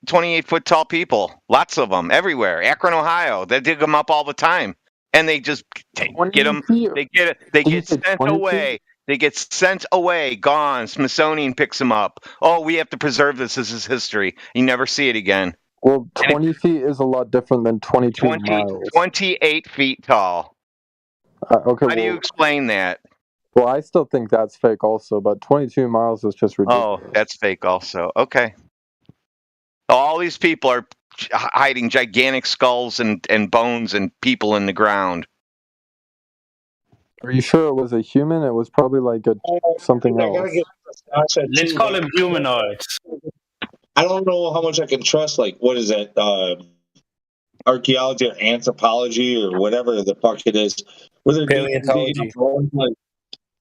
28-foot tall people. Lots of them everywhere. Akron, Ohio. They dig them up all the time, and they just get 20 them. feet? They Did you get say sent 20 away. feet? They get sent away. Gone. Smithsonian picks them up. Oh, we have to preserve this as his history. You never see it again. Well, And it's 20 feet is a lot different than 22 miles. 28 feet tall. Okay, How do you well, explain that? well, I still think that's fake also, but 22 miles is just ridiculous. Oh, that's fake also. Okay. All these people are hiding gigantic skulls and bones and people in the ground. Are you sure it was a human? It was probably like something I gotta else. get Sasha Let's too. call Like, them humanoids. I don't know how much I can trust. Like, what is that? Archaeology or anthropology or whatever the fuck it is. Where they're Paleontology.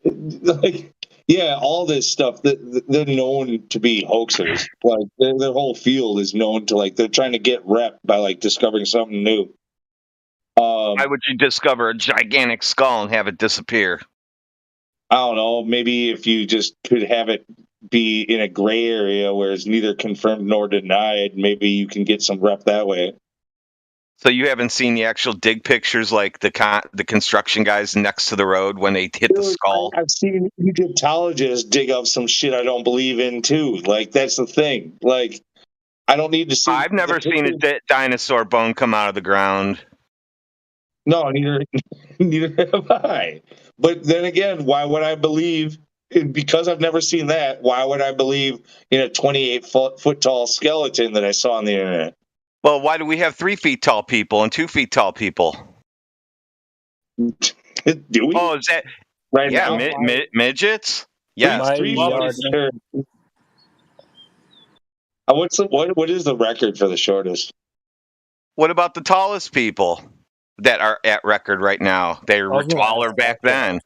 like, yeah, all this stuff that they're known to be hoaxers. Like their whole field is known to like they're trying to get rep by like discovering something new. Why would you discover a gigantic skull and have it disappear? I don't know. Maybe if you just could have it be in a gray area where it's neither confirmed nor denied, maybe you can get some rep that way. So you haven't seen the actual dig pictures, like the construction guys next to the road when they hit the skull? I've seen Egyptologists dig up some shit I don't believe in too. Like that's the thing. Like I don't need to see. I've never seen a dinosaur bone come out of the ground. No, neither have I. But then again, why would I believe? Because I've never seen that. Why would I believe in a 28-foot tall skeleton that I saw on the internet? Well, why do we have 3 feet tall people and 2 feet tall people? Do we? Oh, is that right yeah, now? Midgets? Yes. My 3 yard. feet. What is the record for the shortest? What about the tallest people that are at record right now? They were taller back then.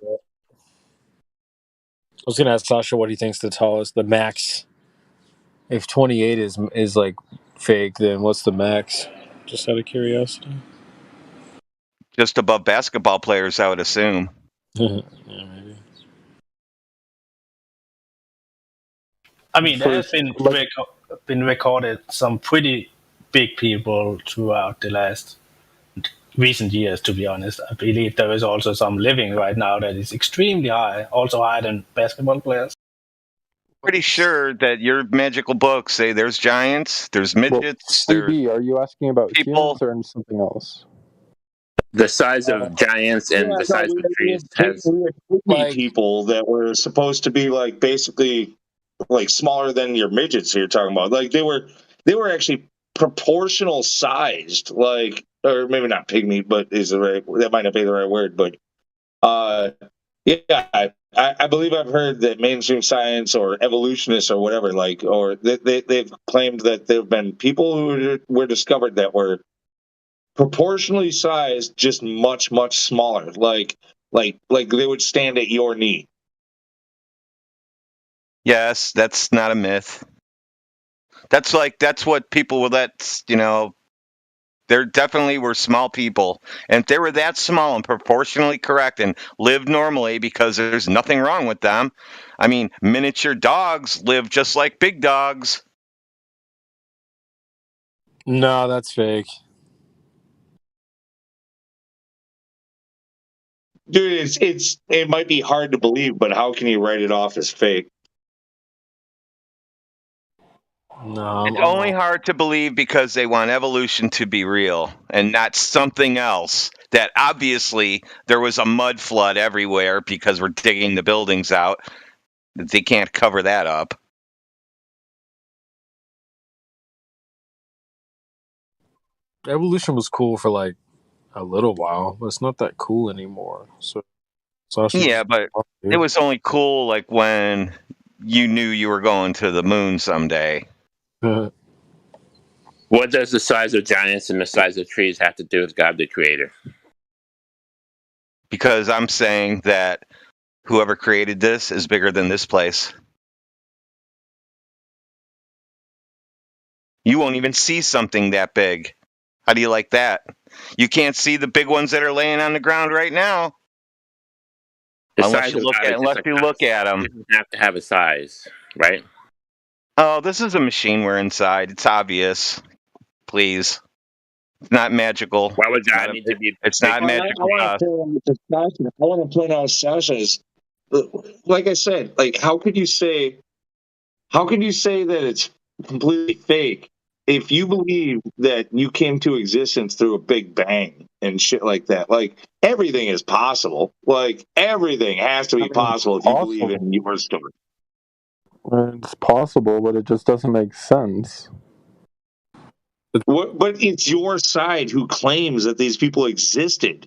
I was gonna ask Sasha what he thinks the tallest, the max. If 28 is like fake, then what's the max? Just out of curiosity. Just above basketball players, I would assume. Yeah, maybe. I mean, there has been recorded some pretty big people throughout the last recent years, to be honest. I believe there is also some living right now that is extremely high, also higher than basketball players. Pretty sure that your magical books say there's giants, there's midgets, there's CB, are you asking about people. humans or something else? The size of giants and the size of trees has like people that were supposed to be like basically like smaller than your midgets you're talking about. Like they were actually proportional sized, like, or maybe not pygmy, but that might not be the right word, but yeah, I believe I've heard that mainstream science or evolutionists or whatever, like, or they've claimed that there have been people who were discovered that were proportionally sized, just much smaller, like they would stand at your knee. Yes, that's not a myth. That's what people were there definitely were small people. And if they were that small and proportionally correct and lived normally, because there's nothing wrong with them. I mean, miniature dogs live just like big dogs. No, that's fake. Dude, it might be hard to believe, but how can you write it off as fake? No, It's only hard to believe because they want evolution to be real and not something else. That obviously there was a mud flood everywhere because we're digging the buildings out. They can't cover that up. evolution was cool for like a little while, but it's not that cool anymore. So Yeah, but it was only cool like when you knew you were going to the moon someday. What does the size of giants and the size of trees have to do with God the Creator? Because I'm saying that whoever created this is bigger than this place. You won't even see something that big. How do you like that? You can't see the big ones that are laying on the ground right now. Unless you look at them. It doesn't have to have a size, right? Oh, this is a machine we're inside. It's obvious. Please. It's not magical. Why would It's not that need to be? It's not magical dust. I want to point out Sasha's. Like I said, like how could you say that it's completely fake if you believe that you came to existence through a big bang and shit like that? Like everything is possible. Like everything has to be possible if you believe in your story. It's possible, but it just doesn't make sense. But it's your side who claims that these people existed.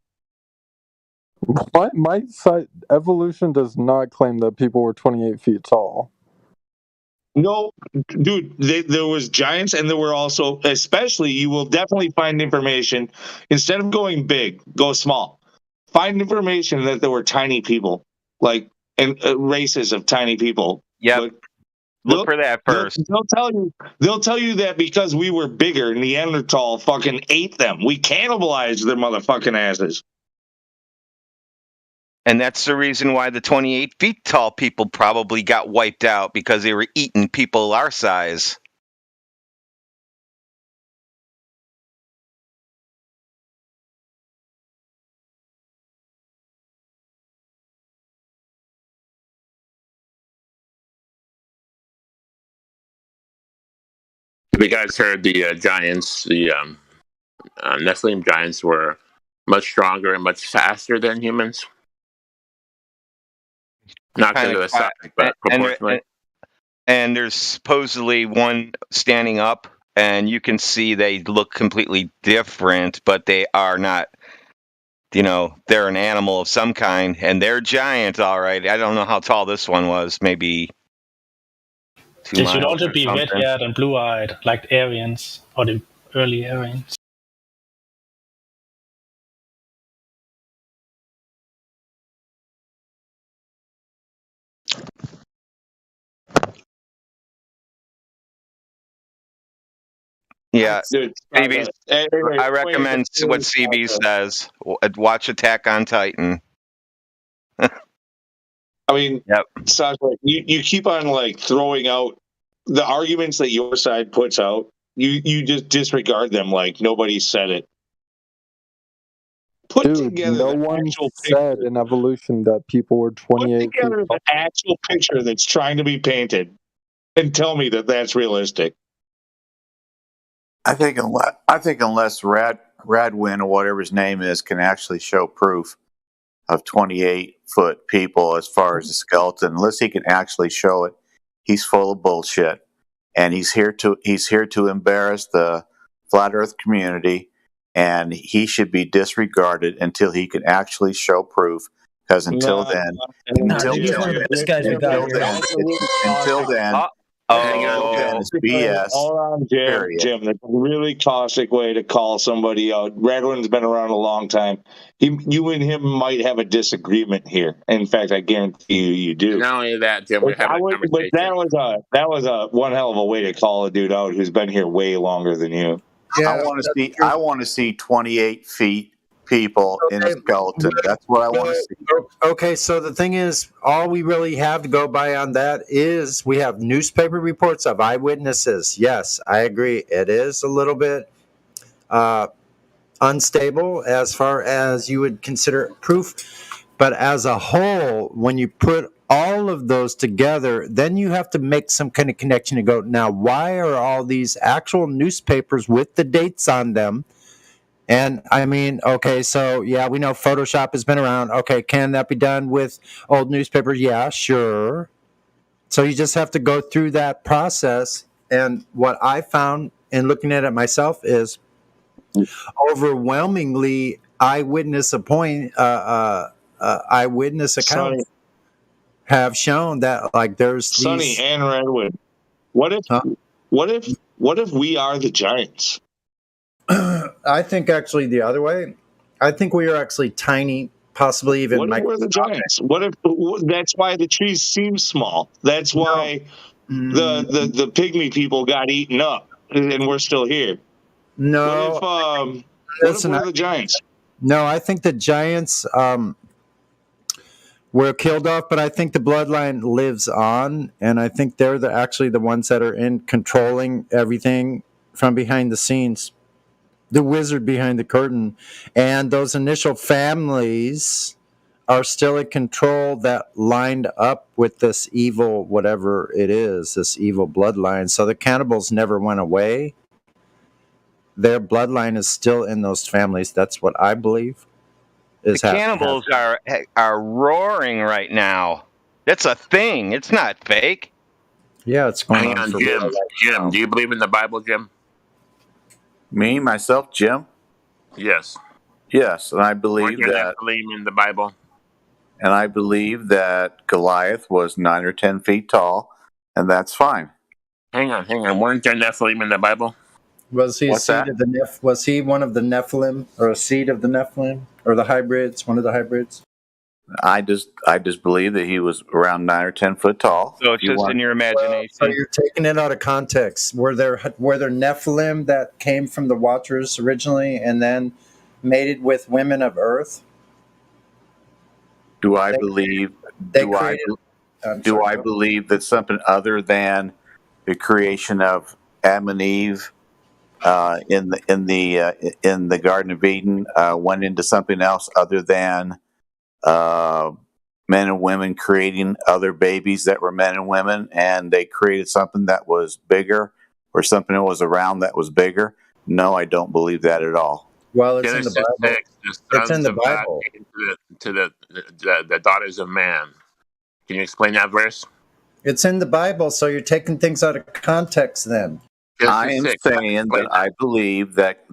My side, evolution does not claim that people were 28 feet tall. No, dude, there was giants, and there were also, especially, you will definitely find information. Instead of going big, go small. Find information that there were tiny people, like and races of tiny people. Yep. But Look for that first. They'll tell you that because we were bigger, Neanderthal fucking ate them. We cannibalized their motherfucking asses. And that's the reason why the 28 feet tall people probably got wiped out, because they were eating people our size. Have you guys heard the giants, the Nephilim giants were much stronger and much faster than humans? Not because of the size, but proportionally. And there's supposedly one standing up, and you can see they look completely different, but they are not, they're an animal of some kind, and they're giant, all right. I don't know how tall this one was, maybe 2 They miles should also or be something. red-haired and blue-eyed, like the Aryans, or the early Aryans. Yeah, Dude, CB, I recommend what CB says. Watch Attack on Titan. I mean, Yep. Sasha, you keep on like throwing out the arguments that your side puts out. You just disregard them like nobody said it. Put Dude, together no the one actual said picture. in evolution that people were Put 28 feet together tall. the actual picture that's trying to be painted, and tell me that that's realistic. I think unless Radwin or whatever his name is can actually show proof of 28-foot people as far as the skeleton, unless he can actually show it, he's full of bullshit, and he's here to embarrass the flat Earth community, and he should be disregarded until he can actually show proof. Because until then, it's BS. All around, Jim. That's a really caustic way to call somebody out. Radwin's been around a long time. You and him might have a disagreement here. In fact, I guarantee you do. Not only that, Jim, we're having a conversation. But that was a one hell of a way to call a dude out who's been here way longer than you. Yeah, I want to see 28 feet people in a skeleton. That's what I want to see. Okay, so the thing is, all we really have to go by on that is we have newspaper reports of eyewitnesses. Yes, I agree. It is a little bit unstable as far as you would consider proof. But as a whole, when you put all of those together, then you have to make some kind of connection and go, now, why are all these actual newspapers with the dates on them? And I mean, okay, so yeah, we know Photoshop has been around. Okay, can that be done with old newspapers? Yeah, sure. So you just have to go through that process. And what I found in looking at it myself is overwhelmingly eyewitness accounts have shown that like there's Sonny and Redwood. What if we are the giants? I think actually the other way. I think we are actually tiny, possibly even. What if we're the giants? What if that's why the trees seem small? That's why the pygmy people got eaten up, and we're still here. No. What if we're the giants? No, I think the giants. were killed off, but I think the bloodline lives on, and I think they're actually the ones that are in controlling everything from behind the scenes, the wizard behind the curtain, and those initial families are still in control that lined up with this evil, whatever it is, this evil bloodline. So the cannibals never went away. Their bloodline is still in those families. That's what I believe. The cannibals are roaring right now. That's a thing. It's not fake. Yeah, it's going Hang on, Jim. Jim, do you believe in the Bible, Jim? Me, myself, Jim? Yes. Yes, and I believe Weren't there that. Nephilim in the Bible? And I believe that Goliath was 9 or 10 feet tall, and that's fine. Hang on. Weren't there Nephilim in the Bible? Was he What's a seed that? of the Was he one of the Nephilim, or a seed of the Nephilim, or the hybrids? One of the hybrids. I just believe that he was around 9 or 10 foot tall. So it's just in your imagination. So you're taking it out of context. Were there Nephilim that came from the Watchers originally, and then mated with women of Earth? Do I believe? Do I believe that something other than the creation of Adam and Eve in the Garden of Eden went into something else other than men and women creating other babies that were men and women, and they created something that was bigger, or something that was around that was bigger? No, I don't believe that at all. Well, it's in the Bible. It's in the Bible. To the daughters of man. Can you explain that verse? It's in the Bible, so you're taking things out of context then. I am saying that I believe that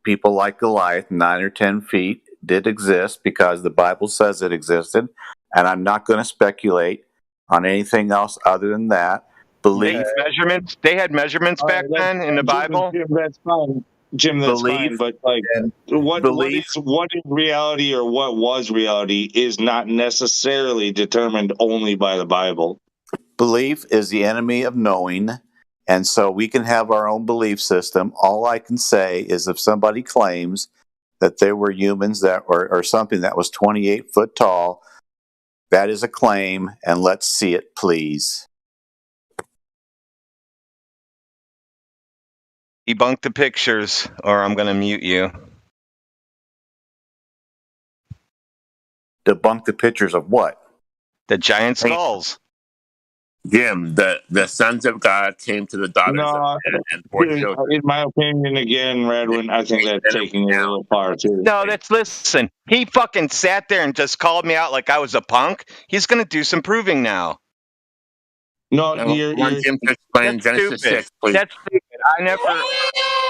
people like Goliath, 9 or 10 feet, did exist because the Bible says it existed, and I'm not going to speculate on anything else other than that. They had measurements back then in the Bible. Jim, that's fine. Jim, that's fine. But like, what is reality, or what was reality, is not necessarily determined only by the Bible. Belief is the enemy of knowing, and so we can have our own belief system. All I can say is if somebody claims that there were humans that or something that was 28 foot tall, that is a claim, and let's see it, please. Debunk the pictures, or I'm going to mute you. Debunk the pictures of what? The giant skulls. Jim, the sons of God came to the daughters of men and bore children. In my opinion, again, Radwin, I think that's taking it a little far too. No, listen. He fucking sat there and just called me out like I was a punk. He's going to do some proving now. No, Jim to explain Genesis 6, please. That's stupid. I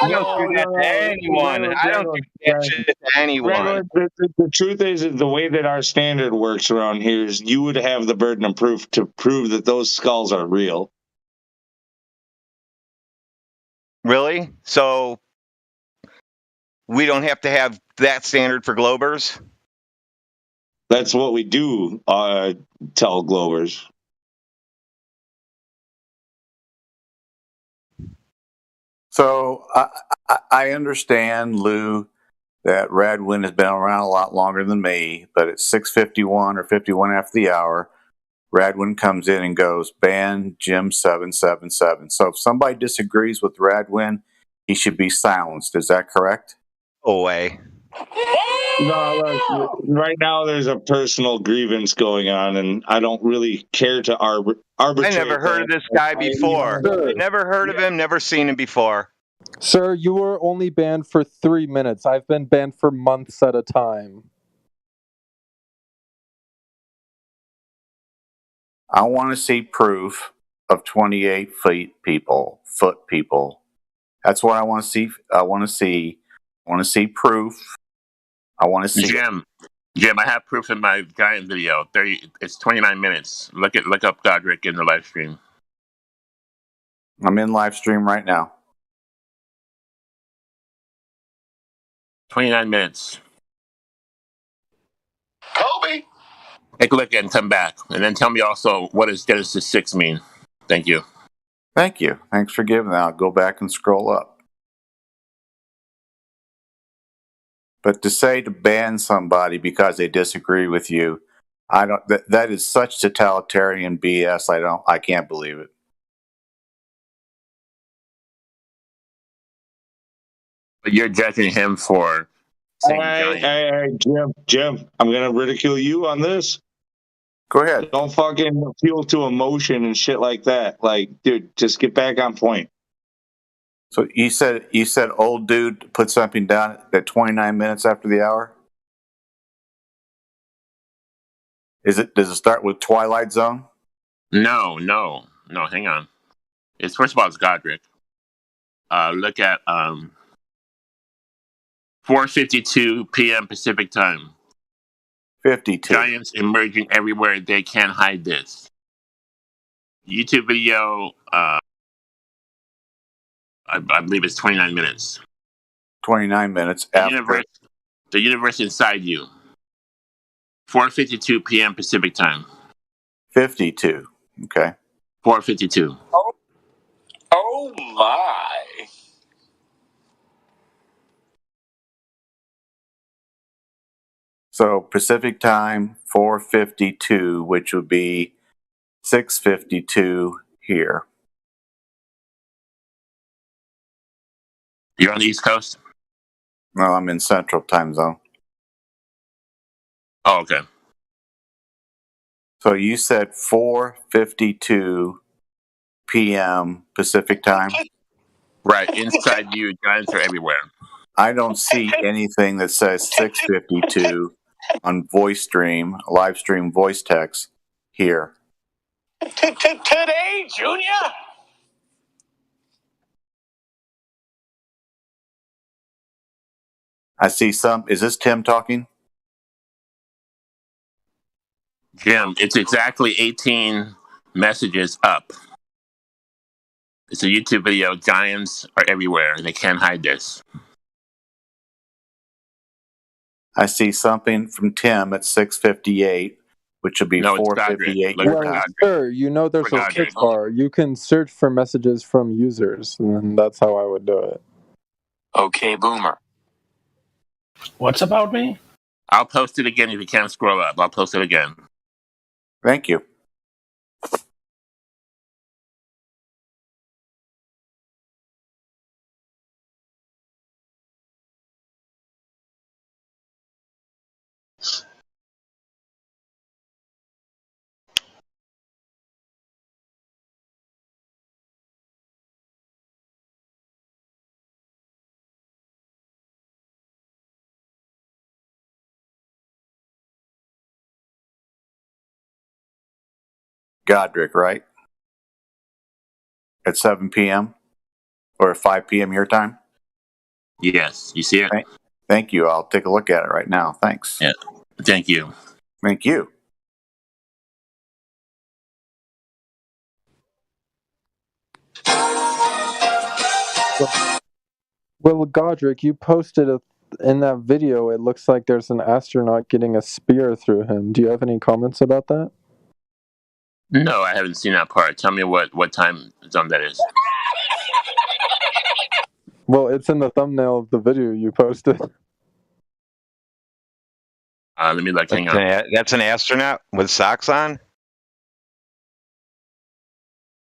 don't do that to anyone. I don't do that shit to anyone. The truth is the way that our standard works around here is you would have the burden of proof to prove that those skulls are real. Really? So we don't have to have that standard for Globers? That's what we do tell Globers. So I understand, Lou, that Radwin has been around a lot longer than me, but at 6:51 or 51 after the hour, Radwin comes in and goes, ban Jim 777. So if somebody disagrees with Radwin, he should be silenced. Is that correct? Away. No, right now there's a personal grievance going on, and I don't really care to arbitrate. I never heard of this guy before. Never heard of him, never seen him before. Sir, you were only banned for 3 minutes. I've been banned for months at a time. I want to see proof of 28 foot people. That's what I want to see. I want to see proof. I want to see Jim, I have proof in my giant video. It's 29 minutes. Look up Godric in the live stream. I'm in live stream right now. 29 minutes. Kobe! Take a look and come back. And then tell me also, what does Genesis 6 mean? Thank you. Thank you. Thanks for giving that. I'll go back and scroll up. But to say to ban somebody because they disagree with you, I don't. That is such totalitarian BS. I can't believe it. But you're judging him for saying giant. Jim, I'm gonna ridicule you on this. Go ahead. Don't fucking appeal to emotion and shit like that. Like, dude, just get back on point. So you said old dude put something down at 29 minutes after the hour. Does it start with Twilight Zone? No. Hang on. It's first of all, it's Godric. Look at 4:52 p.m. Pacific time. 52. Giants emerging everywhere. They can't hide this. YouTube video. I believe it's 29 minutes. 29 minutes The after. universe inside you. 4:52 p.m. Pacific time. 52. Okay. 4:52. Oh my. So Pacific time 4:52, which would be 6:52 here. You're on the East Coast? No, I'm in Central Time Zone. Oh, okay. So you said 4:52 p.m. Pacific time. Right. Inside you, giants are everywhere. I don't see anything that says 6:52 on live stream voice text here. Today, Junior? I see some. Is this Tim talking? Jim, it's exactly 18 messages up. It's a YouTube video. Giants are everywhere. They can't hide this. I see something from Tim at 6:58, which would be No, it's 4:58 Godric. your Look time. at Sir, you know there's a Godric. search bar. You can search for messages from users, and that's how I would do it. Okay, Boomer. What's about me? I'll post it again if you can't scroll up. I'll post it again. Thank you. Godric, right? At 7 p.m. or 5 p.m. your time? Yes, you see it? Thank you. I'll take a look at it right now. Thanks. Yeah. Thank you. Thank you. Well, Godric, you posted in that video, it looks like there's an astronaut getting a spear through him. Do you have any comments about that? No, I haven't seen that part. Tell me what time zone that is. Well, it's in the thumbnail of the video you posted. Let me look. Hang on. That's an astronaut with socks on?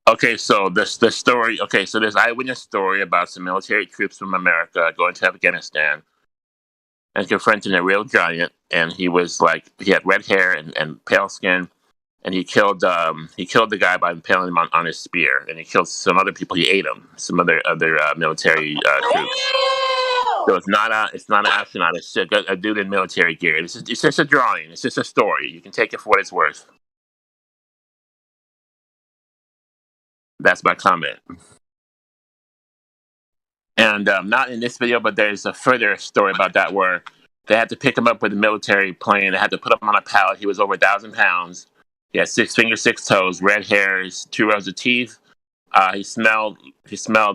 Okay, so the story. Okay, so there's eyewitness story about some military troops from America going to Afghanistan and confronting a real giant. And he had red hair and pale skin, and he killed the guy by impaling him on his spear, and he killed some other people. He ate them, some other military troops. So it's not an astronaut. It's a dude in military gear. It's just a drawing. It's just a story. You can take it for what it's worth. That's my comment. And not in this video, but there's a further story about that where they had to pick him up with a military plane. They had to put him on a pallet. He was over 1,000 pounds. He had 6 fingers, 6 toes, red hairs, 2 rows of teeth. He smelled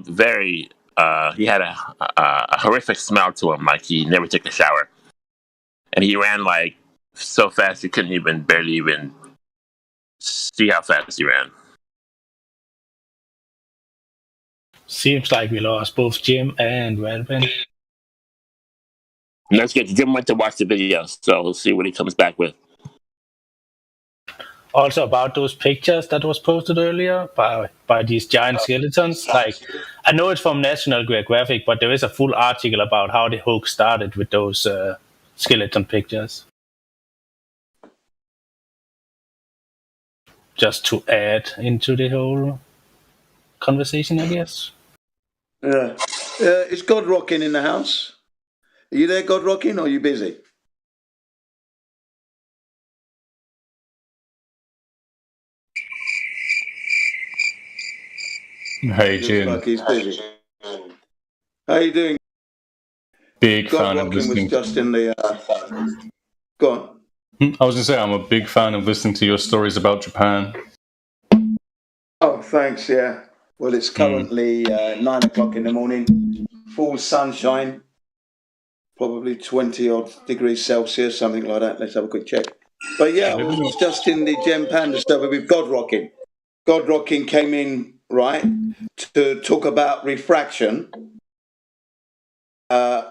very. He had a horrific smell to him, like he never took a shower. And he ran like so fast you couldn't barely even see how fast he ran. Seems like we lost both Jim and Radvin. Let's get Jim went to watch the video, so we'll see what he comes back with. Also about those pictures that was posted earlier by these giant skeletons. Like, I know it's from National Geographic, but there is a full article about how the hoax started with those skeleton pictures. Just to add into the whole conversation, I guess. Yeah. Is God Rocking in the house? Are you there, God Rocking, or are you busy? Hey, Looks Jim. like he's busy. How you doing? Big God fan of Rocking was listening. just in the. Go on. I was going to say, I'm a big fan of listening to your stories about Japan. Oh, thanks. Yeah. Well, it's currently 9 o'clock in the morning. Full sunshine. Probably 20 odd degrees Celsius, something like that. Let's have a quick check. But yeah, I was just in the Gem Panda stuff with God Rocking. God Rocking came in, right, to talk about refraction.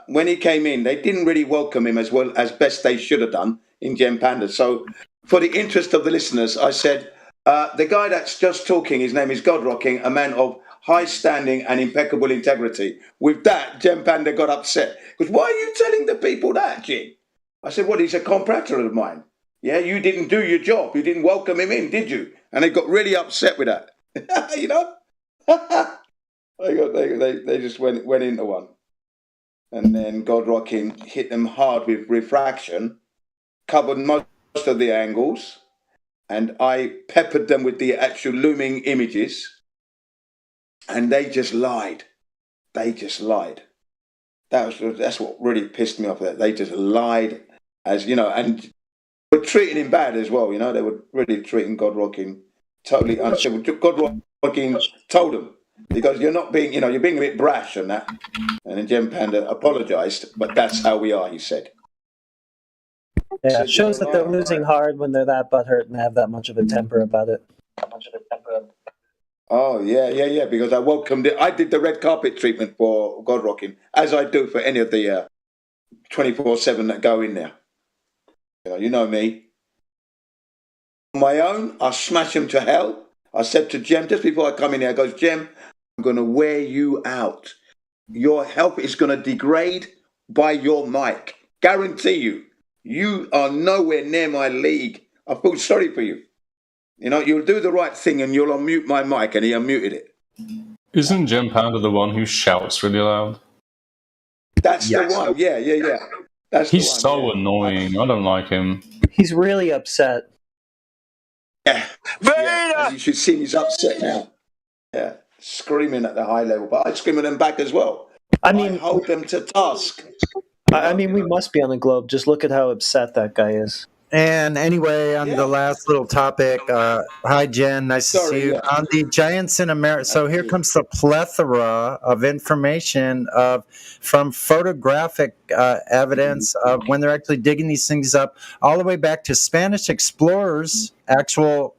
When he came in, they didn't really welcome him as well as best they should have done in Gem Panda. So for the interest of the listeners, I said, the guy that's just talking, his name is God Rocking, a man of high standing and impeccable integrity. With that, Gem Panda got upset. Because why are you telling the people that, Jim? I said, well, he's a contractor of mine. Yeah, you didn't do your job. You didn't welcome him in, did you? And they got really upset with that. You know? they just went into one. And then God Rocking hit them hard with refraction, covered most of the angles, and I peppered them with the actual looming images, and they just lied. They just lied. That's what really pissed me off. That they just lied, as you know, and were treating him bad as well. You know, they were really treating God Rocking totally uncivil. God Rocking told them, because you're not being, you're being a bit brash and that. And then Gem Panda apologised, but that's how we are, he said. Yeah, it shows that they're losing hard when they're that butthurt and have that much of a temper about it. Oh, yeah, because I welcomed it. I did the red carpet treatment for God Rocking, as I do for any of the 24/7 that go in there. You know me. On my own, I smash them to hell. I said to Jem, just before I come in here, I goes, Jem, I'm going to wear you out. Your health is going to degrade by your mic. Guarantee you. You are nowhere near my league. I feel sorry for you. You'll do the right thing and you'll unmute my mic, and he unmuted it. Isn't Gem Panda the one who shouts really loud? That's the one. Yeah. He's so annoying. I don't like him. He's really upset. Yeah. And you should see he's upset now. Yeah. Screaming at the high level. But I scream at them back as well. I hold them to task. I mean, we must be on the globe. Just look at how upset that guy is. And anyway, on the last little topic, hi, Jen. Nice to see you. On the giants in America. So here comes the plethora of information from photographic evidence of when they're actually digging these things up, all the way back to Spanish explorers, actual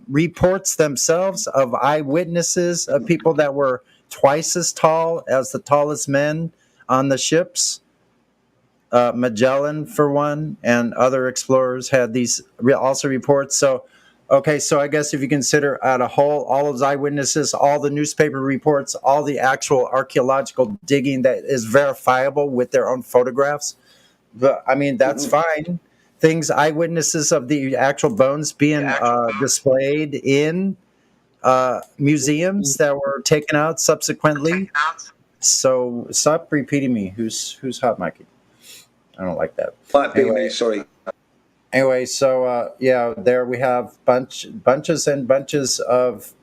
reports themselves of eyewitnesses of people that were twice as tall as the tallest men on the ships. Magellan, for one, and other explorers had these also reports. So I guess if you consider at a whole, all those eyewitnesses, all the newspaper reports, all the actual archaeological digging that is verifiable with their own photographs, that's fine. Eyewitnesses of the actual bones being displayed in museums that were taken out subsequently. So stop repeating me. Who's hot micing? I don't like that. Might be me, sorry. Anyway, so there we have bunches and bunches of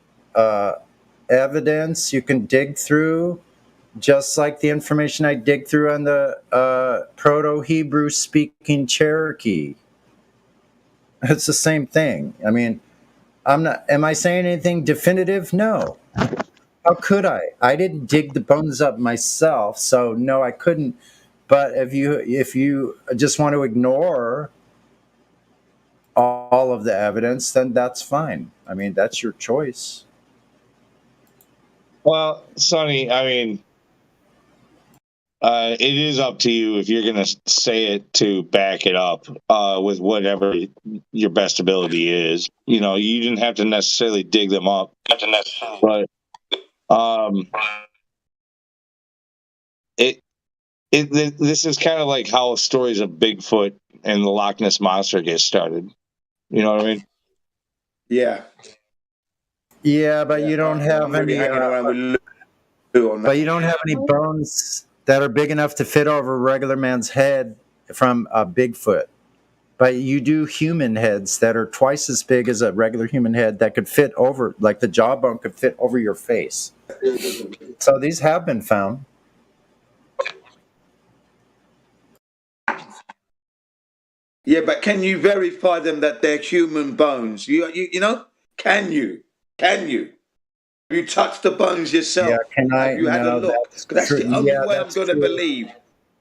evidence you can dig through, just like the information I dig through on the Proto-Hebrew speaking Cherokee. It's the same thing. I mean, am I saying anything definitive? No. How could I? I didn't dig the bones up myself, so no, I couldn't. But if you just want to ignore all of the evidence, then that's fine. I mean, that's your choice. Well, Sonny, I mean, It is up to you if you're going to say it to back it up with whatever your best ability is. You know, you didn't have to necessarily dig them up, but this is kind of like how stories of Bigfoot and the Loch Ness Monster get started. You know what I mean? Yeah. Yeah, but you don't have I'm really any. hanging around with Lou on that. But you don't have any bones that are big enough to fit over a regular man's head from a Bigfoot. But you do human heads that are twice as big as a regular human head that could fit over, like the jawbone could fit over your face. So these have been found. Yeah, but can you verify them that they're human bones? You know, can you? Have you touched the bones yourself? Yeah, can I? Have you had a No, look? that's 'Cause that's true. the only Yeah, way I'm that's going to true. believe.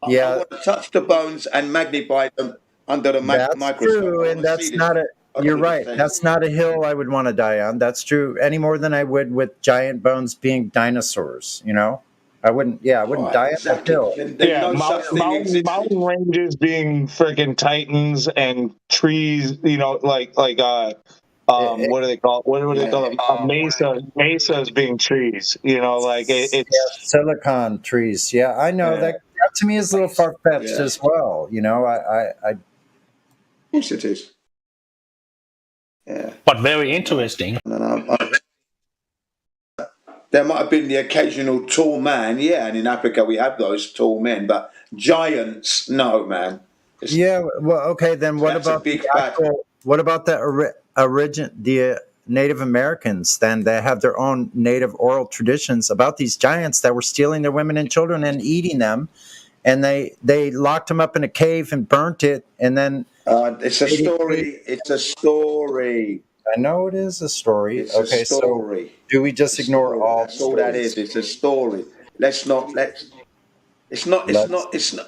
Yeah. I want to touch the bones and magnify them under the That's microscope. true, and that's not a. You're right. That's not a hill I would want to die on. That's true. Any more than I would with giant bones being dinosaurs. You know, I wouldn't. Yeah, I wouldn't die on that hill. Yeah, mountain ranges being freaking titans and trees. You know, like what do they call? What do they call them? Mesas being trees. You know, like it's silicon trees. Yeah, I know that to me is a little far fetched as well. You know, I. Of course it is. Yeah. But very interesting. There might have been the occasional tall man, yeah, and in Africa we have those tall men, but giants, no, man. Yeah, well, okay, then what about the Native Americans then that have their own native oral traditions about these giants that were stealing their women and children and eating them, and they locked them up in a cave and burnt it, and then it's a story. It's a story. I know it is a story. It's a story. So do we just ignore all? That's all that is. It's a story. It's not.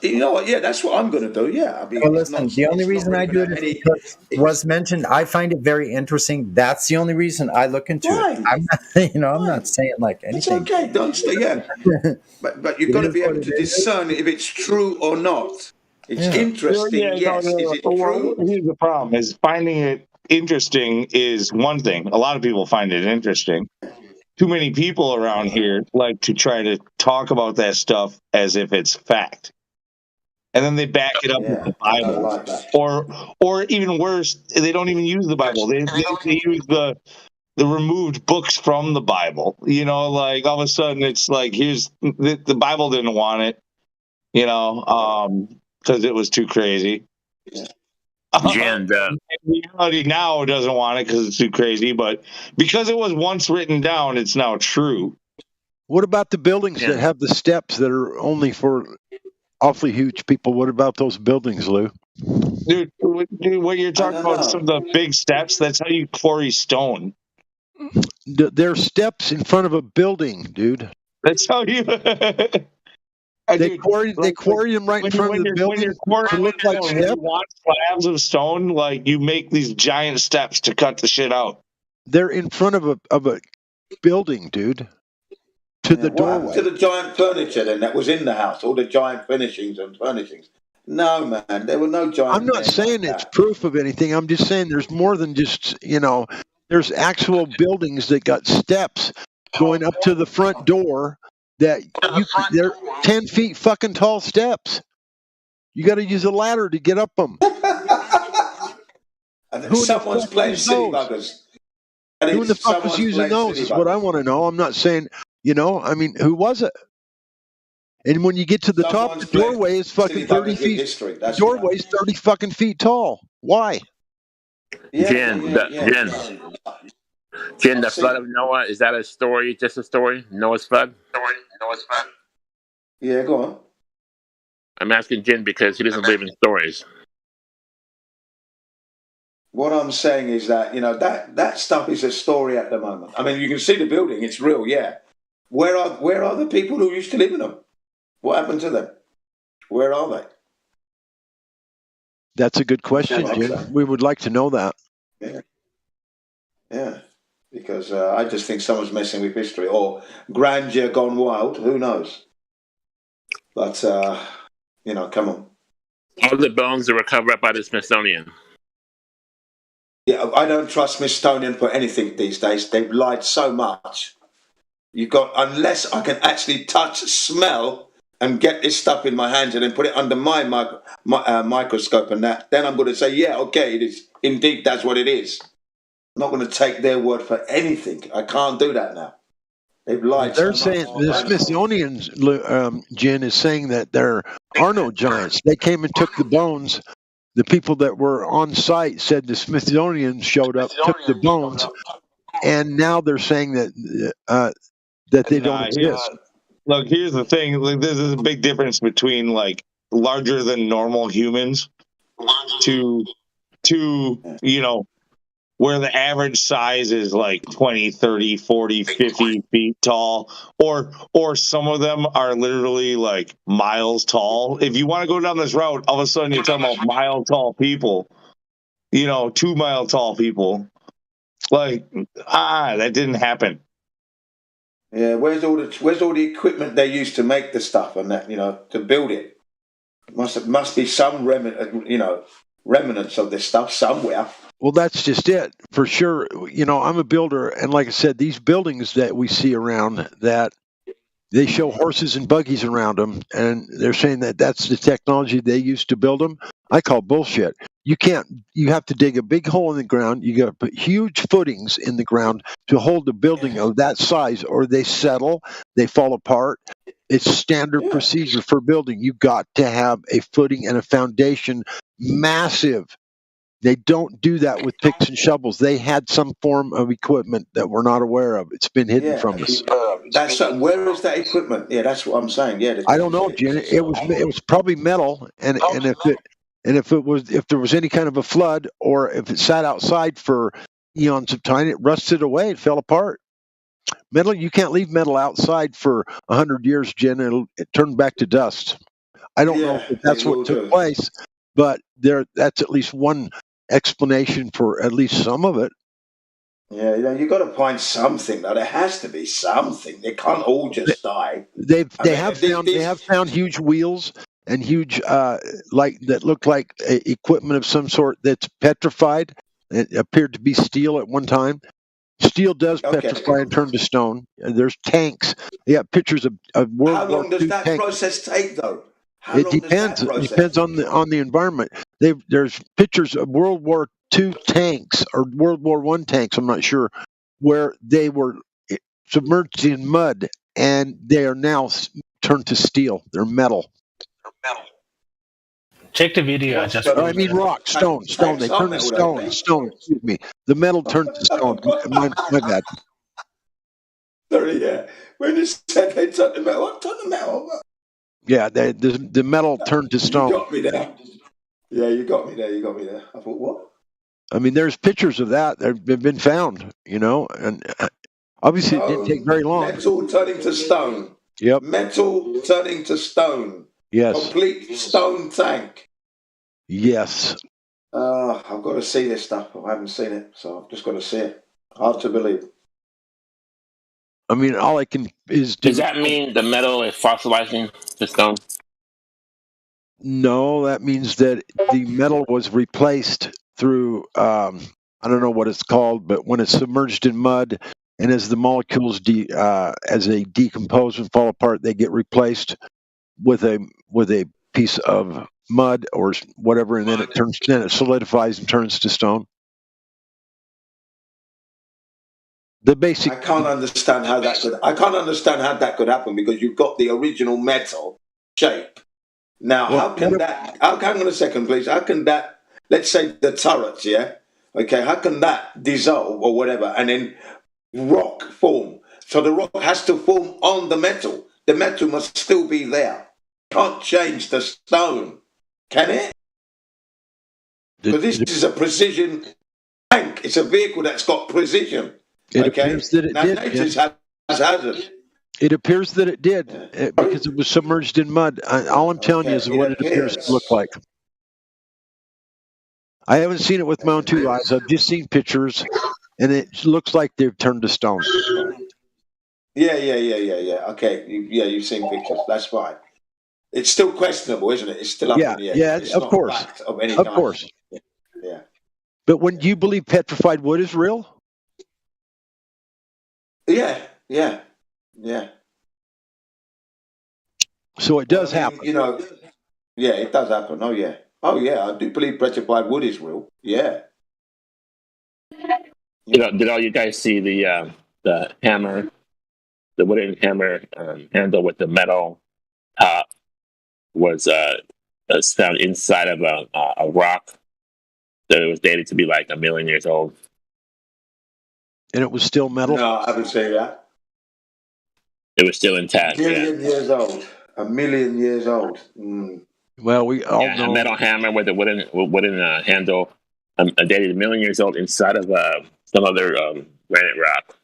You know what? Yeah, that's what I'm going to do. Yeah. I mean, well, listen. The only reason I do it is because it was mentioned. I find it very interesting. That's the only reason I look into it. I'm not. You know, I'm not saying like anything. It's okay. Don't stay. Yeah. but you've got to be able to discern if it's true or not. It's interesting. Yes. Is it true? Here's the problem: is finding it interesting is one thing. A lot of people find it interesting. Too many people around here like to try to talk about that stuff as if it's fact, and then they back it up with the Bible, or even worse, they don't even use the Bible. They use the removed books from the Bible. You know, like all of a sudden it's like here's the Bible didn't want it, you know, because it was too crazy. Jen, reality now doesn't want it because it's too crazy, but because it was once written down, it's now true. What about the buildings that have the steps that are only for awfully huge people? What about those buildings, Lou? Dude, what you're talking about, some of the big steps, that's how you quarry stone. There's steps in front of a building, dude. That's how you... They quarry them right in front of the building to look like steps. When you want slabs of stone, like you make these giant steps to cut the shit out. They're in front of a building, dude. To the doorway. To the giant furniture then that was in the house, all the giant furnishings. No, man, there were no giant. I'm not saying it's proof of anything. I'm just saying there's more than just, you know, there's actual buildings that got steps going up to the front door. That they're 10 feet fucking tall steps. You got to use a ladder to get up them. Someone's playing city buggers. Who the fuck was using those is what I want to know. I'm not saying, you know, I mean, who was it? And when you get to the top, the doorway is fucking 30 feet. The doorway's 30 fucking feet tall. Why? Jen, the flood of Noah, is that a story, just a story? Noah's flood? Yeah, go on. I'm asking Jen because he doesn't believe in stories. What I'm saying is that, you know, that stuff is a story at the moment. I mean, you can see the building, it's real, yeah. Where are the people who used to live in them? What happened to them? Where are they? That's a good question, Jen. We would like to know that. Yeah. Because I just think someone's messing with history, or grandeur gone wild. Who knows? But come on. All the bones are recovered up by the Smithsonian. Yeah, I don't trust Smithsonian for anything these days. They've lied so much. Unless I can actually touch, smell, and get this stuff in my hands and then put it under my microscope and that, then I'm going to say, yeah, okay, it is. Indeed, that's what it is. I'm not going to take their word for anything. I can't do that now. They've lied. They're so saying much. the Smithsonian's Jen is saying that there are no giants. They came and took the bones. The people that were on site said the Smithsonian showed up, took the bones, and now they're saying that they don't exist. Look, here's the thing. Like, this is a big difference between like larger than normal humans to where the average size is like 20, 30, 40, 50 feet tall, or some of them are literally like miles tall. If you want to go down this route, all of a sudden you're talking about mile tall people, 2 mile tall people. Like, that didn't happen. Yeah, where's all the equipment they used to make the stuff and that, to build it? Must be some remnants of this stuff somewhere. Well, that's just it for sure. I'm a builder, and like I said, these buildings that we see around, that they show horses and buggies around them, and they're saying that that's the technology they used to build them. I call bullshit. You have to dig a big hole in the ground. You got to put huge footings in the ground to hold a building of that size, or they settle, they fall apart. It's standard procedure for building. You got to have a footing and a foundation, massive. They don't do that with picks and shovels. They had some form of equipment that we're not aware of. It's been hidden from us. Where is that equipment? Yeah, that's what I'm saying. Yeah, I don't know, Jen. It was probably metal, and if there was any kind of a flood, or if it sat outside for eons of time, it rusted away. It fell apart. Metal, you can't leave metal outside for 100 years, Jen. It turned back to dust. I don't know if that's what took place, but that's at least one explanation for at least some of it. Yeah, you've got to find something. Now, there has to be something. They can't all just die. They have found huge wheels and huge that look like equipment of some sort that's petrified. It appeared to be steel at one time. Steel does petrify and turn to stone. There's tanks. They got pictures of World War II. How long does that process take, though? It depends. It depends on the environment. There's pictures of World War II tanks or World War I tanks. I'm not sure, where they were submerged in mud and they are now turned to steel. They're metal. Check the video. Rock, stone. They turn to stone. Stone. Excuse me. The metal turned to stone. My bad. Sorry, yeah. When you said they turned to metal, I turned to metal. Yeah, the metal turned to stone. You got me there. Yeah, you got me there. I thought, what? I mean, there's pictures of that that have been found, and obviously it didn't take very long. Metal turning to stone. Yep. Metal turning to stone. Yes. Complete stone tank. Yes. I've got to see this stuff. I haven't seen it, so I've just got to see it. Hard to believe. I mean, all I can is... Does that mean the metal is fossilizing the stone? No, that means that the metal was replaced through, I don't know what it's called, but when it's submerged in mud, and as the molecules as they decompose and fall apart, they get replaced with a piece of mud or whatever, and then it solidifies and turns to stone. The basic. I can't understand how that could happen, because you've got the original metal shape. Now, hang on a second, please. How can that, let's say the turrets, yeah? Okay, how can that dissolve or whatever and then rock form? So the rock has to form on the metal. The metal must still be there. Can't change the stone, can it? Because this is a precision tank. It's a vehicle that's got precision. It appears that it did. Nature's hazard. It appears that it did, because it was submerged in mud. All I'm telling you is what it appears to look like. I haven't seen it with my own two eyes. I've just seen pictures, and it looks like they've turned to stone. Yeah. Okay. Yeah, you've seen pictures. That's fine. it's still questionable, isn't it? It's still up in the air. Yeah, It's of not course. fact of any Of kind. course. Yeah. But when you believe petrified wood is real? Yeah. So it does happen. You know, yeah, it does happen. Oh yeah, I do believe petrified wood is real. Yeah. Did all you guys see the hammer, the wooden hammer handle with the metal top was found inside of a rock that it was dated to be like 1 million years old. And it was still metal? No, I haven't seen that. It was still intact. 1 million years old. 1 million years old. Well, we all know a metal hammer with a wooden handle, dated 1 million years old inside of some other granite rock.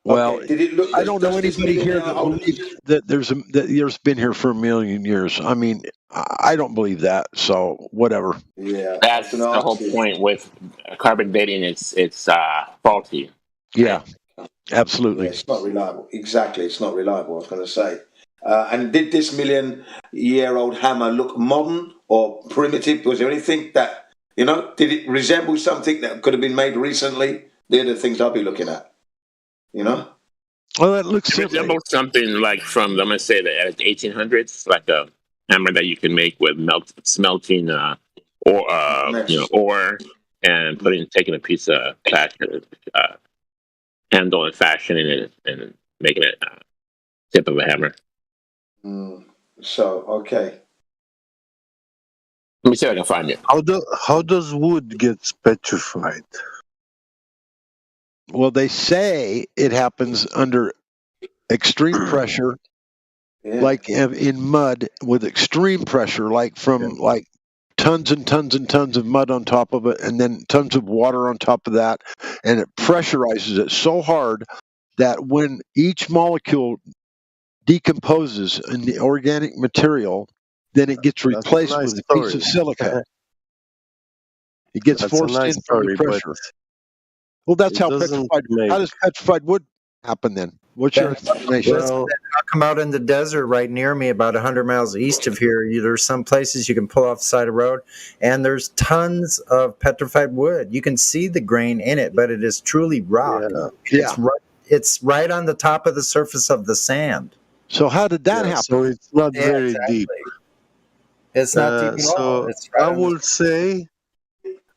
Well, Okay. Did it look? I don't know anybody here that believes that there's been here for 1 million years. I mean, I don't believe that. So whatever. Yeah, That's the whole point with carbon dating. It's faulty. Yeah, absolutely. Yeah, it's not reliable. Exactly, it's not reliable. I was going to say. And did this 1 million year old hammer look modern or primitive? Was there anything that did it resemble something that could have been made recently? They're the things I'll be looking at. Well, that looks It resembles something like from, I'm going to say the 1800s, like a hammer that you can make with smelting ore and taking a piece of handle and fashioning it and making it tip of a hammer. So, okay. Let me see if I can find it. How does wood get petrified? Well, they say it happens under extreme pressure, like in mud with extreme pressure, like from like tons and tons and tons of mud on top of it, and then tons of water on top of that, and it pressurizes it so hard that when each molecule decomposes in the organic material, then it gets replaced with a piece of silica. It gets forced in from the pressure. Well, that's how petrified. How does petrified wood happen then? What's your explanation? I'll come out in the desert right near me, about 100 miles east of here. There's some places you can pull off the side of the road, and there's tons of petrified wood. You can see the grain in it, but it is truly rock. Yeah. It's right on the top of the surface of the sand. So how did that happen? So it's not very deep. It's not deep at all. So It's right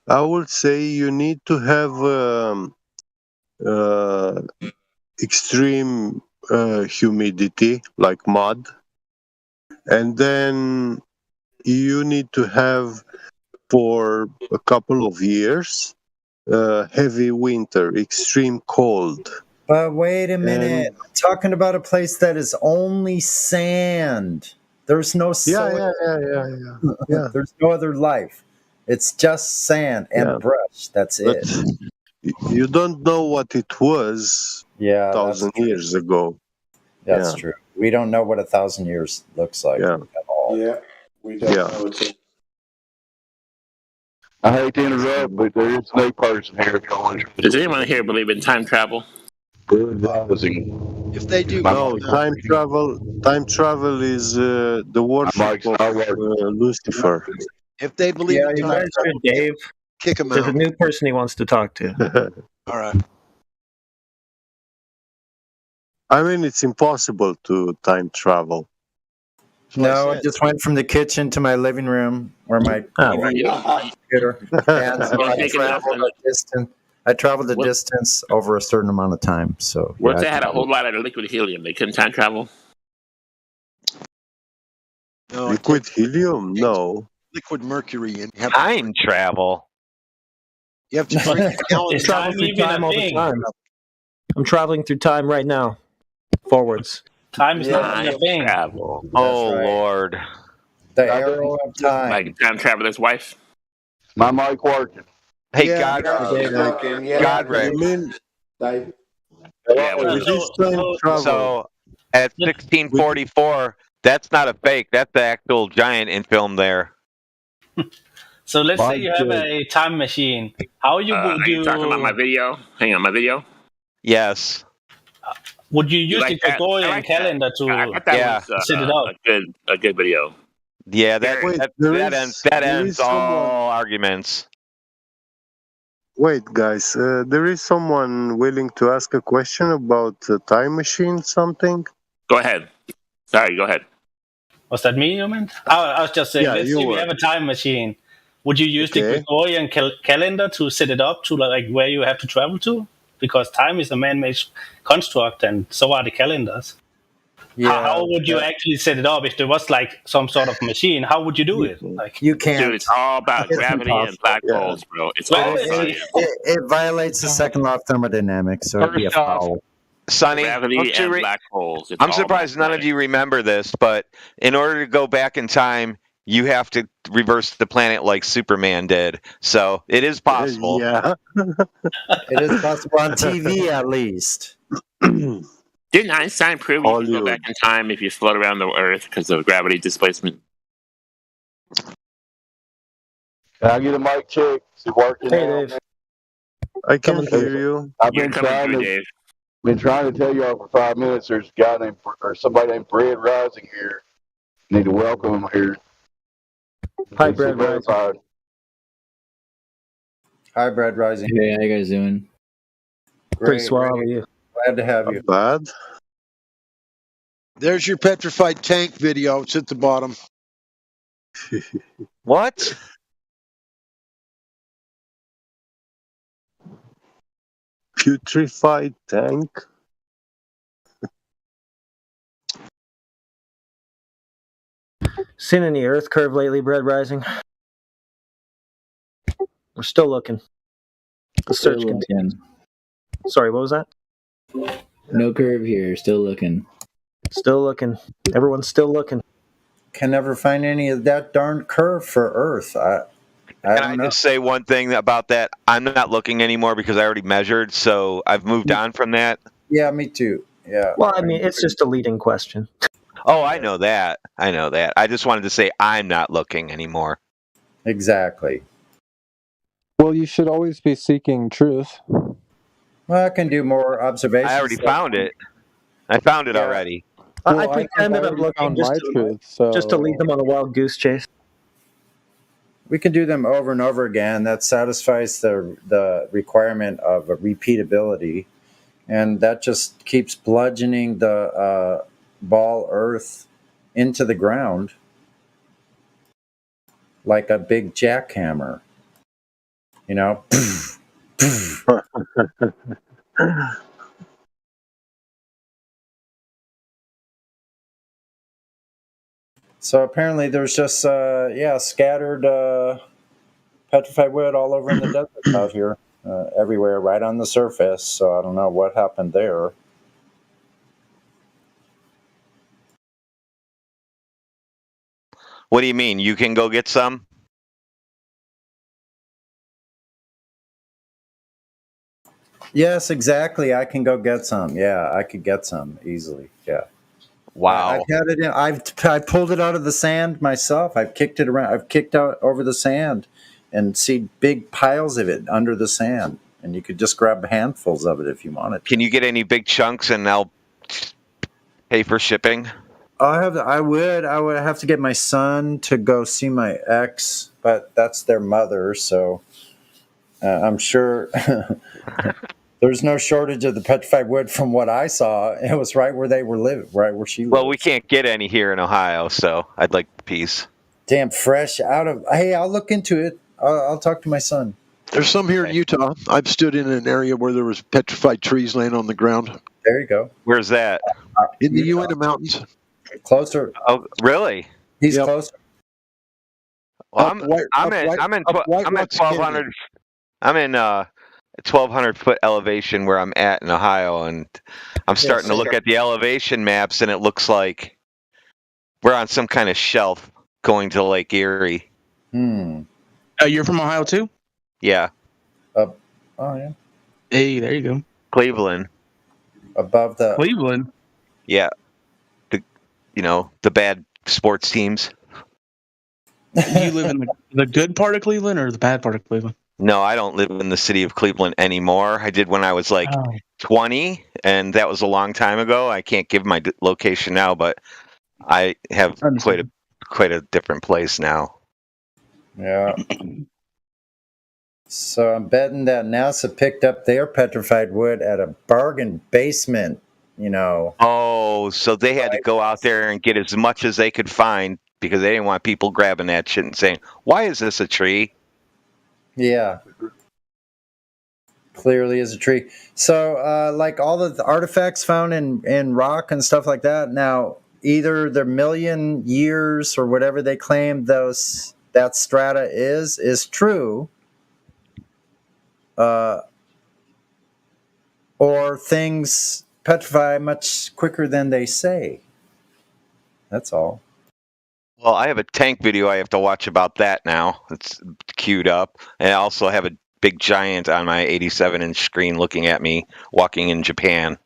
I would say you need to have extreme humidity, like mud, and then you need to have for a couple of years heavy winter, extreme cold. But wait a minute. I'm talking about a place that is only sand. There's no soil. Yeah. There's no other life. It's just sand and brush. That's it. You don't know what it was 1,000 years ago. That's true. We don't know what 1,000 years looks like at all. Yeah, we don't know it. I hate to interrupt, but there is no person here. Does anyone here believe in time travel? If they do, no, time travel is the worship of Lucifer. If they believe in you time guys should, Dave. kick them There's a out. new person he wants to talk to. All right. I mean, it's impossible to time travel. No, I just went from the kitchen to my living room where my computer. And I traveled the distance over a certain amount of time. So What if they had a whole lot of liquid helium? They couldn't time travel? No, liquid helium? No. Liquid mercury. And Time travel. You have to drink It's traveling through time all the time. I'm traveling through time right now. Forwards. Time is not a thing. Travel. Oh, Lord. The arrow of time. Like time traveler's wife? My mic working. Hey, Yeah, Godric. So at 1644, that's not a fake. That's the actual giant in film there. So let's say you have a time machine. How you would Are you talking about my video? Hang on, my video? Yes. Would you use like the that? I Gregorian like that. calendar I to thought that was set it up? a good video. Yeah, Wait, that there ends is someone. all arguments. Wait, guys, there is someone willing to ask a question about time machine something. Go ahead. Sorry, go ahead. Was that me, you meant? I was just saying, Yeah, let's you say we were. have a time machine. Would you use the Okay. Gregorian calendar to set it up to like where you have to travel to? Because time is a man-made construct, and so are the calendars. How would you actually set it up if there was like some sort of machine? How would you do it? Like You can't. Dude, it's all about It's gravity and impossible. black Yeah. holes, bro. It's Well, all it- science. It violates the second law of thermodynamics, so it'd be a First off, foul. Sonny, Gravity don't you and black holes. It's I'm all surprised about none of you remember this, but in order to go back in time, you have to reverse the planet like Superman did. So it is possible. Yeah. It is possible on TV, at least. Didn't Einstein prove you can go Hollywood. back in time if you float around the Earth because of gravity displacement? Can I get a mic check? Is it working Hey, now? Dave. I can hear you. I've You're been coming trying through, to Dave. tell y'all for 5 minutes. There's a guy named or somebody named Brad Rising here. Need to welcome him here. Hi, He's Brad Rising. verified. Hi, Brad Rising. Hey, how you guys doing? Pretty Great, swell. How great. are you? Glad to have you. Not bad. There's your petrified tank video. It's at the bottom. What? Putrefied tank. Seen any Earth curve lately, Brad Rising? We're still looking. The search Still continues. looking. Sorry, what was that? No curve here. Still looking. Still looking. Everyone's still looking. Can never find any of that darn curve for Earth. I Can don't I know. just say one thing about that? I'm not looking anymore because I already measured, so I've moved on from that. Yeah, me too. Yeah. Well, I mean, it's just a leading question. Oh, I know that. I know that. I just wanted to say I'm not looking anymore. Exactly. Well, you should always be seeking truth. Well, I can do more observations. I already found it. I found it Yeah. already. Well, I I think pretend I that I'm already looking found my truth, just to lead them on a wild goose chase. We can do them over and over again. That satisfies the requirement of a repeatability, and that just keeps bludgeoning the ball Earth into the ground like a big jackhammer. You know. So apparently there's just scattered petrified wood all over in the desert out here, everywhere, right on the surface. So I don't know what happened there. What do you mean? You can go get some? Yes, exactly. I can go get some. Yeah, I could get some easily. Yeah. Wow. I've had it in. I pulled it out of the sand myself. I've kicked it around. I've kicked out over the sand, and see big piles of it under the sand. And you could just grab handfuls of it if you wanted. Can you get any big chunks and I'll pay for shipping? I would have to get my son to go see my ex, but that's their mother, so I'm sure there's no shortage of the petrified wood from what I saw. It was right where they were living, right where she lived. Well, we can't get any here in Ohio, so I'd like a piece. Damn fresh out of. Hey, I'll look into it. I'll talk to my son. There's some here in Utah. I've stood in an area where there was petrified trees laying on the ground. There you go. Where's that? In the Uinta Mountains. Closer. Oh, really? He's closer. Well, I'm in 1,200. I'm in 1,200 foot elevation where I'm at in Ohio, and I'm starting to look at the elevation maps, and it looks like we're on some kind of shelf going to Lake Erie. You're from Ohio too? Yeah. Oh yeah. Hey, there you go. Cleveland. Above the Cleveland. Yeah. The bad sports teams. You live in the good part of Cleveland or the bad part of Cleveland? No, I don't live in the city of Cleveland anymore. I did when I was like Oh. 20, and that was a long time ago. I can't give my location now, but I have quite a different place now. Yeah. So I'm betting that NASA picked up their petrified wood at a bargain basement, you know. Oh, so they had to go out there and get as much as they could find because they didn't want people grabbing that shit and saying, "Why is this a tree?" Yeah. Clearly is a tree. So, like all the artifacts found in rock and stuff like that, now either they're million years or whatever they claim that strata is true, or things petrify much quicker than they say. That's all. Well, I have a tank video I have to watch about that now. It's queued up. And I also have a big giant on my 87-inch screen looking at me walking in Japan.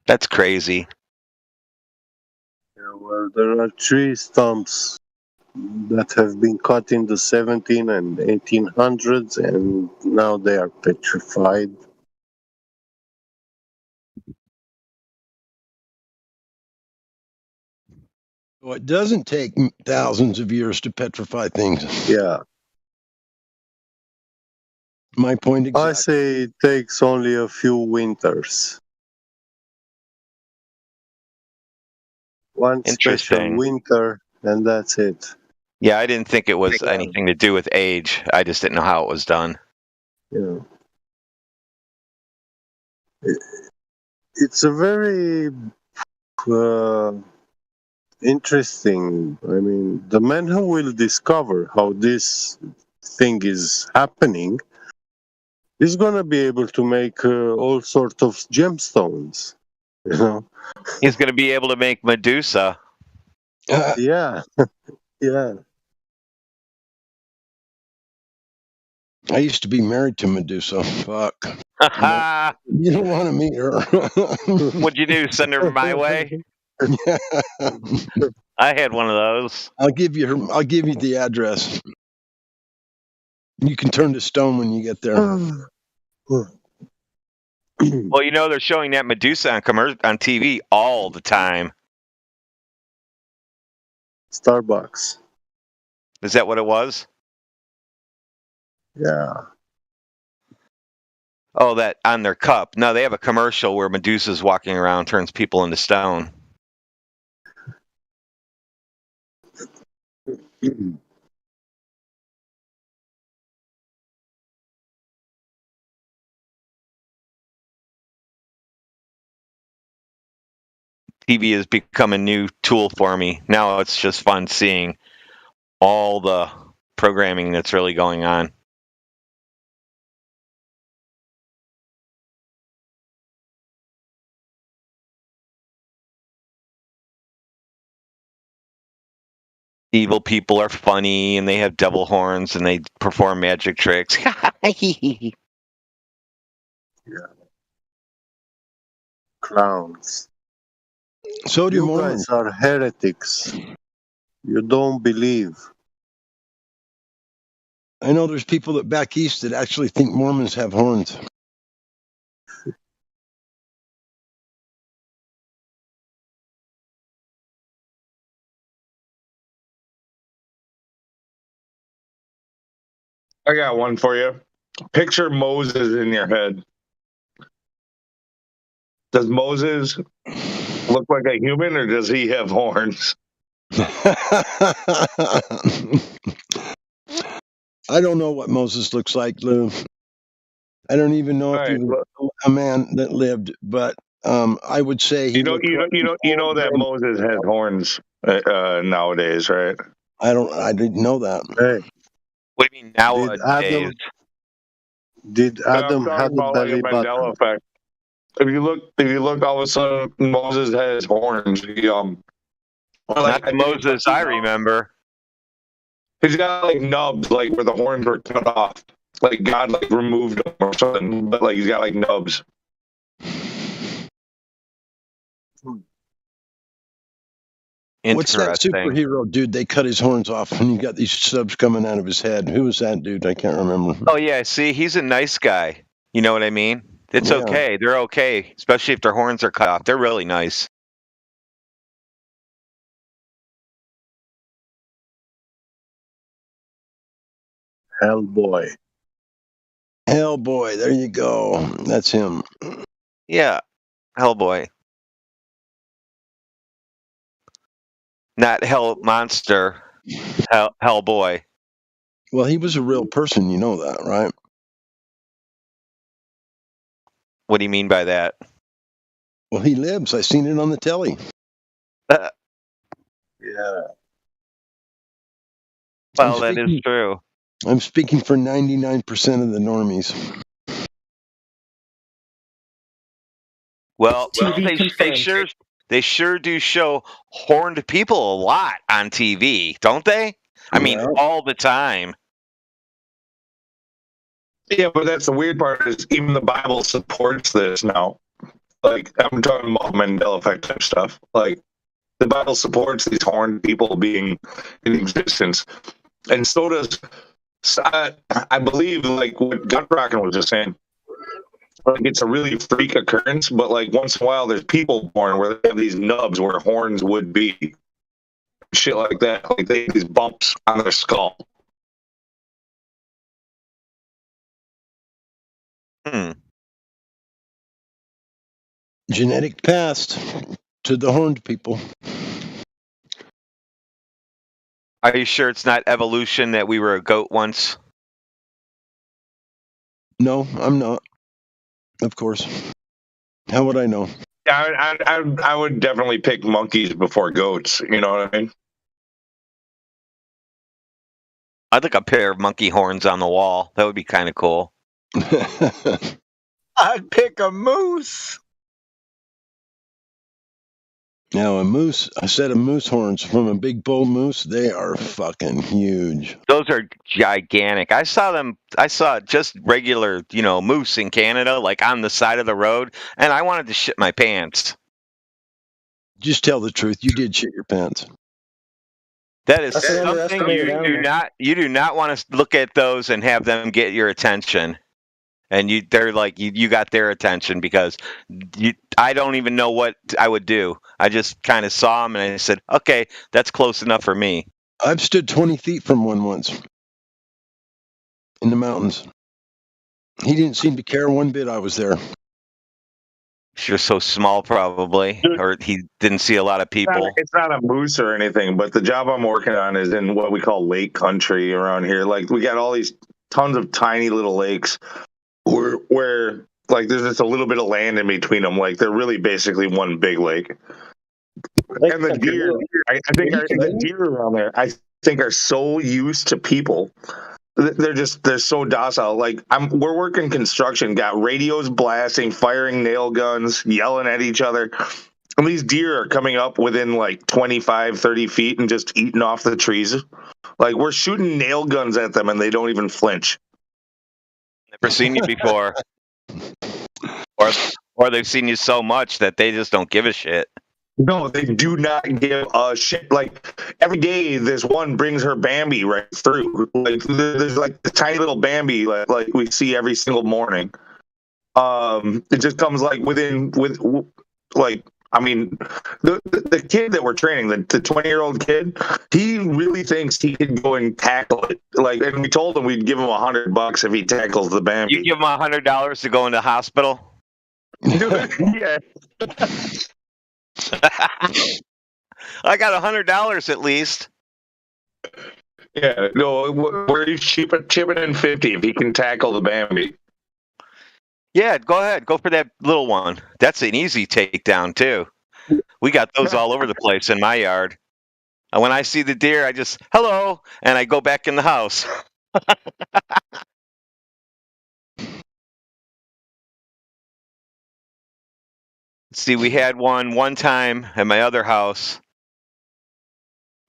That's crazy. Yeah, well, there are tree stumps that have been cut in the 17 and 1800s, and now they are petrified. So it doesn't take thousands of years to petrify things. Yeah. My point exactly. I say it takes only a few winters. One special Interesting. winter, and that's it. Yeah, I didn't think it was anything to do with age. I just didn't know how it was done. Yeah. It's a very interesting. I mean, the man who will discover how this thing is happening is going to be able to make all sorts of gemstones. You know? He's going to be able to make Medusa. Yeah. Yeah. I used to be married to Medusa. Fuck. You don't want to meet her. What'd you do? Send her my way? I had one of those. I'll give you the address. You can turn to stone when you get there. Well, you know they're showing that Medusa on TV all the time. Starbucks. Is that what it was? Yeah. Oh, that on their cup. No, they have a commercial where Medusa's walking around, turns people into stone. TV has become a new tool for me. Now it's just fun seeing all the programming that's really going on. Evil people are funny and they have devil horns and they perform magic tricks. Yeah. Clowns. So do you Mormons. guys are heretics. You don't believe. I know there's people that back east that actually think Mormons have horns. I got one for you. Picture Moses in your head. Does Moses look like a human or does he have horns? I don't know what Moses looks like, Lou. I don't even know if he was a man that lived, but I would say he. You know that Moses has horns nowadays, right? I didn't know that. Hey. What do you mean nowadays? Did Adam have a belly button? Mandela effect. If you look, all of a sudden Moses has horns. Not the Moses I remember. He's got like nubs, like where the horns were cut off. Like God like removed them or something, but like he's got like nubs. What's that Interesting. superhero dude? They cut his horns off, and you got these stubs coming out of his head. Who was that dude? I can't remember. Oh yeah, see, he's a nice guy. You know what I mean? It's Yeah. okay. They're okay, especially if their horns are cut off. They're really nice. Hellboy. Hellboy, there you go. That's him. Yeah, Hellboy. Not Hell Monster. Hellboy. Well, he was a real person. You know that, right? What do you mean by that? Well, he lives. I seen it on the telly. Yeah. Well, I'm that is true. I'm speaking for 99% of the normies. Well, TV confirmed. they sure do show horned people a lot on TV, don't they? I mean, Yeah. all the time. Yeah, but that's the weird part is even the Bible supports this now. Like, I'm talking about Mandela effect type stuff. Like, the Bible supports these horned people being in existence. And so does, I believe, like what Gutrockin was just saying. Like, it's a really freak occurrence, but like once in a while there's people born where they have these nubs where horns would be. Shit like that. Like they have these bumps on their skull. Genetic past to the horned people. Are you sure it's not evolution that we were a goat once? No, I'm not. Of course. How would I know? Yeah, I would definitely pick monkeys before goats. You know what I mean? I'd like a pair of monkey horns on the wall. That would be kind of cool. I'd pick a moose. Now, a set of moose horns from a big bull moose, they are fucking huge. Those are gigantic. I saw just regular, moose in Canada, like on the side of the road, and I wanted to shit my pants. Just tell the truth. You did shit your pants. That is That's an something underestimated animal. you do not want to look at those and have them get your attention. And they're like, you got their attention because I don't even know what I would do. I just kind of saw them and I said, okay, that's close enough for me. I've stood 20 feet from one once in the mountains. He didn't seem to care one bit I was there. You're so small, probably, or he didn't see a lot of people. It's not a moose or anything, but the job I'm working on is in what we call lake country around here. Like we got all these tons of tiny little lakes where like there's just a little bit of land in between them. Like they're really basically one big lake. And the deer, I think the deer around there, I think are so used to people. They're so docile. Like we're working construction, got radios blasting, firing nail guns, yelling at each other. And these deer are coming up within like 25, 30 feet and just eating off the trees. Like we're shooting nail guns at them and they don't even flinch. Never seen you before. Or they've seen you so much that they just don't give a shit. No, they do not give a shit. Like every day, this one brings her Bambi right through. Like there's like the tiny little Bambi like we see every single morning. It just comes like the kid that we're training, the 20-year-old kid, he really thinks he can go and tackle it. Like, and we told him we'd give him $100 if he tackles the Bambi. You give him $100 to go into hospital? Yeah. I got $100 at least. Yeah, no, we're chipping in 50 if he can tackle the Bambi. Yeah, go ahead. Go for that little one. That's an easy takedown, too. We got those all over the place in my yard. And when I see the deer, I just, hello, and I go back in the house. See, we had one time at my other house,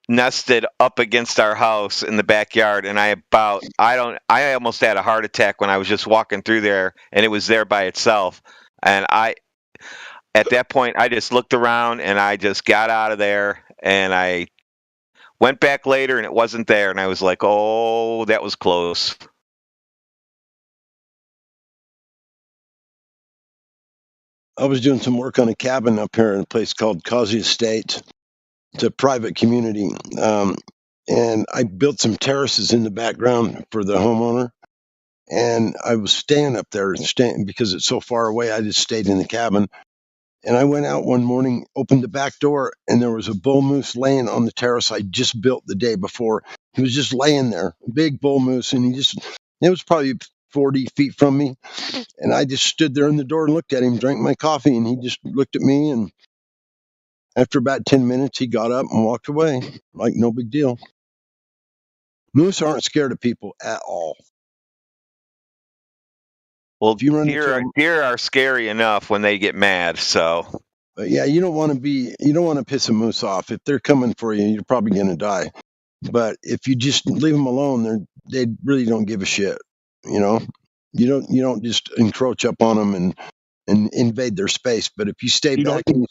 nested up against our house in the backyard, and I almost had a heart attack when I was just walking through there, and it was there by itself. And at that point, I just looked around and I just got out of there and I went back later and it wasn't there, and I was like, oh, that was close. I was doing some work on a cabin up here in a place called Causey Estates. It's a private community. And I built some terraces in the background for the homeowner. And I was staying up there, because it's so far away. I just stayed in the cabin. And I went out one morning, opened the back door, and there was a bull moose laying on the terrace I just built the day before. He was just laying there, big bull moose, and it was probably 40 feet from me. And I just stood there in the door and looked at him, drank my coffee, and he just looked at me. And after about 10 minutes, he got up and walked away like no big deal. Moose aren't scared of people at all. Well, deer are scary enough when they get mad. So, but yeah, you don't want to piss a moose off. If they're coming for you, you're probably going to die. But if you just leave them alone, they really don't give a shit. You know, you don't just encroach up on them and invade their space. But if you stay back, you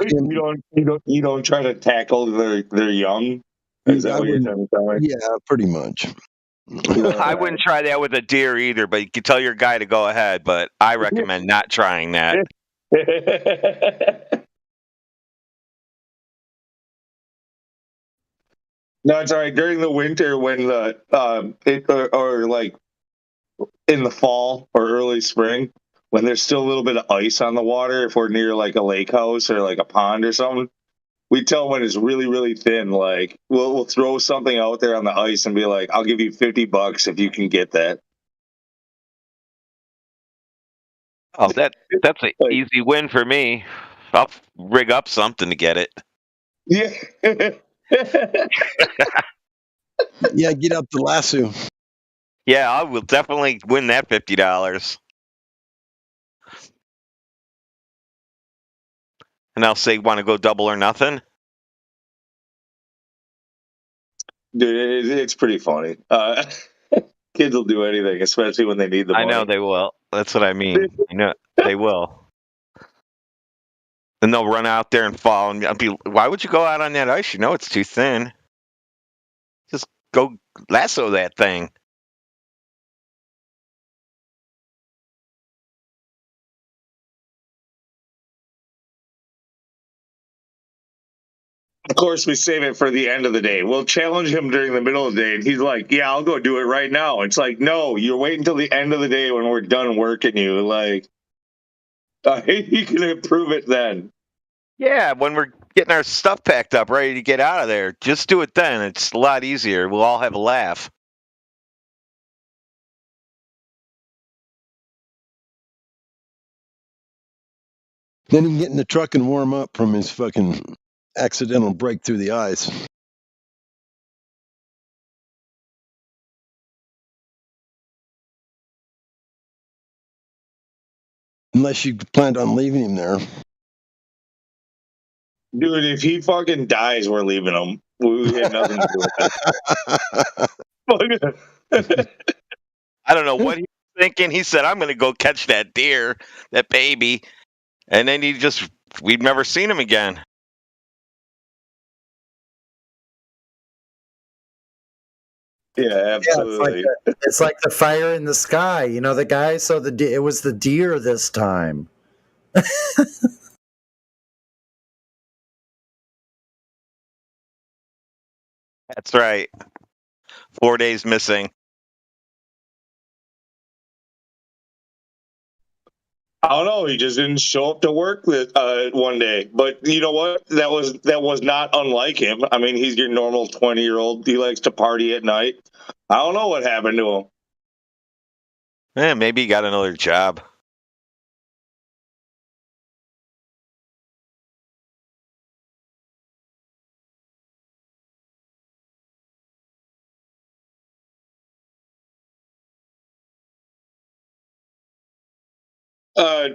don't try to tackle their young. Is that what you're trying to tell me? Yeah, pretty much. I wouldn't try that with a deer either, but you can tell your guy to go ahead, but I recommend not trying that. No, it's all right. During the winter, when or like in the fall or early spring, when there's still a little bit of ice on the water, if we're near like a lake house or like a pond or something, we tell when it's really, really thin. Like we'll throw something out there on the ice and be like, "I'll give you $50 if you can get that." Oh, that's an easy win for me. I'll rig up something to get it. Yeah. Yeah, get out the lasso. Yeah, I will definitely win that $50. And I'll say, want to go double or nothing? Dude, it's pretty funny. Kids will do anything, especially when they need the money. I know they will. That's what I mean. I know they will. And they'll run out there and fall. And I'll be, why would you go out on that ice? You know it's too thin. Just go lasso that thing. Of course, we save it for the end of the day. We'll challenge him during the middle of the day, and he's like, "Yeah, I'll go do it right now." It's like, no, you're waiting until the end of the day when we're done working you. Like, you can improve it then. Yeah, when we're getting our stuff packed up, ready to get out of there, just do it then. It's a lot easier. We'll all have a laugh. Then he can get in the truck and warm up from his fucking accidental break through the ice. Unless you planned on leaving him there. Dude, if he fucking dies, we're leaving him. We had nothing to do with it. I don't know what he was thinking. He said, I'm going to go catch that deer, that baby. And then we've never seen him again. Yeah, absolutely. Yeah, it's like the fire in the sky. You know, the guy saw it was the deer this time. That's right. 4 days missing. I don't know. He just didn't show up to work one day. But you know what? That was not unlike him. I mean, he's your normal 20-year-old. He likes to party at night. I don't know what happened to him. Maybe he got another job.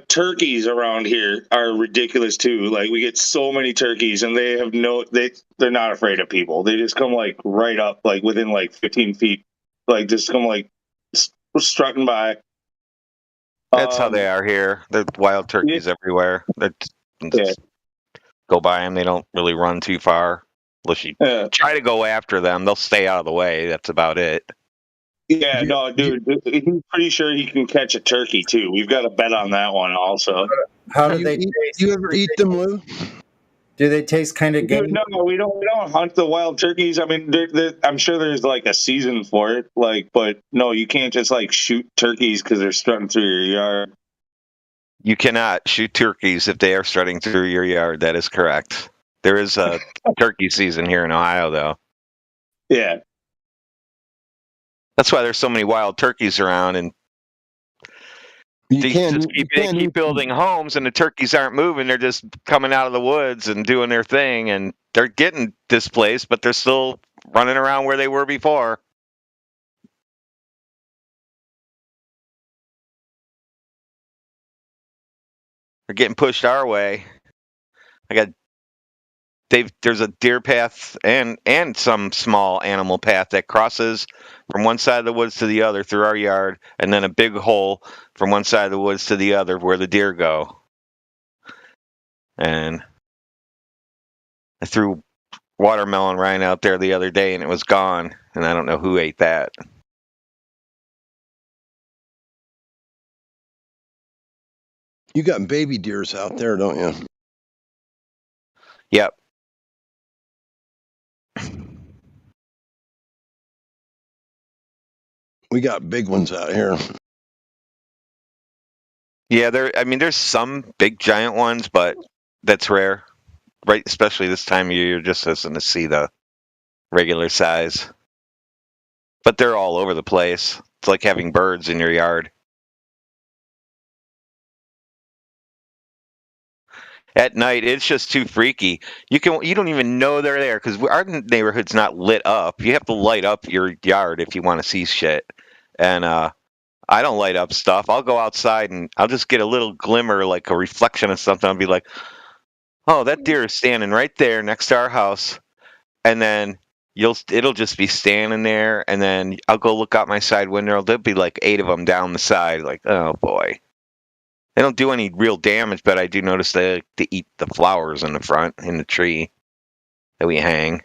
Turkeys around here are ridiculous too. Like we get so many turkeys, and they're not afraid of people. They just come like right up, like within like 15 feet, like just come like strutting by. That's how they are here. They're wild turkeys everywhere. They just go by them. They don't really run too far. Unless you try to go after them, they'll stay out of the way. That's about it. Yeah, no, dude, he's pretty sure he can catch a turkey too. We've got to bet on that one also. How do they taste? You ever eat them, Lou? Do they taste kind of Dude, no, we don't hunt the wild turkeys. I mean, I'm sure there's like a season for it, like, but no, you can't just like shoot turkeys because they're strutting through your yard. You cannot shoot turkeys if they are strutting through your yard. That is correct. There is a turkey season here in Ohio, though. Yeah. That's why there's so many wild turkeys around, and they keep building homes, and the turkeys aren't moving. They're just coming out of the woods and doing their thing, and they're getting displaced, but they're still running around where they were before. They're getting pushed our way. There's a deer path and some small animal path that crosses from one side of the woods to the other through our yard, and then a big hole from one side of the woods to the other where the deer go. And I threw watermelon rind out there the other day, and it was gone, and I don't know who ate that. You got baby deers out there, don't you? Yep. We got big ones out here. Yeah, there's some big giant ones, but that's rare. Right, especially this time of year, you're just listening to see the regular size. But they're all over the place. It's like having birds in your yard. At night, it's just too freaky. You don't even know they're there because our neighborhood's not lit up. You have to light up your yard if you want to see shit. And I don't light up stuff. I'll go outside and I'll just get a little glimmer, like a reflection of something. I'll be like, "Oh, that deer is standing right there next to our house," and then it'll just be standing there. And then I'll go look out my side window. There'll be like 8 of them down the side. Like, oh boy. They don't do any real damage, but I do notice they like to eat the flowers in the front, in the tree that we hang.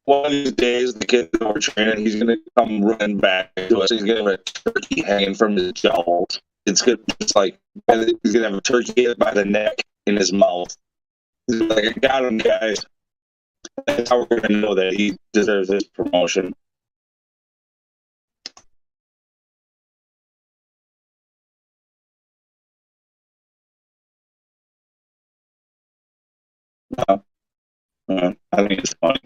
One of these days, the kid that we're training, he's going to come running back to us. He's going to have a turkey hanging from his jowls. It's good. It's like he's going to have a turkey by the neck in his mouth. He's like, I got him, guys. That's how we're going to know that he deserves this promotion. I think it's funny.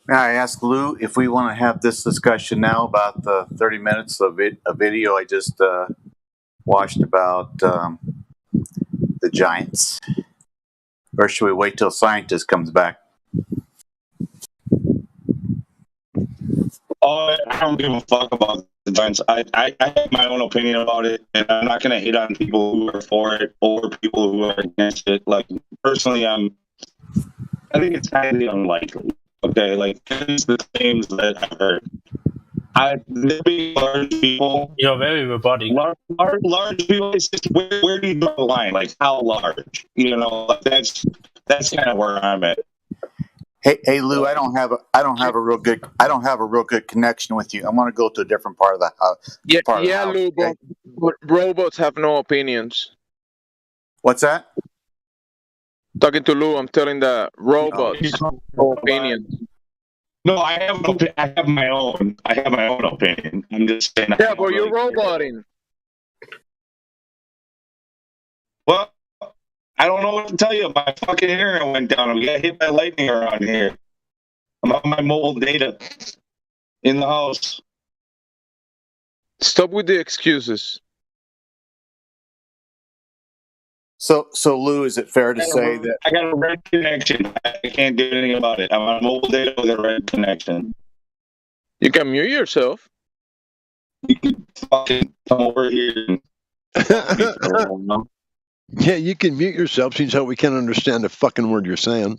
May I ask Lou if we want to have this discussion now about the 30 minutes of a video I just watched about the giants? Or should we wait till scientist comes back? Oh, I don't give a fuck about the Giants. I have my own opinion about it, and I'm not going to hate on people who are for it or people who are against it. Like, personally, I think it's highly unlikely. Okay, like, there's the claims that I've heard. There be large people. You're very robotic. Large people. It's just where do you draw the line? Like how large? You know, like that's kind of where I'm at. Hey, Lou, I don't have a real good connection with you. I want to go to a different part of the house. Yeah, Lou, but robots have no opinions. What's that? Talking to Lou, I'm telling the robots no opinions. No, I have my own. I have my own opinion. I'm just saying. Yeah, but you're roboting. Well, I don't know what to tell you. My fucking internet went down. I got hit by lightning around here. I'm on my mobile data in the house. Stop with the excuses. So Lou, is it fair to say that I got a red connection? I can't do anything about it. I'm on mobile data with a red connection. You can mute yourself. You can fucking come over here. Yeah, you can mute yourself since how we can't understand a fucking word you're saying.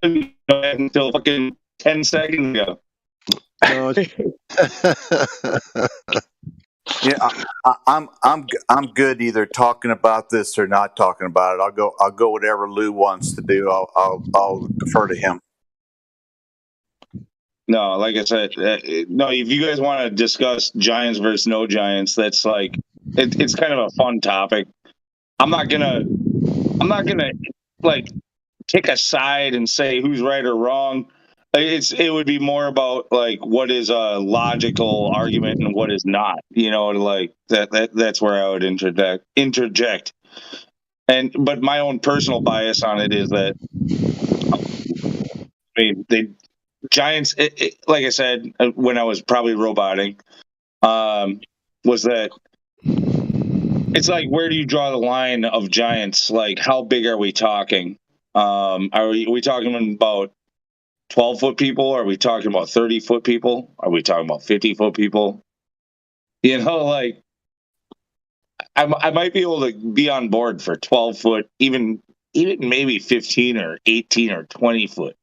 Until fucking 10 seconds ago. No, yeah, I'm good either talking about this or not talking about it. I'll go whatever Lou wants to do. I'll defer to him. No, like I said, no. If you guys want to discuss Giants versus no Giants, that's like it's kind of a fun topic. I'm not gonna like pick a side and say who's right or wrong. It would be more about like what is a logical argument and what is not. You know, like that's where I would interject. But my own personal bias on it is that I mean the Giants. Like I said when I was probably roboting, was that. It's like, where do you draw the line of Giants? Like, how big are we talking? Are we talking about 12-foot people? Are we talking about 30-foot people? Are we talking about 50-foot people? You know, like, I might be able to be on board for 12-foot, even maybe 15 or 18 or 20-foot.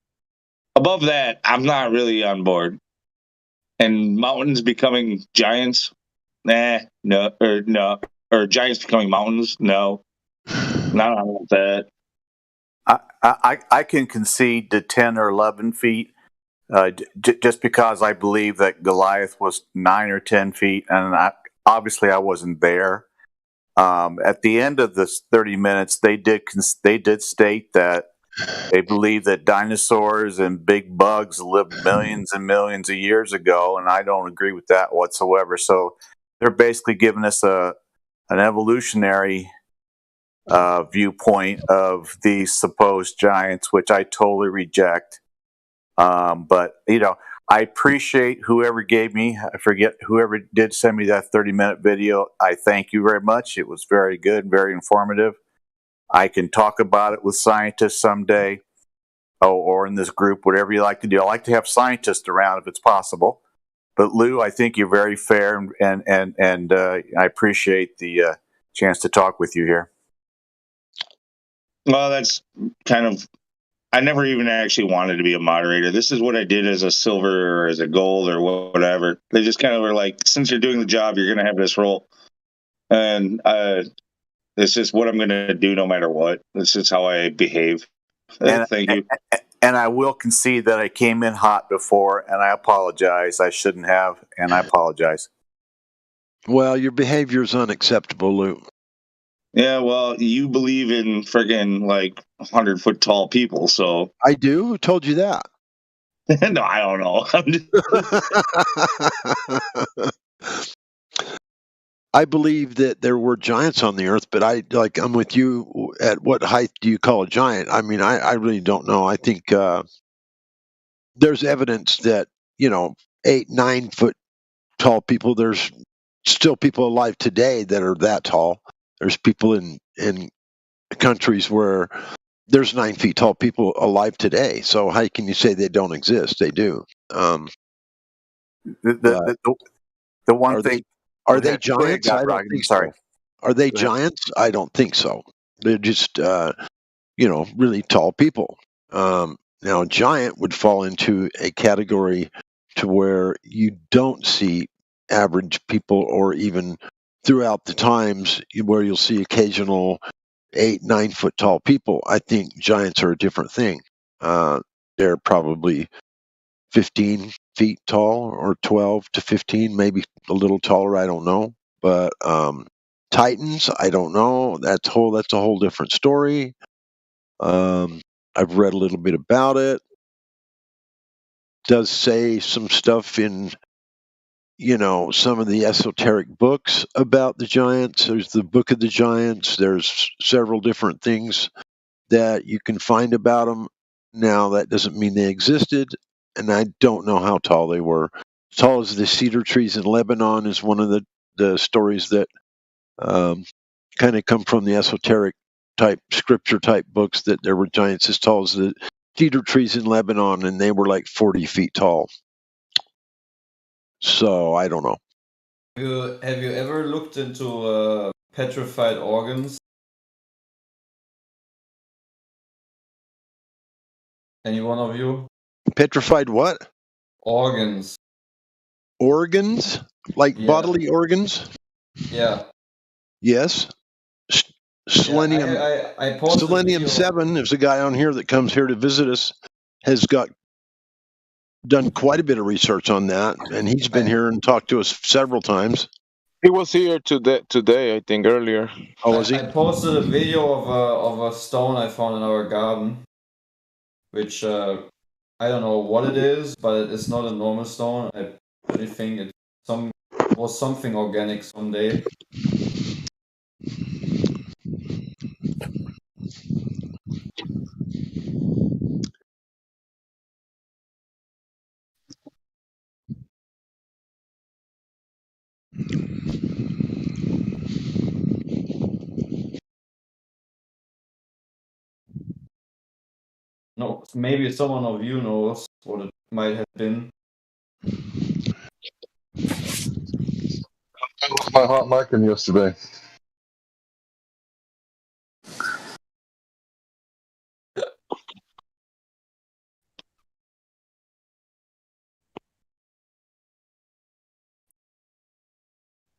Above that, I'm not really on board. And mountains becoming giants? No. Or giants becoming mountains? No, not on that. I can concede to 10 or 11 feet, just because I believe that Goliath was 9 or 10 feet, and obviously I wasn't there. At the end of this 30 minutes, they did state that they believe that dinosaurs and big bugs lived millions and millions of years ago, and I don't agree with that whatsoever. So they're basically giving us an evolutionary viewpoint of these supposed giants, which I totally reject. But, you know, I appreciate whoever whoever did send me that 30-minute video. I thank you very much. It was very good, very informative. I can talk about it with scientists someday, or in this group, whatever you like to do. I like to have scientists around if it's possible. But Lou, I think you're very fair, and I appreciate the chance to talk with you here. Well, that's kind of. I never even actually wanted to be a moderator. This is what I did as a silver or as a gold or whatever. They just kind of were like, since you're doing the job, you're going to have this role, and it's just what I'm going to do no matter what. This is how I behave. Thank you. And I will concede that I came in hot before, and I apologize. I shouldn't have, and I apologize. Well, your behavior is unacceptable, Lou. Yeah, well, you believe in friggin' like 100-foot tall people, so I do. Who told you that? No, I don't know. I believe that there were giants on the earth, but I'm with you. At what height do you call a giant? I mean, I really don't know. I think there's evidence that 8-9 foot tall people. There's still people alive today that are that tall. There's people in countries where there's 9 feet tall people alive today. So how can you say they don't exist? They do. The one thing. Are they giants? I don't think so. Are they giants? I don't think so. They're just, really tall people. Now, a giant would fall into a category to where you don't see average people, or even throughout the times where you'll see occasional 8-9 foot tall people. I think giants are a different thing. They're probably 15 feet tall, or 12 to 15, maybe a little taller. I don't know. But titans, I don't know. That's a whole different story. I've read a little bit about it. Does say some stuff in some of the esoteric books about the giants. There's the Book of the Giants. There's several different things that you can find about them. Now, that doesn't mean they existed, and I don't know how tall they were. As tall as the cedar trees in Lebanon is one of the stories that kind of come from the esoteric type, scripture type books, that there were giants as tall as the cedar trees in Lebanon, and they were like 40 feet tall. So I don't know. Have you ever looked into petrified organs? Any one of you? Petrified what? Organs. Organs? Like bodily organs? Yeah. Yes. Selenium. I posted Selenium 7, there's a guy on here that comes here to visit us, has done quite a bit of research on that, and he's been here and talked to us several times. He was here today, I think, earlier. Oh, was he? I posted a video of a stone I found in our garden, which I don't know what it is, but it's not a normal stone. I really think it was something organic someday. No, maybe someone of you knows what it might have been. I lost my hot mic in yesterday.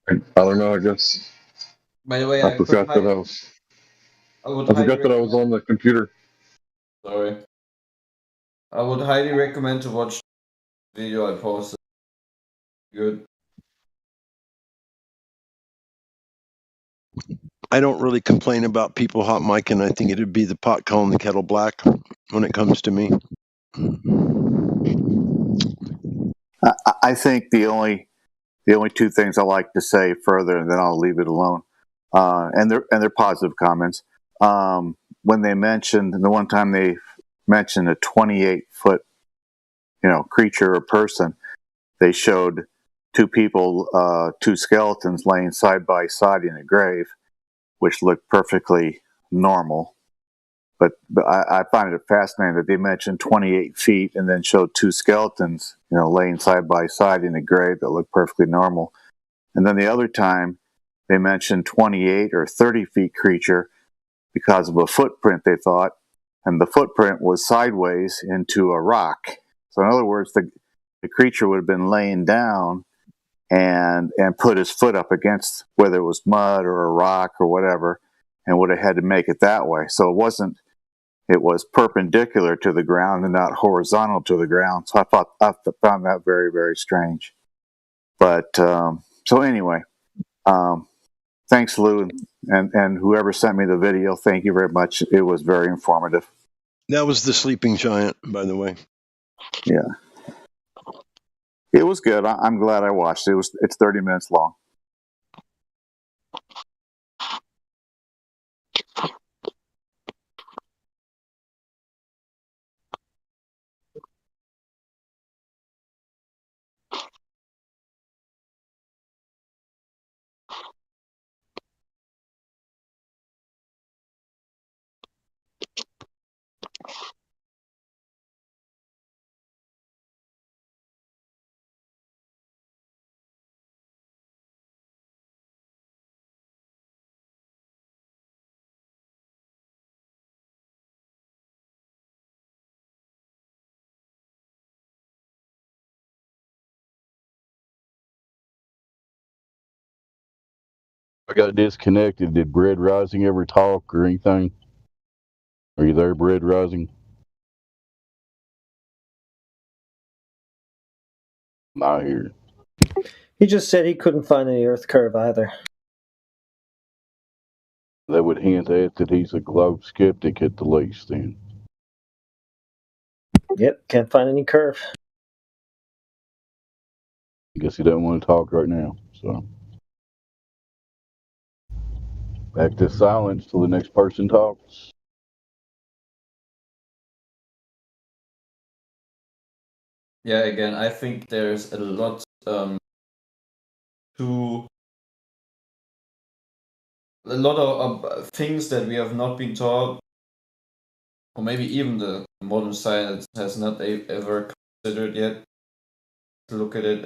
I don't know. I guess. By the way, I forgot that I was. I forgot that I was on the computer. Sorry. I would highly recommend to watch the video I posted. Good. I don't really complain about people hot micing. I think it'd be the pot calling the kettle black when it comes to me. I think the only two things I like to say further, and then I'll leave it alone. And they're positive comments. When they mentioned the one time they mentioned a 28-foot, creature or person, they showed two people, two skeletons laying side by side in a grave, which looked perfectly normal. But I find it fascinating that they mentioned 28 feet and then showed two skeletons, laying side by side in a grave that looked perfectly normal. And then the other time they mentioned 28 or 30 feet creature because of a footprint, they thought, and the footprint was sideways into a rock. So in other words, the creature would have been laying down and put his foot up against, whether it was mud or a rock or whatever, and would have had to make it that way. So it was perpendicular to the ground and not horizontal to the ground. So I found that very, very strange. But so anyway, thanks, Lou, and whoever sent me the video. Thank you very much. It was very informative. That was the sleeping giant, by the way. Yeah, it was good. I'm glad I watched it. It's 30 minutes long. I got disconnected. Did Bread Rising ever talk or anything? Are you there, Bread Rising? Not here. He just said he couldn't find any Earth curve either. That would hint at that he's a globe skeptic at the least, then. Yep, can't find any curve. I guess he doesn't want to talk right now, so. Back to silence till the next person talks. Yeah, again, I think there's a lot of things that we have not been taught, or maybe even the modern science has not ever considered yet, to look at it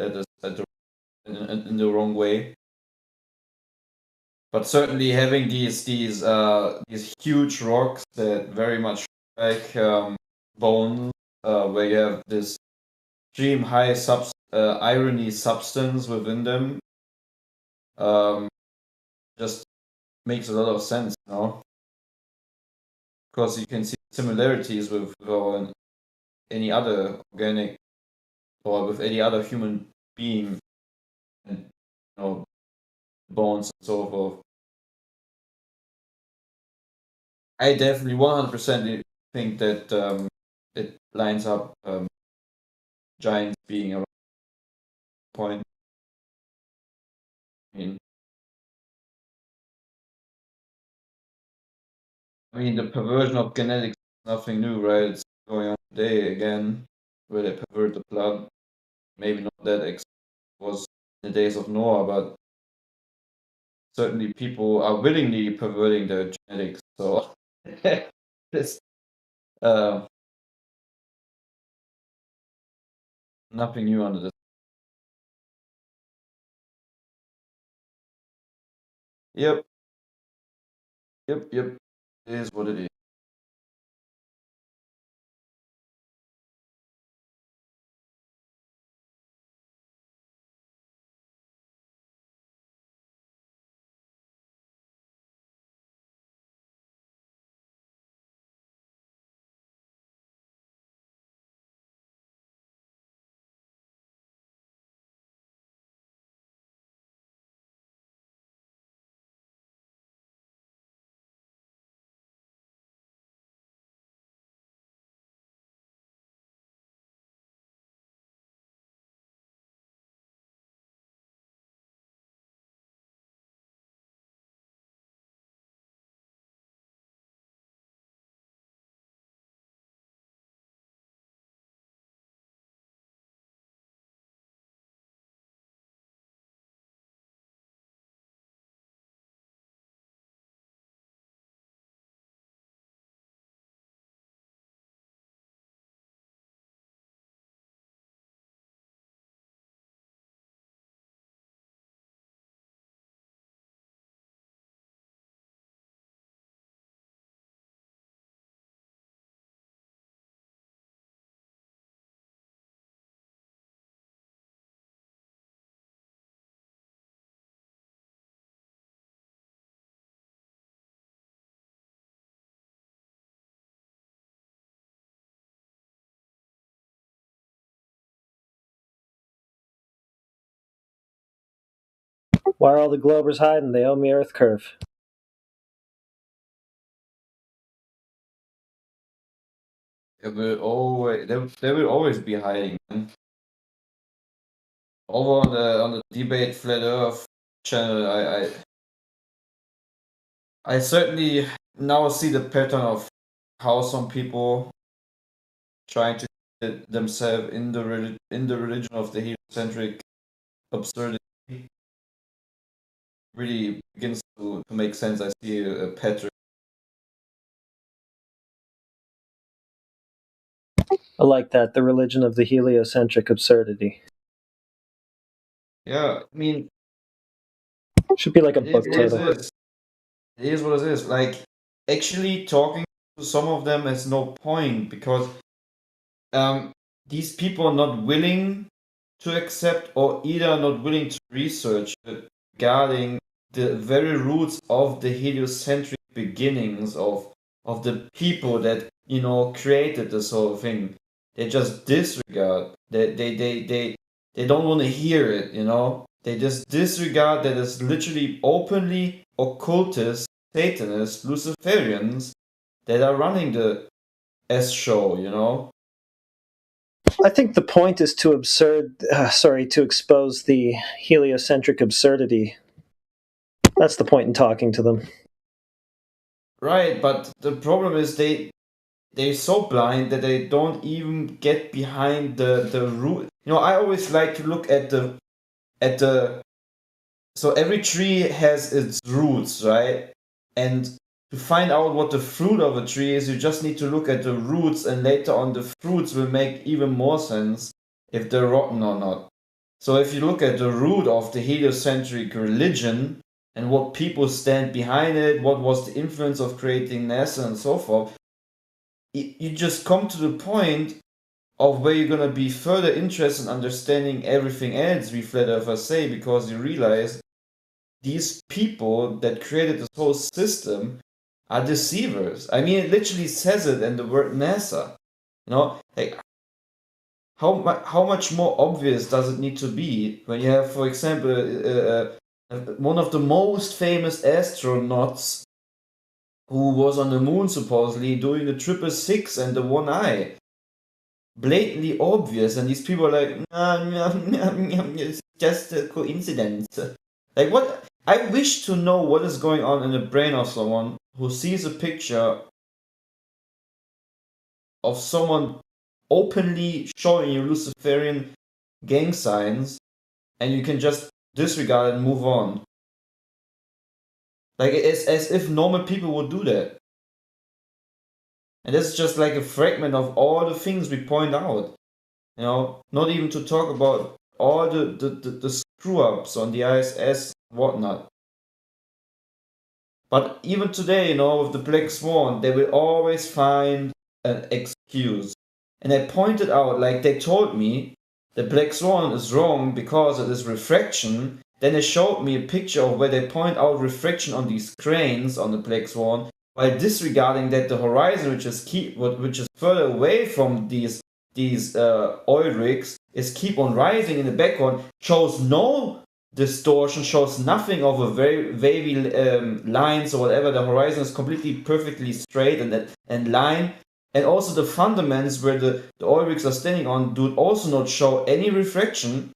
in the wrong way. But certainly having these huge rocks that very much like bones, where you have this extreme high irony substance within them, just makes a lot of sense, you know? Because you can see similarities with any other organic or with any other human being, and you know, bones and so forth. I definitely 100% think that it lines up giants being a point. I mean, the perversion of genetics is nothing new, right? It's going on today again, where they pervert the blood. Maybe not that was in the days of Noah, but certainly people are willingly perverting their genetics. So it's nothing new under this. Yep. It is what it is. Why are all the Globers hiding? They owe me Earth curve. They will always be hiding, man. Over on the Debate Flat Earth channel, I certainly now see the pattern of how some people trying to get themselves in the religion of the heliocentric absurdity really begins to make sense. I see a pattern. I like that, the religion of the heliocentric absurdity. Yeah, I mean, should be like a book title. It is what it is. Like, actually talking to some of them has no point, because these people are not willing to accept, or either not willing to research regarding the very roots of the heliocentric beginnings of the people that created this whole thing. They just disregard. They don't want to hear it. They just disregard that it's literally openly occultist, Satanists, Luciferians that are running the S show. I think the point is to expose the heliocentric absurdity. That's the point in talking to them. Right, but the problem is they're so blind that they don't even get behind the root. I always like to look at the so every tree has its roots, right? And to find out what the fruit of a tree is, you just need to look at the roots, and later on the fruits will make even more sense if they're rotten or not. So if you look at the root of the heliocentric religion and what people stand behind it, what was the influence of creating NASA and so forth, you just come to the point of where you're going to be further interested in understanding everything else we flat earthers say, because you realize these people that created this whole system are deceivers. I mean, it literally says it in the word NASA. Like, how much more obvious does it need to be when you have, for example, one of the most famous astronauts who was on the moon supposedly doing the 666 and the one eye? Blatantly obvious, and these people are like, it's just a coincidence. Like, what? I wish to know what is going on in the brain of someone who sees a picture of someone openly showing you Luciferian gang signs, and you can just disregard it and move on. Like, it's as if normal people would do that. And that's just like a fragment of all the things we point out. Not even to talk about all the screw-ups on the ISS and whatnot. But even today, with the Black Swan, they will always find an excuse. And I pointed out, like they told me, the Black Swan is wrong because it is refraction. Then they showed me a picture of where they point out refraction on these cranes on the Black Swan, while disregarding that the horizon, which is further away from these oil rigs, is keep on rising in the background, shows no distortion, shows nothing of a very wavy lines or whatever. The horizon is completely perfectly straight and line. And also the fundaments where the oil rigs are standing on do also not show any refraction.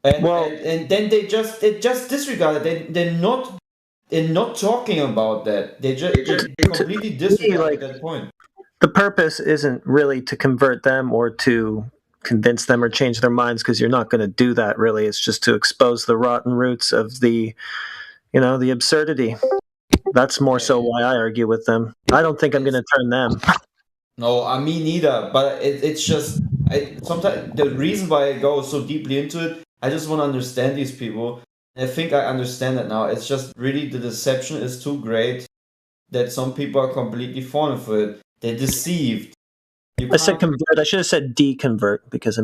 And then they just disregard it. They're not talking about that. They completely disregard that point. The purpose isn't really to convert them or to convince them or change their minds, because you're not going to do that, really. It's just to expose the rotten roots of the absurdity. That's more so why I argue with them. I don't think I'm going to turn them. No, me neither. But it's just sometimes the reason why I go so deeply into it, I just want to understand these people. I think I understand it now. It's just really the deception is too great that some people are completely falling for it. They're deceived. I said convert. I should have said deconvert, because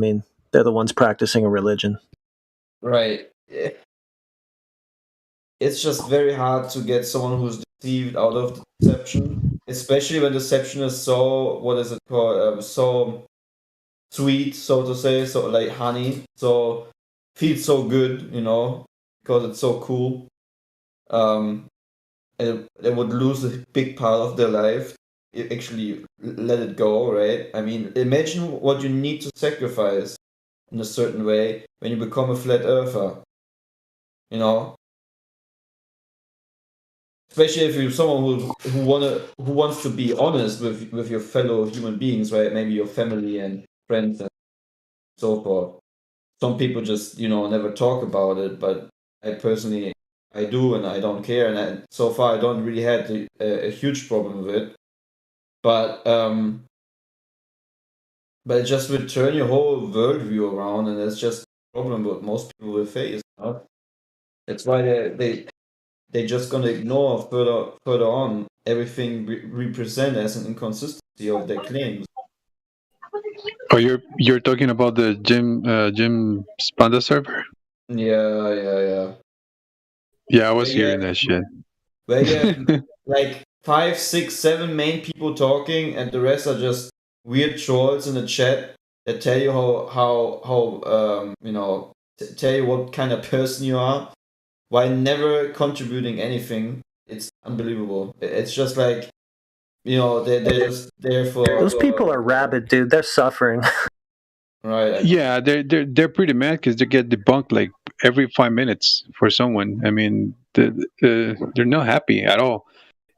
they're the ones practicing a religion. Right. It's just very hard to get someone who's deceived out of the deception, especially when deception is so, what is it called, so sweet, so to say, so like honey, so feels so good, because it's so cool. And they would lose a big part of their life. Actually let it go, right? I mean, imagine what you need to sacrifice in a certain way when you become a flat earther. Especially if you're someone who wants to be honest with your fellow human beings, right? Maybe your family and friends and so forth. Some people just never talk about it, but I personally do, and I don't care, and so far I don't really had a huge problem with it. But it just will turn your whole worldview around, and that's just a problem what most people will face. That's why they're just gonna ignore further on everything represent as an inconsistency of their claims. Oh, you're talking about the Jim Spanda server? Yeah. Yeah, I was Where you hearing have, that shit. where you have like 5, 6, 7 main people talking, and the rest are just weird trolls in the chat that tell you how tell you what kind of person you are, while never contributing anything. It's unbelievable. It's just like, they're just there for Those people are rabid, dude. They're suffering. right. Yeah, they're pretty mad because they get debunked like every 5 minutes for someone. I mean, they're not happy at all.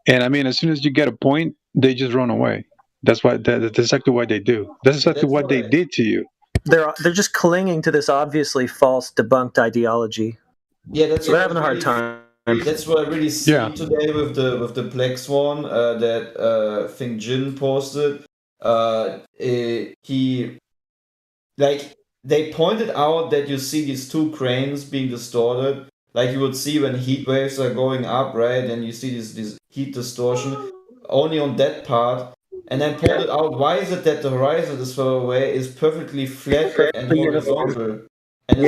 And I mean, as soon as you get a point, they just run away. That's exactly what they do. That's exactly That's what they right. did to you. They're just clinging to this obviously false, debunked ideology. Yeah, that's So they're having a hard time. That's what I really see Yeah. today with the Black Swan that I think Jin posted. He like they pointed out that you see these two cranes being distorted, like you would see when heat waves are going up, right? And you see this heat distortion only on that part. And then pointed out, why is it that the horizon this far away is perfectly flat and horizontal, and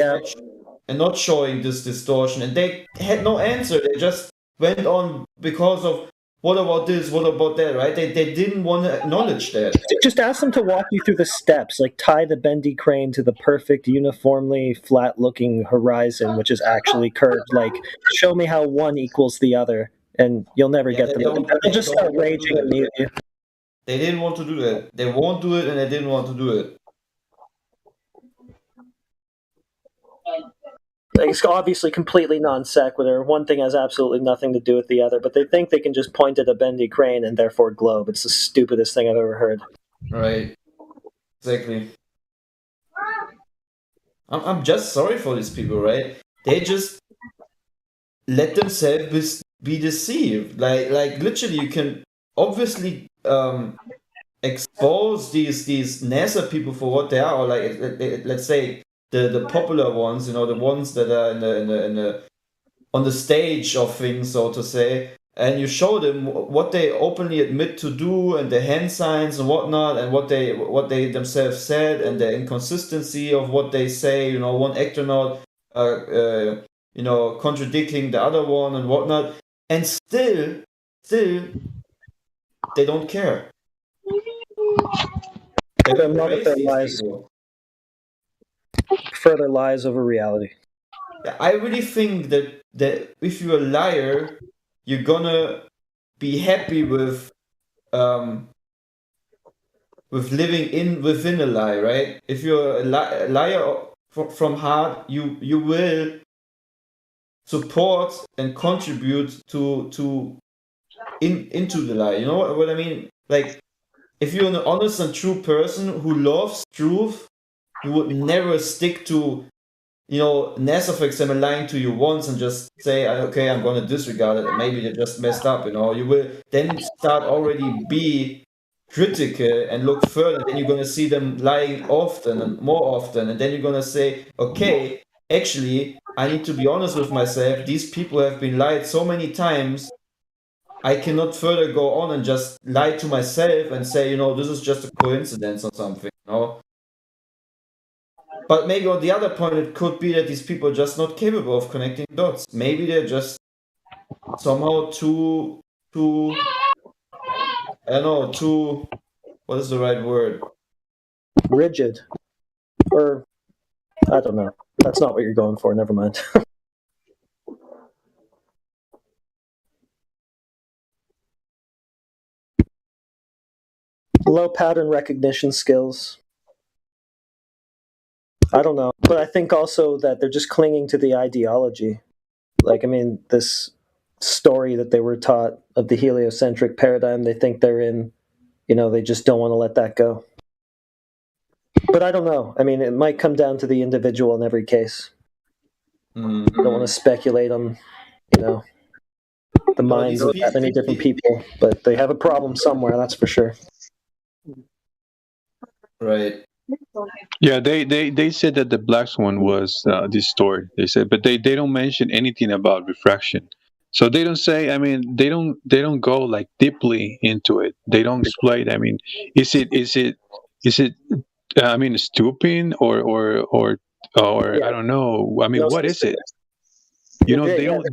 and not showing this distortion? And they had no answer. They just went on because of what about this, what about that, right? They didn't want to acknowledge that. Just ask them to walk you through the steps, like tie the bendy crane to the perfect, uniformly flat-looking horizon, which is actually curved. Like, show me how one equals the other, and you'll never get them. They'll just start raging and mute you. They didn't want to do that. They won't do it, and they didn't want to do it. It's obviously completely non sequitur. One thing has absolutely nothing to do with the other, but they think they can just point at a bendy crane and therefore globe. It's the stupidest thing I've ever heard. Right. Exactly. I'm just sorry for these people, right? They just let themselves be deceived. Like literally, you can obviously expose these NASA people for what they are, or like let's say the popular ones, the ones that are in the on the stage of things, so to say, and you show them what they openly admit to do and the hand signs and whatnot, and what they themselves said, and the inconsistency of what they say. One astronaut contradicting the other one and whatnot, and still they don't care. They're not at their lies. Further lies over reality. I really think that if you're a liar, you're gonna be happy with living within a lie, right? If you're a liar from heart, you will support and contribute into the lie. You know what I mean? Like, if you're an honest and true person who loves truth, you would never stick to, NASA, for example, lying to you once and just say, okay, I'm going to disregard it, and maybe they just messed up. You will then start already be critical and look further. Then you're going to see them lying often and more often, and then you're going to say, okay, actually, I need to be honest with myself. These people have been lied so many times. I cannot further go on and just lie to myself and say, this is just a coincidence or something, But maybe on the other point, it could be that these people are just not capable of connecting dots. Maybe they're just somehow too, I don't know, what is the right word? Rigid. Or, I don't know. That's not what you're going for. Never mind. Low pattern recognition skills. I don't know. But I think also that they're just clinging to the ideology. Like, I mean, this story that they were taught of the heliocentric paradigm they think they're in, they just don't want to let that go. But I don't know. I mean, it might come down to the individual in every case. I don't want to speculate on, the minds of that many different people, but they have a problem somewhere, that's for sure. Right. Yeah, they said that the Black Swan was distorted. They said, but they don't mention anything about refraction. So they don't say. I mean, they don't go like deeply into it. They don't explain. I mean, is it? I mean, stooping or I don't know. I mean, what is it? They don't.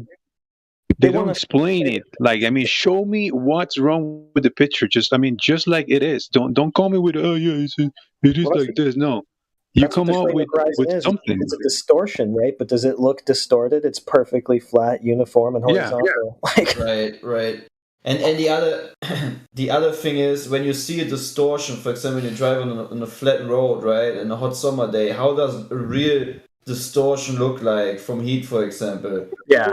They don't explain it. Like, I mean, show me what's wrong with the picture. Just like it is. Don't call me with, oh yeah, it is Well, like this. No, you that's what come the up flame of horizon with is. something. It's a distortion, right? But does it look distorted? It's perfectly flat, uniform, and Yeah. horizontal. Right. And the other thing is, when you see a distortion, for example, when you drive on a flat road, right, in a hot summer day, how does a real distortion look like from heat, for example? Yeah,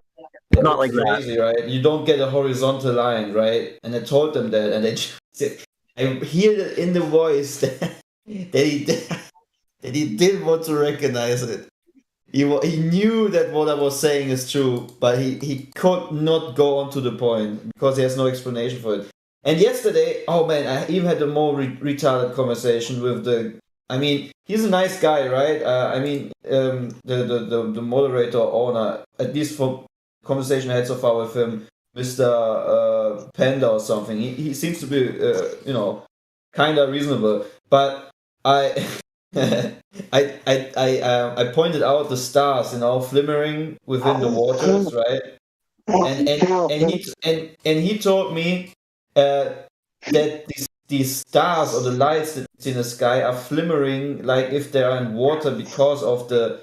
it not looks like that. crazy, right? You don't get a horizontal line, right? And I told them that, and they just said, I hear it in the voice that he didn't want to recognize it. He knew that what I was saying is true, but he could not go on to the point because he has no explanation for it. And yesterday, oh man, I even had a more retarded conversation with I mean, he's a nice guy, right? The moderator owner, at least for conversation I had so far with him, Mr. Panda or something. He seems to be, kind of reasonable. But I I pointed out the stars, flimmering within the waters, right? And he told me that these stars or the lights that's in the sky are flimmering like if they are in water because of the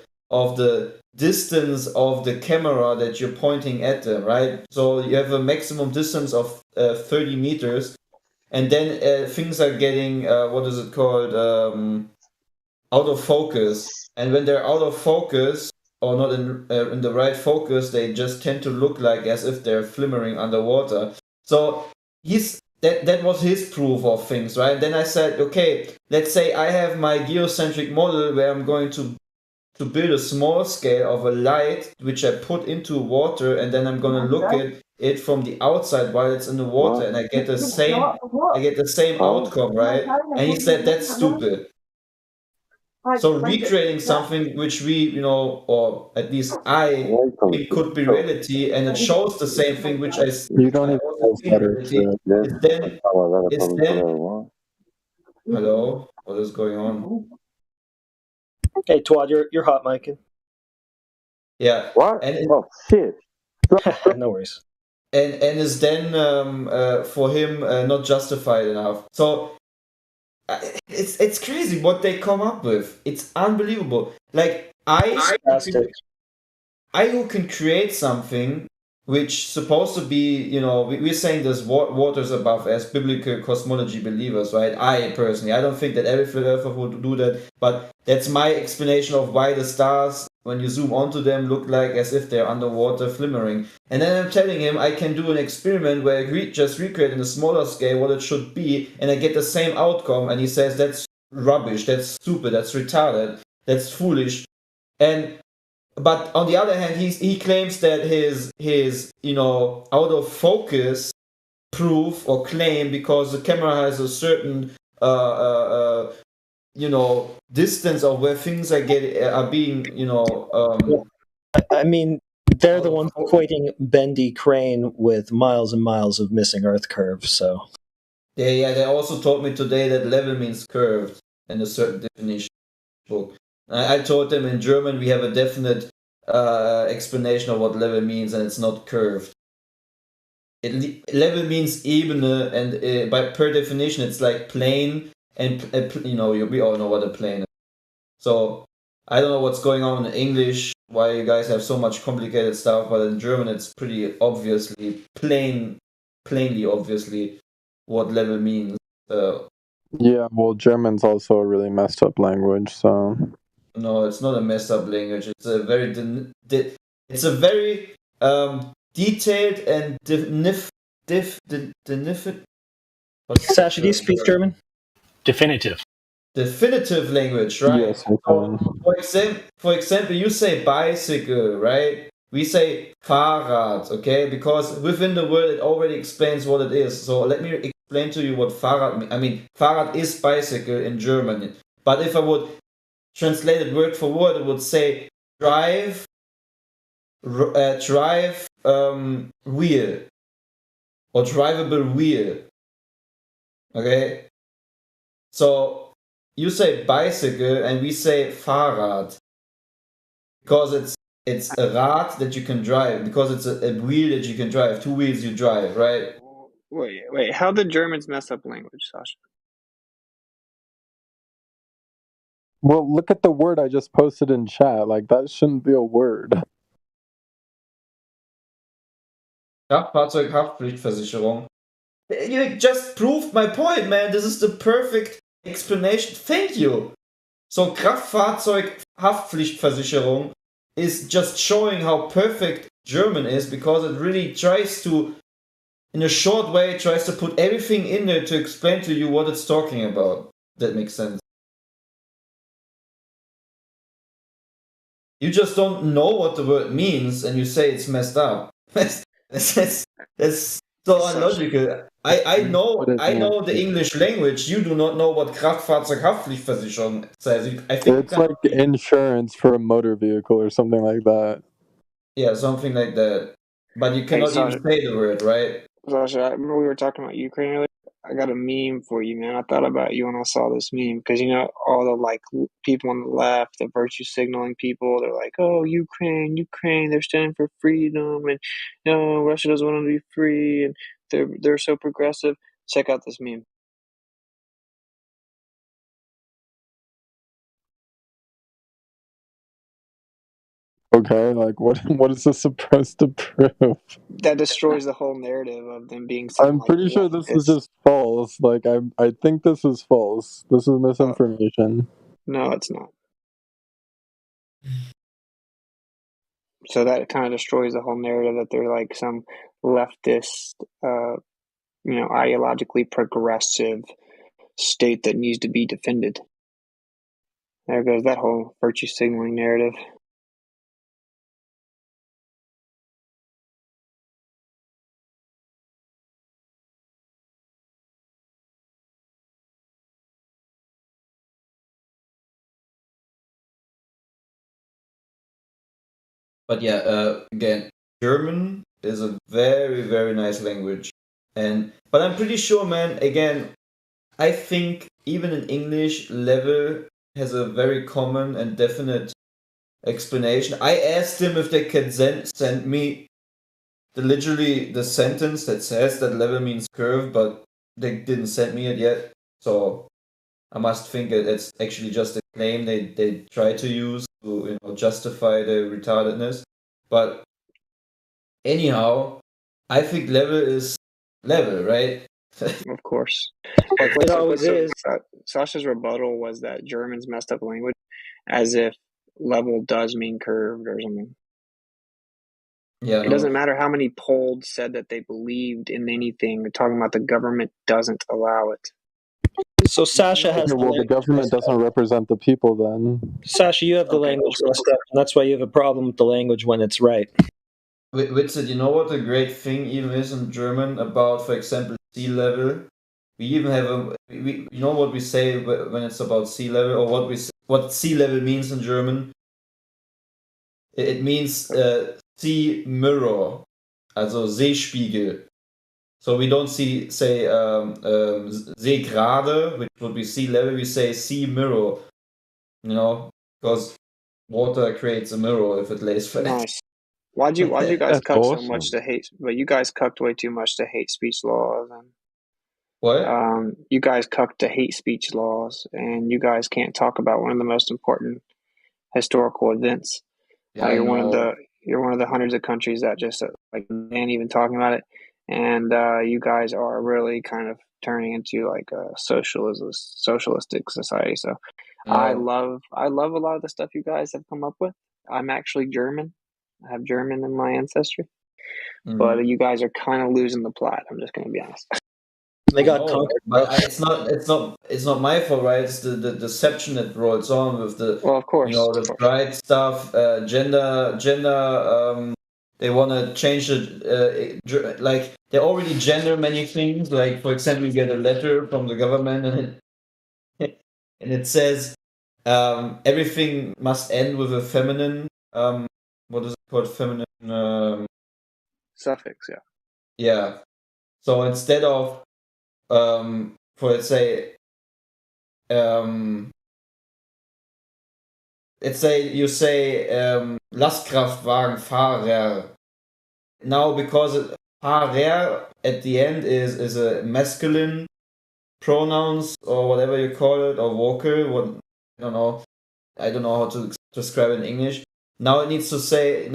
distance of the camera that you're pointing at them, right? So you have a maximum distance of 30 meters, and then things are getting what is it called? Out of focus. And when they're out of focus or not in the right focus, they just tend to look like as if they're flimmering underwater. So that was his proof of things, right? Then I said, okay, let's say I have my geocentric model where I'm going to build a small scale of a light which I put into water, and then I'm going to look at it from the outside while it's in the water, and I get the same outcome, right? And he said that's stupid. So recreating something which we, or at least I think could be reality, and it shows the same thing which I You don't even know better. Hello, what is going on? Hey, Twad, you're hot micing. Yeah. What? Oh shit! No worries. And is then for him not justified enough. So it's crazy what they come up with. It's unbelievable. Like I who can create something which supposed to be, we're saying there's waters above as biblical cosmology believers, right? I personally, I don't think that every flat earther would do that, but that's my explanation of why the stars, when you zoom onto them, look like as if they're underwater flimmering. And then I'm telling him I can do an experiment where I just recreate in a smaller scale what it should be, and I get the same outcome, and he says that's rubbish, that's stupid, that's retarded, that's foolish. But on the other hand, he claims that his out of focus proof or claim, because the camera has a certain distance of where things are being I mean, they're the ones equating bendy crane with miles and miles of missing Earth curves. So yeah, they also told me today that level means curved in a certain definition book. I told them in German we have a definite explanation of what level means, and it's not curved. Level means Ebene, and per definition it's like plane, and we all know what a plane is. So I don't know what's going on in English, why you guys have so much complicated stuff, but in German it's pretty obviously plainly obviously what level means. Yeah, well, German's also a really messed up language, so. No, it's not a messed up language. It's a very detailed and Sasha, do you speak German? Definitive language, right? Yes, I can. For example, you say bicycle, right? We say Fahrrad, okay? Because within the word it already explains what it is. So let me explain to you what Fahrrad means. I mean, Fahrrad is bicycle in German. But if I would translate it word for word, it would say drive wheel or drivable wheel. Okay? So you say bicycle and we say Fahrrad because it's a Rad that you can drive because it's a wheel that you can drive. 2 wheels you drive, right? Wait. How did Germans mess up language, Sasha? Well, look at the word I just posted in chat. Like, that shouldn't be a word. Kraftfahrzeughaftpflichtversicherung. You just proved my point, man. This is the perfect explanation. Thank you. So Kraftfahrzeughaftpflichtversicherung is just showing how perfect German is because it really tries to, in a short way, tries to put everything in there to explain to you what it's talking about. That makes sense. You just don't know what the word means and you say it's messed up. That's so unlogical. I know the English language. You do not know what Kraftfahrzeughaftpflichtversicherung says. I think It's like insurance for a motor vehicle or something like that. Yeah, something like that. But you cannot Sasha. even say the word, right? Sasha, I remember we were talking about Ukraine earlier. I got a meme for you, man. I thought about you when I saw this meme because all the like people on the left, the virtue signaling people, they're like, "Oh, Ukraine, they're standing for freedom, and no, Russia doesn't want to be free, and they're so progressive." Check out this meme. Okay, like what is this supposed to prove? That destroys the whole narrative of them being. I'm pretty sure this is just false. Like I think this is false. This is misinformation. No, it's not. So that kind of destroys the whole narrative that they're like some leftist, ideologically progressive state that needs to be defended. There goes that whole virtue signaling narrative. But yeah, again, German is a very, very nice language. But I'm pretty sure, man, again, I think even in English, level has a very common and definite explanation. I asked them if they can send me literally the sentence that says that level means curve, but they didn't send me it yet. So I must think it's actually just a claim they try to use to justify the retardedness. But anyhow, I think level is level, right? Of course. Like it always is. Sasha's rebuttal was that Germans messed up language as if level does mean curved or something. Yeah, it doesn't matter how many polled said that they believed in anything. They're talking about the government doesn't allow it. So Sasha has the government doesn't represent the people then. Sasha, you have the language messed up, and that's why you have a problem with the language when it's right. Witzit, you know what the great thing even is in German about, for example, sea level? We even have you know what we say when it's about sea level, or what sea level means in German? It means sea mirror, also Seespiegel. So we don't say Seegrade, which would be sea level. We say sea mirror, because water creates a mirror if it lays flat. Nice. Why'd you guys That's cuck awesome. so much to hate? But you guys cucked way too much to hate speech laws, and what? You guys cucked to hate speech laws, and you guys can't talk about one of the most important historical events. Yeah, you're one of the hundreds of countries that just ain't even talking about it, and you guys are really kind of turning into like a socialistic society. So I love a lot of the stuff you guys have come up with. I'm actually German. I have German in my ancestry, but you guys are kind of losing the plot. I'm just going to be honest. They got conquered, but it's not my fault, right? It's the deception that rolls on with the of course, the pride stuff, gender. They want to change it. Like they already gender many things. Like for example, you get a letter from the government, and it says everything must end with a feminine. What is it called? Feminine suffix. Yeah. Yeah. So instead of for let's say let's say you say Lastkraftwagenfahrer. Now, because Fahrer at the end is a masculine pronouns or whatever you call it, or vocal, what I don't know how to describe it in English. Now they need to say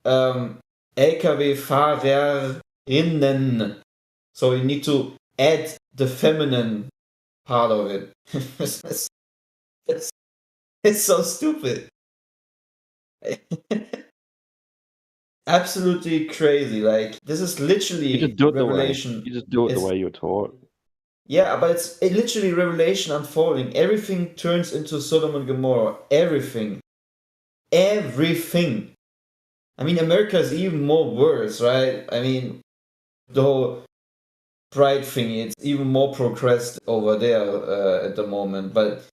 LKW-Fahrerinnen. So you need to add the feminine part of it. It's so stupid. Absolutely crazy. Like, this is literally You just do it revelation. the way you're taught. Yeah, but it's literally revelation unfolding. Everything turns into Sodom and Gomorrah. Everything. Everything. I mean, America is even more worse, right? I mean, the whole pride thing, it's even more progressed over there at the moment. But,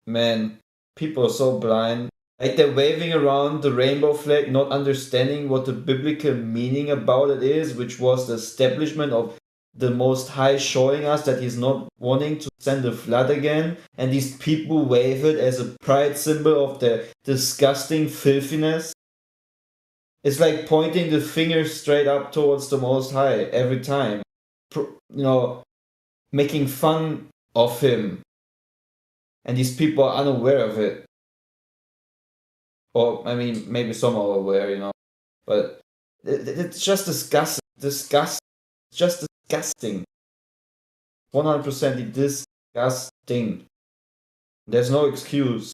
man, people are so blind. Like, they're waving around the rainbow flag, not understanding what the biblical meaning about it is, which was the establishment of the Most High showing us that he's not wanting to send a flood again, and these people wave it as a pride symbol of their disgusting filthiness. It's like pointing the finger straight up towards the Most High every time. Making fun of him. And these people are unaware of it. Or, I mean, maybe some are aware, but it's just disgusting. Just disgusting. 100% disgusting. There's no excuse.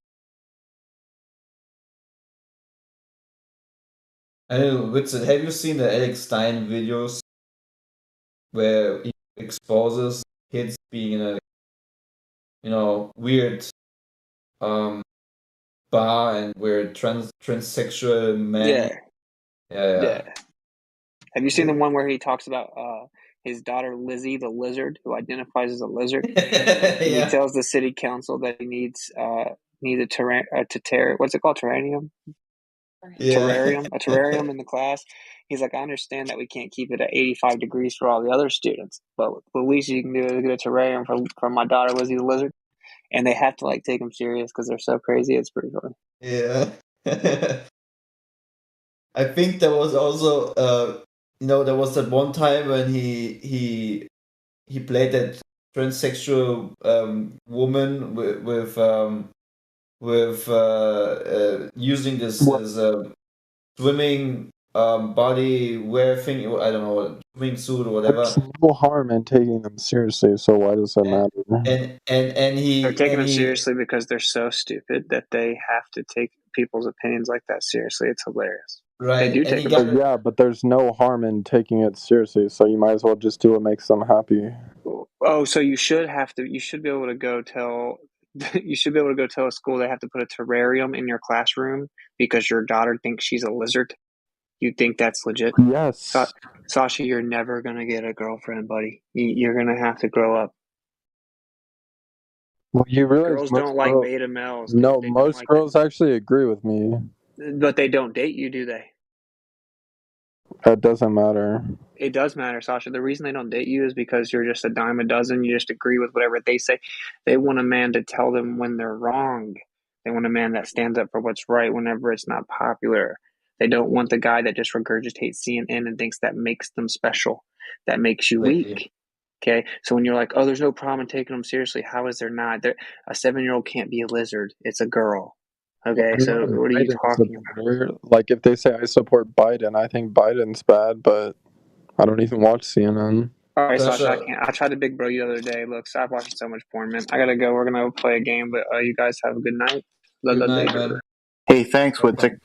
I know, Witzit, have you seen the Alex Stein videos where he exposes kids being in a, weird bar and where transsexual men? Yeah. Have you seen the one where he talks about his daughter Lizzie, the lizard, who identifies as a lizard? He tells the city council that he needs a what's it called, terrarium? Terrarium, a terrarium in the class. He's like, I understand that we can't keep it at 85 degrees for all the other students, but the least you can do is get a terrarium for my daughter Lizzie the lizard. And they have to take him serious because they're so crazy. It's pretty funny. Yeah. I think there was also there was that one time when he played that transsexual woman with using this swimming body wear thing. I don't know, swimming suit or whatever. There's no harm in taking them seriously, so why does that matter? And they're taking them seriously because they're so stupid that they have to take people's opinions like that seriously. It's hilarious. Right. They do take them. Yeah, but there's no harm in taking it seriously, so you might as well just do what makes them happy. Oh, so you should be able to go tell a school they have to put a terrarium in your classroom because your daughter thinks she's a lizard. You think that's legit? Yes. Sasha, you're never going to get a girlfriend, buddy. You're going to have to grow up. Well, you realize girls don't like beta males. No, most girls actually agree with me. But they don't date you, do they? That doesn't matter. It does matter, Sasha. The reason they don't date you is because you're just a dime a dozen. You just agree with whatever they say. They want a man to tell them when they're wrong. They want a man that stands up for what's right whenever it's not popular. They don't want the guy that just regurgitates CNN and thinks that makes them special. That makes you weak. Okay? So when you're like, oh, there's no problem in taking them seriously, how is there not? A 7-year-old can't be a lizard. It's a girl. Okay, so what are you talking about? Like, if they say I support Biden, I think Biden's bad, but I don't even watch CNN. All right, Sasha, I tried to big bro you the other day. Look, stop watching so much porn, man. I gotta go. We're gonna play a game, but you guys have a good night. Good night, man. Hey, thanks, Witzig.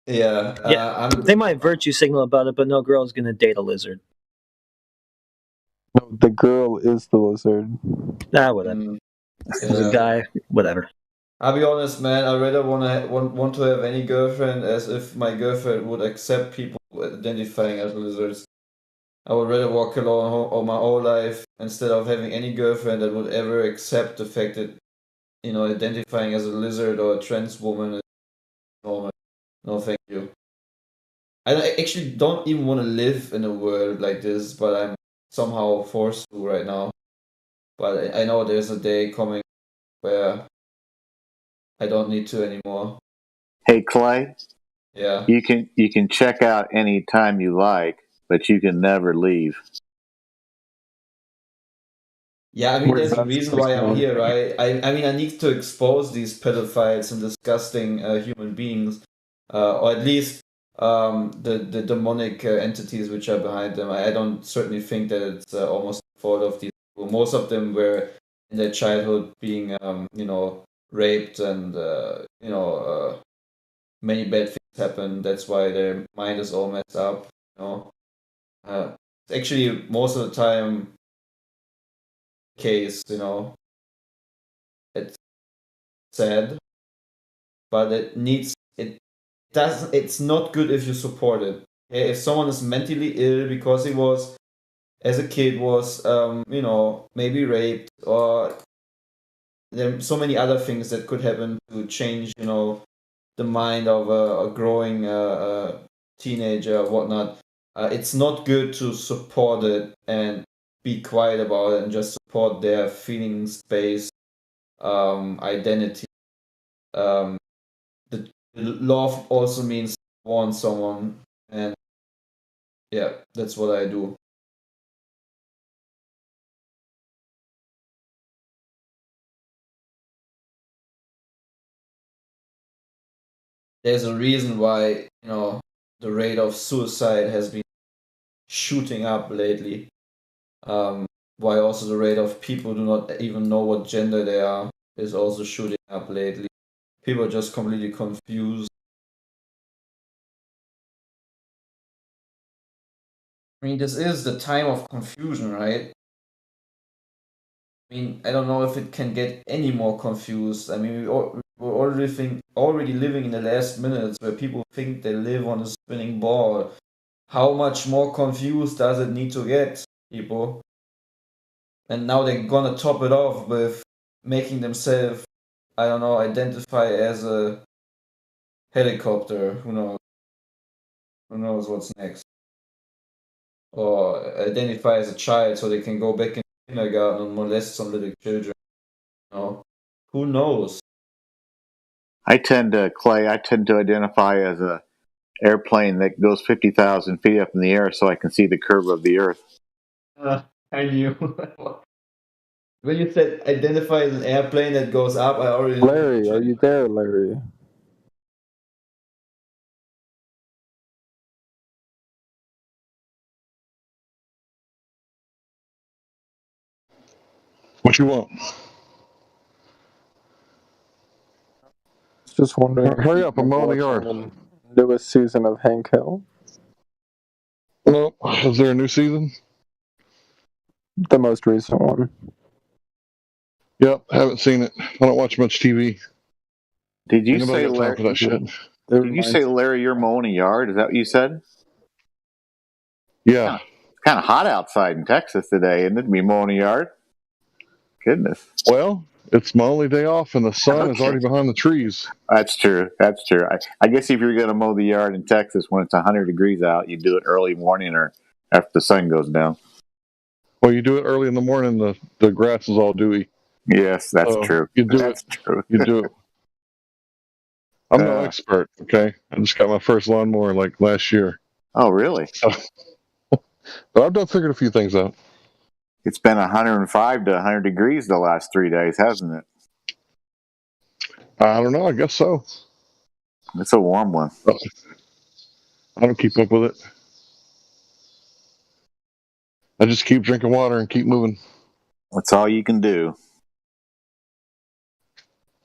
Yeah. They might virtue signal about it, but no girl's gonna date a lizard. No, the girl is the lizard. Whatever. As a guy, whatever. I'll be honest, man. I rather want to have any girlfriend as if my girlfriend would accept people identifying as lizards. I would rather walk alone all my whole life instead of having any girlfriend that would ever accept the fact that identifying as a lizard or a trans woman is normal. No, thank you. I actually don't even want to live in a world like this, but I'm somehow forced to right now. But I know there's a day coming where I don't need to anymore. Hey Clay, Yeah. you can check out any time you like, but you can never leave. Yeah, I mean, Where's there's a that reason supposed why to I'm mean? here, right? I mean, I need to expose these pedophiles and disgusting human beings, or at least the demonic entities which are behind them. I don't certainly think that it's almost the fault of these people. Most of them were in their childhood being, raped and, many bad things happen. That's why their mind is all messed up, actually, most of the time, case, it's sad, but it's not good if you support it. Okay? If someone is mentally ill because he was, as a kid, was, maybe raped, or there are so many other things that could happen to change, the mind of a growing teenager or whatnot. It's not good to support it and be quiet about it and just support their feelings-based identity. The love also means want someone, and yeah, that's what I do. There's a reason why the rate of suicide has been shooting up lately. Why also the rate of people do not even know what gender they are is also shooting up lately. People are just completely confused. I mean, this is the time of confusion, right? I mean, I don't know if it can get any more confused. I mean, we're already living in the last minutes where people think they live on a spinning ball. How much more confused does it need to get, people? And now they're gonna top it off with making themselves, I don't know, identify as a helicopter. Who knows? Who knows what's next? Or identify as a child so they can go back in kindergarten and molest some little children. Who knows? Clay, I tend to identify as a airplane that goes 50,000 feet up in the air so I can see the curve of the earth. I knew. When you said identify as an airplane that goes up, I already... Larry, are you there, Larry? What you want? Just wondering. Hurry up, I'm mowing the yard. Newest season of Hank Hill. No, is there a new season? The most recent one. Yep, haven't seen it. I don't watch much TV. Did you Ain't nobody say, got time for that shit? Did you say, Larry, you're mowing a yard? Is that what you said? Yeah. It's kind of hot outside in Texas today, isn't it, to be mowing a yard? Goodness. Well, it's my only day off, and the sun is already behind the trees. That's true. That's true. I guess if you're going to mow the yard in Texas when it's 100 degrees out, you do it early morning or after the sun goes down. Well, you do it early in the morning, the grass is all dewy. Yes, that's true. You do that's it. True. You do it. I'm no expert, okay? I just got my first lawnmower like last year. Oh, really? But I've done figured a few things out. It's been 105 to 100 degrees the last 3 days, hasn't it? I don't know. I guess so. It's a warm one. I don't keep up with it. I just keep drinking water and keep moving. That's all you can do.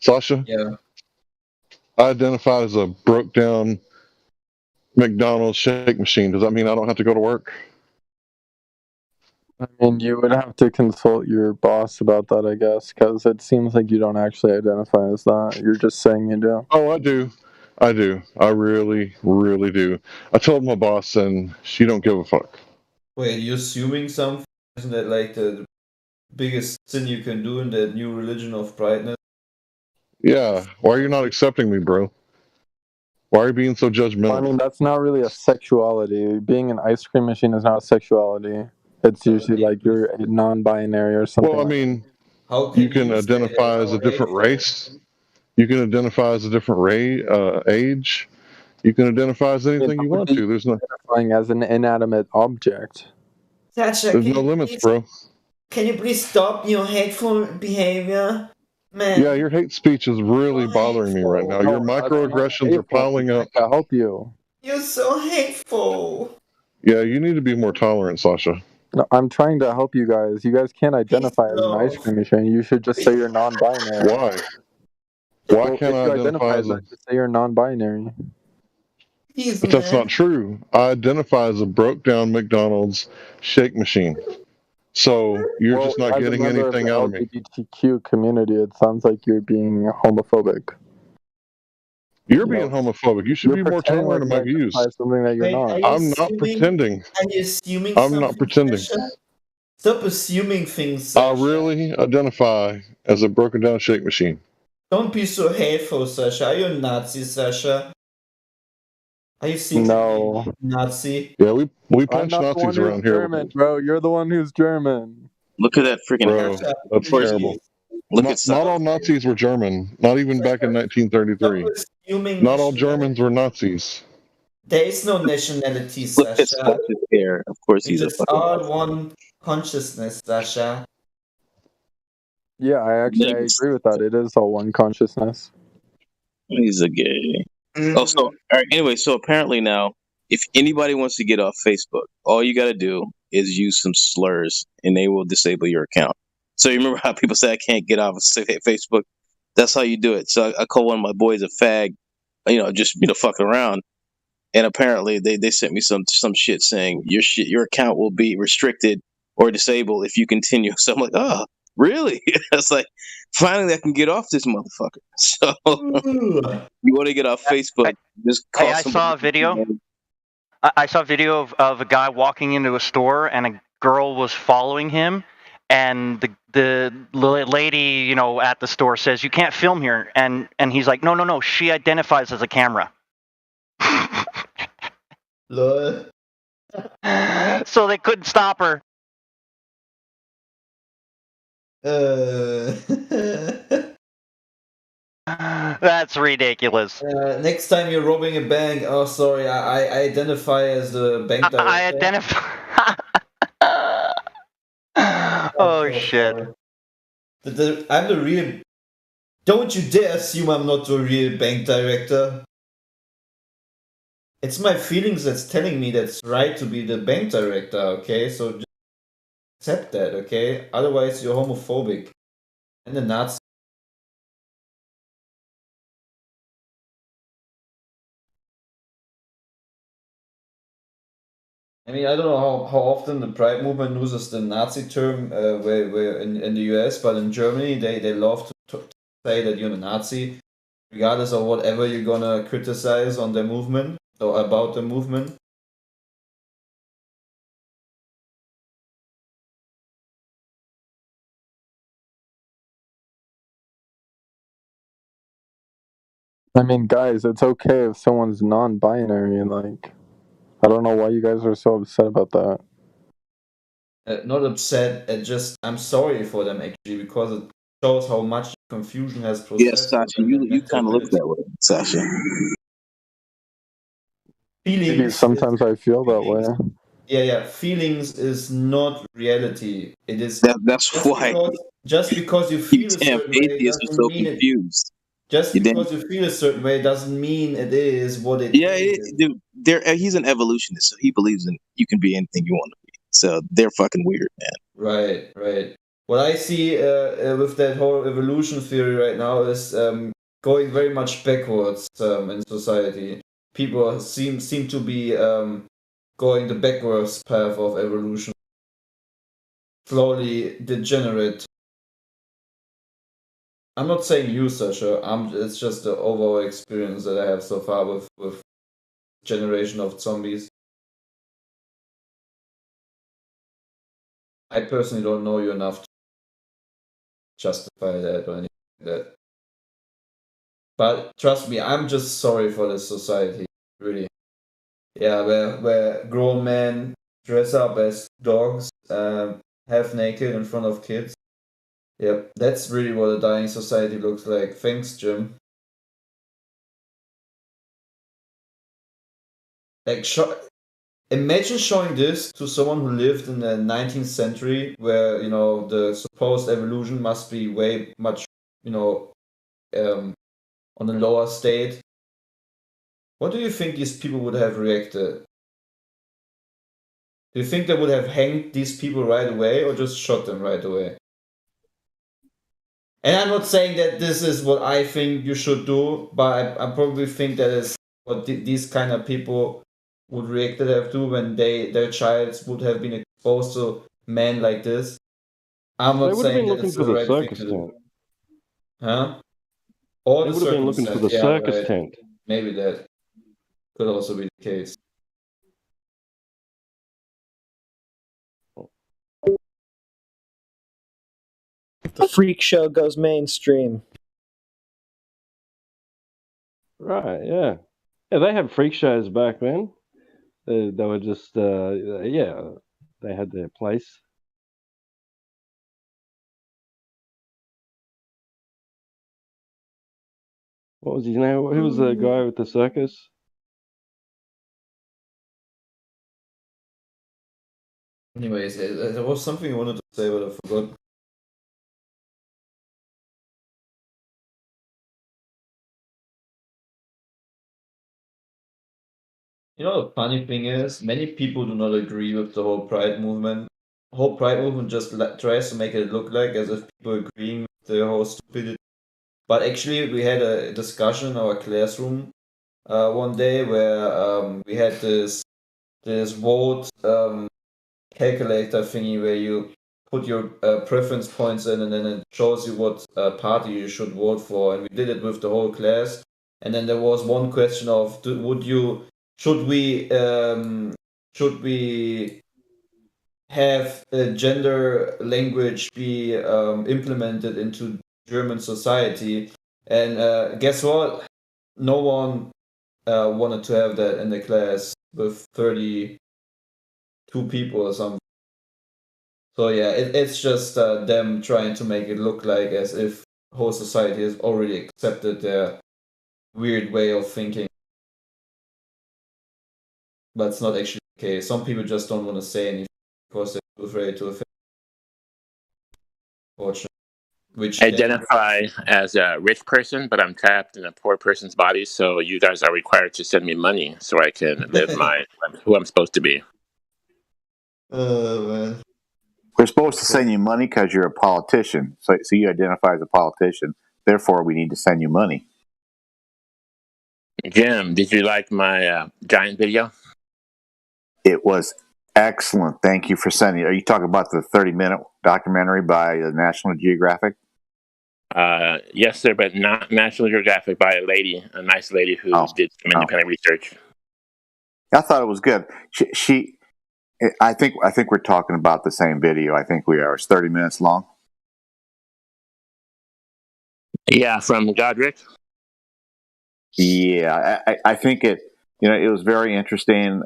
Sasha? Yeah. I identify as a broke down McDonald's shake machine. Does that mean I don't have to go to work? I mean, you would have to consult your boss about that, I guess, because it seems like you don't actually identify as that. You're just saying you do. Oh, I do. I do. I really, really do. I told my boss, and she don't give a fuck. Wait, you assuming something? Isn't that like the biggest sin you can do in that new religion of brightness? Yeah. Why are you not accepting me, bro? Why are you being so Well, I judgmental? mean, that's not really a sexuality. Being an ice cream machine is not a sexuality. It's usually like you're a non-binary or something. Well, I like mean, How you can can you say that identify as so a different hateful? race. You can identify as a different age. You can identify as that. I mean, anything that you would want be to. identifying as an inanimate object. Sasha, There's no limits, bro. can you please stop your hateful behavior? Man, Yeah, your hate speech is really bothering me right now. Your No, that's not microaggressions are hateful. I'm piling up. trying to help you. you're so hateful. Yeah, you need to be more tolerant, Sasha. No, I'm trying to help you guys. You guys can't identify as an ice cream machine. You should just say you're non-binary. Why? Why Well, can't if I you identify identify as as a... that, just say you're non-binary. But that's not true. I identify as a broke down McDonald's shake machine. So you're Well, just not as a getting member of anything the out of me. LGBTQ community, it sounds like you're being homophobic. You're being homophobic. You should You're be more pretending tolerant like of you my views. identify as something that you're Wait, not. are you I'm not assuming? pretending. Are you assuming I'm something? not pretending. Sasha? Stop assuming things, I Sasha. really identify as a broken down shake machine. Don't be so hateful, Sasha. Are you a Nazi, Sasha? Are you secretly No. a Nazi? Yeah, we I'm punch not the one Nazis who's around here. German, bro. You're the one who's German. Look at that freaking Bro, haircut. that's terrible. Look Not, at not all Nazis were German. Not even back in 1933. Assuming Not all Germans were Nazis. there is no nationality, Look at Sasha. Sasha's hair. Of course, It he's a is fucking all Nazi. one consciousness, Sasha. Yeah, I agree with that. It is all one consciousness. He's a gay. Oh, so all right. Anyway, so apparently now, if anybody wants to get off Facebook, all you got to do is use some slurs, and they will disable your account. So you remember how people say I can't get off of Facebook? That's how you do it. So I call one of my boys a fag, just fucking around, and apparently they sent me some shit saying your account will be restricted or disabled if you continue. So I'm like, oh, really? It's like finally I can get off this motherfucker. So you want to get off Facebook? Just call Hey, I saw a video. I saw a video of a guy walking into a store and a girl was following him, and the lady, at the store says, "You can't film here," and he's like, "No, she identifies as a camera." Lol. So they couldn't stop her. That's ridiculous. Next time you're robbing a bank, oh sorry, I identify as the bank director. I identify. Oh shit! I'm the real. Don't you dare assume I'm not the real bank director. It's my feelings that's telling me that's right to be the bank director. Okay, so just accept that. Okay, otherwise you're homophobic and a Nazi. I mean, I don't know how often the Pride movement uses the Nazi term where in the US, but in Germany they love to say that you're a Nazi, regardless of whatever you're gonna criticize on the movement or about the movement. I mean, guys, it's okay if someone's non-binary. Like, I don't know why you guys are so upset about that. Not upset, just I'm sorry for them actually because it shows how much confusion has processed. Yes, Sasha, you kind of look that way, Sasha. Maybe sometimes I feel that way. Yeah. Feelings is not reality. It is. That's why. Just because you feel a certain way atheists are doesn't so mean it. confused. Just because you feel a certain way doesn't mean it is what it is. Dude, he's an evolutionist, so he believes in you can be anything you want to be. So they're fucking weird, man. Right. What I see with that whole evolution theory right now is going very much backwards in society. People seem to be going the backwards path of evolution. Slowly degenerate. I'm not saying you, Sasha. It's just the overall experience that I have so far with generation of zombies. I personally don't know you enough to justify that or anything like that. But trust me, I'm just sorry for this society, really. Yeah, where grown men dress up as dogs, half naked in front of kids. Yep, that's really what a dying society looks like. Thanks, Jim. Like, imagine showing this to someone who lived in the 19th century, where the supposed evolution must be way much, on a lower state. What do you think these people would have reacted? Do you think they would have hanged these people right away, or just shot them right away? And I'm not saying that this is what I think you should do, but I probably think that is what these kind of people would react to have to when their child would have been exposed to men like this. I'm not saying that it's the right thing to do. Huh? Or They the would have been looking for the circumstance, circus tent. Maybe that could also be the case. The freak show goes mainstream. Right, yeah. Yeah, they had freak shows back then. They were just, yeah, they had their place. What was his name? Who was the guy with the circus? Anyways, there was something I wanted to say, but I forgot. The funny thing is, many people do not agree with the whole Pride movement. The whole Pride movement just tries to make it look like as if people agreeing with the whole stupidity. But actually, we had a discussion in our classroom one day where we had this vote calculator thingy where you put your preference points in, and then it shows you what party you should vote for. And we did it with the whole class. And then there was one question of, should we have gender language be implemented into German society? And guess what? No one wanted to have that in the class with 32 people or something. So yeah, it's just them trying to make it look like as if whole society has already accepted their weird way of thinking. But it's not actually the case. Some people just don't want to say anything because they're too afraid to offend. Which identify as a rich person, but I'm trapped in a poor person's body, so you guys are required to send me money so I can live who I'm supposed to be. Oh, man. We're supposed to send you money because you're a politician. So you identify as a politician. Therefore, we need to send you money. Jim, did you like my giant video? It was excellent. Thank you for sending it. Are you talking about the 30-minute documentary by National Geographic? Yes, sir, but not National Geographic, by a nice lady who did some independent research. I thought it was good. I think we're talking about the same video. I think we are. It's 30 minutes long. Yeah, from Godric. Yeah, I think it was very interesting.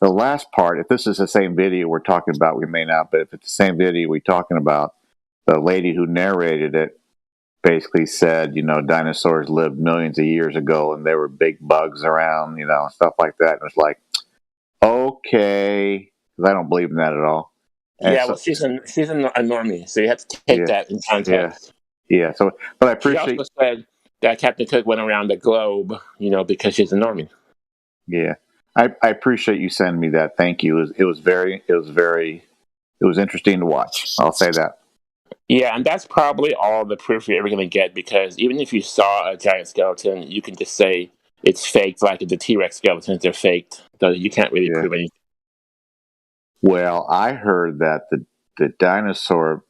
The last part, if this is the same video we're talking about, we may not, but if it's the same video we're talking about, the lady who narrated it basically said, dinosaurs lived millions of years ago and there were big bugs around, stuff like that. And it's like, okay, because I don't believe in that at all. And well, she's a normie, so you have to take that in context. Yeah. So, but I appreciate. She also said that Captain Cook went around the globe, because she's a normie. Yeah, I appreciate you sending me that. Thank you. It was interesting to watch. I'll say that. Yeah, and that's probably all the proof you're ever going to get, because even if you saw a giant skeleton, you can just say it's faked, like the T-Rex skeletons, they're faked. So you can't really prove anything. Well, I heard that the dinosaur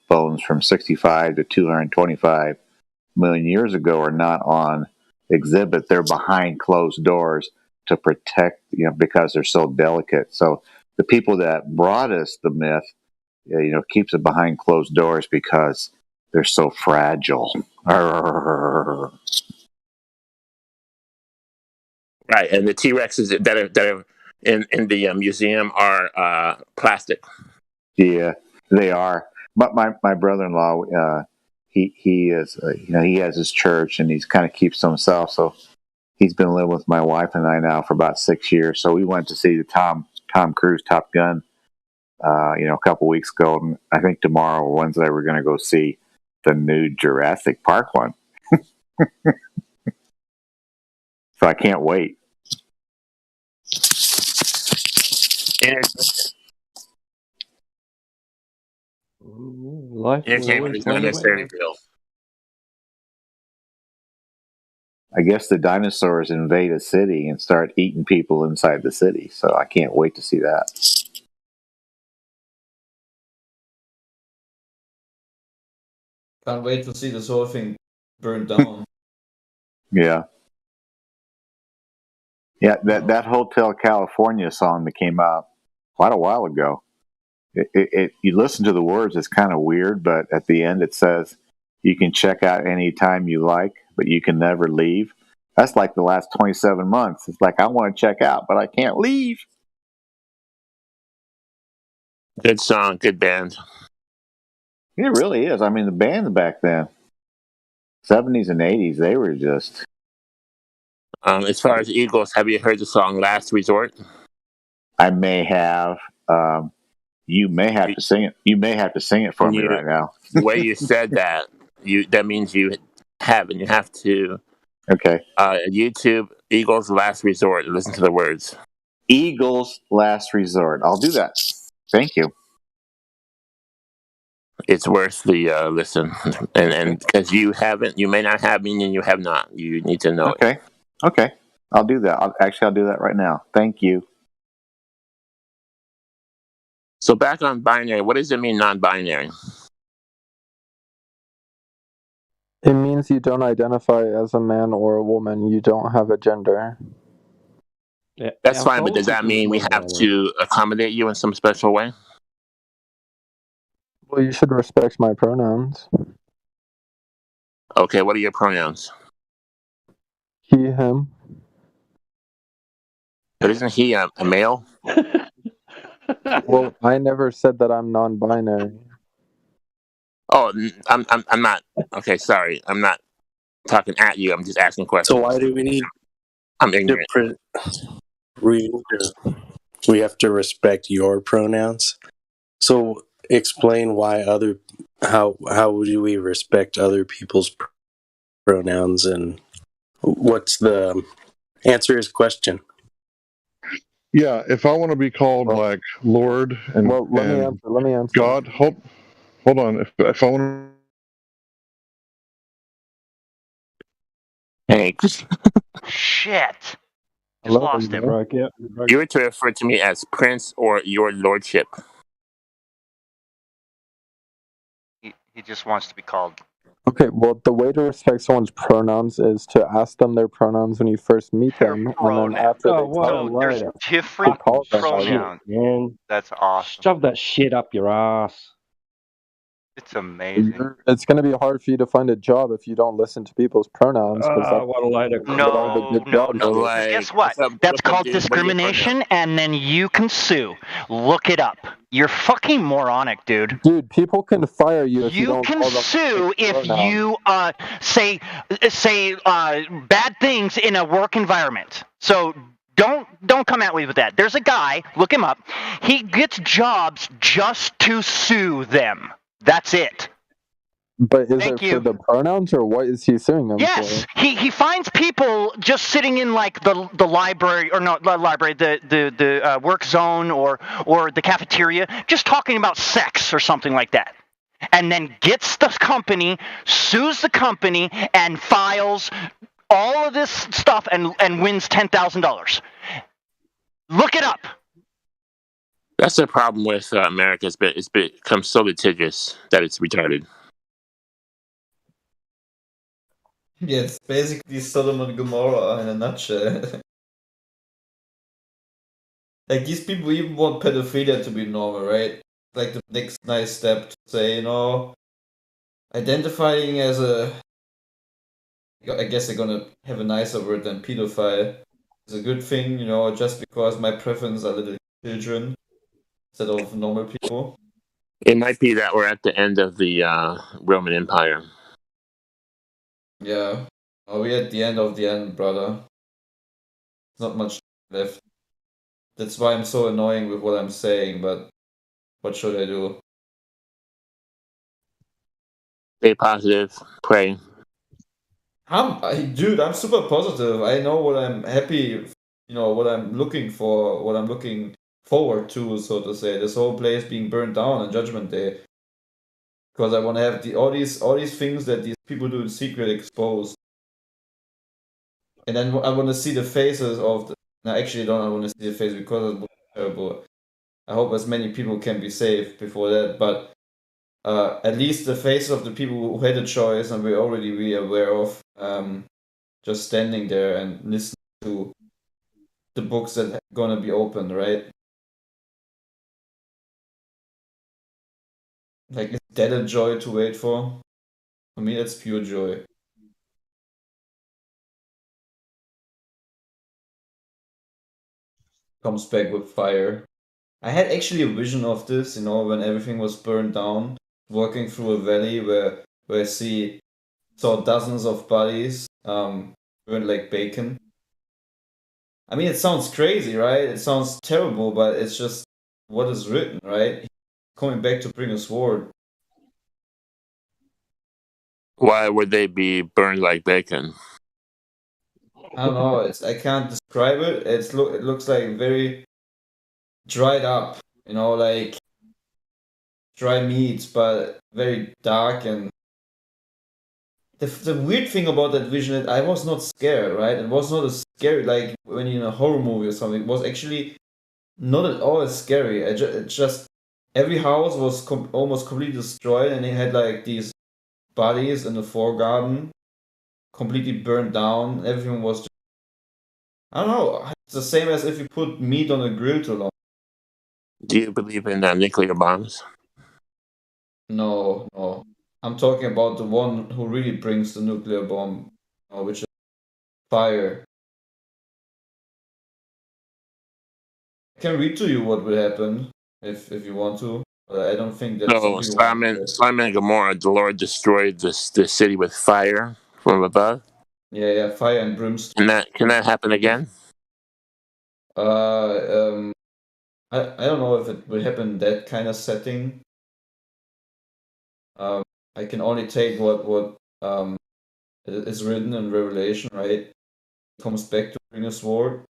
bones from 65 to 225 million years ago are not on exhibit. They're behind closed doors to protect, because they're so delicate. So the people that brought us the myth, keeps it behind closed doors because they're so fragile. Arr. Right, and the T Rexes that are in the museum are plastic. Yeah, they are. But my brother-in-law, he is he has his church and he's kind of keeps to himself. So he's been living with my wife and I now for about 6 years. So we went to see the Tom Cruise Top Gun, a couple weeks ago, and I think tomorrow or Wednesday we're going to go see the new Jurassic Park one. So I can't wait. Life will Entertainment always is not find a necessarily way. real. I guess the dinosaurs invade a city and start eating people inside the city. So I can't wait to see that. Can't wait to see this whole thing burned down. Yeah. Yeah, that Hotel California song that came out quite a while ago. You listen to the words, it's kind of weird, but at the end it says you can check out anytime you like, but you can never leave. That's like the last 27 months. It's like I want to check out, but I can't leave. Good song, good band. It really is. I mean, the bands back then, 70s and 80s, they were just. As far as Eagles, have you heard the song "Last Resort"? I may have. You may have to sing it. You may have to sing it for me right now. The way you said that, that means you haven't. You have to. Okay. YouTube Eagles "Last Resort." Listen to the words. Eagles "Last Resort." I'll do that. Thank you. It's worth the listen, and because you may not have, meaning you have not. You need to know. Okay. Okay. I'll do that. I'll do that right now. Thank you. So back on binary, what does it mean non-binary? It means you don't identify as a man or a woman. You don't have a gender. Yeah, That's fine, but does that mean we have to accommodate you in some special way? Well, you should respect my pronouns. Okay, what are your pronouns? He, him. But isn't he a male? Well, I never said that I'm non-binary. Oh, I'm not. Okay, sorry, I'm not talking at you. I'm just asking questions. So why do we need? I'm ignorant. We have to respect your pronouns. So explain why how do we respect other people's pronouns, and what's the answer his question? Yeah, if I want to be called like Lord and, let me answer. God, hold on. If I want Hey, Shit. Just Hello, lost him. You were to refer to me as Prince or Your Lordship. He just wants to be called. Okay, well, the way to respect someone's pronouns is to ask them their pronouns when you first meet them, and then after they tell you, There's different call them pronouns. Man, That's awesome. shove that shit up your ass. It's amazing. It's going to be hard for you to find a job if you don't listen to people's pronouns. What a load of No. Guess what? That's called discrimination, and then you can sue. Look it up. You're fucking moronic, dude. Dude, people can fire you if you don't can call them sue if pronouns. you say bad things in a work environment. So don't come at me with that. There's a guy, look him up. He gets jobs just to sue them. That's it. But is it for the pronouns, or what is he suing them Yes, for? he finds people just sitting in like the library, or not the library, the work zone or the cafeteria, just talking about sex or something like that, and then gets the company, sues the company, and files all of this stuff and wins $10,000. Look it up. That's the problem with America. It's become so litigious that it's retarded. Yeah, it's basically Sodom and Gomorrah in a nutshell. Like, these people even want pedophilia to be normal, right? Like, the next nice step to say, identifying as a I guess they're gonna have a nicer word than pedophile. It's a good thing, just because my preference are little children instead of normal people. It might be that we're at the end of the Roman Empire. Yeah. We're at the end of the end, brother. Not much left. That's why I'm so annoying with what I'm saying, but what should I do? Stay positive. Pray. Dude, I'm super positive. I know what I'm happy, what I'm looking for, what I'm looking forward to, so to say. This whole place being burned down on Judgment Day. Because I want to have all these things that these people do in secret exposed. And then I want to see the faces of the... No, actually, I don't want to see the face because it's terrible. I hope as many people can be saved before that, but at least the faces of the people who had a choice and we're already aware of, just standing there and listening to the books that are gonna be opened, right? Like, is that a joy to wait for? For me, that's pure joy. Comes back with fire. I had actually a vision of this, when everything was burned down, walking through a valley where I saw dozens of bodies burned like bacon. I mean, it sounds crazy, right? It sounds terrible, but it's just what is written, right? He's coming back to bring a sword. Why would they be burned like bacon? I don't know. I can't describe it. It looks like very dried up, like dry meats, but very dark. And the weird thing about that vision is I was not scared, right? It was not as scary like when you're in a horror movie or something. It was actually not at all as scary. It just every house was almost completely destroyed, and they had like these bodies in the foregarden, completely burned down. Everything was just, I don't know. It's the same as if you put meat on a grill too long. Do you believe in nuclear bombs? No. I'm talking about the one who really brings the nuclear bomb, which is fire. I can read to you what will happen if you want to, but I don't think that. So Sodom and Gomorrah, the Lord destroyed the city with fire from above. Yeah, fire and brimstone. Can that happen again? I don't know if it will happen in that kind of setting. I can only take what is written in Revelation, right? He comes back to bring a sword.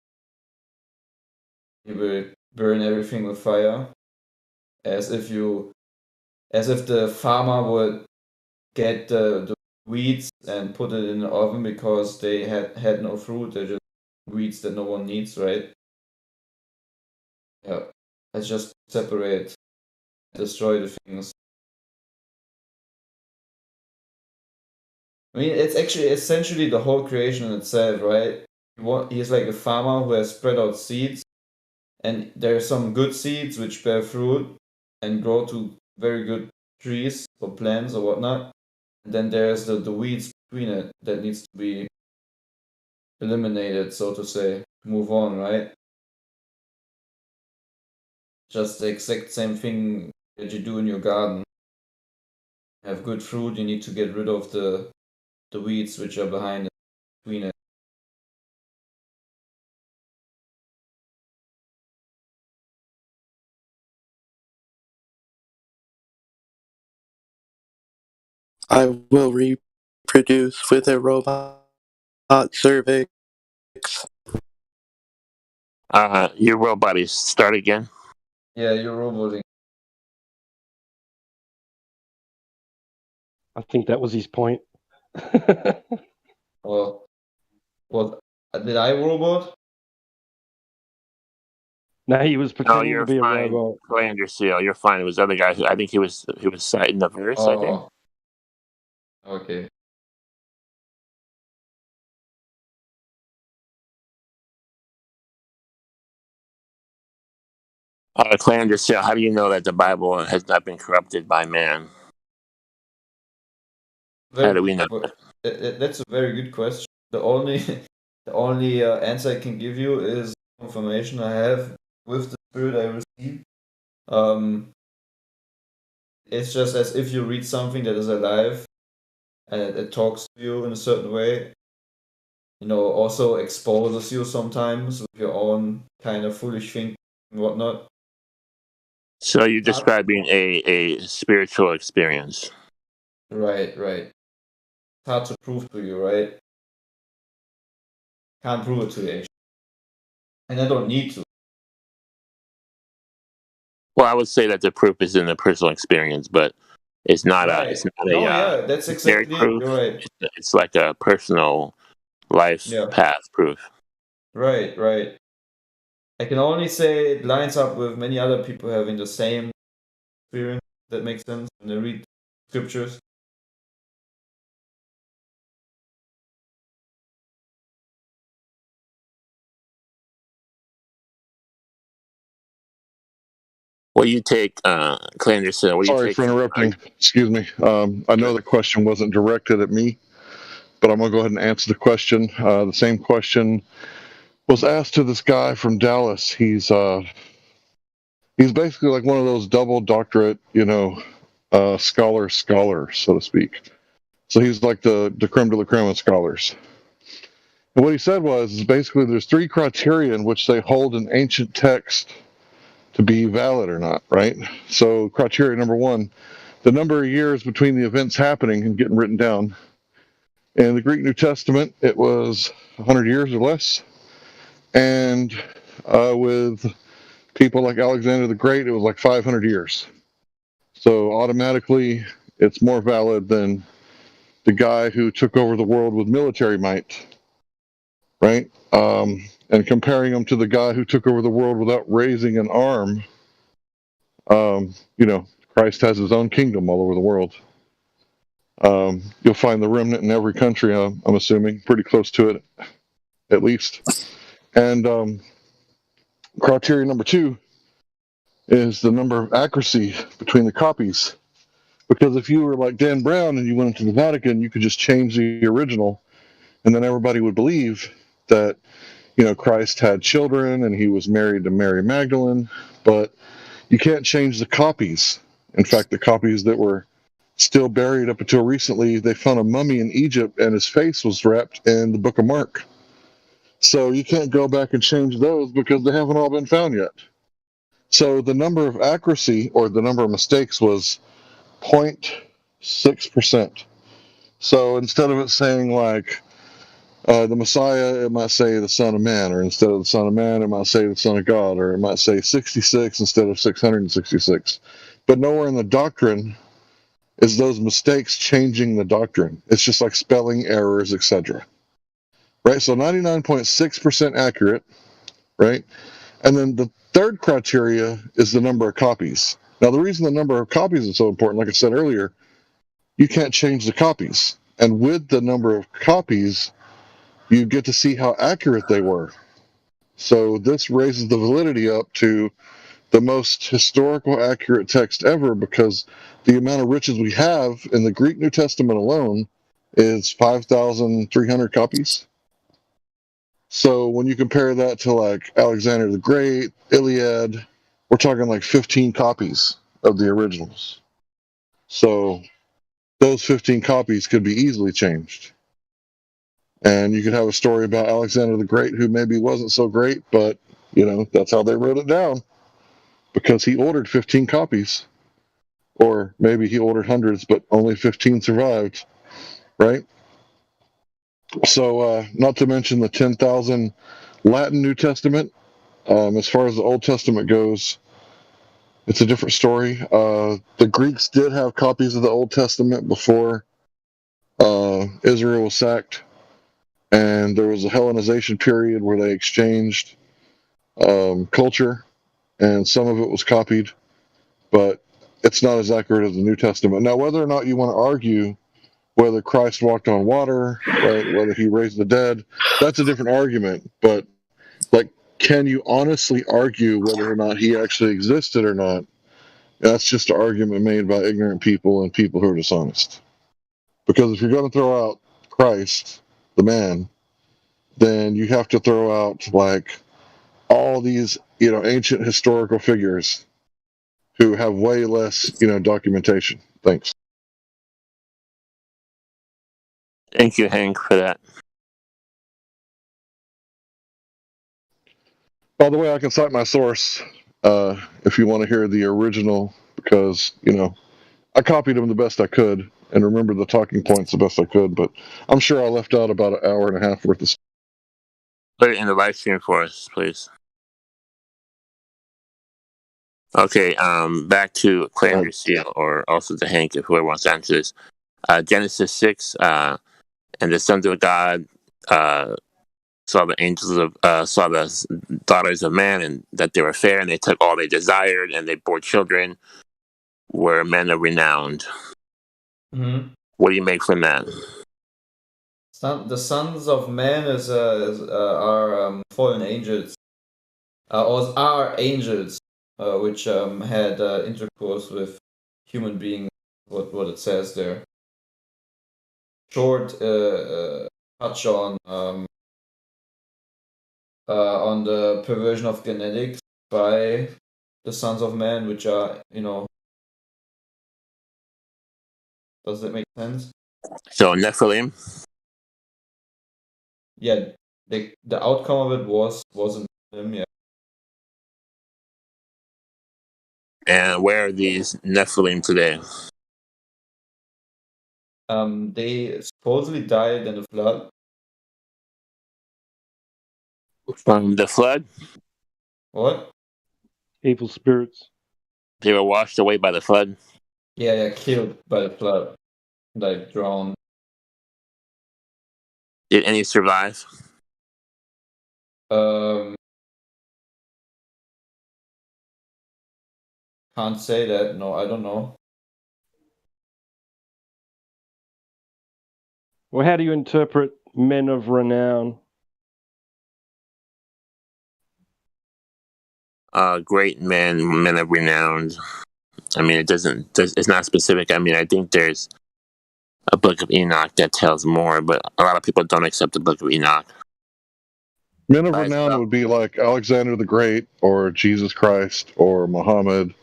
He will burn everything with fire, as if the farmer would get the weeds and put it in the oven because they had no fruit. They're just weeds that no one needs, right? Yeah, let's just separate, destroy the things. I mean, it's actually essentially the whole creation in itself, right? He's like a farmer who has spread out seeds, and there are some good seeds which bear fruit and grow to very good trees or plants or whatnot. And then there's the weeds between it that needs to be eliminated, so to say, move on, right? Just the exact same thing that you do in your garden. Have good fruit, you need to get rid of the weeds which are behind it, between it. I will reproduce with a robot cervix. Your robot is start again. Yeah, you're roboting. I think that was his point. Well, what did I robot? No, he was No, pretending you're to be a fine. robot. Commander Seal, you're fine. It was the other guy. I think he was citing the verse. I think. Okay. Commander Seal, how do you know that the Bible has not been corrupted by man? How do we know that? That's a very good question. The only answer I can give you is information I have with the spirit I received. It's just as if you read something that is alive and it talks to you in a certain way. Also exposes you sometimes with your own kind of foolish thinking and whatnot. So you're describing a spiritual experience. Right. It's hard to prove to you, right? Can't prove it to you, actually. And I don't need to. Well, I would say that the proof is in the personal experience, but it's not Right. it's not yeah, that's generic exactly it. proof. You're right. It's like a personal life Yeah. path proof. Right. I can only say it lines up with many other people having the same experience. That makes sense when they read scriptures. What do you take, Clanderson? What do you Sorry take for interrupting. Excuse me. I know the question wasn't directed at me, but I'm going to go ahead and answer the question. The same question was asked to this guy from Dallas. He's basically like one of those double doctorate, scholar, so to speak. So he's like the creme de la creme of scholars. And what he said is basically there's 3 criteria in which they hold an ancient text to be valid or not, right? So criteria number 1, the number of years between the events happening and getting written down. In the Greek New Testament, it was 100 years or less. And with people like Alexander the Great, it was like 500 years. So automatically, it's more valid than the guy who took over the world with military might, right? And comparing him to the guy who took over the world without raising an arm, Christ has his own kingdom all over the world. You'll find the remnant in every country, I'm assuming, pretty close to it, at least. And criteria number 2 is the number of accuracy between the copies. Because if you were like Dan Brown and you went into the Vatican, you could just change the original, and then everybody would believe that, Christ had children and he was married to Mary Magdalene, but you can't change the copies. In fact, the copies that were still buried up until recently, they found a mummy in Egypt and his face was wrapped in the Book of Mark. So you can't go back and change those because they haven't all been found yet. So the number of accuracy or the number of mistakes was 0.6%. So instead of it saying like the Messiah, it might say the Son of Man, or instead of the Son of Man, it might say the Son of God, or it might say 66 instead of 666. But nowhere in the doctrine is those mistakes changing the doctrine. It's just like spelling errors, etc. Right? So 99.6% accurate, right? And then the third criteria is the number of copies. Now, the reason the number of copies is so important, like I said earlier, you can't change the copies. And with the number of copies, you get to see how accurate they were. So this raises the validity up to the most historical accurate text ever, because the amount of riches we have in the Greek New Testament alone is 5,300 copies. So when you compare that to like Alexander the Great, Iliad, we're talking like 15 copies of the originals. So those 15 copies could be easily changed. And you could have a story about Alexander the Great who maybe wasn't so great, but, that's how they wrote it down, because he ordered 15 copies. Or maybe he ordered hundreds, but only 15 survived, right? So not to mention the 10,000 Latin New Testament. As far as the Old Testament goes, it's a different story. The Greeks did have copies of the Old Testament before Israel was sacked. And there was a Hellenization period where they exchanged culture, and some of it was copied, but it's not as accurate as the New Testament. Now, whether or not you want to argue whether Christ walked on water, right, whether he raised the dead, that's a different argument. But, can you honestly argue whether or not he actually existed or not? That's just an argument made by ignorant people and people who are dishonest. Because if you're going to throw out Christ, the man, then you have to throw out like all these, ancient historical figures who have way less, documentation. Thanks. Thank you, Hank, for that. By the way, I can cite my source if you want to hear the original, because, I copied them the best I could and remembered the talking points the best I could, but I'm sure I left out about an hour and a half worth of stuff. Put it in the live stream for us, please. Okay, back to Clan Seal, or also to Hank, if whoever wants to answer this. Genesis 6, and the sons of God saw the daughters of man, and that they were fair, and they took all they desired, and they bore children, were men of renown. Mm-hmm. What do you make from that? The sons of men are fallen angels, or are angels, which had intercourse with human beings. What it says there. Short touch on the perversion of genetics by the sons of men, which are, does that make sense? So Nephilim. Yeah, the outcome of it wasn't him. Yeah. And where are these Nephilim today? They supposedly died in the flood. From the flood? What? Evil spirits. They were washed away by the flood? Yeah, killed by the flood. Like drowned. Did any survive? Can't say that. No, I don't know. Well, how do you interpret men of renown? Great men of renown. I mean, it's not specific. I mean, I think there's a book of Enoch that tells more, but a lot of people don't accept the book of Enoch. Men of renown would be like Alexander the Great, or Jesus Christ, or Muhammad,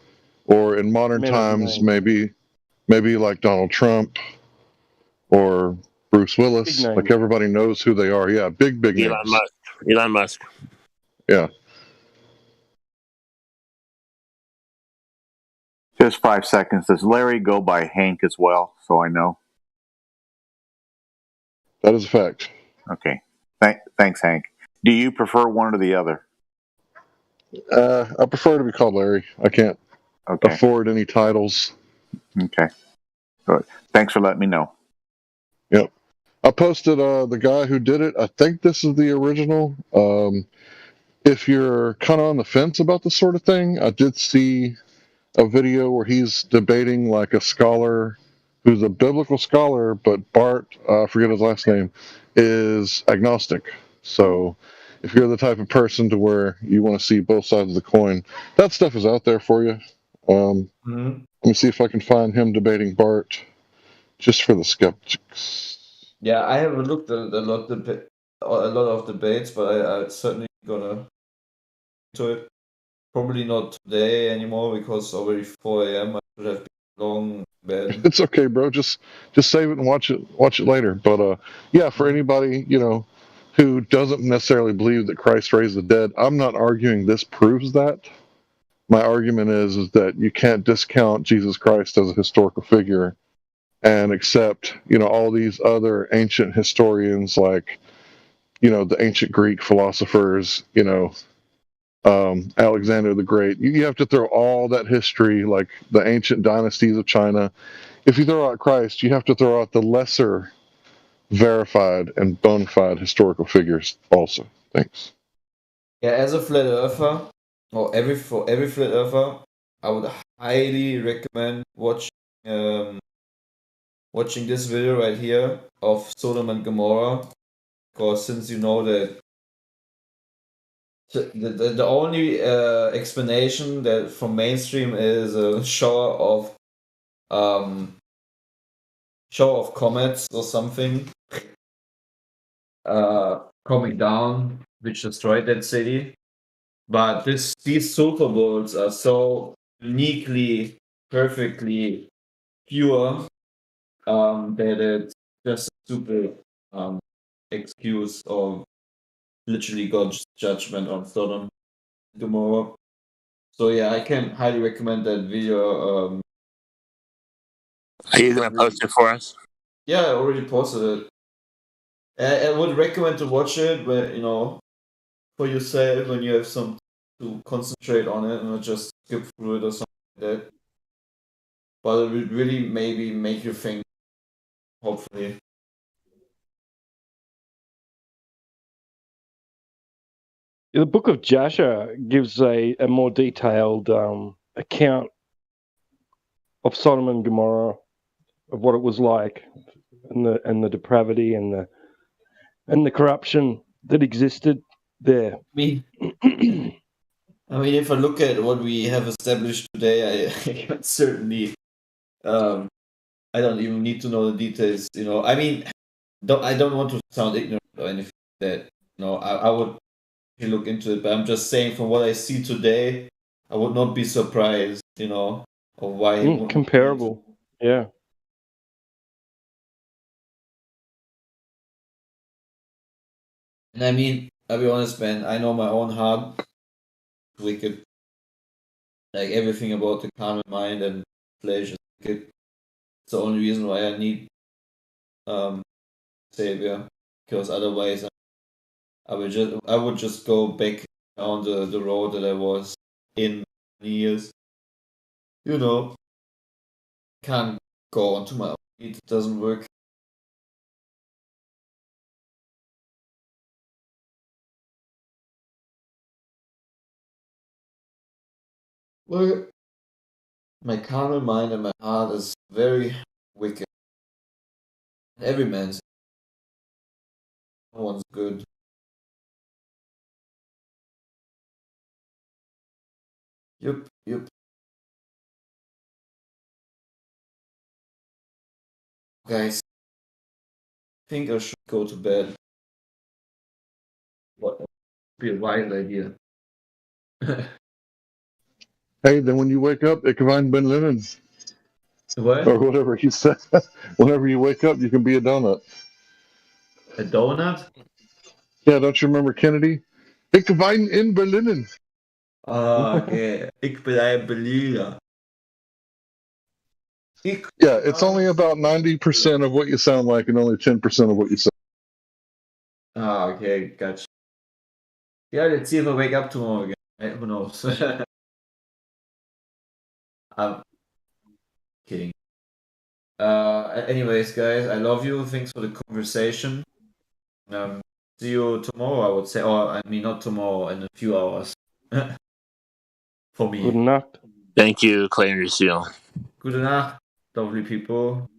or in modern times, maybe like Donald Trump, or Bruce Willis. Like everybody knows who they are. Yeah, big names. Elon Musk. Yeah. Just 5 seconds. Does Larry go by Hank as well? So I know. That is a fact. Okay. Thanks, Hank. Do you prefer one or the other? I prefer to be called Larry. I can't afford any titles. Okay. Good. Thanks for letting me know. Yep. I posted the guy who did it. I think this is the original. If you're kind of on the fence about this sort of thing, I did see a video where he's debating like a scholar who's a biblical scholar, but Bart, I forget his last name, is agnostic. So if you're the type of person to where you want to see both sides of the coin, that stuff is out there for you. Let me see if I can find him debating Bart, just for the skeptics. Yeah, I haven't looked at a lot of debates, but I certainly gonna to it. Probably not today anymore because already 4 a.m. I should have been long in bed. It's okay, bro. Just save it and watch it later. But yeah, for anybody who doesn't necessarily believe that Christ raised the dead, I'm not arguing this proves that. My argument is that you can't discount Jesus Christ as a historical figure and accept all these other ancient historians like the ancient Greek philosophers, Alexander the Great. You have to throw all that history, like the ancient dynasties of China. If you throw out Christ, you have to throw out the lesser verified and bona fide historical figures also. Thanks. Yeah, as a flat earther, or for every flat earther, I would highly recommend watching this video right here of Sodom and Gomorrah, because since you know that the only explanation that from mainstream is a shower of comets or something, coming down, which destroyed that city. But these sulfur bolts are so uniquely, perfectly pure that it's just a stupid excuse of literally God's judgment on Sodom and Gomorrah. So yeah, I can highly recommend that video. Are you gonna post it for us? Yeah, I already posted it. I would recommend to watch it when for yourself when you have some to concentrate on it and not just skip through it or something like that. But it would really maybe make you think. Hopefully. The book of Jasher gives a more detailed account of Sodom and Gomorrah, of what it was like, and the depravity and the corruption that existed there. I mean, if I look at what we have established today, I can certainly, I don't even need to know the details. I mean, I don't want to sound ignorant or anything that. I would look into it, but I'm just saying from what I see today, I would not be surprised. Of why it wouldn't comparable. Yeah. And I mean, I'll be honest, man. I know my own heart, wicked. Like everything about the carnal mind and flesh is wicked. It's the only reason why I need Savior, because otherwise I would just go back down the road that I was in years. Can't go onto my own feet. It doesn't work. Well, my carnal mind and my heart is very wicked. Every man's. No one's good. Yep. Guys, I think I should go to bed. What would be a wise idea? Hey, then when you wake up, Ichabod Ben Linen, What? or whatever he said. Whenever you wake up, you can be a donut. A donut? Yeah, don't you remember Kennedy? Ichabod in Berlin. Okay. Ik ben een Berliner. Yeah, it's only about 90% of what you sound like and only 10% of what you say. Okay, gotcha. Yeah, let's see if I wake up tomorrow again. Right? Who knows? I'm kidding. Anyways, guys, I love you. Thanks for the conversation. See you tomorrow, I would say. Or, I mean, not tomorrow, in a few hours. For me. Good night. Thank you, Clay and Lucille. Good night, lovely people.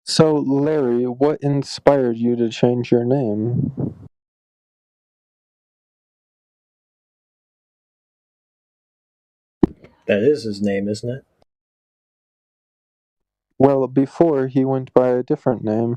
So, Larry, what inspired you to change your name? That is his name, isn't it? Well, before he went by a different name.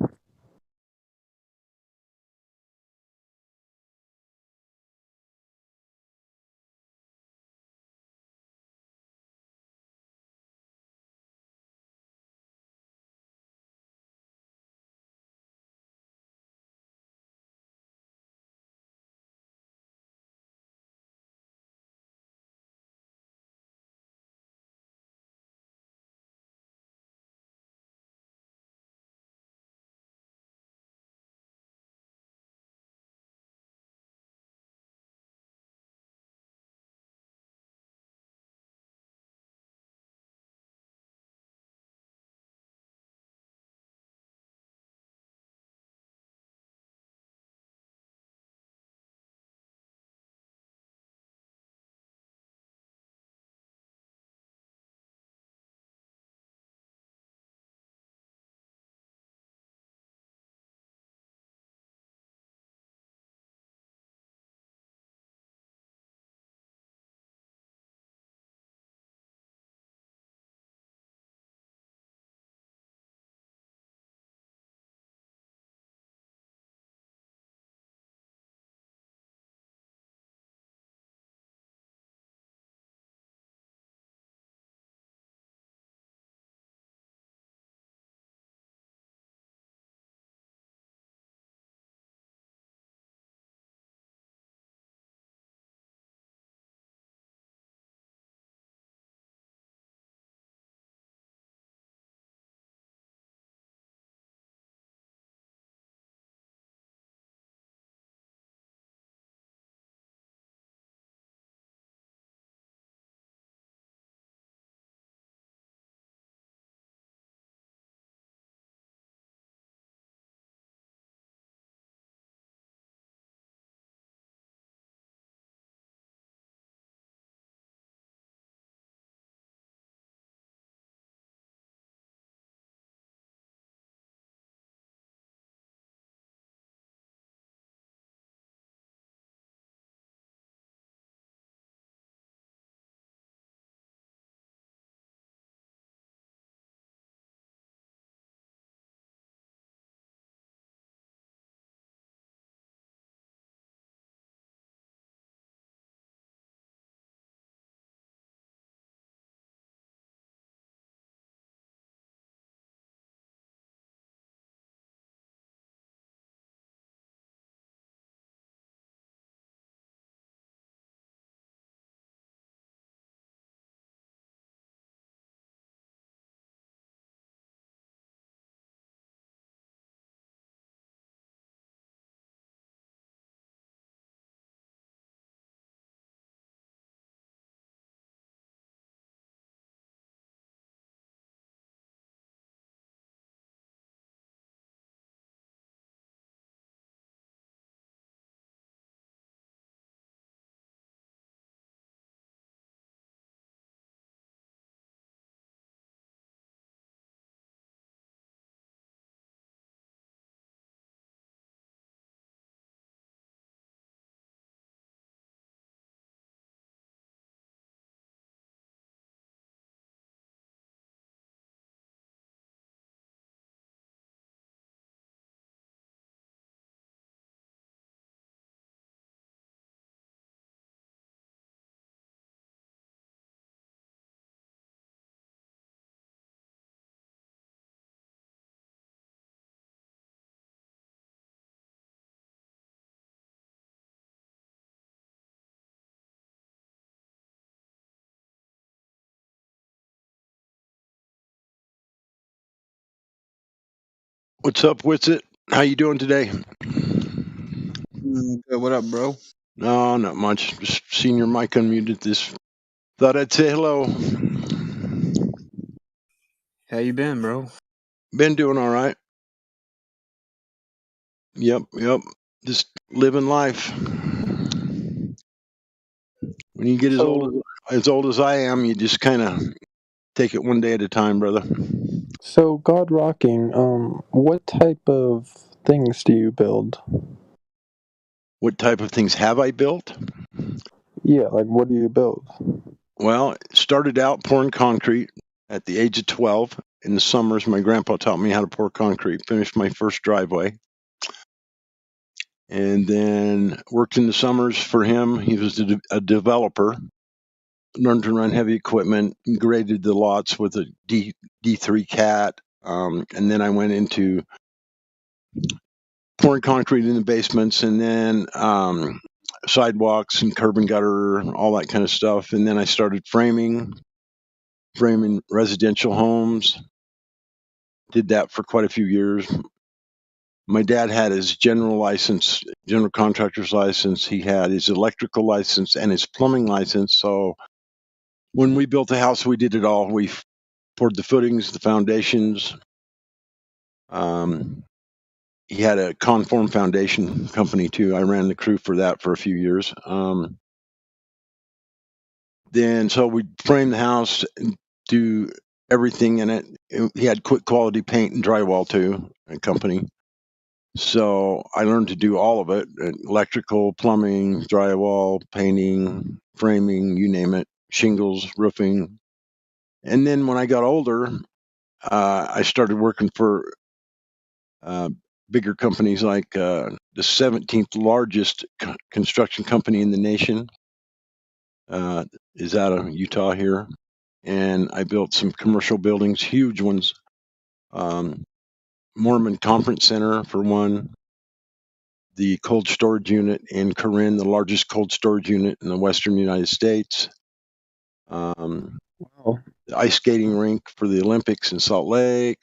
What's up, Witsit? How you doing today? Good. What up, bro? No, not much. Just seeing your mic unmuted. This thought I'd say hello. How you been, bro? Been doing all right. Yep. Just living life. When you get as old as I am, you just kind of take it one day at a time, brother. So, God Rocking, what type of things do you build? What type of things have I built? Yeah, like what do you build? Well, it started out pouring concrete at the age of 12. In the summers, my grandpa taught me how to pour concrete, finished my first driveway. And then worked in the summers for him. He was a developer, learned to run heavy equipment, graded the lots with a D3 Cat. And then I went into pouring concrete in the basements and then sidewalks and curb and gutter, all that kind of stuff. And then I started framing residential homes. Did that for quite a few years. My dad had his general contractor's license. He had his electrical license and his plumbing license. So when we built the house, we did it all. We poured the footings, the foundations. He had a Conform Foundation company too. I ran the crew for that for a few years. Then so we frame the house, do everything in it. He had Quick Quality Paint and Drywall too, a company. So I learned to do all of it: electrical, plumbing, drywall, painting, framing, you name it, shingles, roofing. And then when I got older, I started working for bigger companies like the 17th largest construction company in the nation is out of Utah here. And I built some commercial buildings, huge ones. Mormon Conference Center for one, the cold storage unit in Corinne, the largest cold storage unit in the western United States. The ice skating rink for the Olympics in Salt Lake.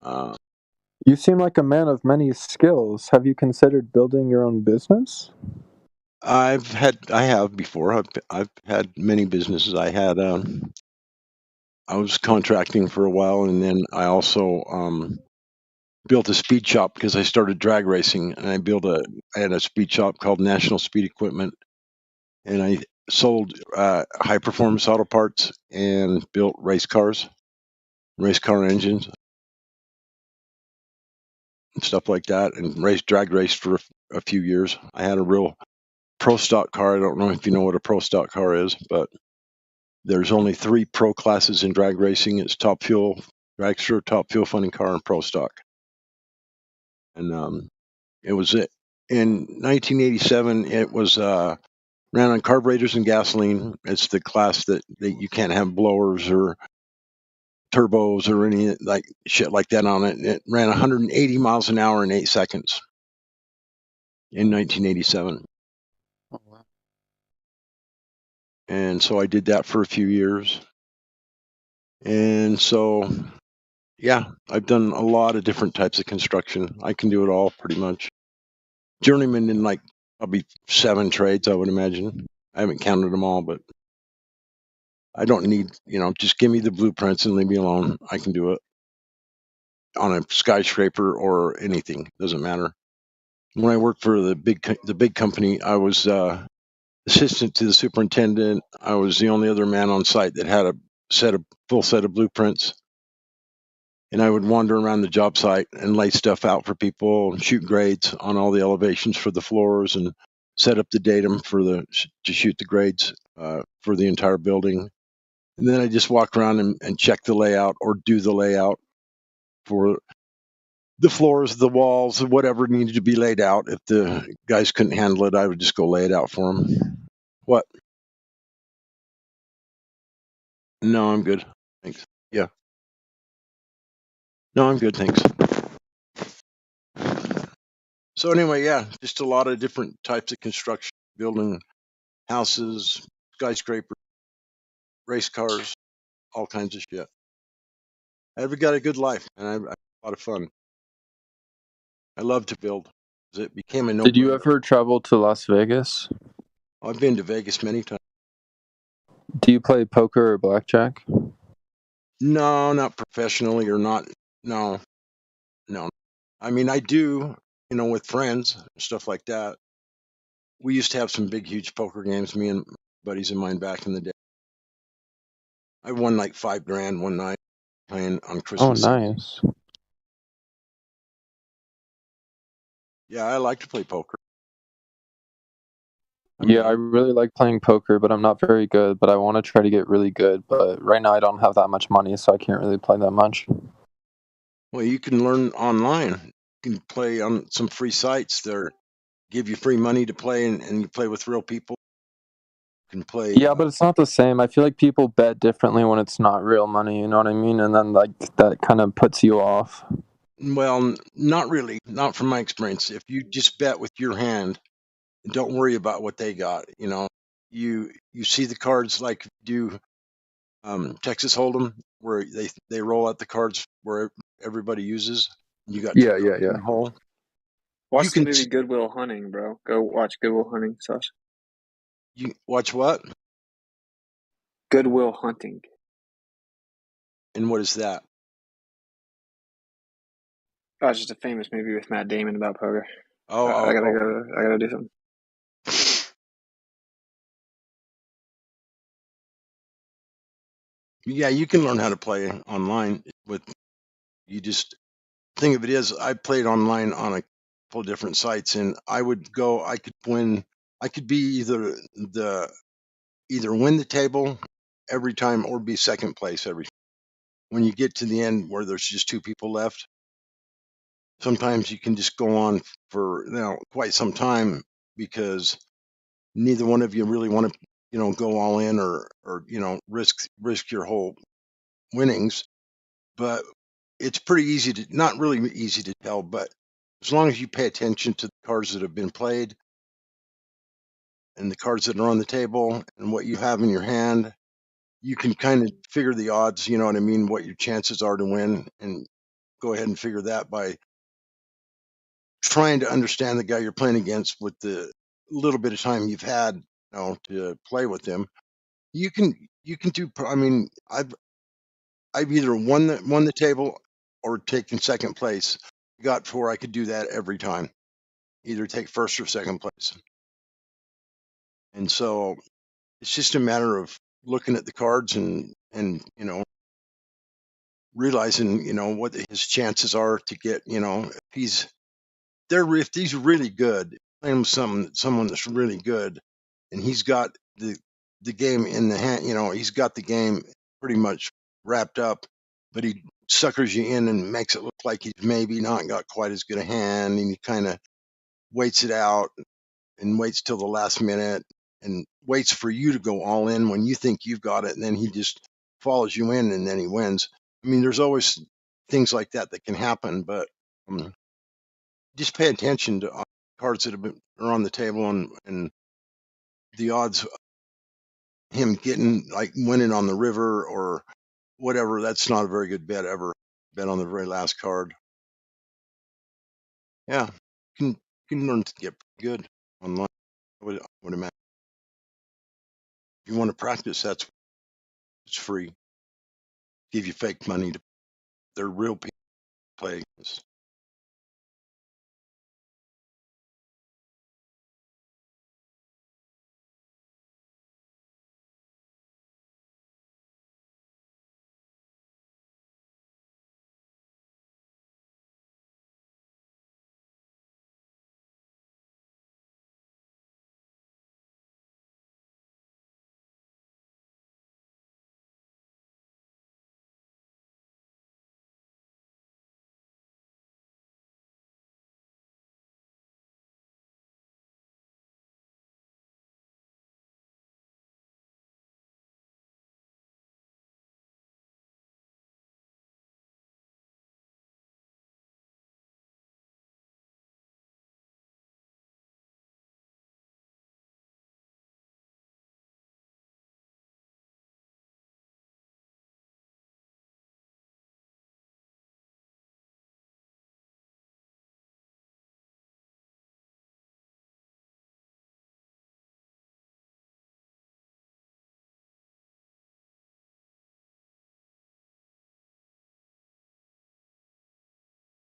You seem like a man of many skills. Have you considered building your own business? I have before. I've had many businesses. I was contracting for a while, and then I also built a speed shop because I started drag racing, and I had a speed shop called National Speed Equipment, and I sold high performance auto parts and built race car engines, and stuff like that, and drag raced for a few years. I had a real pro stock car. I don't know if you know what a pro stock car is, but there's only 3 pro classes in drag racing. It's top fuel dragster, top fuel funding car, and pro stock. And it was it. In 1987, it was ran on carburetors and gasoline. It's the class that you can't have blowers or turbos or any like shit like that on it. It ran 180 miles an hour in 8 seconds in 1987. Oh, wow. And so I did that for a few years. And so, yeah, I've done a lot of different types of construction. I can do it all pretty much. Journeyman in like probably 7 trades, I would imagine. I haven't counted them all, but I don't need, just give me the blueprints and leave me alone. I can do it on a skyscraper or anything. Doesn't matter. When I worked for the big company, I was assistant to the superintendent. I was the only other man on site that had a full set of blueprints. And I would wander around the job site and lay stuff out for people and shoot grades on all the elevations for the floors and set up the datum to shoot the grades for the entire building. And then I just walk around and check the layout or do the layout for the floors, the walls, whatever needed to be laid out. If the guys couldn't handle it, I would just go lay it out for them. What? No, I'm good. Thanks. Yeah. No, I'm good. Thanks. So anyway, yeah, just a lot of different types of construction, building houses, skyscrapers, race cars, all kinds of shit. I've got a good life, and I've had a lot of fun. I love to build. It became a no-brainer. Did you ever travel to Las Vegas? I've been to Vegas many times. Do you play poker or blackjack? No, not professionally or not. No. I mean, I do, with friends and stuff like that. We used to have some big, huge poker games, me and buddies of mine back in the day. I won like $5,000 one night. playing on Oh, Christmas Eve. nice. Yeah, I like to play poker. Yeah, I really like playing poker, but I'm not very good. But I want to try to get really good. But right now I don't have that much money, so I can't really play that much. Well, you can learn online. You can play on some free sites that give you free money to play, and you play with real people. You can play. Yeah, but it's not the same. I feel like people bet differently when it's not real money, you know what I mean? And then like that kind of puts you off. Well, not really. Not from my experience. If you just bet with your hand, don't worry about what they got. You know, you see the cards like do Texas Hold'em, where they roll out the cards where everybody uses. You got Yeah, two yeah, cards in yeah. the hole. Watch You the can movie Good Will Hunting, bro. Go watch Good Will Hunting, Sauce. you watch what? Good Will Hunting. And what is that? Oh, it's just a famous movie with Matt Damon about poker. Oh, I gotta do something. Yeah, you can learn how to play online with. You just thing of it is, I played online on a couple different sites, and I could win. I could be either win the table every time or be second place every. When you get to the end where there's just two people left, sometimes you can just go on for quite some time because neither one of you really want to go all in or risk your whole winnings. But it's pretty easy to not really easy to tell, but as long as you pay attention to the cards that have been played and the cards that are on the table and what you have in your hand, you can kind of figure the odds, you know what I mean, what your chances are to win, and go ahead and figure that by trying to understand the guy you're playing against with the little bit of time you've had, to play with him. You can do. I mean, I've either won the table or taken second place. Got to where I could do that every time, either take first or second place. And so it's just a matter of looking at the cards and realizing what his chances are to get if he's really good, playing with someone that's really good, and he's got the game in the hand. He's got the game pretty much wrapped up, but he suckers you in and makes it look like he's maybe not got quite as good a hand, and he kind of waits it out and waits till the last minute and waits for you to go all in when you think you've got it, and then he just follows you in and then he wins. I mean, there's always things like that can happen, but just pay attention to cards that are on the table and the odds of him getting like winning on the river or whatever. That's not a very good bet ever. Bet on the very last card. Yeah, you can learn to get good online. I would imagine. If you want to practice, it's free. Give you fake money to. They're real people playing this.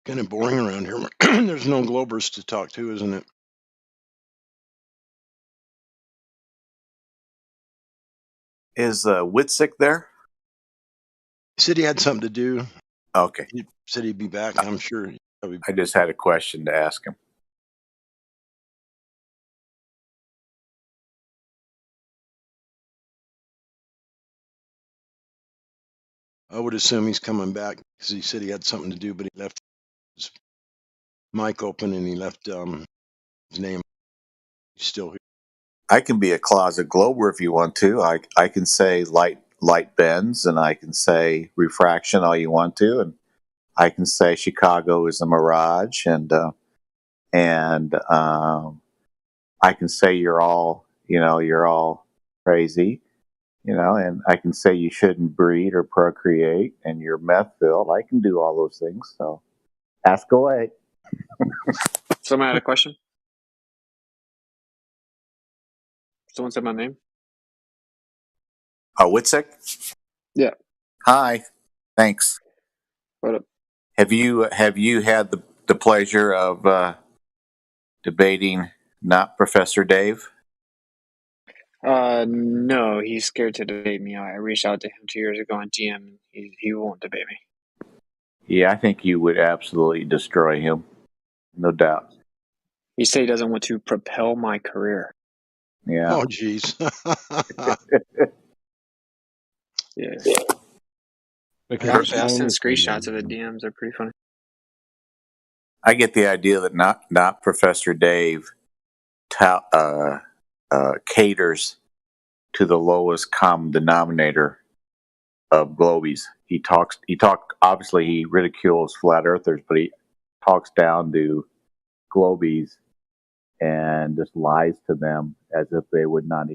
Kind of boring around here. There's no Globers to talk to, isn't it? Is Witzik there? He said he had something to do. Okay. He said he'd be back. I'm sure. I just had a question to ask him. I would assume he's coming back because he said he had something to do, but he left his mic open and he left his name. He's still here. I can be a closet glober if you want to. I can say light bends, and I can say refraction all you want to, and I can say Chicago is a mirage, and I can say you're all crazy, and I can say you shouldn't breed or procreate, and you're meth filled. I can do all those things. So ask away. Someone had a question? Someone said my name? Oh, Witzik? Yeah. Hi. Thanks. What up? Have you had the pleasure of debating not Professor Dave? No, he's scared to debate me. I reached out to him 2 years ago on GM, and he won't debate me. Yeah, I think you would absolutely destroy him. No doubt. He said he doesn't want to propel my career. Yeah. Oh, jeez. Yeah. Because Actually, I it's sent famous. screenshots of the DMs. They're pretty funny. I get the idea that not Professor Dave caters to the lowest common denominator of globies. Obviously he ridicules flat earthers, but he talks down to globies and just lies to them as if they would not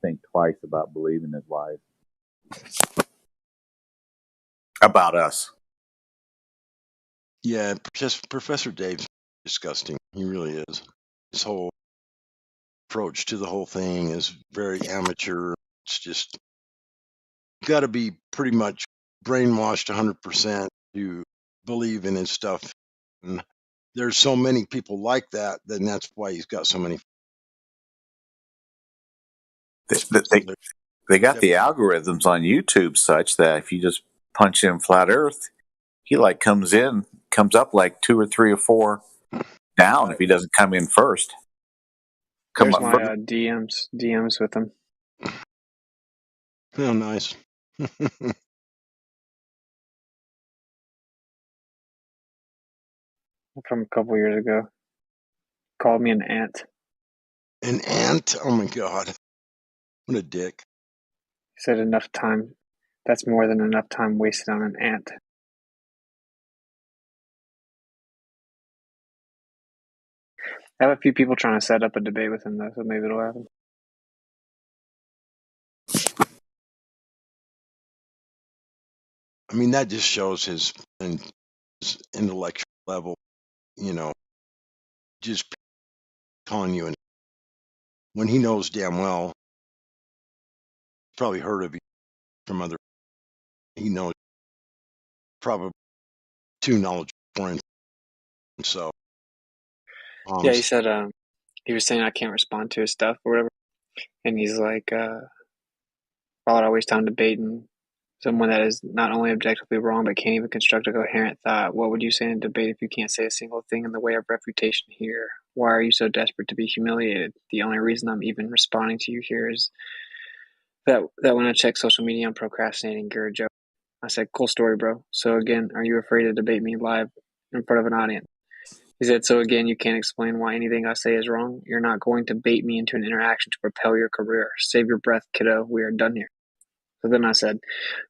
think twice about believing his lies about us. Yeah, just Professor Dave's disgusting. He really is. His whole approach to the whole thing is very amateur. It's just got to be pretty much brainwashed 100% to believe in his stuff. And there's so many people like that, then that's why he's got so many. They got the algorithms on YouTube such that if you just punch in flat Earth, he comes up like 2 or 3 or 4 down if he doesn't come in first. There's my DMs with him. Oh, nice. From a couple years ago. Called me an ant. An ant? Oh my God. What a dick. He said enough time. That's more than enough time wasted on an ant. I have a few people trying to set up a debate with him, though, so maybe it'll happen. I mean, that just shows his intellectual level, just calling you when he knows damn well, probably heard of you from other, he knows probably too knowledgeable for him. So, yeah, he said, he was saying I can't respond to his stuff or whatever. And he's like, why would I waste time debating someone that is not only objectively wrong, but can't even construct a coherent thought? What would you say in a debate if you can't say a single thing in the way of refutation here? Why are you so desperate to be humiliated? The only reason I'm even responding to you here is that when I check social media, I'm procrastinating. You're a joke. I said, cool story, bro. So again, are you afraid to debate me live in front of an audience? He said, so again, you can't explain why anything I say is wrong. You're not going to bait me into an interaction to propel your career. Save your breath, kiddo. We are done here. So then I said,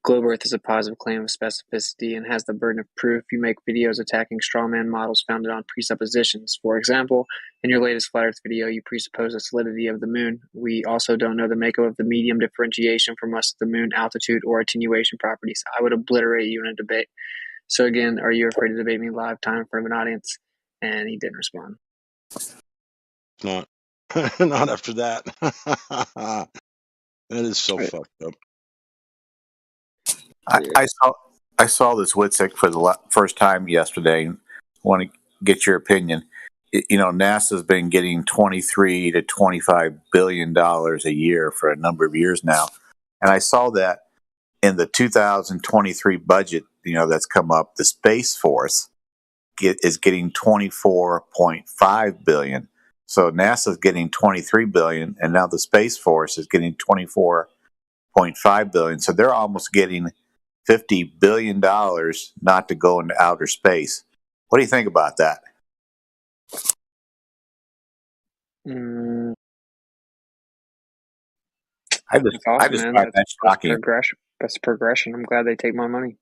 Globe Earth is a positive claim of specificity and has the burden of proof. You make videos attacking strawman models founded on presuppositions. For example, in your latest Flat Earth video, you presuppose the solidity of the moon. We also don't know the makeup of the medium differentiation from us of the moon, altitude, or attenuation properties. I would obliterate you in a debate. So again, are you afraid to debate me live time in front of an audience? And he didn't respond. Not after that. That is so fucked up. I saw this Witzik for the first time yesterday. I want to get your opinion. NASA's been getting $23 to $25 billion a year for a number of years now, and I saw that in the 2023 budget, that's come up, the Space Force is getting 24.5 billion. So NASA's getting 23 billion, and now the Space Force is getting 24.5 billion. So they're almost getting $50 billion not to go into outer space. What do you think about that? That's awesome, man. Find that shocking. That's progression. I'm glad they take my money.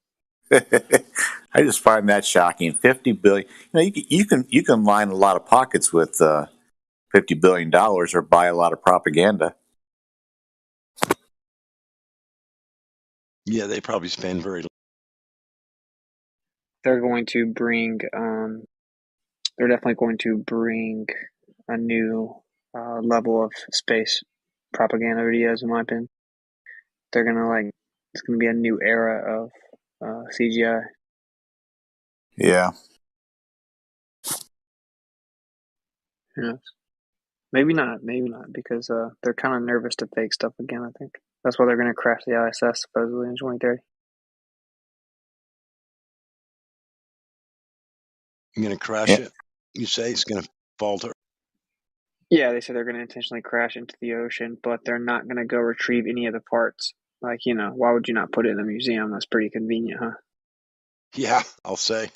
I just find that shocking. 50 billion. You can line a lot of pockets with $50 billion or buy a lot of propaganda. Yeah, they probably spend very little. They're going to bring. They're definitely going to bring a new level of space propaganda videos, in my opinion. They're gonna it's gonna be a new era of CGI. Yeah. Who knows? Maybe not, because they're kind of nervous to fake stuff again, I think. That's why they're going to crash the ISS supposedly in 2030. You're going to crash it? You say it's going to falter? Yeah, they say they're going to intentionally crash into the ocean, but they're not going to go retrieve any of the parts. Why would you not put it in a museum? That's pretty convenient, huh? Yeah, I'll say.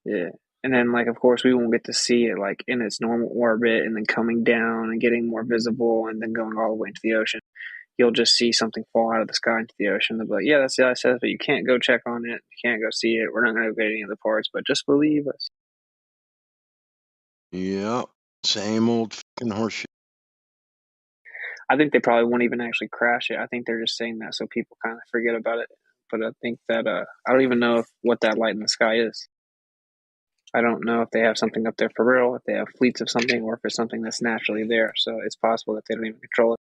Yeah. And then, of course, we won't get to see it, in its normal orbit and then coming down and getting more visible and then going all the way into the ocean. You'll just see something fall out of the sky into the ocean. They'll be like, yeah, that's the ISS, but you can't go check on it. You can't go see it. We're not going to get any of the parts, but just believe us. Yeah, same old fucking horseshit. I think they probably won't even actually crash it. I think they're just saying that so people kind of forget about it. But I think that I don't even know what that light in the sky is. I don't know if they have something up there for real, if they have fleets of something, or if it's something that's naturally there. So it's possible that they don't even control it.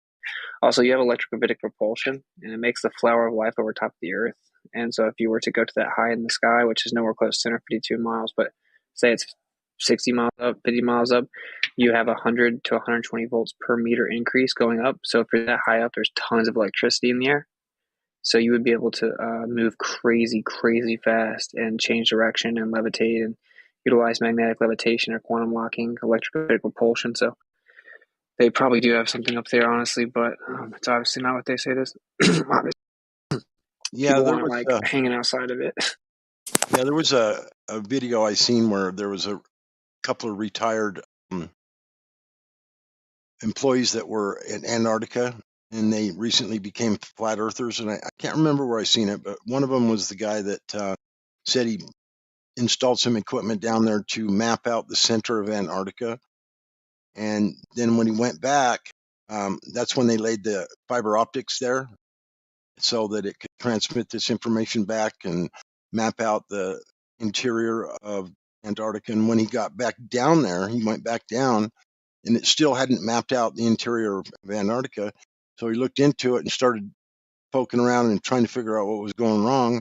Also, you have electrogravitic propulsion, and it makes the flower of life over top of the Earth. And so if you were to go to that high in the sky, which is nowhere close to 152 miles, but say it's 60 miles up, 50 miles up, you have 100 to 120 volts per meter increase going up. So if you're that high up, there's tons of electricity in the air. So you would be able to move crazy, crazy fast and change direction and levitate and utilize magnetic levitation or quantum locking, electrogravitic propulsion. So they probably do have something up there, honestly, but it's obviously not what they say it is. Yeah, people aren't hanging outside of it. Yeah, there was a video I seen where there was a couple of retired employees that were in Antarctica, and they recently became flat earthers. And I can't remember where I seen it, but one of them was the guy that said he installed some equipment down there to map out the center of Antarctica. And then when he went back, that's when they laid the fiber optics there so that it could transmit this information back and map out the interior of Antarctica. And when he got back down there, he went back down and it still hadn't mapped out the interior of Antarctica. So he looked into it and started poking around and trying to figure out what was going wrong.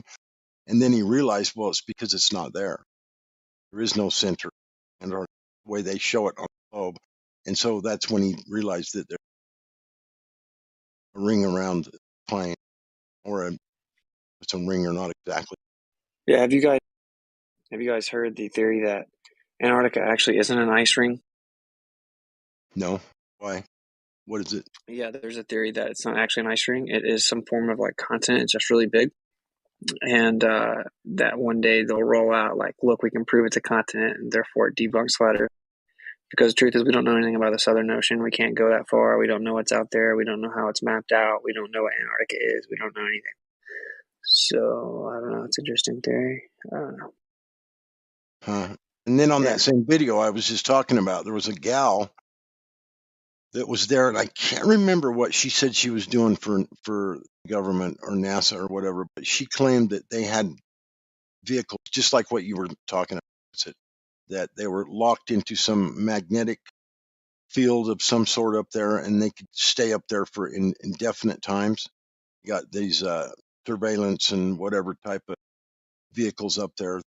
And then he realized, well, it's because it's not there. There is no center, and the way they show it on the globe. And so that's when he realized that there's a ring around the plane, or it's a ring or not exactly. Yeah, have you guys heard the theory that Antarctica actually isn't an ice ring? No. Why? What is it? Yeah, there's a theory that it's not actually an ice ring. It is some form of continent. It's just really big. And that one day they'll roll out look, we can prove it's a continent, and therefore it debunks flat Earth. Because the truth is, we don't know anything about the Southern Ocean. We can't go that far. We don't know what's out there. We don't know how it's mapped out. We don't know what Antarctica is. We don't know anything. So I don't know. It's an interesting theory. I don't know. And then on that same video I was just talking about, there was a gal that was there, and I can't remember what she said she was doing for government or NASA or whatever, but she claimed that they had vehicles just like what you were talking about, that they were locked into some magnetic field of some sort up there, and they could stay up there for indefinite times. You got these surveillance and whatever type of vehicles up there,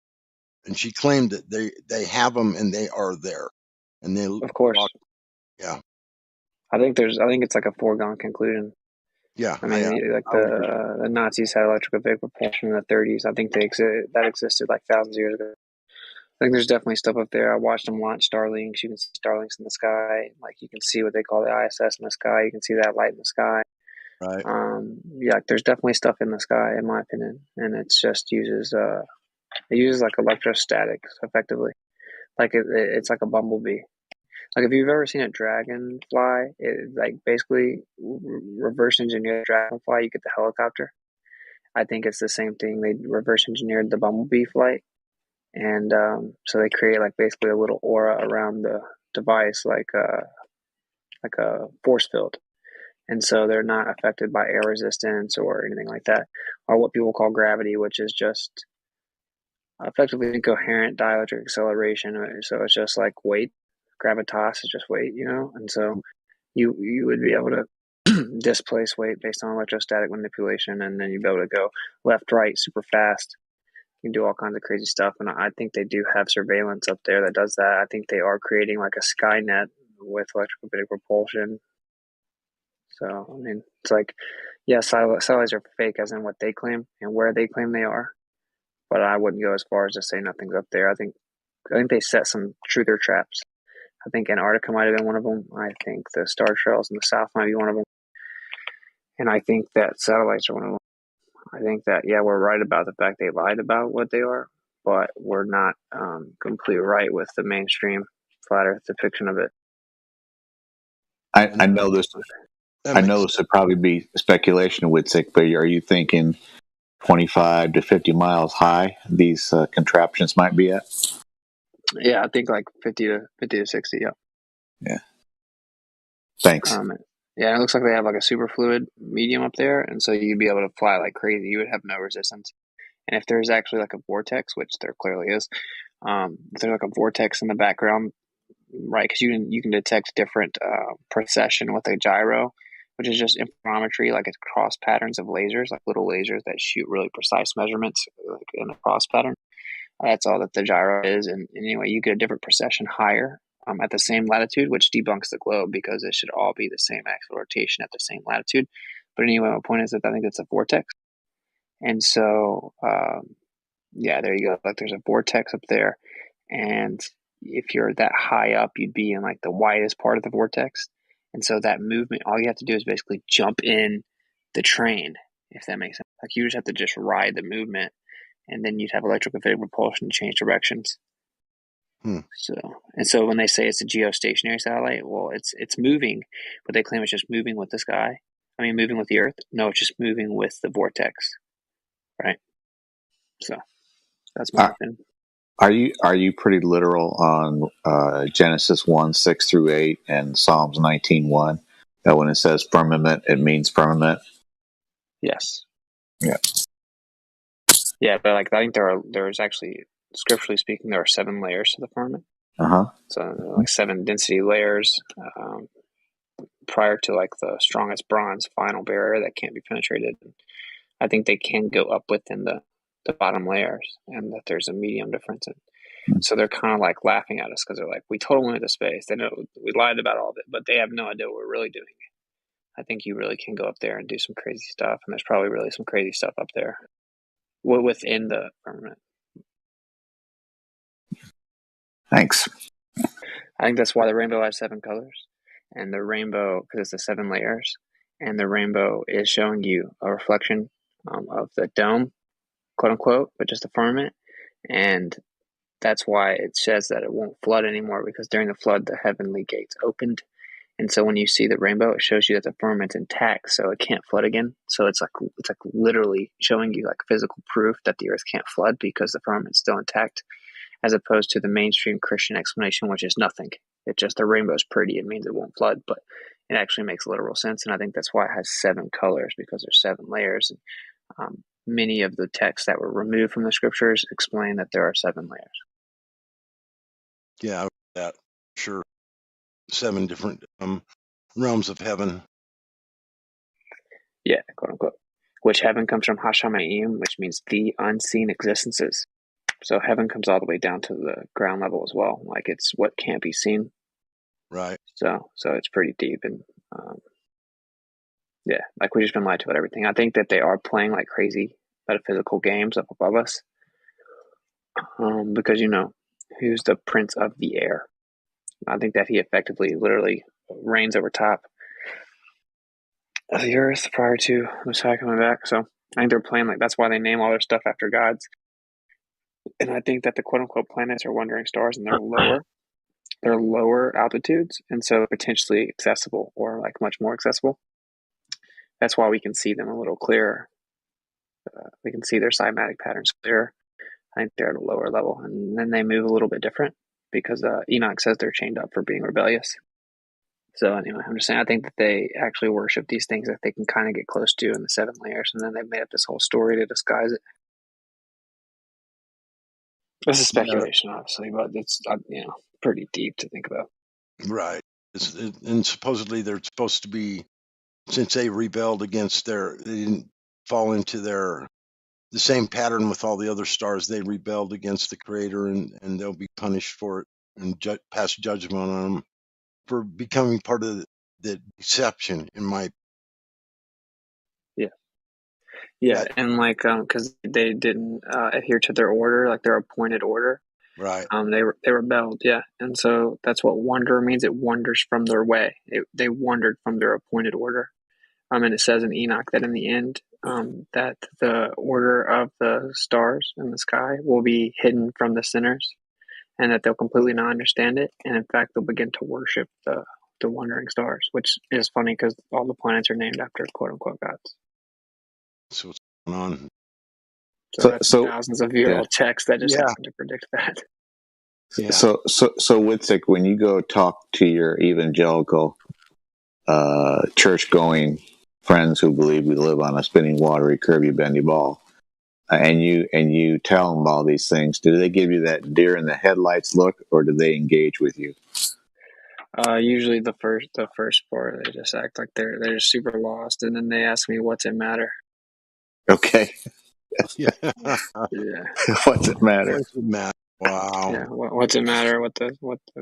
and she claimed that they have them and they are there, and they of course, yeah. I think it's like a foregone conclusion. Yeah. I mean, like the Nazis had electric vehicle propulsion in the 30s. I think that existed like thousands of years ago. I think there's definitely stuff up there. I watched them launch Starlinks. You can see Starlinks in the sky. Like you can see what they call the ISS in the sky. You can see that light in the sky. Right. Yeah, there's definitely stuff in the sky, in my opinion, and it just uses like electrostatics effectively. Like it's like a bumblebee. Like if you've ever seen a dragonfly, it like basically reverse engineer the dragonfly. You get the helicopter. I think it's the same thing. They reverse engineered the bumblebee flight. And so they create like basically a little aura around the device, like a force field, and so they're not affected by air resistance or anything like that, or what people call gravity, which is just effectively incoherent dielectric acceleration. So it's just like weight, gravitas is just weight, and so you would be able to displace weight based on electrostatic manipulation, and then you'd be able to go left, right, super fast. You can do all kinds of crazy stuff, and I think they do have surveillance up there that does that. I think they are creating like a Skynet with electromagnetic propulsion. So, I mean, it's like, yeah, satellites are fake as in what they claim and where they claim they are, but I wouldn't go as far as to say nothing's up there. I think they set some truther traps. I think Antarctica might have been one of them. I think the star trails in the south might be one of them, and I think that satellites are one of them. I think that, yeah, we're right about the fact they lied about what they are, but we're not completely right with the mainstream flat Earth depiction of it. I know this. I know this would probably be speculation, Witzik, but are you thinking 25 to 50 miles high these contraptions might be at? Yeah, I think like 50 to 60. Yeah. Yeah. Thanks. Yeah, it looks like they have like a superfluid medium up there, and so you'd be able to fly like crazy. You would have no resistance. And if there's actually like a vortex, which there clearly is, if there's like a vortex in the background, right? Because you can detect different precession with a gyro, which is just interferometry, like it's cross patterns of lasers, like little lasers that shoot really precise measurements, like in a cross pattern. That's all that the gyro is. And anyway, you get a different precession higher at the same latitude, which debunks the globe because it should all be the same axial rotation at the same latitude. But anyway, my point is that I think it's a vortex. And so, yeah, there you go. Like there's a vortex up there. And if you're that high up, you'd be in like the widest part of the vortex. And so that movement, all you have to do is basically jump in the train, if that makes sense. Like you just have to just ride the movement, and then you'd have electroconvective propulsion to change directions. So when they say it's a geostationary satellite, well, it's moving, but they claim it's just moving with the sky. I mean, moving with the Earth. No, it's just moving with the vortex, right? So that's my opinion. Are you pretty literal on Genesis 1:6-8 and Psalms 19:1? That when it says firmament, it means firmament. Yes. Yeah. Yeah, but like I think there's actually, scripturally speaking, there are 7 layers to the firmament. So like 7 density layers prior to like the strongest bronze final barrier that can't be penetrated. I think they can go up within the bottom layers, and that there's a medium difference. So they're kind of like laughing at us because they're like, we totally went into space. They know we lied about all of it, but they have no idea what we're really doing. I think you really can go up there and do some crazy stuff, and there's probably really some crazy stuff up there within the firmament. Thanks. I think that's why the rainbow has 7 colors, and the rainbow, because it's the 7 layers, and the rainbow is showing you a reflection of the dome, quote unquote, which is the firmament, and that's why it says that it won't flood anymore, because during the flood the heavenly gates opened, and so when you see the rainbow, it shows you that the firmament's intact, so it can't flood again. So it's like literally showing you like physical proof that the earth can't flood because the firmament's still intact, as opposed to the mainstream Christian explanation, which is nothing. It's just the rainbow's pretty, it means it won't flood, but it actually makes literal sense, and I think that's why it has 7 colors, because there's 7 layers. And many of the texts that were removed from the scriptures explain that there are 7 layers. Yeah, that sure. 7 different realms of heaven. Yeah, quote unquote. Which heaven comes from Hashemayim, which means the unseen existences. So heaven comes all the way down to the ground level as well. Like it's what can't be seen. Right. So it's pretty deep, and Yeah, like we've just been lied to about everything. I think that they are playing like crazy metaphysical games up above us. Because who's the prince of the air? I think that he effectively, literally, reigns over top of the earth prior to Messiah coming back. So I think they're playing like that's why they name all their stuff after gods. And I think that the quote unquote planets are wandering stars, and they're lower altitudes, and so potentially accessible or like much more accessible. That's why we can see them a little clearer. We can see their cymatic patterns clearer. I think they're at a lower level, and then they move a little bit different because Enoch says they're chained up for being rebellious. So anyway, I'm just saying I think that they actually worship these things that they can kind of get close to in the 7 layers, and then they've made up this whole story to disguise it. This is speculation, obviously, but it's pretty deep to think about. Right. And supposedly they're supposed to be, since they rebelled against they didn't fall into the same pattern with all the other stars. They rebelled against the Creator, and they'll be punished for it and pass judgment on them for becoming part of the deception. Yeah, and like because they didn't adhere to their order, like their appointed order. Right. They rebelled, yeah, and so that's what wander means. It wanders from their way. They wandered from their appointed order. And it says in Enoch that in the end, that the order of the stars in the sky will be hidden from the sinners, and that they'll completely not understand it. And in fact, they'll begin to worship the wandering stars, which is funny because all the planets are named after quote unquote gods. So what's going on? So that's thousands of year old text that just happened to predict that. Yeah. So Witzig, when you go talk to your evangelical church-going friends who believe we live on a spinning, watery, curvy, bendy ball, and you tell them all these things, do they give you that deer in the headlights look, or do they engage with you? Usually the first part, they just act like they're just super lost, and then they ask me, "What's it matter?" Okay. Yeah. What's it matter? What's it matter? Wow. Yeah. What's it matter? What the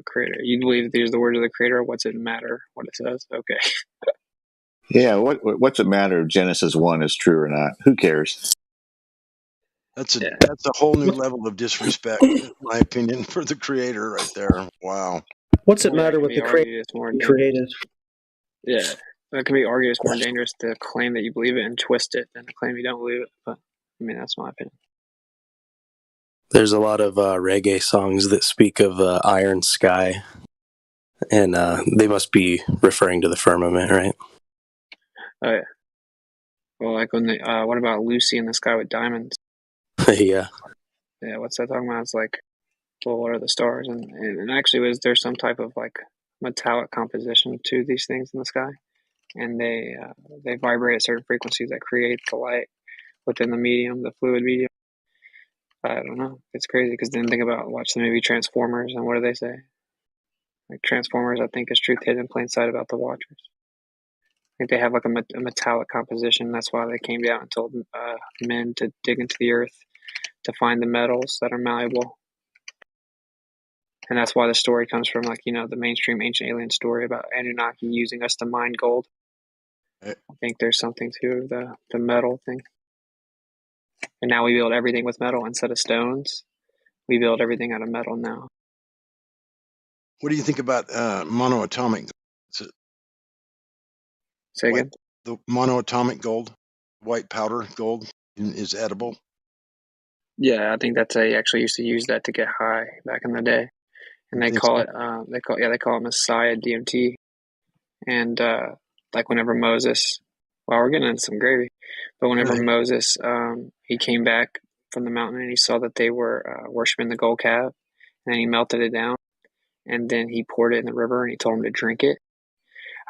Creator? You believe that these are the words of the Creator? What's it matter? What it says? Okay. Yeah. What's it matter if Genesis 1 is true or not? Who cares? That's a whole new level of disrespect, in my opinion, for the Creator right there. Wow. What's it matter what the Creator created? Yeah, that can be argued it's more dangerous to claim that you believe it and twist it than to claim you don't believe it. But I mean, that's my opinion. There's a lot of reggae songs that speak of iron sky, and they must be referring to the firmament, right? Oh yeah. Well, like when what about Lucy in the Sky with Diamonds? Yeah. Yeah, what's that talking about? It's like, well, what are the stars? And actually, was there some type of like metallic composition to these things in the sky? And they vibrate at certain frequencies that create the light within the medium, the fluid medium. I don't know. It's crazy because then watch the movie Transformers, and what do they say? Like Transformers, I think, is truth hidden in plain sight about the Watchers. I think they have like a metallic composition. That's why they came down and told men to dig into the earth to find the metals that are malleable. And that's why the story comes from the mainstream ancient alien story about Anunnaki using us to mine gold. I think there's something to the metal thing. And now we build everything with metal instead of stones. We build everything out of metal now. What do you think about monoatomic? Say again? The monoatomic gold, white powder gold, is edible. Yeah, I think they actually used to use that to get high back in the day, and they call it Messiah DMT. And like whenever Moses, well, we're getting into some gravy, but whenever Moses, he came back from the mountain and he saw that they were worshiping the gold calf, and then he melted it down, and then he poured it in the river and he told him to drink it.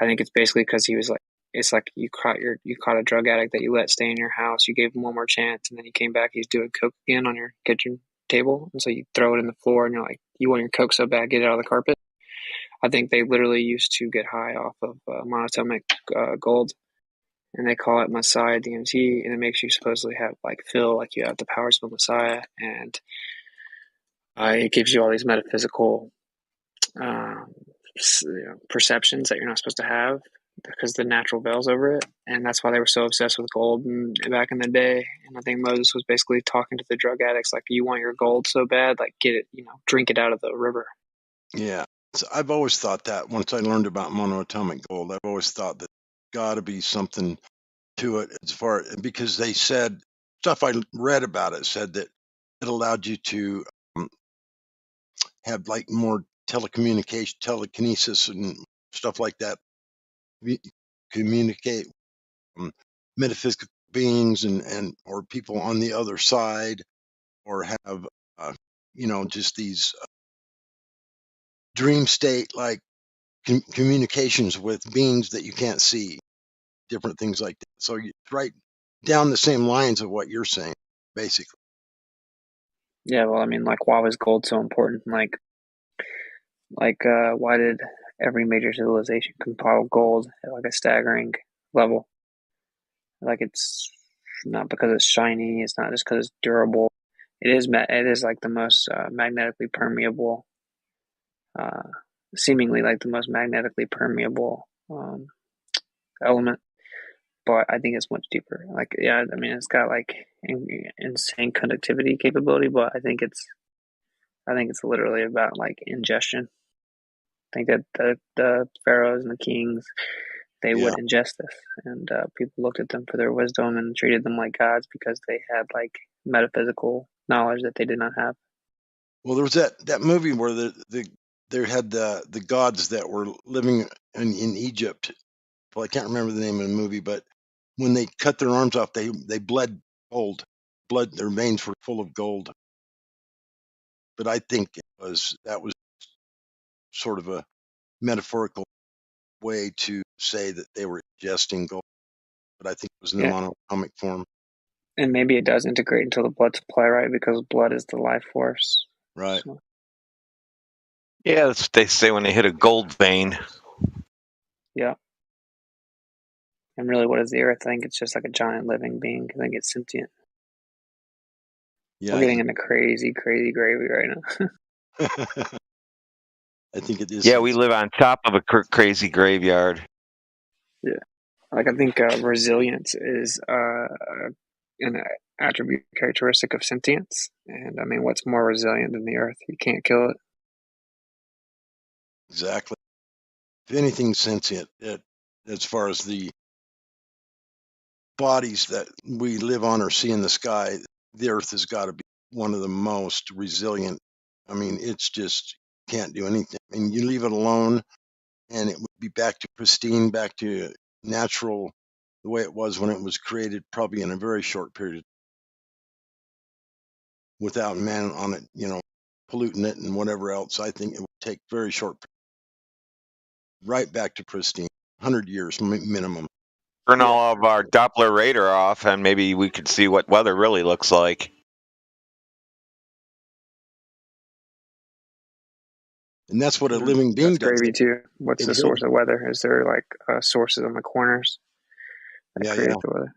I think it's basically because he was like, it's like you caught a drug addict that you let stay in your house. You gave him one more chance, and then he came back. He's doing coke again on your kitchen table, and so you throw it in the floor, and you're like, you want your coke so bad, get it out of the carpet. I think they literally used to get high off of monatomic gold, and they call it Messiah DMT, and it makes you supposedly feel like you have the powers of a Messiah, and it gives you all these metaphysical perceptions that you're not supposed to have. because the natural veils over it, and that's why they were so obsessed with gold back in the day. And I think Moses was basically talking to the drug addicts, like, you want your gold so bad, like, get it, drink it out of the river. Yeah. So I've always thought that once I learned about monoatomic gold, I've always thought that got to be something to it as far, because they said, stuff I read about it said that it allowed you to have like more telecommunication, telekinesis and stuff like that, communicate metaphysical beings and or people on the other side, or have just these dream state like communications with beings that you can't see, different things like that. So you right down the same lines of what you're saying, basically. Yeah, well, I mean, like, why was gold so important? Like, why did every major civilization compile gold at like a staggering level? Like, it's not because it's shiny. It's not just because it's durable. It is like the most magnetically permeable, seemingly like the most magnetically permeable element. But I think it's much deeper. Like, yeah, I mean, it's got like insane conductivity capability, but I think it's literally about like ingestion. I think that the pharaohs and the kings, they would ingest this, and people looked at them for their wisdom and treated them like gods because they had like metaphysical knowledge that they did not have. Well, there was that movie where they had the gods that were living in Egypt. Well, I can't remember the name of the movie, but when they cut their arms off, they bled gold. Their veins were full of gold. But I think that was sort of a metaphorical way to say that they were ingesting gold. But I think it was in the monoatomic form. And maybe it does integrate into the blood supply, right? Because blood is the life force. Right. So. Yeah, that's what they say when they hit a gold vein. Yeah. And really, what is the Earth? I think it's just like a giant living being. I think it's sentient. Yeah, we're getting into crazy, crazy gravy right now. I think it is. Yeah, we live on top of a crazy graveyard. Yeah. Like, I think resilience is an attribute characteristic of sentience. And I mean, what's more resilient than the Earth? You can't kill it. Exactly. If anything's sentient, as far as the bodies that we live on or see in the sky, the Earth has got to be one of the most resilient. I mean, it's just can't do anything. I mean, you leave it alone and it would be back to pristine, back to natural, the way it was when it was created, probably in a very short period, without man on it, polluting it and whatever else. I think it would take very short, right back to pristine, 100 years minimum. Turn all of our Doppler radar off, and maybe we could see what weather really looks like. And that's what a living being does. Gravy too. What's the source of weather? Is there like sources on the corners that create the weather?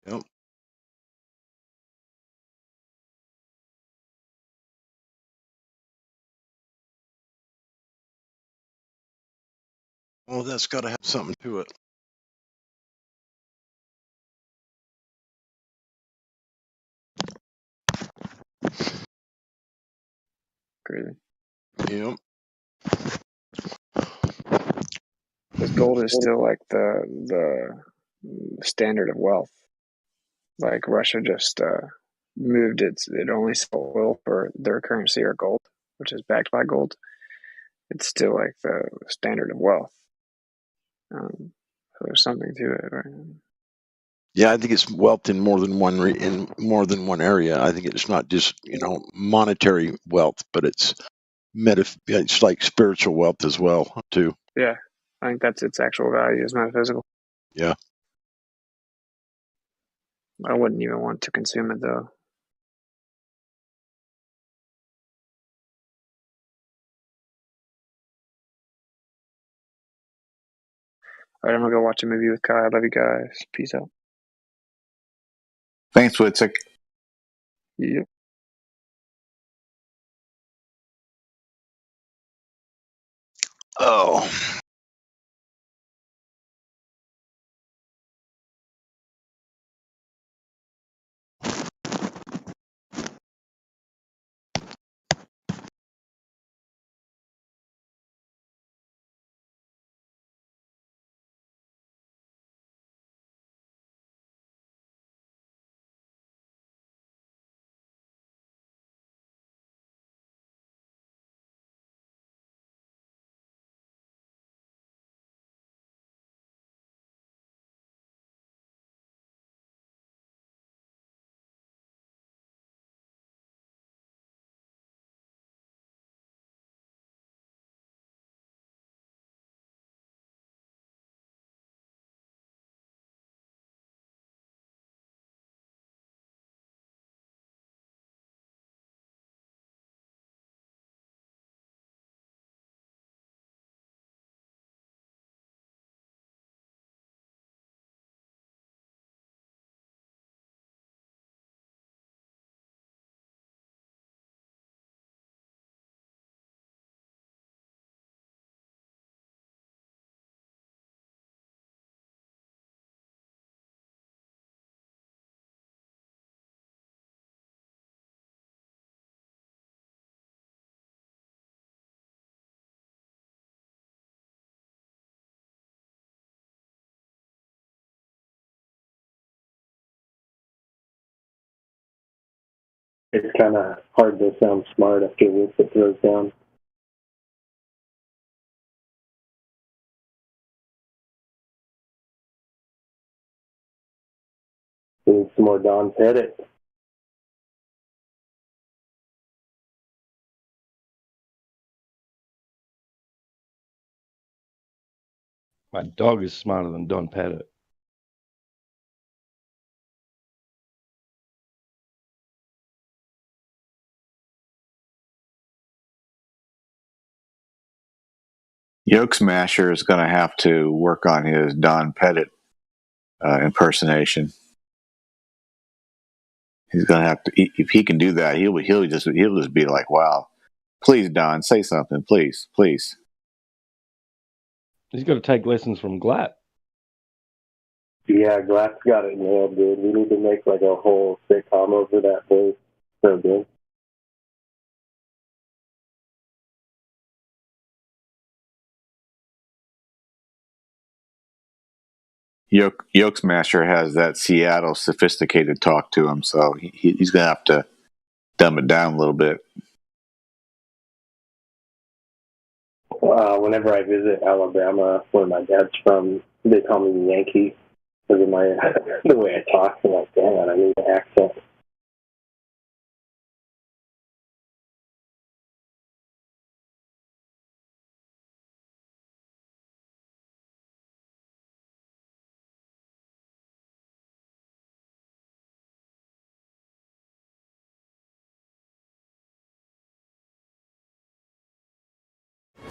Yep. Well, that's got to have something to it. Crazy. Yep. Because gold is still like the standard of wealth. Like, Russia just moved it only sold oil for their currency or gold, which is backed by gold. It's still like the standard of wealth. So there's something to it, right? Yeah, I think it's wealth in more than one area. I think it's not just monetary wealth, but it's it's like spiritual wealth as well too. Yeah, I think that's its actual value is metaphysical. Yeah. I wouldn't even want to consume it though. All right, I'm gonna go watch a movie with Kai. I love you guys. Peace out. Thanks, Witzik. Yep. Oh. it's kind of hard to sound smart after a roof that throws down. We need some more Don Pettit. My dog is smarter than Don Pettit. Yoke Smasher is going to have to work on his Don Pettit impersonation. He's going to have to. If he can do that, he'll just be like, "Wow, please, Don, say something, please, please." He's got to take lessons from Glatt. Yeah, Glatt's got it nailed, dude. We need to make like a whole sitcom over that voice. So good. Yoke Smasher has that Seattle sophisticated talk to him, so he's going to have to dumb it down a little bit. Whenever I visit Alabama, where my dad's from, they call me the Yankee because of the way I talk. I'm like, damn, I need an accent.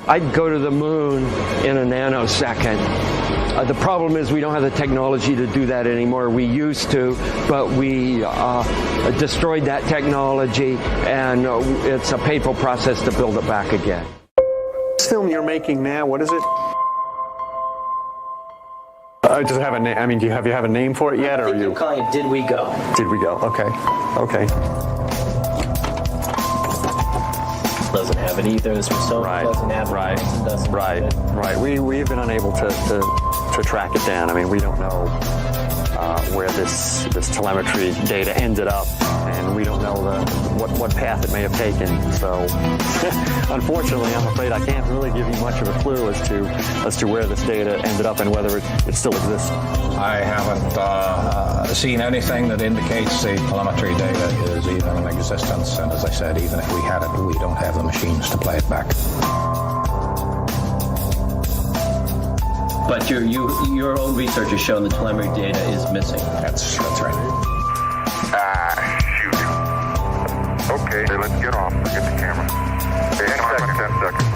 I'd go to the moon in a nanosecond. The problem is we don't have the technology to do that anymore. We used to, but we destroyed that technology, and it's a painful process to build it back again. This film you're making now, what is it? Does it have a name? I mean, do you have a name for it yet, or are you calling it Did We Go? Did We Go? Okay. Doesn't have it either. This was so doesn't have it. Right. We've been unable to track it down. I mean, we don't know where this telemetry data ended up, and we don't know what path it may have taken. So, unfortunately, I'm afraid I can't really give you much of a clue as to where this data ended up and whether it still exists. I haven't seen anything that indicates the telemetry data is even in existence, and as I said, even if we had it, we don't have the machines to play it back. But your own research has shown the telemetry data is missing. That's right. Shoot. Okay, let's get off. Get the camera. Okay, hang on 10 seconds.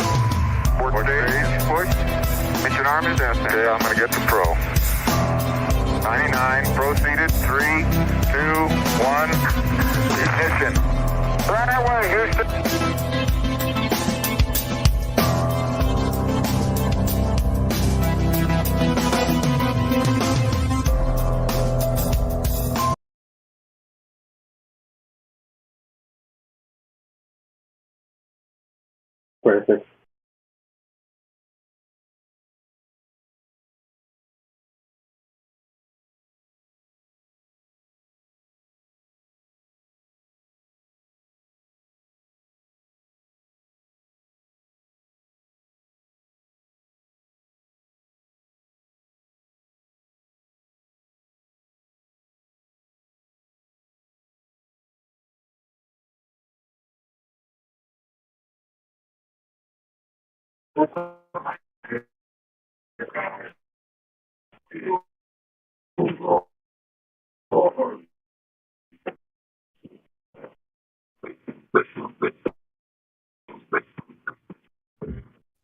4 days, push. Mission arm is out there. Okay, I'm going to get the pro. 99, proceeded. 3, 2, 1. Ignition. Right away, Houston. Perfect.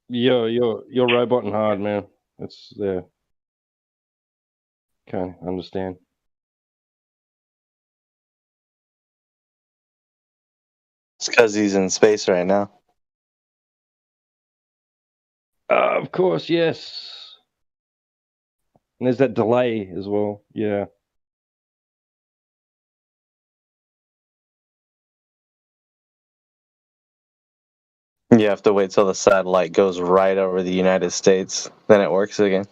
You're roboting hard, man. It's there. Can't understand. It's because he's in space right now. Of course, yes. And there's that delay as well. Yeah. You have to wait till the satellite goes right over the United States. Then it works again.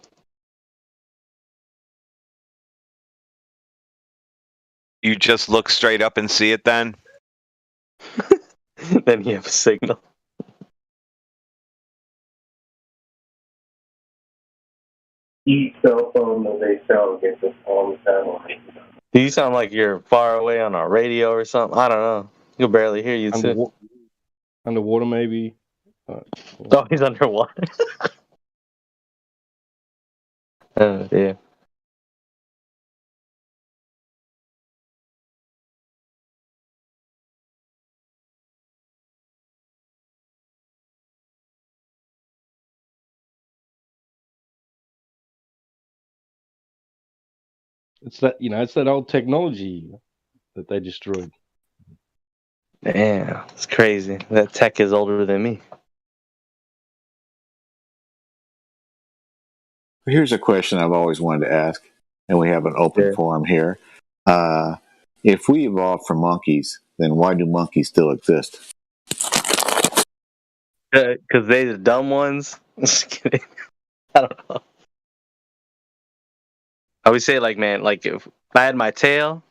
You just look straight up and see it then? Then you have a signal. Each cell phone that they sell gets us on the satellite. Do you sound like you're far away on a radio or something? I don't know. You'll barely hear you too. Underwater, maybe. Oh, he's underwater. Oh, yeah. It's that it's that old technology that they destroyed. Damn, it's crazy. That tech is older than me. Here's a question I've always wanted to ask, and we have an open forum here. If we evolved from monkeys, then why do monkeys still exist? Because they the dumb ones. Just kidding. I don't know. I would say, like, man, like if I had my tail,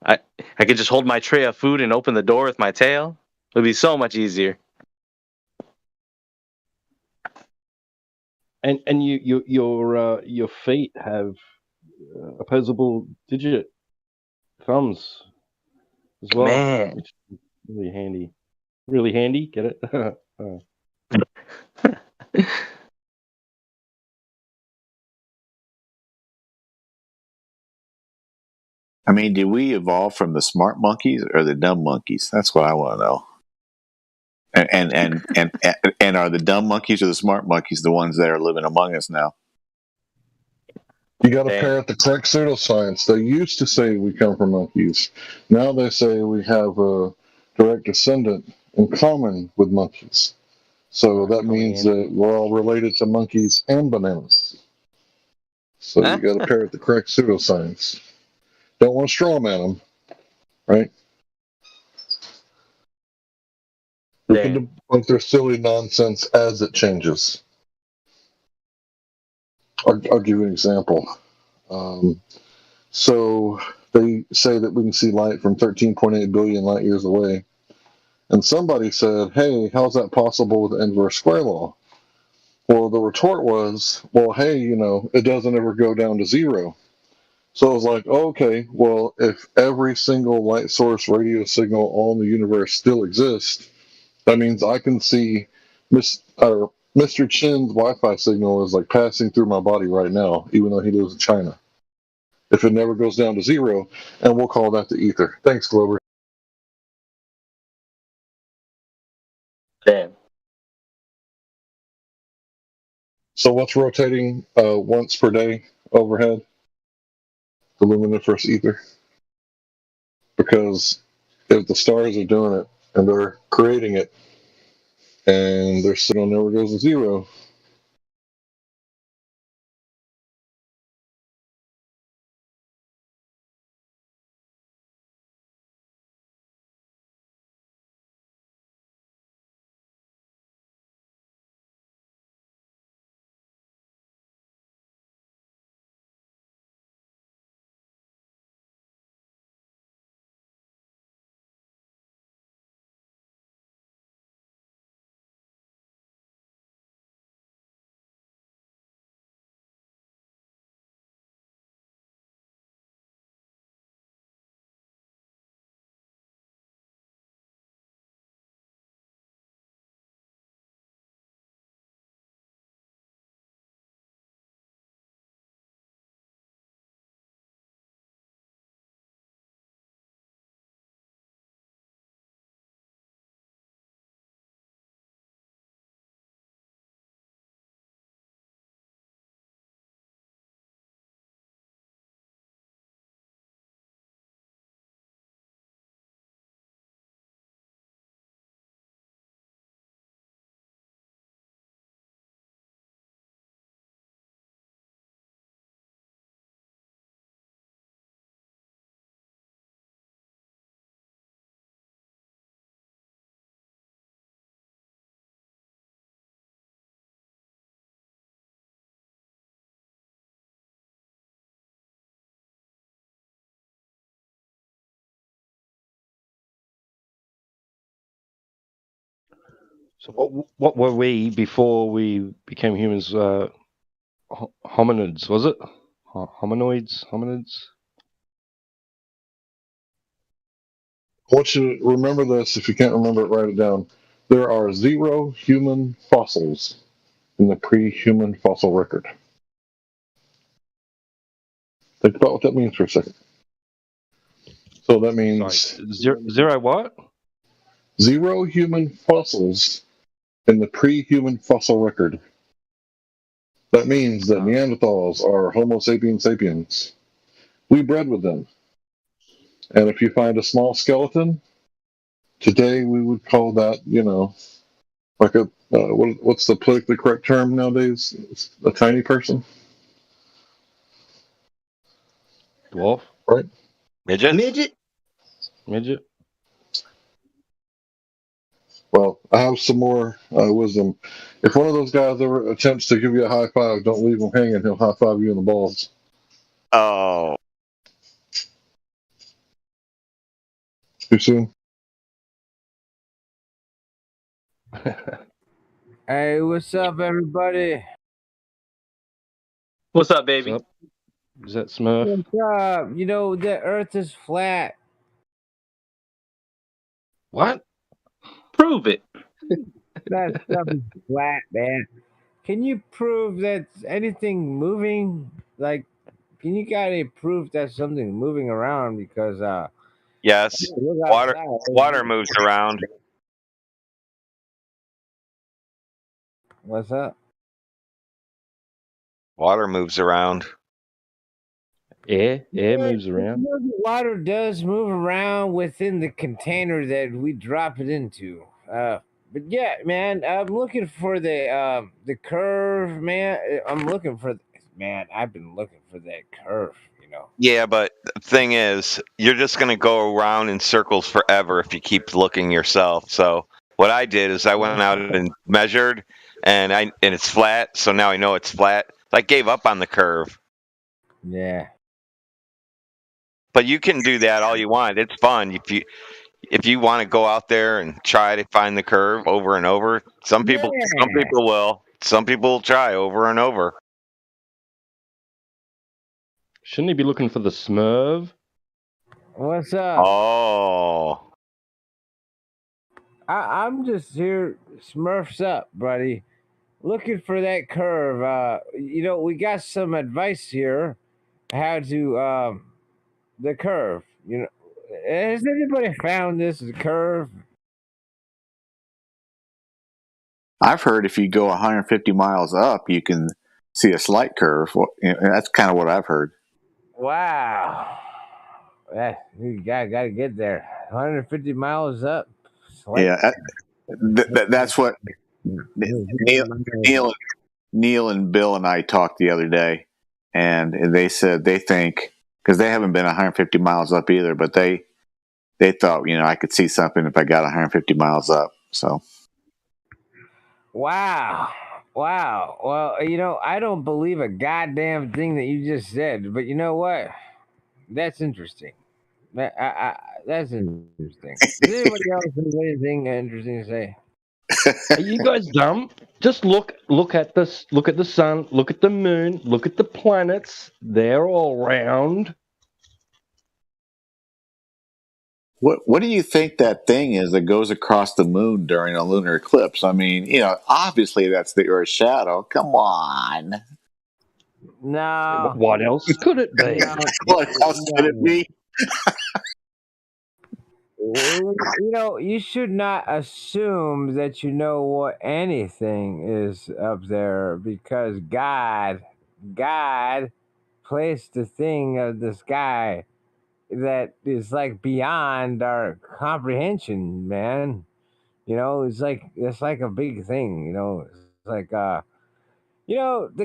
I could just hold my tray of food and open the door with my tail. It would be so much easier. And your feet have opposable digit thumbs as well. Man. Which is really handy. Really handy. Get it? Oh. I mean, did we evolve from the smart monkeys or the dumb monkeys? That's what I want to know. And are the dumb monkeys or the smart monkeys the ones that are living among us now? You got to parrot the correct pseudoscience. They used to say we come from monkeys. Now they say we have a direct descendant in common with monkeys. So that means that we're all related to monkeys and bananas. So you got to parrot the correct pseudoscience. Don't want to straw man them, right? We can debunk their silly nonsense as it changes. I'll give you an example. So they say that we can see light from 13.8 billion light years away. And somebody said, hey, how's that possible with the inverse square law? Well, the retort was, well, hey, it doesn't ever go down to zero. So I was like, oh, okay, well, if every single light source radio signal all in the universe still exists, that means I can see Mr. Chin's Wi-Fi signal is like passing through my body right now, even though he lives in China. If it never goes down to zero, and we'll call that the ether. Thanks, Glover. Damn. So what's rotating once per day overhead? The luminiferous ether. Because if the stars are doing it and they're creating it and their signal never goes to zero, So what were we before we became humans? Hominids, was it? Hominoids? Hominids? I want you to remember this. If you can't remember it, write it down. There are 0 human fossils in the pre-human fossil record. Think about what that means for a second. So that means zero what? 0 human fossils in the pre-human fossil record. That means that Neanderthals are Homo sapiens sapiens. We bred with them. And if you find a small skeleton, today we would call that, like a, what's the politically correct term nowadays? It's a tiny person. Dwarf? Right? Midget? Midget? Well, I have some more wisdom. If one of those guys ever attempts to give you a high five, don't leave him hanging. He'll high five you in the balls. Oh. Too soon? Hey, what's up, everybody? What's up, baby? What's up? Is that Smurf? What's up? You know, the earth is flat. What? Prove it. That stuff is flat, man. Can you prove that anything moving? Like, can you got any proof that something moving around? Because Yes. look Water outside. moves around. What's up? Water moves around. Air moves around. The water does move around within the container that we drop it into. But yeah, man, I'm looking for the curve, man. I'm looking for man. I've been looking for that curve, Yeah, but the thing is, you're just going to go around in circles forever if you keep looking yourself. So what I did is I went out and measured, and it's flat. So now I know it's flat. I gave up on the curve. Yeah. But you can do that all you want. It's fun if you want to go out there and try to find the curve over and over. Some people will. Some people will try over and over. Shouldn't he be looking for the Smurf? What's up? Oh. I'm just here, Smurfs up, buddy. Looking for that curve. We got some advice here how to the curve. Has anybody found this curve? I've heard if you go 150 miles up, you can see a slight curve. Well, that's kind of what I've heard. Wow. You got to get there. 150 miles up. Yeah, that's what Neil and Bill and I talked the other day, and they said they think, because they haven't been 150 miles up either, but they thought, I could see something if I got 150 miles up. So. Wow. Well, I don't believe a goddamn thing that you just said, but you know what? That's interesting. That's interesting. Does anybody else have anything interesting to say? Are you guys dumb? Just look at this. Look at the sun. Look at the moon. Look at the planets. They're all round. What do you think that thing is that goes across the moon during a lunar eclipse? I mean, obviously that's the Earth's shadow. Come on. No. What else could it be? What else could it be? You should not assume that you know what anything is up there, because God placed the thing of the sky that is like beyond our comprehension, man. It's like a big thing. It's like the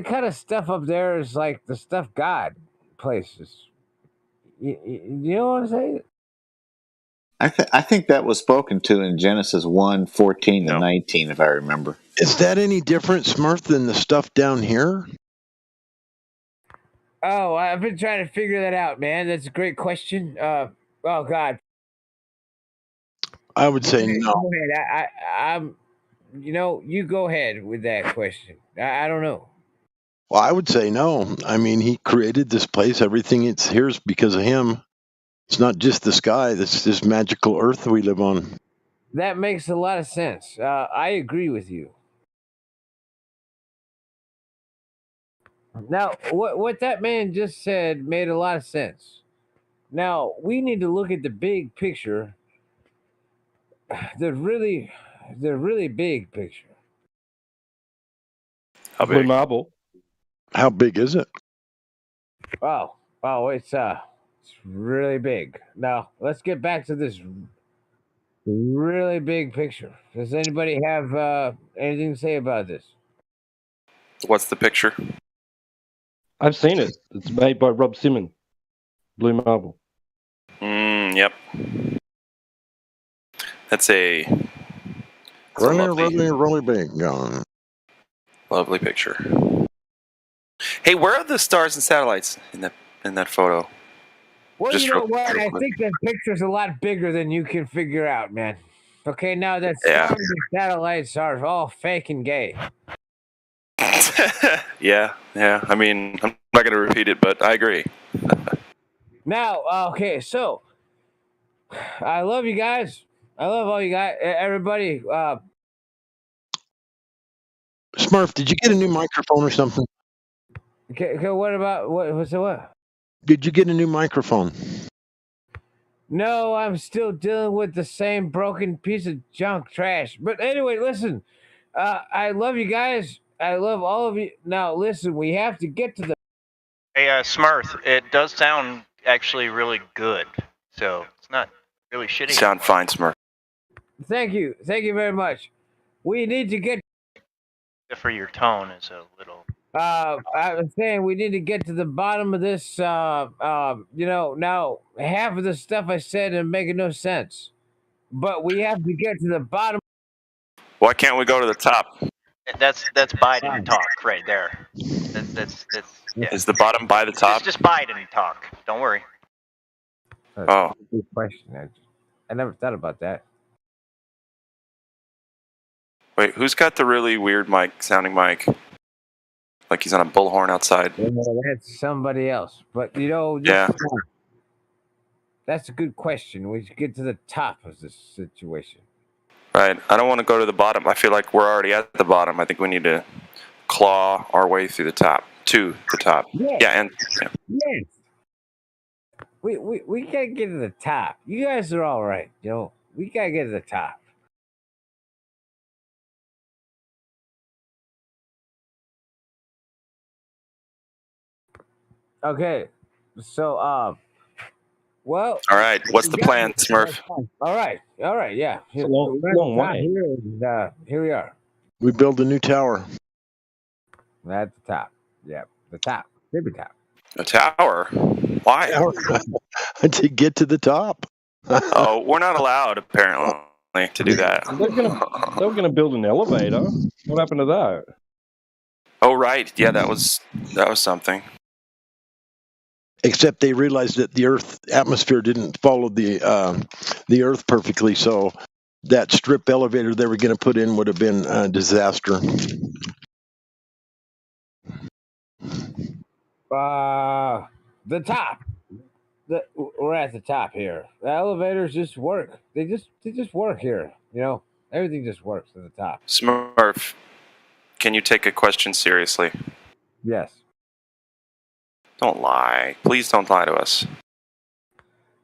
kind of stuff up there is like the stuff God places. You know what I'm saying? I think that was spoken to in Genesis 1:14 to 19, if I remember. Is that any different, Smurf, than the stuff down here? Oh, I've been trying to figure that out, man. That's a great question. Oh God. I would say no. Go ahead. you go ahead with that question. I don't know. Well, I would say no. I mean, he created this place. Everything it's here is because of him. It's not just the sky. This magical earth we live on. That makes a lot of sense. I agree with you. Now, what that man just said made a lot of sense. Now, we need to look at the big picture, the really big picture. How Blue big? marble. How big is it? Oh, it's really big. Now, let's get back to this really big picture. Does anybody have anything to say about this? What's the picture? I've seen it. It's made by Rob Simmons. Blue marble. Yep. That's a Really big. lovely picture. Hey, where are the stars and satellites in that photo? Well, Just you know real what? I quick. think that picture's a lot bigger than you can figure out, man. Okay, now that Yeah. stars and satellites are all fake and gay. Yeah. I mean, I'm not going to repeat it, but I agree. Now, okay, so I love you guys. I love all you guys, everybody. Smurf, did you get a new microphone or something? Okay, what about what's the what? Did you get a new microphone? No, I'm still dealing with the same broken piece of junk trash. But anyway, listen, I love you guys. I love all of you. Now, listen, we have to get to the. Hey, Smurf, it does sound actually really good. So it's not really shitty. Sound fine, Smurf. Thank you very much. We need to get. For your tone is a little. I was saying we need to get to the bottom of this. Now half of the stuff I said is making no sense, but we have to get to the bottom. Why can't we go to the top? That's Biden talk right there. That's yeah. Is the bottom by the top? It's just Biden talk. Don't worry. Oh. Good question. I never thought about that. Wait, who's got the really weird sounding mic? Like he's on a bullhorn outside. Well, that's somebody else. But Yeah. That's a good question. We should get to the top of this situation. Right. I don't want to go to the bottom. I feel like we're already at the bottom. I think we need to claw our way through the top. To the top. Yes. Yeah, Yes. We gotta get to the top. You guys are all right. We gotta get to the top. Okay. So well. All right. What's the plan, Smurf? All right. Yeah. It's a long way. Here we are. We build a new tower. At the top. Yeah, the top. Maybe top. A tower? Why? To get to the top. Oh, we're not allowed apparently to do that. They were gonna build an elevator. What happened to that? Oh, right. Yeah, that was something. Except they realized that the Earth atmosphere didn't follow the Earth perfectly, so that strip elevator they were going to put in would have been a disaster. The top. We're at the top here. The elevators just work. They just work here. Everything just works at the top. Smurf, can you take a question seriously? Yes. Don't lie. Please don't lie to us.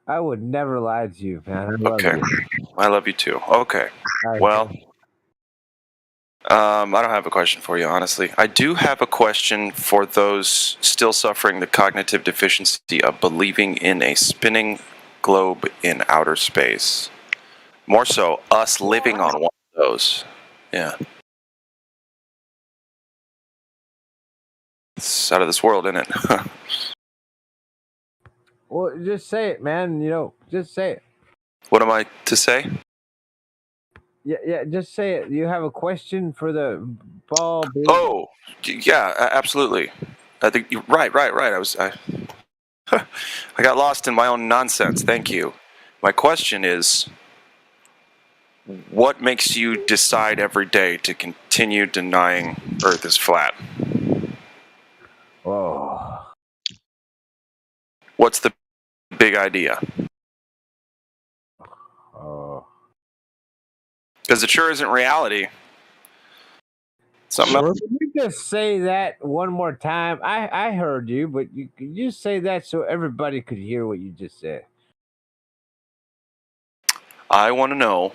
I would never lie to you, man. Okay. I love you too. Okay. Well, I don't have a question for you, honestly. I do have a question for those still suffering the cognitive deficiency of believing in a spinning globe in outer space. More so, us living on one of those. Yeah. It's out of this world, isn't it? Well, just say it, man. Just say it. What am I to say? Yeah, just say it. You have a question for the ball? Oh, yeah, absolutely. I think you're right. I got lost in my own nonsense. Thank you. My question is, what makes you decide every day to continue denying Earth is flat? Oh. What's the big idea? Oh. Because it sure isn't reality. Something else. Can you just say that one more time? I heard you, but could you say that so everybody could hear what you just said? I want to know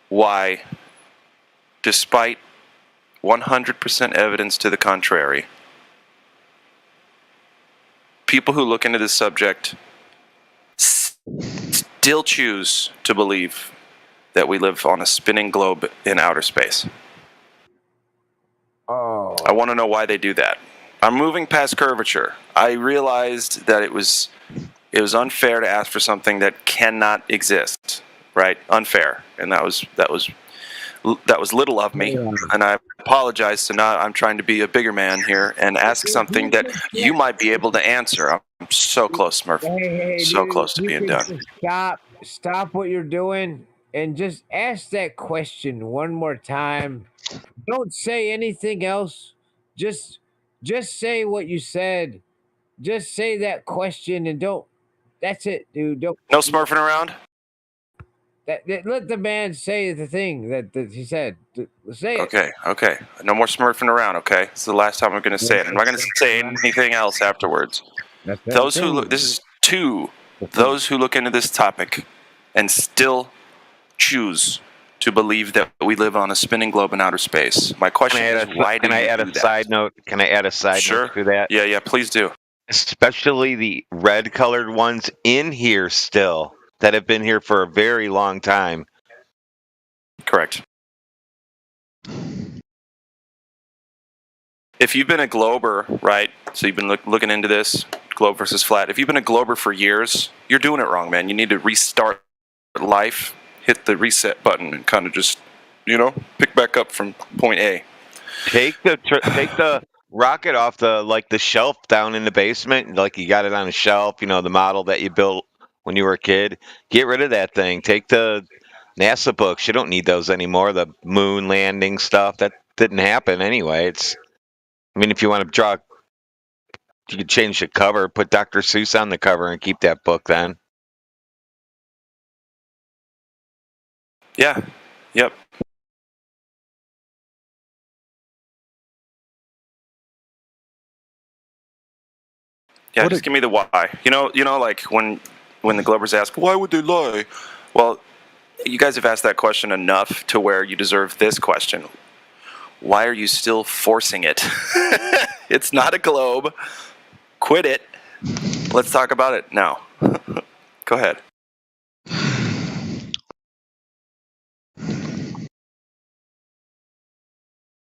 why, despite 100% evidence to the contrary, people who look into this subject still choose to believe that we live on a spinning globe in outer space. Oh. I want to know why they do that. I'm moving past curvature. I realized that it was unfair to ask for something that cannot exist, right? Unfair, and that was little of me, and I apologize. So now I'm trying to be a bigger man here and ask something that you might be able to answer. I'm so close, Murph. So close to being done. Stop what you're doing and just ask that question one more time. Don't say anything else. Just say what you said. Just say that question and don't. That's it, dude. Don't. No smurfing around. Let the man say the thing that he said. Say it. Okay. No more smurfing around, okay? This is the last time I'm going to say it. I'm not going to say anything else afterwards. Those who look into this topic and still choose to believe that we live on a spinning globe in outer space. My question is, why do you do that? Can I add a side note? Can I add a side note to that? Yeah, please do. Especially the red-colored ones in here still that have been here for a very long time. Correct. If you've been a glober, right, so you've been looking into this, globe versus flat, if you've been a glober for years, you're doing it wrong, man. You need to restart life, hit the reset button, and kind of just, pick back up from point A. Take the rocket off the shelf down in the basement, like you got it on a shelf, the model that you built when you were a kid. Get rid of that thing. Take the NASA books. You don't need those anymore. The moon landing stuff, that didn't happen anyway. If you want to draw, you could change the cover, put Dr. Seuss on the cover and keep that book then. Yeah. Yep. Yeah, just give me the why. Like when the Globers ask, why would they lie? Well, you guys have asked that question enough to where you deserve this question. Why are you still forcing it? It's not a globe. Quit it. Let's talk about it now. Go ahead.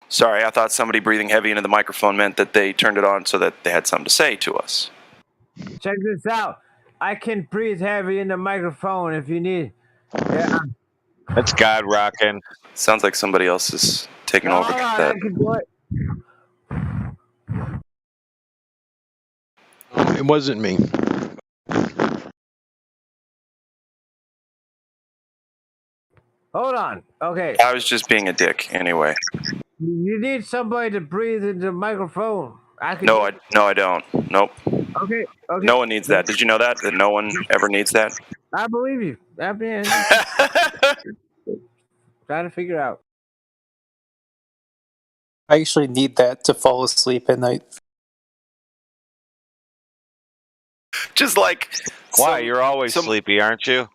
Sorry, I thought somebody breathing heavy into the microphone meant that they turned it on so that they had something to say to us. Check this out. I can breathe heavy in the microphone if you need. Yeah. That's God rocking. Sounds like somebody else is taking over that. I can do it. It wasn't me. Hold on. Okay. I was just being a dick anyway. You need somebody to breathe into the microphone. No, I don't. Nope. Okay. No one needs that. Did you know that? That no one ever needs that? I believe you. I'm trying to figure out. I actually need that to fall asleep at night. Just like... Why? You're always sleepy, aren't you?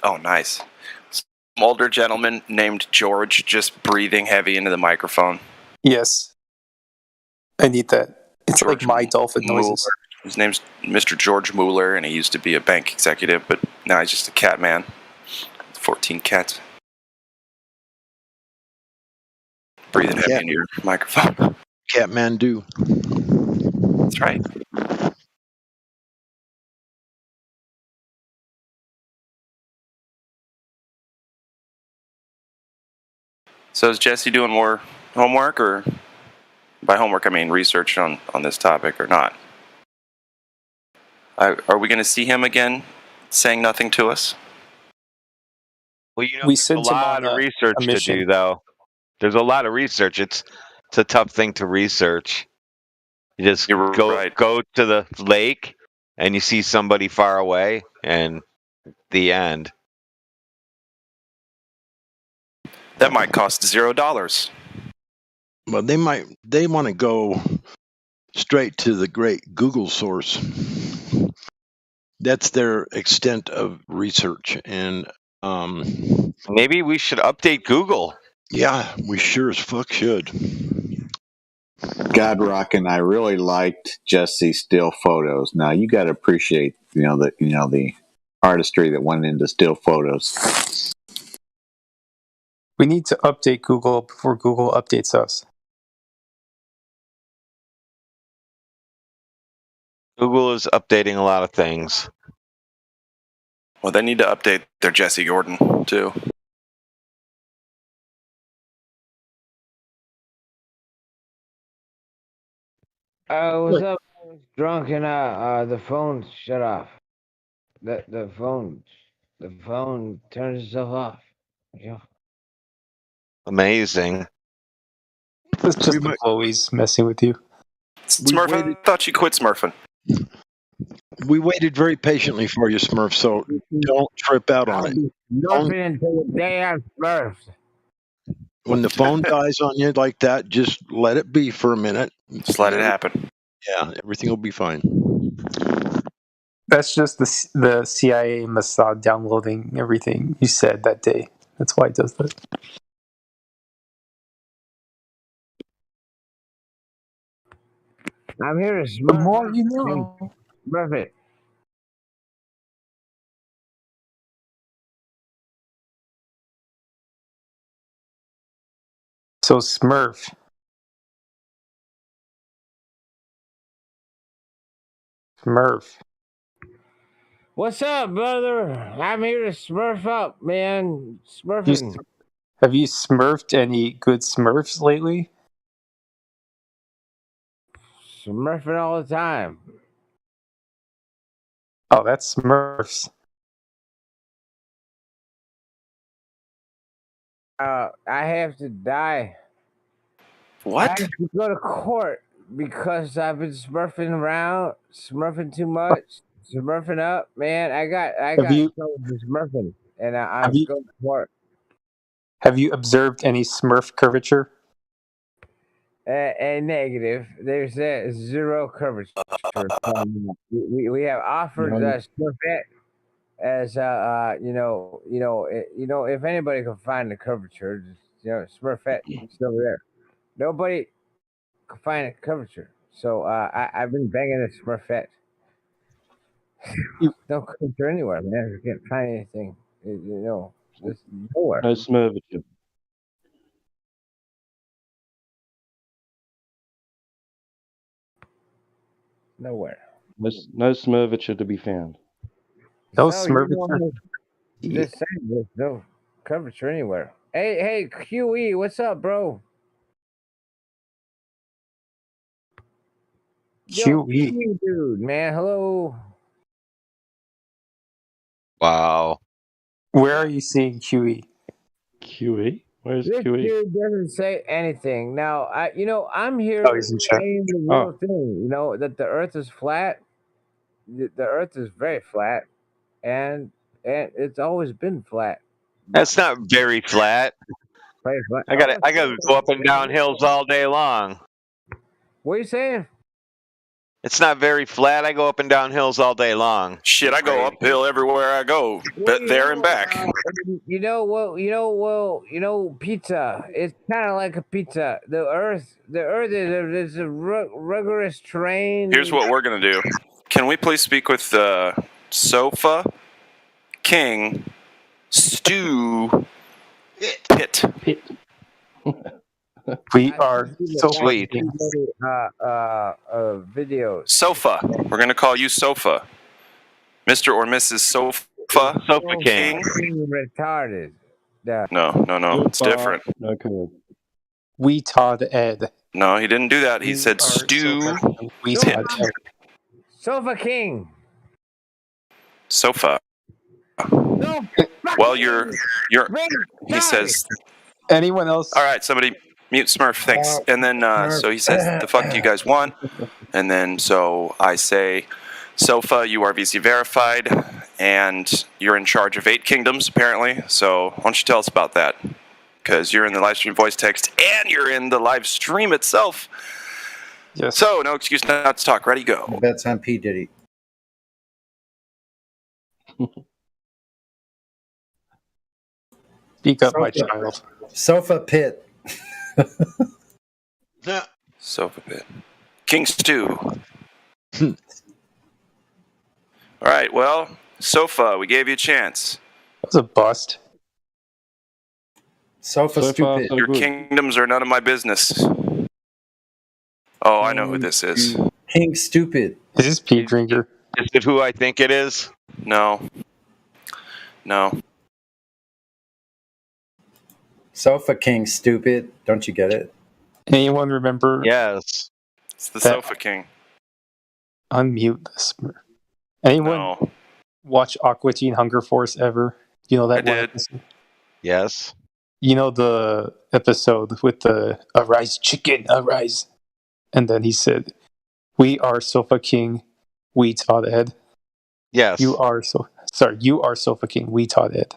Oh, nice. Some older gentleman named George just breathing heavy into the microphone. Yes. I need that. It's George like my dolphin noises. His name's Mr. George Mueller, and he used to be a bank executive, but now he's just a cat man. 14 cats. Breathing heavy into your microphone. Catman do. That's right. So is Jesse doing more homework, or by homework I mean research on this topic, or not? Are we going to see him again saying nothing to us? Well, you know, We there's a sent him lot on of research a to mission. do, though. There's a lot of research. It's a tough thing to research. You just You're right. go to the lake, and you see somebody far away, and the end. That might cost $0. Well, they want to go straight to the great Google source. That's their extent of research, and maybe we should update Google. Yeah, we sure as fuck should. Godrock and I really liked Jesse's still photos. Now you got to appreciate, the artistry that went into still photos. We need to update Google before Google updates us. Google is updating a lot of things. Well, they need to update their Jesse Gordon, too. What's up? I was drunk and the phone shut off. The phone turns itself off. Yeah. Amazing. It's just Chloe's messing with you. Smurf, I thought you quit smurfing. We waited very patiently for you, Smurf, so don't trip out on it. Smurfing until the day I'm smurfed. When the phone dies on you like that, just let it be for a minute. Just let it happen. Yeah, everything will be fine. That's just the CIA Mossad downloading everything you said that day. That's why it does that. I'm here to smurf. The more you know. Smurf it. So Smurf. Smurf. What's up, brother? I'm here to smurf up, man. Smurfing. Have you smurfed any good Smurfs lately? Smurfing all the time. Oh, that's Smurfs. I have to die. What? I have to go to court because I've been smurfing around, smurfing too much, smurfing up. Man, I got trouble with smurfing, and I'm going to court. Have you observed any Smurf curvature? A negative. There's zero curvature. We have offered Smurfette as if anybody can find the curvature, just Smurfette is still there. Nobody can find a curvature, so I've been banging a Smurfette. No curvature anywhere, man. You can't find anything. Just nowhere. No smurvature. Nowhere. No smurvature to be found. No smurvature. Just saying, there's no curvature anywhere. Hey, QE, what's up, bro? QE, dude, man, hello. Wow. Where are you seeing QE? QE? Where's this QE? dude doesn't say anything. Now, I'm here he's in chat. saying the real thing. That the Earth is flat. The Earth is very flat, and it's always been flat. That's not very flat. Very flat. I gotta go up and down hills all day long. What are you saying? It's not very flat. I go up and down hills all day long. Shit, I go uphill everywhere I go, there and back. Pizza. It's kind of like a pizza. The Earth is a rigorous terrain. Here's what we're gonna do. Can we please speak with Sofa King Stu Pitt? We are so sweet. Videos. Sofa. We're gonna call you Sofa, Mr. or Mrs. Sofa. Sofa King. Retarded. No. It's different. Okay. We Todd Ed. No, he didn't do that. He said Stu Pitt. Sofa King. Sofa. Well, you're. He says. Anyone else? All right, somebody mute Smurf. Thanks. And then so he says, "The fuck do you guys want?" And then so I say, "Sofa, you are VC verified, and you're in charge of 8 kingdoms apparently. So why don't you tell us about that? Because you're in the live stream voice text and you're in the live stream itself. Yes. So no excuse not to talk. Ready, go. Bets on P Diddy. Speak up, my child. Sofa Pit. Sofa Pit. King Stew. All right, well, Sofa, we gave you a chance. That was a bust. Sofa Stupid. Your kingdoms are none of my business. Oh, I know who this is. King Stupid. Is this Pete Drinker? Is it who I think it is? No. Sofa King Stupid. Don't you get it? Anyone remember? Yes. It's the Sofa King. Unmute this. Anyone watch Aqua Teen Hunger Force ever? You know that I did. episode? Yes. You know the episode with the "Arise, chicken, arise," and then he said, "We are Sofa King, we Todd Ed." Yes. You are Sofa King, we Todd Ed.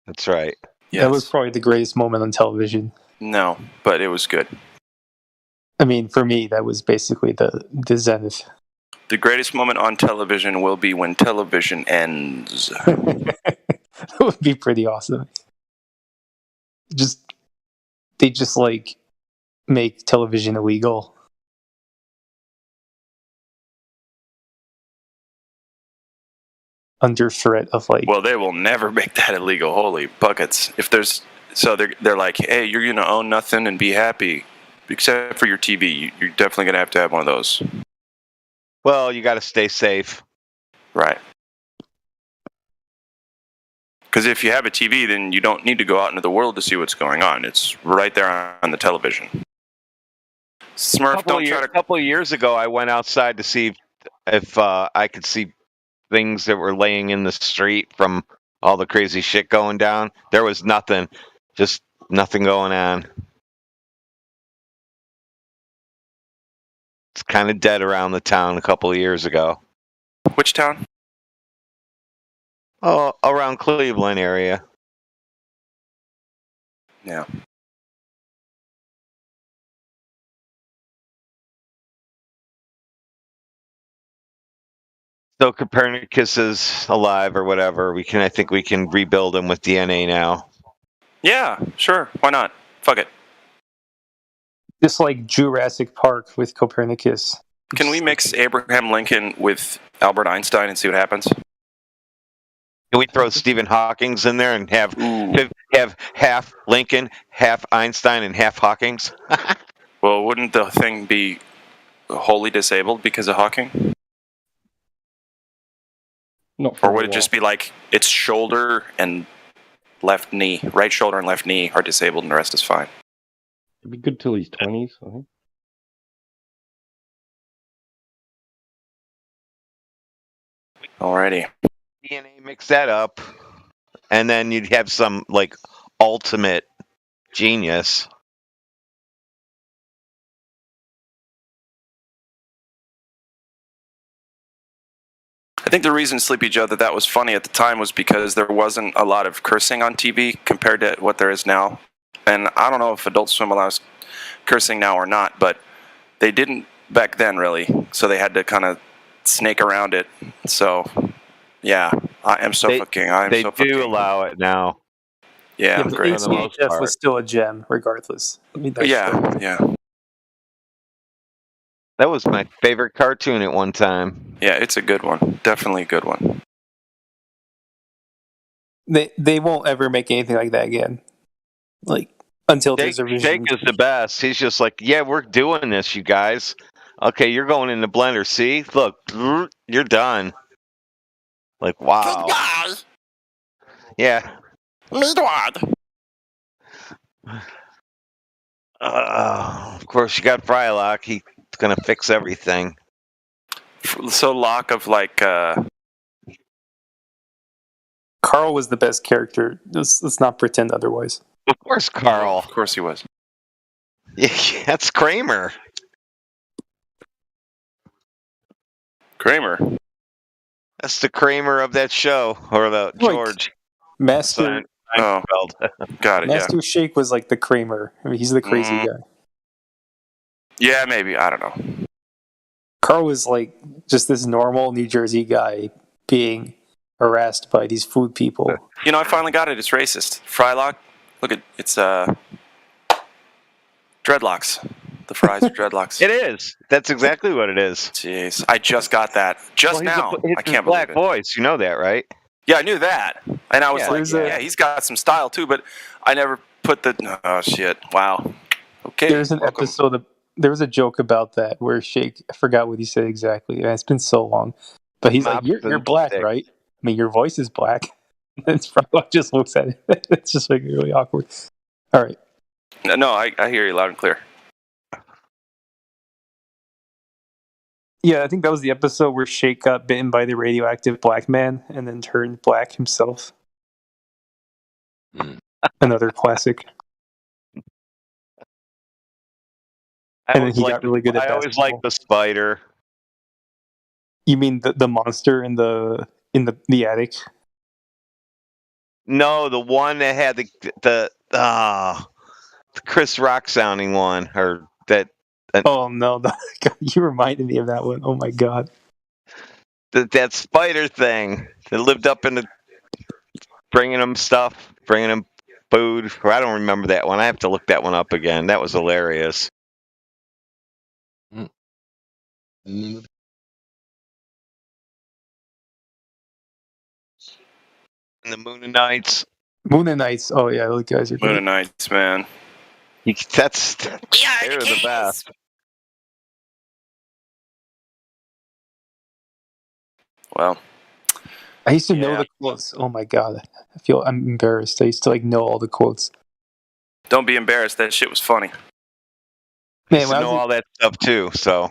That's right. That was probably the greatest moment on television. No, but it was good. I mean, for me, that was basically the zenith. The greatest moment on television will be when television ends. That would be pretty awesome. They just like make television illegal. Under threat of like. Well, they will never make that illegal. Holy buckets! If there's they're like, hey, you're gonna own nothing and be happy, except for your TV. You're definitely gonna have to have one of those. Well, you got to stay safe. Right. Because if you have a TV, then you don't need to go out into the world to see what's going on. It's right there on the television. Smurf, A couple of years ago, I went outside to see if I could see things that were laying in the street from all the crazy shit going down. There was nothing. Just nothing going on. It's kind of dead around the town a couple of years ago. Which town? Oh, around Cleveland area. Yeah. So Copernicus is alive or whatever. I think we can rebuild him with DNA now. Yeah, sure. Why not? Fuck it. Just like Jurassic Park with Copernicus. Can we mix Abraham Lincoln with Albert Einstein and see what happens? Can we throw Stephen Hawking's in there and have half Lincoln, half Einstein, and half Hawking's? Well, wouldn't the thing be wholly disabled because of Hawking? Or would it just be like its shoulder and left knee, right shoulder and left knee are disabled and the rest is fine? It'd be good till he's 20s, I think. Alrighty. DNA, mix that up, and then you'd have some like ultimate genius. I think the reason, Sleepy Joe, that was funny at the time was because there wasn't a lot of cursing on TV compared to what there is now. And I don't know if Adult Swim allows cursing now or not, but they didn't back then, really. So they had to kind of snake around it. So, yeah, I am Sofa King. They do allow it now. Yeah, but great. HHF was still a gem, regardless. I mean, Yeah. That was my favorite cartoon at one time. Yeah, it's a good one. Definitely a good one. They won't ever make anything like that again. Like, until there's a reason. Jake is the best. He's just like, yeah, we're doing this, you guys. Okay, you're going in the blender. See? Look, you're done. Like, wow. Yeah. Of course, you got Frylock. He's going to fix everything. So Locke of like Carl was the best character. Let's not pretend otherwise. Of course, Carl. Of course he was. Yeah, that's Kramer. Kramer. That's the Kramer of that show, or the George. Master. Oh, got it. Master Shake was like the Kramer. I mean, he's the crazy guy. Yeah, maybe. I don't know. Carl was like just this normal New Jersey guy being harassed by these food people. You know, I finally got it. It's racist. Frylock. Look at it's dreadlocks. The fries are dreadlocks. It is. That's exactly what it is. Jeez, I just got that just now. I can't believe black it. voice. You know that, right? Yeah, I knew that, and I was Yeah, like, he's got some style too. But I never put the. Oh shit! Wow. Okay. There's an episode. There was a joke about that where Shake. I forgot what he said exactly. It's been so long, but he's like, "You're black, right? I mean, your voice is black." And Frylock just looks at it. It's just like really awkward. All right. No, I hear you loud and clear. Yeah, I think that was the episode where Shake got bitten by the radioactive black man and then turned black himself. Another classic. And then he got really good at basketball. I always liked the spider. You mean the monster in the attic? No, the one that had the Chris Rock sounding one, or that. Oh no! God, you reminded me of that one. Oh my god! That spider thing that lived up in the bringing him stuff, bringing him food. I don't remember that one. I have to look that one up again. That was hilarious. And the Moonanites. Moonanites. Oh yeah, those guys are great. Moonanites, man. They're the best. Well, I used to know the quotes. Oh my god, I'm embarrassed. I used to know all the quotes. Don't be embarrassed. That shit was funny. Man, I know all that stuff too. So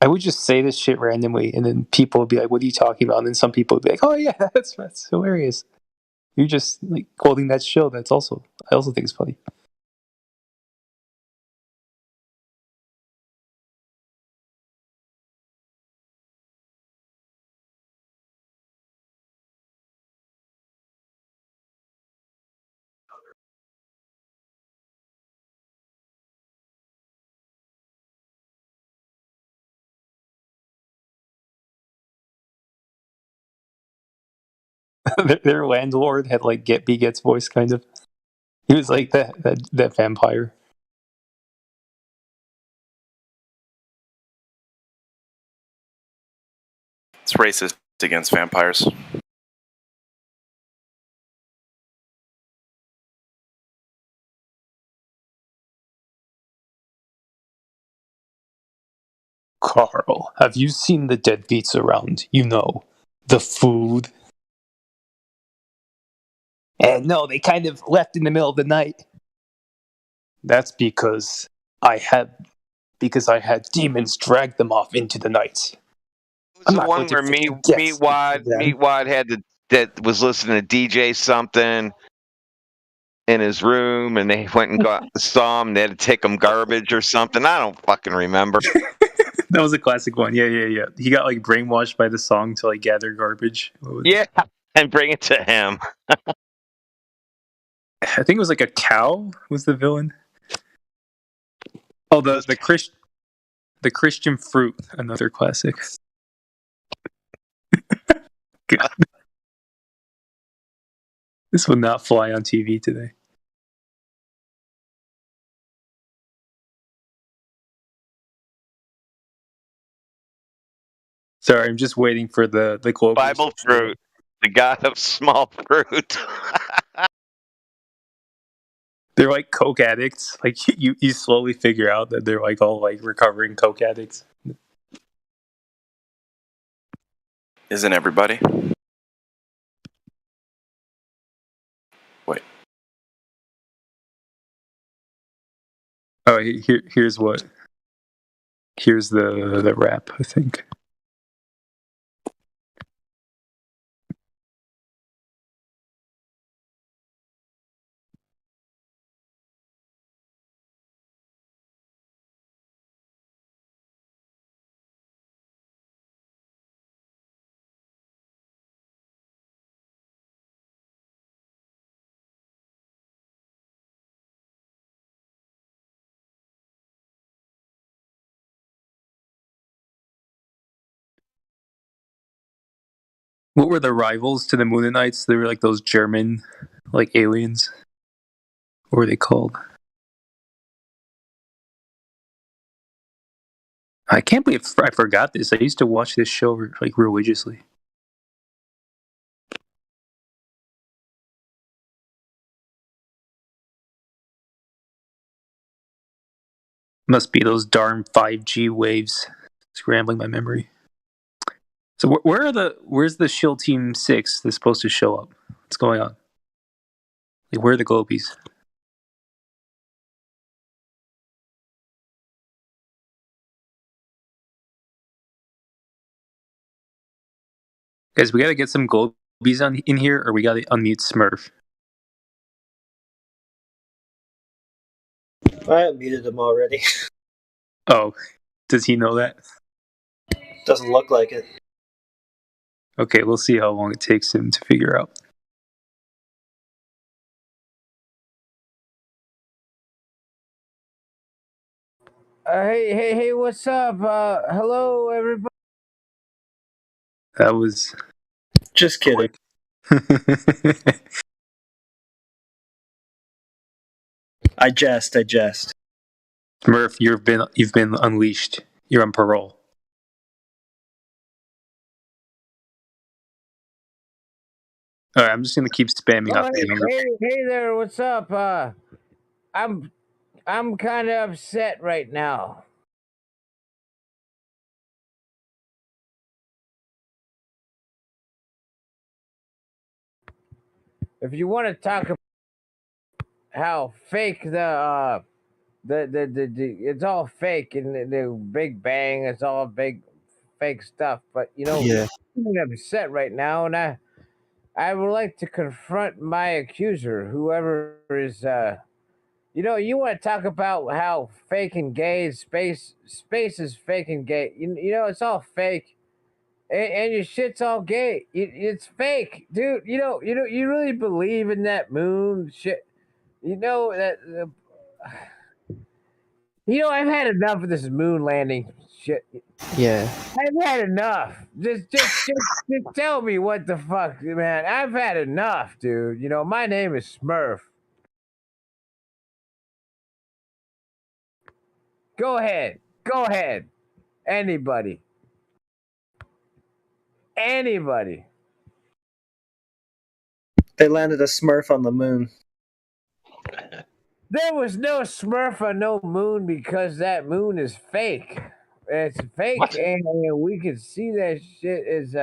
I would just say this shit randomly, and then people would be like, "What are you talking about?" And then some people would be like, "Oh yeah, that's hilarious." You're just quoting that show. I also think it's funny. Their landlord had Get Begets voice, kind of. He was like that vampire. It's racist against vampires. Carl, have you seen the deadbeats around? The food. And no, they kind of left in the middle of the night. That's because I had demons drag them off into the night. It was the one where Meatwad had that was listening to DJ something in his room, and they went and saw him. They had to take him garbage or something. I don't fucking remember. That was a classic one. Yeah. He got brainwashed by the song to gather garbage. Yeah, and bring it to him. I think it was a cow was the villain. Oh, the Christian fruit, another classic. God. This would not fly on TV today. Sorry, I'm just waiting for the global Bible fruit, the god of small fruit. They're like coke addicts. You slowly figure out that they're all recovering coke addicts. Isn't everybody? Wait. Oh, here's what. Here's the rap, I think. What were the rivals to the Moonanites? They were like those German, like aliens. What were they called? I can't believe I forgot this. I used to watch this show like religiously. Must be those darn 5G waves scrambling my memory. So where's the Shield Team 6 that's supposed to show up? What's going on? Like, where are the Globies? Guys, we gotta get some Globies in here, or we gotta unmute Smurf. I unmuted him already. Oh, does he know that? Doesn't look like it. Okay, we'll see how long it takes him to figure out. Hey, what's up? Hello, everybody. That was just kidding. I jest. Smurf, you've been unleashed. You're on parole. All right, I'm just gonna keep spamming up. Hey there, what's up? I'm kind of upset right now. If you want to talk about how fake the it's all fake and the Big Bang, it's all big fake stuff. But Yeah. I'm upset right now, and I would like to confront my accuser, whoever is. You want to talk about how fake and gay space is fake and gay. It's all fake, and your shit's all gay. It's fake, dude. You really believe in that moon shit. I've had enough of this moon landing shit. Yeah. I've had enough. Just tell me what the fuck, man. I've had enough, dude. My name is Smurf. Go ahead. Anybody. They landed a Smurf on the moon. There was no Smurf on no moon because that moon is fake. It's fake, and we can see that shit is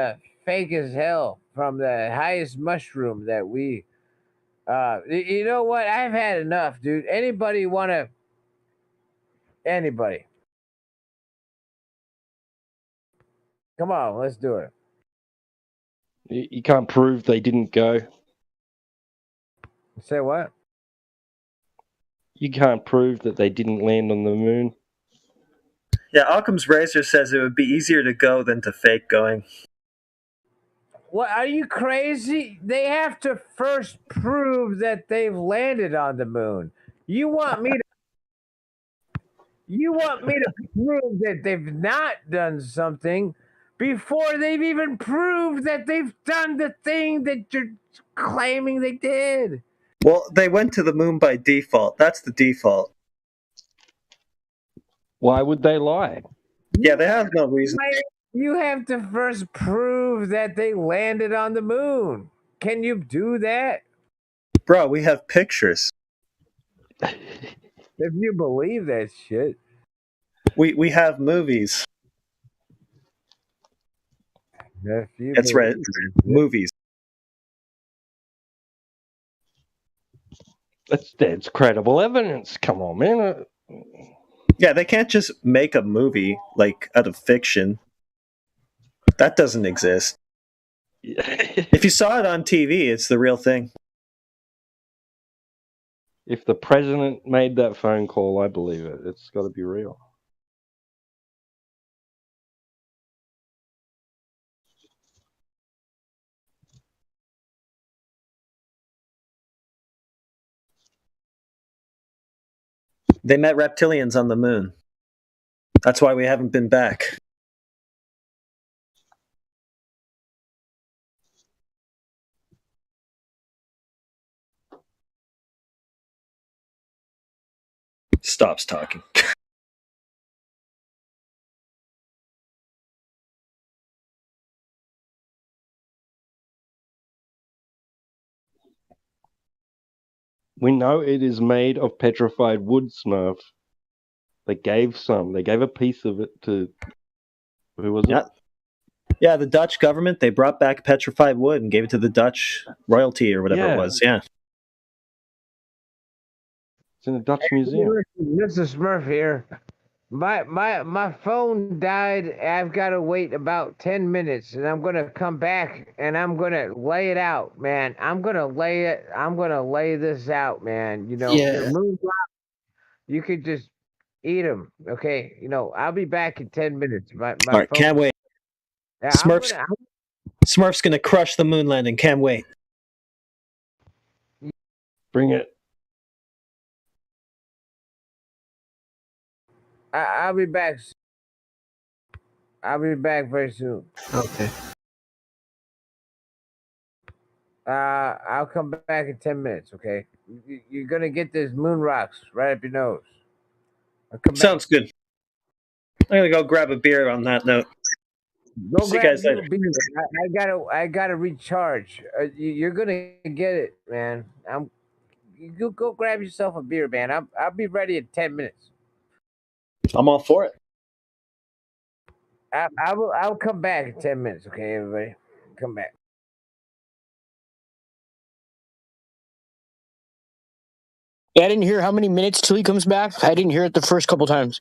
fake as hell from the highest mushroom that we. You know what? I've had enough, dude. Anybody? Come on, let's do it. You can't prove they didn't go. Say what? You can't prove that they didn't land on the moon. Yeah, Occam's Razor says it would be easier to go than to fake going. What, are you crazy? They have to first prove that they've landed on the moon. You want me to prove that they've not done something before they've even proved that they've done the thing that you're claiming they did. Well, they went to the moon by default. That's the default. Why would they lie? Yeah, they have no reason. You have to first prove that they landed on the moon. Can you do that? Bro, we have pictures. If you believe that shit. We have movies. That's right. Movies. That's credible evidence. Come on, man. Yeah, they can't just make a movie like out of fiction. That doesn't exist. If you saw it on TV, it's the real thing. If the president made that phone call, I believe it. It's got to be real. They met reptilians on the moon. That's why we haven't been back. stops talking. We know it is made of petrified wood, Smurf. They gave some. They gave a piece of it to... Who was it? Yeah, the Dutch government, they brought back petrified wood and gave it to the Dutch royalty or whatever it was. Yeah. It's in the Dutch museum. This is Smurf here. My phone died. I've got to wait about 10 minutes, and I'm gonna come back and I'm gonna lay it out, man. I'm gonna lay this out, man. You know, Yeah. the moon rock, you could just eat them, okay? You know, I'll be back in 10 minutes. My All right, phone. can't wait. Yeah, Smurf's gonna crush the moon landing. Can't wait. Bring it. I'll be back. I'll be back very soon. Okay. I'll come back in 10 minutes, okay? You're gonna get these moon rocks right up your nose. Sounds good. I'm gonna go grab a beer on that note. Go See you grab guys you a later. beer. I gotta recharge. You're gonna get it, man. You go grab yourself a beer, man. I'll be ready in 10 minutes. I'm all for it. I'll come back in 10 minutes, okay, everybody? Come back. Yeah, I didn't hear how many minutes till he comes back. I didn't hear it the first couple times.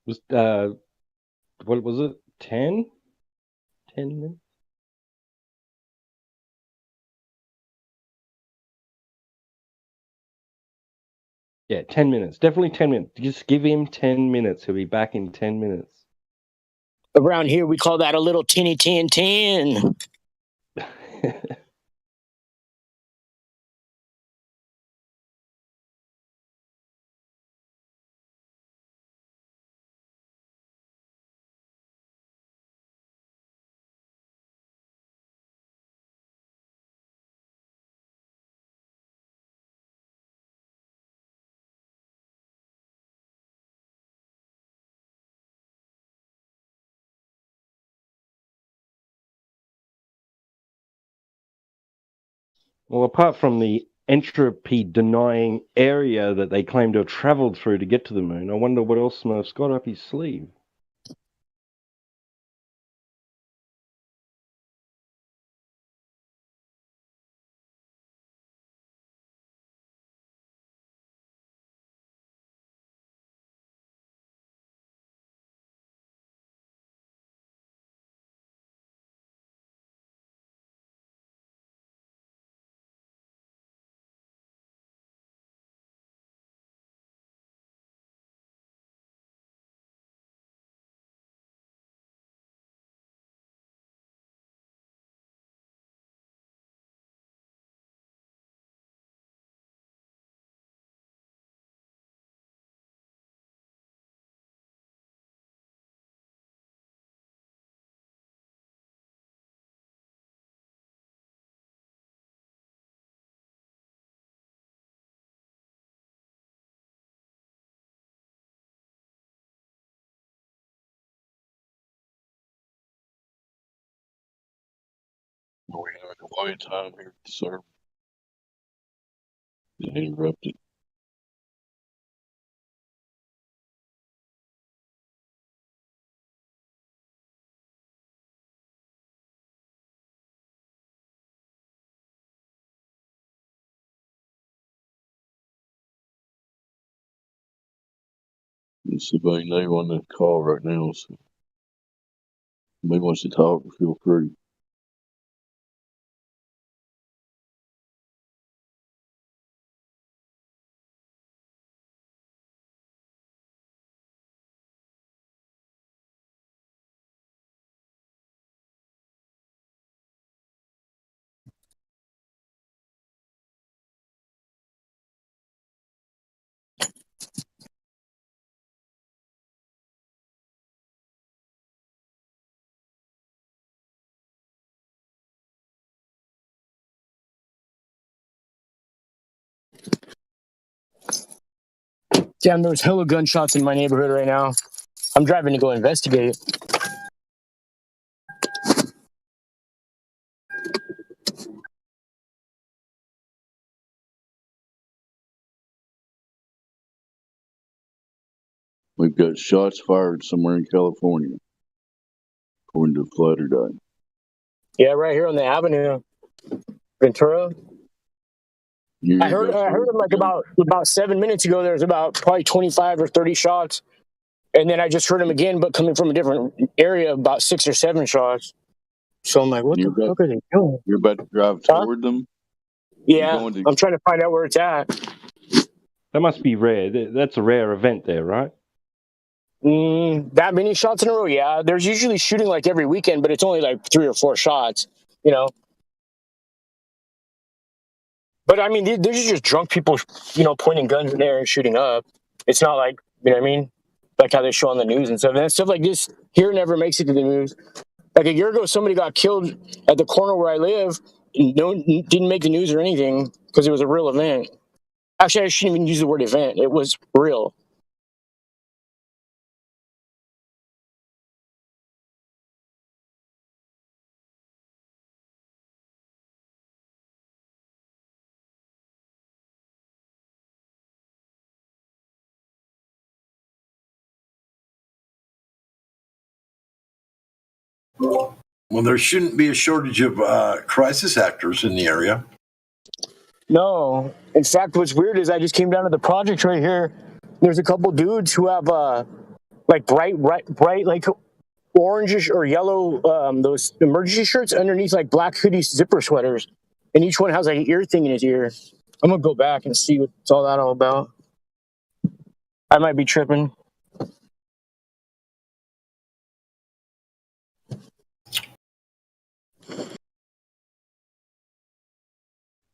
Was what was it? 10? 10 minutes? Yeah, 10 minutes. Definitely 10 minutes. Just give him 10 minutes. He'll be back in 10 minutes. Around here, we call that a little tinny tin tin. Well, apart from the entropy denying area that they claim to have traveled through to get to the moon, I wonder what else Smurf's got up his sleeve. We have a quiet time here, sir. Been interrupted. There's somebody new on the call right now, so if anybody wants to talk, feel free. Damn, there's hella gunshots in my neighborhood right now. I'm driving to go investigate. We've got shots fired somewhere in California, according to Flatterday. Yeah, right here on the avenue, Ventura. I heard them like about 7 minutes ago. There's about probably 25 or 30 shots, and then I just heard them again, but coming from a different area, about 6 or 7 shots. So I'm like, what the fuck are they doing? You're about to drive toward them? Yeah, I'm trying to find out where it's at. That must be rare. That's a rare event there, right? That many shots in a row? Yeah, there's usually shooting like every weekend, but it's only like 3 or 4 shots, you know. But I mean, these are just drunk people, you know, pointing guns in there and shooting up. It's not like, you know what I mean? Like how they show on the news and stuff. And stuff like this here never makes it to the news. Like a year ago, somebody got killed at the corner where I live. Didn't make the news or anything because it was a real event. Actually, I shouldn't even use the word event. It was real. Well, there shouldn't be a shortage of crisis actors in the area. No. In fact, what's weird is I just came down to the project right here. There's a couple dudes who have like bright, like orangish or yellow those emergency shirts underneath like black hoodie zipper sweaters, and each one has like an ear thing in his ear. I'm gonna go back and see what's all that all about. I might be tripping.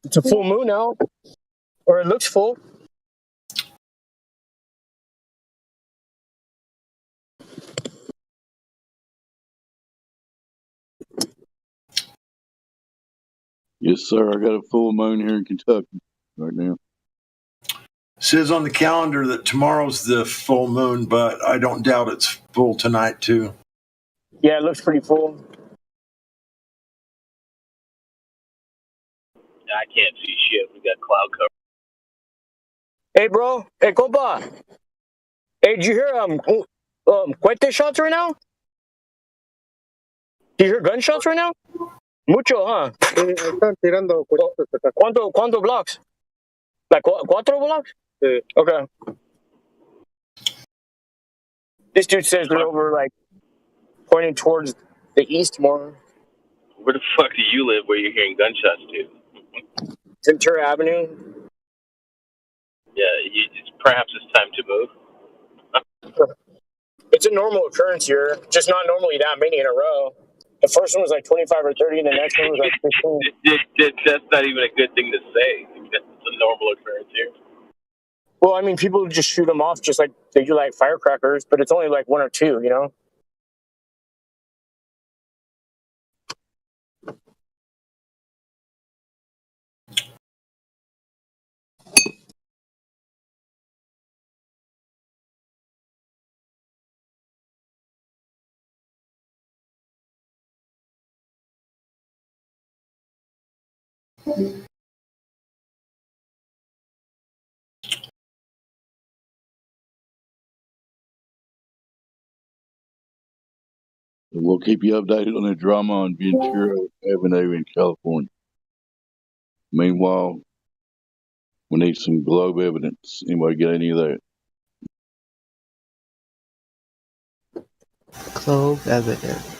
It's a full moon now, or it looks full. Yes, sir. I got a full moon here in Kentucky right now. Says on the calendar that tomorrow's the full moon, but I don't doubt it's full tonight too. Yeah, it looks pretty full. I can't see shit. We got cloud cover. Hey, bro. Hey, compa. Hey, did you hear cohete shots right now? Do you hear gunshots right now? Mucho, huh? Están tirando ¿Cuánto blocks? Like 4 blocks? Sí. Okay. This dude says they're over, like, pointing towards the east more. Where the fuck do you live where you're hearing gunshots, dude? Ventura Avenue. Yeah, perhaps it's time to move. It's a normal occurrence here, just not normally that many in a row. The first one was like 25 or 30, and the next one was like 15. That's not even a good thing to say. It's a normal occurrence here. Well, I mean, people just shoot them off just like they do like firecrackers, but it's only like 1 or 2, you know? We'll keep you updated on the drama on Ventura Avenue in California. Meanwhile, we need some globe evidence. Anybody get any of that? Globe evidence.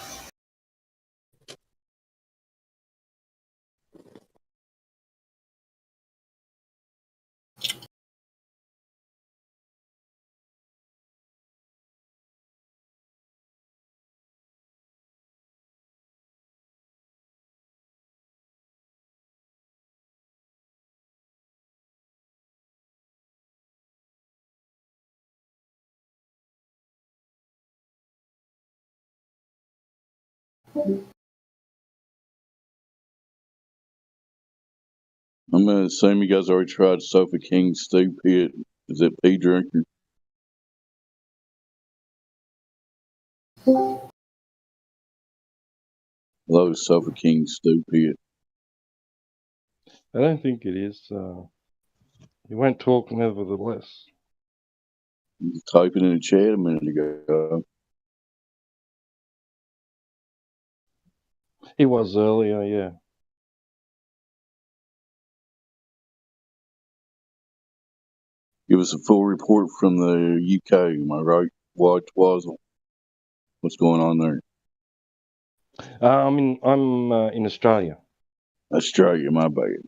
I'm going to assume you guys already tried Sofa King Stew Pit. Is it pea drinker? Hello, Sofa King Stupid. I don't think it is. He won't talk nevertheless. You was typing in the chat a minute ago. He was earlier, yeah. Give us a full report from the UK. Am I right, Wazzle? What's going on there? I'm in Australia. Australia, my bad.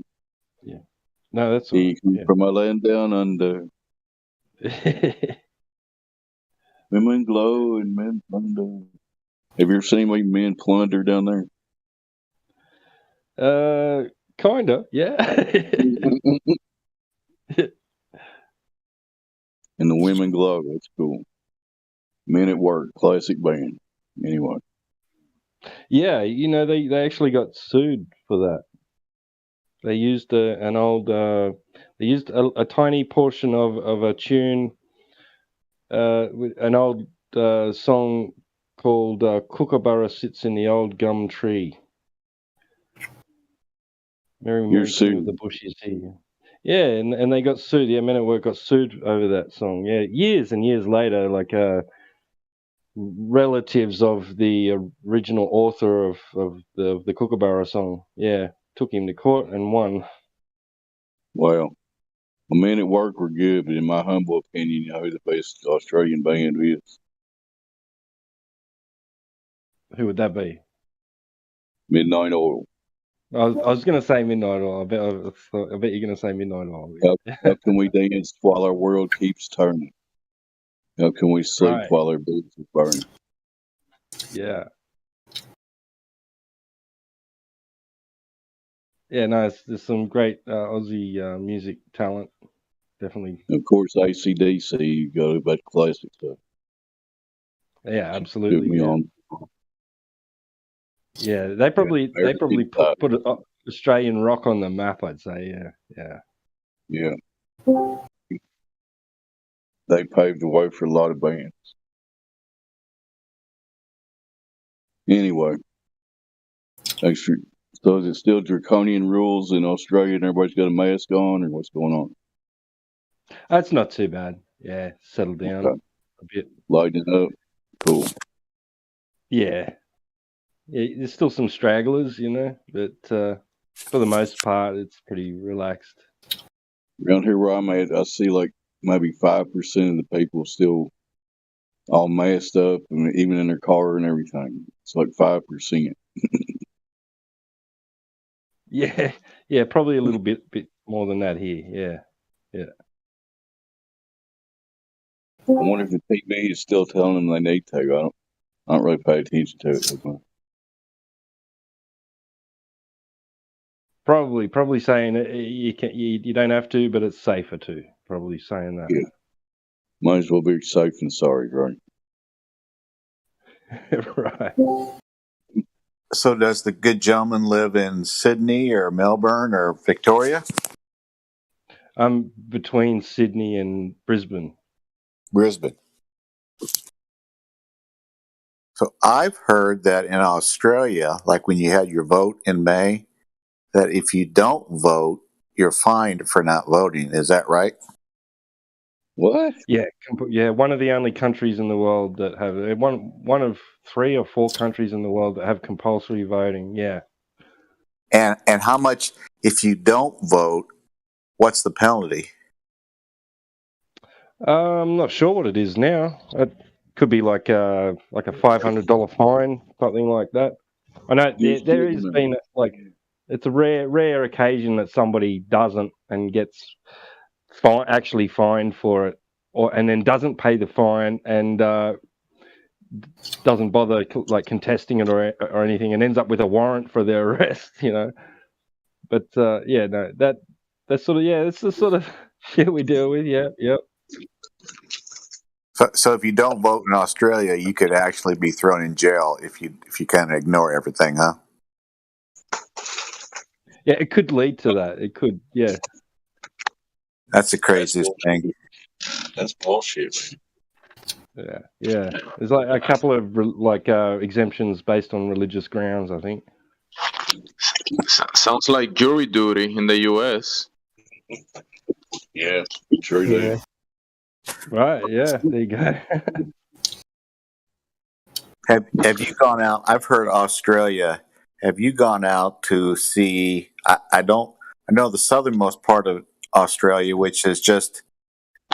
Yeah. No, that's all He right. come Yeah. from my land down under. Women glow and men plunder. Have you ever seen any men plunder down there? Kinda, yeah. And the women glow. That's cool. Men at Work, classic band. Anyway. Yeah, they actually got sued for that. They used an old, they used a tiny portion of a tune, with an old song called "Kookaburra Sits in the Old Gum Tree." Merry You're Moon King of the sued. Bush is here. Yeah, and they got sued. Yeah, Men at Work got sued over that song. Yeah, years and years later, like relatives of the original author of the Kookaburra song, yeah, took him to court and won. Well, the Men at Work were good, but in my humble opinion, you know who the best Australian band is? Who would that be? Midnight Oil. I was going to say Midnight Oil. I bet you're going to say Midnight Oil. How can we dance while our world keeps turning? How can we sleep Right. while our boots are burning? Yeah. Yeah, no, there's some great Aussie music talent. Definitely. Of course, AC/DC, you go about classic stuff. Yeah, Took absolutely. me Yeah. on. Yeah, they probably American put Australian rock on the map, I'd say. Yeah. Yeah. They paved the way for a lot of bands. Anyway, extra. So is it still draconian rules in Australia and everybody's got a mask on, or what's going on? That's not too bad. Yeah, settle down Okay. a bit. Lighten it up. Cool. Yeah. Yeah, there's still some stragglers, but for the most part, it's pretty relaxed. Around here where I'm at, I see like maybe 5% of the people still all masked up, and even in their car and everything. It's like 5%. Yeah, probably a little bit more than that here. Yeah. I wonder if the TV is still telling them they need to. I don't really pay attention to it. Probably saying you don't have to, but it's safer to. Probably saying that. Yeah. Might as well be safe than sorry, right? Right. So does the good gentleman live in Sydney or Melbourne or Victoria? I'm between Sydney and Brisbane. Brisbane. So I've heard that in Australia, like when you had your vote in May, that if you don't vote, you're fined for not voting. Is that right? What? Yeah, one of the only countries in the world that have one of 3 or 4 countries in the world that have compulsory voting. Yeah. And how much if you don't vote? What's the penalty? I'm not sure what it is now. It could be like a $500 fine, something like that. I know there has been it's a rare occasion that somebody doesn't and gets actually fined for it, and then doesn't pay the fine and doesn't bother contesting it or anything, and ends up with a warrant for their arrest. But that's sort of it's the sort of shit we deal with. Yep. So if you don't vote in Australia, you could actually be thrown in jail if you kind of ignore everything, huh? Yeah, it could lead to that. It could, yeah. That's the craziest thing. That's bullshit. Yeah. There's like a couple of exemptions based on religious grounds, I think. Sounds like jury duty in the U.S. Yeah, true. Yeah. Right. Yeah. There you go. Have you gone out? I've heard Australia. Have you gone out to see? I know the southernmost part of Australia, which is just,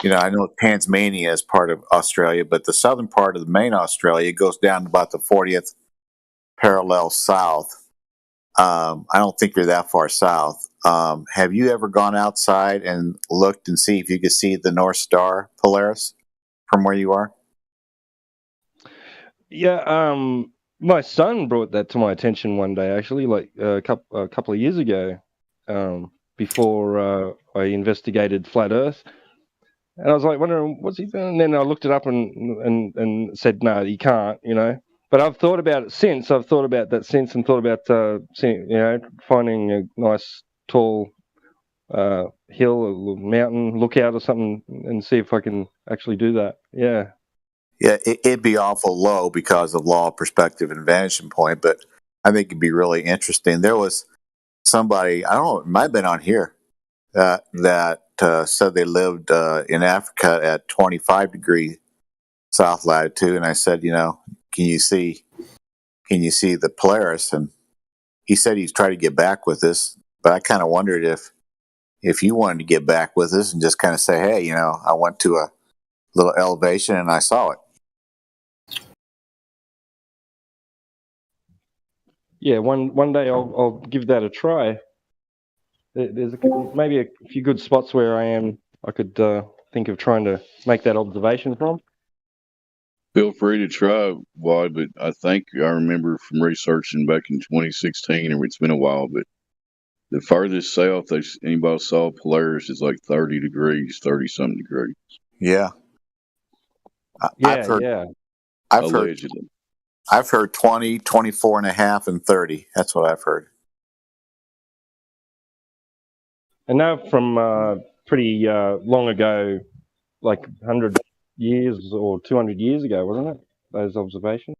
I know Tasmania is part of Australia, but the southern part of the main Australia goes down to about the 40th parallel south. I don't think you're that far south. Have you ever gone outside and looked and see if you could see the North Star Polaris from where you are? Yeah, my son brought that to my attention one day, actually, like a couple of years ago, before I investigated flat Earth, and I was like wondering what's he doing. And then I looked it up and said, no, you can't, But I've thought about it since. I've thought about that since, and thought about finding a nice tall hill or mountain lookout or something, and see if I can actually do that. Yeah. Yeah, it'd be awful low because of law of perspective and vanishing point, but I think it'd be really interesting. There was somebody, I don't know, it might have been on here, that said they lived in Africa at 25 degree south latitude, and I said, can you see the Polaris? And he said he's trying to get back with us, but I kind of wondered if you wanted to get back with us and just kind of say, hey, I went to a little elevation and I saw it. Yeah, one day I'll give that a try. There's maybe a few good spots where I could think of trying to make that observation from. Feel free to try, Wad, but I think I remember from researching back in 2016, or it's been a while, but the farthest south anybody saw Polaris is like 30 degrees, 30-something degrees. Yeah. I've heard Allegedly. I've heard 20, 24 and a half, and 30. That's what I've heard. And now from pretty long ago, like 100 years or 200 years ago, wasn't it? Those observations.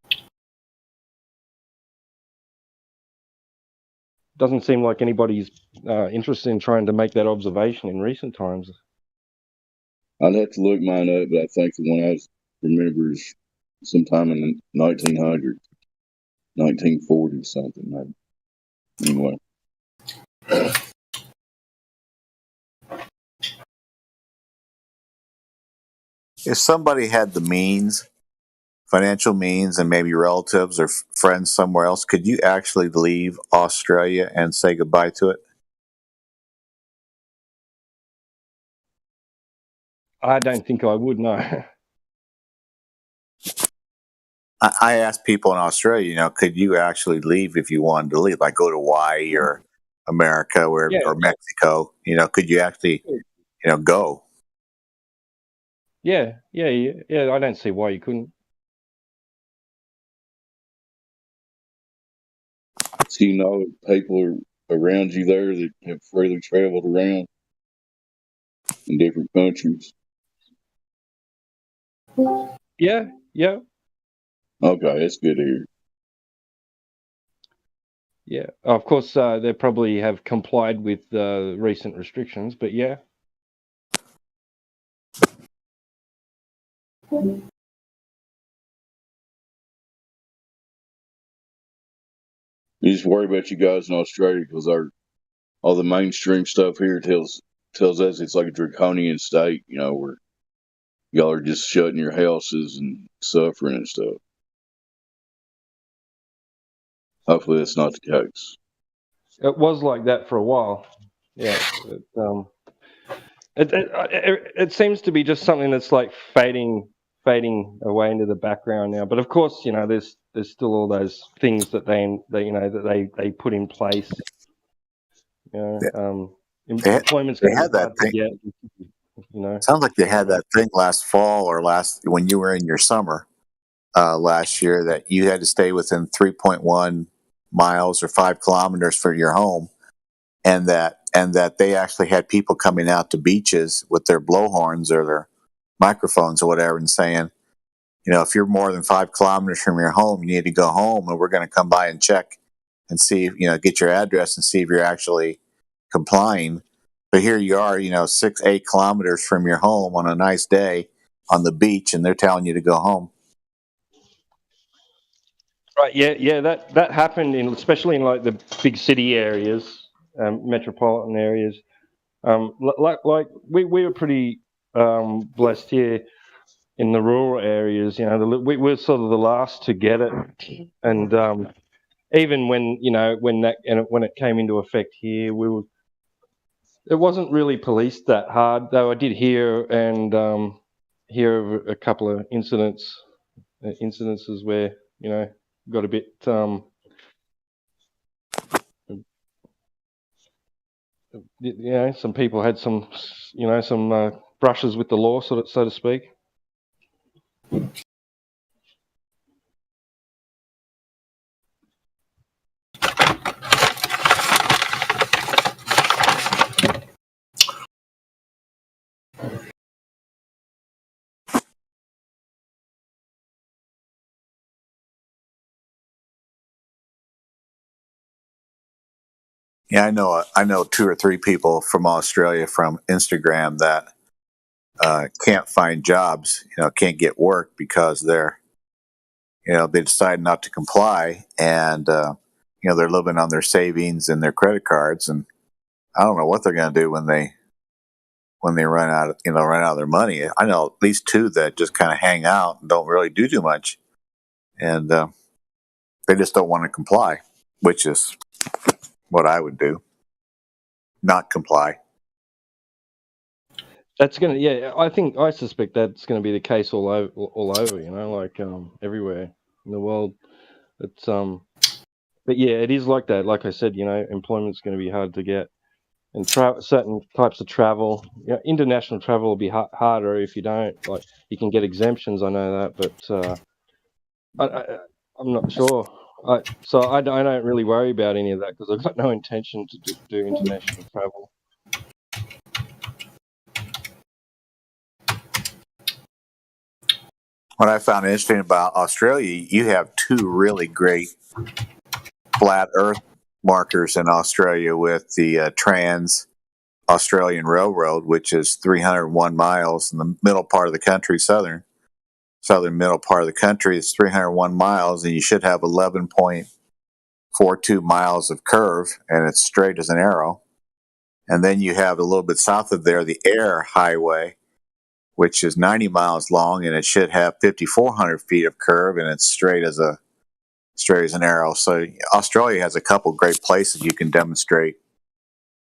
Doesn't seem like anybody's interested in trying to make that observation in recent times. I'd have to look mine up, but I think the one I remember is sometime in the 1900s, 1940 something, maybe. Anyway. If somebody had the means, financial means, and maybe relatives or friends somewhere else, could you actually leave Australia and say goodbye to it? I don't think I would, no. I asked people in Australia, could you actually leave if you wanted to leave, like go to Hawaii or America or Mexico? Could you actually, go? Yeah. I don't see why you couldn't. So people are around you there that have freely traveled around in different countries. Yeah. Okay, that's good to hear. Yeah, of course, they probably have complied with recent restrictions, but yeah. You just worry about you guys in Australia because all the mainstream stuff here tells us it's like a draconian state, where y'all are just shutting your houses and suffering and stuff. Hopefully that's not the case. It was like that for a while. Yeah. It seems to be just something that's like fading away into the background now. But of course, there's still all those things that they put in place. Employment's they had that thing. Sounds like they had that thing last fall or when you were in your summer last year, that you had to stay within 3.1 miles or 5 kilometers for your home, and that they actually had people coming out to beaches with their blowhorns or their microphones or whatever and saying, if you're more than 5 kilometers from your home, you need to go home, and we're going to come by and check and see, get your address and see if you're actually complying. But here you are, 6, 8 kilometers from your home on a nice day on the beach, and they're telling you to go home. Right. Yeah. That happened especially in like the big city areas, metropolitan areas. Like we were pretty blessed here in the rural areas. We were sort of the last to get it, and even when when it came into effect here, it wasn't really policed that hard. Though I did hear of a couple of incidences where got a bit some people had some brushes with the law, so to speak. Yeah, I know 2 or 3 people from Australia from Instagram that can't find jobs, can't get work because they decide not to comply, and they're living on their savings and their credit cards, and I don't know what they're going to do when they run out of their money. I know at least 2 that just kind of hang out and don't really do too much, and they just don't want to comply, which is what I would do, not comply. That's I suspect that's going to be the case all over, everywhere in the world. It's but yeah, it is like that. Like I said, employment's going to be hard to get, and certain types of travel, international travel will be harder if you don't. Like, you can get exemptions, I know that, but I'm not sure. So I don't really worry about any of that because I've got no intention to do international travel. What I found interesting about Australia, you have 2 really great flat Earth markers in Australia with the Trans Australian Railroad, which is 301 miles in the middle part of the country, southern middle part of the country. It's 301 miles, and you should have 11.42 miles of curve, and it's straight as an arrow. And then you have a little bit south of there, the Air Highway, which is 90 miles long, and it should have 5,400 feet of curve, and it's straight as an arrow. So Australia has a couple great places you can demonstrate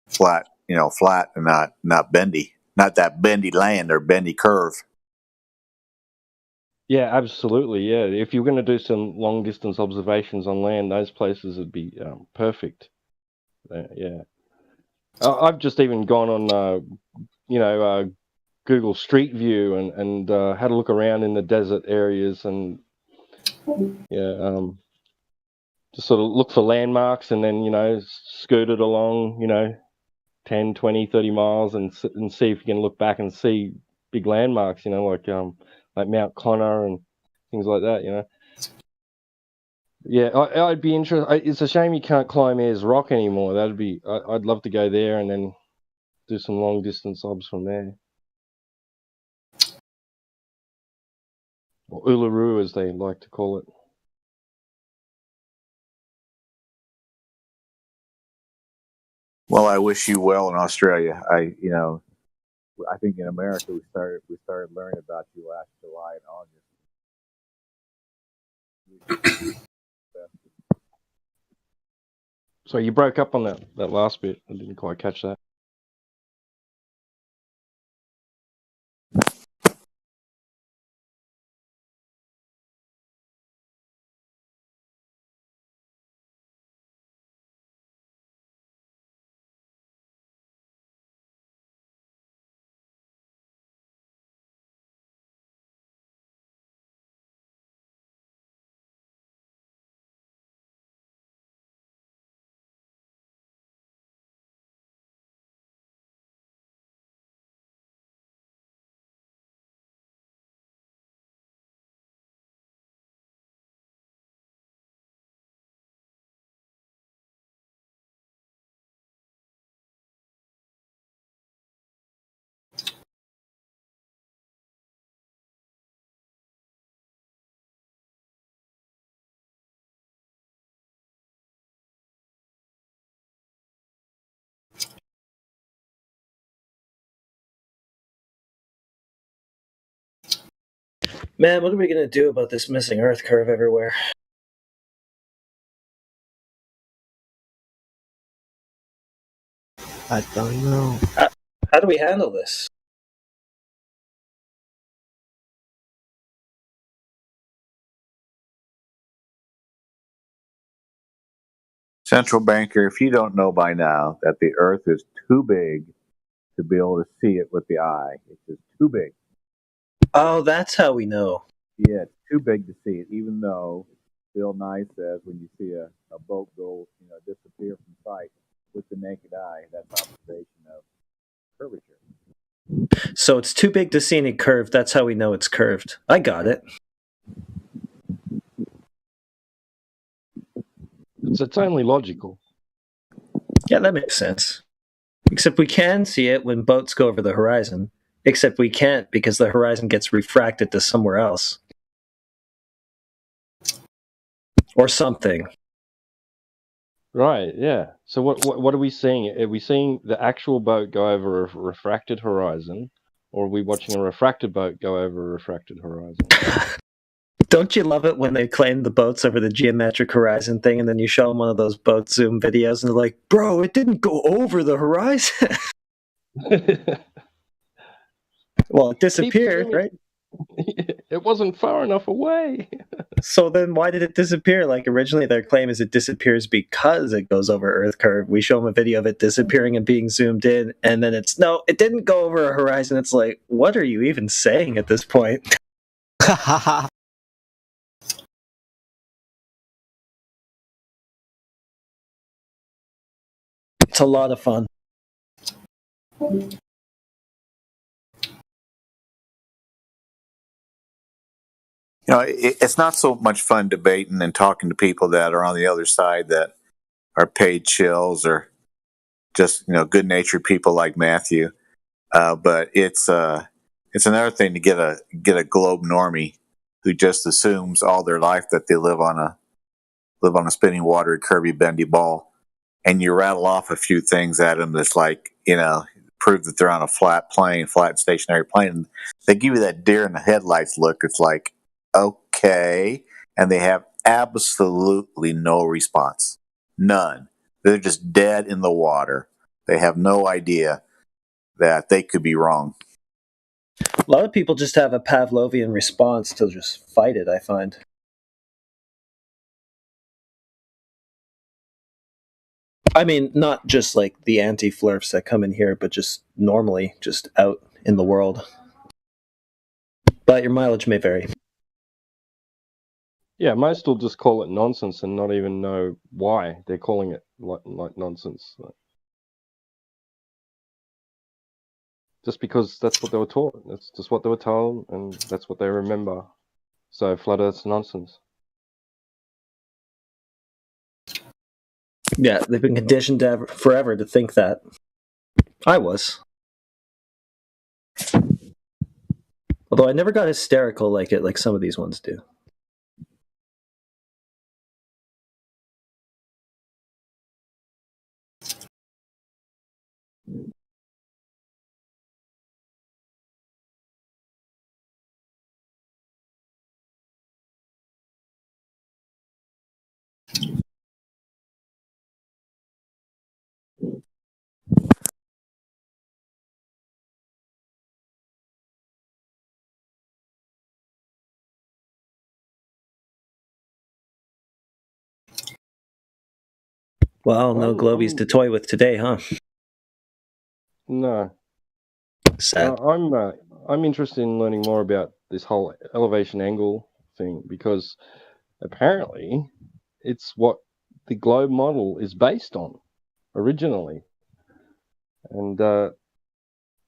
flat and not bendy, not that bendy land or bendy curve. Yeah, absolutely. Yeah, if you're going to do some long distance observations on land, those places would be perfect. Yeah, I've just even gone on Google Street View and had a look around in the desert areas, and just sort of look for landmarks, and then scooted along 10, 20, 30 miles and see if you can look back and see big landmarks, like Mount Connor and things like that. Yeah, I'd be interested. It's a shame you can't climb Ayers Rock anymore. I'd love to go there and then do some long distance obs from there. Or Uluru, as they like to call it. Well, I wish you well in Australia. I think in America we started learning about you last July and August. So you broke up on that last bit. I didn't quite catch that. Man, what are we gonna do about this missing Earth curve everywhere? I don't know. How do we handle this? Central banker, if you don't know by now that the Earth is too big to be able to see it with the eye, it's just too big. Oh, that's how we know. Yeah, it's too big to see it, even though Bill Nye says when you see a boat go, disappear from sight with the naked eye, that's observation of curvature. So it's too big to see any curve. That's how we know it's curved. I got it. It's only logical. Yeah, that makes sense. Except we can see it when boats go over the horizon. Except we can't because the horizon gets refracted to somewhere else. Or something. Right, yeah. So what are we seeing? Are we seeing the actual boat go over a refracted horizon, or are we watching a refracted boat go over a refracted horizon? Don't you love it when they claim the boats over the geometric horizon thing, and then you show them one of those boat zoom videos, and they're like, "Bro, it didn't go over the horizon." Well, it disappeared, right? It wasn't far enough away. So then why did it disappear? Like originally their claim is it disappears because it goes over Earth curve. We show them a video of it disappearing and being zoomed in, and then it's, no, it didn't go over a horizon. It's like, what are you even saying at this point? It's a lot of fun. It's not so much fun debating and talking to people that are on the other side that are paid chills or just good-natured people like Matthew. But it's another thing to get a globe normie who just assumes all their life that they live on a spinning, watery, curvy, bendy ball, and you rattle off a few things at them that's like prove that they're on a flat stationary plane. And they give you that deer in the headlights look. It's like, okay, and they have absolutely no response, none. They're just dead in the water. They have no idea that they could be wrong. A lot of people just have a Pavlovian response to just fight it, I find. I mean, not just like the anti-flurfs that come in here, but just normally, just out in the world. But your mileage may vary. Yeah, most will just call it nonsense and not even know why they're calling it like nonsense. Just because that's what they were taught. That's just what they were told, and that's what they remember. So flat Earth's nonsense. Yeah, they've been conditioned forever to think that. I was. Although I never got hysterical like some of these ones do. Well, no globies to toy with today, huh? No. Sad. I'm interested in learning more about this whole elevation angle thing because apparently it's what the globe model is based on originally. And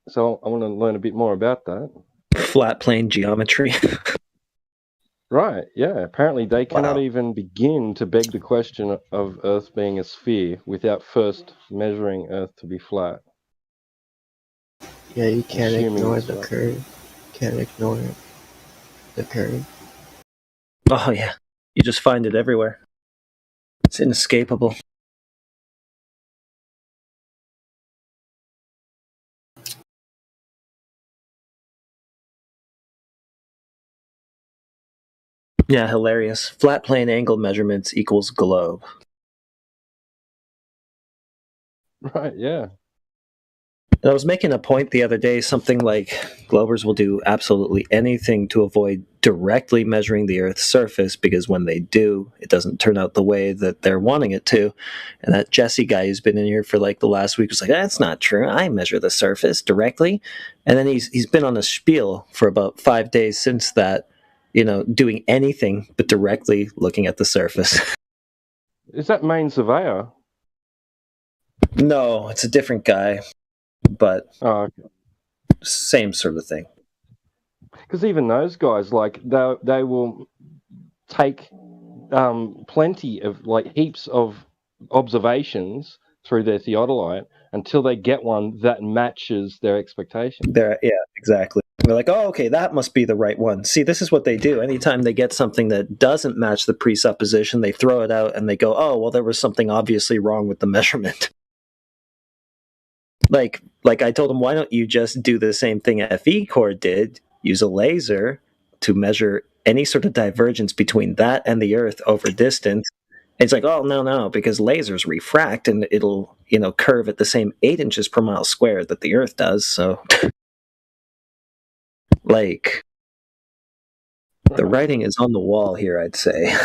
so I want to learn a bit more about that. Flat plane geometry. Right, yeah. Apparently they cannot even begin to beg the question of Earth being a sphere without first measuring Earth to be flat. Yeah, you can't ignore the curve. Can't ignore it. The curve. Oh, yeah. You just find it everywhere. It's inescapable. Yeah, hilarious. Flat plane angle measurements equals globe. Right, yeah. And I was making a point the other day, something like Globers will do absolutely anything to avoid directly measuring the Earth's surface, because when they do, it doesn't turn out the way that they're wanting it to. And that Jesse guy who's been in here for like the last week was like, that's not true. I measure the surface directly. And then he's been on a spiel for about 5 days since that, doing anything but directly looking at the surface. Is that main surveyor? No, it's a different guy. But same sort of thing. Because even those guys, like they will take plenty of heaps of observations through their theodolite until they get one that matches their expectations. Yeah, exactly. They're like, oh, okay, that must be the right one. See, this is what they do. Anytime they get something that doesn't match the presupposition, they throw it out and they go, oh, well, there was something obviously wrong with the measurement. Like I told him, why don't you just do the same thing FE Core did, use a laser to measure any sort of divergence between that and the Earth over distance. And it's like, oh, no, because lasers refract and it'll, curve at the same 8 inches per mile squared that the Earth does. So, the writing is on the wall here, I'd say.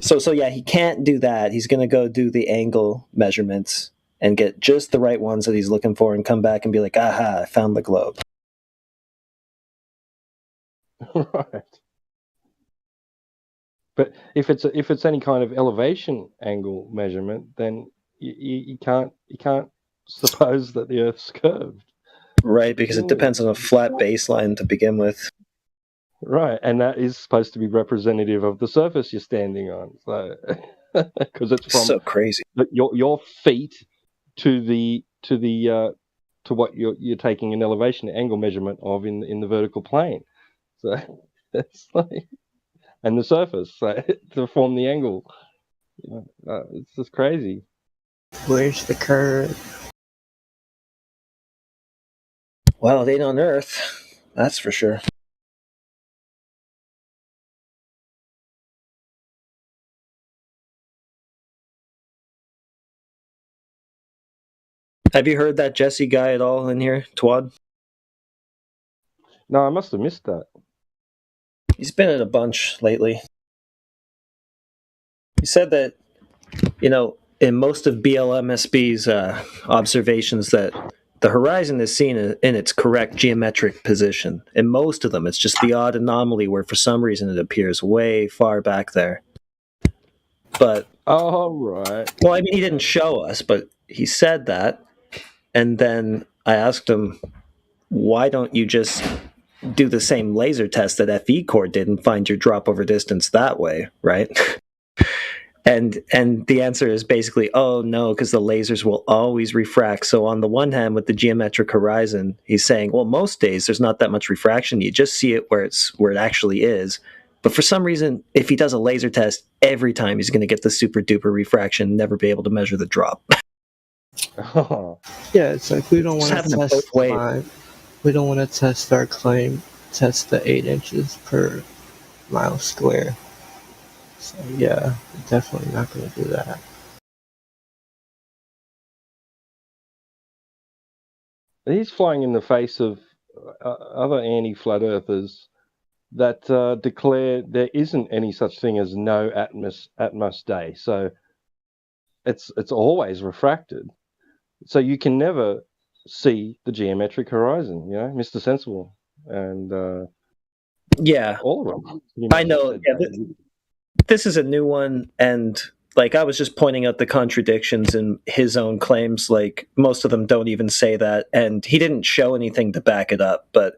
So yeah, he can't do that. He's going to go do the angle measurements and get just the right ones that he's looking for and come back and be like, aha, I found the globe. Right. But if it's any kind of elevation angle measurement, then you can't suppose that the Earth's curved. Right, because it depends on a flat baseline to begin with. Right, and that is supposed to be representative of the surface you're standing on. So, because it's from so crazy. Your feet to what you're taking an elevation angle measurement of in the vertical plane. So it's and the surface to form the angle. It's just crazy. Where's the curve? Well, it ain't on Earth, that's for sure. Have you heard that Jesse guy at all in here, Twad? No, I must have missed that. He's been in a bunch lately. He said that, in most of BLMSB's observations that the horizon is seen in its correct geometric position. In most of them, it's just the odd anomaly where for some reason it appears way far back there. But right. Well, I mean, he didn't show us, but he said that. And then I asked him, why don't you just do the same laser test that FE Core did and find your drop over distance that way, right? And the answer is basically, oh, no, because the lasers will always refract. So on the one hand, with the geometric horizon, he's saying, well, most days there's not that much refraction. You just see it where it actually is. But for some reason, if he does a laser test, every time he's going to get the super duper refraction, never be able to measure the drop. Yeah, it's like we don't want to test our claim, test the 8 inches per mile square. So yeah, we're definitely not going to do that. He's flying in the face of other anti-flat earthers that declare there isn't any such thing as no Atmos day. So it's always refracted. So you can never see the geometric horizon, Mr. Sensible and yeah, all of them. I know. Yeah, this is a new one, and I was just pointing out the contradictions in his own claims. Like most of them don't even say that, and he didn't show anything to back it up. But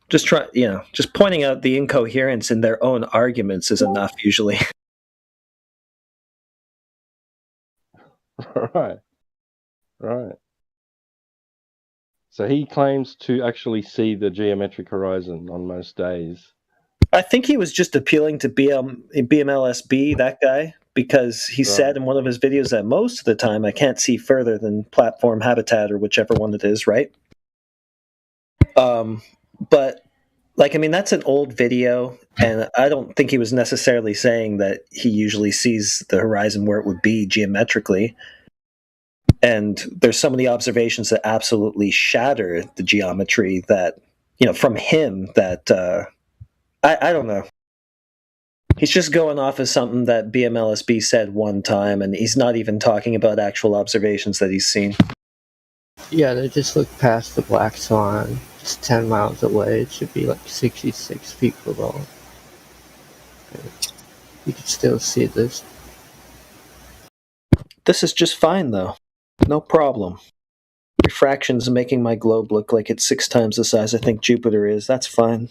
just pointing out the incoherence in their own arguments is enough usually. Right. So he claims to actually see the geometric horizon on most days. I think he was just appealing to BMLSB, that guy, because he said in one of his videos that most of the time I can't see further than platform habitat or whichever one it is, right? But like, I mean, that's an old video, and I don't think he was necessarily saying that he usually sees the horizon where it would be geometrically. And there's so many observations that absolutely shatter the geometry that, from him that I don't know. He's just going off of something that BMLSB said one time, and he's not even talking about actual observations that he's seen. Yeah, they just look past the black swan, just 10 miles away. It should be like 66 feet below. You can still see this. This is just fine, though. No problem. Refraction's making my globe look like it's 6 times the size I think Jupiter is. That's fine.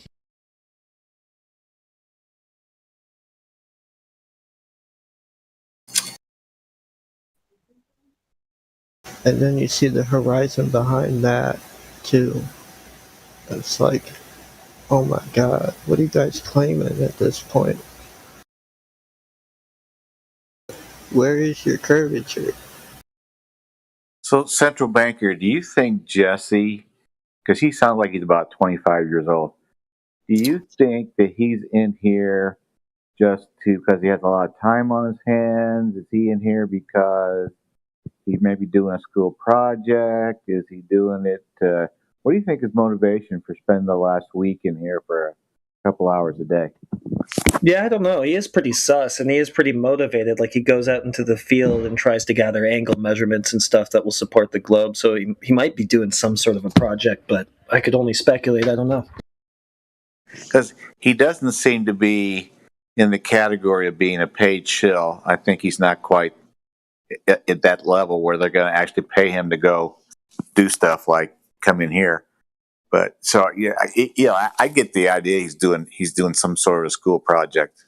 And then you see the horizon behind that, too. It's like, oh my god, what are you guys claiming at this point? Where is your curvature? So, Central Banker, do you think Jesse, because he sounds like he's about 25 years old, do you think that he's in here just because he has a lot of time on his hands? Is he in here because he may be doing a school project? Is he doing it to, what do you think his motivation for spending the last week in here for a couple hours a day? Yeah, I don't know. He is pretty sus, and he is pretty motivated. Like, he goes out into the field and tries to gather angle measurements and stuff that will support the globe. So he might be doing some sort of a project, but I could only speculate. I don't know. Because he doesn't seem to be in the category of being a paid shill. I think he's not quite at that level where they're going to actually pay him to go do stuff like come in here. But so I get the idea he's doing some sort of school project.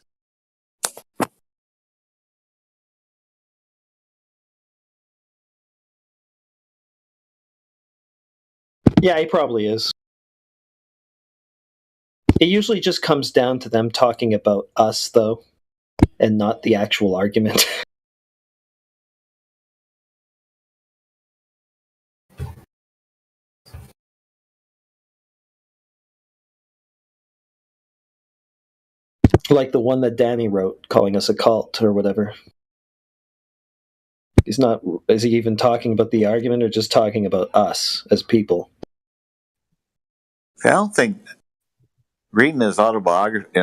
Yeah, he probably is. It usually just comes down to them talking about us, though, and not the actual argument. Like the one that Danny wrote, calling us a cult or whatever. Is he even talking about the argument or just talking about us as people? I don't think, reading his biography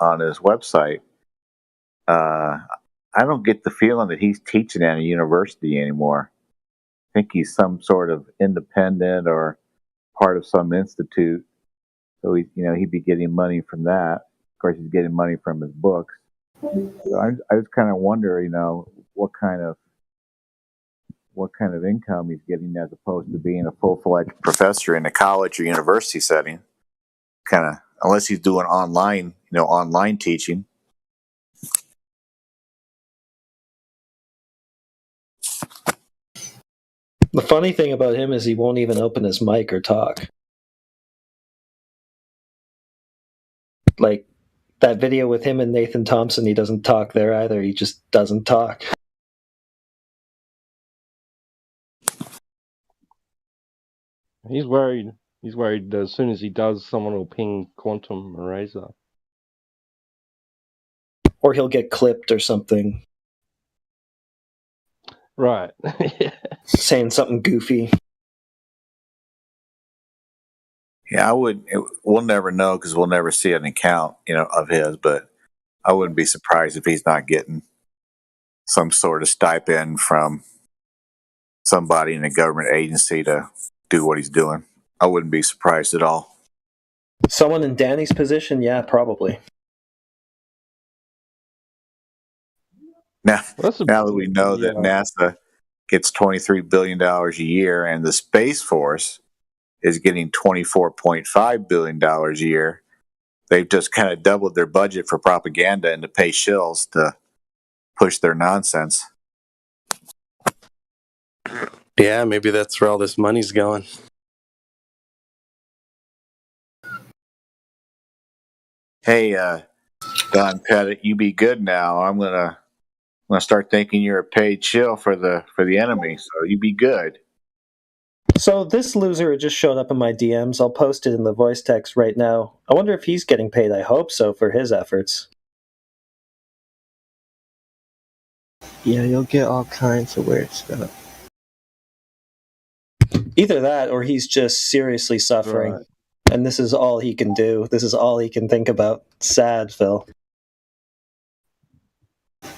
on his website, I don't get the feeling that he's teaching at a university anymore. I think he's some sort of independent or part of some institute. So he'd be getting money from that. Of course, he's getting money from his books. So I just kind of wonder, what kind of income he's getting as opposed to being a full-fledged professor in a college or university setting. Kind of, unless he's doing online teaching. The funny thing about him is he won't even open his mic or talk. Like that video with him and Nathan Thompson, he doesn't talk there either. He just doesn't talk. He's worried. He's worried as soon as he does, someone will ping Quantum Eraser. Or he'll get clipped or something. Right. Saying something goofy. Yeah, we'll never know because we'll never see an account, of his, but I wouldn't be surprised if he's not getting some sort of stipend from somebody in a government agency to do what he's doing. I wouldn't be surprised at all. Someone in Danny's position? Yeah, probably. Now that we know that NASA gets $23 billion a year and the Space Force is getting $24.5 billion a year, they've just kind of doubled their budget for propaganda and to pay shills to push their nonsense. Yeah, maybe that's where all this money's going. Hey, Don Pettit, you be good now. I'm gonna start thinking you're a paid shill for the enemy. So you be good. So this loser just showed up in my DMs. I'll post it in the voice text right now. I wonder if he's getting paid. I hope so for his efforts. Yeah, you'll get all kinds of weird stuff. Either that or he's just seriously suffering. Right. And this is all he can do. This is all he can think about. Sad, Phil.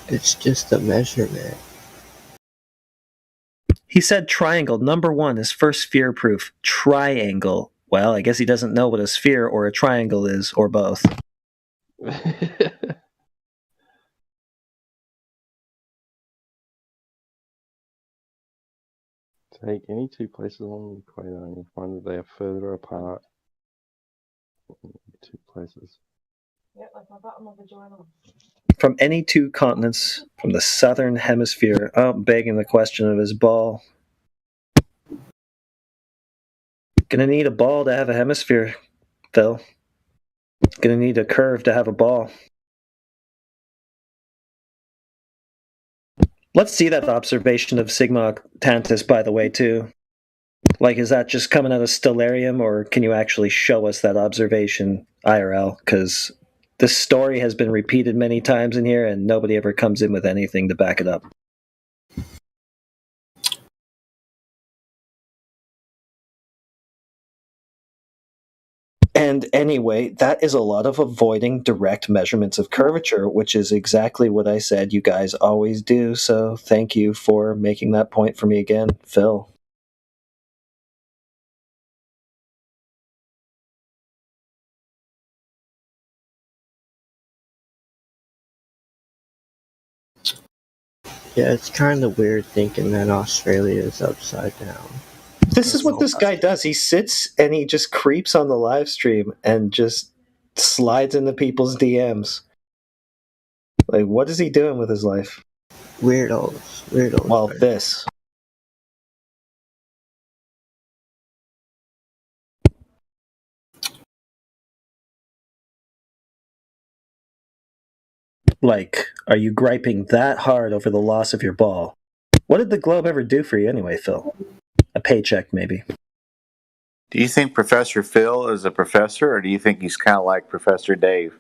It's just a measurement. He said triangle, number 1, his first sphere proof. Triangle. Well, I guess he doesn't know what a sphere or a triangle is, or both. Take any two places on the equator and you'll find that they are further apart. 2 places. Yeah, like my bottom of the journal. From any 2 continents, from the southern hemisphere. Oh, begging the question of his ball. Gonna need a ball to have a hemisphere, Phil. Gonna need a curve to have a ball. Let's see that observation of Sigma Tantus, by the way, too. Like, is that just coming out of Stellarium, or can you actually show us that observation IRL? Because this story has been repeated many times in here, and nobody ever comes in with anything to back it up. And anyway, that is a lot of avoiding direct measurements of curvature, which is exactly what I said you guys always do. So thank you for making that point for me again, Phil. Yeah, it's kind of weird thinking that Australia is upside down. This is what this guy does. He sits and he just creeps on the live stream and just slides into people's DMs. Like, what is he doing with his life? Weirdos. Well, this. Like, are you griping that hard over the loss of your ball? What did the Globe ever do for you anyway, Phil? A paycheck, maybe. Do you think Professor Phil is a professor, or do you think he's kind of like Professor Dave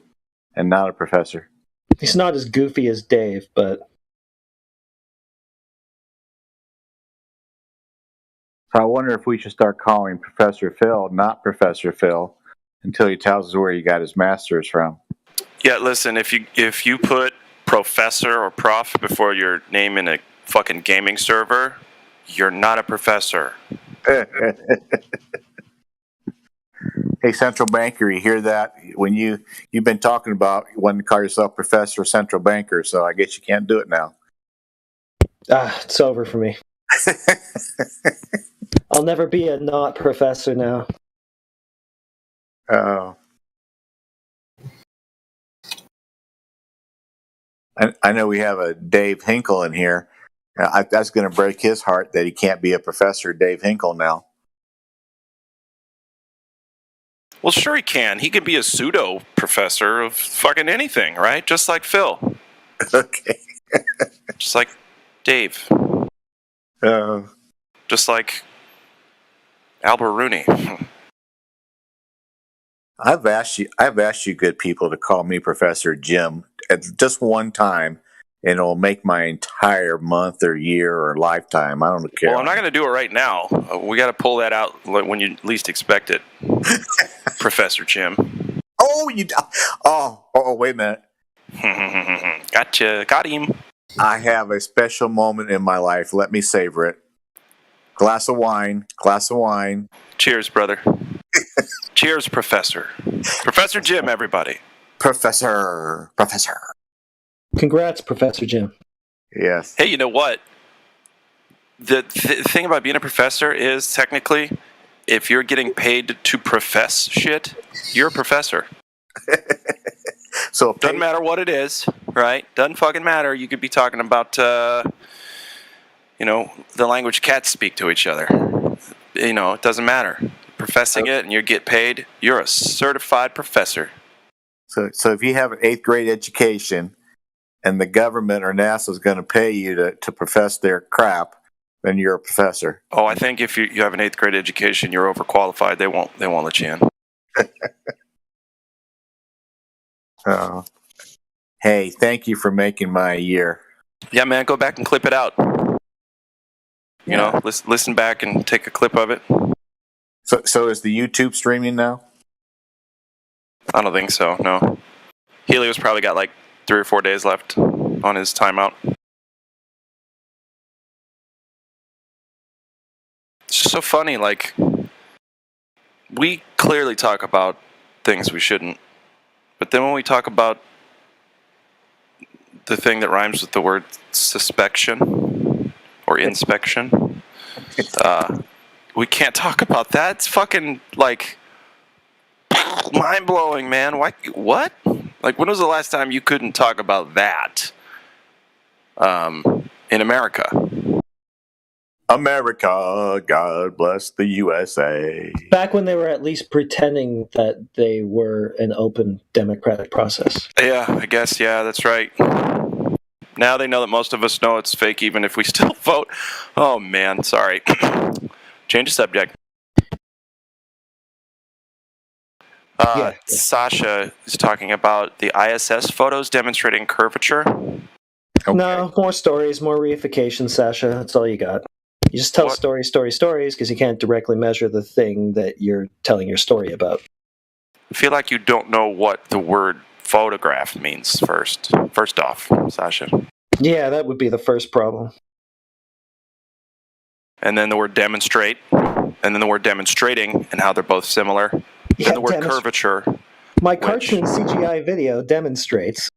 and not a professor? He's not as goofy as Dave, but... So I wonder if we should start calling Professor Phil not Professor Phil until he tells us where he got his master's from. Yeah, listen, if you put professor or prof before your name in a fucking gaming server, you're not a professor. Hey, central banker, you hear that? When you've been talking about wanting to call yourself professor or central banker, so I guess you can't do it now. It's over for me. I'll never be a not professor now. Oh. I know we have a Dave Hinkle in here. That's going to break his heart that he can't be a professor, Dave Hinkle, now. Well, sure he can. He can be a pseudo professor of fucking anything, right? Just like Phil. Okay. Just like Dave. Just like Albert Rooney. I've asked you good people to call me Professor Jim at just one time, and it'll make my entire month or year or lifetime. I don't care. Well, I'm not going to do it right now. We got to pull that out when you least expect it. Professor Jim. Oh, wait a minute. Gotcha. Got him. I have a special moment in my life. Let me savor it. Glass of wine. Cheers, brother. Cheers, Professor. Professor Jim, everybody. Professor. Congrats, Professor Jim. Yes. Hey, you know what? The thing about being a professor is technically, if you're getting paid to profess shit, you're a professor. So doesn't matter what it is, right? Doesn't fucking matter. You could be talking about, the language cats speak to each other. It doesn't matter. Professing it and you get paid, you're a certified professor. So if you have an 8th grade education and the government or NASA is going to pay you to profess their crap, then you're a professor. Oh, I think if you have an 8th grade education, you're overqualified. They won't let you in. Hey, thank you for making my year. Yeah, man, go back and clip it out. You know, listen back and take a clip of it. So is the YouTube streaming now? I don't think so, no. Helio's probably got like 3 or 4 days left on his timeout. It's just so funny, like, we clearly talk about things we shouldn't, but then when we talk about the thing that rhymes with the word suspicion or inspection, we can't talk about that. It's fucking, like, mind-blowing, man. Why? What? Like, when was the last time you couldn't talk about that in America? America, God bless the USA. Back when they were at least pretending that they were an open democratic process. Yeah, I guess, yeah, that's right. Now they know that most of us know it's fake, even if we still vote. Oh, man, sorry. Change the subject. Sasha is talking about the ISS photos demonstrating curvature. Okay. No, more stories, more reification, Sasha. That's all you got. You just tell stories, because you can't directly measure the thing that you're telling your story about. I feel like you don't know what the word photograph means first off, Sasha. Yeah, that would be the first problem. And then the word demonstrate, and then the word demonstrating, and how they're both similar. Yeah, and the word curvature. My cartoon CGI video demonstrates.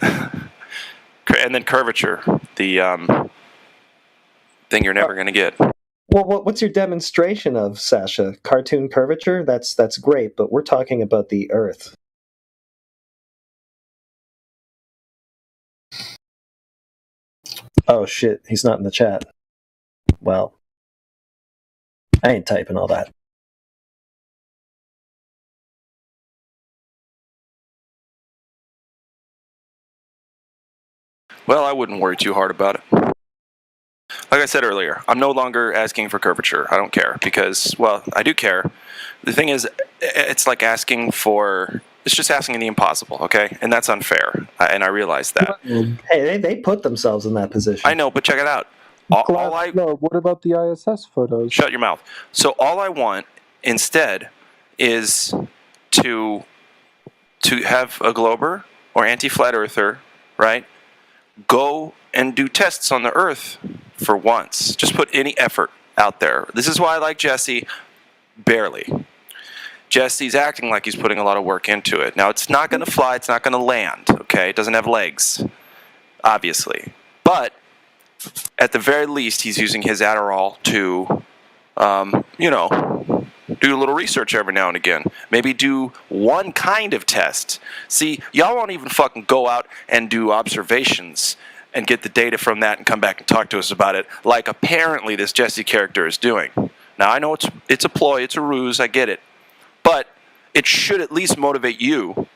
And then curvature, the thing you're never going to get. Well, what's your demonstration of, Sasha? Cartoon curvature? That's great, but we're talking about the Earth. Oh shit, he's not in the chat. Well, I ain't typing all that. Well, I wouldn't worry too hard about it. Like I said earlier, I'm no longer asking for curvature. I don't care because, well, I do care. The thing is, it's like asking for, it's just asking the impossible, okay? And that's unfair, and I realize that. Hey, they put themselves in that position. I know, but check it out. No, what about the ISS photos? Shut your mouth. So all I want instead is to have a Glober or anti-flat earther, right, go and do tests on the Earth for once. Just put any effort out there. This is why I like Jesse. Barely. Jesse's acting like he's putting a lot of work into it. Now, it's not going to fly. It's not going to land, okay? It doesn't have legs, obviously. But at the very least, he's using his Adderall to, do a little research every now and again. Maybe do one kind of test. See, y'all won't even fucking go out and do observations and get the data from that and come back and talk to us about it, like apparently this Jesse character is doing. Now, I know it's a ploy, it's a ruse, I get it. But it should at least motivate you,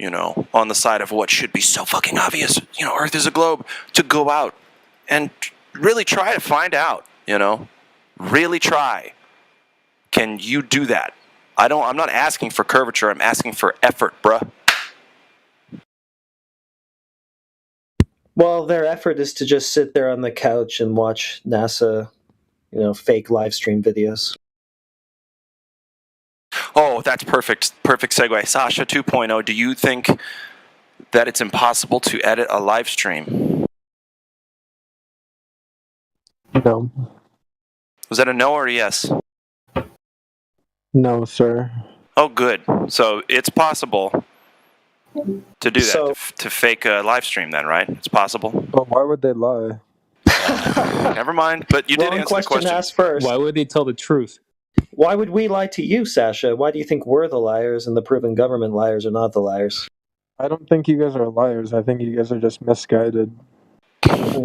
on the side of what should be so fucking obvious, Earth is a globe, to go out and really try to find out, really try. Can you do that? I'm not asking for curvature, I'm asking for effort, bruh. Well, their effort is to just sit there on the couch and watch NASA, fake live stream videos. Oh, that's perfect. Perfect segue. Sasha 2.0, do you think that it's impossible to edit a live stream? No. Was that a no or a yes? No, sir. Oh, good. So it's possible to do that, to fake a live stream then, right? It's possible? Well, why would they lie? Never mind, but you did answer the question. Asked first. Why would they tell the truth? Why would we lie to you, Sasha? Why do you think we're the liars and the proven government liars are not the liars? I don't think you guys are liars. I think you guys are just misguided.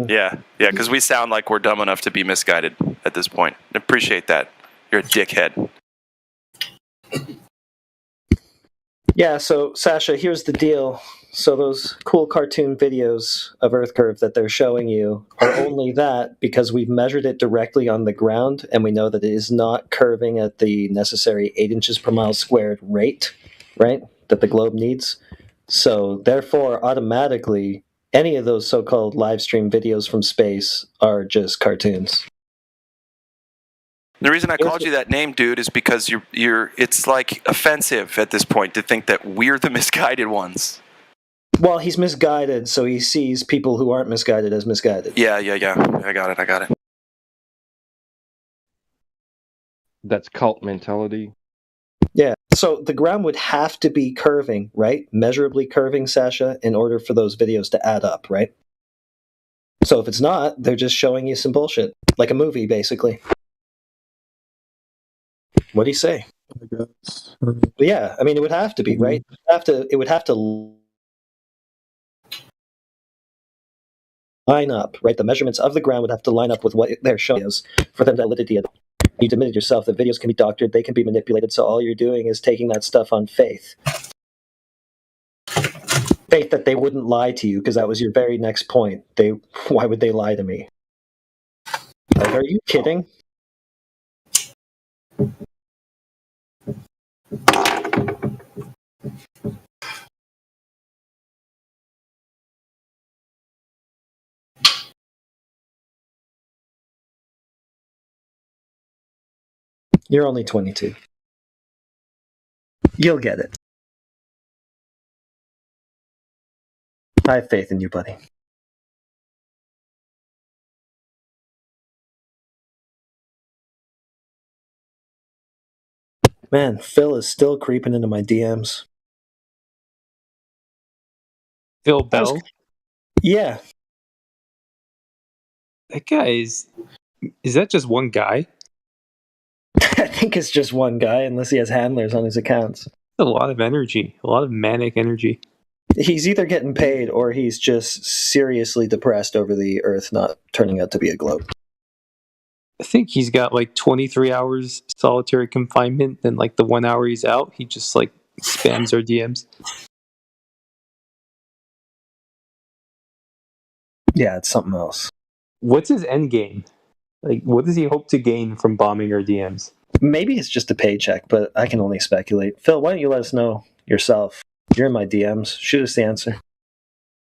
Yeah, because we sound like we're dumb enough to be misguided at this point. I appreciate that. You're a dickhead. Yeah, so, Sasha, here's the deal. So those cool cartoon videos of Earth curve that they're showing you are only that because we've measured it directly on the ground, and we know that it is not curving at the necessary 8 inches per mile squared rate, right, that the globe needs. So therefore, automatically, any of those so-called live stream videos from space are just cartoons. The reason I called you that name, dude, is because you're it's like offensive at this point to think that we're the misguided ones. Well, he's misguided, so he sees people who aren't misguided as misguided. Yeah. I got it. That's cult mentality. Yeah, so the ground would have to be curving, right? Measurably curving, Sasha, in order for those videos to add up, right? So if it's not, they're just showing you some bullshit. Like a movie, basically. What do you say? Yeah, I mean, it would have to be, right? It would have to line up, right? The measurements of the ground would have to line up with what they're showing us for them to validity. You admitted yourself that videos can be doctored, they can be manipulated, so all you're doing is taking that stuff on faith. Faith that they wouldn't lie to you, because that was your very next point. Why would they lie to me? Like, are you kidding? You're only 22. You'll get it. I have faith in you, buddy. Man, Phil is still creeping into my DMs. Phil Bell? Yeah. That guy is that just one guy? I think it's just one guy, unless he has handlers on his accounts. A lot of energy, a lot of manic energy. He's either getting paid or he's just seriously depressed over the Earth not turning out to be a globe. I think he's got like 23 hours solitary confinement, and like the 1 hour he's out, he just like spams our DMs. Yeah, it's something else. What's his end game? Like, what does he hope to gain from bombing our DMs? Maybe it's just a paycheck, but I can only speculate. Phil, why don't you let us know yourself? You're in my DMs. Shoot us the answer.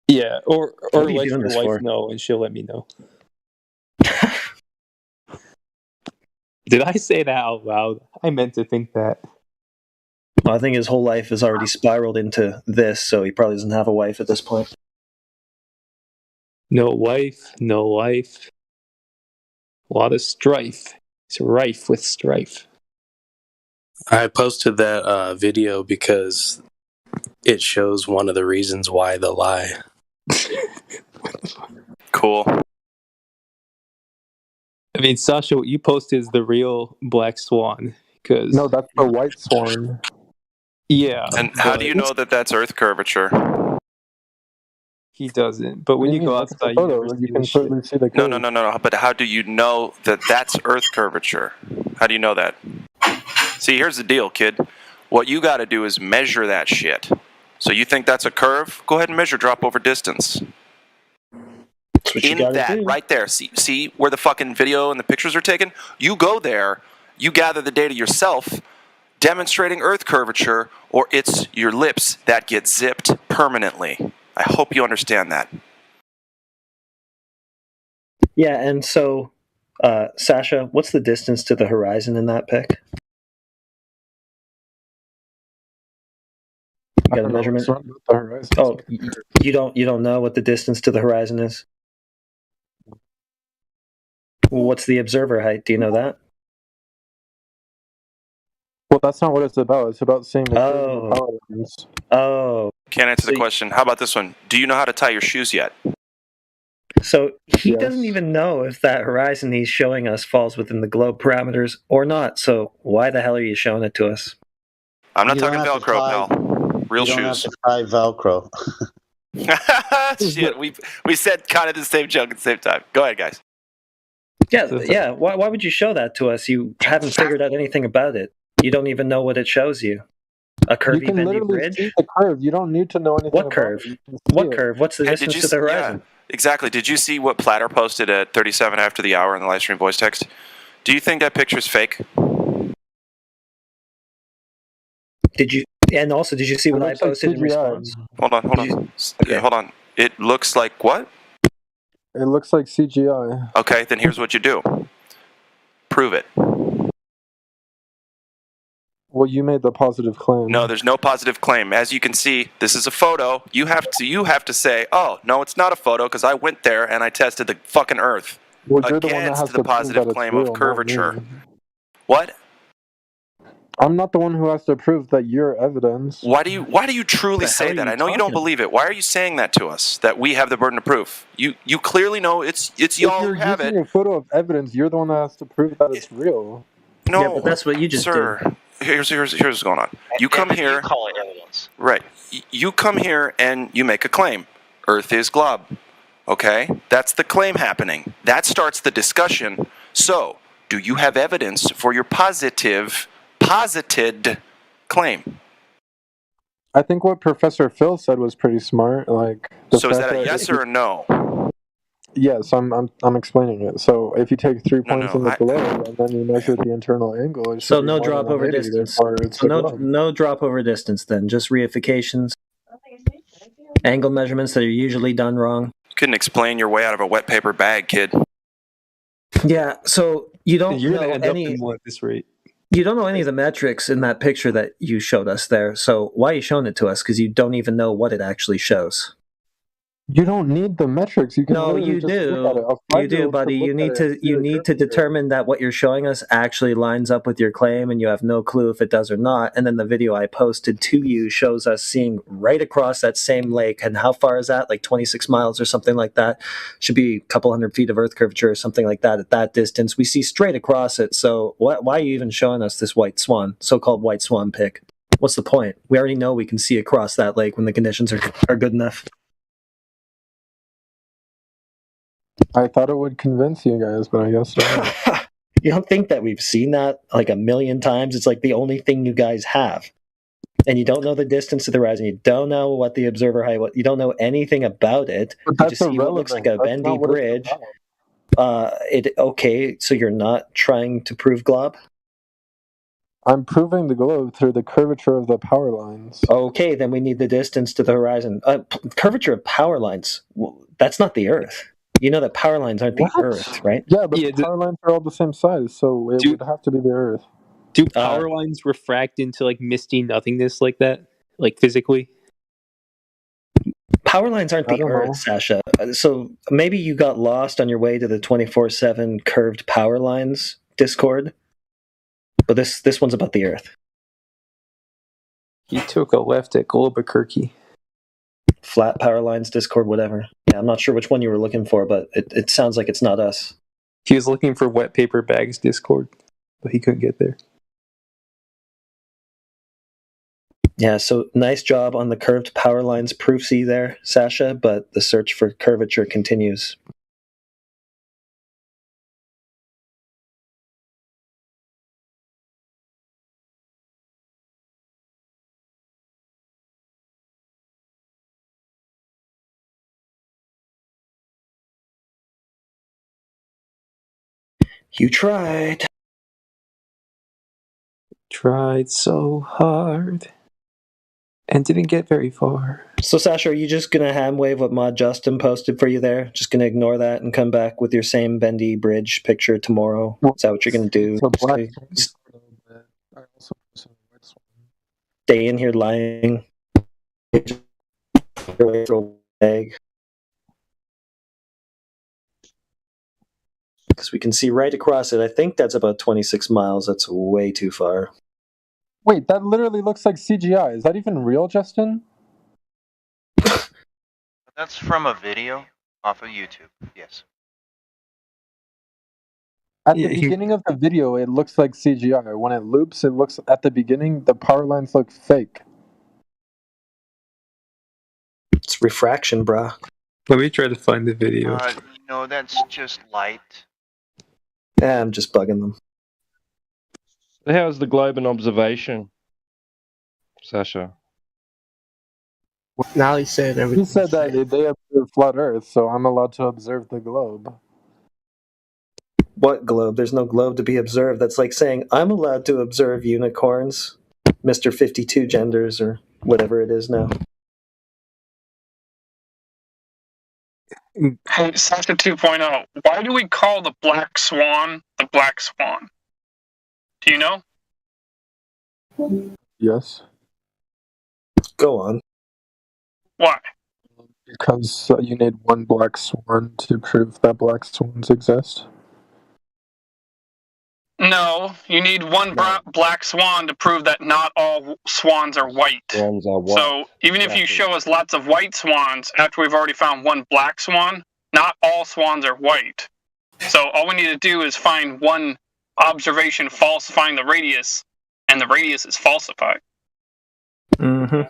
Yeah, or What are you let doing your this wife for? know, and she'll let me know. Did I say that out loud? I meant to think that. Well, I think his whole life has already spiraled into this, so he probably doesn't have a wife at this point. No wife, no life. A lot of strife. It's rife with strife. I posted that video because it shows one of the reasons why the lie. Cool. I mean, Sasha, what you posted is the real Black Swan. Because No, that's the White Swan. Yeah. And how do you know that that's Earth curvature? He doesn't. But when you go outside, you never see the shit. No. But how do you know that that's Earth curvature? How do you know that? See, here's the deal, kid. What you got to do is measure that shit. So you think that's a curve? Go ahead and measure drop over distance. In that, right there. See where the fucking video and the pictures are taken? You go there, you gather the data yourself, demonstrating Earth curvature, or it's your lips that get zipped permanently. I hope you understand that. Yeah, and so, Sasha, what's the distance to the horizon in that pic? You got a measurement? Oh, you don't know what the distance to the horizon is? What's the observer height? Do you know that? Well, that's not what it's about. It's about seeing the curve of the power lines. Oh. Can't answer the question. How about this one? Do you know how to tie your shoes yet? So he doesn't even know if that horizon he's showing us falls within the globe parameters or not. So why the hell are you showing it to us? I'm not You don't talking have to Velcro, tie- pal. Real you don't shoes. have to tie Velcro. Shit, we said kind of the same joke at the same time. Go ahead, guys. Yeah. Why would you show that to us? You haven't figured out anything about it. You don't even know what it shows you. A curvy, you can bendy literally bridge? see the curve. You don't need to know anything What about curve? it. You can see What it. curve? What's the Hey, did distance you to the yeah, horizon? exactly. Did you see what Platter posted at 37 after the hour in the live stream voice text? Do you think that picture's fake? Did you? And also, did you see It what I looks like posted in CGI. response? Hold on. Okay. Hold on. It looks like what? It looks like CGI. Okay, then here's what you do. Prove it. Well, you made the positive claim. No, there's no positive claim. As you can see, this is a photo. You have to say, "Oh, no, it's not a photo because I went there and I tested the fucking Earth." Well, you're the one that Against has the to prove positive that it's claim real, of not curvature. me. What? I'm not the one who has to prove that you're evidence. Why do you truly say that? I know you don't believe it. Why are you saying that to us? That we have the burden of proof. You clearly know it's y'all who have If it. you're using a photo of evidence, you're the one that has to prove that it's real. No, Yeah, but that's what you just sir. Here's what's going on. You come here. You call it evidence. Right. You come here and you make a claim. Earth is glob. Okay? That's the claim happening. That starts the discussion. So, do you have evidence for your posited claim? I think what Professor Phil said was pretty smart. Like, So is that a yes or a no? Yes, I'm explaining it. So if you take 3 points in the globe and then you measure the internal angle, it should So be no more drop than over 180 distance. as far as So the globe. no drop over distance then. Just reifications. Angle measurements that are usually done wrong. You couldn't explain your way out of a wet paper bag, kid. Yeah, so you don't You're know gonna end any. up in one at this rate. You don't know any of the metrics in that picture that you showed us there. So why are you showing it to us? Because you don't even know what it actually shows. You don't need the metrics. You can No, literally you just look at it. do. You do, buddy. You need to determine that what you're showing us actually lines up with your claim, and you have no clue if it does or not. And then the video I posted to you shows us seeing right across that same lake. And how far is that? Like 26 miles or something like that. Should be a couple hundred feet of Earth curvature or something like that. At that distance, we see straight across it. So why are you even showing us this white swan, so-called white swan pic? What's the point? We already know we can see across that lake when the conditions are good enough. I thought it would convince you guys, but I guess not. You don't think that we've seen that like a million times? It's like the only thing you guys have. And you don't know the distance to the horizon. You don't know what the observer height was. You don't know anything about it. But You that's just see what looks like a irrelevant. That's bendy not what it's bridge. about. Okay, so you're not trying to prove glob? I'm proving the globe through the curvature of the power lines. Okay, then we need the distance to the horizon. Curvature of power lines, that's not the Earth. You know that power lines aren't the Earth, right? Yeah, but the power lines are all the same size, so it would have to be the Earth. Do power lines refract into like misty nothingness like that? Like physically? Power lines aren't the Earth, Sasha. So maybe you got lost on your way to the 24/7 curved power lines Discord. But this one's about the Earth. You took a left at Albuquerque. Flat power lines Discord, whatever. Yeah, I'm not sure which one you were looking for, but it sounds like it's not us. He was looking for wet paper bags Discord, but he couldn't get there. Yeah, so nice job on the curved power lines proof C there, Sasha, but the search for curvature continues. You tried. Tried so hard and didn't get very far. So, Sasha, are you just going to hand wave what Mod Justin posted for you there? Just going to ignore that and come back with your same bendy bridge picture tomorrow? Is that what you're going to do? Stay in here lying. Because we can see right across it. I think that's about 26 miles. That's way too far. Wait, that literally looks like CGI. Is that even real, Justin? That's from a video off of YouTube. Yes. At the beginning of the video, it looks like CGI. When it loops, it looks at the beginning, the power lines look fake. It's refraction, brah. Let me try to find the video. No, that's just light. Yeah, I'm just bugging them. How's the globe an observation? Sasha? Now he said everything. He said that they observe flat Earth, so I'm allowed to observe the globe. What globe? There's no globe to be observed. That's like saying I'm allowed to observe unicorns, Mr. 52 genders, or whatever it is now. Hey, Sasha 2.0, why do we call the black swan the black swan? Do you know? Yes. Go on. Why? Because you need one black swan to prove that black swans exist. No, you need one black swan to prove that not all swans are white. Swans are white. So even if you show us lots of white swans after we've already found one black swan, not all swans are white. So all we need to do is find one observation falsifying the radius, and the radius is falsified. Mm-hmm.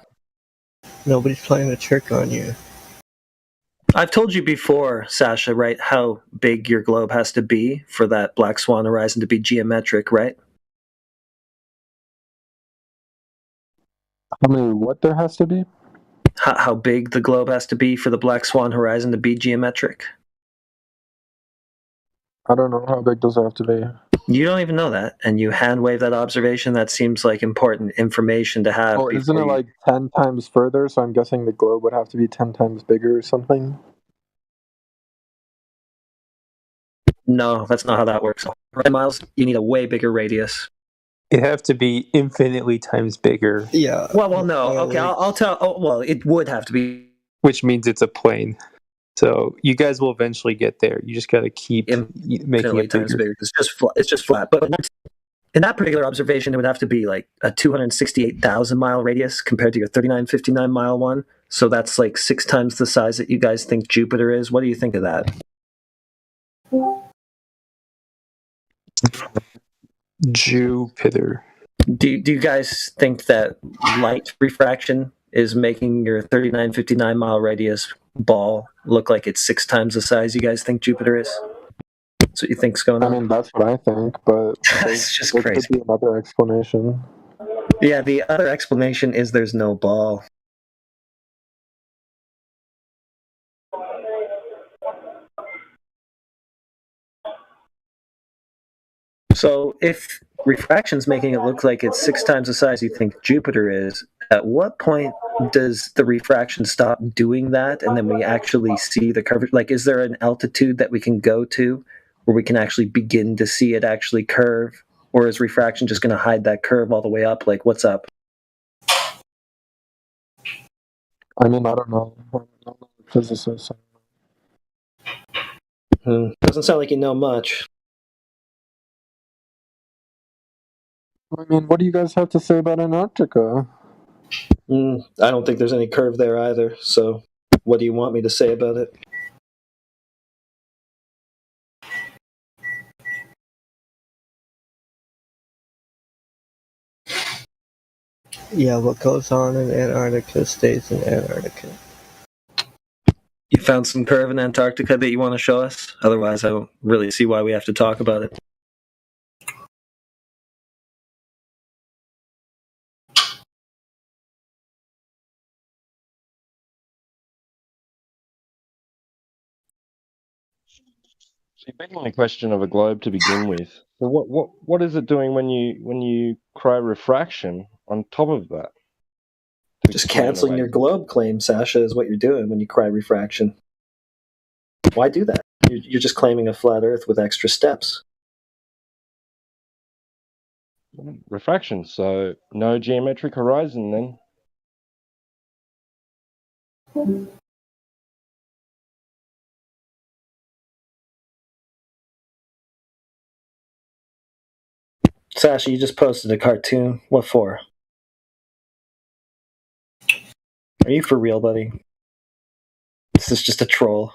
Nobody's playing a trick on you. I've told you before, Sasha, right, how big your globe has to be for that black swan horizon to be geometric, right? How many what there has to be? How big the globe has to be for the black swan horizon to be geometric? I don't know. How big does it have to be? You don't even know that, and you hand wave that observation. That seems like important information to have. Oh, isn't it like 10 times further? So I'm guessing the globe would have to be 10 times bigger or something? No, that's not how that works. Right, Miles, you need a way bigger radius. It'd have to be infinitely times bigger. Yeah. Well, no. Okay, I'll tell. Oh, well, it would have to be. Which means it's a plane. So you guys will eventually get there. You just got to keep making it bigger. It's just flat. It's just flat. But in that particular observation, it would have to be like a 268,000 mile radius compared to your 3959 mile one. So that's like 6 times the size that you guys think Jupiter is. What do you think of that? Jupiter. Do you guys think that light refraction is making your 3959 mile radius ball look like it's 6 times the size you guys think Jupiter is? That's what you think's going on? I mean, that's what I think, but it's just there crazy. could be another explanation. Yeah, the other explanation is there's no ball. So if refraction's making it look like it's 6 times the size you think Jupiter is, at what point does the refraction stop doing that and then we actually see the curvature? Like, is there an altitude that we can go to where we can actually begin to see it actually curve? Or is refraction just going to hide that curve all the way up? Like, what's up? I mean, I don't know. I'm not a physicist. Doesn't sound like you know much. I mean, what do you guys have to say about Antarctica? I don't think there's any curve there either, so what do you want me to say about it? Yeah, what goes on in Antarctica stays in Antarctica. You found some curve in Antarctica that you want to show us? Otherwise, I don't really see why we have to talk about it. So you're begging the question of a globe to begin with. So what is it doing when you cry refraction on top of that? Just canceling your globe claim, Sasha, is what you're doing when you cry refraction. Why do that? You're just claiming a flat Earth with extra steps. Refraction, so no geometric horizon then. Sasha, you just posted a cartoon. What for? Are you for real, buddy? This is just a troll.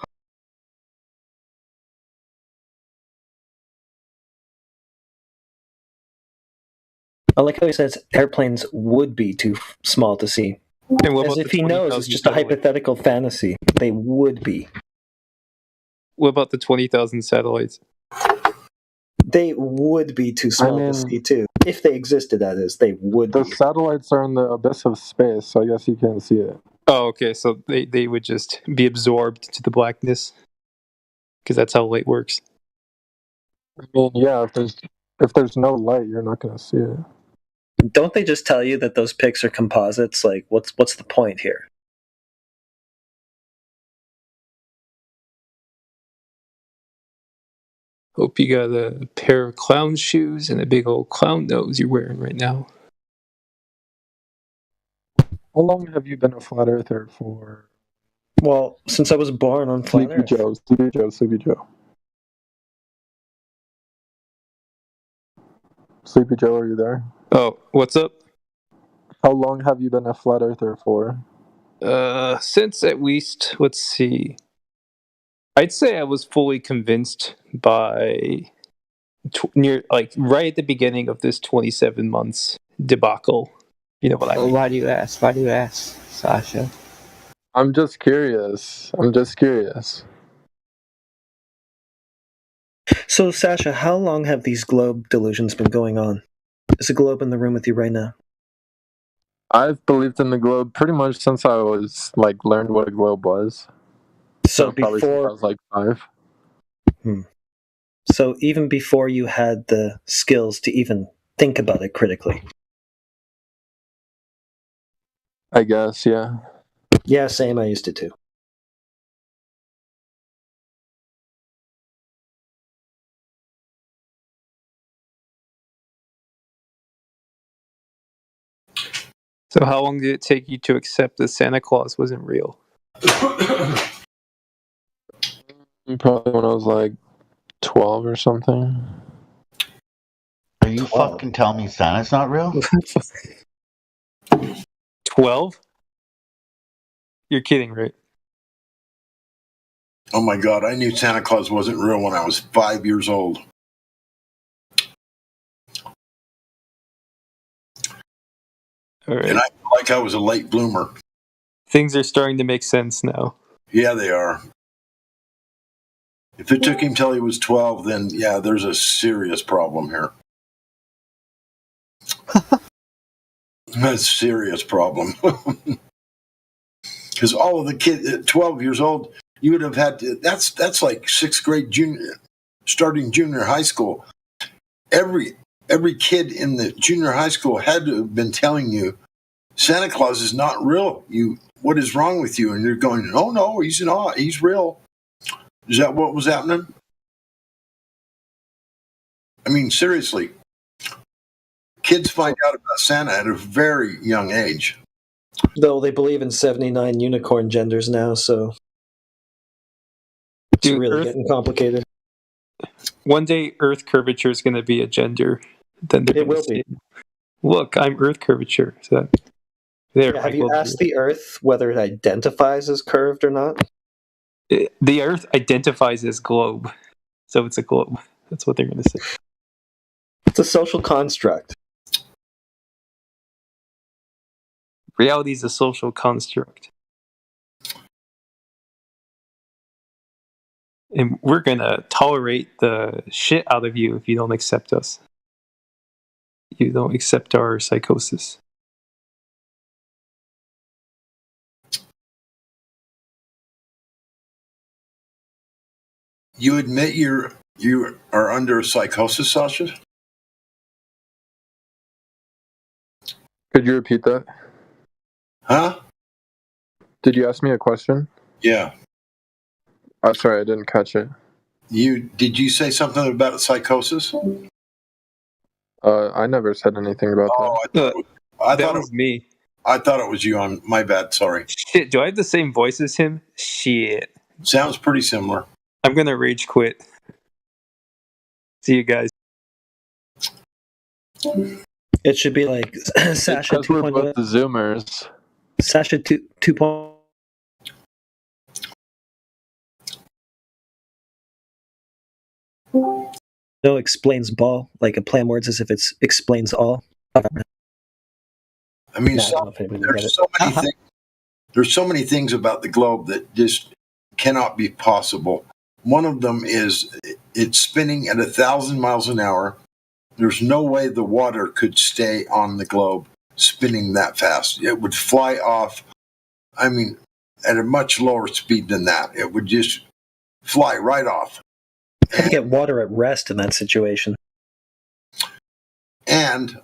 I like how he says airplanes would be too small to see. As if he knows it's just a hypothetical fantasy. They would be. What about the 20,000 satellites? They would be too small to see, too. If they existed, that is, they would. The satellites are in the abyss of space, so I guess you can't see it. Oh, okay. So they would just be absorbed to the blackness, because that's how light works. I mean, yeah, if there's no light, you're not going to see it. Don't they just tell you that those pics are composites? Like, what's the point here? Hope you got a pair of clown shoes and a big old clown nose you're wearing right now. How long have you been a flat earther for? Well, since I was born on planet Sleepy Joe, Sleepy Joe, Sleepy Joe. Sleepy Joe, are you there? Oh, what's up? How long have you been a flat earther for? Since at least, let's see. I'd say I was fully convinced by near, like, right at the beginning of this 27 months debacle. You know what I mean? Why do you ask? Why do you ask, Sasha? I'm just curious. So, Sasha, how long have these globe delusions been going on? Is a globe in the room with you right now? I've believed in the globe pretty much since I was, learned what a globe was. So probably since I was, 5. So even before you had the skills to even think about it critically? I guess, yeah. Yeah, same. I used to too. So how long did it take you to accept that Santa Claus wasn't real? Probably when I was 12 or something. Are you fucking telling me Santa's not real? 12? You're kidding, right? Oh my God, I knew Santa Claus wasn't real when I was 5 years old. All right. And I feel like I was a late bloomer. Things are starting to make sense now. Yeah, they are. If it took him till he was 12, then yeah, there's a serious problem here. A serious problem. Because all of the kids at 12 years old, you would have had to, that's like sixth grade starting junior high school. Every kid in the junior high school had to have been telling you, Santa Claus is not real. What is wrong with you? And you're going, oh no, he's not. He's real. Is that what was happening? I mean, seriously. Kids find out about Santa at a very young age. Though they believe in 79 unicorn genders now, so it's really getting complicated. One day, Earth curvature is going to be a gender. Then it will be. Look, I'm Earth curvature. So there. Yeah, have you asked the Earth whether it identifies as curved or not? The Earth identifies as globe, so it's a globe. That's what they're going to say. It's a social construct. Reality is a social construct. And we're going to tolerate the shit out of you if you don't accept us. You don't accept our psychosis. You admit you are under psychosis, Sasha? Could you repeat that? Huh? Did you ask me a question? Yeah. I'm sorry, I didn't catch it. Did you say something about psychosis? I never said anything about that. I thought it was me. I thought it was you. My bad. Sorry. Shit, do I have the same voice as him? Shit. Sounds pretty similar. I'm going to rage quit. See you guys. It should be like Sasha 2.0. We're both the Zoomers. Sasha 2.0. No explains ball, like a plan words as if it explains all. I mean, there's so many things about the globe that just cannot be possible. One of them is it's spinning at 1,000 miles an hour. There's no way the water could stay on the globe spinning that fast. It would fly off, I mean, at a much lower speed than that. It would just fly right off. How to get water at rest in that situation? And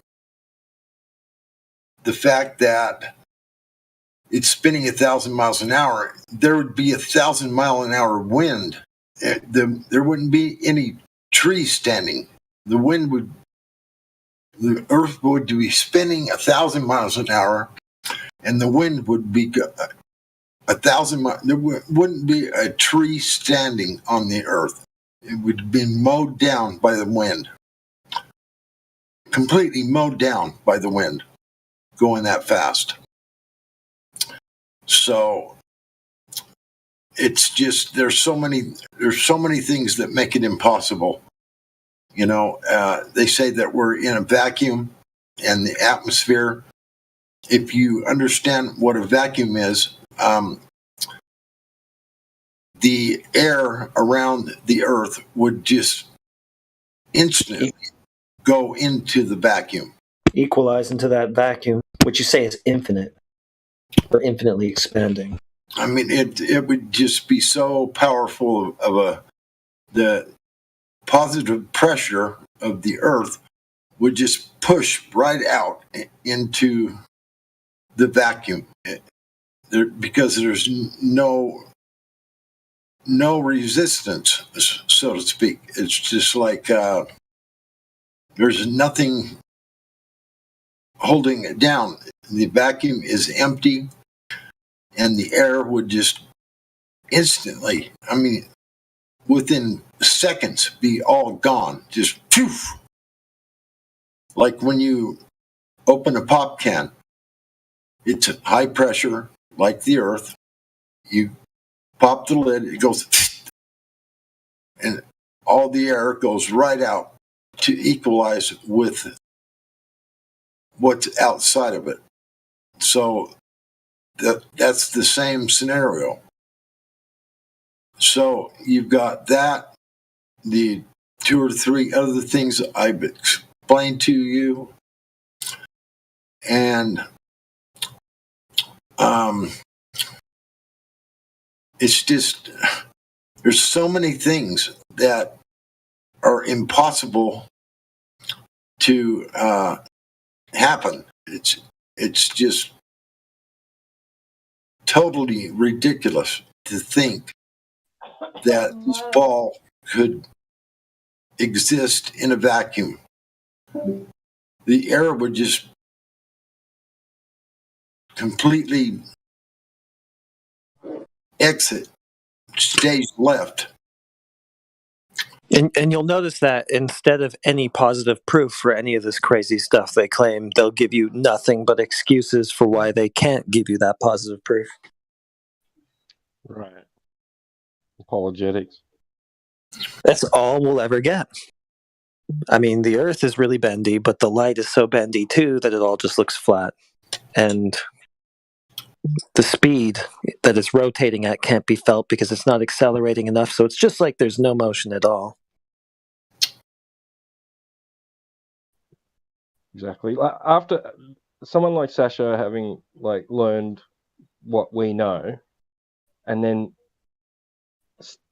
the fact that it's spinning 1,000 miles an hour, there would be 1,000 mile an hour wind. There wouldn't be any trees standing. The Earth would be spinning 1,000 miles an hour, and the wind would be 1,000 miles. There wouldn't be a tree standing on the Earth. It would have been mowed down by the wind. Completely mowed down by the wind, going that fast. So it's just there's so many things that make it impossible. You know, they say that we're in a vacuum, and the atmosphere. If you understand what a vacuum is, the air around the Earth would just instantly go into the vacuum. Equalize into that vacuum, which you say is infinite or infinitely expanding. I mean, it would just be so powerful the positive pressure of the Earth would just push right out into the vacuum because there's no resistance, so to speak. It's just like there's nothing holding it down. The vacuum is empty, and the air would just instantly, I mean, within seconds, be all gone. Just poof. Like when you open a pop can, it's high pressure, like the Earth. You pop the lid, it goes, and all the air goes right out to equalize with what's outside of it. So that's the same scenario. So you've got that, the 2 or 3 other things I've explained to you, and it's just there's so many things that are impossible to happen. It's just totally ridiculous to think that this ball could exist in a vacuum. The air would just completely exit stage left. And you'll notice that instead of any positive proof for any of this crazy stuff they claim, they'll give you nothing but excuses for why they can't give you that positive proof. Right. Apologetics. That's all we'll ever get. I mean, the Earth is really bendy, but the light is so bendy too that it all just looks flat. And the speed that it's rotating at can't be felt because it's not accelerating enough, so it's just like there's no motion at all. Exactly. After someone like Sasha having learned what we know, and then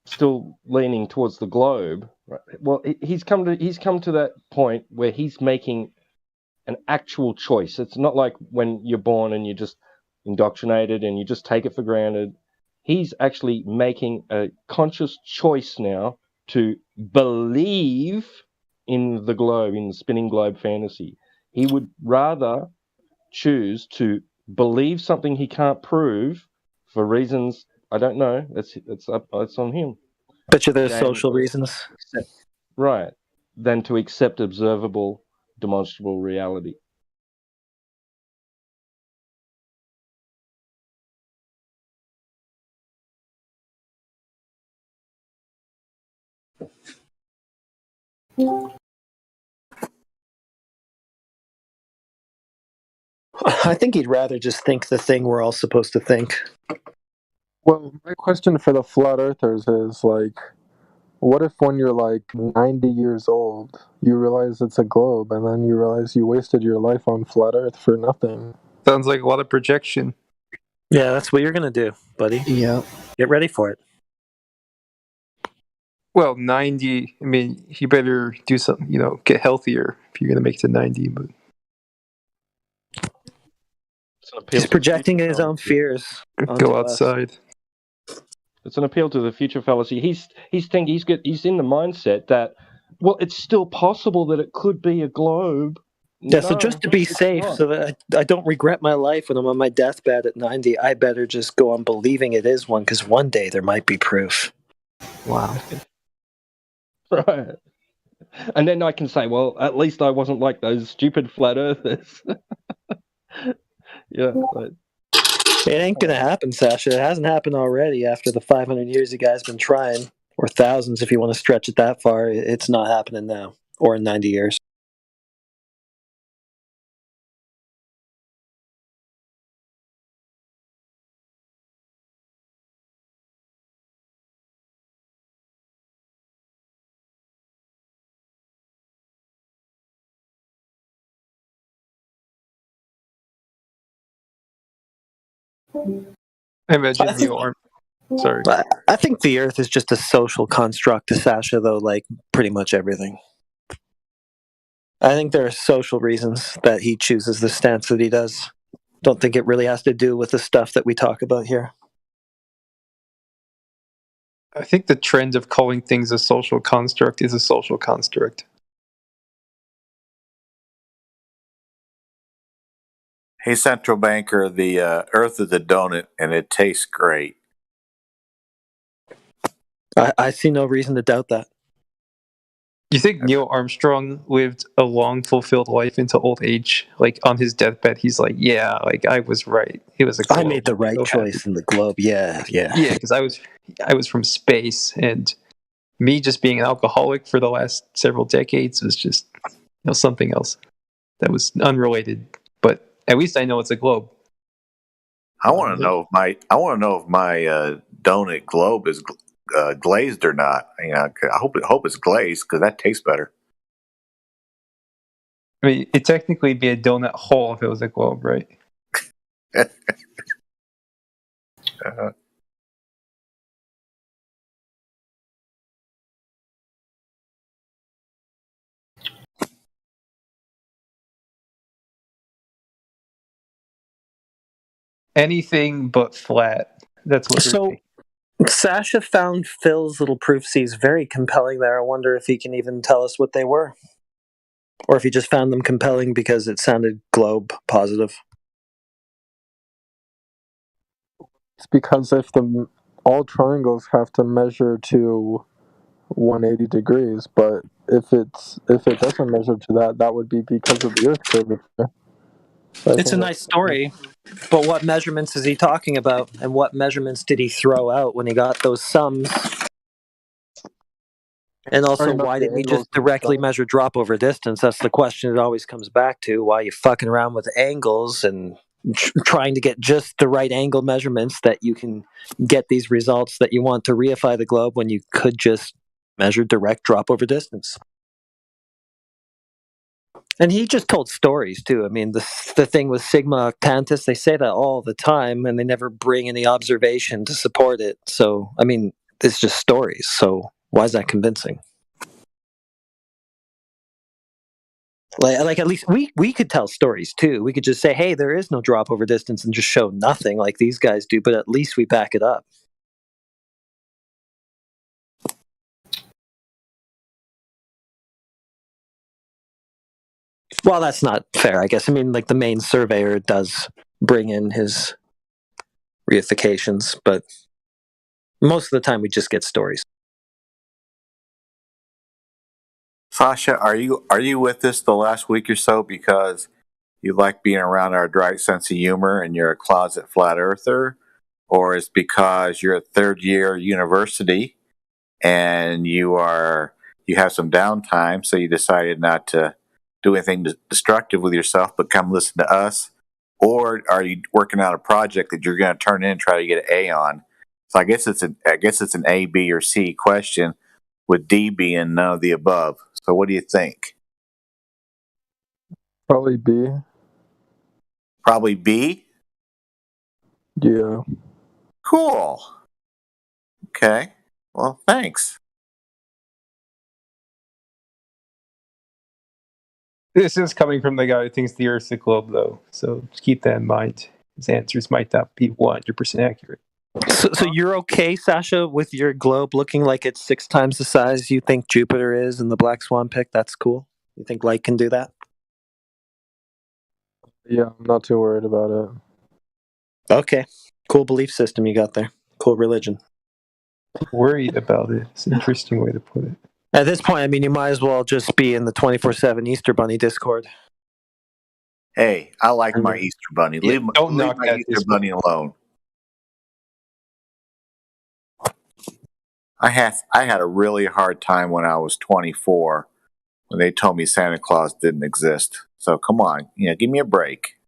still leaning towards the globe, right? Well, he's come to that point where he's making an actual choice. It's not like when you're born and you're just indoctrinated and you just take it for granted. He's actually making a conscious choice now to believe in the globe, in the spinning globe fantasy. He would rather choose to believe something he can't prove for reasons I don't know. It's on him. Bet you there's social reasons. Right. Than to accept observable, demonstrable reality. I think he'd rather just think the thing we're all supposed to think. Well, my question for the flat earthers is What if when you're like 90 years old, you realize it's a globe, and then you realize you wasted your life on flat Earth for nothing? Sounds like a lot of projection. Yeah, that's what you're going to do, buddy. Yeah. Get ready for it. Well, 90, I mean, you better do something, get healthier if you're going to make it to 90. But He's projecting his own fears. Go outside. It's an appeal to the future fallacy. He's in the mindset that, well, it's still possible that it could be a globe. Yeah, so just to be safe, so that I don't regret my life when I'm on my deathbed at 90, I better just go on believing it is one, because one day there might be proof. Wow. Right. And then I can say, well, at least I wasn't like those stupid flat earthers. Yeah. But... It ain't going to happen, Sasha. It hasn't happened already after the 500 years you guys been trying, or thousands if you want to stretch it that far. It's not happening now, or in 90 years. I imagine Neil Arm. Sorry. I think the Earth is just a social construct to Sasha, though, like pretty much everything. I think there are social reasons that he chooses the stance that he does. Don't think it really has to do with the stuff that we talk about here. I think the trend of calling things a social construct is a social construct. Hey, central banker, the Earth is a donut, and it tastes great. I see no reason to doubt that. You think Neil Armstrong lived a long, fulfilled life into old age? Like, on his deathbed, he's like, yeah, like, I was right. It was a globe. I made the right choice in the globe. Yeah. Yeah, because I was from space, and me just being an alcoholic for the last several decades was just something else that was unrelated. But at least I know it's a globe. I want to know if my donut globe is glazed or not. I hope it's glazed because that tastes better. I mean, it'd technically be a donut hole if it was a globe, right? Anything but flat. That's what. So, Sasha found Phil's little proof C's very compelling there. I wonder if he can even tell us what they were. Or if he just found them compelling because it sounded globe positive. It's because if all triangles have to measure to 180 degrees, but if it doesn't measure to that, that would be because of the Earth curvature. It's a nice story, but what measurements is he talking about, and what measurements did he throw out when he got those sums? And also, why didn't he just directly measure drop over distance? That's the question it always comes back to. Why are you fucking around with angles and trying to get just the right angle measurements that you can get these results that you want to reify the globe when you could just measure direct drop over distance? And he just told stories too. I mean, the thing with Sigma Octantis, they say that all the time, and they never bring any observation to support it. So, I mean, it's just stories. So, why is that convincing? Like at least we could tell stories too. We could just say, "Hey, there is no drop over distance," and just show nothing like these guys do. But at least we back it up. Well, that's not fair, I guess. I mean, like the main surveyor does bring in his reifications, but most of the time we just get stories. Sasha, are you with us the last week or so because you like being around our dry sense of humor and you're a closet flat earther, or is because you're a third year university and you have some downtime, so you decided not to do anything destructive with yourself, but come listen to us? Or are you working on a project that you're going to turn in and try to get an A on? So I guess it's an A, B, or C question. with D being none of the above. So what do you think? Probably B. Probably B? Yeah. Cool. Okay. Well, thanks. This is coming from the guy who thinks the Earth's a globe, though. So just keep that in mind. His answers might not be 100% accurate. So you're okay, Sasha, with your globe looking like it's 6 times the size you think Jupiter is in the Black Swan pick? That's cool. You think light can do that? Yeah, I'm not too worried about it. Okay. Cool belief system you got there. Cool religion. Worried about it. It's an interesting way to put it. At this point, I mean, you might as well just be in the 24/7 Easter Bunny Discord. Hey, I like my Easter Bunny. Leave my Easter Bunny alone. I had a really hard time when I was 24 when they told me Santa Claus didn't exist. So come on, give me a break.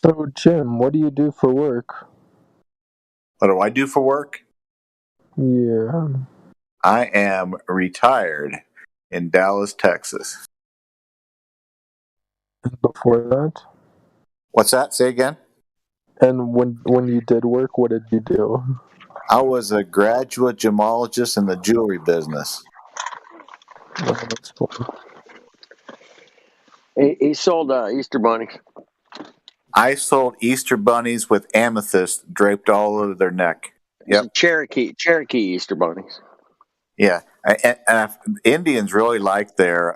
So, Jim, what do you do for work? What do I do for work? Yeah. I am retired in Dallas, Texas. And before that? What's that? Say again? And when you did work, what did you do? I was a graduate gemologist in the jewelry business. Oh, that's cool. He sold Easter bunnies. I sold Easter bunnies with amethyst draped all over their neck. Yep. Cherokee Easter bunnies. Yeah, and Indians really like their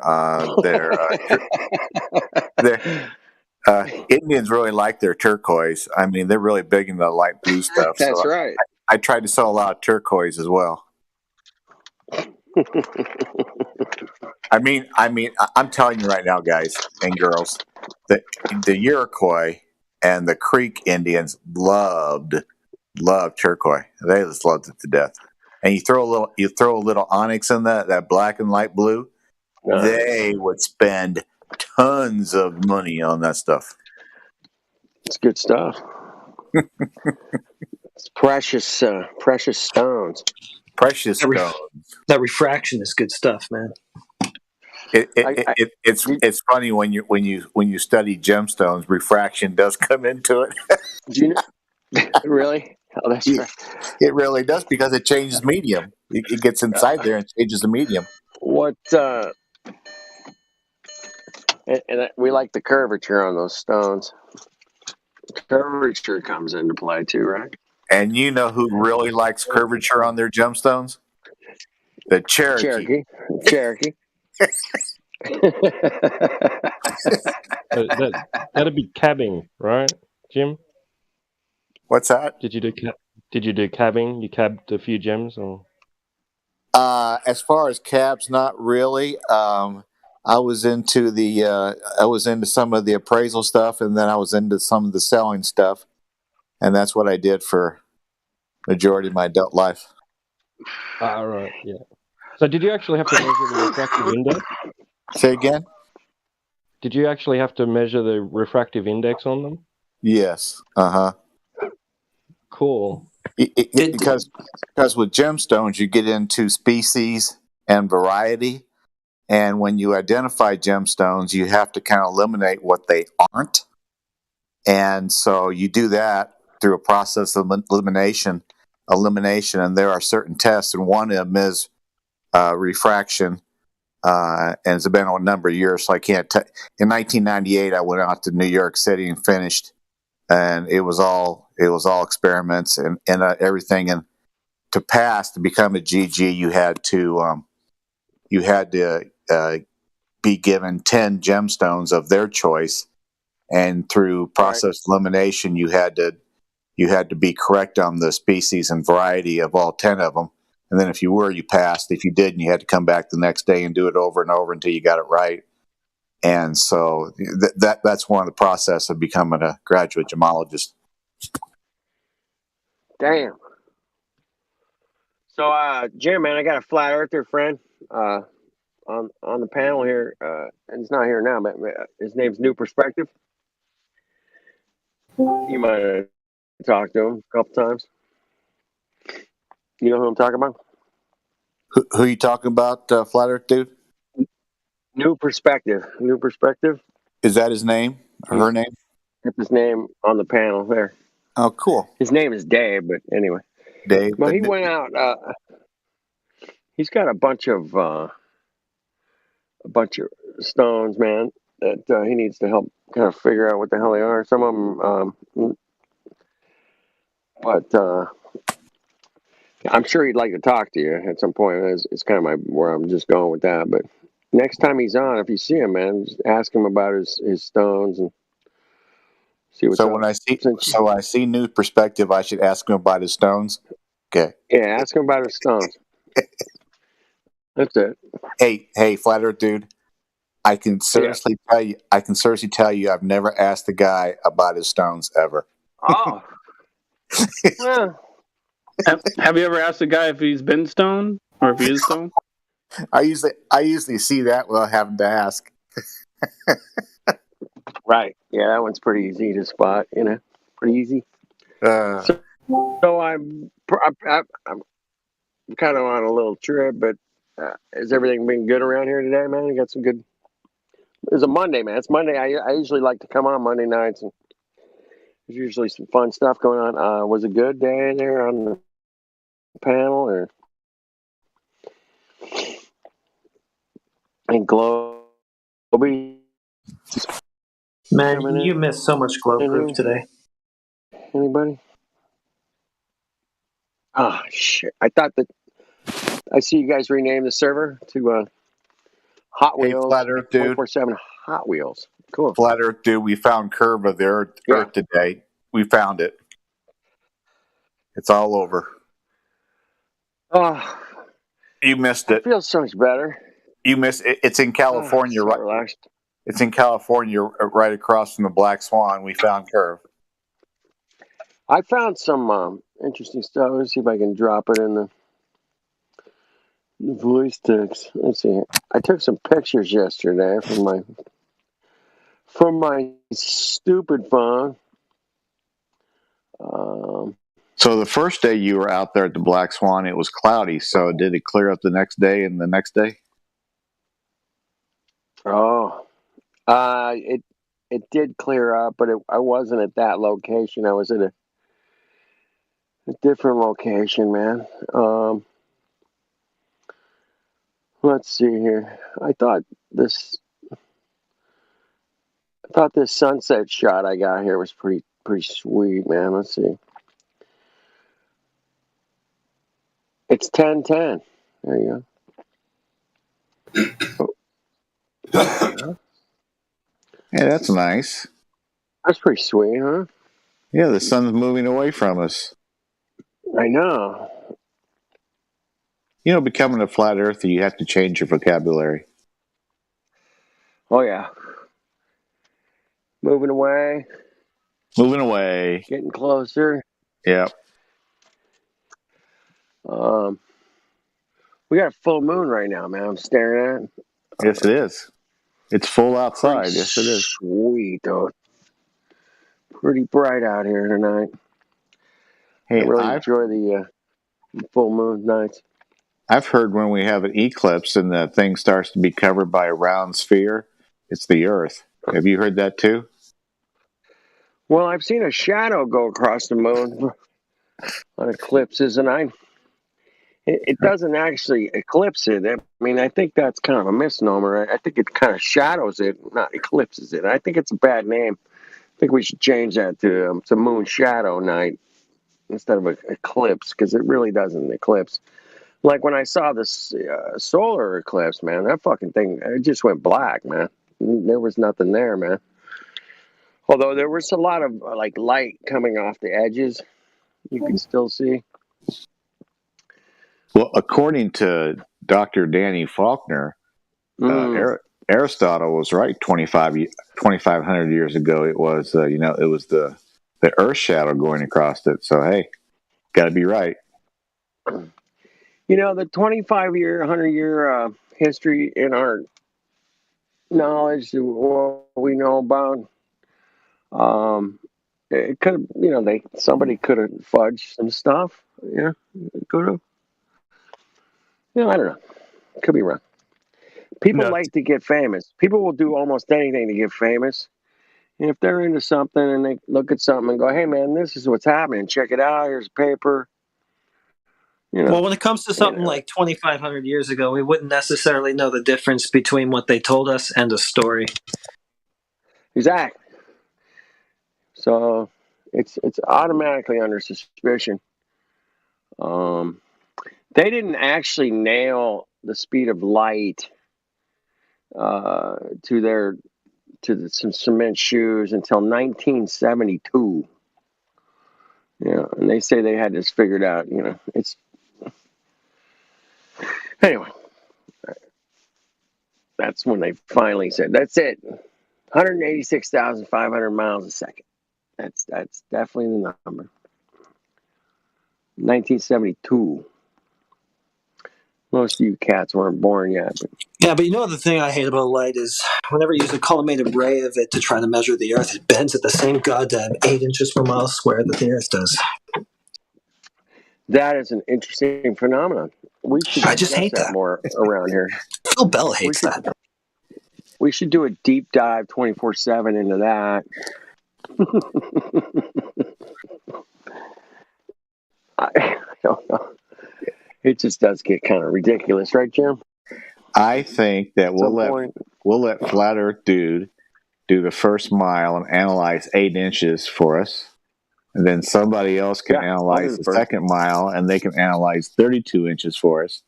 Indians really like their turquoise. I mean, they're really big into the light blue stuff. That's so right. I tried to sell a lot of turquoise as well. I mean, I'm telling you right now, guys and girls, that the Iroquois and the Creek Indians loved turquoise. They just loved it to death. And you throw a little onyx in that black and light blue, they would spend tons of money on that stuff. It's good stuff. It's precious stones. Precious stones. That refraction is good stuff, man. It's funny when you study gemstones, refraction does come into it. Do you know? Really? Oh, that's right. It really does, because it changes medium. It gets inside there and changes the medium. What? And we like the curvature on those stones. Curvature comes into play too, right? And you know who really likes curvature on their gemstones? The Cherokee. That'd be cabbing, right, Jim? What's that? Did you do cabbing? You cabbed a few gems, or? As far as cabs, not really. I was into some of the appraisal stuff, and then I was into some of the selling stuff, and that's what I did for majority of my adult life. Right, yeah. So did you actually have to measure the refractive index? Say again? Did you actually have to measure the refractive index on them? Yes. Cool. Because with gemstones, you get into species and variety. And when you identify gemstones, you have to kind of eliminate what they aren't. And so you do that through a process of elimination. And there are certain tests, and one of them is refraction. And it's been a number of years, so I can't. In 1998, I went out to New York City and finished, and it was all experiments and everything. And to pass, to become a GG, you had to be given 10 gemstones of their choice, and through process elimination, you had to be correct on the species and variety of all 10 of them. And then if you were, you passed. If you didn't, you had to come back the next day and do it over and over until you got it right. And so that's one of the process of becoming a graduate gemologist. Damn. So, Jim, man, I got a flat earther friend on the panel here, and he's not here now, but his name's New Perspective. You might have talked to him a couple times. You know who I'm talking about? Who you talking about, Flat Earth Dude? New Perspective. New Perspective. Is that his name or her name? That's his name on the panel there. Oh, cool. His name is Dave, but anyway. Dave. Well, he went out. He's got a bunch of stones, man, that he needs to help kind of figure out what the hell they are. Some of them, but I'm sure he'd like to talk to you at some point. It's kind of where I'm just going with that. But next time he's on, if you see him, man, just ask him about his stones and see what's so up. when I see New Perspective, I should ask him about his stones. Okay. Yeah, ask him about his stones. That's it. Hey, Flat Earth Dude. I can seriously tell you I've never asked a guy about his stones ever. Oh. Well, have you ever asked a guy if he's been stoned or if he is stoned? I usually see that without having to ask. Right. Yeah, that one's pretty easy to spot. Pretty easy. So I'm kind of on a little trip, but has everything been good around here today, man? You got some good. It's a Monday, man. It's Monday. I usually like to come on Monday nights, and there's usually some fun stuff going on. Was a good day there on the panel, or and Globey? Man, you missed so much glow proof today. Anybody? Oh shit! I thought that I see you guys rename the server to Hot Wheels. Flat Earth Dude. 24/7 Hot Wheels. Cool. Flat Earth Dude. We found Curve of the Earth today. We found it. It's all over. Oh, you missed it. It feels so much better. You missed it. It's in California, so right? Relaxed. It's in California, right across from the Black Swan. We found Curve. I found some interesting stuff. Let's see if I can drop it in the voice text. Let's see. I took some pictures yesterday from my stupid phone. So the first day you were out there at the Black Swan, it was cloudy. So did it clear up the next day and the next day? Oh, it did clear up, but I wasn't at that location. I was at a different location, man. Let's see here. I thought this sunset shot I got here was pretty sweet, man. Let's see. It's 10:10. There you go. Yeah, that's nice. That's pretty sweet, huh? Yeah, the sun's moving away from us. I know. Becoming a flat earther, you have to change your vocabulary. Oh, yeah. Moving away. Getting closer. Yeah. We got a full moon right now, man. I'm staring at. Yes, it is. It's full outside. Yes, it is. Sweet, though. Pretty bright out here tonight. Hey, I really enjoy the full moon nights. I've heard when we have an eclipse and the thing starts to be covered by a round sphere, it's the Earth. Have you heard that too? Well, I've seen a shadow go across the moon on eclipses, and it doesn't actually eclipse it. I mean, I think that's kind of a misnomer. I think it kind of shadows it, not eclipses it. I think it's a bad name. I think we should change that to moon shadow night instead of an eclipse, because it really doesn't eclipse. Like when I saw this solar eclipse, man, that fucking thing, it just went black, man. There was nothing there, man. Although there was a lot of like light coming off the edges, you can still see. Well, according to Dr. Danny Faulkner, Aristotle was right 2,500 years ago. It was, it was the Earth shadow going across it. So, hey, got to be right. The 25-year, 100-year history in our knowledge, what we know about, it could have, somebody could have fudged some stuff. Yeah, it could have. I don't know. Could be wrong. People like to get famous. People will do almost anything to get famous. And if they're into something and they look at something and go, "Hey, man, this is what's happening. Check it out. Here's a paper." Well, when it comes to something like 2,500 years ago, we wouldn't necessarily know the difference between what they told us and a story. Exactly. So it's automatically under suspicion. They didn't actually nail the speed of light to some cement shoes until 1972. Yeah, and they say they had this figured out. It's anyway. That's when they finally said, "That's it, 186,500 miles a second." That's definitely the number. 1972. Most of you cats weren't born yet. Yeah, but the thing I hate about light is whenever you use a collimated ray of it to try to measure the Earth, it bends at the same goddamn 8 inches per mile square that the Earth does. That is an interesting phenomenon. We should discuss that more around here. Phil Bell hates that. We should do a deep dive 24/7 into that. I don't know. It just does get kind of ridiculous, right, Jim? I think that we'll let Flat Earth Dude do the first mile and analyze 8 inches for us. And then somebody else can analyze the second mile, and they can analyze 32 inches for us.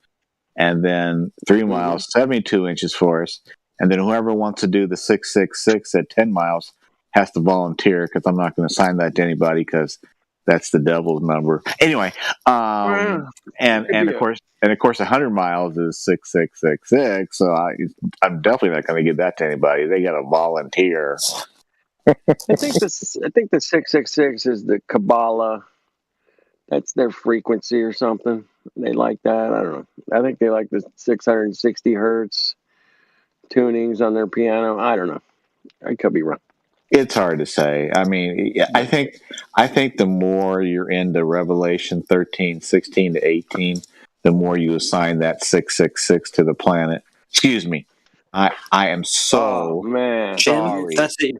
And then 3 miles, 72 inches for us. And then whoever wants to do the 666 at 10 miles has to volunteer, because I'm not going to assign that to anybody because that's the devil's number. Anyway, and of course 100 miles is 6666. So I'm definitely not going to give that to anybody. They got to volunteer. I think the 666 is the Kabbalah. That's their frequency or something. They like that. I don't know. I think they like the 660 hertz tunings on their piano. I don't know. I could be wrong. It's hard to say. I mean, I think the more you're into Revelation 13, 16 to 18, the more you assign that 666 to the planet. Excuse me. I am so sorry. That's it.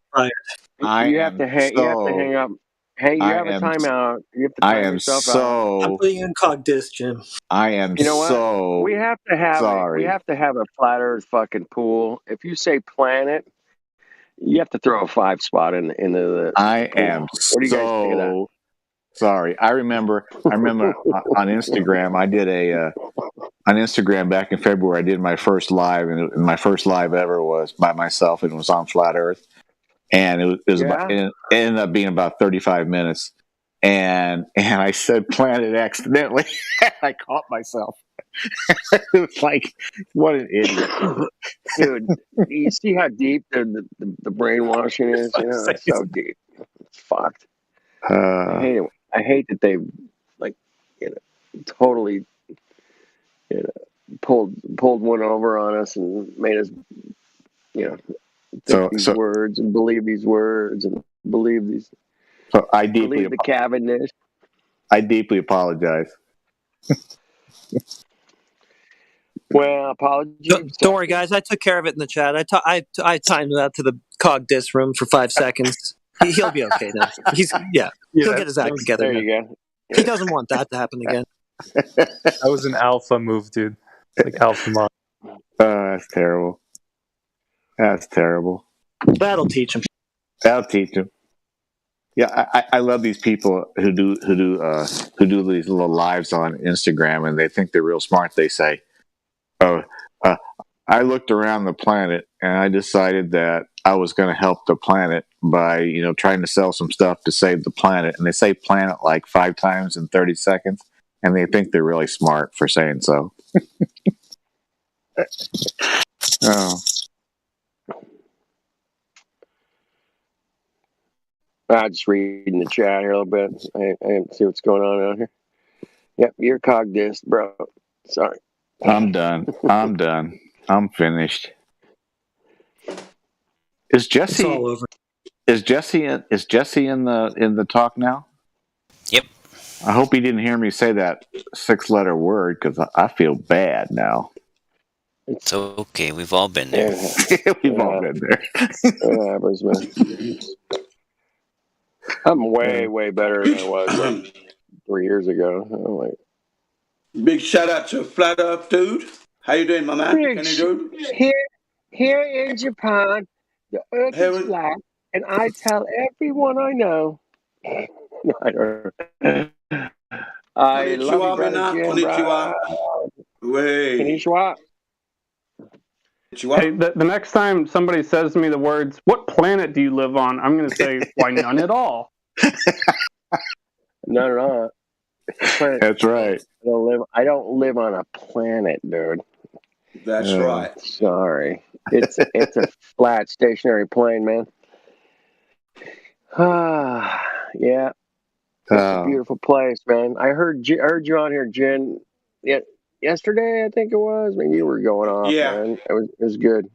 You have to hang up. Hey, you have a timeout. You have to time yourself out. I'm putting you in cog disc, Jim. I am so we have to have sorry. We have to have a flat Earth fucking pool. If you say planet, you have to throw a 5 spot into the. I pool. am What do you guys think of that? Sorry. I remember on Instagram, I did on Instagram back in February, I did my first live, and my first live ever was by myself, and it was on Flat Earth. And it ended up being about 35 minutes. And I said planet accidentally. I caught myself. It was like, what an idiot. Dude, you see how deep the brainwashing is? It's so deep. It's fucked. I hate that they totally pulled one over on us and made us think these words and believe these words and believe these. So believe the Cavendish. I deeply apologize. Well, apologies. Don't worry, guys. I took care of it in the chat. I timed that to the cog disc room for 5 seconds. He'll be okay now. He'll get his act together. There you go. He doesn't want that to happen again. That was an alpha move, dude. Like alpha mom. That's terrible. That's terrible. That'll teach him. That'll teach him. Yeah, I love these people who do these little lives on Instagram, and they think they're real smart. They say, I looked around the planet and I decided that I was going to help the planet by, trying to sell some stuff to save the planet. And they say planet like 5 times in 30 seconds, and they think they're really smart for saying so. Oh. I'll just read in the chat here a little bit. I see what's going on out here. Yep, you're cog disc, bro. Sorry. I'm done. I'm finished. Is Jesse? It's all over. Is Jesse in the talk now? Yep. I hope he didn't hear me say that 6-letter word because I feel bad now. It's okay. We've all been there. We've all been there. It happens, man. I'm way better than I was like 3 years ago. I'm like, big shout out to Flat Earth Dude. How you doing, my man? Kenny Dude? Here in Japan, the earth is flat, and I tell everyone I know. No, I don't. I love you, brother Jim. Konnichiwa. Hey, the next time somebody says to me the words, "What planet do you live on?" I'm going to say, "Why, none at all." None at all. That's right. I don't live on a planet, dude. That's right. Sorry. It's a flat, stationary plane, man. Yeah. It's a beautiful place, man. I heard you on here, Jen. Yeah, yesterday, I think it was. I mean, you were going off, man. It was good.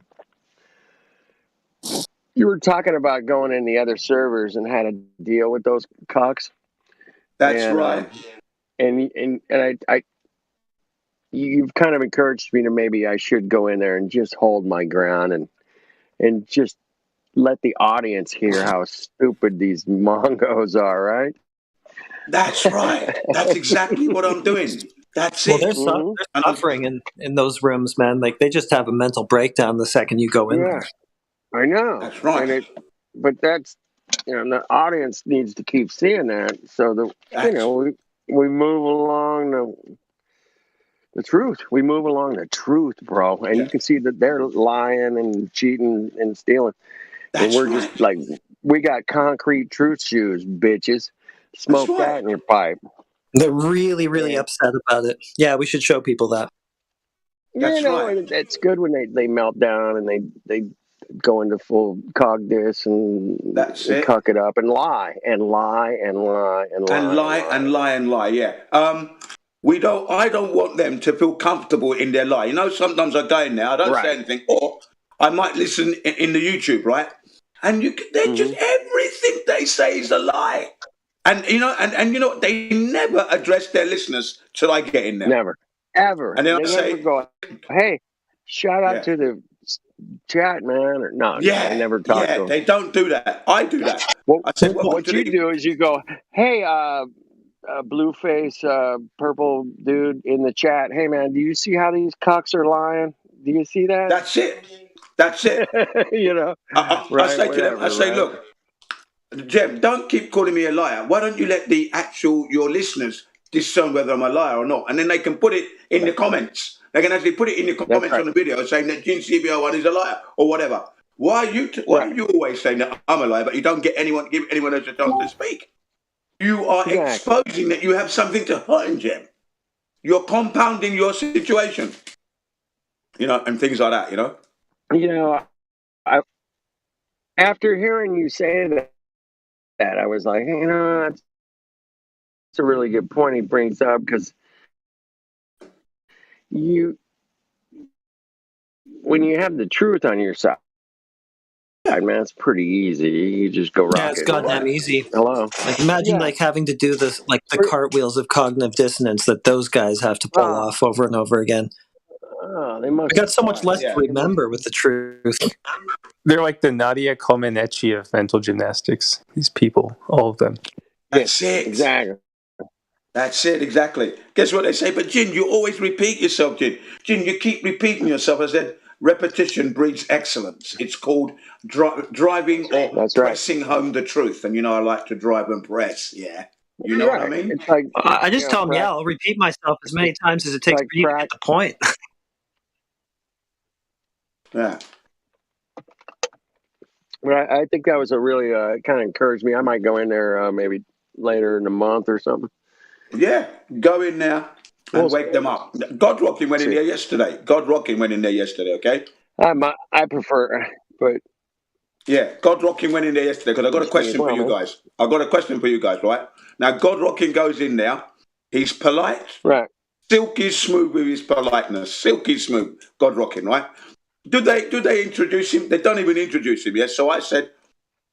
You were talking about going in the other servers and how to deal with those cocks. That's right. And you've kind of encouraged me to maybe I should go in there and just hold my ground and just let the audience hear how stupid these Mongos are, right? That's right. That's exactly what I'm doing. That's it. They're suffering in those rooms, man. Like, they just have a mental breakdown the second you go in there. I know. That's right. But that's, the audience needs to keep seeing that so that, we move along the truth. We move along the truth, bro. And you can see that they're lying and cheating and stealing. And we're just like, we got concrete truth shoes, bitches. Smoke that in your pipe. They're really, really upset about it. Yeah, we should show people that. It's good when they melt down and they go into full cog dis and cuck it up and lie and lie and lie and lie and lie and lie and lie. Yeah. I don't want them to feel comfortable in their lie. Sometimes I go in there, I don't say anything, or I might listen in the YouTube, right? And they're just everything they say is a lie. And they never address their listeners till I get in there. Never, ever. And then they never go, hey, shout out to the chat, man. Or no, I never talk to them. They don't do that. I do that. What you do is you go, hey, blue face, purple dude in the chat. Hey, man, do you see how these cocks are lying? Do you see that? That's it. That's it. I say to them, look, Jim, don't keep calling me a liar. Why don't you let your listeners discern whether I'm a liar or not? And then they can put it in the comments. They can actually put it in the comments on the video saying that Gene CBO1 is a liar or whatever. Why are you always saying that I'm a liar, but you don't give anyone else a chance to speak? You are exposing that you have something to hide, Jim. You're compounding your situation. And things like that, After hearing you say that, I was like, that's a really good point he brings up, because when you have the truth on your side, man, it's pretty easy. You just go rock it. Yeah, it's goddamn easy. Hello. Imagine having to do this, the cartwheels of cognitive dissonance that those guys have to pull off over and over again. They must. We got so much less to remember with the truth. They're like the Nadia Comaneci of mental gymnastics. These people, all of them. That's it. Exactly. That's it, exactly. Guess what they say? But Jin, you always repeat yourself, Jin. Jin, you keep repeating yourself. I said, repetition breeds excellence. It's called driving or pressing home the truth. And I like to drive and press. Yeah. You know what I mean? It's like, I just tell them, I'll repeat myself as many times as it takes for you to get the point. Yeah. Well, I think that was a really kind of encouraged me. I might go in there maybe later in the month or something. Yeah, go in there and wake them up. God Rocking went in there yesterday. Okay? I prefer, but... Yeah, God Rocking went in there yesterday because I got a question for you guys. Right? Now, God Rocking goes in there. He's polite. Right. Silky smooth with his politeness. Silky smooth. God Rocking, right? Do they introduce him? They don't even introduce him yet. So I said,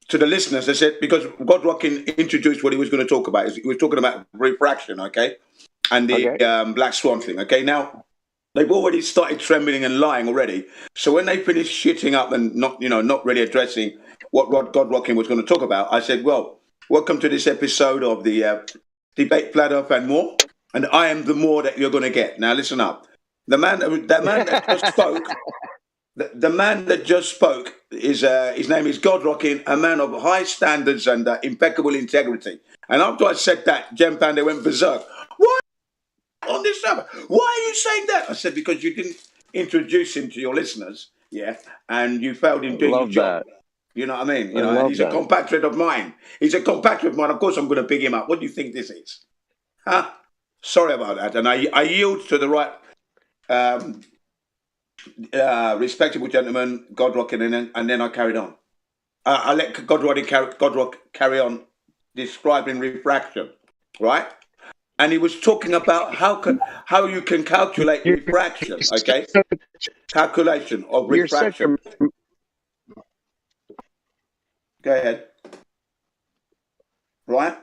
to the listeners, I said, because God Rockin introduced what he was going to talk about. He was talking about refraction, okay? And the black swan thing, okay? Now, they've already started trembling and lying already. So when they finished shitting up and not really addressing what God Rockin was going to talk about, I said, well, welcome to this episode of the Debate Flat Earth and More. And I am the more that you're going to get. Now, listen up. The man that just spoke... The man that just spoke is his name is God Rockin, a man of high standards and impeccable integrity. And after I said that, Jem Panda went berserk. Why on this server? Why are you saying that? I said, because you didn't introduce him to your listeners, and you failed in doing your job. You know what I mean? You know, and he's a compatriot of mine. He's a compatriot of mine. Of course, I'm going to pick him up. What do you think this is? Huh? Sorry about that. And I yield to the right. Respectable gentleman, God Rockin, and then I carried on. I let God Rock carry on describing refraction, right? And he was talking about how you can calculate refraction, okay? Calculation of refraction. Go ahead. Right?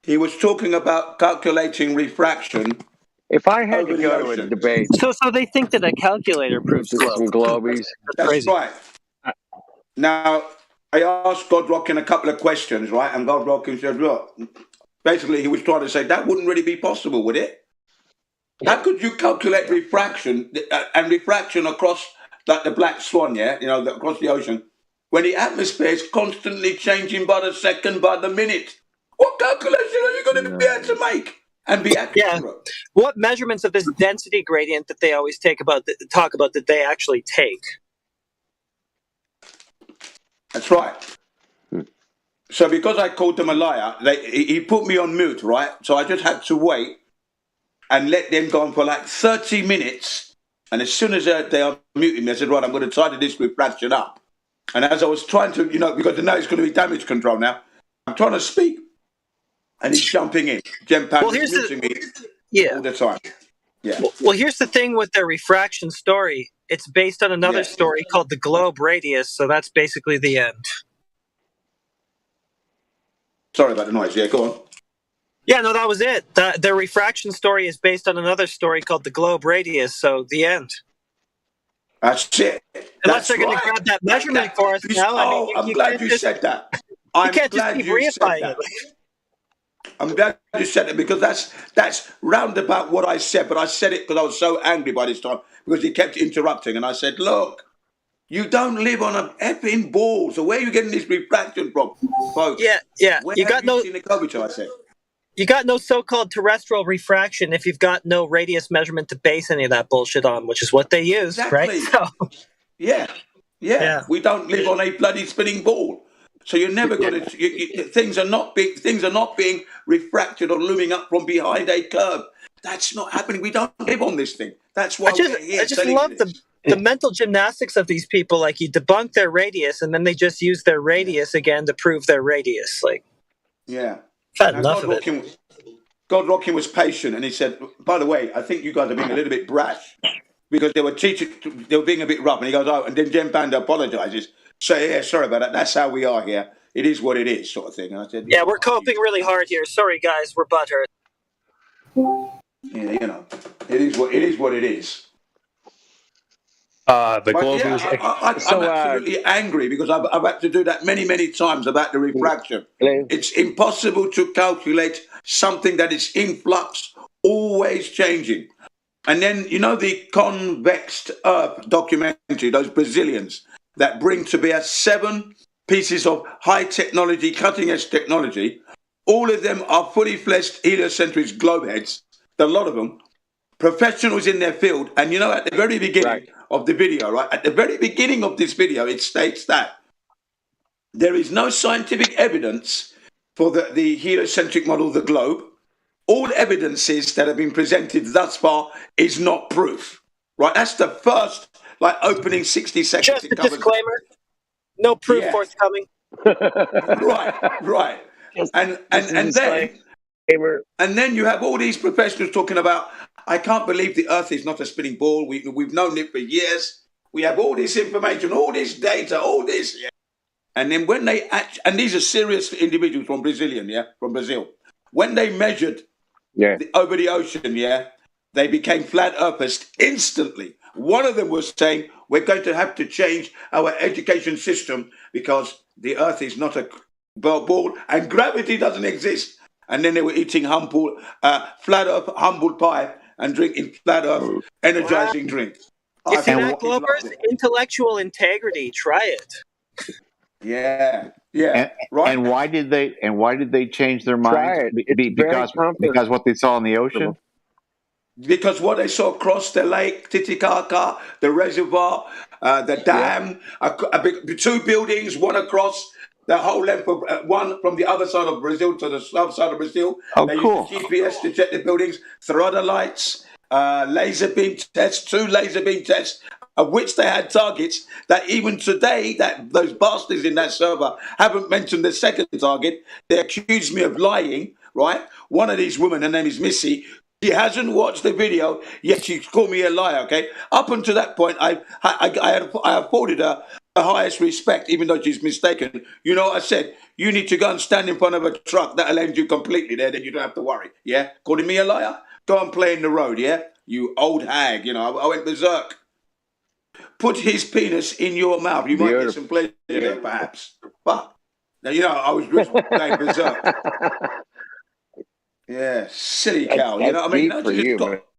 He was talking about calculating refraction. If I had to go to a debate, so they think that a calculator proves some globies. That's right. Now, I asked God Rockin a couple of questions, right? And God Rockin said, look, basically he was trying to say that wouldn't really be possible, would it? How could you calculate refraction and refraction across like the black swan, across the ocean, when the atmosphere is constantly changing by the second, by the minute? What calculation are you going to be able to make? And be accurate. Yeah. What measurements of this density gradient that they always talk about did they actually take? That's right. So because I called them a liar, he put me on mute, right? So I just had to wait and let them go on for like 30 minutes. And as soon as they unmuted me, I said, right, I'm going to try to this refraction up. And as I was trying to, because now it's going to be damage control now, I'm trying to speak. And he's jumping in. Jem Panda is muting me all the time. Yeah. Well, here's the thing with their refraction story. It's based on another story called the globe radius, so that's basically the end. Sorry about the noise. Yeah, go on. Yeah, no, that was it. Their refraction story is based on another story called the globe radius, so the end. That's it. Unless they're going to grab that measurement for us now. I'm glad you said that. You can't just keep reifying it. I'm glad you said it because that's roundabout what I said, but I said it because I was so angry by this time because he kept interrupting, and I said, "Look, you don't live on an effing ball, so where are you getting this refraction from, folks?" Yeah. Where you got no. Seen the curvature, I said. You got no so-called terrestrial refraction if you've got no radius measurement to base any of that bullshit on, which is what they use, right? So, yeah. We don't live on a bloody spinning ball. So you're never going to. Things are not being refracted or looming up from behind a curve. That's not happening. We don't live on this thing. That's why I just love the mental gymnastics of these people. Like you debunk their radius, and then they just use their radius again to prove their radius. Like, had enough of it. God Rockin was patient, and he said, "By the way, I think you guys are being a little bit brash because they were being a bit rough." And he goes, "Oh," and then Jem Panda apologizes. So yeah, sorry about that. That's how we are here. It is what it is, sort of thing. And I said, "Yeah, we're coping really hard here. Sorry, guys, we're butthurt." Yeah, it is what it is. The globe is. I'm absolutely angry because I've had to do that many times about the refraction. It's impossible to calculate something that is in flux, always changing. And then the Convexed Earth documentary, those Brazilians that bring to bear 7 pieces of high technology, cutting edge technology. All of them are fully fleshed heliocentric globe heads. A lot of them professionals in their field. And at the very beginning of the video, right? At the very beginning of this video, it states that there is no scientific evidence for the heliocentric model of the globe. All evidences that have been presented thus far is not proof. Right? That's the first opening 60 seconds. Just a disclaimer. No proof forthcoming. Right. And then you have all these professionals talking about, I can't believe the Earth is not a spinning ball. We've known it for years. We have all this information, all this data, all this. Yeah. And then when they and these are serious individuals from Brazil. When they measured over the ocean, they became flat earthers instantly. One of them was saying, we're going to have to change our education system because the earth is not a ball and gravity doesn't exist. And then they were eating flat earth humble pie and drinking flat earth energizing drink. You see that, Globers? Intellectual integrity. Try it. Yeah. Right. And why did they change their minds? Because what they saw in the ocean? Because what they saw across the lake, Titicaca, the reservoir, the dam, two buildings, one across the whole length of one from the other side of Brazil to the south side of Brazil. Oh, cool. Used GPS to check the buildings, thermometer lights, laser beam tests, 2 laser beam tests, of which they had targets that even today, that those bastards in that server haven't mentioned the second target. They accused me of lying, right? One of these women, her name is Missy. She hasn't watched the video, yet she called me a liar, okay? Up until that point, I afforded her the highest respect, even though she's mistaken. You know what I said? You need to go and stand in front of a truck that'll end you completely there, then you don't have to worry, yeah? Calling me a liar? Go and play in the road, yeah? You old hag, you know, I went berserk. Put his penis in your mouth. You might get some pleasure there, perhaps. But, now, you know, I was just going berserk. Yeah, silly cow. You know what I mean?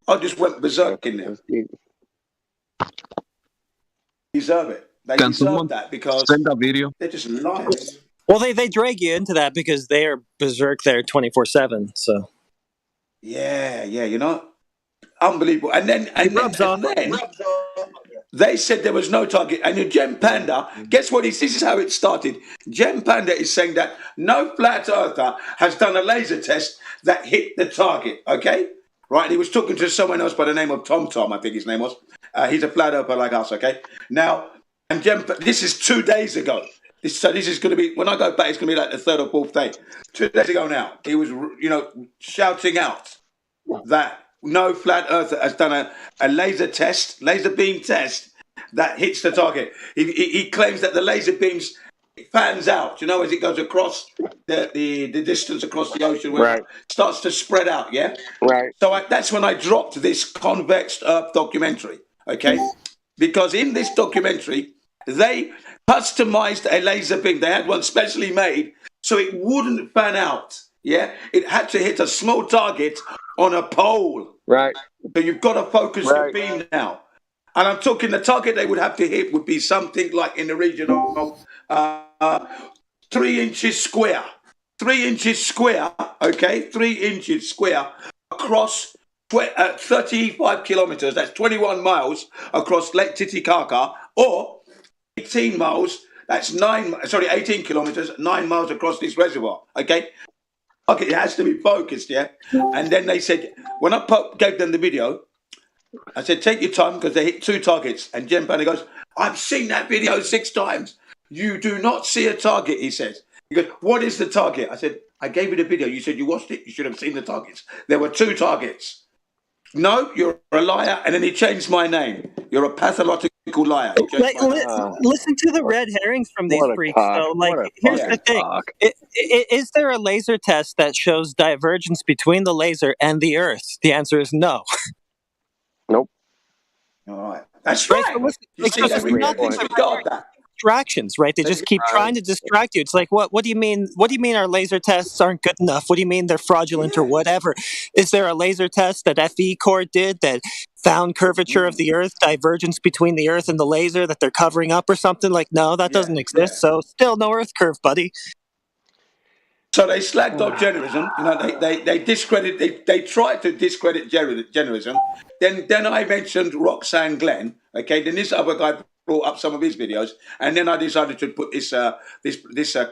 I just went berserk in there. Deserve it. They deserve that because send that video. They're just lying. Well, they drag you into that because they are berserk there 24/7. So. Yeah, you know, unbelievable. And then they said there was no target. And the Gem Panda, guess what? This is how it started. Gem Panda is saying that no flat earther has done a laser test that hit the target, okay? Right, and he was talking to someone else by the name of Tom, I think his name was. He's a flat earther like us, okay? Now, and this is 2 days ago. So this is going to be, when I go back, it's going to be like the 3rd or 4th day. 2 days ago now, he was, shouting out that no flat earther has done a laser beam test that hits the target. He claims that the laser beams fans out, as it goes across the distance across the ocean, where it starts to spread out, yeah? Right. So that's when I dropped this Convex Earth documentary, okay? Because in this documentary, they customized a laser beam. They had one specially made so it wouldn't fan out, yeah? It had to hit a small target on a pole. Right. So you've got to focus your beam now. And I'm talking the target they would have to hit would be something like in the region of 3 inches square. 3 inches square, okay? 3 inches square across 35 kilometers. That's 21 miles across Lake Titicaca, or 18 miles. That's 18 kilometers, 9 miles across this reservoir, okay? Okay, it has to be focused, yeah? And then they said, when I gave them the video, I said, take your time because they hit 2 targets. And Gem Panda goes, I've seen that video 6 times. You do not see a target, he says. He goes, what is the target? I said, I gave you the video. You said you watched it. You should have seen the targets. There were 2 targets. No, you're a liar. And then he changed my name. You're a pathological liar. Listen to the red herrings from these freaks. So, here's the thing. Is there a laser test that shows divergence between the laser and the Earth? The answer is no. Nope. All right. That's right. Distractions, right? They just keep trying to distract you. It's like, what do you mean? What do you mean our laser tests aren't good enough? What do you mean they're fraudulent or whatever? Is there a laser test that FE Corps did that found curvature of the Earth, divergence between the Earth and the laser that they're covering up or something? Like, no, that doesn't exist. So still no Earth curve, buddy. So they slagged off Generism. They discredit. They tried to discredit Generism. Then I mentioned Roxanne Glenn. Okay. Then this other guy brought up some of his videos, and then I decided to put this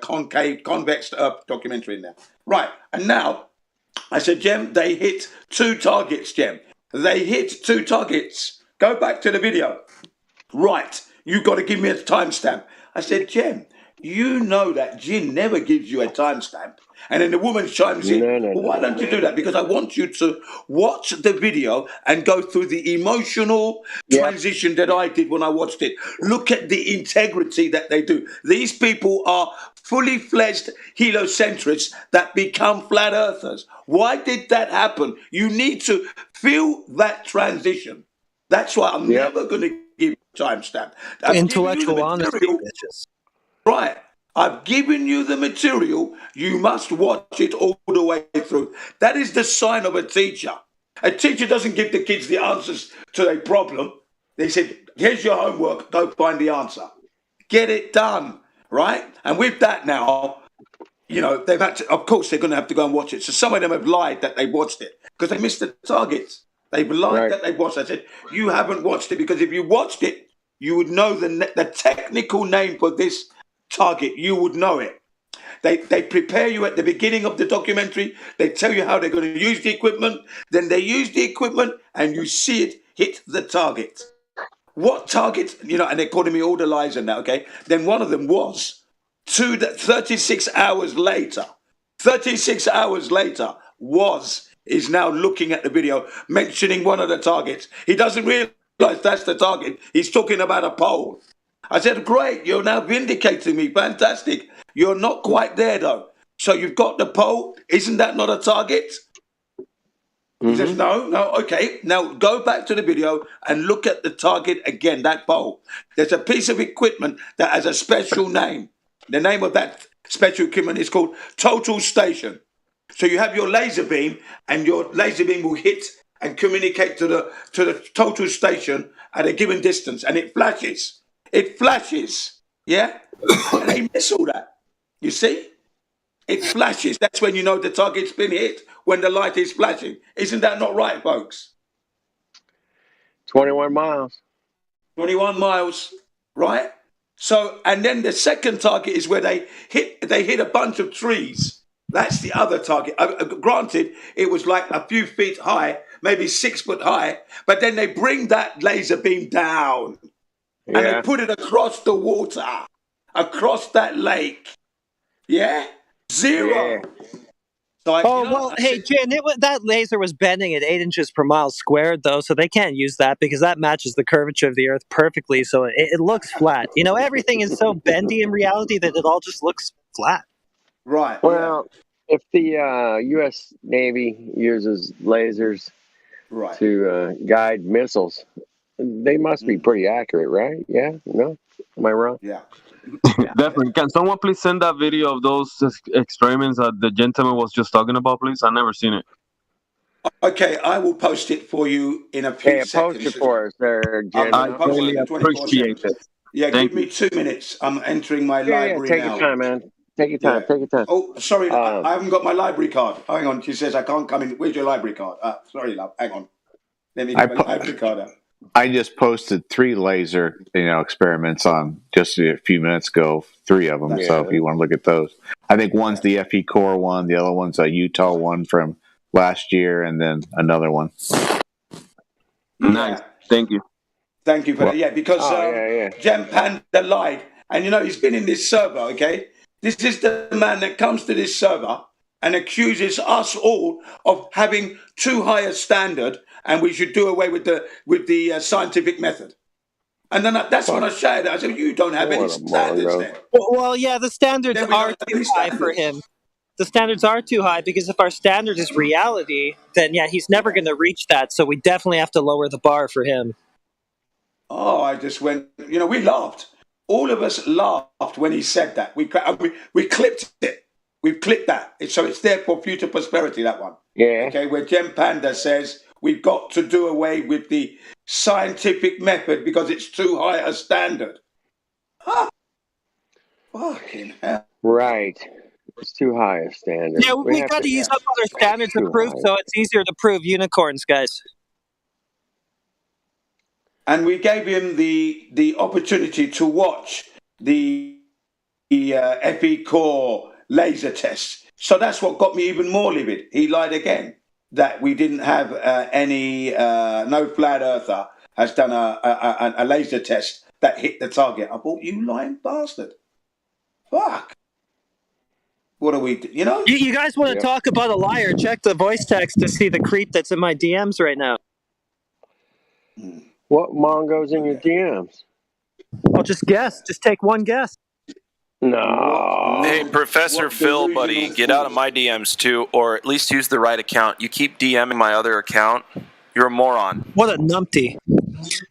convex documentary in there. Right. And now I said, Gem, they hit 2 targets. Gem, they hit 2 targets. Go back to the video. Right. You got to give me a timestamp. I said, Gem, you know that Jin never gives you a timestamp. And then the woman chimes in, well, why don't you do that? Because I want you to watch the video and go through the emotional transition that I did when I watched it. Look at the integrity that they do. These people are fully fledged heliocentrists that become flat earthers. Why did that happen? You need to feel that transition. That's why I'm never going to give you a timestamp. Intellectual honesty, bitches. Right. I've given you the material. You must watch it all the way through. That is the sign of a teacher. A teacher doesn't give the kids the answers to a problem. They said, here's your homework. Go find the answer. Get it done. Right? And with that now, you know, they've had to, of course, they're going to have to go and watch it. So some of them have lied that they watched it because they missed the targets. They've lied that they watched it. I said, you haven't watched it because if you watched it, you would know the technical name for this target. You would know it. They prepare you at the beginning of the documentary. They tell you how they're going to use the equipment. Then they use the equipment and you see it hit the target. What target? You know, and they're calling me all the lies and that, okay? Then one of them was 36 hours later. 36 hours later is now looking at the video, mentioning one of the targets. He doesn't realize that's the target. He's talking about a pole. I said, great, you're now vindicating me. Fantastic. You're not quite there, though. So you've got the pole. Isn't that not a target? He says, no, okay. Now go back to the video and look at the target again, that pole. There's a piece of equipment that has a special name. The name of that special equipment is called total station. So you have your laser beam, and your laser beam will hit and communicate to the total station at a given distance, and it flashes. It flashes, yeah? And they miss all that. You see? It flashes. That's when you know the target's been hit, when the light is flashing. Isn't that not right, folks? 21 miles. 21 miles, right? So, and then the second target is where they hit a bunch of trees. That's the other target. Granted, it was like a few feet high, maybe 6 foot high, but then they bring that laser beam down. And they put it across the water, across that lake. Yeah? Zero. So hey, Jen, that laser was bending at 8 inches per mile squared, though, so they can't use that because that matches the curvature of the Earth perfectly, so it looks flat. You know, everything is so bendy in reality that it all just looks flat. Right. Well, if the U.S. Navy uses lasers to guide missiles, they must be pretty accurate, right? Yeah? No? Am I wrong? Yeah. Definitely. Can someone please send that video of those experiments that the gentleman was just talking about, please? I've never seen it. Okay, I will post it for you in a few seconds. Post it for us there, Jen. I really appreciate it. Yeah, give me 2 minutes. I'm entering my library take now. your time, man. Take your time. Take your time. Oh, sorry, I haven't got my library card. Hang on, she says I can't come in. Where's your library card? Sorry, love. Hang on. Let me get my library card out. I just posted 3 laser, experiments on just a few minutes ago, 3 of them. So if you want to look at those, I think one's the FE Core one, the other one's a Utah one from last year, and then another one. Nice, thank you. Thank you for that. Yeah, because Jem Panda lied, and he's been in this server. Okay, this is the man that comes to this server and accuses us all of having too high a standard, and we should do away with the scientific method. And then that's when I shouted. I said, "You don't have any standards then." Well, yeah, the standards are too high for him. The standards are too high because if our standard is reality, then he's never going to reach that. So we definitely have to lower the bar for him. Oh, I just went. We laughed. All of us laughed when he said that. We clipped it. We've clipped that. So it's there for future prosperity, that one. Yeah. Okay, where Jem Panda says we've got to do away with the scientific method because it's too high a standard. Ah, fucking hell. Right. It's too high a standard. Yeah, we got to use up other standards to prove, so it's easier to prove unicorns, guys. And we gave him the opportunity to watch the FE Core laser tests. So that's what got me even more livid. He lied again, that we didn't have no flat earther has done a laser test that hit the target. I thought, you lying bastard. Fuck. What are we? You know? You guys want to talk about a liar? Check the voice text to see the creep that's in my DMs right now. What Mongo's in your DMs? Well, just guess. Just take one guess. No. Hey, Professor Phil, buddy, get out of my DMs too, or at least use the right account. You keep DMing my other account. You're a moron. What a numpty.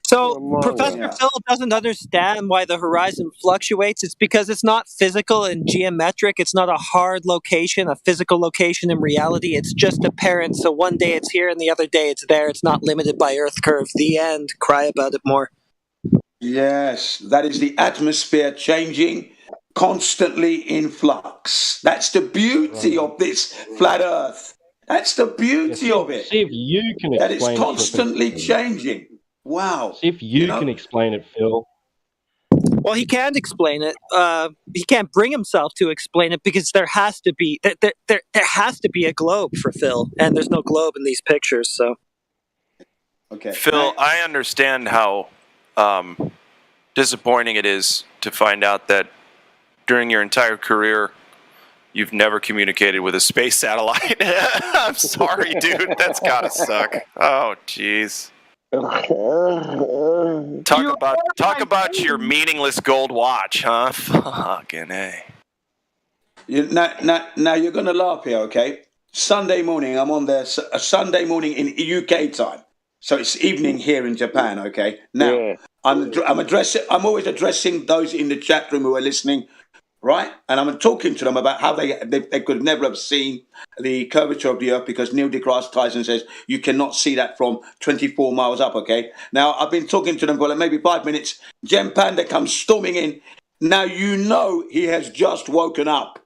So, Professor Phil doesn't understand why the horizon fluctuates. It's because it's not physical and geometric. It's not a hard location, a physical location in reality. It's just apparent. So one day it's here and the other day it's there. It's not limited by Earth curve. The end. Cry about it more. Yes, that is the atmosphere changing, constantly in flux. That's the beauty of this flat Earth. That's the beauty of it. See if you can explain that it's it, constantly Professor Phil. changing. Wow. See if you can explain it, Phil. Well, he can't explain it. He can't bring himself to explain it because there has to be there has to be a globe for Phil, and there's no globe in these pictures. So, okay, Phil, I understand how disappointing it is to find out that during your entire career, you've never communicated with a space satellite. I'm sorry, dude. That's gotta suck. Oh, jeez. Talk about your meaningless gold watch, huh? Fucking A. Now you're going to laugh here, okay? Sunday morning, I'm on there. A Sunday morning in UK time, so it's evening here in Japan, okay? Now I'm always addressing those in the chat room who are listening, right? And I'm talking to them about how they could never have seen the curvature of the Earth because Neil deGrasse Tyson says you cannot see that from 24 miles up, okay? Now, I've been talking to them for like maybe 5 minutes. Jem Panda comes storming in. Now, you know he has just woken up.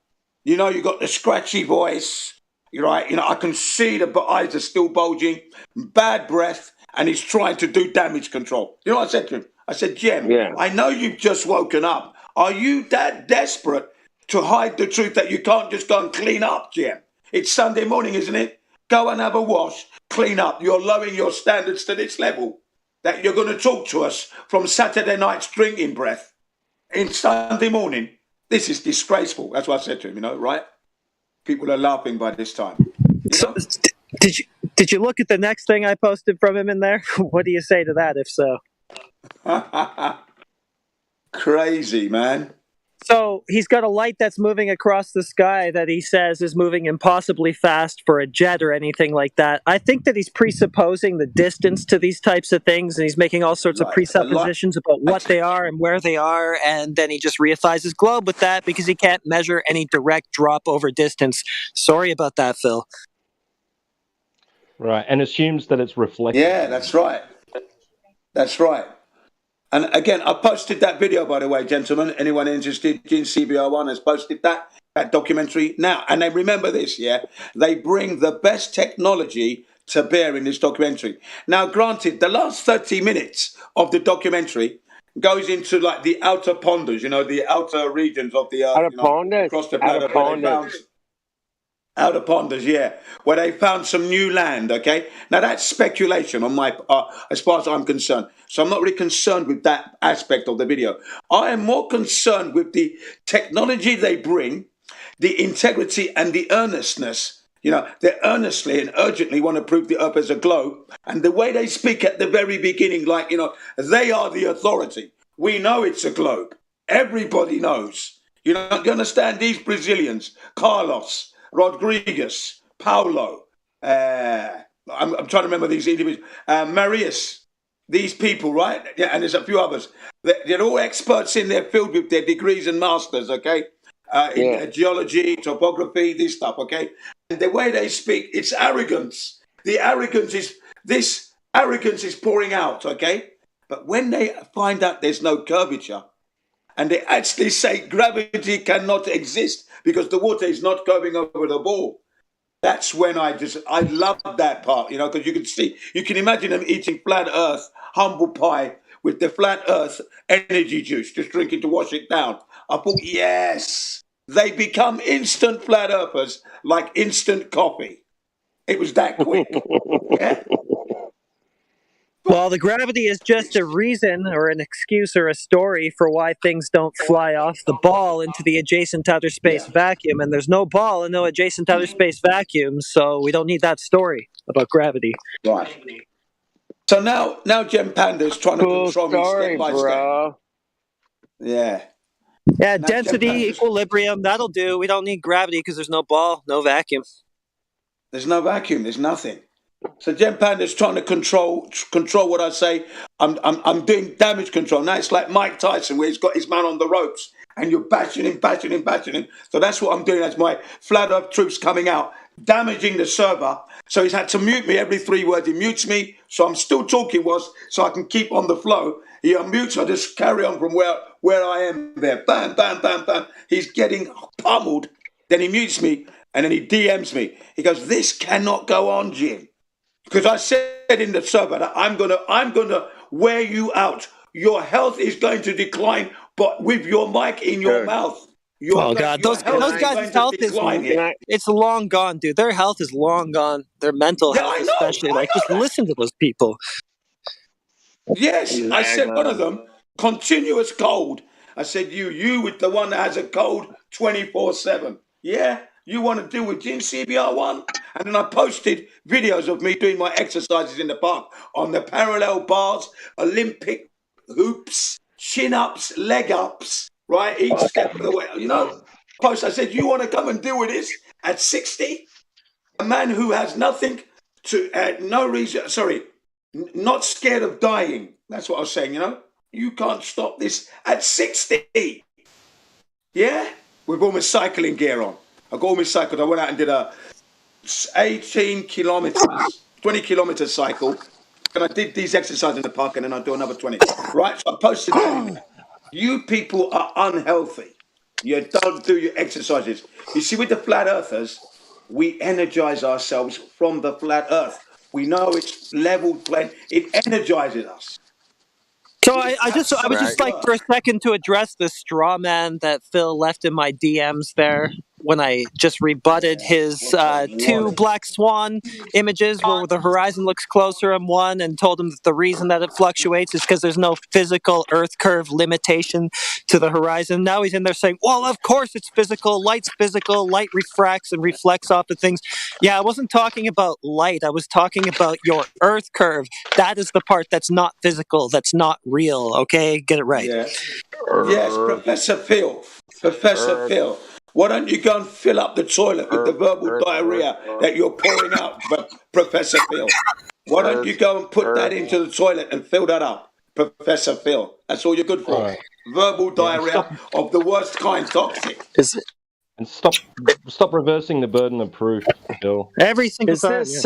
You know, you got the scratchy voice, right? You know, I can see the eyes are still bulging, bad breath, and he's trying to do damage control. You know what I said to him? I said, Jem, I know you've just woken up. Are you that desperate to hide the truth that you can't just go and clean up, Jem? It's Sunday morning, isn't it? Go and have a wash, clean up. You're lowering your standards to this level that you're going to talk to us from Saturday night's drinking breath in Sunday morning. This is disgraceful. That's what I said to him, you know, right? People are laughing by this time. so did you look at the next thing I posted from him in there? What do you say to that, if so? Crazy, man. So he's got a light that's moving across the sky that he says is moving impossibly fast for a jet or anything like that. I think that he's presupposing the distance to these types of things, and he's making all sorts of presuppositions about what they are and where they are, and then he just reifies his globe with that because he can't measure any direct drop over distance. Sorry about that, Phil. Right, and assumes that it's reflected. Yeah, that's right. That's right. And again, I posted that video, by the way, gentlemen. Anyone interested, Gene CBR1 has posted that documentary now. And then remember this, yeah? They bring the best technology to bear in this documentary. Now, granted, the last 30 minutes of the documentary goes into like the outer ponders, you know, the outer regions of the Earth, across the planet. Outer ponders, yeah, where they found some new land, okay? Now, that's speculation on my part, as far as I'm concerned. So I'm not really concerned with that aspect of the video. I am more concerned with the technology they bring, the integrity and the earnestness. You know, they earnestly and urgently want to prove the Earth as a globe. And the way they speak at the very beginning, like, you know, they are the authority. We know it's a globe. Everybody knows. You know, you understand? These Brazilians, Carlos, Rodriguez, Paulo, I'm trying to remember these individuals, Marius, these people, right? Yeah, and there's a few others. They're all experts in their field with their degrees and masters, okay? In geology, topography, this stuff, okay? And the way they speak, it's arrogance. This arrogance is pouring out, okay? But when they find out there's no curvature, and they actually say gravity cannot exist because the water is not going over the ball. That's when I love that part, you know, because you can imagine them eating flat earth, humble pie with the flat earth energy juice, just drinking to wash it down. I thought, yes, they become instant flat earthers like instant coffee. It was that quick. Yeah. Well, the gravity is just a reason or an excuse or a story for why things don't fly off the ball into the adjacent outer space vacuum. And there's no ball and no adjacent outer space vacuum, so we don't need that story about gravity. Right. So now Gem Panda's trying to control me step by step. Yeah. Yeah, density, equilibrium, that'll do. We don't need gravity because there's no ball, no vacuum. There's no vacuum. There's nothing. So Gem Panda's trying to control what I say. I'm doing damage control. Now it's like Mike Tyson where he's got his man on the ropes and you're bashing him. So that's what I'm doing as my flat earth troops coming out, damaging the server. So he's had to mute me every 3 words. He mutes me, so I'm still talking so I can keep on the flow. He unmutes, I just carry on from where I am there. Bam, bam, bam, bam. He's getting pummeled. Then he mutes me and then he DMs me. He goes, "This cannot go on, Jim. Because I said in the server that I'm gonna wear you out. Your health is going to decline, but with your mic in your mouth." Oh God, those guys' health is it's long gone, dude. Their health is long gone. Their mental health, especially. Just listen to those people. Yes, I said one of them, continuous cold. I said you with the one that has a cold 24/7. Yeah, you want to deal with Jim CBR1? And then I posted videos of me doing my exercises in the park on the parallel bars, Olympic hoops, chin-ups, leg-ups, right? Each step of the way, Post, I said, you want to come and deal with this at 60? A man who has nothing to, no reason, not scared of dying. That's what I was saying, You can't stop this at 60. Yeah? With all my cycling gear on. I got all my cycles. I went out and did a 18 kilometers, 20 kilometer cycle. And I did these exercises in the park and then I'll do another 20. Right? So I posted that. You people are unhealthy. You don't do your exercises. You see, with the flat earthers, we energize ourselves from the flat earth. We know it's level plane. It energizes us. So I would just like for a second to address the straw man that Phil left in my DMs there when I just rebutted his 2 black swan images where the horizon looks closer in one, and told him that the reason that it fluctuates is because there's no physical earth curve limitation to the horizon. Now he's in there saying, well, of course it's physical, light refracts and reflects off of things. Yeah, I wasn't talking about light, I was talking about your earth curve. That is the part that's not physical, that's not real, okay? Get it right. Yeah. Yes, Professor Phil. Phil. Why don't you go and fill up the toilet with the verbal diarrhea that you're pouring out, Professor Phil? Why don't you go and put that into the toilet and fill that up, Professor Phil? That's all you're good for. Right. Verbal diarrhea of the worst kind, toxic. And stop reversing the burden of proof, Phil. Every single time. Is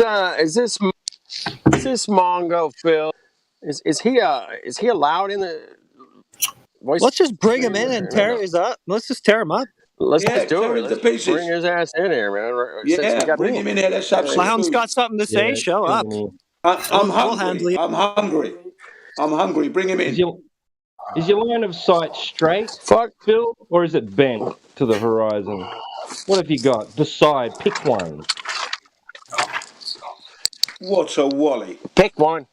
this Mongo Phil? Is he allowed in the voice? Let's just bring him in and tear his up. Let's just tear him up. Let's just do it. Let's bring his ass in here, man. Yeah, bring him in here. Let's have Clown's got something to say. Show up. I'm hungry. I'm hungry. Bring him in. Is your line of sight straight, Phil, or is it bent to the horizon? What have you got? Decide. Pick one. What a wally. Pick one.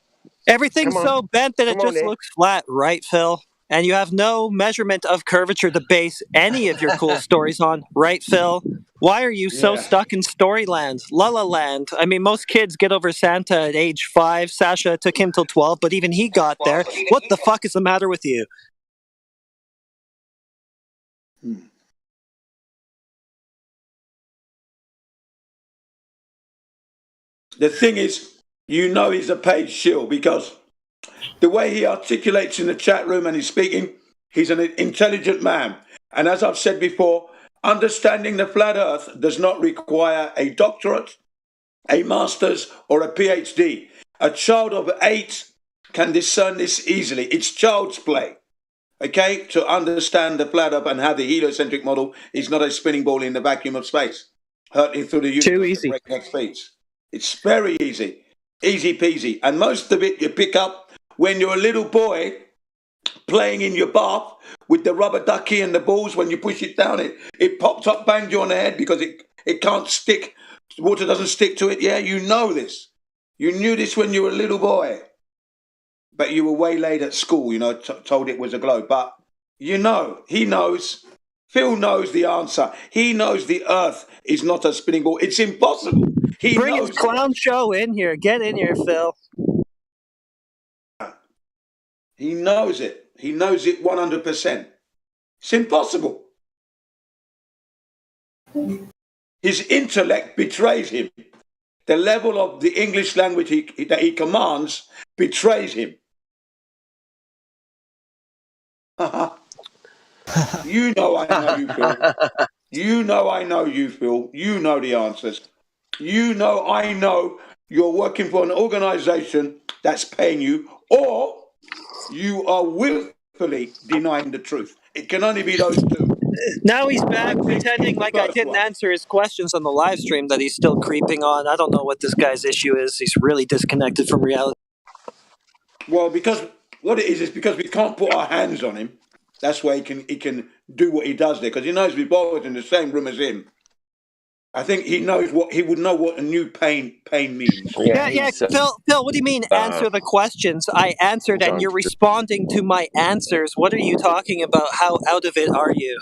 Everything's so bent that it just looks flat, right, Phil? And you have no measurement of curvature to base any of your cool stories on, right, Phil? Why are you so stuck in Storyland, La La Land? I mean, most kids get over Santa at age 5. Sasha took him till 12, but even he got there. What the fuck is the matter with you? The thing is, he's a paid shill because the way he articulates in the chat room and he's speaking, he's an intelligent man. And as I've said before, understanding the flat earth does not require a doctorate, a master's, or a PhD. A child of 8 can discern this easily. It's child's play, okay, to understand the flat earth and how the heliocentric model is not a spinning ball in the vacuum of space, hurtling through the universe. Too easy. At breakneck speeds. It's very easy. Easy peasy. And most of it you pick up when you're a little boy playing in your bath with the rubber ducky and the balls. When you push it down, it pops up, banged you on the head because it can't stick. Water doesn't stick to it. Yeah, you know this. You knew this when you were a little boy. but you were waylaid at school, told it was a globe. But he knows. Phil knows the answer. He knows the Earth is not a spinning ball. It's impossible. He Bring knows his clown show in here. Get in here, Phil. He knows it. He knows it 100%. It's impossible. His intellect betrays him. The level of the English language that he commands betrays him. You know I know you, Phil. You know I know you, Phil. You know the answers. You know I know you're working for an organization that's paying you, or you are willfully denying the truth. It can only be those two. Now he's back pretending like I didn't answer his questions on the live stream that he's still creeping on. I don't know what this guy's issue is. He's really disconnected from reality. Well, because what it is because we can't put our hands on him. That's why he can do what he does there, because he knows we're both in the same room as him. I think he would know what a new pain means. Yeah. Phil, what do you mean answer the questions? I answered and you're responding to my answers. What are you talking about? How out of it are you?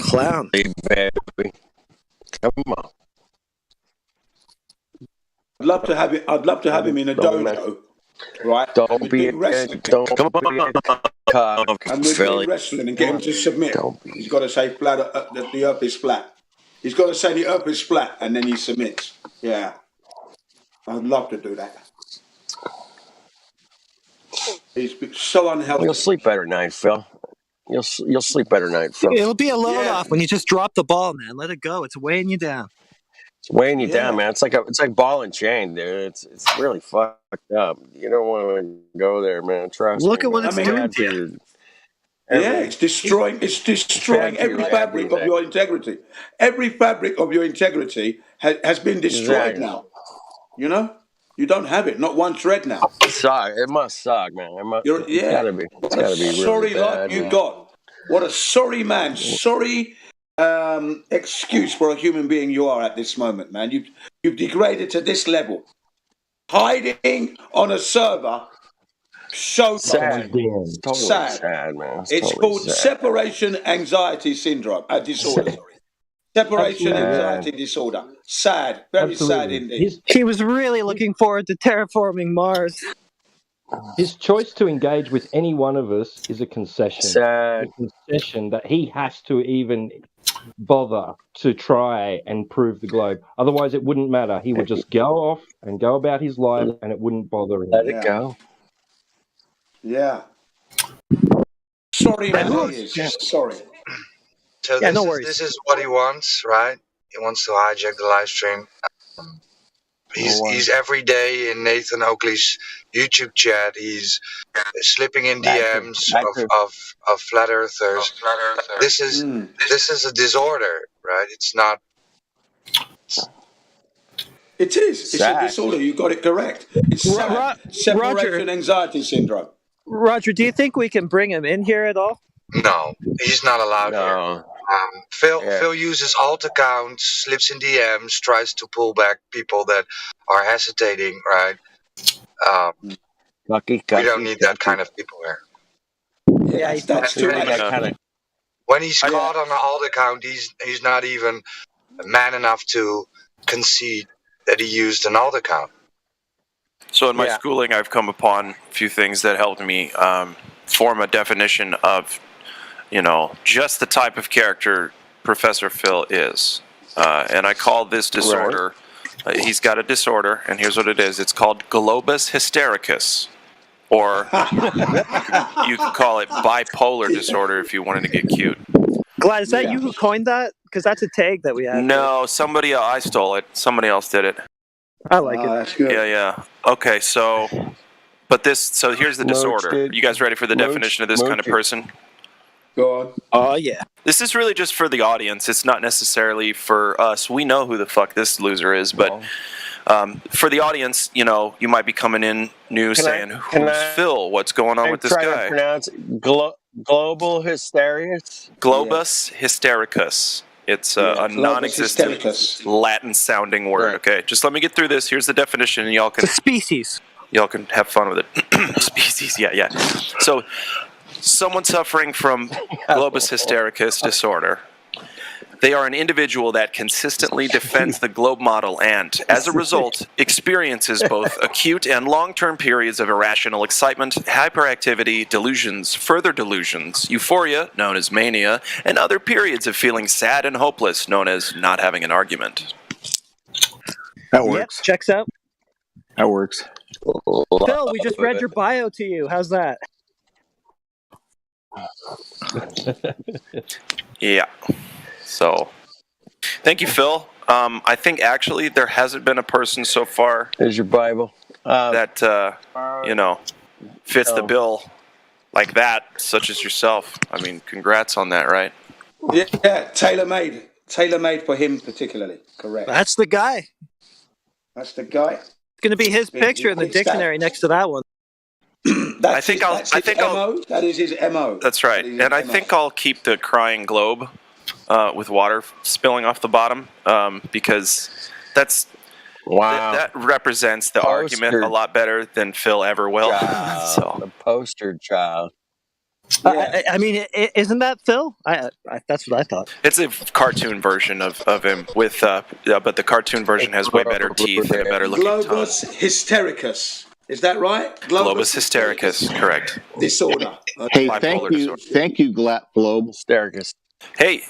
Clown. Hey, baby. Come on. I'd love to have him in a dojo, right? Don't be wrestling. Come on, and we're doing wrestling and get him to submit. He's got to say flat. The earth is flat. He's got to say the earth is flat, and then he submits. Yeah, I'd love to do that. He's so unhealthy. You'll sleep better tonight, Phil. You'll sleep better tonight, Phil. It'll be a load off when you just drop the ball, man. Let it go. It's weighing you down. It's weighing you down, man. It's like ball and chain, dude. It's really fucked up. You don't want to go there, man. Trust me. Look at what it's doing to you. It's destroying every fabric of your integrity. Every fabric of your integrity has been destroyed now. You know? You don't have it. Not one shred now. It must suck, man. It's gotta be. It's gotta be really sorry bad, luck you man. got. What a sorry man. Sorry excuse for a human being you are at this moment, man. You've degraded to this level. Hiding on a server. So Sad. It's Totally sad, man. It's totally called sad. separation anxiety syndrome, disorder. Sorry. Separation anxiety disorder. Sad. Very sad indeed. He was really looking forward to terraforming Mars. His choice to engage with any one of us is a concession. Sad. A concession that he has to even bother to try and prove the globe. Otherwise, it wouldn't matter. He would just go off and go about his life, and it wouldn't bother him. Let it go. Yeah. Sorry, man. He is. Sorry. So Yeah, this, no is, worries. this is what he wants, right? He wants to hijack the live stream. He's every day in Nathan Oakley's YouTube chat. He's slipping in DMs of flat earthers. This is a disorder, right? It's not. It is. It's Sad. a disorder. You got it correct. It's sad. Separation anxiety syndrome. Roger, do you think we can bring him in here at all? No, he's not allowed here. No. Phil uses alt accounts, slips in DMs, tries to pull back people that are hesitating, right? We don't need that kind of people here. Yeah, that's too much. When he's caught on an alt account, he's not even man enough to concede that he used an alt account. So in my schooling, I've come upon a few things that helped me form a definition of, just the type of character Professor Phil is. And I call this disorder, he's got a disorder, and here's what it is. It's called globus hystericus. Or you could call it bipolar disorder if you wanted to get cute. Glad, is that you who coined that? Because that's a tag that we have. No, I stole it. Somebody else did it. I like it. That's good. Yeah. Okay, so here's the disorder. You guys ready for the definition of this kind of person? Go on. Oh, yeah. This is really just for the audience. It's not necessarily for us. We know who the fuck this loser is, but for the audience, you might be coming in new saying, who's Phil? What's going on with this Try to guy? pronounce global hysteria. Globus hystericus. It's a non-existent hystericus. Latin-sounding word. Okay, just let me get through this. Here's the definition, and y'all can species. Y'all can have fun with it. Species, yeah. So, someone suffering from globus hystericus disorder. They are an individual that consistently defends the globe model and, as a result, experiences both acute and long-term periods of irrational excitement, hyperactivity, delusions, further delusions, euphoria, known as mania, and other periods of feeling sad and hopeless, known as not having an argument. That works. Yep, checks out. That works. Phil, we just read your bio to you. How's that? Yeah. So, thank you, Phil. I think actually there hasn't been a person so far. There's your Bible. That fits the bill like that, such as yourself. I mean, congrats on that, right? Yeah, tailor-made for him particularly. Correct. That's the guy. That's the guy. It's going to be his picture in the dictionary next to that one. That is his MO. That's right. And I think I'll keep the crying globe with water spilling off the bottom because that's that represents the argument a lot better than Phil ever will. So the poster child. I mean, isn't that Phil? That's what I thought. It's a cartoon version of him with, but the cartoon version has way better teeth and a better looking tongue. Globus hystericus. Is that right? Globus hystericus, correct. Disorder. Hey, thank you, Globe hystericus. Hey,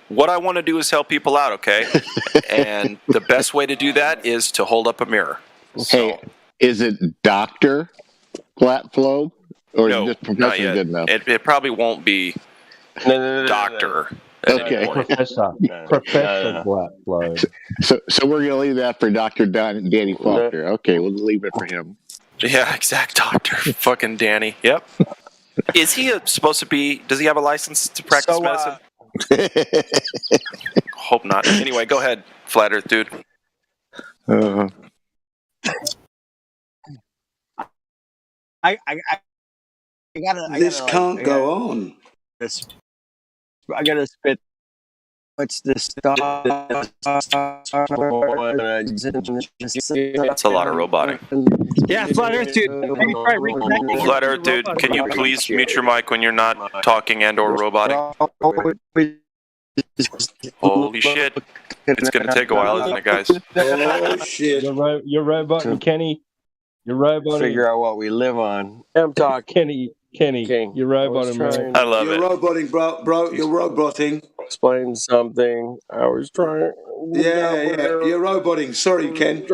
what I want to do is help people out, okay? And the best way to do that is to hold up a mirror. Hey, is it Dr. Glatflobe? Or no, is it just not yet. good enough? It probably won't be doctor. Okay. Professor Glatflobe. So we're going to leave that for Dr. Danny Faulkner. Okay, we'll leave it for him. Yeah, exact doctor. Fucking Danny. Yep. Is he supposed to be, does he have a license to practice medicine? Hope not. Anyway, go ahead, Flat Earth dude. This can't go on. I gotta spit. What's this stuff? That's a lot of roboting. Yeah, Flat Earth dude. Flat Earth dude, can you please mute your mic when you're not talking and or roboting? Holy shit. It's going to take a while, isn't it, guys? Oh, shit. You're roboting, Kenny. You're roboting. Figure out what we live on. I'm talking. Kenny, you're roboting, man. I love it. You're roboting, bro. You're roboting. Explain something. I was trying. Yeah. You're roboting. Sorry, Ken.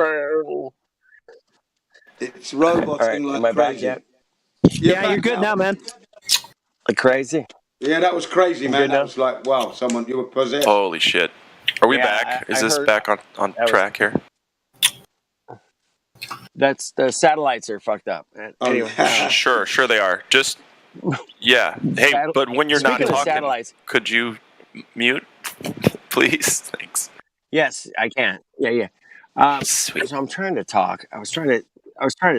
It's roboting right, like am I crazy. back yet? You're good now, man. Like crazy? Yeah, that was crazy, You man. good That now? was like, wow, you were possessed. Holy shit. Are we Yeah, back? I Is this heard- back on track here? That's the satellites are fucked up. Anyway, Sure they are. Just, yeah. Hey, but when you're not Speaking of talking, satellites. could you mute, please? Thanks. Yes, I can. Yeah. Sweet. So I'm trying to talk. I was trying to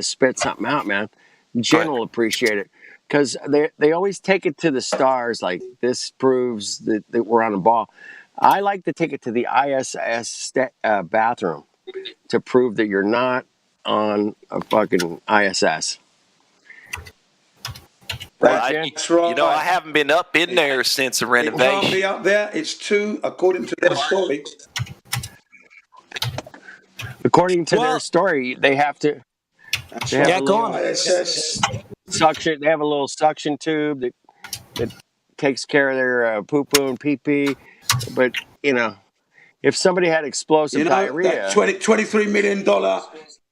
spit something out, man. Jen will appreciate it because they always take it to the stars. Like this proves that we're on a ball. I like to take it to the ISS bathroom to prove that you're not on a fucking ISS. That's right. You know, I haven't been up in there since the It can't be renovation. up there. It's too, according to their story. According to their story, they have to. That's They have right. a little ISS. suction. They have a little suction tube that takes care of their poo poo and pee pee. But if somebody had explosive diarrhea, that $23 million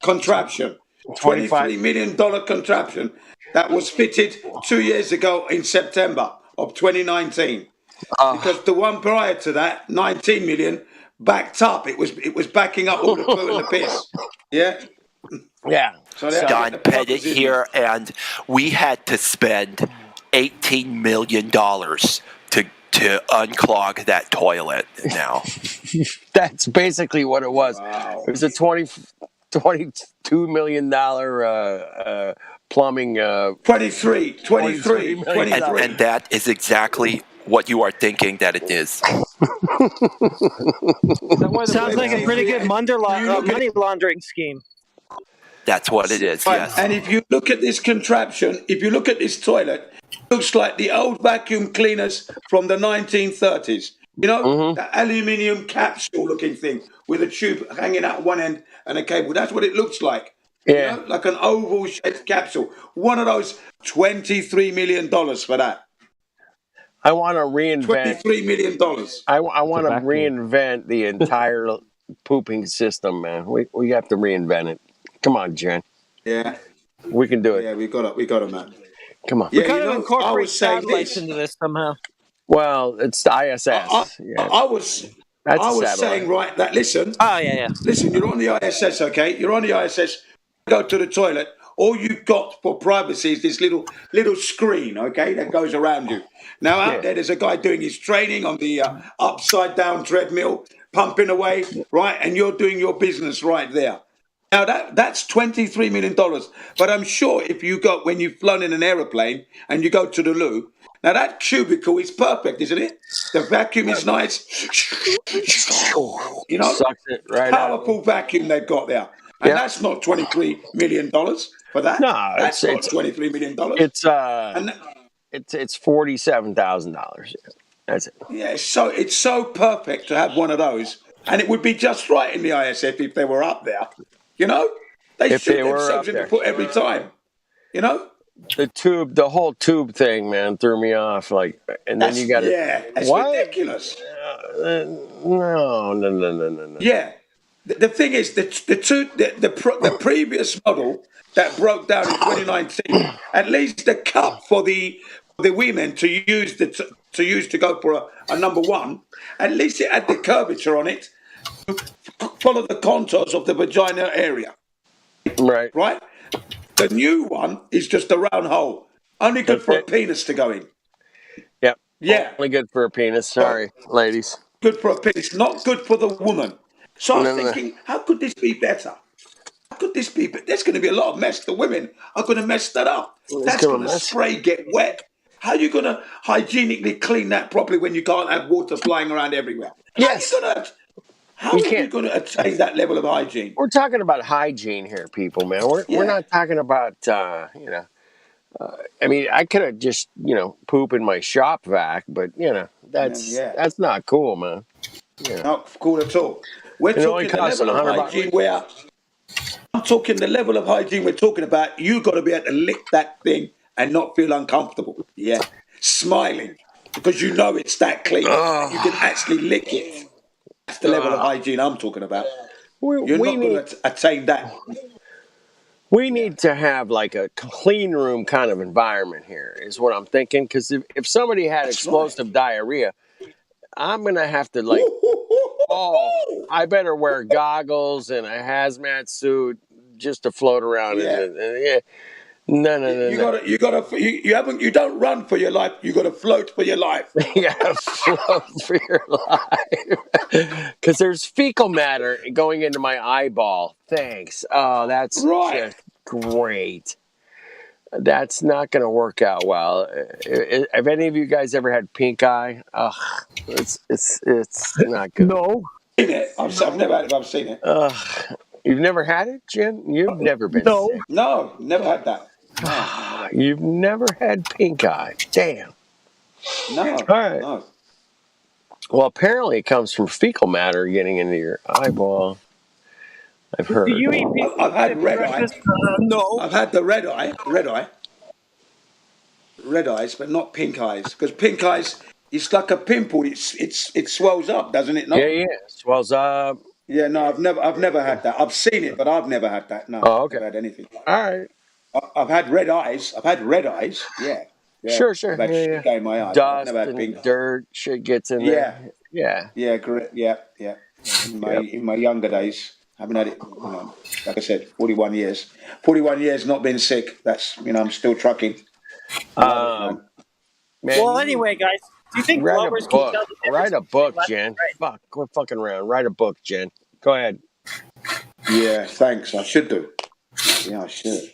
contraption. $23 million contraption that was fitted 2 years ago in September of 2019. Because the one prior to that, 19 million, backed up. It was backing up all the poo and the piss. Yeah? Yeah. So they Don Pettit here, and we had to spend $18 million to unclog that toilet now. That's basically what it was. Wow. It was a $22 million plumbing. 23. And that is exactly what you are thinking that it is. Sounds like a pretty good money laundering scheme. That's what it is, Right, yes. and if you look at this contraption, if you look at this toilet, it looks like the old vacuum cleaners from the 1930s. You know, the aluminium capsule-looking thing with a tube hanging out one end and a cable. That's what it looks like. Yeah. You know, like an oval-shaped capsule. One of those, $23 million for that. I want to reinvent. $23 million. I want to reinvent the entire pooping system, man. We have to reinvent it. Come on, Jen. Yeah. We can do it. Yeah, we got it, man. Come on. Yeah, We kind of incorporate saying satellites this. into this somehow. Well, it's the ISS. I was saying, right, that listen. Oh, yeah. Listen, you're on the ISS, okay? You're on the ISS. Go to the toilet. All you've got for privacy is this little screen, okay, that goes around you. Now out there's a guy doing his training on the upside down treadmill, pumping away, right? And you're doing your business right there. Now that's $23 million. But I'm sure if you go when you've flown in an aeroplane and you go to the loo, now that cubicle is perfect, isn't it? The vacuum is nice. You know, sucks it right powerful vacuum they've got there. And that's not $23 million for that. No, that's not $23 million. It's $47,000. That's it. Yeah, it's so perfect to have one of those, and it would be just right in the ISF if they were up there. You know, they shoot themselves in the foot every time. You know, the whole tube thing, man, threw me off. Like, and then you got to it's ridiculous. No. Yeah. The thing is, the previous model that broke down in 2019, at least the cup for the women to use to go for a number one, at least it had the curvature on it to follow the contours of the vagina area. Right. Right. The new one is just a round hole, only good for a penis to go in. Yep. Yeah. Only good for a penis. Sorry, ladies. Good for a penis, not good for the woman. So I was thinking, how could this be better? How could this be? But there's going to be a lot of mess. The women are going to mess that up. That's going to spray, get wet. How are you going to hygienically clean that properly when you can't have water flying around everywhere? Yes. How are you going to attain that level of hygiene? We're talking about hygiene here, people, man. We're not talking about, I mean, I could have just, poop in my shop vac, but, that's not cool, man. Yeah. Not cool at all. We're talking the level of hygiene where I'm talking the level of hygiene we're talking about. You got to be able to lick that thing and not feel uncomfortable. Yeah, smiling because you know it's that clean. You can actually lick it. That's the level of hygiene I'm talking about. You're not going to attain that. We need to have like a clean room kind of environment here, is what I'm thinking. Because if somebody had explosive diarrhea, I'm going to have to I better wear goggles and a hazmat suit just to float around. No. You don't run for your life. You got to float for your life. Yeah, float for your life. Because there's fecal matter going into my eyeball. Thanks. Oh, that's just great. That's not going to work out well. Have any of you guys ever had pink eye? Ugh, it's not good. No. I've never had it. I've seen it. You've never had it, Jim? You've never been sick. No, never had that. You've never had pink eye. Damn. No. All right. No. Well, apparently it comes from fecal matter getting into your eyeball. I've heard. I've had red eye. No. I've had the red eye. Red eyes, but not pink eyes. Because pink eyes, it's like a pimple. It swells up, doesn't it? No? Yeah. Swells up. Yeah, no, I've never had that. I've seen it, but I've never had that. No, I've never had anything. All right. I've had red eyes. Yeah. Sure. I've had shit in my eyes. Dust I've never had pink. and dirt, shit gets in there. Yeah, correct. Yeah. In my younger days, I haven't had it. Like I said, 41 years. 41 years not been sick. That's I'm still trucking. Man, well, anyway, guys, do you think Glover's can tell the difference? Write a book, between Jen. left and right? Fuck, quit fucking around. Write a book, Jen. Go ahead. Yeah, thanks. I should do. Yeah, I should.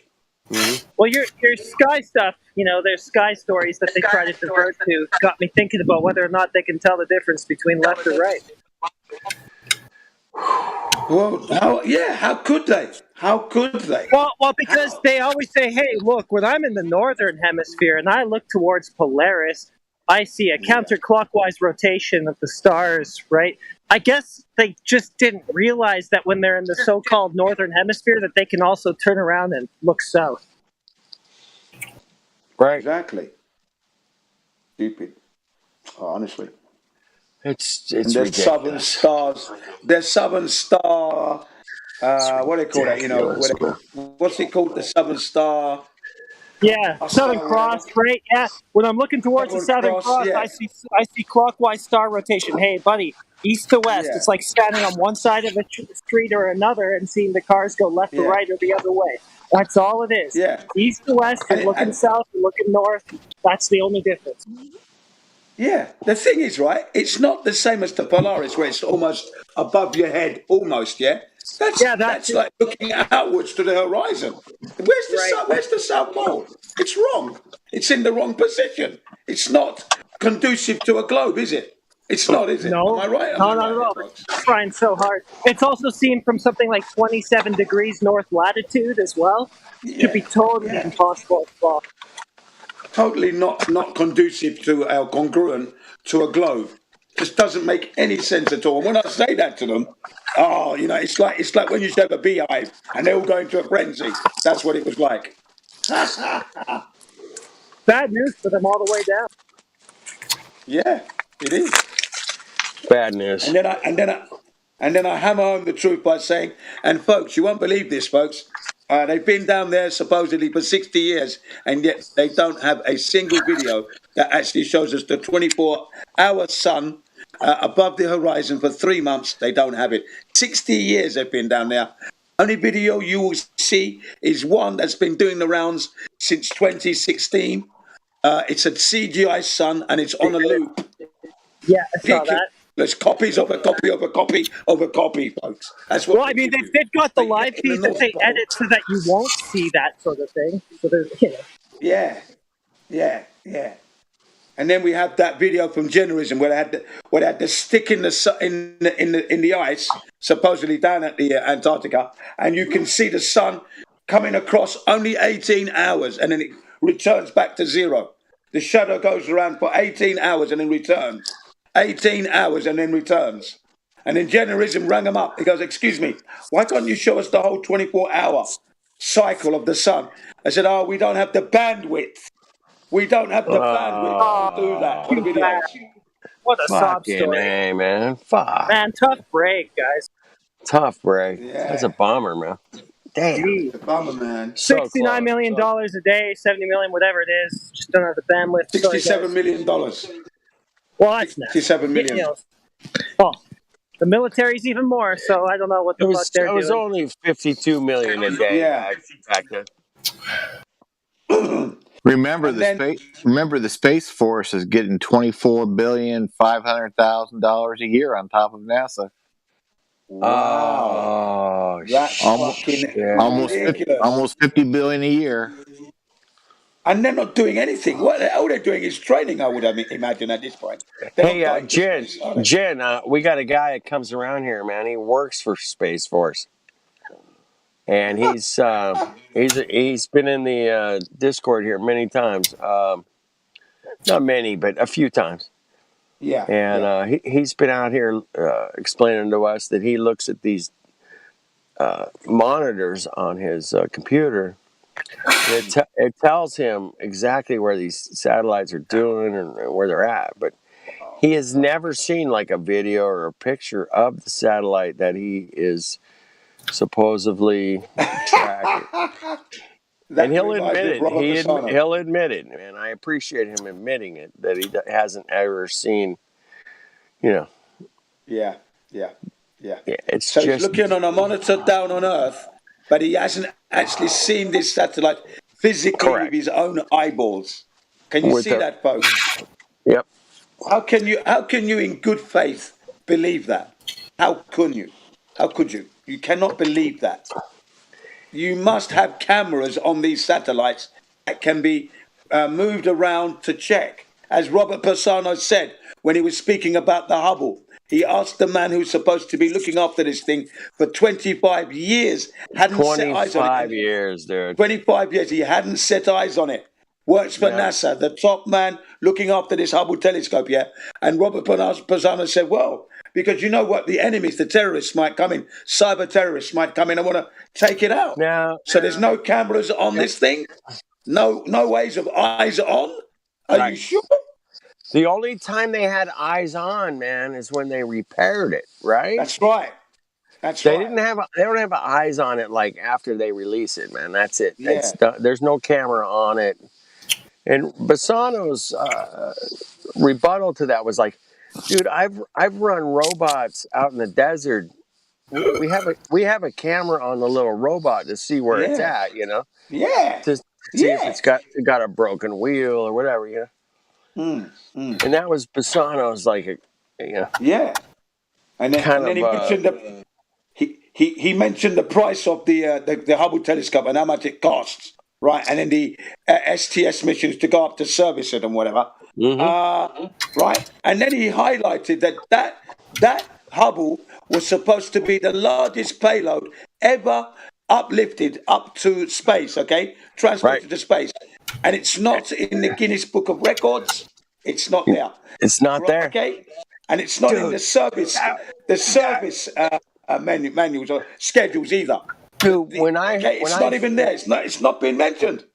Well, Well, your sky stuff, there's sky stories that they try to divert to, got me thinking about whether or not they can tell the difference between left or right. Well, how could they? How could they? Well, because they always say, hey, look, when I'm in the northern hemisphere and I look towards Polaris, I see a counterclockwise rotation of the stars, right? I guess they just didn't realize that when they're in the so-called northern hemisphere that they can also turn around and look south. Right. Exactly. Stupid. Honestly. It's and there's ridiculous. Southern Stars. There's Southern Star. What do they call that? What's it called? The Southern Star. Yeah, Southern Cross, right? Yeah. When I'm looking towards the Southern Cross, yeah. I see clockwise star rotation. Hey, buddy, east to west. Yeah. It's like standing on one side of the street or another and seeing the cars go left to right or the other way. That's all it is. Yeah. East to west, you're looking south, you're looking north. That's the only difference. Yeah, the thing is, right, it's not the same as the Polaris where it's almost above your head, almost, yeah? That's like looking outwards to the horizon. Where's the South Pole? It's wrong. It's in the wrong position. It's not conducive to a globe, is it? It's not, is it? No, Am I right? not at all. Trying so hard. It's also seen from something like 27 degrees north latitude as well. It should be totally impossible to fall. Totally not conducive to congruent to a globe. Just doesn't make any sense at all. And when I say that to them, it's like when you shave a beehive and they all go into a frenzy. That's what it was like. Bad news for them all the way down. Yeah, it is. Bad news. And then I hammer home the truth by saying, and folks, you won't believe this, folks. They've been down there supposedly for 60 years, and yet they don't have a single video that actually shows us the 24-hour sun above the horizon for 3 months. They don't have it. 60 years they've been down there. Only video you will see is one that's been doing the rounds since 2016. It's a CGI sun, and it's on a loop. Yeah, I saw that. There's copies of a copy of a copy of a copy, folks. That's what. Well, I mean, they've got the live feed that they edit so that you won't see that sort of thing. So there's, Yeah. And then we have that video from Generism where they had the stick in the ice, supposedly down at the Antarctica, and you can see the sun coming across only 18 hours, and then it returns back to zero. The shadow goes around for 18 hours and then returns. 18 hours and then returns. And then Generism rang them up. He goes, excuse me, why can't you show us the whole 24-hour cycle of the sun? I said, we don't have the bandwidth. We don't have the bandwidth to do that for the videos. What a sob story. Hey, man. Fuck. Man, tough break, guys. Tough break. Yeah. That's a bomber, man. Damn. It's a bummer, man. $69 million a day, $70 million, whatever it is. Just don't have the bandwidth. $67 million. Well, that's not. $67 million. The military's even more, so I don't know what the fuck they're doing. It was only $52 million a day. Yeah. Back then. Remember the Space Force is getting $24,500,000 a year on top of NASA. Wow. That's almost $50 billion a year. And they're not doing anything. All they're doing is training, I would imagine, at this point. Hey, Jen, we got a guy that comes around here, man. He works for Space Force. And he's been in the Discord here many times. Not many, but a few times. Yeah. And he's been out here explaining to us that he looks at these monitors on his computer. It tells him exactly where these satellites are doing and where they're at. But he has never seen like a video or a picture of the satellite that he is supposedly tracking. And he'll admit it. He'll admit it, and I appreciate him admitting it, that he hasn't ever seen, Yeah. It's so just he's looking on a monitor down on Earth, but he hasn't actually seen this satellite physically with his own eyeballs. Can you see that, folks? Yep. How can you in good faith believe that? How could you? You cannot believe that. you must have cameras on these satellites that can be moved around to check. As Robert Persano said when he was speaking about the Hubble, he asked the man who's supposed to be looking after this thing for 25 years, hadn't set eyes on it. 25 years, dude. 25 years, he hadn't set eyes on it. Works for NASA, the top man looking after this Hubble telescope, yeah? And Robert Persano said, well, because you know what? The enemies, the terrorists might come in, cyber terrorists might come in and want to take it out. So there's no cameras on this thing? No ways of eyes on? Are you sure? The only time they had eyes on, man, is when they repaired it, right? That's right. They don't have eyes on it like after they release it, man. That's it. Yeah. There's no camera on it. And Bassano's rebuttal to that was like, dude, I've run robots out in the desert. We have a camera on the little robot to see where it's at, you know? Yeah. To see if it's got a broken wheel or whatever, you know? And that was Bassano's like, you know. Yeah. And then he mentioned he mentioned the price of the Hubble telescope and how much it costs, right? And then the STS missions to go up to service it and whatever, right? And then he highlighted that Hubble was supposed to be the largest payload ever uplifted up to space, okay? Transported to space. And it's not in the Guinness Book of Records. It's not there. It's not there. Okay? And it's not in the service manuals or schedules either. Dude, it's not even there. It's not being mentioned.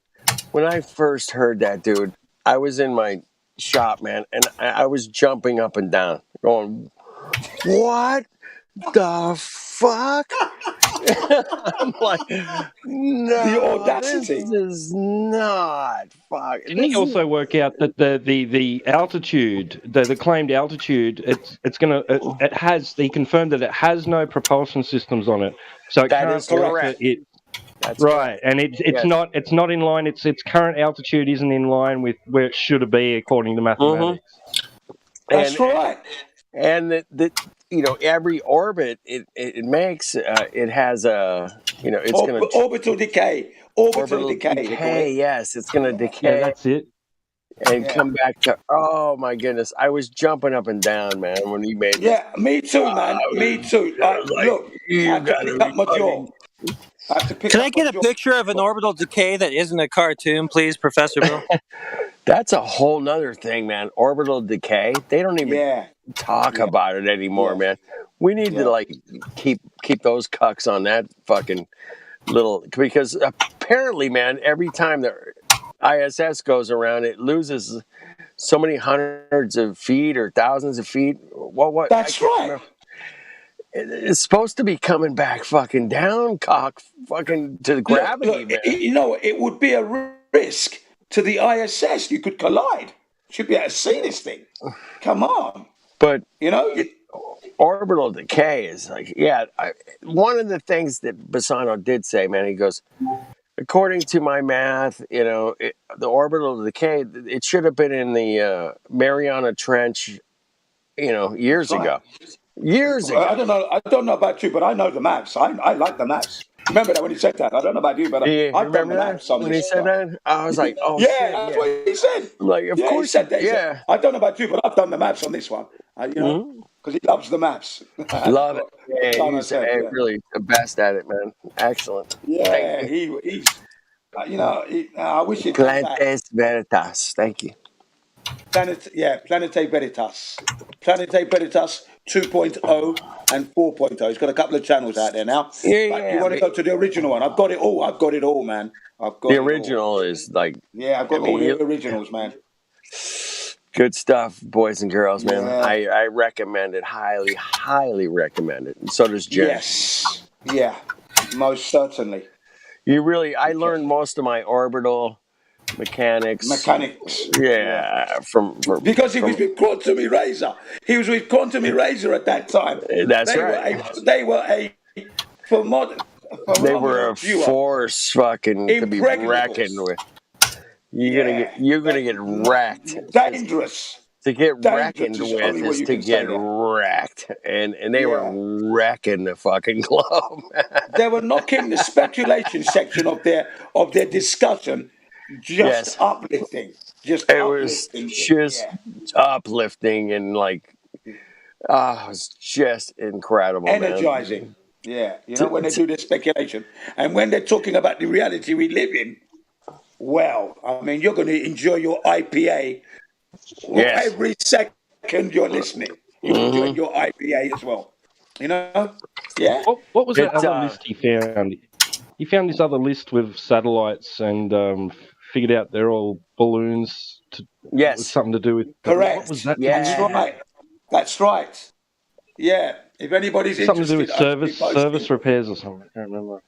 When I first heard that, dude, I was in my shop, man, and I was jumping up and down, going, "What the fuck?" I'm like, no, the audacity. This is not fuck. Didn't he also work out that the altitude, the claimed altitude, he confirmed that it has no propulsion systems on it, so it that is correct. That's right, and it's not in line. Its current altitude isn't in line with where it should be according to mathematics. That's right. And every orbit it makes, it has a, it's going to orbital decay. Orbital decay. Yes, it's going to decay. Yeah, that's it. and come back to, oh my goodness, I was jumping up and down, man, when he made Yeah, me too, man. Me too. Look, I had to pick up my jaw. Can I get a picture of an orbital decay that isn't a cartoon, please, Professor Bill? That's a whole nother thing, man. Orbital decay. They don't even talk about it anymore, man. We need to like keep those cucks on that fucking little, because apparently, man, every time the ISS goes around, it loses so many hundreds of feet or thousands of feet. What? That's right. It's supposed to be coming back fucking down, fucking to gravity, man. You know, it would be a risk to the ISS. You could collide. Should be able to see this thing. Come on. But, you know, orbital decay is like, one of the things that Bassano did say, man, he goes, according to my math, you know, the orbital decay, it should have been in the Mariana Trench, you know, years ago. Years ago. I don't know about you, but I know the maps. I like the maps. Remember that when he said that? I don't know about you, but I've done the maps. When he said that, I was like, oh, shit, that's what he said. I'm like, of course, he said that. He said, I don't know about you, but I've done the maps on this one. You know, because he loves the maps. Love it. Yeah, he's really the best at it, man. Excellent. Yeah, he's. You know, I wish he'd Plantes Veritas. Thank you. Planete Veritas. Planete Veritas 2.0 and 4.0. He's got a couple of channels out there now. But you want to go to the original one? I've got it all. I've got it all, man. The original is like... Yeah, I've got all the originals, man. Good stuff, boys and girls, man. Yeah. I recommend it. Highly, highly recommend it. And so does Jen. Yes. Yeah, most certainly. I learned most of my orbital mechanics. Yeah, because he was with Quantum Eraser. He was with Quantum Eraser at that time. That's right. They were a force fucking to be reckoned with. You're gonna get wrecked. Dangerous. To get reckoned dangerous is with only what is you to can say get there. wrecked, and they Yeah. were wrecking the fucking globe. They were knocking the speculation section of their discussion just Yes, uplifting. Just it was uplifting. just Yeah. uplifting and like, it was just incredible, Energizing. man. Yeah. You T- know, when they t- do the speculation. And when they're talking about the reality we live in, well, I mean, you're going to enjoy your IPA Yes. every second you're listening. You're enjoying your IPA as well. You know? Yeah. What was that It's, other list he found? He found this other list with satellites and figured out they're all balloons. Yes. Something to do with. Correct. What was that? That's right. That's right. Yeah. If anybody's Something to do with interested, service repairs or something. I can't remember.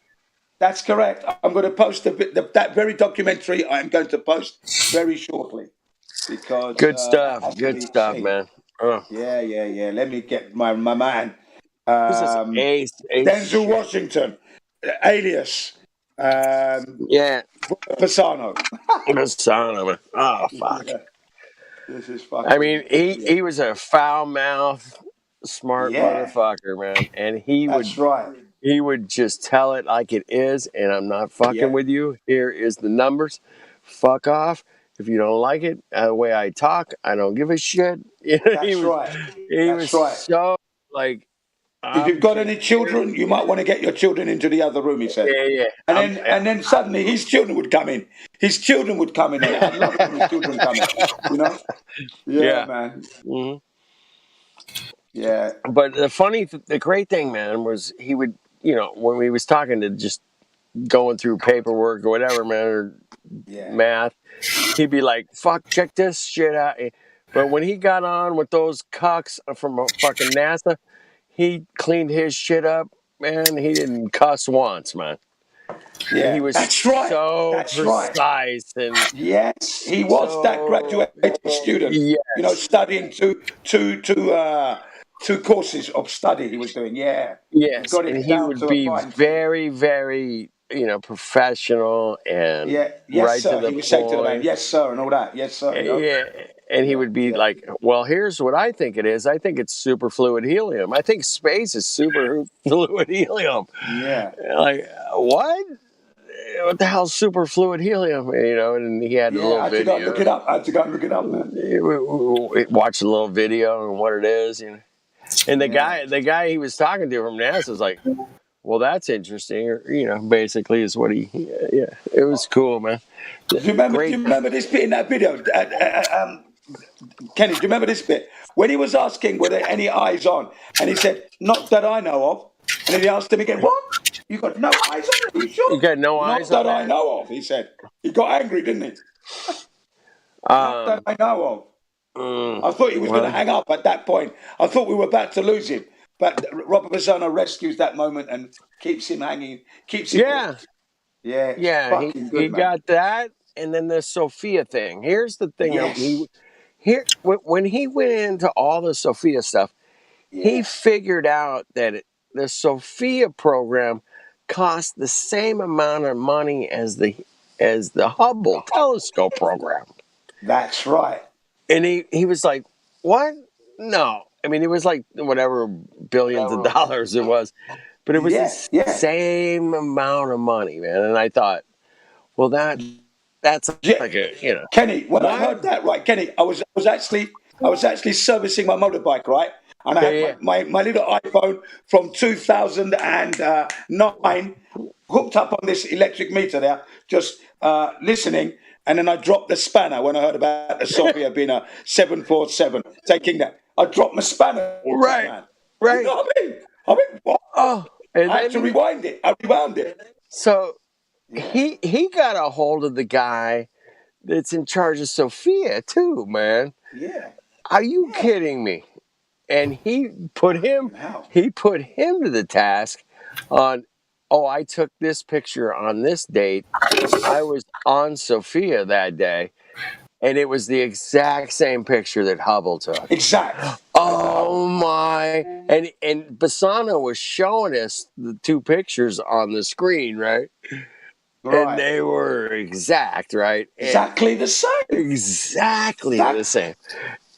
That's correct. I'm going to post that very documentary. I'm going to post very shortly because good stuff. Good stuff, man. Yeah. Let me get my man. This is ace Denzel shit. Washington, alias. Yeah. Pisano. Pisano, man. Oh fuck. Yeah. This is fucking. I mean, he was a foul mouth, smart motherfucker, man, and he would just tell it like it is, and I'm not fucking with you. Here is the numbers. Fuck off. If you don't like it, the way I talk, I don't give a shit. That's right. He was so like. If you've got any children, you might want to get your children into the other room, he said. Yeah. And then suddenly his children would come in. His children would come in. And I'd love it when his children come in. You know? Yeah. Man. Mm-hmm. Yeah. But the great thing, man, was he would, when we was talking to just going through paperwork or whatever, man, or math, he'd be like, fuck, check this shit out. But when he got on with those cucks from fucking NASA, he cleaned his shit up, man. He didn't cuss once, man. Yeah, he was that's right. so That's precise right. and yes, he was that graduated student. Yes. You know, studying two courses of study he was doing. Yeah. Yes, and he would be very, very, professional and right sir. to the He would point. say to the man, yes, sir, and all that. Yes, sir. You know? Yeah, and he would be like, well, here's what I think it is. I think it's superfluid helium. I think space is superfluid helium. Yeah. Like, what? What the hell's superfluid helium? And he had a little I had video. to go look it up. I had to go and look it up, man. Watch a little video and what it is, And the guy he was talking to from NASA was like, well, that's interesting, or, basically is what it was cool, man. Do you remember this bit in that video? Kenny, do you remember this bit? When he was asking, were there any eyes on? And he said, not that I know of. And then he asked him again, what? You got no eyes on it? Are you sure? You got no eyes on that I know of, he said. He got angry, didn't he? Not that I know of. I thought he was going to hang up at that point. I thought we were about to lose him. But Robert Pisano rescues that moment and keeps him hanging, keeps him hooked. Yeah, he got that, and then the Sophia thing. Here's the thing. Yes. When he went into all the Sophia stuff, he figured out that the Sophia program cost the same amount of money as the Hubble telescope program. That's right. And he was like, what? No. I mean, it was like whatever billions of dollars it was. But it was the same amount of money, man. And I thought, well, that's like a, Kenny, when I heard that, right, Kenny, I was actually servicing my motorbike, right? And I had my little iPhone from 2009 hooked up on this electric meter there, just listening. And then I dropped the spanner when I heard about the Sophia being a 747, taking that. I dropped my spanner. Right. Man. Right. You know what I mean, what? Oh, I had to rewind it. I rewound it. So he got a hold of the guy that's in charge of Sophia too, man. Yeah. Are you kidding me? And he put him to the task on, I took this picture on this date. I was on Sophia that day. And it was the exact same picture that Hubble took. Exactly. Oh my! And Pisano was showing us the two pictures on the screen, right? And they were exact, right? Exactly the same. Exactly the same.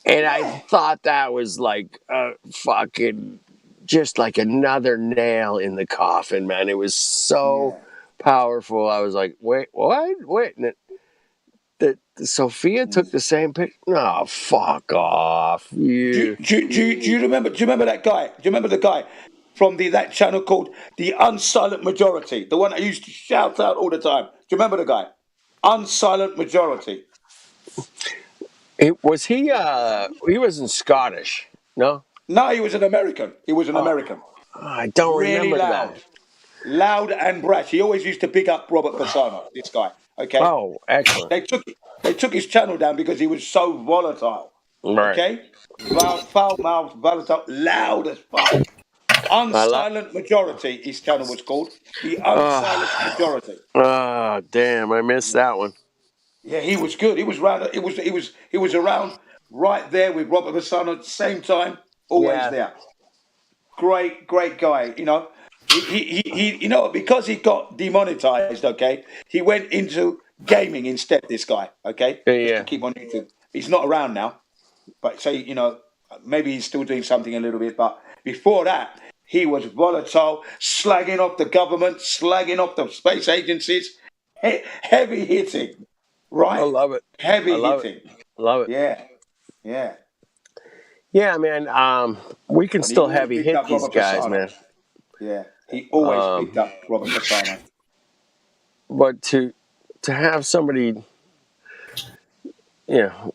And I thought that was like fucking just like another nail in the coffin, man. It was so powerful. I was like, wait, what? Wait. That Sophia took the same picture? No, fuck off. Do you remember that guy? Do you remember the guy from that channel called The Unsilent Majority? The one that used to shout out all the time. Do you remember the guy? Unsilent Majority. He wasn't Scottish, no? No, he was an American. He was an American. I don't remember loud. that. Loud and brash. He always used to pick up Robert Pisano, this guy. Okay. Oh, excellent. They took his channel down because he was so volatile. Right. Okay? Foul mouth, volatile, loud as fuck. Unsilent Majority, his channel was called. The Unsilent Majority. Oh, damn, I missed that one. Yeah, he was good. He was around. He was around right there with Robert Pisano at the same time, always there. Great guy. You know, he you know, because he got demonetized. Okay, he went into gaming instead. This guy. Okay, just to keep on YouTube. He's not around now, but you know, maybe he's still doing something a little bit. But before that, he was volatile, slagging off the government, slagging off the space agencies, heavy hitting. Right. I love it. Heavy hitting. Love it. Yeah. Yeah, man. We can still heavy hit these guys, man. Yeah. He always picked up Robert Pisano. But to have somebody, you know,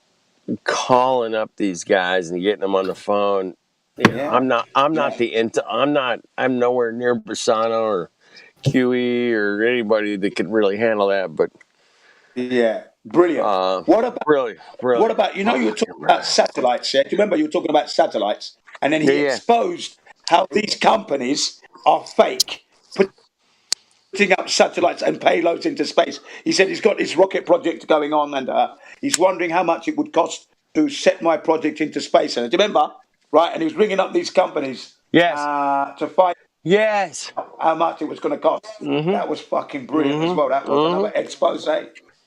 calling up these guys and getting them on the phone, you know, I'm nowhere near Pisano or QE or anybody that could really handle that, but yeah, brilliant. What about brilliant? What about, you know, you were talking about satellites, yeah? Do you remember you were talking about satellites? And then he exposed how these companies are fake, putting up satellites and payloads into space. He said he's got this rocket project going on, and he's wondering how much it would cost to set my project into space. And do you remember, right? And he was ringing up these companies, to find how much it was going to cost. That was fucking brilliant as well. That was another expose.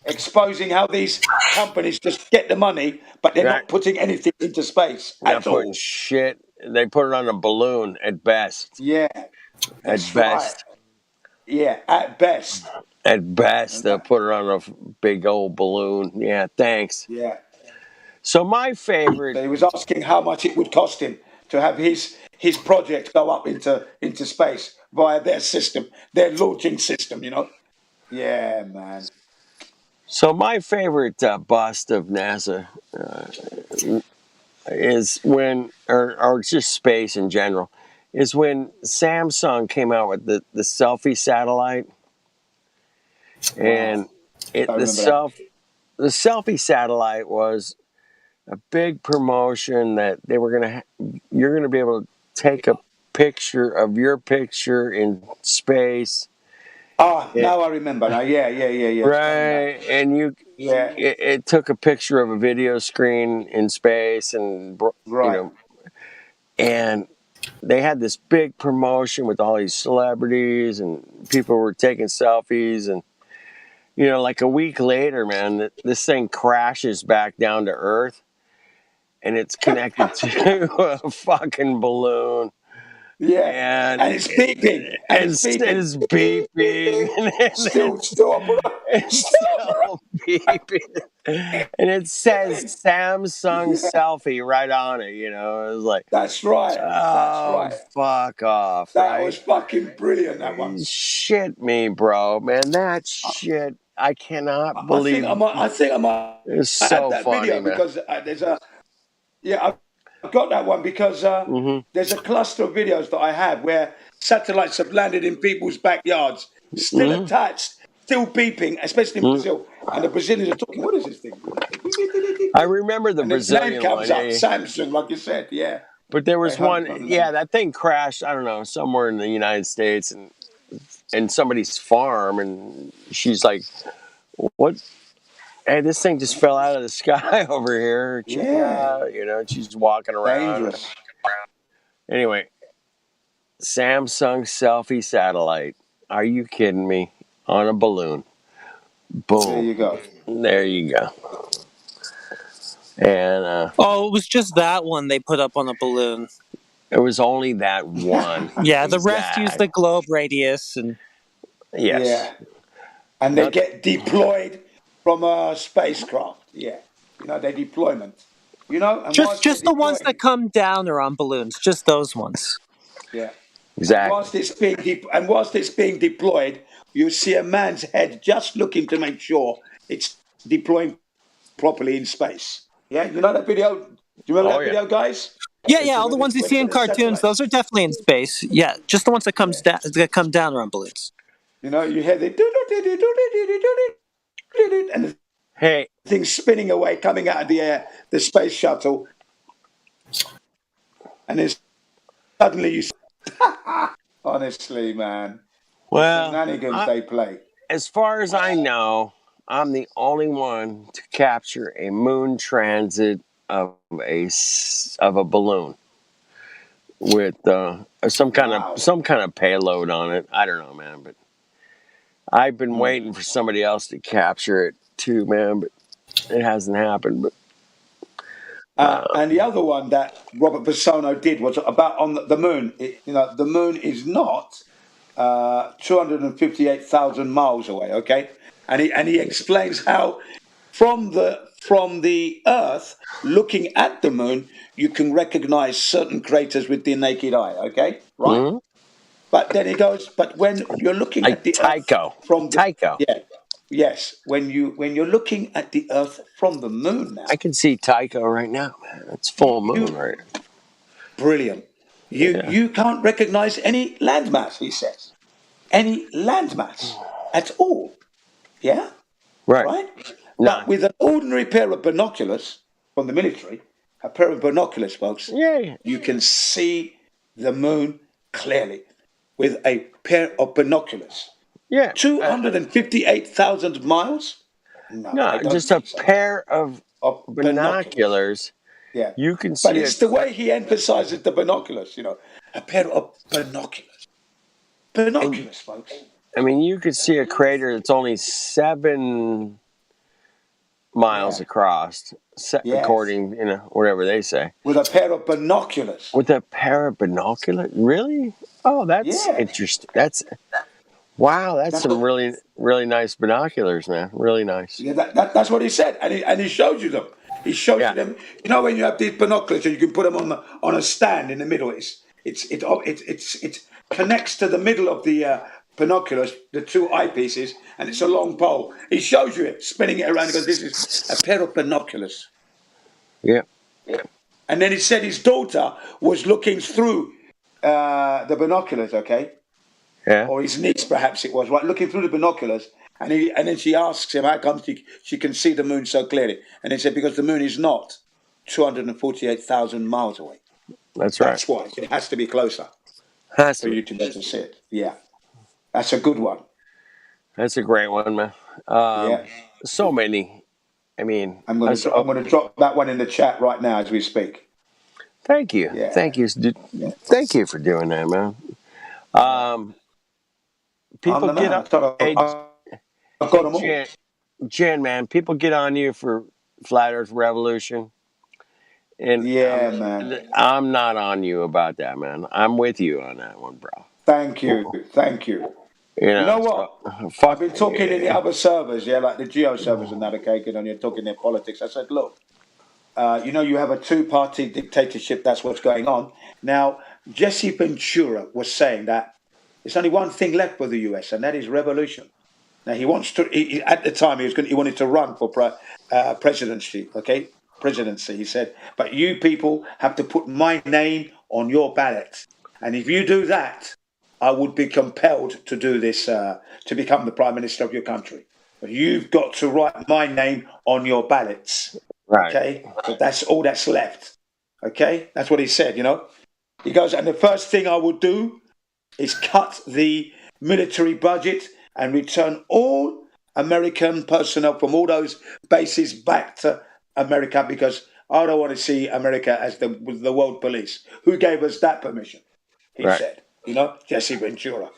Exposing how these companies just get the money, but they're not putting anything into space at all. Putting shit. They put it on a balloon at best. Yeah. At best. Yeah, at best. At best, they'll put it on a big old balloon. Yeah, thanks. Yeah. So my favorite. He was asking how much it would cost him to have his project go up into space via their system, their launching system, you know? Yeah, man. So my favorite bust of NASA is when, or just space in general, is when Samsung came out with the selfie satellite, and the selfie satellite was a big promotion that they were you're gonna be able to take a picture of your picture in space. Now I remember. Now, yeah. Right, and it took a picture of a video screen in space, and you know, and they had this big promotion with all these celebrities, and people were taking selfies, and you know, like a week later, man, this thing crashes back down to Earth, and it's connected to a fucking balloon. Yeah, and it's beeping. It's beeping. Still beeping. And it says Samsung selfie right on it, you know. It was like, that's right. Fuck off. That was fucking brilliant, that one. Shit me, bro. Man, that shit, I cannot believe. I think I might it's so that funny, video man. because there's a... Yeah, I've got that one because there's a cluster of videos that I have where satellites have landed in people's backyards, still attached, still beeping, especially in Brazil. And the Brazilians are talking, what is this thing? I remember the Brazilian comes one. Up, Samsung, like you said, yeah. But there was one, that thing crashed, I don't know, somewhere in the United States and in somebody's farm. And she's like, what? Hey, this thing just fell out of the sky over here. Check it out. You know, she's walking around. Dangerous. Anyway, Samsung selfie satellite. Are you kidding me? On a balloon. Boom. There you go. There you go. And it was just that one they put up on a balloon. It was only that one. Yeah, the rest use the globe radius and. Yes. Yeah. And they get deployed from a spacecraft. Yeah. Their deployment. And just the ones that come down are on balloons. Just those ones. Yeah. Exactly. And whilst it's being deployed, you see a man's head just looking to make sure it's deploying properly in space. Yeah, you know that video? Do you remember that video, guys? Yeah, all the ones you see in cartoons, those are definitely in space. Yeah, just the ones that come down are on balloons. You hear the and the thing spinning away, coming out of the air, the space shuttle, and then suddenly you. Honestly, man. Well, shenanigans they play. As far as I know, I'm the only one to capture a moon transit of a balloon with some kind of payload on it. I don't know, man, but I've been waiting for somebody else to capture it too, man, but it hasn't happened. But and the other one that Robert Bassano did was about on the moon. The moon is not 258,000 miles away. Okay, and he explains how from the Earth, looking at the moon, you can recognize certain craters with the naked eye. Okay, right. Mm-hmm. But then he goes, but when you're looking at the Tycho Earth from Tycho, yes, when you're looking at the Earth from the moon now, I can see Tycho right now, man. It's full moon, right? Brilliant. You can't recognize any landmass, he says, any landmass at all. Yeah, right. No. But with an ordinary pair of binoculars from the military, a pair of binoculars, folks, you can see the moon clearly with a pair of binoculars. Yeah. 258,000 miles? No, just a pair of binoculars. Yeah. You can see. But it's the way he emphasizes the binoculars, a pair of binoculars. Binoculars, folks. I mean, you could see a crater that's only 7 miles across, according, whatever they say. With a pair of binoculars. With a pair of binoculars? Really? Oh, that's interesting. That's some really, really nice binoculars, man. Really nice. Yeah, that's what he said, and he showed you them. He showed you them. When you have these binoculars and you can put them on a stand in the middle, it connects to the middle of the binoculars, the two eyepieces, and it's a long pole. He shows you it, spinning it around, because this is a pair of binoculars. Yeah. And then he said his daughter was looking through the binoculars, okay? Yeah. Or his niece, perhaps it was, right? Looking through the binoculars, and then she asks him, how come she can see the moon so clearly? And he said, because the moon is not 248,000 miles away. That's right. That's why. It has to be closer for you to be able to see it. Yeah. That's a good one. That's a great one, man. So many. I mean, I'm going to drop that one in the chat right now as we speak. Thank you. Yeah. Thank you. Thank you for doing that, man. People get up. Jen, man, people get on you for Flat Earth Revolution. And man, I'm not on you about that, man. I'm with you on that one, bro. Thank you. You know what? I've been talking in the other servers, like the Geo servers and that, okay, and you're talking their politics. I said, look, you have a two-party dictatorship. That's what's going on. Now, Jesse Ventura was saying that there's only one thing left for the US, and that is revolution. Now, he wants to, at the time, he wanted to run for presidency, okay? Presidency, he said, but you people have to put my name on your ballot. And if you do that, I would be compelled to do this, to become the Prime Minister of your country. But you've got to write my name on your ballots. Right. Okay? But that's all that's left. Okay? That's what he said, He goes, and the first thing I would do is cut the military budget and return all American personnel from all those bases back to America, because I don't want to see America as the world police. Who gave us that permission? He said, Jesse Ventura.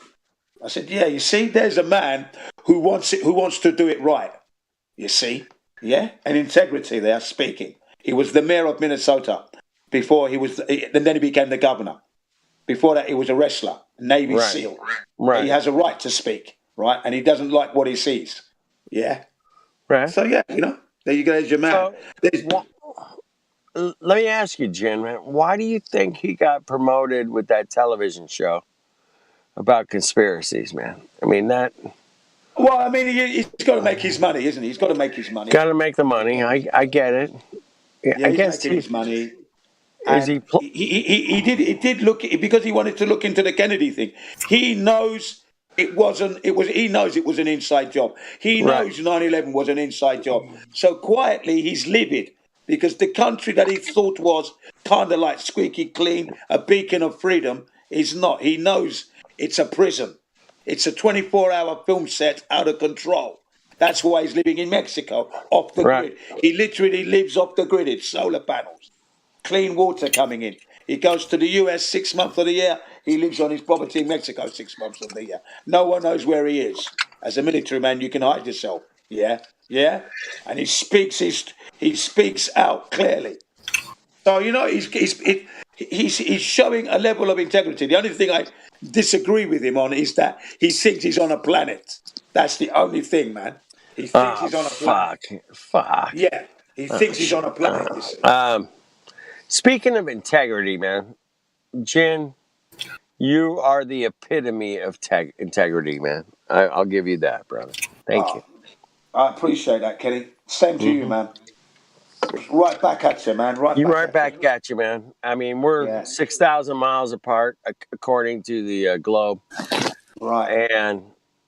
I said, yeah, you see, there's a man who wants to do it right. You see, yeah, and integrity. They are speaking. He was the mayor of Minnesota before he was, and then he became the governor. Before that, he was a wrestler, Navy Right. SEAL. Right. He has a right to speak, right? And he doesn't like what he sees. Yeah. Right. So, yeah, you know, there you go. There's your man. Let me ask you, Jen, man, why do you think he got promoted with that television show about conspiracies, man? I mean, that... Well, I mean, he's got to make his money, isn't he? He's got to make his money. Got to make the money. I get it. Yeah, I he's guess making his money. Is he? He did look, because he wanted to look into the Kennedy thing. He knows it wasn't. It was. He knows it was an inside job. He knows 9/11 was an inside job. So quietly, he's livid because the country that he thought was kind of like squeaky clean, a beacon of freedom, is not. He knows it's a prison. It's a 24-hour film set out of control. That's why he's living in Mexico, off the grid. He literally lives off the grid. It's solar panels, clean water coming in. He goes to the US 6 months of the year. He lives on his property in Mexico 6 months of the year. No one knows where he is. As a military man, you can hide yourself. Yeah, yeah. And he speaks out clearly. So you know he's showing a level of integrity. The only thing I disagree with him on is that he thinks he's on a planet. That's the only thing, man. He thinks he's on a planet. Fuck. Yeah, he thinks he's on a planet. Speaking of integrity, man, Jen, you are the epitome of integrity, man. I'll give you that, brother. Thank you. I appreciate that, Kenny. Same to you, man. Right back at you, man. Right back at you, man. I mean, we're 6,000 miles apart, according to the globe. Right. And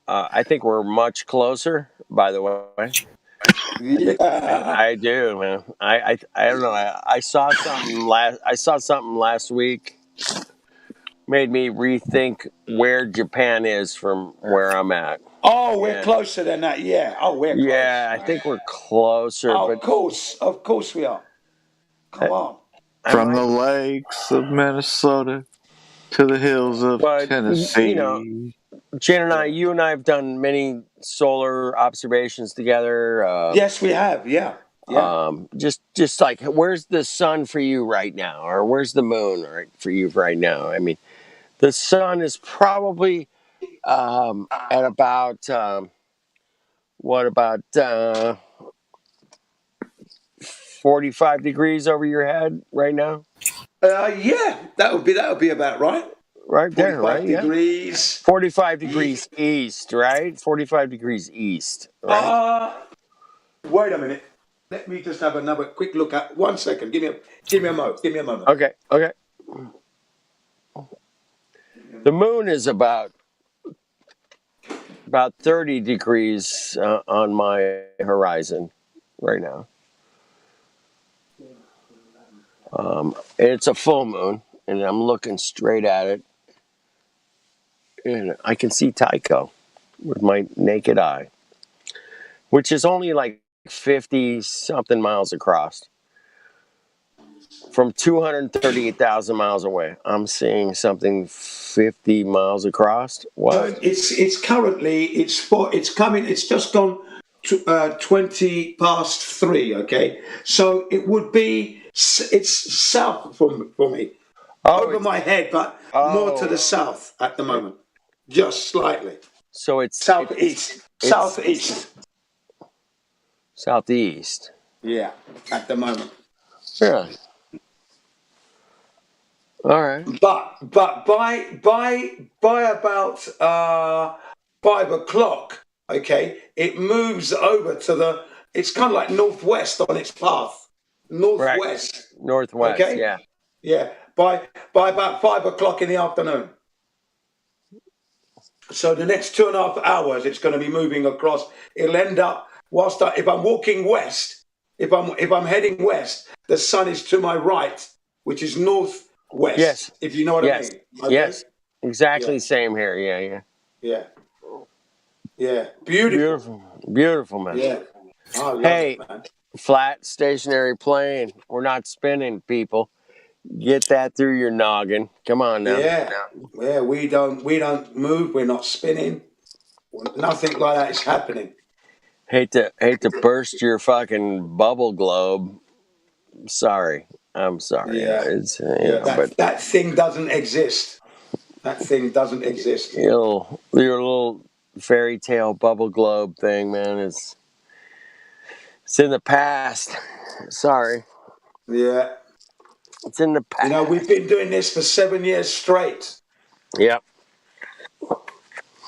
I think we're much closer, by the way. Yeah. I do, man. I don't know. I saw something last week. Made me rethink where Japan is from where I'm at. Oh, we're closer than that. Yeah. Oh, we're close. Yeah, I think we're closer. Oh, of course we are. Come on. From the lakes of Minnesota to the hills of Tennessee. You know, Jen you and I have done many solar observations together. Yes, we have. Yeah. Just like, where's the sun for you right now, or where's the moon for you right now? I mean, the sun is probably at about 45 degrees over your head right now. Yeah, that would be about right. Right there, right? Degrees. 45 degrees east, right? 45 degrees east, right? Wait a minute. Let me just have another quick look at 1 second. Give me a moment. Okay. The moon is about 30 degrees on my horizon right now. It's a full moon, and I'm looking straight at it, and I can see Tycho with my naked eye, which is only like 50-something miles across. From 238,000 miles away, I'm seeing something 50 miles across. What? It's currently it's just gone 20 past 3. Okay, so it would be it's south for me, over my head, but more to the south at the moment, just slightly. So it's southeast. Yeah, at the moment. Yeah. All right. But by about 5 o'clock, okay, it moves over to it's kind of like northwest on its path. Northwest. Right. Northwest, okay? Yeah. Yeah. By about 5 o'clock in the afternoon. So the next 2.5 hours, it's going to be moving across. It'll end up if I'm walking west, if I'm heading west, the sun is to my right, which is northwest. Yes. If you know what I mean. Okay? Yes. Exactly same here. Yeah. Beautiful, man. Yeah. Hey, flat stationary plane. We're not spinning, people. Get that through your noggin. Come on now. Yeah. We don't move. We're not spinning. Nothing like that is happening. Hate to burst your fucking bubble globe sorry. I'm sorry. Yeah. It's, that thing doesn't exist. That thing doesn't exist. Your little fairy tale bubble globe thing, man, it's in the past. Sorry. Yeah. It's in the past. We've been doing this for 7 years straight. Yep.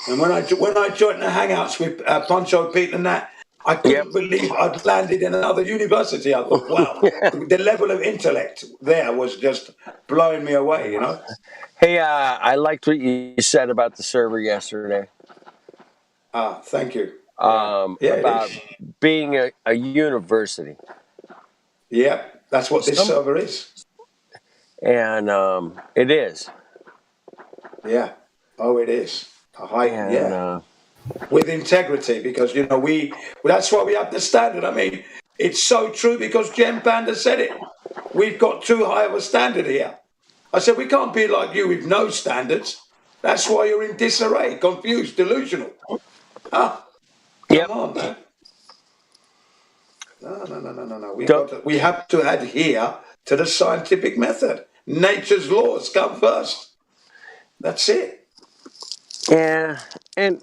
And when I joined the Hangouts with Poncho, Pete and that, I couldn't believe I'd landed in another university. I thought, wow, the level of intellect there was just blowing me away, Hey, I liked what you said about the server yesterday. Thank you. About being a university. Yep, that's what this server is. And it is. Yeah. Oh, it is. With integrity, because that's why we have the standard. I mean, it's so true because Jem Panda said it. We've got too high of a standard here. I said we can't be like you with no standards. That's why you're in disarray, confused, delusional. Come on, man. No. We have to adhere to the scientific method. Nature's laws come first. That's it. Yeah, and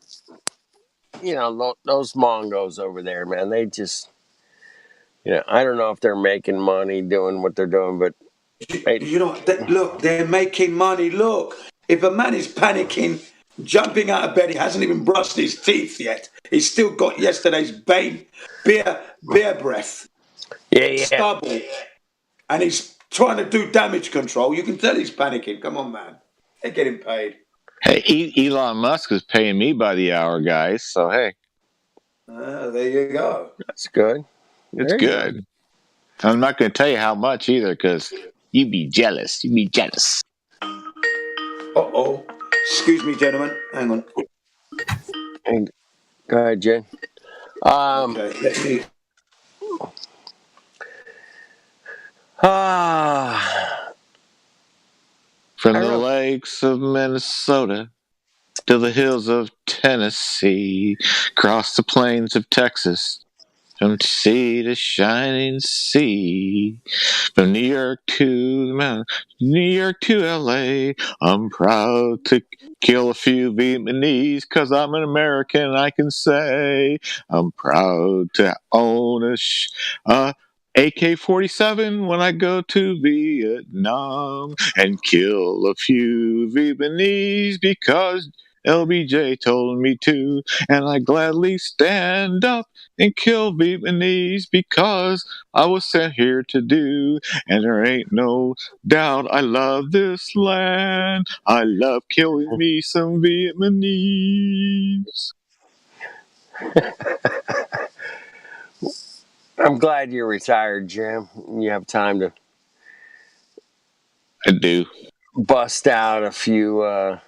those Mongos over there, man, they just, I don't know if they're making money doing what they're doing, but look, they're making money. Look, if a man is panicking, jumping out of bed, he hasn't even brushed his teeth yet. He's still got yesterday's beer breath. Yeah. Stubble, and he's trying to do damage control. You can tell he's panicking. Come on, man. They're getting paid. Hey, Elon Musk is paying me by the hour, guys. So, hey. There you go. That's good. It's good. I'm not going to tell you how much either because you'd be jealous. You'd be jealous. Uh-oh. Excuse me, gentlemen. Hang on. Go ahead, Jen. Okay, let me... From the lakes of Minnesota to the hills of Tennessee, across the plains of Texas, from sea to shining sea, from New York to LA, I'm proud to kill a few Vietnamese, 'cause I'm an American, I can say. I'm proud to own a AK-47 when I go to Vietnam and kill a few Vietnamese because LBJ told me to, and I gladly stand up and kill Vietnamese because I was sent here to do, and there ain't no doubt I love this land. I love killing me some Vietnamese. I'm glad you're retired, Jim. You have time to. I do. Bust out a few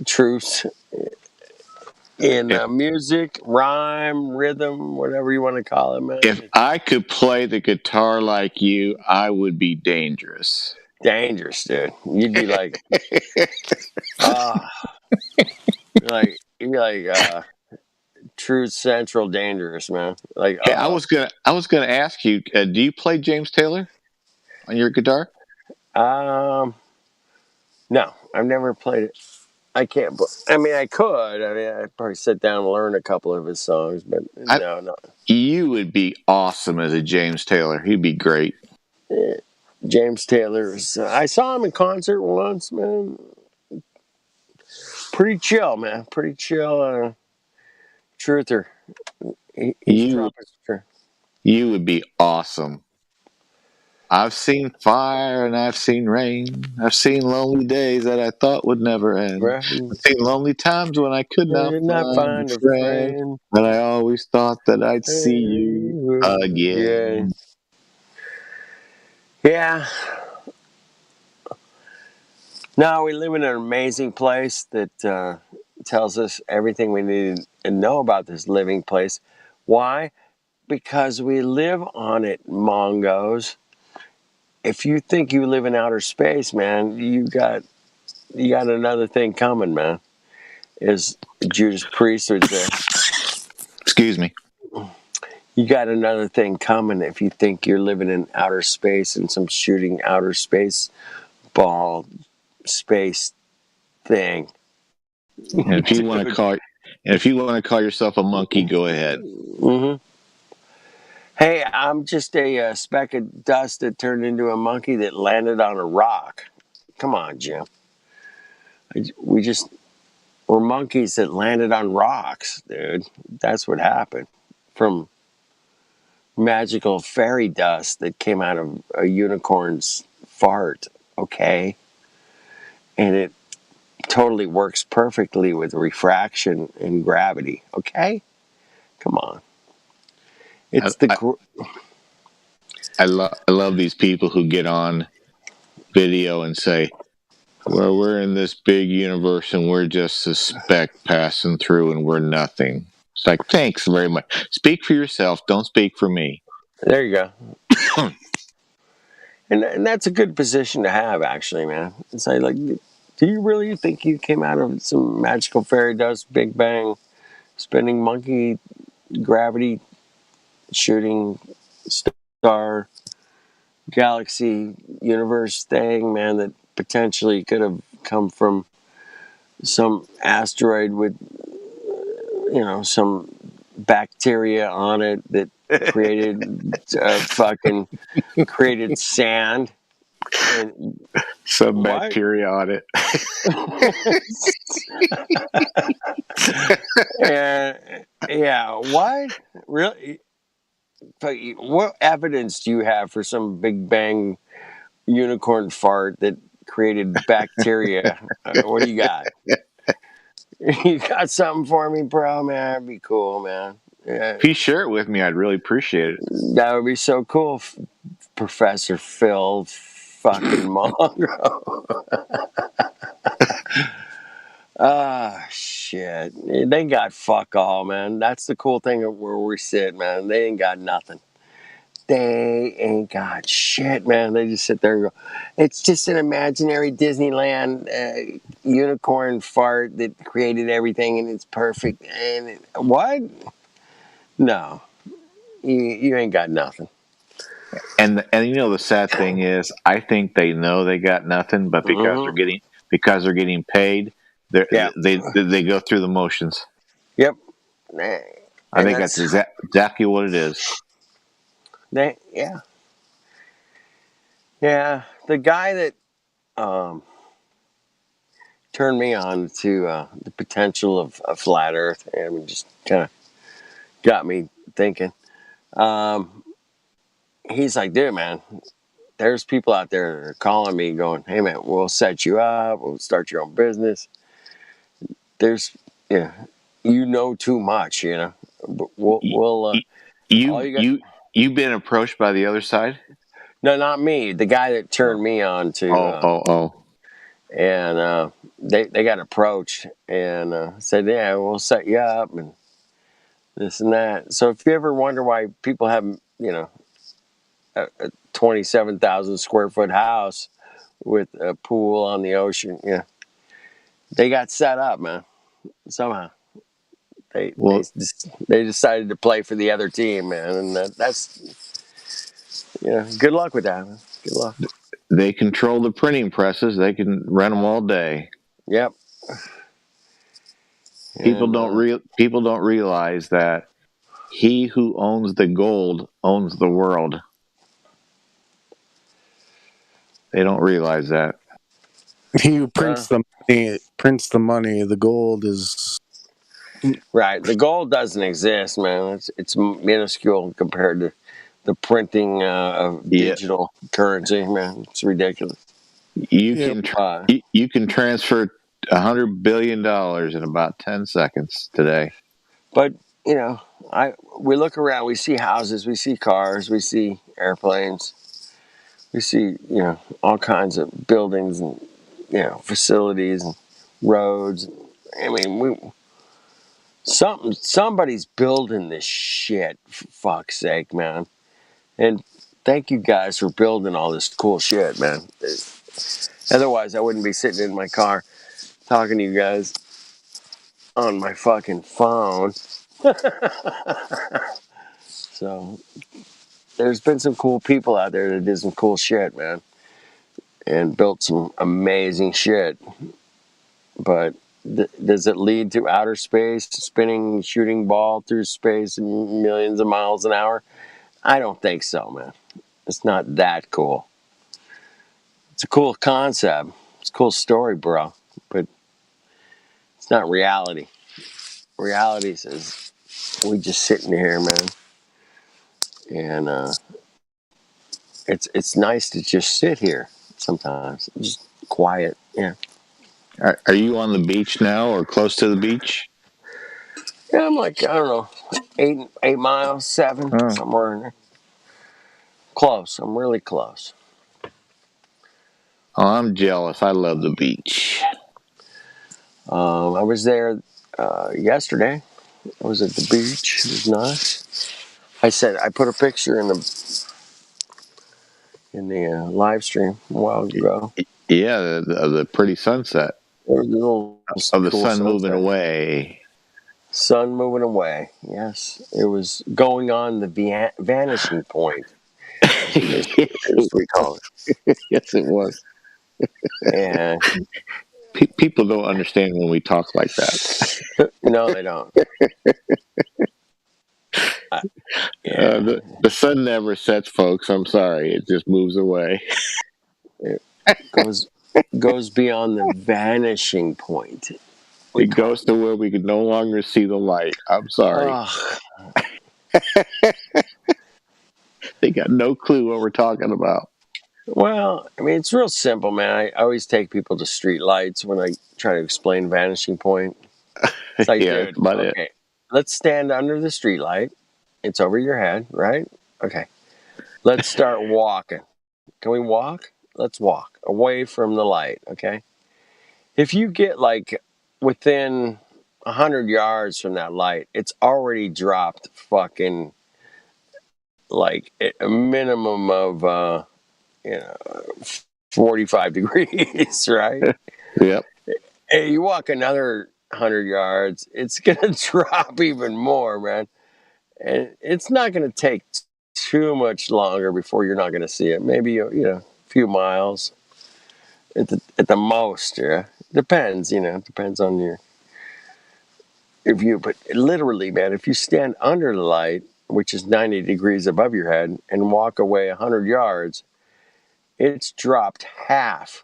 truths in music, rhyme, rhythm, whatever you want to call it, man. If I could play the guitar like you, I would be dangerous. Dangerous, dude. You'd be like, you'd be like Truth Central dangerous, man. Like, hey, I was gonna ask you, do you play James Taylor on your guitar? No, I've never played it. I can't. I mean, I could. I mean, I'd probably sit down and learn a couple of his songs, but no. You would be awesome as a James Taylor. He'd be great. James Taylor's. I saw him in concert once, man. Pretty chill, man. Pretty chill. Truther. You would be awesome. I've seen fire and I've seen rain. I've seen lonely days that I thought would never end. Right. I've seen lonely times when I could not find a friend. But I always thought that I'd see you again. Yeah. No, we live in an amazing place that tells us everything we need to know about this living place. Why? Because we live on it, Mongos. If you think you live in outer space, man, you got another thing coming, man. As Judas Priest would say. Excuse me. You got another thing coming if you think you're living in outer space and some shooting outer space ball space thing. And if you want to call yourself a monkey, go ahead. Mm-hmm. Hey, I'm just a speck of dust that turned into a monkey that landed on a rock. Come on, Jim. We're monkeys that landed on rocks, dude. That's what happened. From magical fairy dust that came out of a unicorn's fart, okay? And it totally works perfectly with refraction and gravity, okay? Come on. It's I love these people who get on video and say, well, we're in this big universe and we're just a speck passing through and we're nothing. It's like, thanks very much. Speak for yourself. Don't speak for me. There you go. and that's a good position to have, actually, man. It's like, do you really think you came out of some magical fairy dust, Big Bang, spinning monkey, gravity, shooting star, galaxy, universe thing, man, that potentially could have come from some asteroid with, some bacteria on it that created sand. And some bacteria on it. Yeah, what? Really? What evidence do you have for some Big Bang unicorn fart that created bacteria? What do you got? You got something for me, bro, man? That'd be cool, man. Yeah. If you share it with me, I'd really appreciate it. That would be so cool, Professor Phil fucking Mongo. Shit. They got fuck all, man. That's the cool thing of where we sit, man. They ain't got nothing. They ain't got shit, man. They just sit there and go, it's just an imaginary Disneyland unicorn fart that created everything and it's perfect. And what? No. You ain't got nothing. And the sad thing is, I think they know they got nothing, but because they're getting paid, they go through the motions. Yep. I think that's exactly what it is. Yeah. The guy that turned me on to the potential of a flat Earth, and just kind of got me thinking. He's like, dude, man, there's people out there that are calling me going, hey, man, we'll set you up. We'll start your own business. There's, you know too much, But we'll You've been approached by the other side? No, not me. The guy that turned me on to. And they got approached and said, yeah, we'll set you up and this and that. So if you ever wonder why people have, a 27,000 square foot house with a pool on the ocean, they got set up, man. Somehow they decided to play for the other team, man, and that's good luck with that, man. Good luck. They control the printing presses. They can run them all day. Yep. People don't realize that he who owns the gold owns the world. They don't realize that. He who prints the money. The gold is right. The gold doesn't exist, man. It's minuscule compared to the printing of digital currency, man. It's ridiculous. You can transfer $100 billion in about 10 seconds today. But we look around. We see houses. We see cars. We see airplanes. We see all kinds of buildings and facilities and roads. I mean, somebody's building this shit, for fuck's sake, man. And thank you guys for building all this cool shit, man. Otherwise, I wouldn't be sitting in my car talking to you guys on my fucking phone. So there's been some cool people out there that did some cool shit, man, and built some amazing shit. But does it lead to outer space, spinning, shooting ball through space in millions of miles an hour? I don't think so, man. It's not that cool. It's a cool concept. It's a cool story, bro. But it's not reality. Reality says we just sitting here, man. And it's nice to just sit here sometimes. Just quiet, yeah. Are you on the beach now or close to the beach? Yeah, I'm like, I don't know, 8 miles, 7, somewhere in there. Close. I'm really close. Oh, I'm jealous. I love the beach. I was there yesterday. I was at the beach. It was nice. I put a picture in the live stream a while ago. Yeah, the pretty sunset. Of the sun moving away. Sun moving away. Yes, it was going on the vanishing point. As we call it. Yes, it was. And people don't understand when we talk like that. No, they don't. The sun never sets, folks. I'm sorry. It just moves away. It goes beyond the vanishing point. It goes to where we can no longer see the light. I'm sorry. They got no clue what we're talking about. Well, I mean, it's real simple, man. I always take people to street lights when I try to explain vanishing point. It's like, Yeah, dude, okay, let's stand under the street light. It's over your head, right? Okay. Let's start walking. Can we walk? Let's walk away from the light, okay? If you get like within 100 yards from that light, it's already dropped fucking like a minimum of 45 degrees, right? Yep. Hey, you walk another 100 yards, it's gonna drop even more, man. And it's not gonna take too much longer before you're not gonna see it. Maybe a few miles at the most. Yeah, depends. It depends on your view. But literally, man, if you stand under the light, which is 90 degrees above your head, and walk away 100 yards, it's dropped half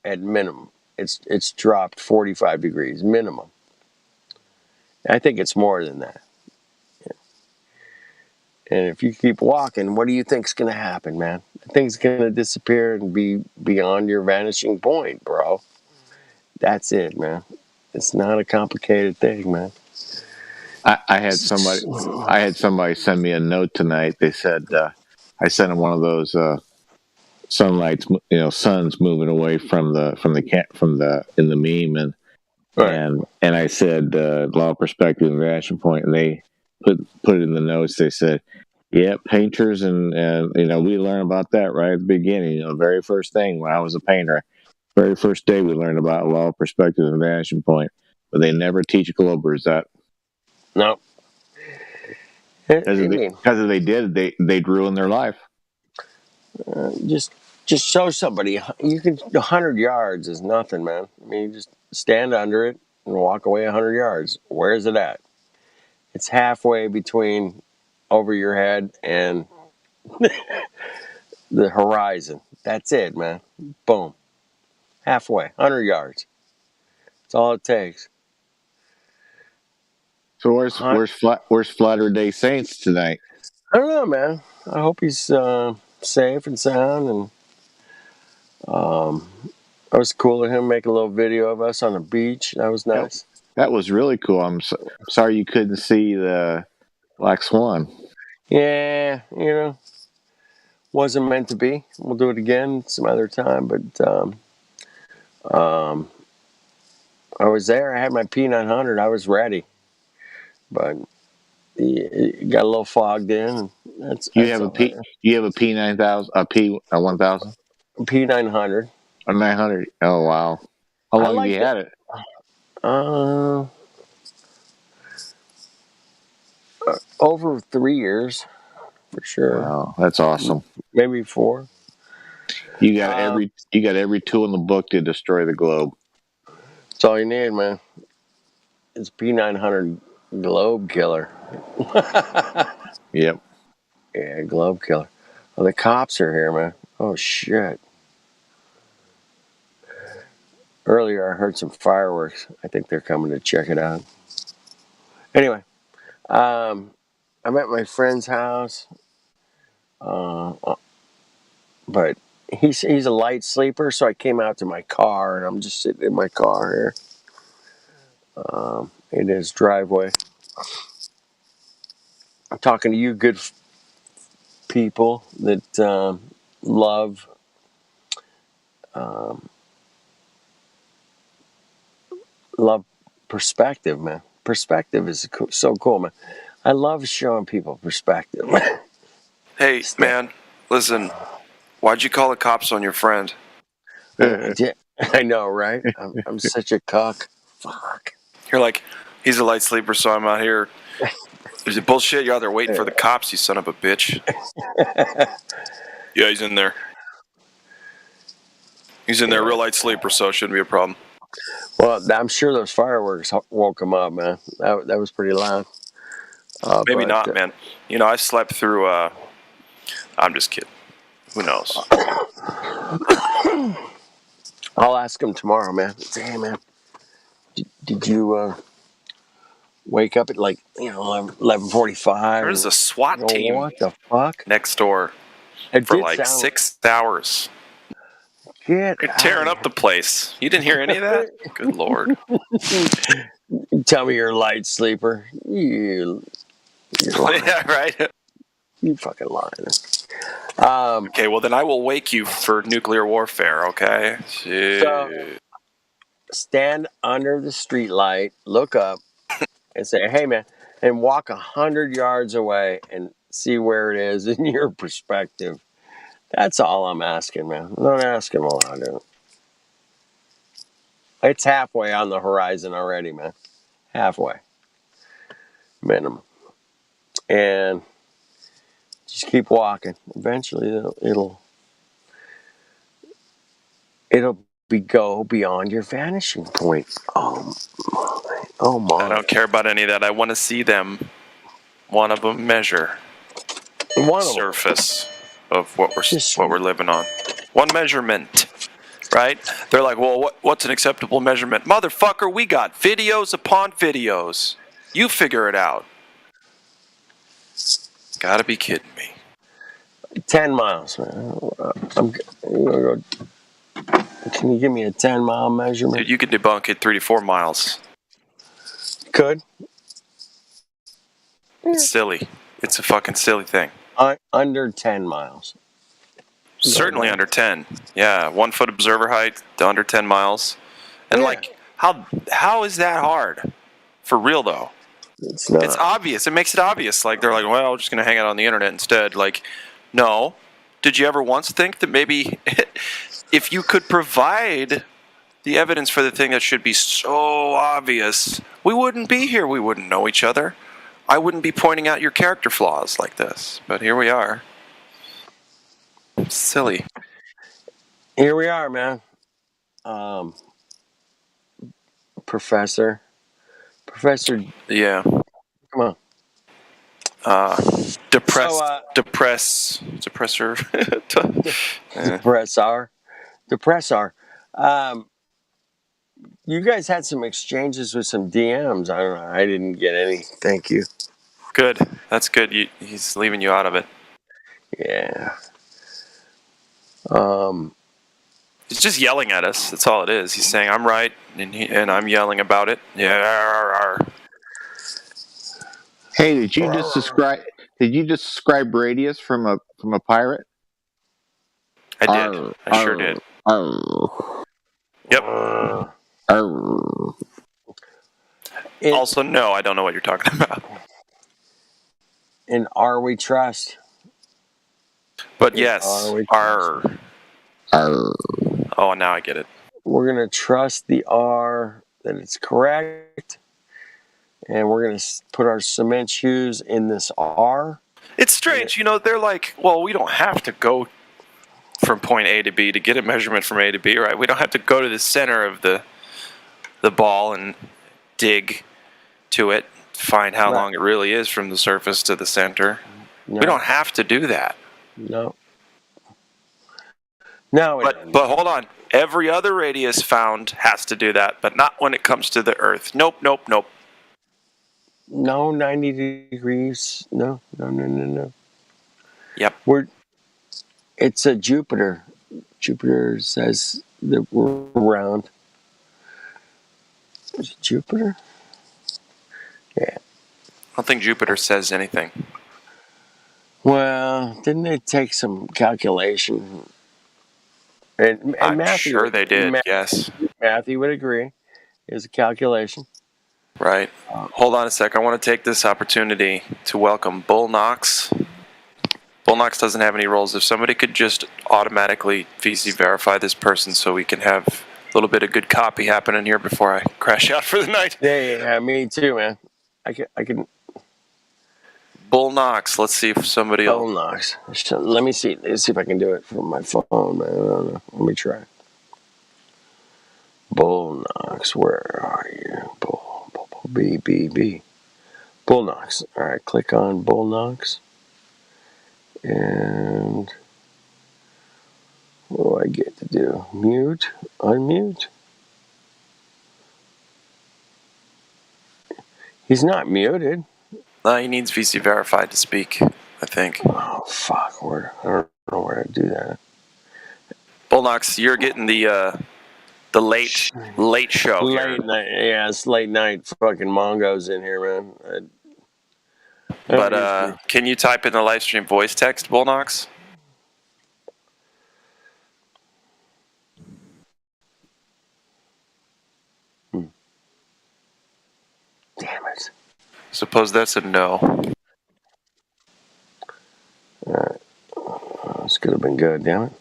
at minimum. It's dropped 45 degrees minimum. I think it's more than that. Yeah. And if you keep walking, what do you think's going to happen, man? The thing's going to disappear and be beyond your vanishing point, bro. That's it, man. It's not a complicated thing, man. I had somebody send me a note tonight. They said I sent them one of those sunlights, suns moving away from the in the meme, and right. and I said law of perspective and vanishing point, and they put it in the notes. They said, "Yeah, painters and we learn about that right at the beginning. The very first thing when I was a painter, very first day we learned about law of perspective and vanishing point, but they never teach Globers that." No. Because if they did, they'd ruin their life. Just show somebody. You can 100 yards is nothing, man. I mean, you just stand under it and walk away 100 yards. Where is it at? It's halfway between over your head and the horizon. That's it, man. Boom. Halfway, 100 yards. That's all it takes. So where's Flat Earth Day Saints tonight? I don't know, man. I hope he's safe and sound, and it was cool of him making a little video of us on the beach. That was nice. That was really cool. I'm sorry you couldn't see the Black Swan. Yeah, wasn't meant to be. We'll do it again some other time, but I was there. I had my P900. I was ready, but it got a little fogged in. You have a P9000, a P1000, P900, a 900. Oh wow! How long have you had it? Over 3 years, for sure. Wow, that's awesome. Maybe 4. You got every tool in the book to destroy the globe. That's all you need, man. It's P900 Globe Killer. Yep. Yeah, Globe Killer. Oh, the cops are here, man. Oh, shit. Earlier, I heard some fireworks. I think they're coming to check it out. Anyway, I'm at my friend's house, but he's a light sleeper, so I came out to my car, and I'm just sitting in my car here in his driveway. I'm talking to you good people that love perspective, man. Perspective is so cool, man. I love showing people perspective. Hey, man, listen. Why'd you call the cops on your friend? I know, right? I'm such a cuck. Fuck. You're like, he's a light sleeper, so I'm out here. Is it bullshit? You're out there waiting for the cops, you son of a bitch. Yeah, he's in there. He's in there, real light sleeper, so it shouldn't be a problem. Well, I'm sure those fireworks woke him up, man. That was pretty loud. Maybe not, man. You know, I slept through. I'm just kidding. Who knows? I'll ask him tomorrow, man. Say, hey, man, did you wake up at 11:45? There's a SWAT team. What the fuck? Next door for like 6 hours. You're tearing up the place. You didn't hear any of that? Good Lord. Tell me you're a light sleeper. You're lying. Yeah, right. You fucking lying. Okay, well then I will wake you for nuclear warfare, okay? So, stand under the street light, look up, and say, hey, man, and walk 100 yards away and see where it is in your perspective. That's all I'm asking, man. I'm not asking a lot, dude. It's halfway on the horizon already, man. Halfway. Minimum. And just keep walking. Eventually, it'll go beyond your vanishing point. Oh my! I don't care about any of that. I want to see them. One of them measure the surface of what we're living on. One measurement, right? They're like, well, what's an acceptable measurement? Motherfucker, we got videos upon videos. You figure it out. Gotta be kidding me. 10 miles, man. Can you give me a 10-mile measurement? Dude, you could debunk it 3 to 4 miles. Could. It's silly. It's a fucking silly thing. Under 10 miles. Certainly under 10. Yeah, 1 foot observer height to under 10 miles. And like, how is that hard? For real though. It's not. It's obvious. It makes it obvious. Like, they're like, well, we're just going to hang out on the internet instead. Like, no. Did you ever once think that maybe if you could provide the evidence for the thing that should be so obvious, we wouldn't be here. We wouldn't know each other. I wouldn't be pointing out your character flaws like this. But here we are. Silly. Here we are, man. Professor. Yeah. Come on. Depressor. Depressor. You guys had some exchanges with some DMs. I don't know. I didn't get any. Thank you. Good. That's good. He's leaving you out of it. Yeah. He's just yelling at us. That's all it is. He's saying I'm right, and I'm yelling about it. Yeah. Hey, did you just describe Radius from a pirate? I did. I sure did. Yep. Also, no, I don't know what you're talking about. In R we trust. But yes, R. Oh, now I get it. We're going to trust the R, that it's correct, and we're going to put our cement shoes in this R. It's strange, they're like, well, we don't have to go from point A to B to get a measurement from A to B, right? We don't have to go to the center of the ball and dig to it, find how long it really is from the surface to the center. No. We don't have to do that. No. But hold on. Every other radius found has to do that, but not when it comes to the Earth. Nope. No 90 degrees. No. Yep. It's a Jupiter. Jupiter says that we're round. Is it Jupiter? Yeah. I don't think Jupiter says anything. Well, didn't they take some calculation? And I'm Matthew, sure they did, yes. Matthew would agree. It's a calculation. Right. Hold on a sec. I want to take this opportunity to welcome Bull Knox. Bull Knox doesn't have any roles. If somebody could just automatically VC verify this person so we can have a little bit of good copy happening here before I crash out for the night. Yeah, me too, man. I can. Bull Knox. Let's see if somebody else. Bull Knox. Let me see. Let's see if I can do it from my phone, man. I don't know. Let me try. Bull Knox, where are you? B. Bull Knox. All right, click on Bull Knox. And what do I get to do? Mute? Unmute? He's not muted. No, he needs VC verified to speak, I think. Oh, fuck. I don't know where to do that. Bull Knox, you're getting the late show here. Late night. Yeah, it's late night fucking Mongo's in here, man. But can you type in the live stream voice text, Bull Knox? Damn it. Suppose that's a no. Alright. This could have been good, damn it.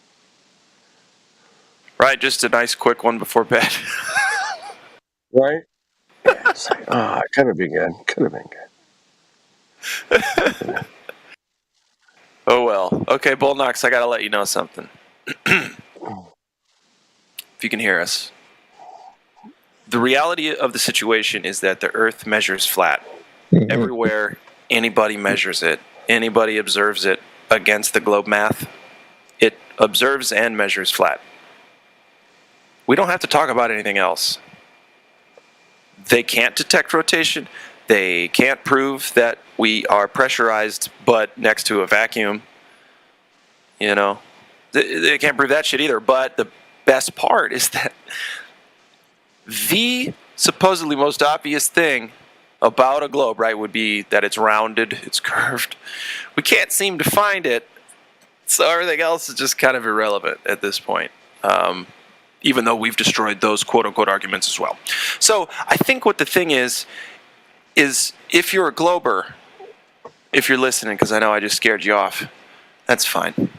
Right, just a nice quick one before bed. Right? Yeah, it's like, it could have been good. Could have been good. Oh well. Okay, Bull Knox, I gotta let you know something. If you can hear us. The reality of the situation is that the Earth measures flat. Everywhere anybody measures it, anybody observes it against the globe math, it observes and measures flat. We don't have to talk about anything else. They can't detect rotation. They can't prove that we are pressurized but next to a vacuum. They can't prove that shit either. But the best part is that the supposedly most obvious thing about a globe, right, would be that it's rounded, it's curved. We can't seem to find it, so everything else is just kind of irrelevant at this point, even though we've destroyed those quote-unquote arguments as well. So I think what the thing is if you're a glober, if you're listening, because I know I just scared you off, that's fine.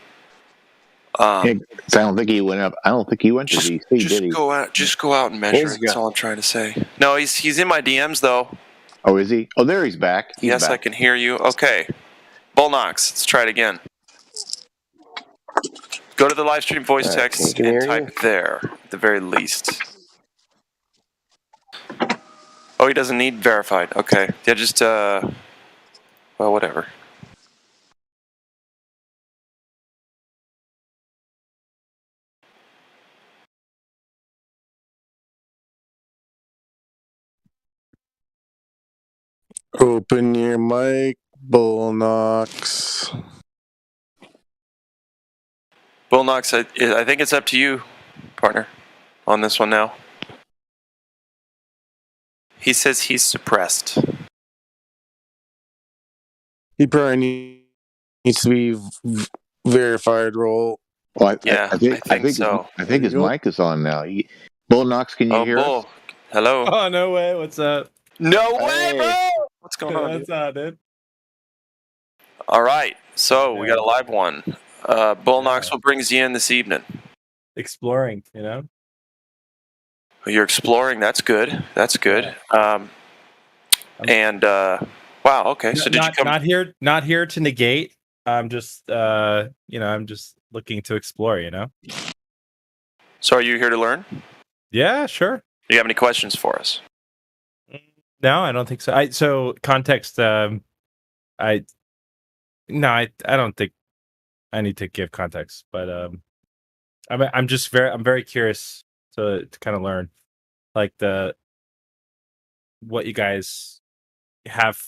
I don't think he went up. I don't think he went to DC, did he? Just go out and measure it. That's all I'm trying to say. No, he's in my DMs though. Oh, is he? Oh, there he's back. Yes, back. I can hear you. Okay. Bull Knox, let's try it again. Go to the live stream voice text and type there, at the very least. Oh, he doesn't need verified. Okay. Yeah, just, well, whatever. Open your mic, Bull Knox. Bull Knox, I think it's up to you, partner, on this one now. He says he's suppressed. He probably needs to be verified role. Well, I think so. I think his mic is on now. Bull Knox, can you hear us? Hello. Oh, no way. What's up? No way, bro! What's going on? What's up, dude? All right. So we got a live one. Bull Knox, what brings you in this evening? Exploring, You're exploring. That's good. That's good. And wow, okay. So did you come? Not here to negate. I'm just I'm just looking to explore. So are you here to learn? Yeah, sure. Do you have any questions for us? No, I don't think so. So context. I don't think I need to give context, but I'm very curious to kind of learn, like what you guys have,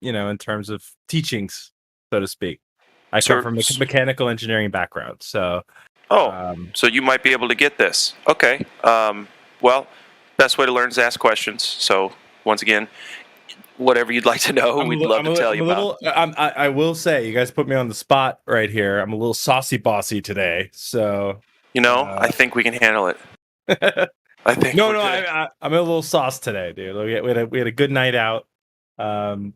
in terms of teachings, so to speak. I come from a mechanical engineering background, so. So you might be able to get this. Okay. Well, best way to learn is ask questions. So once again, whatever you'd like to know, we'd love to tell you about. I will say, you guys put me on the spot right here. I'm a little saucy bossy today, so. I think we can handle it. I think. I'm a little sauce today, dude. We had a good night out, and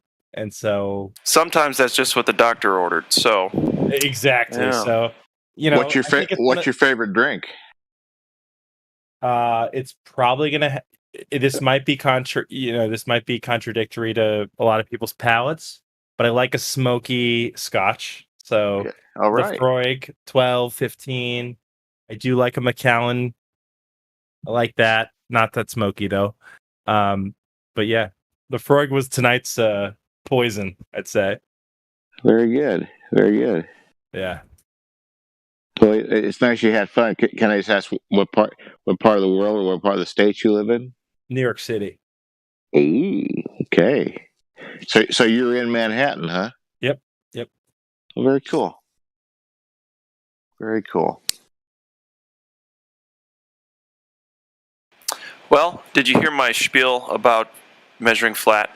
so. Sometimes that's just what the doctor ordered. So. Exactly. Yeah. So. What's your favorite drink? It's probably gonna. This might be contradictory to a lot of people's palates, but I like a smoky Scotch. So okay. All right. Lefroy 12, 15. I do like a Macallan. I like that. Not that smoky though. But yeah, Lefroy was tonight's poison, I'd say. Very good. Very good. Yeah. So it's nice you had fun. Can I just ask what part of the world or what part of the state you live in? New York City. Ooh, okay. So you're in Manhattan, huh? Yep. Well, very cool. Very cool. Well, did you hear my spiel about measuring flat?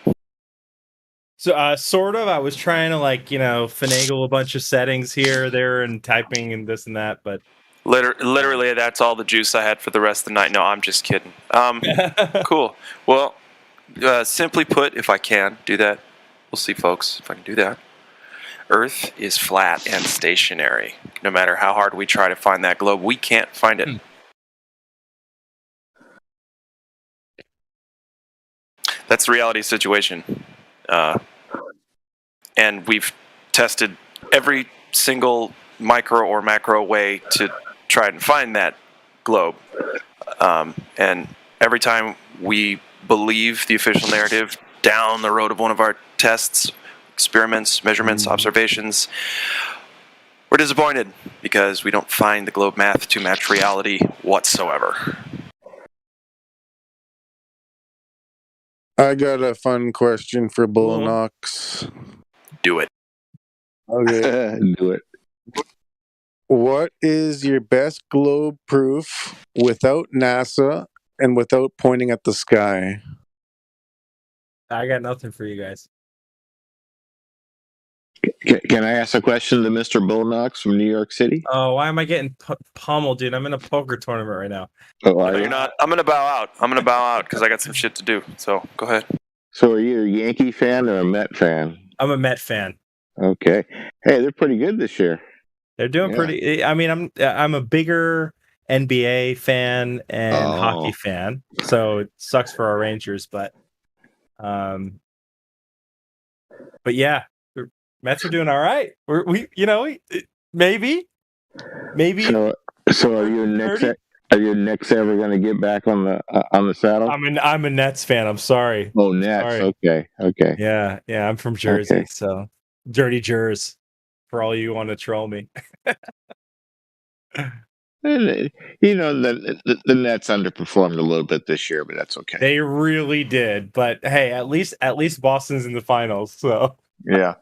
So, sort of. I was trying to finagle a bunch of settings here, there, and typing and this and that, but literally, that's all the juice I had for the rest of the night. No, I'm just kidding. Cool. Well, simply put, if I can do that, we'll see, folks, if I can do that. Earth is flat and stationary. No matter how hard we try to find that globe, we can't find it. That's the reality situation. And we've tested every single micro or macro way to try and find that globe. And every time we believe the official narrative down the road of one of our tests, experiments, measurements, observations, we're disappointed because we don't find the globe math to match reality whatsoever. I got a fun question for Bullinox. Do it. Okay. Do it. What is your best globe proof without NASA and without pointing at the sky? I got nothing for you guys. Can I ask a question to Mr. Bullinox from New York City? Oh, why am I getting pummeled, dude? I'm in a poker tournament right now. Oh, no, you're not. I'm gonna bow out because I got some shit to do. So go ahead. So are you a Yankee fan or a Met fan? I'm a Met fan. Okay. Hey, they're pretty good this year. They're doing pretty. I mean, I'm a bigger NBA fan and hockey fan, so it sucks for our Rangers, but yeah, Mets are doing all right. Maybe. So are your Knicks ever going to get back on the saddle? I'm a Nets fan. I'm sorry. Oh, Nets. Sorry. Okay. Yeah. I'm from Jersey, so dirty Jers. For all you want to troll me. And, the Nets underperformed a little bit this year, but that's okay. They really did, but hey, at least Boston's in the finals. So yeah,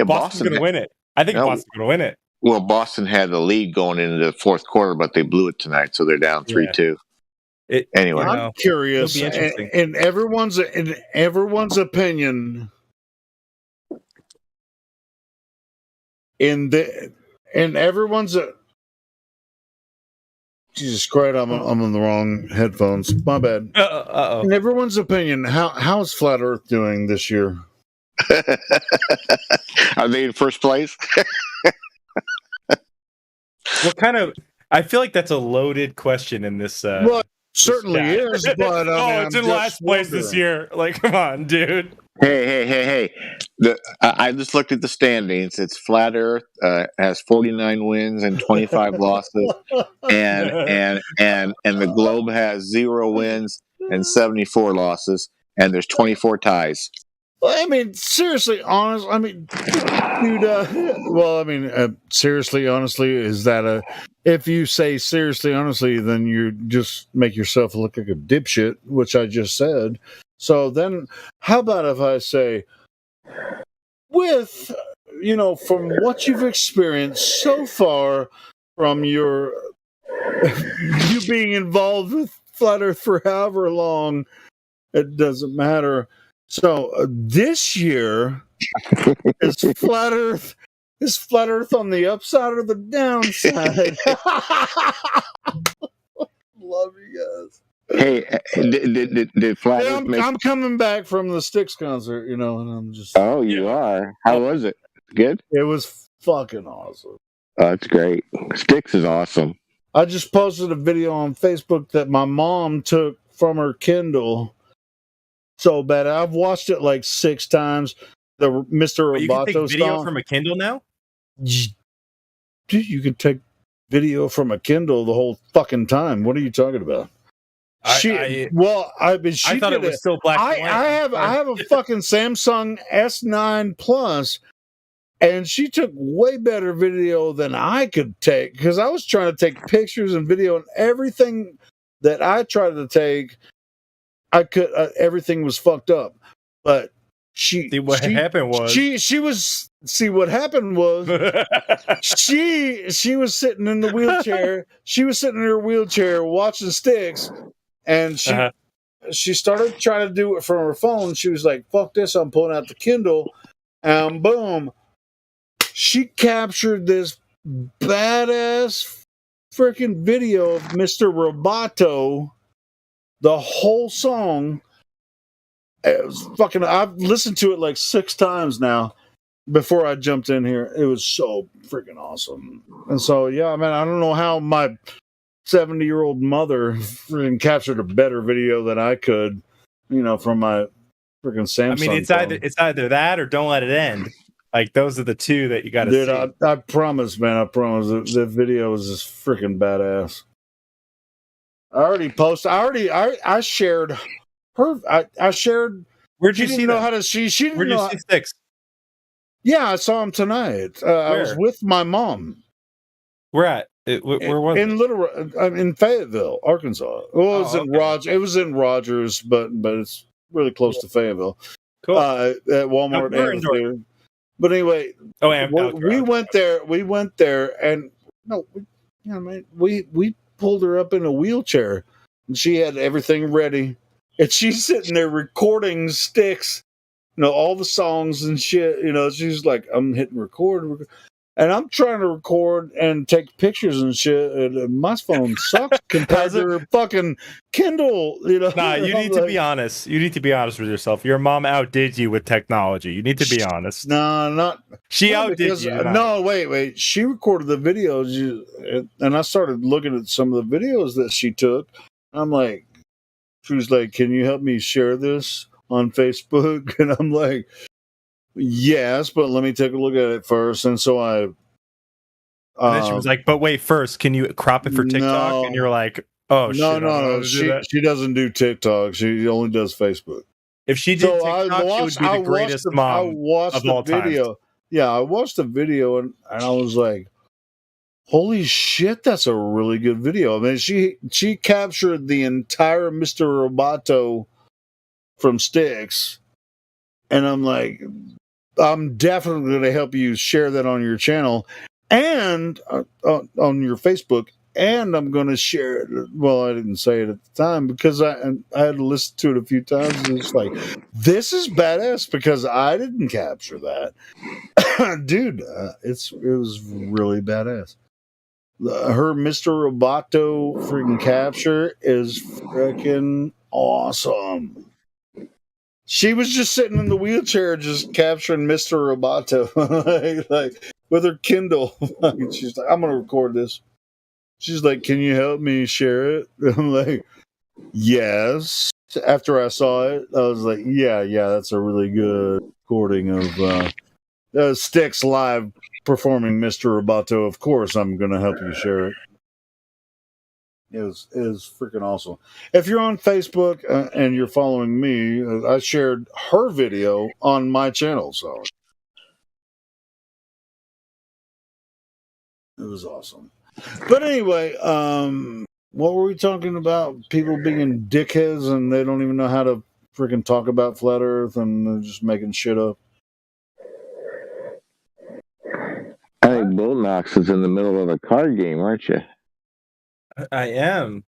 Boston's going to win it. I think Boston's going to win it. Well, Boston had the lead going into the fourth quarter, but they blew it tonight, so they're down 3-2. Anyway, I'm curious, in everyone's opinion, Jesus Christ, I'm on the wrong headphones. My bad. Uh-oh. In everyone's opinion, how's Flat Earth doing this year? Are they in first place? What kind of? I feel like that's a loaded question in this. Well, Certainly is, but it's in last place this year. Like, come on, dude. Hey! I just looked at the standings. It's Flat Earth has 49 wins and 25 losses, and the Globe has 0 wins and 74 losses, and there's 24 ties. I mean, seriously, honest. I mean, dude. Seriously, honestly, is that if you say seriously, honestly, then you just make yourself look like a dipshit, which I just said. So then, how about if I say, with, from what you've experienced so far, from you being involved with Flat Earth for however long, it doesn't matter. So this year is Flat Earth on the upside or the downside? Love you guys. Hey, did Flat Earth make... I'm coming back from the Styx concert, and I'm just... Oh, you are? How was it? Good? It was fucking awesome. Oh, that's great. Styx is awesome. I just posted a video on Facebook that my mom took from her Kindle. So bad. I've watched it like 6 times. The Mr. Roboto You can take video song. from a Kindle now? Dude, you can take video from a Kindle the whole fucking time. What are you talking about? I thought it was still black and white. I have a fucking Samsung S9 Plus, and she took way better video than I could take, because I was trying to take pictures and video, and everything that I tried to take, I could everything was fucked up. But she was she was sitting in the wheelchair. She was sitting in her wheelchair watching Styx, and she started trying to do it from her phone. She was like, "Fuck this! I'm pulling out the Kindle," and boom, she captured this badass freaking video of Mr. Roboto. The whole song, it was fucking. I've listened to it like 6 times now before I jumped in here. It was so freaking awesome. And so, yeah, I mean, I don't know how my 70-year-old mother freaking captured a better video than I could, from my freaking Samsung. I mean, it's either that or don't let it end. Like, those are the two that you got to see. Dude, I promise, man. I promise. The video is just freaking badass. I already posted. I shared her. I shared. Where'd you see know that? how to see? She didn't Where'd know. You see Styx? Yeah, I saw him tonight. I was with my mom. Where at? Where was in it? In Fayetteville, Arkansas. Well, it was in Rogers, but it's really close to Fayetteville. Cool. At Walmart Amphitheater. But anyway, we went there. We went there, and we pulled her up in a wheelchair, and she had everything ready, and she's sitting there recording Styx, all the songs and shit. She's like, I'm hitting record, and I'm trying to record and take pictures and shit, and my phone sucks compared to her fucking Kindle. Nah, you need to be honest. You need to be honest with yourself. Your mom outdid you with technology. You need to be honest. No, she outdid you. No, wait. She recorded the videos, and I started looking at some of the videos that she took. I'm like, she was like, "Can you help me share this on Facebook?" And I'm like, yes, but let me take a look at it first. And so I. And then she was like, "But wait, first, can you crop it for TikTok?" No, and you're like, "Oh, no. She doesn't do TikTok. She only does Facebook. If she did TikTok, she would be the greatest mom of all time." Yeah, I watched the video and I was like, "Holy shit, that's a really good video." I mean, she captured the entire Mr. Roboto from Styx, and I'm like, I'm definitely going to help you share that on your channel and on your Facebook, and I'm going to share it. Well, I didn't say it at the time because I had to listen to it a few times, and it's like, this is badass because I didn't capture that. Dude, it was really badass. Her Mr. Roboto freaking capture is freaking awesome. She was just sitting in the wheelchair, just capturing Mr. Roboto, like with her Kindle. She's like, "I'm gonna record this." She's like, "Can you help me share it?" I'm like, Yes. After I saw it, I was like, yeah, that's a really good recording of Styx live performing Mr. Roboto. Of course, I'm going to help you share it. It was freaking awesome. If you're on Facebook and you're following me, I shared her video on my channel, so it was awesome. But anyway, what were we talking about? People being dickheads and they don't even know how to freaking talk about flat Earth and they're just making shit up. I think Bull Knox is in the middle of a card game, aren't you? I am.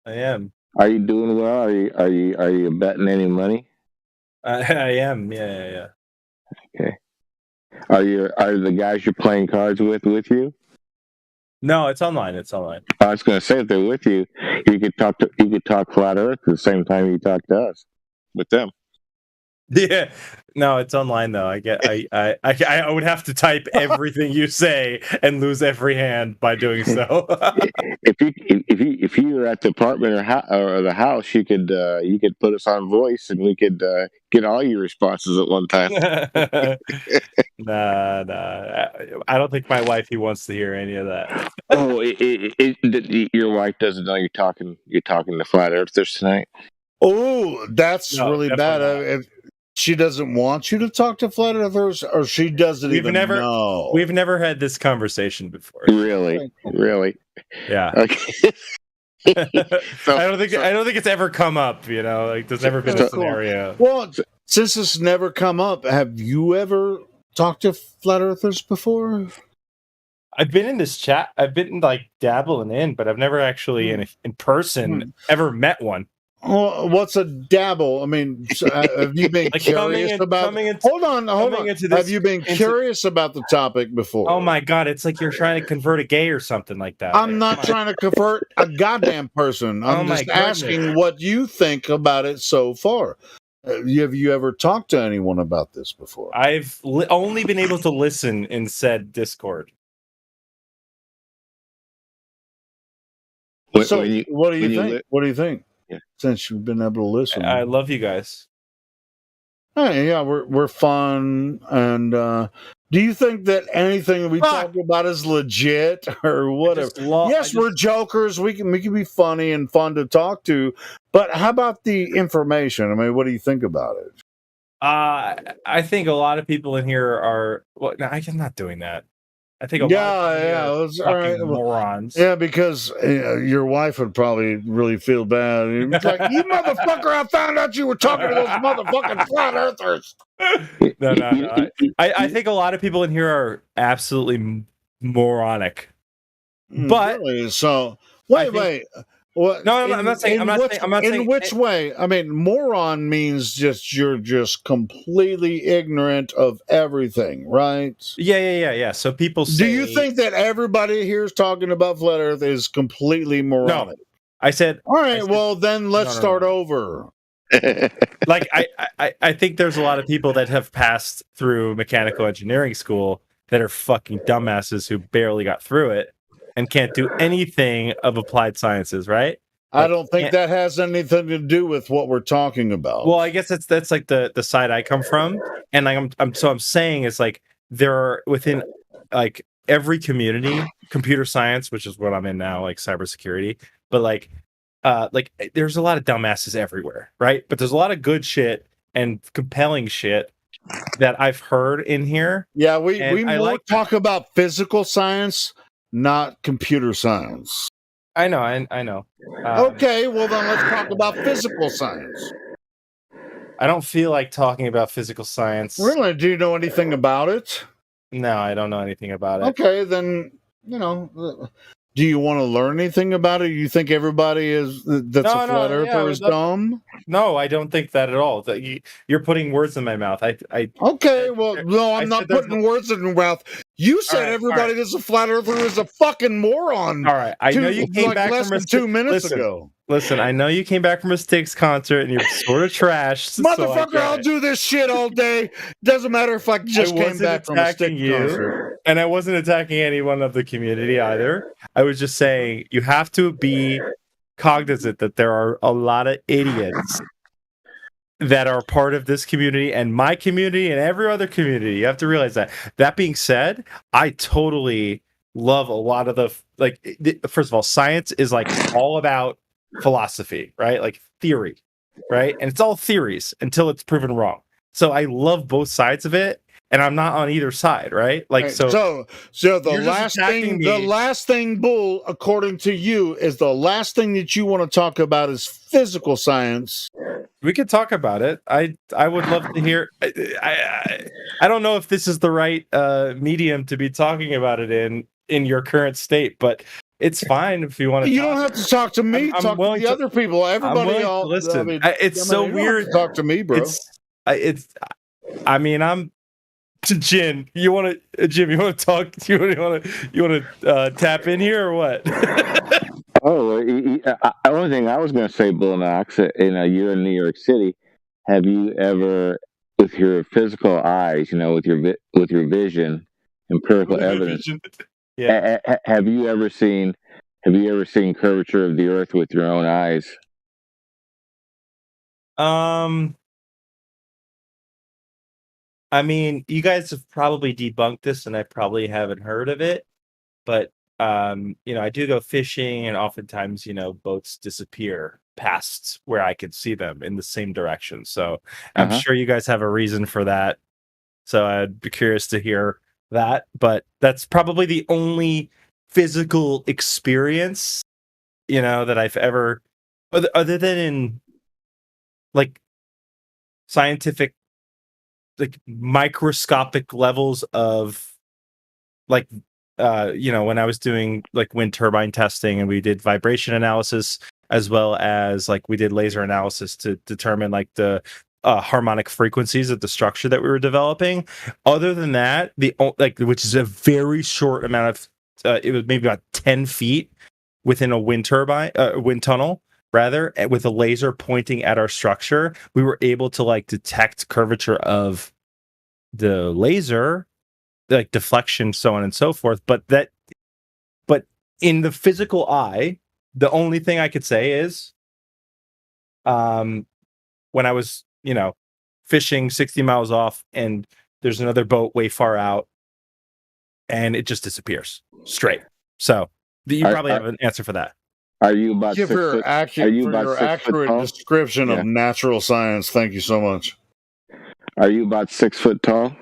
Are you doing well? Are you betting any money? I am. Yeah. Okay. Are the guys you're playing cards with you? No, it's online. I was going to say, if they're with you, you could talk flat Earth at the same time you talk to us with them. Yeah, no, it's online though. I would have to type everything you say and lose every hand by doing so. If you were at the apartment or the house, you could put us on voice and we could get all your responses at one time. Nah. I don't think my wifey wants to hear any of that. Oh, your wife doesn't know you're talking to flat earthers tonight. Oh, that's really bad. If she doesn't want you to talk to flat earthers, or she doesn't know. We've never had this conversation before. Really? Yeah. Okay. I don't think it's ever come up. Like there's never been a scenario. Well, since it's never come up, have you ever talked to flat earthers before? I've been in this chat. I've been like dabbling in, but I've never actually in person ever met one. Well, what's a dabble? I mean, have you been curious about? Hold on. Have you been curious about the topic before? Oh my god, it's like you're trying to convert a gay or something like that. I'm not trying to convert a goddamn person. I'm just asking what you think about it so far. Have you ever talked to anyone about this before? I've only been able to listen in said Discord. What do you think? Yeah. Since you've been able to listen, I love you guys. Hey, yeah, we're fun. And do you think that anything we talk about is legit or whatever? Yes, we're jokers. We can be funny and fun to talk to. But how about the information? I mean, what do you think about it? I think a lot of people in here are. Well, no, I'm not doing that. I think a lot of fucking morons. Yeah, because your wife would probably really feel bad. It's like, you motherfucker! I found out you were talking to those motherfucking flat earthers. No. I think a lot of people in here are absolutely moronic. But really? So wait. What? No, I'm not saying. In which way? I mean, moron means you're just completely ignorant of everything, right? Yeah. So people say. Do you think that everybody here is talking about flat Earth is completely moronic? No, I said. All right. Well, then let's start over. Like I think there's a lot of people that have passed through mechanical engineering school that are fucking dumbasses who barely got through it. And can't do anything of applied sciences, right? I don't think that has anything to do with what we're talking about. Well, I guess that's like the side I come from, and I'm saying is like there are within like every community, computer science, which is what I'm in now, like cybersecurity, but like there's a lot of dumbasses everywhere, right? But there's a lot of good shit and compelling shit that I've heard in here. Yeah, we more talk about physical science. Not computer science. I know. Okay, well then let's talk about physical science. I don't feel like talking about physical science. Really? Do you know anything about it? No, I don't know anything about it. Okay, then, do you want to learn anything about it? You think everybody that's a flat earther is dumb? No, I don't think that at all. You're putting words in my mouth. Okay, well, no, I'm not putting words in your mouth. You said everybody that's a flat earther is a fucking moron. All right, I know you came back less from than 2 minutes ago. Listen, I know you came back from a Styx concert and you're sort of trashed. Motherfucker, I'll do this shit all day. Doesn't matter if I just came back from a Styx concert. And I wasn't attacking anyone of the community either. I was just saying you have to be cognizant that there are a lot of idiots that are part of this community and my community and every other community. You have to realize that. That being said, I totally love a lot of first of all, science is like all about philosophy, right? Like theory, right? And it's all theories until it's proven wrong. So I love both sides of it, and I'm not on either side, right? Like, so the last thing, Bull, according to you, is the last thing that you want to talk about is physical science. We could talk about it. I would love to hear. I don't know if this is the right medium to be talking about it in your current state, but it's fine if you want to. You don't have to talk to me. Talk to the other people. Everybody else. Listen, it's so weird. Talk to me, bro. I mean, I'm Jim. You want to talk? You want to tap in here or what? The only thing I was going to say, Bull Knox, you're in New York City. Have you ever, with your physical eyes, with your vision, empirical evidence, have you ever seen curvature of the Earth with your own eyes? I mean, you guys have probably debunked this, and I probably haven't heard of it, but I do go fishing, and oftentimes, boats disappear past where I could see them in the same direction. So I'm sure you guys have a reason for that. So I'd be curious to hear that, but that's probably the only physical experience, that I've ever, other than in like scientific, like microscopic levels of like, when I was doing like wind turbine testing, and we did vibration analysis as well as like we did laser analysis to determine like the harmonic frequencies of the structure that we were developing. Other than that, which is a very short amount of, it was maybe about 10 feet within a wind tunnel, rather, with a laser pointing at our structure, we were able to like detect curvature of the laser, like deflection, so on and so forth. But in the physical eye, the only thing I could say is, when I was, fishing 60 miles off, and there's another boat way far out, and it just disappears straight. So you probably have an answer for that. Are you about Give her accurate description of natural science? Thank you so much. Are you about 6 foot tall?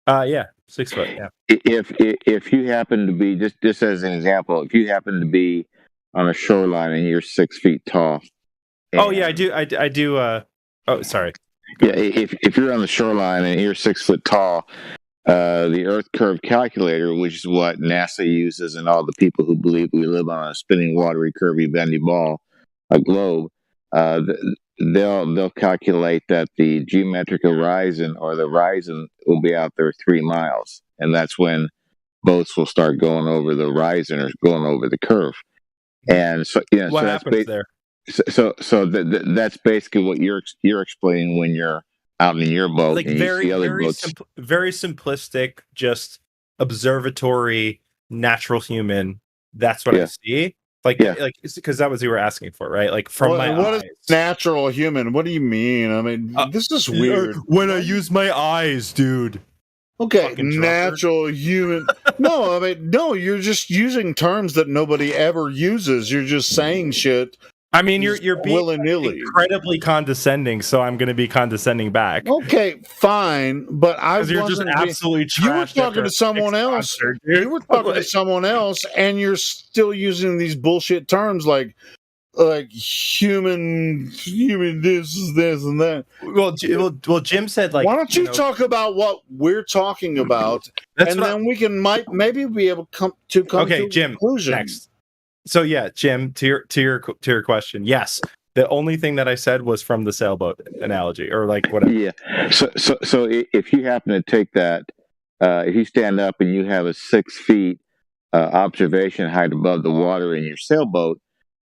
Yeah, 6 foot. Yeah. If you happen to be, just as an example, if you happen to be on a shoreline and you're 6 feet tall. Oh yeah, I do. Oh, sorry. Yeah, if you're on the shoreline and you're 6 foot tall, the Earth Curve Calculator, which is what NASA uses, and all the people who believe we live on a spinning, watery, curvy, bendy ball, a globe, they'll calculate that the geometric horizon, or the horizon, will be out there 3 miles, and that's when boats will start going over the horizon or going over the curve. And so, what happens there? So that's basically what you're explaining when you're out in your boat, like and very, you see other very, boats. very simplistic, just observatory, natural human. That's what I see. Like because that was what you were asking for, right? Like from my what eyes. is natural human? What do you mean? I mean, this is weird. When I use my eyes, dude. Okay, natural human. No, I mean, no, you're just using terms that nobody ever uses. You're just saying shit. I mean, you're being willy-nilly, incredibly condescending, so I'm going to be condescending back. Okay, fine, but you're just absolutely you were talking to someone else. You were talking to someone else, and you're still using these bullshit terms like human this and that. Well, Jim said like. Why don't you talk about what we're talking about, and then we can maybe be able to come to a Jim, conclusion. Next. So yeah, Jim, to your question, yes. The only thing that I said was from the sailboat analogy, or like whatever. Yeah. So if you happen to take that, if you stand up and you have a 6 feet observation height above the water in your sailboat,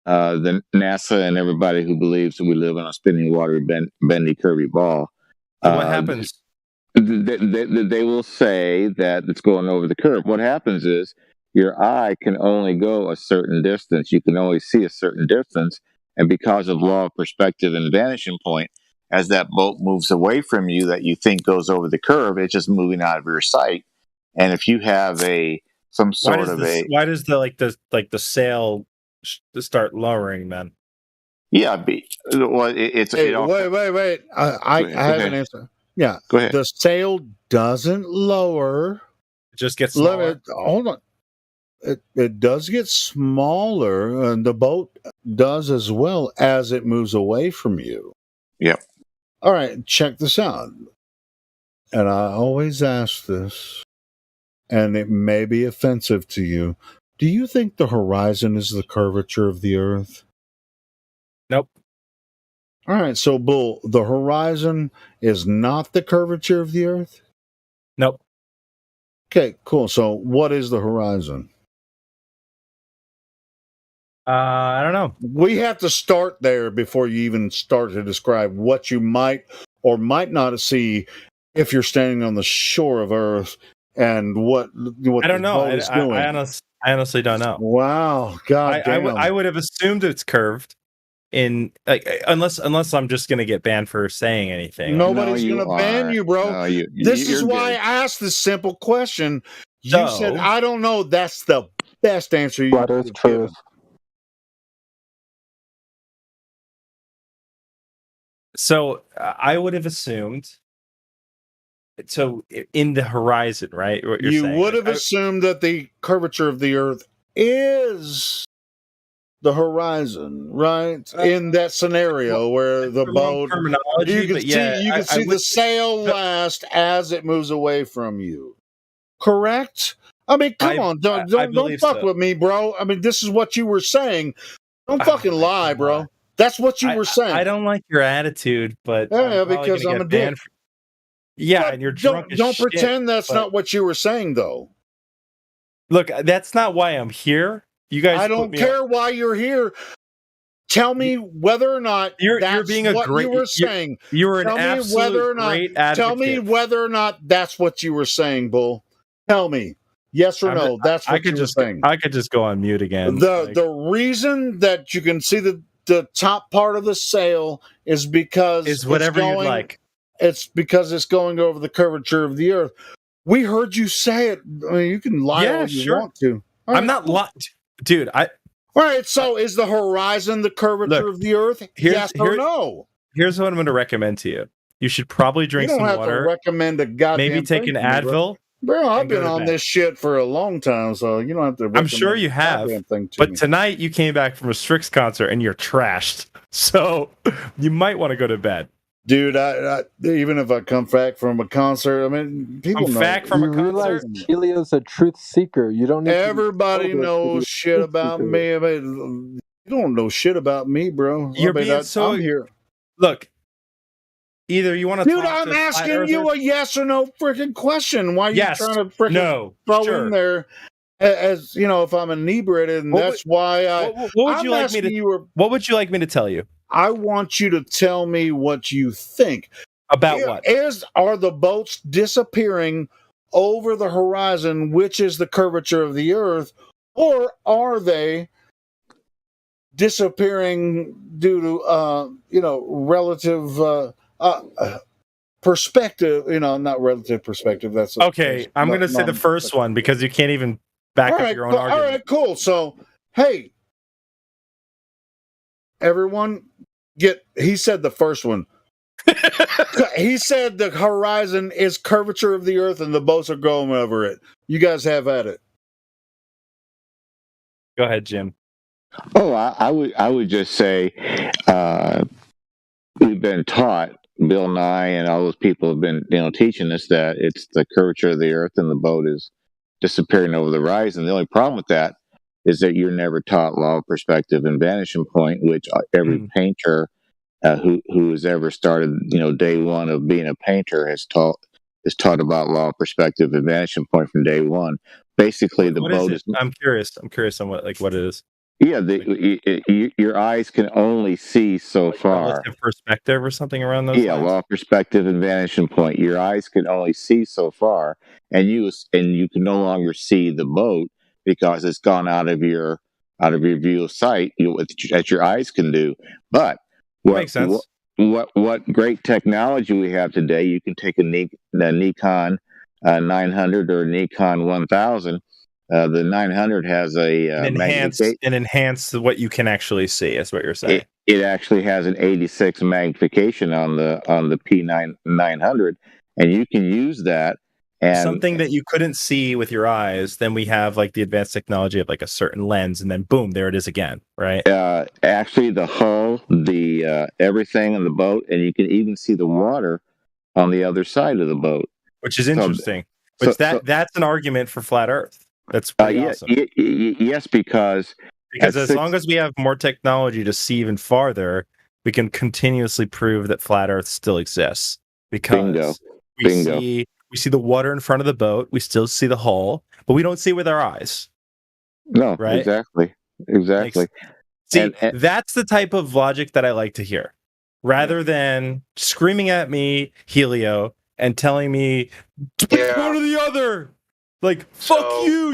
then NASA and everybody who believes that we live on a spinning, watery, bendy, curvy ball. What happens? They will say that it's going over the curve. What happens is, your eye can only go a certain distance. You can only see a certain distance. And because of law of perspective and vanishing point, as that boat moves away from you that you think goes over the curve, it's just moving out of your sight. And if you have some sort of why does the sail start lowering then? Yeah, well, it's Hey, wait. I have an answer. Yeah, go ahead. The sail doesn't lower. It just gets smaller. Hold on. It does get smaller, and the boat does as well as it moves away from you. Yep. All right, check this out. And I always ask this, and it may be offensive to you. Do you think the horizon is the curvature of the Earth? Nope. All right, so Bull, the horizon is not the curvature of the Earth? Nope. Okay, cool. So what is the horizon? I don't know. We have to start there before you even start to describe what you might or might not see if you're standing on the shore of Earth and what I don't know. boat is doing. I honestly don't know. Wow, God damn. I would have assumed it's curved. Unless I'm just gonna get banned for saying anything. Nobody's gonna ban you, bro. No, this is why I asked this simple question. You said I don't know. That's the best answer you could give. So I would have assumed. So in the horizon, right? What you're saying? You would have assumed that the curvature of the Earth is the horizon, right? In that scenario where the boat, you can see the sail last as it moves away from you. Correct? I mean, come on, don't fuck with me, bro. I mean, this is what you were saying. Don't fucking lie, bro. That's what you were saying. I don't like your attitude, but yeah, because I'm a dick. Yeah, and you're drunk. Don't pretend that's not what you were saying, though. Look, that's not why I'm here. You guys, I don't care why you're here. Tell me whether or not you're being what you were saying. You were an absolute great advocate. Tell me whether or not that's what you were saying, Bull. Tell me, yes or no. That's what you were saying. I could just go on mute again. The reason that you can see the top part of the sail is because it's whatever you like. It's because it's going over the curvature of the Earth. We heard you say it. I mean, you can lie all you want to. I'm not lying, dude. All right. So, is the horizon the curvature of the Earth? Yes or no? Here's what I'm going to recommend to you. You should probably drink some water. You don't have to recommend a goddamn maybe take an Advil. Bro, I've been on this shit for a long time, so you don't have to. I'm sure you have, but tonight you came back from a Strix concert and you're trashed. So you might want to go to bed, dude. I even if I come back from a concert, I mean, people know. Back from a concert. Helios a truth seeker. You don't. Need Everybody knows shit about me. I mean, you don't know shit about me, bro. You're being I'm here. Look. Either you want to, dude. I'm asking you a yes or no freaking question. Why are you trying to freaking throw in there? As you know, if I'm inebriated, and that's why What would you like me to? What would you like me to tell you? I want you to tell me what you think about what are the boats disappearing over the horizon, which is the curvature of the Earth, or are they disappearing due to relative perspective, not relative perspective. That's okay. I'm going to say the first one because you can't even back up your own argument. All right, cool. So, hey, everyone, he said the first one. He said the horizon is curvature of the Earth and the boats are going over it. You guys have at it. Go ahead, Jim. Oh, I would just say we've been taught. Bill Nye and all those people have been, teaching us that it's the curvature of the Earth and the boat is disappearing over the horizon. The only problem with that is that you're never taught law of perspective and vanishing point, which every painter who has ever started, day one of being a painter is taught about law of perspective and vanishing point from day one. Basically, the boat is. I'm curious on what it is. Yeah, your eyes can only see so far. Relative perspective or something around those lines? Law of perspective and vanishing point. Your eyes can only see so far, and you can no longer see the boat. because it's gone out of your view of sight, as your eyes can do. But makes sense. What great technology we have today! You can take a Nikon 900 or a Nikon 1000. The 900 has a enhance what you can actually see. Is what you're saying. It actually has an 86 magnification on the P900, and you can use that. And something that you couldn't see with your eyes, then we have like the advanced technology of like a certain lens, and then boom, there it is again, right? Actually, the hull, the everything on the boat, and you can even see the water on the other side of the boat, which is interesting. That's an argument for flat Earth. That's pretty awesome. Yes, because as long as we have more technology to see even farther, we can continuously prove that flat Earth still exists. Because we see the water in front of the boat, we still see the hull, but we don't see it with our eyes. No, right? Exactly. That's the type of logic that I like to hear, rather than screaming at me, Helio, and telling me to pick one or the other. Like, fuck you.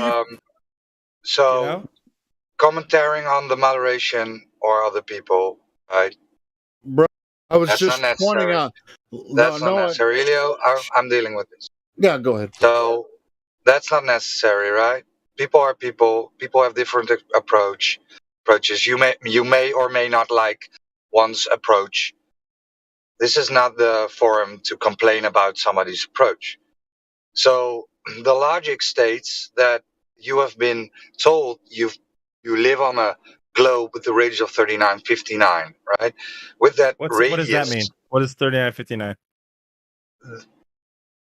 Commentating on the moderation or other people, right? Bro, I was That's just pointing out. That's not necessary. Helio, I'm dealing with this. Yeah, go ahead. So that's not necessary, right? People are people. People have different approaches. You may or may not like one's approach. This is not the forum to complain about somebody's approach. So the logic states that you have been told you live on a globe with the radius of 3959, right? With that radius, what does that mean? What is 3959?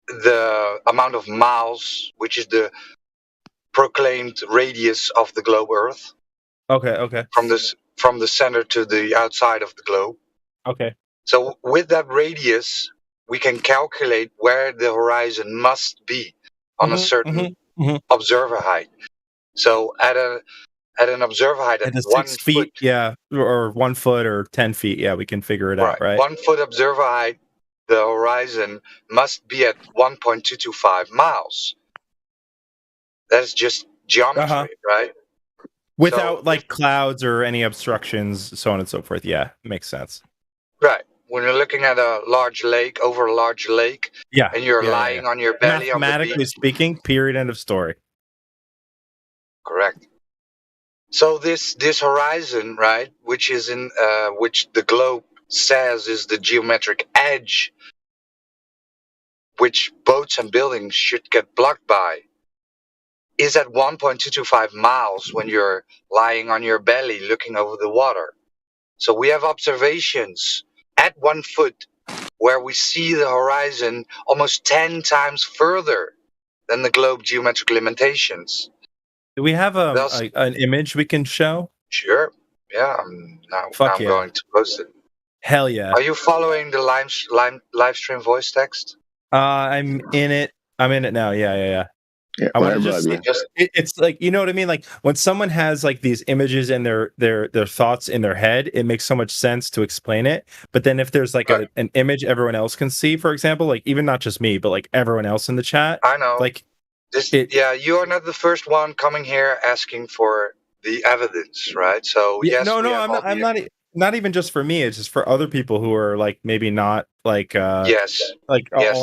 The amount of miles, which is the proclaimed radius of the globe Earth. Okay. From the center to the outside of the globe. Okay. So with that radius, we can calculate where the horizon must be on a certain observer height. So at an observer height at 1 feet, or 1 foot or 10 feet, we can figure it out, right? 1 foot observer height, the horizon must be at 1.225 miles. That's just geometry, right? Without like clouds or any obstructions, so on and so forth. Yeah, makes sense. Right. When you're looking at a large lake, and you're lying on your belly on the mathematically beach. speaking, period, end of story. Correct. So this horizon, right, which is which the globe says is the geometric edge, which boats and buildings should get blocked by, is at 1.225 miles when you're lying on your belly looking over the water. So we have observations at 1 foot where we see the horizon almost 10 times further than the globe geometric limitations. Do we have an image we can show? Sure. Yeah, I'm going to post it. Hell yeah. Are you following the live stream voice text? I'm in it. I'm in it now. Yeah. I want to it's like, you know what I mean? Like when someone has like these images and their thoughts in their head, it makes so much sense to explain it. But then if there's like an image everyone else can see, for example, like even not just me, but like everyone else in the chat. I know. Like you are not the first one coming here asking for the evidence, right? So yes, I'm not even just for me. It's just for other people who are like maybe not like all on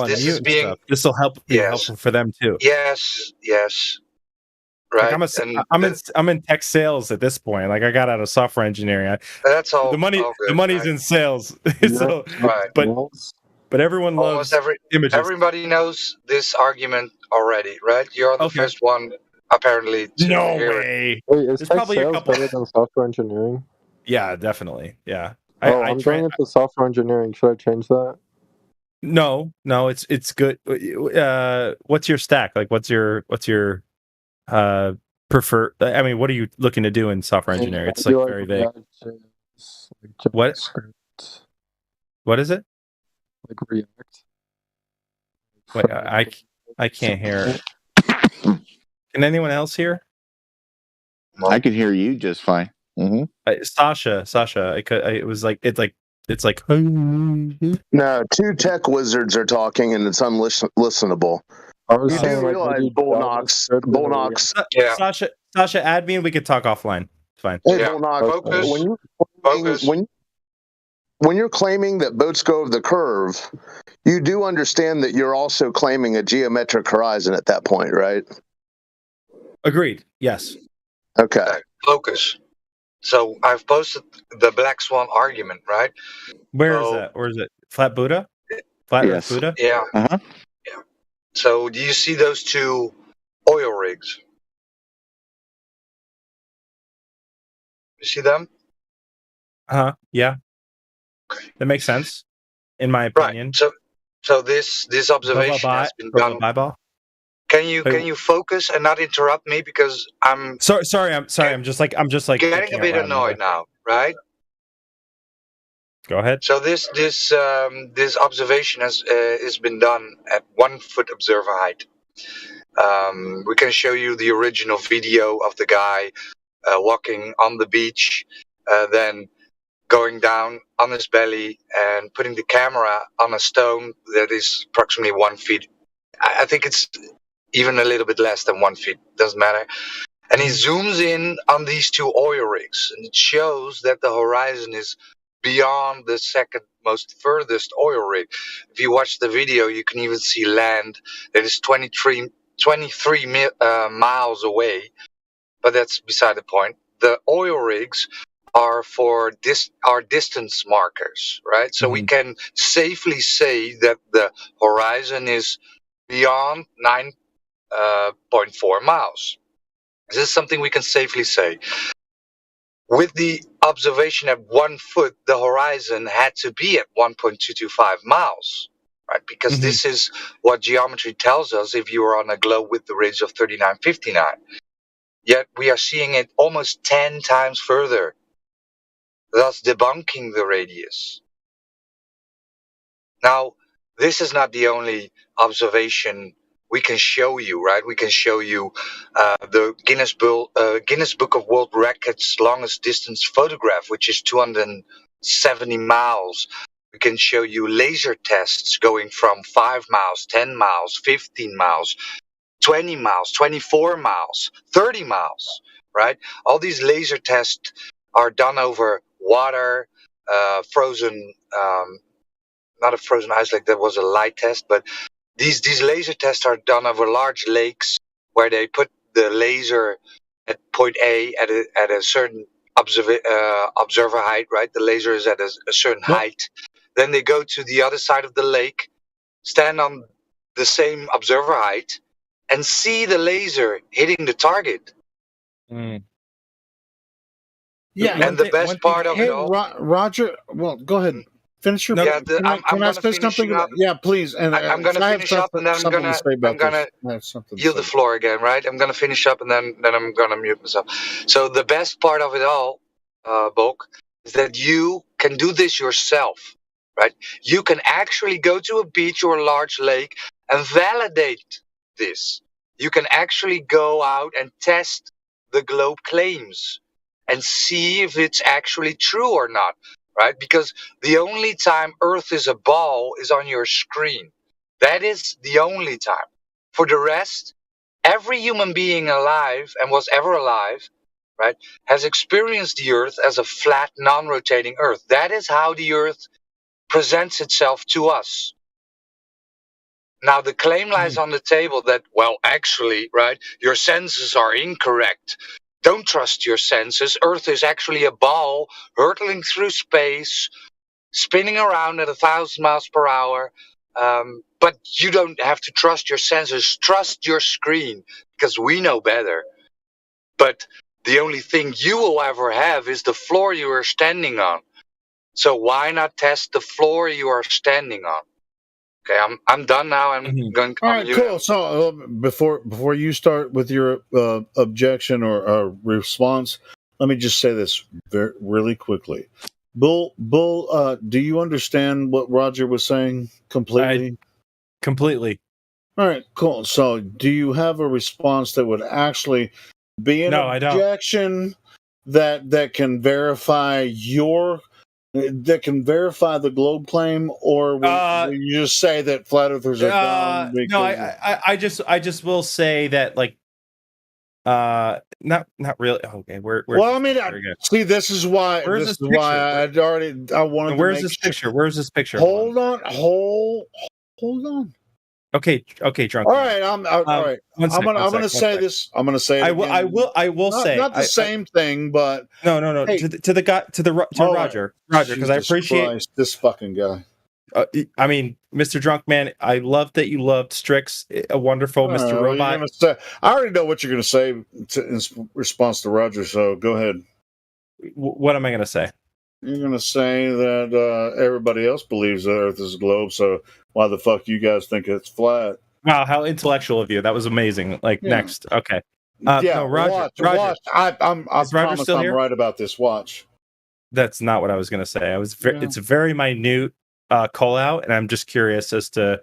this mute is being stuff. This will be helpful for them too. Yes. Right. Like I'm in tech sales at this point. Like I got out of software engineering. That's all. The money's right? in sales. So, right. But everyone loves images. Everybody knows this argument already, right? You're the first one apparently to hear way. Wait, is There's tech probably a sales couple. better than software engineering? Yeah, definitely. Yeah. I'm going into software engineering. Should I change that? No, it's good. What's your stack? Like, what's your prefer? I mean, what are you looking to do in software engineering? It's like very vague. What is it? Like React. Wait, I can't hear. Can anyone else hear? I can hear you just fine. Sasha, it was like it's like. No, two tech wizards are talking, and it's unlistenable. I was You saying do like realize maybe Bullnox, Yeah. Sasha, add me and we can talk offline. It's fine. Hey, Bullnox, when you're claiming that boats go over the curve, you do understand that you're also claiming a geometric horizon at that point, right? Agreed. Yes. Okay. Focus. So I've posted the Black Swan argument, right? Where is that? Where is it? Flat Buddha? Flat Earth Buddha? Yeah. Uh-huh. Yeah. So do you see those two oil rigs? You see them? Yeah. That makes sense, in my opinion. Right. So this observation has been done. Can you focus and not interrupt me because I'm sorry. I'm just like getting thinking a bit out loud annoyed now, right? Go ahead. So this observation has been done at 1 foot observer height. We can show you the original video of the guy walking on the beach, then going down on his belly and putting the camera on a stone that is approximately 1 feet. I think it's even a little bit less than 1 feet. Doesn't matter. And he zooms in on these two oil rigs, and it shows that the horizon is beyond the second most furthest oil rig. If you watch the video, you can even see land that is 23 miles away, but that's beside the point. The oil rigs are for distance markers, right? So we can safely say that the horizon is beyond 9.4 miles. This is something we can safely say. With the observation at 1 foot, the horizon had to be at 1.225 miles, right? Because this is what geometry tells us if you are on a globe with the radius of 3959. Yet we are seeing it almost 10 times further, thus debunking the radius. Now, this is not the only observation we can show you, right? We can show you the Guinness Book of World Records longest distance photograph, which is 270 miles. We can show you laser tests going from 5 miles, 10 miles, 15 miles, 20 miles, 24 miles, 30 miles, right? All these laser tests are done over water, frozen, not a frozen ice lake, that was a light test, but these laser tests are done over large lakes where they put the laser at point A at a certain observer height, right? The laser is at a certain height. Then they go to the other side of the lake, stand on the same observer height, and see the laser hitting the target. Yeah, and the best part of it all. Roger, well, go ahead. Finish your. No, can I say something? Yeah, please. And I'm going to finish up, and then I'm going to yield the floor again, right? I'm going to finish up, and then I'm going to mute myself. So the best part of it all, Bulk, is that you can do this yourself, right? You can actually go to a beach or a large lake and validate this. You can actually go out and test the globe claims and see if it's actually true or not. Right? Because the only time Earth is a ball is on your screen. That is the only time. For the rest, every human being alive and was ever alive, right, has experienced the Earth as a flat, non-rotating Earth. That is how the Earth presents itself to us. Now, the claim lies on the table that, well, actually, right, your senses are incorrect. Don't trust your senses. Earth is actually a ball hurtling through space, spinning around at 1,000 miles per hour. But you don't have to trust your senses. Trust your screen, because we know better. But the only thing you will ever have is the floor you are standing on. So why not test the floor you are standing on? Okay, I'm done now. I'm going to. All right, cool. So before you start with your objection or response, let me just say this really quickly. Bull, do you understand what Roger was saying completely? Completely. All right, cool. So do you have a response that would actually be an objection that can verify your that can verify the globe claim, or will you just say that flat earthers are dumb? No, I just will say that, like, not really. Okay, well, I mean, see, this is why. Where's this this is why picture? I wanted. Where's to this picture? Where's this picture? Hold on. Okay, drunk. All right, all right. I'm gonna say this. I'm gonna say it. I will say not the same thing, but no. Hey, to Roger, because I appreciate Christ, this fucking guy. I mean, Mr. Drunk Man, I love that you loved Strix, a wonderful Mr. Robot. I already know what you're going to say in response to Roger, so go ahead. What am I going to say? You're going to say that everybody else believes the Earth is a globe, so why the fuck you guys think it's flat? Wow, how intellectual of you. That was amazing. Like, next. Okay. No, Roger. Watch. I promise still I'm here? right about this. Watch. That's not what I was going to say. It's a very minute call out, and I'm just curious as to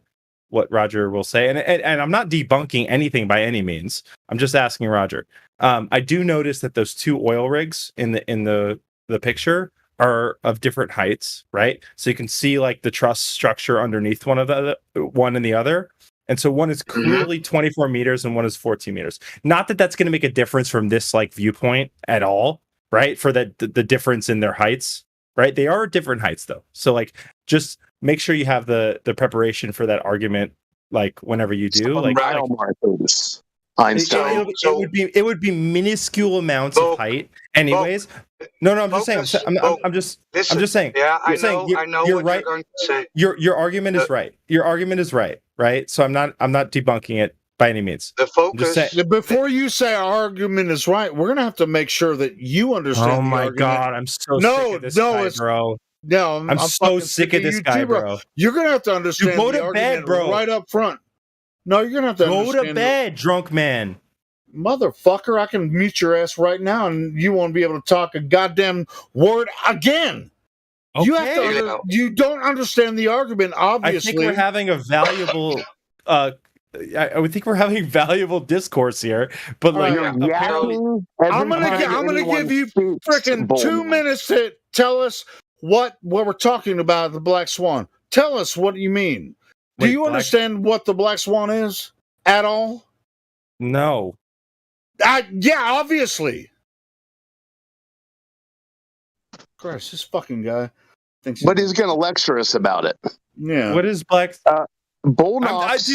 what Roger will say. And I'm not debunking anything by any means. I'm just asking Roger. I do notice that those two oil rigs in the picture are of different heights, right? So you can see like the truss structure underneath one and the other. And so one is clearly 24 meters and one is 14 meters. Not that that's going to make a difference from this like viewpoint at all, right? For the difference in their heights, right? They are different heights though. So like just make sure you have the preparation for that argument, like whenever you do. Like mile markers. Einstein. It would be minuscule amounts of height, anyways. No, I'm just saying. I'm just saying. Yeah, I know. You're what right. You're going to say. Your argument is right. Your argument is right. Right. So I'm not debunking it by any means. The focus. Before you say our argument is right, we're gonna have to make sure that you understand. Oh my god, I'm so sick of this guy, bro. No, I'm so sick of this guy, bro. You're gonna have to understand. You go to bed, bro. Right up front. No, you're gonna have to go to bed, drunk man. Motherfucker, I can mute your ass right now, and you won't be able to talk a goddamn word again. Okay. You have to. You don't understand the argument. Obviously, I think we're having a valuable. I would think we're having valuable discourse here, but like, I'm gonna give you freaking 2 minutes to tell us what we're talking about. The Black Swan. Tell us what you mean. Do you understand what the Black Swan is at all? No. Yeah, obviously. Christ, this fucking guy thinks. But he's going to lecture us about it. Yeah. What is Black? Bull knocks.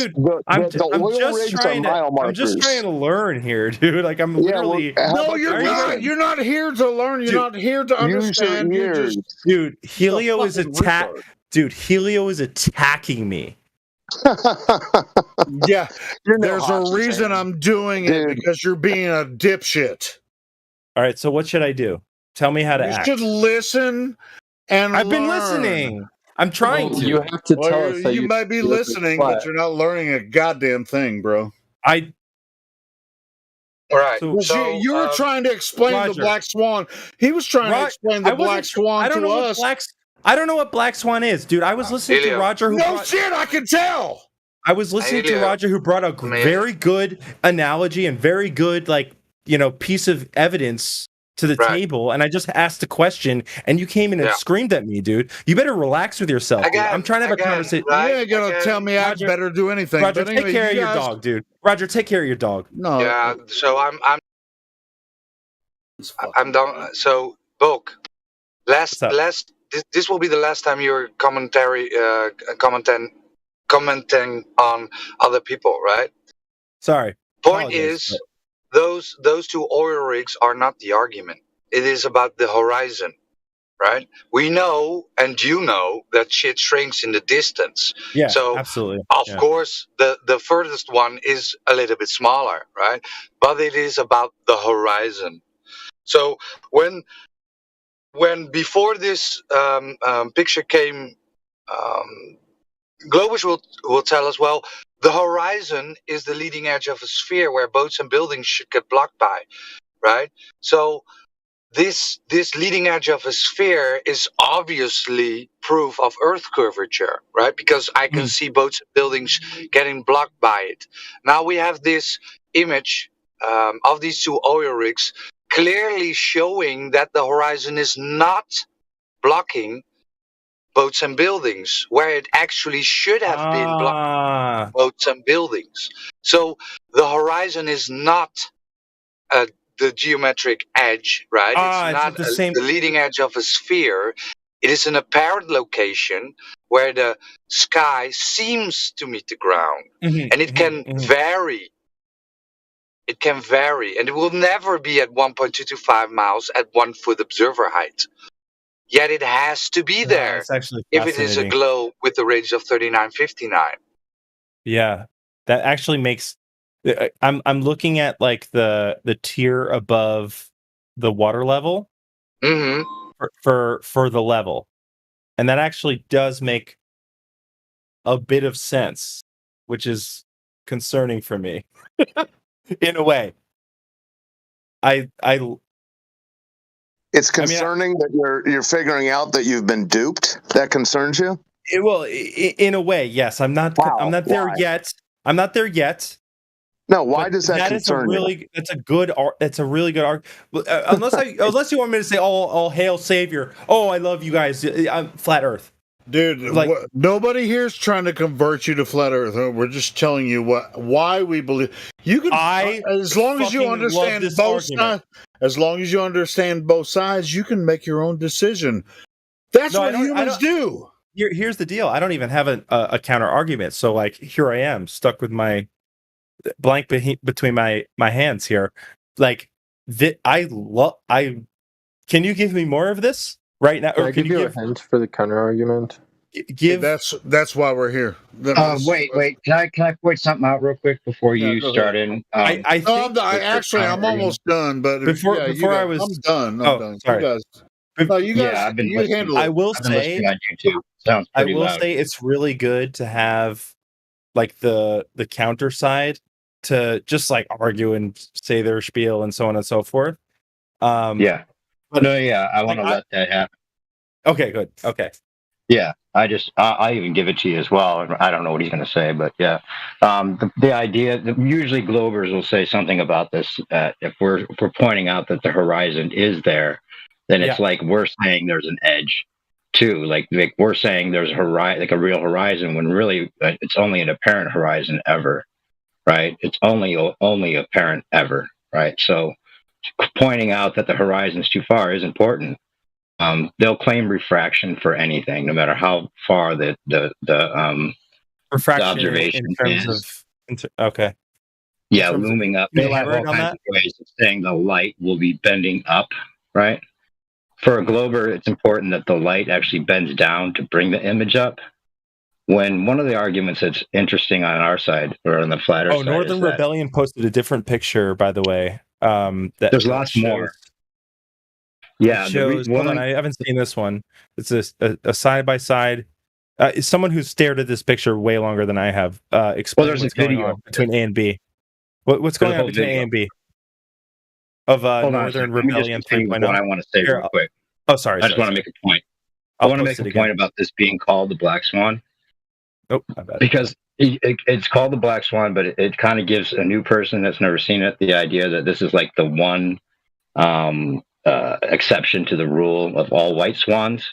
I'm just trying to learn here, dude. Like I'm literally. No, you're not. You're not here to learn. You're not here to understand. Dude, Helio is Helio is attacking me. Yeah, there's a reason I'm doing it because you're being a dipshit. All right, so what should I do? Tell me how to act. You should listen and I've been listening. I'm trying to. You have to tell us. You might be listening, but you're not learning a goddamn thing, bro. All right. So you were trying to explain the Black Swan. He was trying to explain the Black Swan to us. I don't know what Black Swan is, dude. I was listening to Roger. Shit, I can tell. I was listening to Roger, who brought a very good analogy and very good, piece of evidence to the table, and I just asked a question, and you came in and screamed at me, dude. You better relax with yourself, dude. I'm trying to have a conversation. You ain't gonna tell me I better do anything. Roger, take care of your dog, dude. Roger, take care of your dog. No. Yeah. So I'm done. So, Bulk, this will be the last time you're commenting on other people, right? Sorry. Point is, those two oil rigs are not the argument. It is about the horizon, right? We know, and you know, that shit shrinks in the distance. Yeah, so absolutely. Of course, the furthest one is a little bit smaller, right? But it is about the horizon. So when before this picture came, Globus will tell us, well, the horizon is the leading edge of a sphere where boats and buildings should get blocked by, right? So this leading edge of a sphere is obviously proof of Earth curvature, right? Because I can see boats and buildings getting blocked by it. Now we have this image of these two oil rigs clearly showing that the horizon is not blocking boats and buildings, where it actually should have been blocking boats and buildings. So the horizon is not the geometric edge, right? It's not the leading edge of a sphere. It is an apparent location where the sky seems to meet the ground. And it can vary. It can vary. And it will never be at 1.225 miles at 1 foot observer height. Yet it has to be there That's actually if it is a globe with a range of 3959. Yeah, that actually makes. I'm looking at like the tier above the water level for the level, and that actually does make a bit of sense, which is concerning for me in a way. It's concerning that you're figuring out that you've been duped. That concerns you? Well, in a way, yes. I'm not there yet. I'm not there yet. No, why does that concern you? That's a really good argument. Unless you want me to say, "Oh, hail Savior! Oh, I love you guys. I'm flat Earth." Dude, nobody here is trying to convert you to flat Earth. We're just telling you why we believe you can. As long as you understand both sides, as long as you understand both sides, you can make your own decision. That's what humans do. Here's the deal. I don't even have a counter argument. So like, here I am stuck with my blank between my hands here. Like, can you give me more of this right now? Or can you give a hint for the counter argument? That's why we're here. Wait. Can I point something out real quick before you start in? I'm almost done. But I'm done. Sorry. You guys, you handle it. I will say it's really good to have like the counter side to just like argue and say their spiel and so on and so forth. I want to let that happen. Okay, good. Okay. Yeah, I even give it to you as well. I don't know what he's going to say, but yeah, the idea that usually Globers will say something about this. If we're pointing out that the horizon is there, then it's like we're saying there's an edge too. Like we're saying there's a like a real horizon when really it's only an apparent horizon ever, right? It's only apparent ever, right? So pointing out that the horizon's too far is important. They'll claim refraction for anything, no matter how far the refraction observation in terms is. Okay. Yeah, looming up. They have all kinds of ways of saying the light will be bending up, right? For a Glober, it's important that the light actually bends down to bring the image up. When one of the arguments that's interesting on our side, or on the flat Earth side, Northern Rebellion posted a different picture, by the way. There's lots more. Yeah, hold on, I haven't seen this one. It's a side by side. Someone who stared at this picture way longer than I have. Explain what's going on between A and B. What's going on between A and B? Of Northern Rebellion 3.0. What I want to say real quick. Oh, sorry. I just want to make a point. I want to make a point about this being called the Black Swan. Oh, my bad. Because it's called the Black Swan, but it kind of gives a new person that's never seen it the idea that this is like the one exception to the rule of all white swans,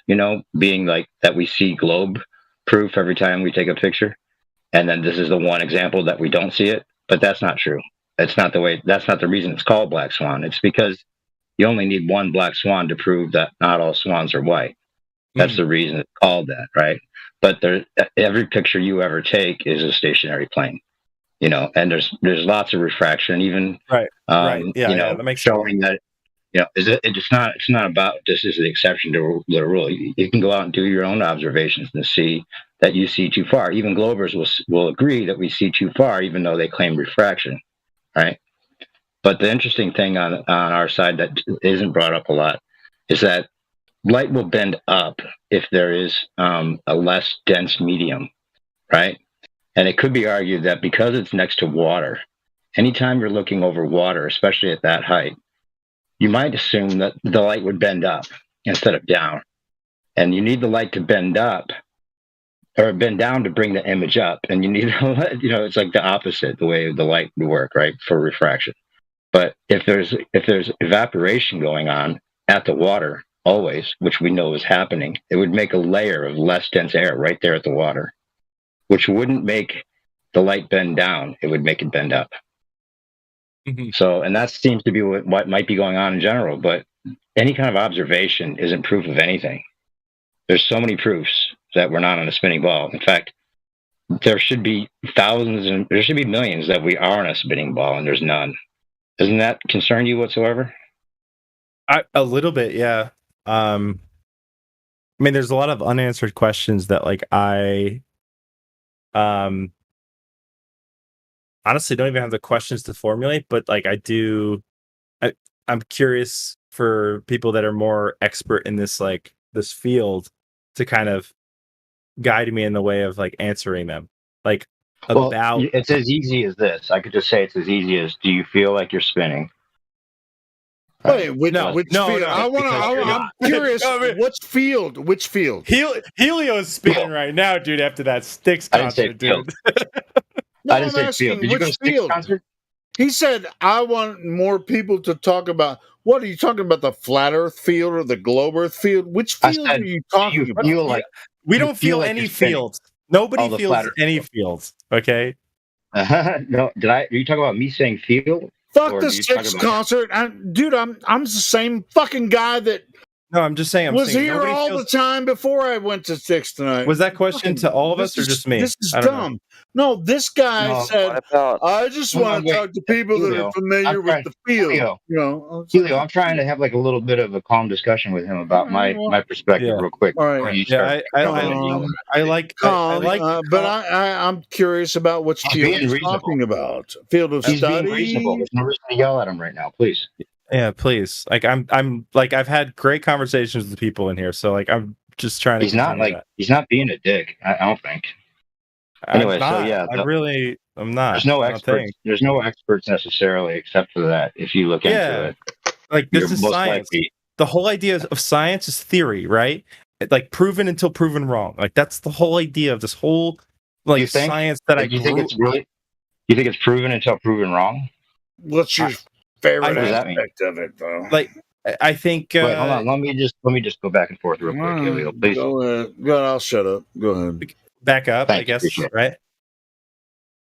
being like that we see globe proof every time we take a picture. And then this is the one example that we don't see it, but that's not true. That's not the reason it's called Black Swan. It's because you only need one black swan to prove that not all swans are white. That's the reason it's called that, right? But every picture you ever take is a stationary plane, and there's lots of refraction, even right. That makes showing sense. That it's not about this is the exception to the rule. You can go out and do your own observations and see that you see too far. Even Globers will agree that we see too far, even though they claim refraction, right? But the interesting thing on our side that isn't brought up a lot is that light will bend up if there is a less dense medium, right? And it could be argued that because it's next to water, anytime you're looking over water, especially at that height, you might assume that the light would bend up instead of down. And you need the light to bend up or bend down to bring the image up. And you need, it's like the opposite, the way the light would work, right, for refraction. But if there's evaporation going on at the water, always, which we know is happening, it would make a layer of less dense air right there at the water, which wouldn't make the light bend down. It would make it bend up. Mm-hmm. So, and that seems to be what might be going on in general, but any kind of observation isn't proof of anything. There's so many proofs that we're not on a spinning ball. In fact, there should be thousands and there should be millions that we are on a spinning ball, and there's none. Doesn't that concern you whatsoever? A little bit, yeah. I mean, there's a lot of unanswered questions that, like, I honestly don't even have the questions to formulate, but like I'm curious for people that are more expert in this, like, this field, to kind of guide me in the way of like answering them. Like, about it's as easy as this. I could just say it's as easy as, do you feel like you're spinning? Wait, which field? I'm curious. Which field? Helio's spinning right now, dude. After that Styx concert, dude. I didn't say field. Did you go to Styx concert? He said, "I want more people to talk about." What are you talking about? The flat Earth field or the globe Earth field? Which field are you talking about? We don't feel any fields. Nobody feels any fields. Okay. No, are you talking about me saying field? Fuck the Styx concert, dude. I'm the same fucking guy that. No, I'm just saying. Was here all the time before I went to Styx tonight. Was that question to all of us or just me? This is dumb. No, this guy said, "I just want to talk to people that are familiar with the field." Helio, I'm trying to have like a little bit of a calm discussion with him about my perspective, real quick. All right. But I'm curious about what field he's talking about. Field of study. Being reasonable. There's no reason to yell at him right now, please. Yeah, please. Like, I'm like, I've had great conversations with the people in here, so like, I'm just trying to. He's not being a dick. I don't think. Anyway, so yeah, I'm not. There's no experts. There's no experts necessarily, except for that. If you look into it, like, this is science. The whole idea of science is theory, right? Like, proven until proven wrong. Like, that's the whole idea of this whole science that you think it's really. You think it's proven until proven wrong? What's your favorite aspect of it, though? Like, I think. Wait, hold on. Let me just go back and forth real quick, Helio, please. Go ahead. I'll shut up. Go ahead. Back up, I guess. Right.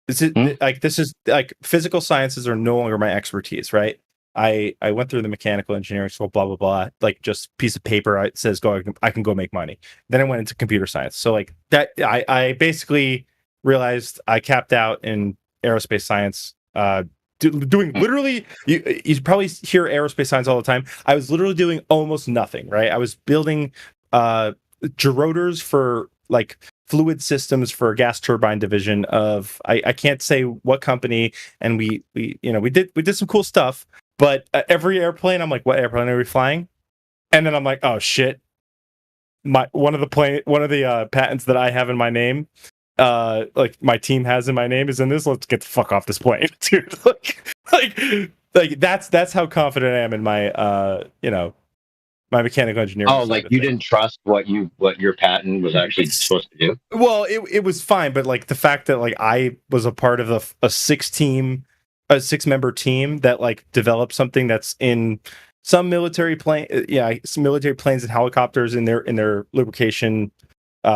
This is like physical sciences are no longer my expertise, right? I went through the mechanical engineering school, blah blah blah. Like, just piece of paper. It says I can go make money. Then I went into computer science. So like that, I basically realized I capped out in aerospace science. Doing literally, you probably hear aerospace science all the time. I was literally doing almost nothing, right? I was building gerotors for like fluid systems for a gas turbine division of I can't say what company, and we did some cool stuff. But every airplane, I'm like, what airplane are we flying? And then I'm like, oh shit, one of the patents that I have in my name, like my team has in my name, is in this. Let's get the fuck off this plane, dude. like that's how confident I am in my my mechanical engineering. Oh, like you didn't trust what your patent was actually supposed to do? Well, it was fine, but like the fact that like I was a part of a 6-member team that like developed something that's in some military some military planes and helicopters in their lubrication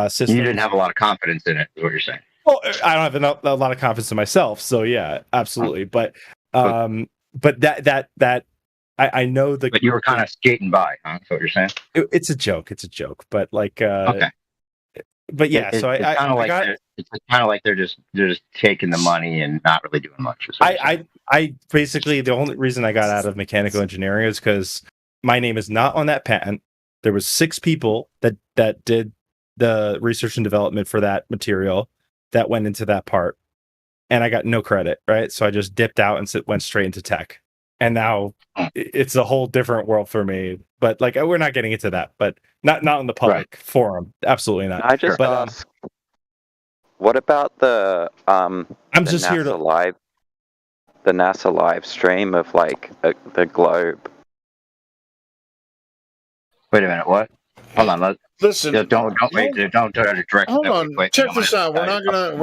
system. You didn't have a lot of confidence in it, is what you're saying. Well, I don't have a lot of confidence in myself, so yeah, absolutely. But that I know the. But you were kind of skating by, huh? That's what you're saying. It's a joke. It's a joke. But like, okay. But yeah, it's kind of like they're just taking the money and not really doing much. I basically, the only reason I got out of mechanical engineering is because my name is not on that patent. There was 6 people that did the research and development for that material that went into that part, and I got no credit. Right, so I just dipped out and went straight into tech. And now it's a whole different world for me. But like, we're not getting into that. But not in the public forum. Absolutely not. I just ask, what about the I'm just NASA here to the NASA live stream of like the globe? Wait a minute. What? Hold on. Listen. Don't wait. Don't direct. Hold on. Check this out. We're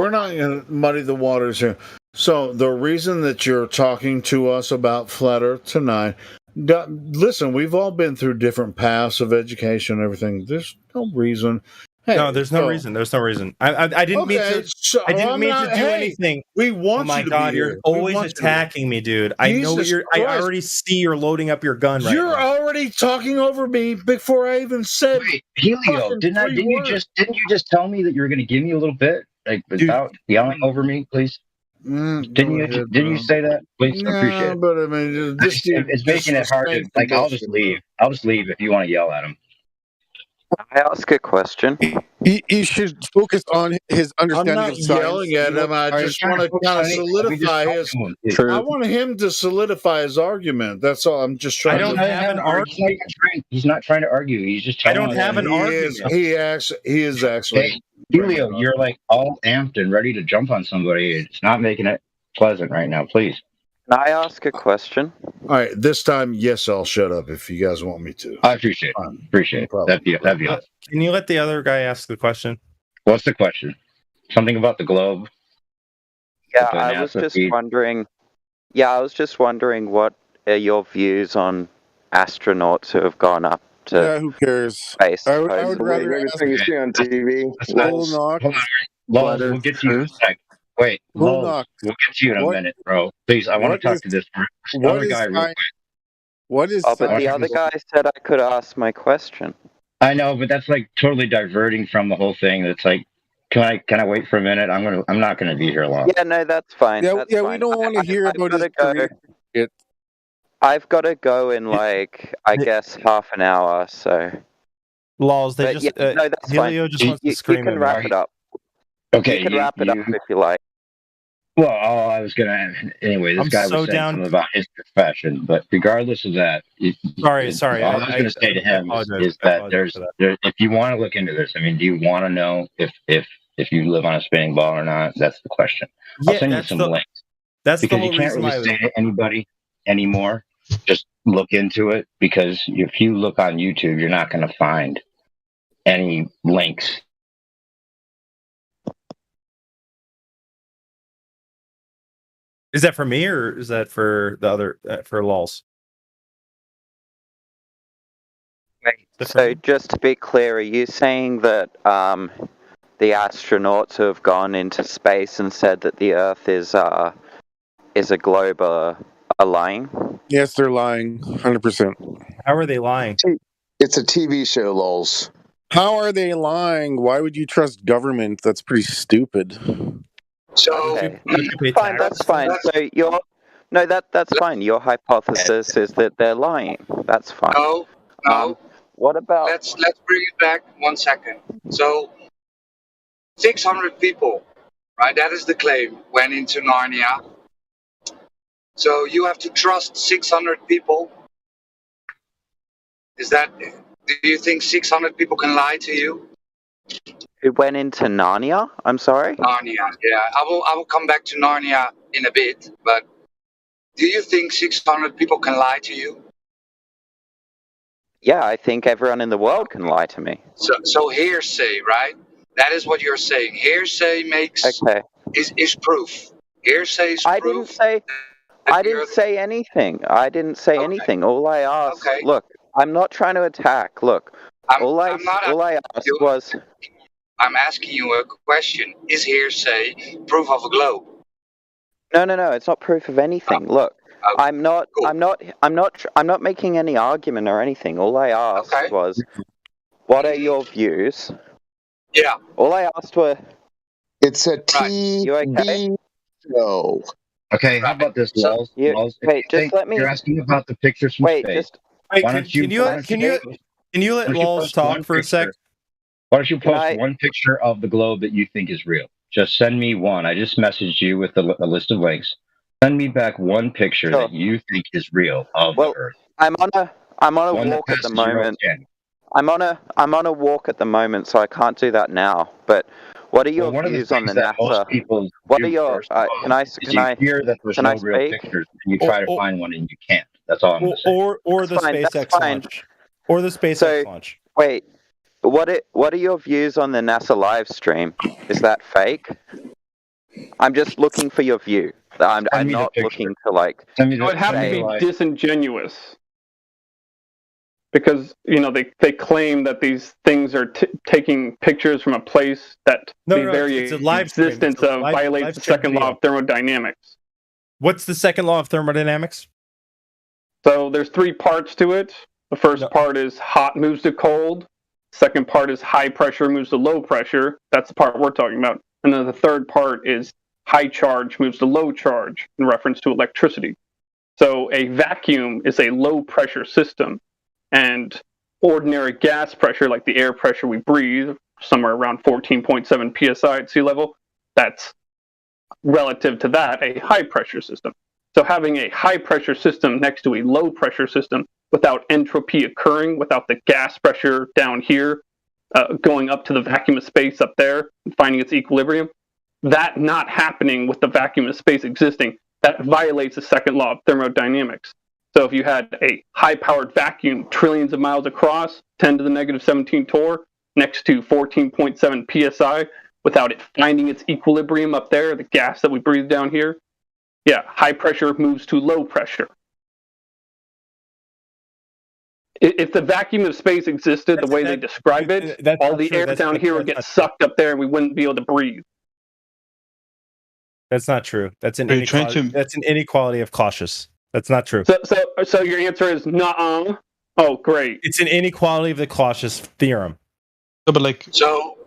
not gonna muddy the waters here. So the reason that you're talking to us about Flat Earth tonight Listen, we've all been through different paths of education and everything. There's no reason. Hey, no, there's no reason. There's no reason. I didn't mean to. I didn't mean to do anything. We want. Oh my you to God, be you're here. always attacking me, dude. I know you're. I already see you're loading up your gun right now. You're already talking over me before I even said. Wait, Helio, didn't you just tell me that you were going to give me a little bit, like without yelling over me, please? Didn't you say that? Please, I appreciate it. But I mean, it's making it hard to like. I'll just leave. I'll just leave if you want to yell at him. I ask a question? You should focus on his understanding I'm of not science. yelling at him. I just want to kind of solidify his. I want him to solidify his argument. That's all. I'm just trying. I don't have an argument. He's not trying to argue. He's just. I don't have an argument. He is actually. Hey, Helio, you're like all amped and ready to jump on somebody. It's not making it pleasant right now. Please. Can I ask a question? All right, this time, yes, I'll shut up if you guys want me to. I appreciate it. Appreciate it. That'd be awesome. Can you let the other guy ask the question? What's the question? Something about the globe? Yeah, I was just wondering. Yeah, I was just wondering what are your views on astronauts who have gone up to. Yeah, who cares? Space. I would rather anything you see on TV. We'll get to you in a sec. Wait, we'll get to you in a minute, bro. Please, I want to talk to this other guy real quick. What is? Oh, but the other guy said I could ask my question. I know, but that's like totally diverting from the whole thing. That's like, can I wait for a minute? I'm not gonna be here long. Yeah, no, that's fine. Yeah, that's fine. We don't want to hear about his career. I've got to go in like I guess half an hour. So. Laws. They but just. Yeah, no, that's Helio fine. just wants to scream. You can wrap it up. Okay, you can wrap it up if you like. Well, I was gonna. Anyway, this guy was saying something about his profession, but regardless of that, sorry. All I was gonna say to him is that if you want to look into this, I mean, do you want to know if you live on a spinning ball or not? That's the question. I'll send you some links. That's because the whole you can't reason really say to anybody anymore. Just look into it, because if you look on YouTube, you're not going to find any links. Is that for me or is that for the other for Lols? So just to be clear, are you saying that the astronauts who have gone into space and said that the Earth is a globe are lying? Yes, they're lying, 100%. How are they lying? It's a TV show, lols. How are they lying? Why would you trust government? That's pretty stupid. So fine, that's fine. So that's fine. Your hypothesis is that they're lying. That's fine. No. What about? Let's bring it back 1 second. So, 600 people, right? That is the claim. Went into Narnia. So you have to trust 600 people. Do you think 600 people can lie to you? Who went into Narnia? I'm sorry? Narnia, yeah. I will come back to Narnia in a bit, but do you think 600 people can lie to you? Yeah, I think everyone in the world can lie to me. So hearsay, right? That is what you're saying. Hearsay is proof. Hearsay is proof. I didn't say anything. I didn't say anything. All I asked, look, I'm not trying to attack. Look, all I asked was... I'm asking you a question. Is hearsay proof of a globe? No, it's not proof of anything. Look, I'm not making any argument or anything. All I asked was, what are your views? Yeah. All I asked were... It's a TV show. Okay, how about this, Walls? Wait, just let me... You're asking about the pictures from space. Can you let Walls talk for a sec? Why don't you post one picture of the globe that you think is real? Just send me one. I just messaged you with a list of links. Send me back one picture that you think is real of the Earth. I'm on a walk at the moment. I'm on a walk at the moment, so I can't do that now. But what are your views on the NASA? What are your? Can I hear that there's no real pictures, and you try to find one and you can't. That's all I'm going to say. Or the SpaceX launch. Or the SpaceX launch. Wait. What are your views on the NASA live stream? Is that fake? I'm just looking for your view. I'm not looking to like. It would have to be disingenuous. because they claim that these things are taking pictures from a place that it's a live stream. existence of violates the second law of thermodynamics. What's the second law of thermodynamics? So there's 3 parts to it. The first part is hot moves to cold. Second part is high pressure moves to low pressure. That's the part we're talking about. And then the third part is high charge moves to low charge in reference to electricity. So a vacuum is a low pressure system, and ordinary gas pressure, like the air pressure we breathe, somewhere around 14.7 psi at sea level, that's relative to that a high pressure system. So having a high pressure system next to a low pressure system without entropy occurring, without the gas pressure down here going up to the vacuum of space up there and finding its equilibrium, that not happening with the vacuum of space existing, that violates the second law of thermodynamics. So if you had a high-powered vacuum trillions of miles across, 10 to the negative 17 torr, next to 14.7 psi, without it finding its equilibrium up there, the gas that we breathe down here, yeah, high pressure moves to low pressure. If the vacuum of space existed the way they describe it, all the air down here would get sucked up there and we wouldn't be able to breathe. That's not true. That's an inequality. That's an inequality of Clausius. That's not true. So your answer is nuh-uh. Oh, great. It's an inequality of the Clausius theorem. But like Bullnox,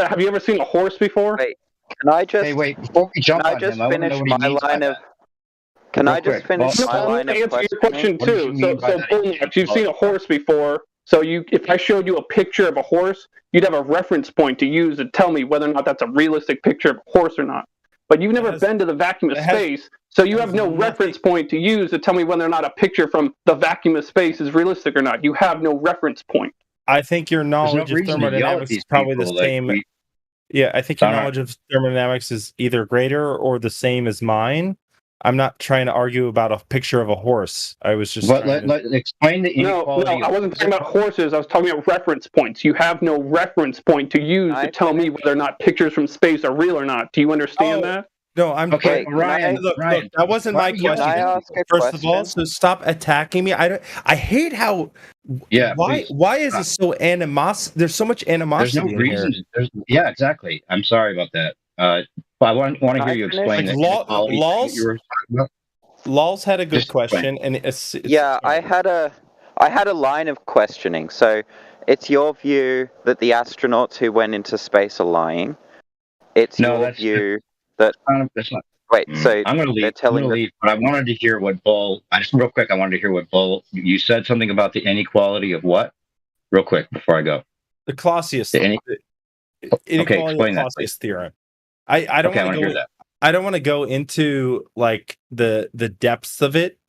have you ever seen a horse before? Wait, can I just? Hey, wait! Before we jump on him, I want to know what he means by that. Can I just finish my line of answer your question too? So Bullnox, you've seen a horse before. So if I showed you a picture of a horse, you'd have a reference point to use to tell me whether or not that's a realistic picture of a horse or not. But you've never been to the vacuum of space, so you have no reference point to use to tell me whether or not a picture from the vacuum of space is realistic or not. You have no reference point. I think your knowledge of thermodynamics is probably the same. Yeah, I think your knowledge of thermodynamics is either greater or the same as mine. I'm not trying to argue about a picture of a horse. I was just explain the inequality. No, I wasn't talking about horses. I was talking about reference points. You have no reference point to use to tell me whether or not pictures from space are real or not. Do you understand that? No, I'm okay. Ryan, look, that wasn't my question. First of all, so stop attacking me. I hate how. Yeah. Why is it so animosity? There's so much animosity. There's no reason. Yeah, exactly. I'm sorry about that. I want to hear you explain that. Law's had a good question, and I had a line of questioning. So, it's your view that the astronauts who went into space are lying. It's your view that. That's not. Wait, so I'm going to leave. But I wanted to hear what Bull. Real quick. I wanted to hear what Bull. You said something about the inequality of what? Real quick before I go. The Clausius. Inequality explain of Clausius theorem. I don't want to hear that. I don't want to go into like the depths of it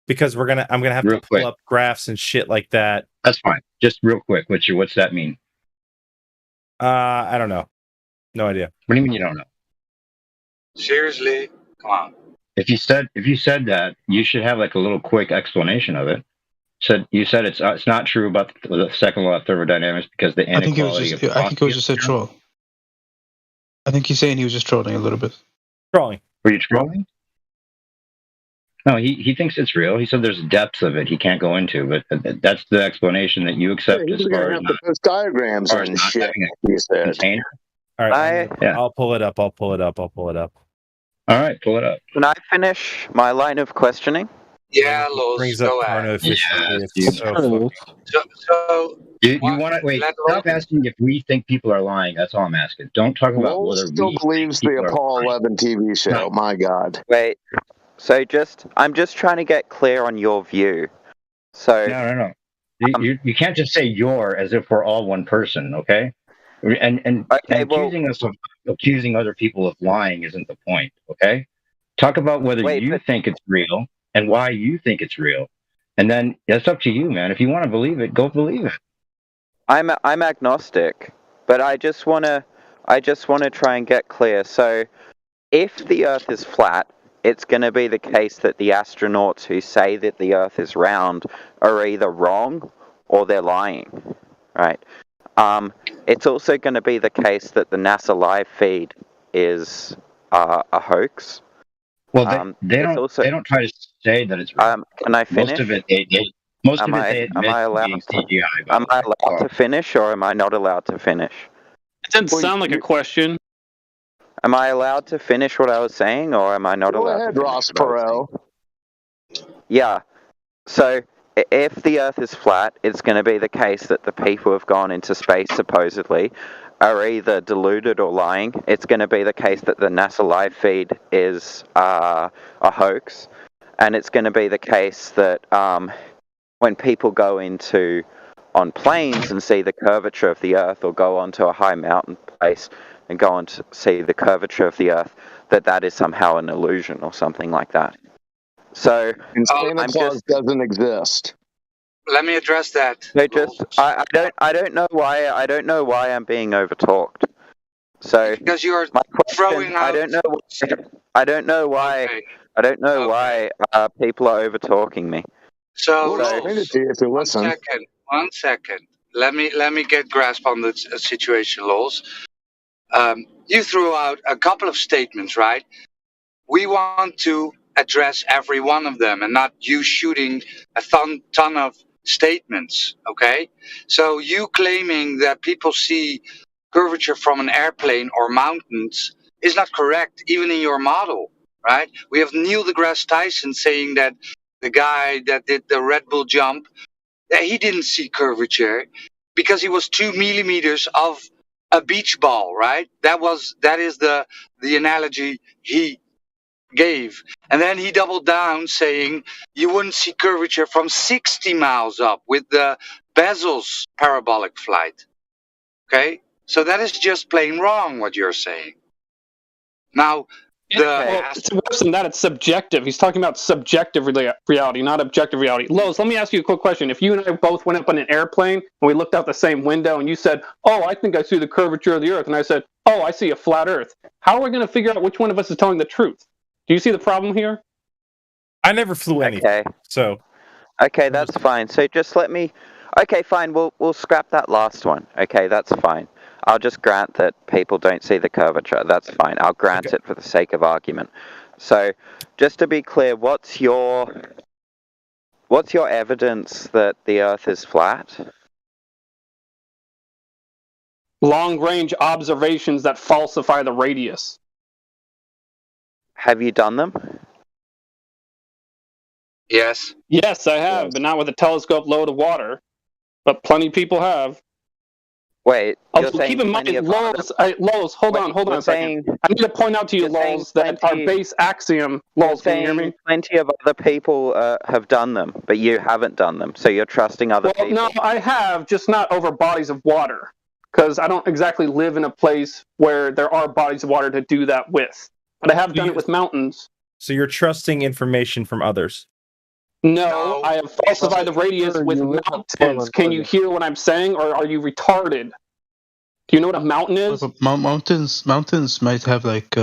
because I'm gonna have to pull up graphs and shit like that. That's fine. Just real quick, what's that mean? I don't know. No idea. What do you mean you don't know? Seriously, come on. If you said that, you should have like a little quick explanation of it. You said it's not true about the second law of thermodynamics because the inequality. I think it was just a troll. I think he's saying he was just trolling a little bit. Trolling. Were you trolling? No, he thinks it's real. He said there's depths of it he can't go into, but that's the explanation that you accept as far as those diagrams and shit. Container. All right, I'll pull it up. All right, pull it up. Can I finish my line of questioning? Yeah, Los, go ahead. So you want to wait? Stop asking if we think people are lying. That's all I'm asking. Don't talk about whether still believes the Apollo 11 TV show. No. My God. Wait. So I'm just trying to get clear on your view. So no. You can't just say "your" as if we're all one person, okay? And accusing us of accusing other people of lying isn't the point, okay? Talk about whether you think it's real and why you think it's real, and then it's up to you, man. If you want to believe it, go believe it. I'm agnostic, but I just wanna try and get clear. So, if the Earth is flat, it's going to be the case that the astronauts who say that the Earth is round are either wrong or they're lying, right? It's also going to be the case that the NASA live feed is a hoax. Well, they don't try to say that it's real. Can I finish? Most of it, they admit being CGI. Am I allowed to finish, or am I not allowed to finish? It didn't sound like a question. Am I allowed to finish what I was saying, or am I not Go allowed ahead, to finish Ross what I was saying? Perot. Yeah. So, if the Earth is flat, it's going to be the case that the people who have gone into space, supposedly, are either deluded or lying. It's going to be the case that the NASA live feed is a hoax. And it's going to be the case that when people go on planes and see the curvature of the Earth, or go onto a high mountain place and go on to see the curvature of the Earth, that is somehow an illusion or something like that. So Santa Claus doesn't exist. Let me address that. I don't know why I'm being overtalked. So because you're throwing out. I don't know why people are overtalking me. So listen. One second. Let me get grasp on the situation, Lols. You threw out a couple of statements, right? We want to address every one of them, and not you shooting a ton of statements. Okay? So you claiming that people see curvature from an airplane or mountains is not correct, even in your model, right? We have Neil deGrasse Tyson saying that the guy that did the Red Bull jump, that he didn't see curvature because he was 2 millimeters of a beach ball, right? That is the analogy he gave. And then he doubled down saying you wouldn't see curvature from 60 miles up with the Bezos parabolic flight. Okay? So that is just plain wrong what you're saying. Now, it's worse than that. It's subjective. He's talking about subjective reality, not objective reality. Lowe's, let me ask you a quick question. If you and I both went up on an airplane and we looked out the same window and you said, "Oh, I think I see the curvature of the Earth," and I said, "Oh, I see a flat Earth," how are we going to figure out which one of us is telling the truth? Do you see the problem here? I never flew anything. So. Okay, that's fine. So just let me. Okay, fine. We'll scrap that last one. Okay, that's fine. I'll just grant that people don't see the curvature. That's fine. I'll grant it for the sake of argument. So, just to be clear, what's your evidence that the Earth is flat? Long-range observations that falsify the radius. Have you done them? Yes. Yes, I have, but not with a telescope load of water. But plenty of people have. Wait, keep in mind, Lowe's, hold on a second. I need to point out to you, Lowe's, that our base axiom, Lowe's, can you hear me? Plenty of other people have done them, but you haven't done them, so you're trusting other people. No, I have, just not over bodies of water, because I don't exactly live in a place where there are bodies of water to do that with. But I have done it with mountains. So you're trusting information from others? No, I have falsified the radius with mountains. Can you hear what I'm saying, or are you retarded? Do you know what a mountain is? Mountains might have like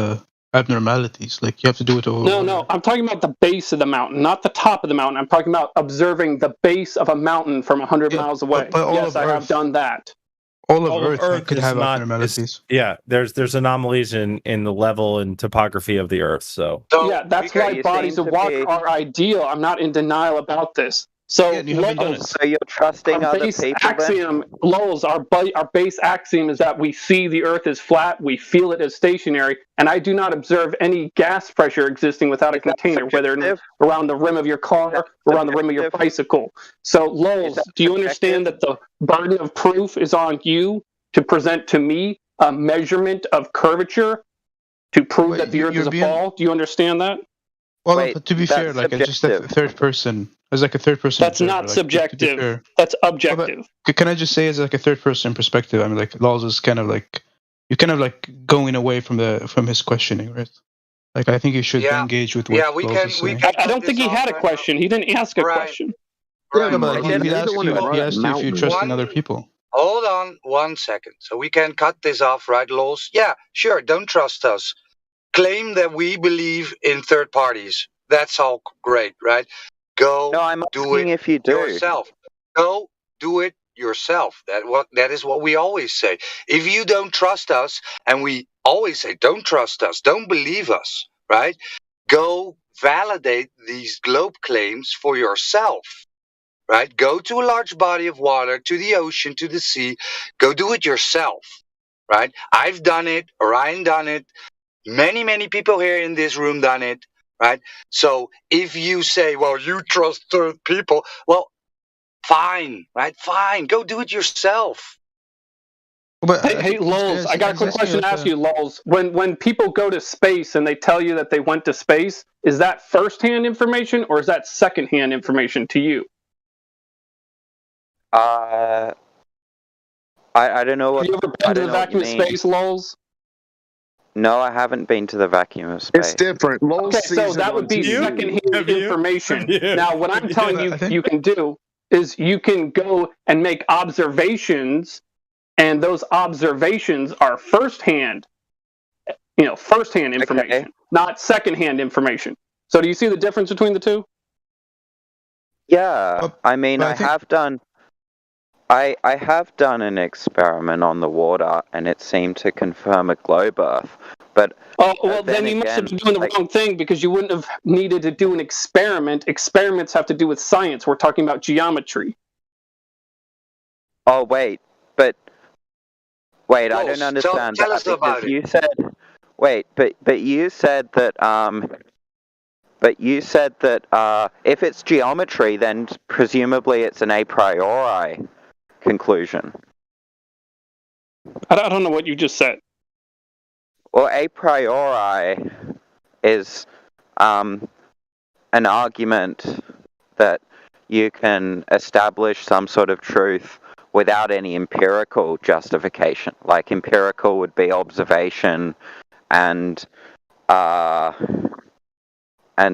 abnormalities. Like you have to do it over. No. I'm talking about the base of the mountain, not the top of the mountain. I'm talking about observing the base of a mountain from 100 miles away. Yes, I have done that. All of Earth could have abnormalities. There's anomalies in the level and topography of the Earth. So yeah, that's why bodies of water are ideal. I'm not in denial about this. So, so you're trusting other people. Axiom, Lowe's, our base axiom is that we see the Earth as flat, we feel it as stationary, and I do not observe any gas pressure existing without a container, whether around the rim of your car or around the rim of your bicycle. So, Lowe's, do you understand that the burden of proof is on you to present to me a measurement of curvature to prove that the Earth is a ball? Do you understand that? Well, but to be fair, like just a third person. As like a third person. That's not subjective. That's objective. Can I just say, as like a third person perspective? I mean, like Laws is kind of like you're kind of like going away from his questioning, right? Like I think you should engage with what Laws is saying. I don't think he had a question. He didn't ask a question. Yeah, but he asked you if you trust in other people. Hold on 1 second. So we can cut this off, right, Laws? Yeah, sure. Don't trust us. Claim that we believe in third parties. That's all great, right? Go do it if you do. yourself. Go do it yourself. That is what we always say. If you don't trust us, and we always say, don't trust us, don't believe us, right? go validate these globe claims for yourself. Right? Go to a large body of water, to the ocean, to the sea. Go do it yourself. Right? I've done it. Orion done it. Many people here in this room done it. Right? So if you say, well, you trust third people, well, fine. Right? Fine. Go do it yourself. Hey, Lulz, I got a quick question to ask you, Lulz. When people go to space and they tell you that they went to space, is that first-hand information or is that second-hand information to you? I don't know what. Have you ever been to the vacuum of space, Lulz? No, I haven't been to the vacuum of space. It's different. Okay, so that would be second-hand information. Now, what I'm telling you you can do is you can go and make observations, and those observations are first-hand, first-hand information, not second-hand information. So do you see the difference between the two? Yeah, I mean, I have done an experiment on the water, and it seemed to confirm a globe Earth. But then you must have been doing the wrong thing, because you wouldn't have needed to do an experiment. Experiments have to do with science. We're talking about geometry. Oh wait, I don't understand tell that, us about because you said but you said that if it's geometry, then presumably it's an a priori conclusion. I don't know what you just said. Well, a priori is an argument that you can establish some sort of truth without any empirical justification. Like, empirical would be observation and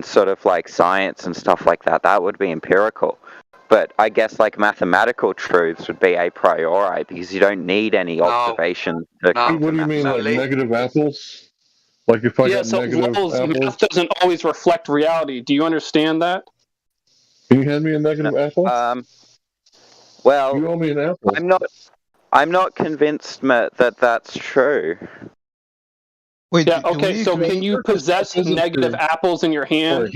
sort of like science and stuff like that. That would be empirical. But I guess like mathematical truths would be a priori, because you don't need any observations. What do you mean, like negative apples? Like if I got negative apples? Math doesn't always reflect reality. Do you understand that? Can you hand me a negative apple? Well, you owe me an apple. I'm not convinced, Matt, that that's true. Wait, so can you possess negative apples in your hand?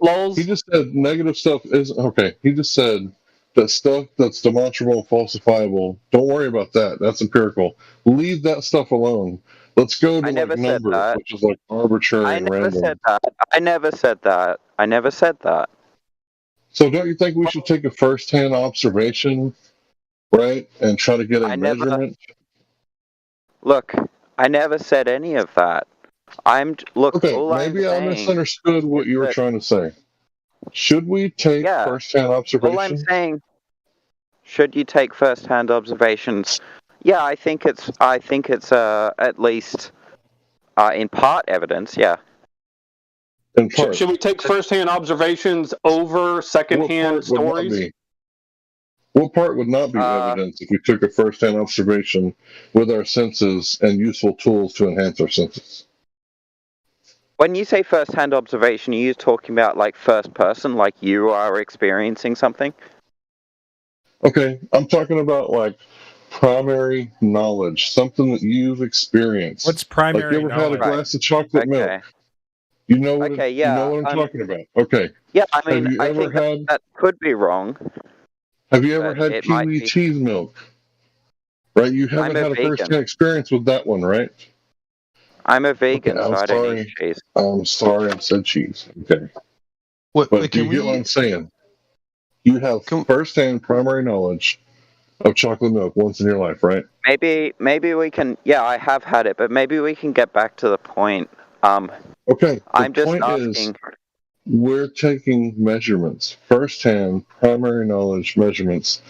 Lulz? He just said negative stuff is okay. He just said that stuff that's demonstrable and falsifiable, don't worry about that. That's empirical. Leave that stuff alone. Let's go to like numbers, which is like arbitrary and random. I never said that. So don't you think we should take a first-hand observation, right, and try to get a measurement? Look, I never said any of that. Maybe I misunderstood what you were trying to say. Should we take first-hand observations? All I'm saying, should you take first-hand observations? Yeah, I think it's at least in part evidence. Yeah. Should we take first-hand observations over second-hand stories? What part would not be evidence if we took a first-hand observation with our senses and useful tools to enhance our senses? When you say first-hand observation, are you talking about like first person, like you are experiencing something? Okay, I'm talking about like primary knowledge, something that you've experienced. What's primary knowledge? Like you ever had a glass of chocolate milk? You know what, you know what I'm talking about. Okay. Yeah, I mean, I think that could be wrong. Have you ever had kiwi cheese milk? Right, you haven't had a first-hand experience with that one, right? I'm a vegan, so I don't eat cheese. I'm sorry, I said cheese. Okay. But do you get what I'm saying? You have first-hand primary knowledge of chocolate milk once in your life, right? Maybe we can. Yeah, I have had it, but maybe we can get back to the point. Okay. I'm just asking. We're taking measurements, first-hand primary knowledge measurements,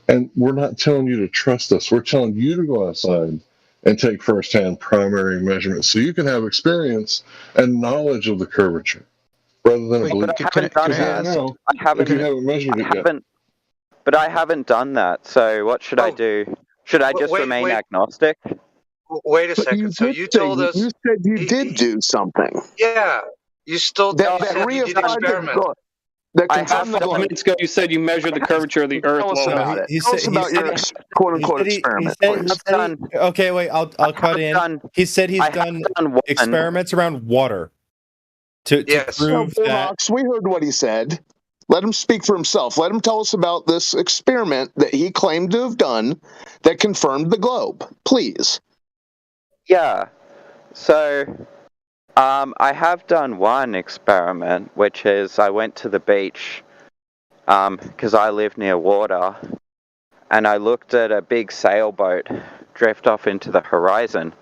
and we're not telling you to trust us. We're telling you to go outside and take first-hand primary measurements so you can have experience and knowledge of the curvature rather than a belief. But I haven't done that. I haven't measured it yet. But I haven't done that. So what should I do? Should I just remain agnostic? Wait a second. So you told us you said you did do something. Yeah, you still did. You did experiment. A couple minutes ago, you said you measured the curvature of the Earth. Tell us about it. Tell us about your quote-unquote experiment, please. Okay, wait, I'll cut in. He said he's done experiments around water to Yes. prove that. Bullrocks, we heard what he said. Let him speak for himself. Let him tell us about this experiment that he claimed to have done that confirmed the globe. Please. Yeah. So, I have done one experiment, which is I went to the beach because I live near water, and I looked at a big sailboat drift off into the horizon,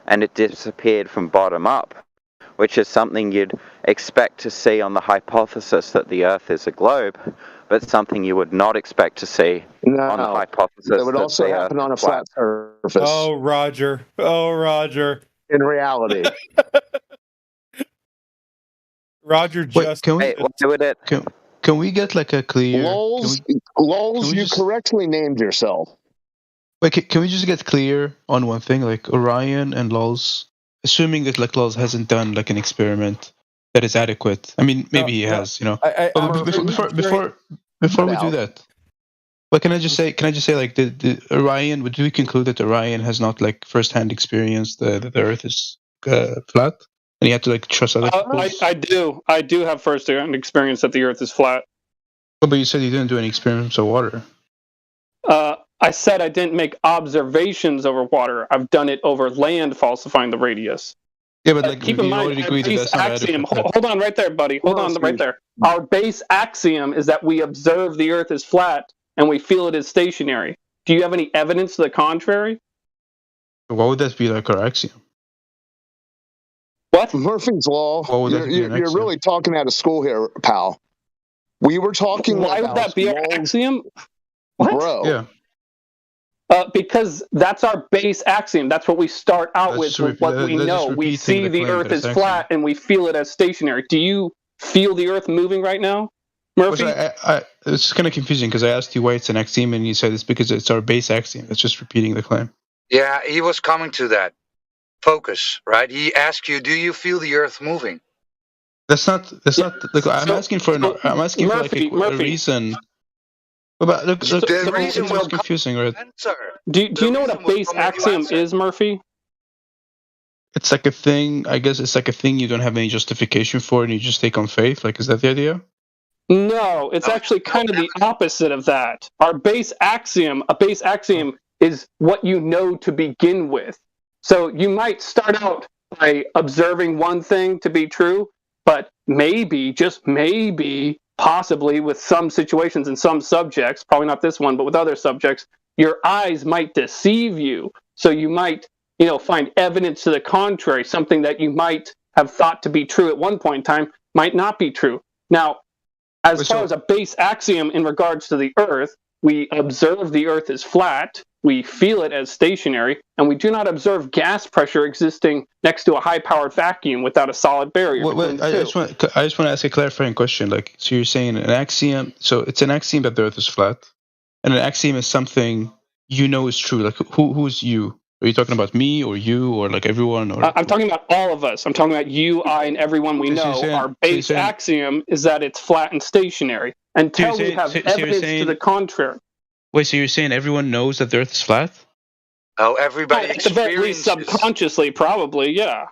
and it disappeared from bottom up, which is something you'd expect to see on the hypothesis that the Earth is a globe, but something you would not expect to see on the hypothesis that would also happen on a flat surface. Oh, Roger. Oh, Roger. In reality. Roger just... Can we get like a clear... Lols, you correctly named yourself. Wait, can we just get clear on one thing? Like Orion and Lols, assuming that like Lols hasn't done like an experiment that is adequate. I mean, maybe he has, you know. Before we do that, but can I just say like the Orion? Would we conclude that Orion has not like firsthand experienced that the Earth is flat, and he had to like trust other people? I do have first-hand experience that the Earth is flat. Oh, but you said you didn't do any experiments of water. I said I didn't make observations over water. I've done it over land, falsifying the radius. Yeah, but like keep in mind, our base axiom. Hold on, right there, buddy. Hold on, right there. Our base axiom is that we observe the Earth is flat and we feel it is stationary. Do you have any evidence to the contrary? What would that be like our axiom? What? Murphy's Law. You're really talking out of school here, pal. We were talking Why would that be our axiom? What? Bro. Yeah. Because that's our base axiom. That's what we start out with what we know. We see the Earth is flat and we feel it as stationary. Do you feel the Earth moving right now, Murphy? It's kind of confusing because I asked you why it's an axiom and you said it's because it's our base axiom. It's just repeating the claim. Yeah, he was coming to that. Focus, right? He asked you, do you feel the Earth moving? That's not. Look, I'm asking for like a reason. But look, the reason was confusing, right? Do you know what a base axiom is, Murphy? It's like a thing. I guess it's like a thing you don't have any justification for, and you just take on faith. Like, is that the idea? No, it's actually kind of the opposite of that. A base axiom is what you know to begin with. So you might start out by observing one thing to be true, but maybe, just maybe, possibly with some situations and some subjects, probably not this one, but with other subjects, your eyes might deceive you. So you might, find evidence to the contrary. Something that you might have thought to be true at one point in time might not be true. Now, as far as a base axiom in regards to the Earth, we observe the Earth is flat, we feel it as stationary, and we do not observe gas pressure existing next to a high-powered vacuum without a solid barrier. I just want to ask a clarifying question. Like, so you're saying an axiom? So it's an axiom that the Earth is flat, and an axiom is something you know is true. Like, who's you? Are you talking about me or you or like everyone? Or I'm talking about all of us. I'm talking about you, I, and everyone we know. Our base axiom is that it's flat and stationary until we have evidence to the contrary. Wait, so you're saying everyone knows that the Earth is flat? Oh, everybody at the very least subconsciously, probably, yeah.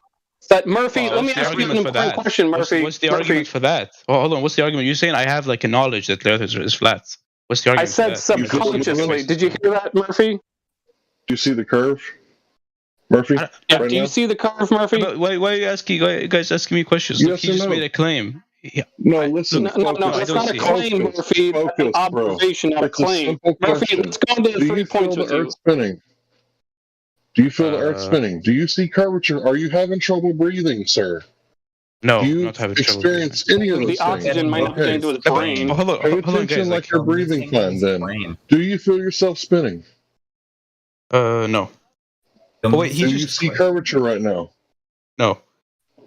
But Murphy, let me ask you an important question, Murphy. What's the argument for that? Oh, hold on, what's the argument? You're saying I have like a knowledge that the Earth is flat. What's the argument? I said subconsciously. Did you hear that, Murphy? Do you see the curve, Murphy? Yeah. Do you see the curve, Murphy? Why are you guys asking me questions? Look, he just made a claim. Yeah. No, listen. No, it's not a claim, Murphy. That's an observation, not a claim. Murphy, let's go into the 3 points with you. Spinning? Do you feel the Earth spinning? Do you see curvature? Are you having trouble breathing, sir? No, do you not having experience any of those things? The oxygen might not get into his brain. Pay attention like your breathing plan, then. Do you feel yourself spinning? No. But wait, do you see curvature right now? No.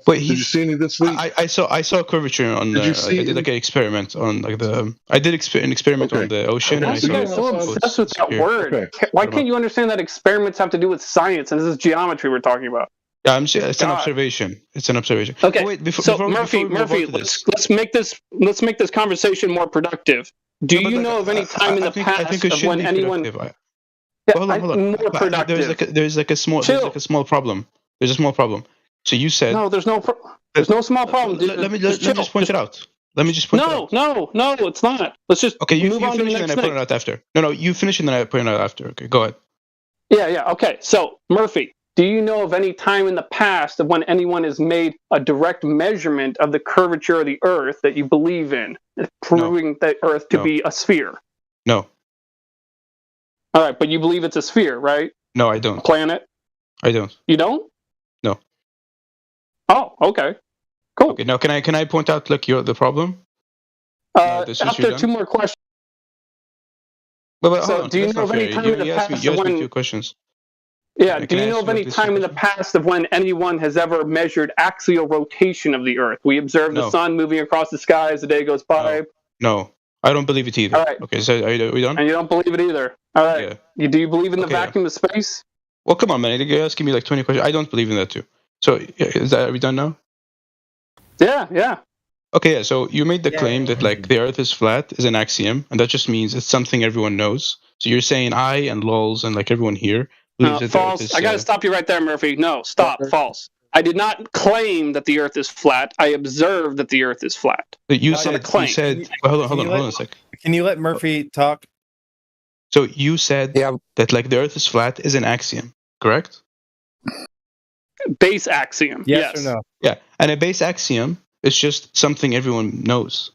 Wait, did you see any this week? I saw curvature on. I did like an experiment on like the. I did an experiment on the ocean. Why are you guys so obsessed with that word? Okay. Why can't you understand that experiments have to do with science and this is geometry we're talking about? Yeah, it's an observation. It's an observation. Okay. Oh, wait, Murphy, let's make this conversation more productive. Do you know of any time in the past of when anyone? Hold on. More productive. There's a small problem. There's a small problem. So you said no. There's no small problem. Dude. Let me just point it out. Let me just point it out. No, it's not. Let's just you move on to the finish next and I thing. point it out after. No, you finish and then I point it out after. Okay, go ahead. Yeah. Okay. So Murphy, do you know of any time in the past of when anyone has made a direct measurement of the curvature of the Earth that you believe in, proving the Earth to be a sphere? No. All right, but you believe it's a sphere, right? No, I don't. Planet? I don't. You don't? No. Oh, okay. Cool. Okay, now can I point out the problem? After two more questions. But so, hold on, do you know of any time in the past you asked when? me 2 questions. Yeah. Do you know of any time in the past of when anyone has ever measured axial rotation of the Earth? We observe the sun moving across the sky as the day goes by. No, I don't believe it either. All right. Okay, so are we done? And you don't believe it either. All right. Yeah. Do you believe in the vacuum of space? Well, come on, man. You're asking me like 20 questions. I don't believe in that too. So, are we done now? Yeah. Okay, yeah. So you made the claim that like the Earth is flat is an axiom, and that just means it's something everyone knows. So you're saying I and LOLs and like everyone here believes that false. the Earth is, I got to stop you right there, Murphy. No, stop. False. I did not claim that the Earth is flat. I observed that the Earth is flat. But you said. Hold on a sec. Can you let Murphy talk? So you said that like the Earth is flat is an axiom, correct? Base axiom. Yes. Or no? Yeah, and a base axiom is just something everyone knows.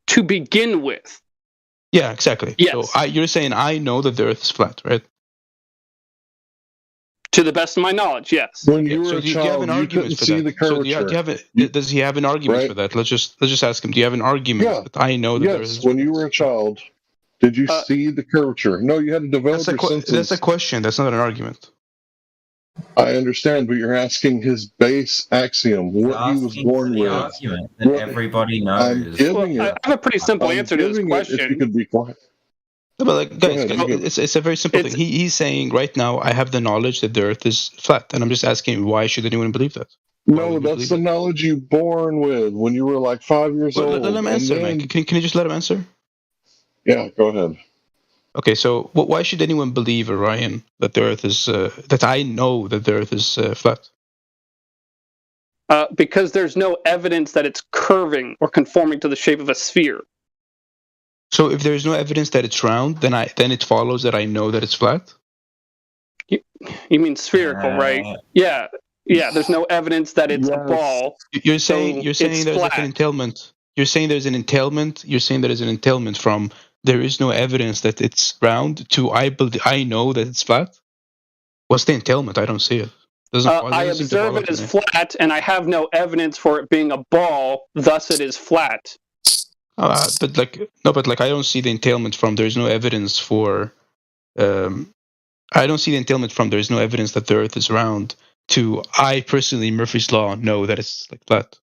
To begin with. Yeah, exactly. Yes. So you're saying I know that the Earth is flat, right? To the best of my knowledge, yes. When you were a child, you couldn't see the curvature. Does he have an argument for that? Let's just ask him. Do you have an argument that I know that there is? Yes. When you were a child, did you see the curvature? No, you had to develop your senses. That's a question. That's not an argument. I understand, but you're asking his base axiom, what he was born with. Argument that everybody knows. I'm giving it. I have a pretty simple answer to this question. If you could be quiet. No, but like, guys, it's a very simple thing. He's saying right now, I have the knowledge that the Earth is flat, and I'm just asking, why should anyone believe that? No, that's the knowledge you born with when you were like 5 years old. Let him answer, man. Can you just let him answer? Yeah, go ahead. Okay, so why should anyone believe, Orion, that the Earth is that I know that the Earth is flat? Because there's no evidence that it's curving or conforming to the shape of a sphere. So if there's no evidence that it's round, then it follows that I know that it's flat? You mean spherical, right? Yeah. There's no evidence that it's a ball. You're saying there's like an entailment. You're saying there's an entailment. You're saying there is an entailment from there is no evidence that it's round to I know that it's flat. What's the entailment? I don't see it. I observe it as flat, and I have no evidence for it being a ball. Thus, it is flat. But I don't see the entailment from there's no evidence for. I don't see the entailment from there's no evidence that the Earth is round. To I personally, Murphy's Law, know that it's like flat.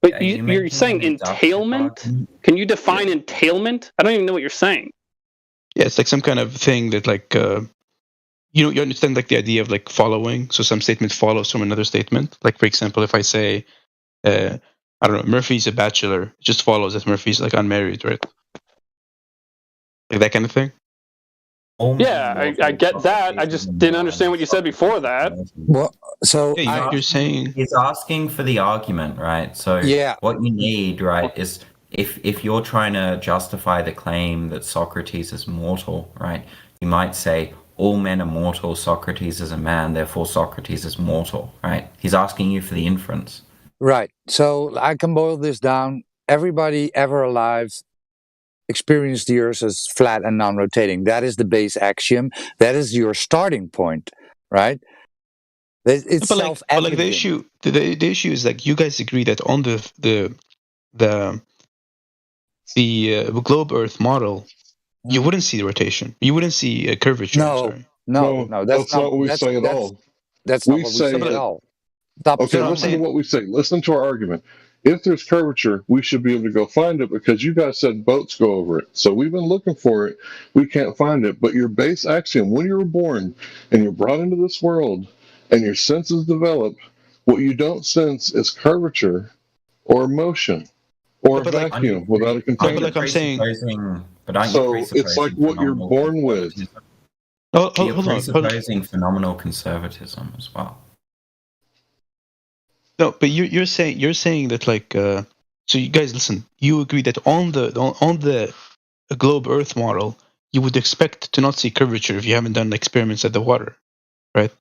But you're saying entailment? Can you define entailment? I don't even know what you're saying. Yeah, it's like some kind of thing that like you understand like the idea of like following. So some statement follows from another statement. Like for example, if I say I don't know, Murphy's a bachelor, it just follows that Murphy's like unmarried, right? Like that kind of thing. Yeah, I get that. I just didn't understand what you said before that. Well, so you're saying he's asking for the argument, right? So what you need, right, is if you're trying to justify the claim that Socrates is mortal, right, you might say all men are mortal, Socrates is a man, therefore Socrates is mortal, right? He's asking you for the inference. Right. So I can boil this down. Everybody ever alive experienced the Earth as flat and non-rotating. That is the base axiom. That is your starting point, right? It's self-evident. But like the issue is like you guys agree that on the globe Earth model, you wouldn't see the rotation. You wouldn't see a curvature. No, that's not what we say at all. That's not what we say at all. Okay, listen to what we say. Listen to our argument. If there's curvature, we should be able to go find it because you guys said boats go over it. So we've been looking for it. We can't find it. But your base axiom, when you were born and you're brought into this world and your senses develop, what you don't sense is curvature or motion or a vacuum without a container. But like I'm saying, so it's like what you're born with. You're presupposing phenomenal conservatism as well. No, but you're saying that like so you guys listen. You agree that on the globe Earth model, you would expect to not see curvature if you haven't done experiments at the water, right?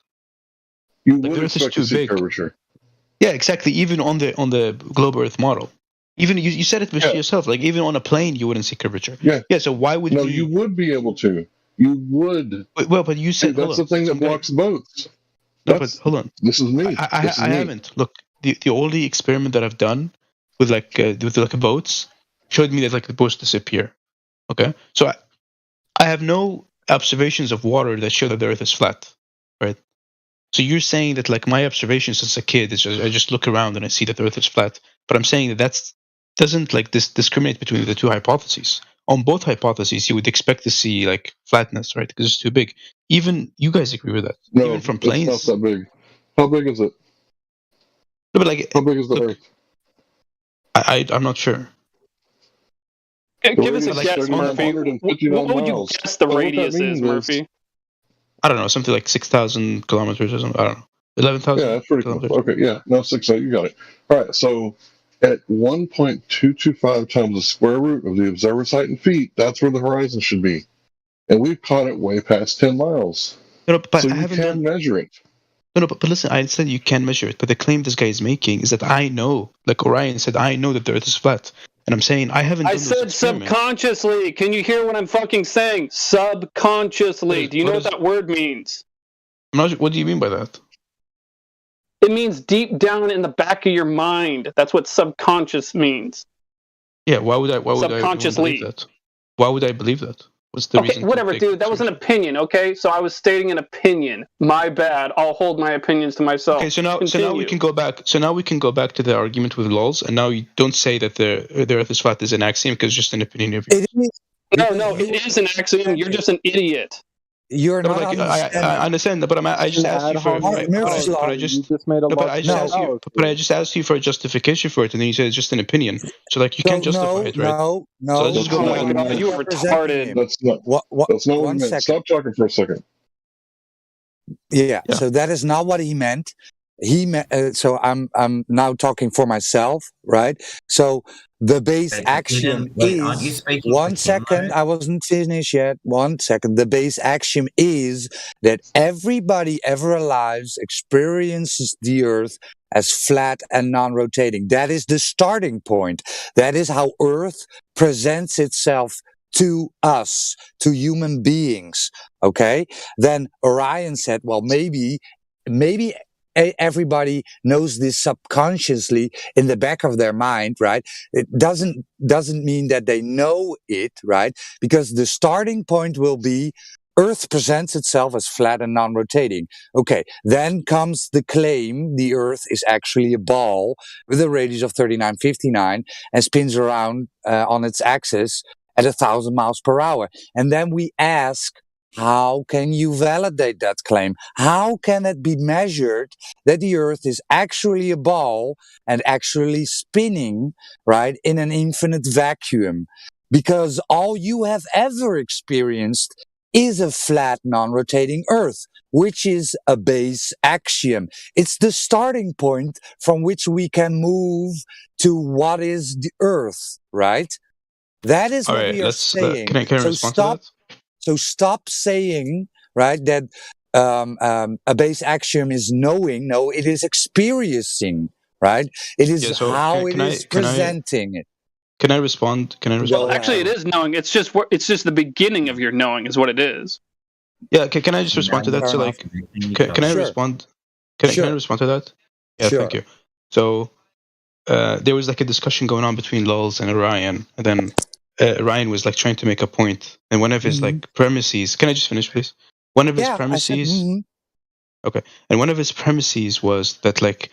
You Like, would the Earth is expect too to see big. curvature. Yeah, exactly. Even on the globe Earth model, even you said it yourself. Like even on a plane, you wouldn't see curvature. Yeah. Yeah. So why would No, you would be able to. You would. Well, but you said that's the thing that blocks boats. No, but hold on. This is me. I haven't. Look, the only experiment that I've done with like boats showed me that like the boats disappear. Okay, so I have no observations of water that show that the Earth is flat, right? So you're saying that like my observations as a kid is I just look around and I see that the Earth is flat, but I'm saying that doesn't like discriminate between the two hypotheses. On both hypotheses, you would expect to see like flatness, right? Because it's too big. Even you guys agree with that. No, even from planes, it's not that big. How big is it? No, but like, how big is the Earth? I'm not sure. Give us a guess, Murphy. What would you guess the radius is, Murphy? I don't know, something like 6,000 kilometers or something. I don't know. 11,000. Yeah, that's pretty close. Okay, yeah, no, 6,000. You got it. All right, so at 1.225 times the square root of the observer site in feet, that's where the horizon should be, and we've caught it way past 10 miles. No, but so you can measure it. No, but listen, I said you can measure it, but the claim this guy is making is that I know, like Orion said, I know that the Earth is flat. And I'm saying I haven't done I said subconsciously. Can you hear what I'm fucking saying? Subconsciously. Do you know what that word means? What do you mean by that? It means deep down in the back of your mind. That's what subconscious means. Yeah, why would I subconsciously believe that? Why would I believe that? What's the reason? Whatever, dude. That was an opinion, okay? So I was stating an opinion. My bad. I'll hold my opinions to myself. Okay, so now we can go back. So now we can go back to the argument with Lulz, and now you don't say that the Earth is flat is an axiom because it's just an opinion of yours. No, it is an axiom. You're just an idiot. You're not. Like, I understand that, but I just asked you for. But I just asked you for a justification for it, and then you said it's just an opinion. So like you can't justify it, right? No. So let's just go back. Oh my God, you are retarded. That's not what he meant. Stop talking for a second. Yeah. So that is not what he meant. He meant. So I'm now talking for myself, right? So the base axiom is 1 second. I wasn't finished yet. 1 second. The base axiom is that everybody ever alive experiences the Earth as flat and non-rotating. That is the starting point. That is how Earth presents itself to us, to human beings. Okay. Then Orion said, well, maybe everybody knows this subconsciously in the back of their mind, right? It doesn't mean that they know it, right? Because the starting point will be Earth presents itself as flat and non-rotating. Okay, then comes the claim the Earth is actually a ball with a radius of 3959 and spins around on its axis at 1,000 miles per hour. And then we ask, how can you validate that claim? How can it be measured that the Earth is actually a ball and actually spinning, right, in an infinite vacuum? Because all you have ever experienced is a flat, non-rotating Earth, which is a base axiom. It's the starting point from which we can move to what is the Earth, right? That is what we are saying. Can I respond to that? So stop saying, right, that a base axiom is knowing. No, it is experiencing, right? It is how it is presenting it. Can I respond? Well, actually, it is knowing. It's just the beginning of your knowing is what it is. Yeah. Can I just respond to that? So, like, can I respond? Can I respond to that? Yeah. Sure. Thank you. So, there was like a discussion going on between Lulz and Orion, and then Orion was like trying to make a point, and one of his like premises. Can I just finish, please? One of his premises. Okay, and one of his premises was that like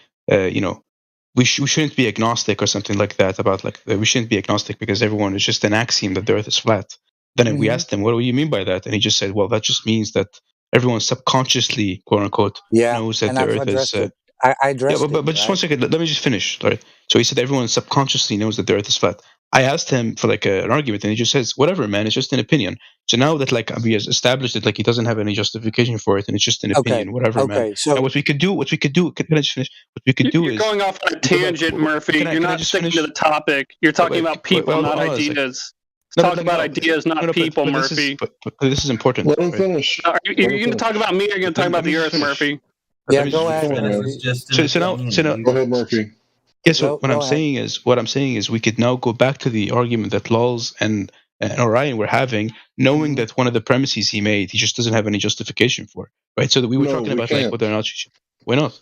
we shouldn't be agnostic or something like that about like we shouldn't be agnostic because everyone is just an axiom that the Earth is flat. Then we asked him, what do you mean by that? And he just said, well, that just means that everyone subconsciously, quote unquote, knows that the Earth is. I addressed but just 1 second. Let me just finish. Right. So he said everyone subconsciously knows that the Earth is flat. I asked him for like an argument, and he just says, "Whatever, man. It's just an opinion." So now that like we has established that like he doesn't have any justification for it, and it's just an opinion, whatever, man. So now what we could do, can I just finish? What we could do You're is going off on a tangent, Murphy. You're not sticking to the topic. You're talking about people, not ideas. Talk about ideas, not people, Murphy. This is important. Let him finish. Are you going to talk about me, or are you going to talk about the Earth, Murphy? Yeah, go ahead. So now, go ahead, Murphy. Yeah, so what I'm saying is we could now go back to the argument that Lulz and Orion were having, knowing that one of the premises he made, he just doesn't have any justification for, right? So that we were talking about like whether or not why not?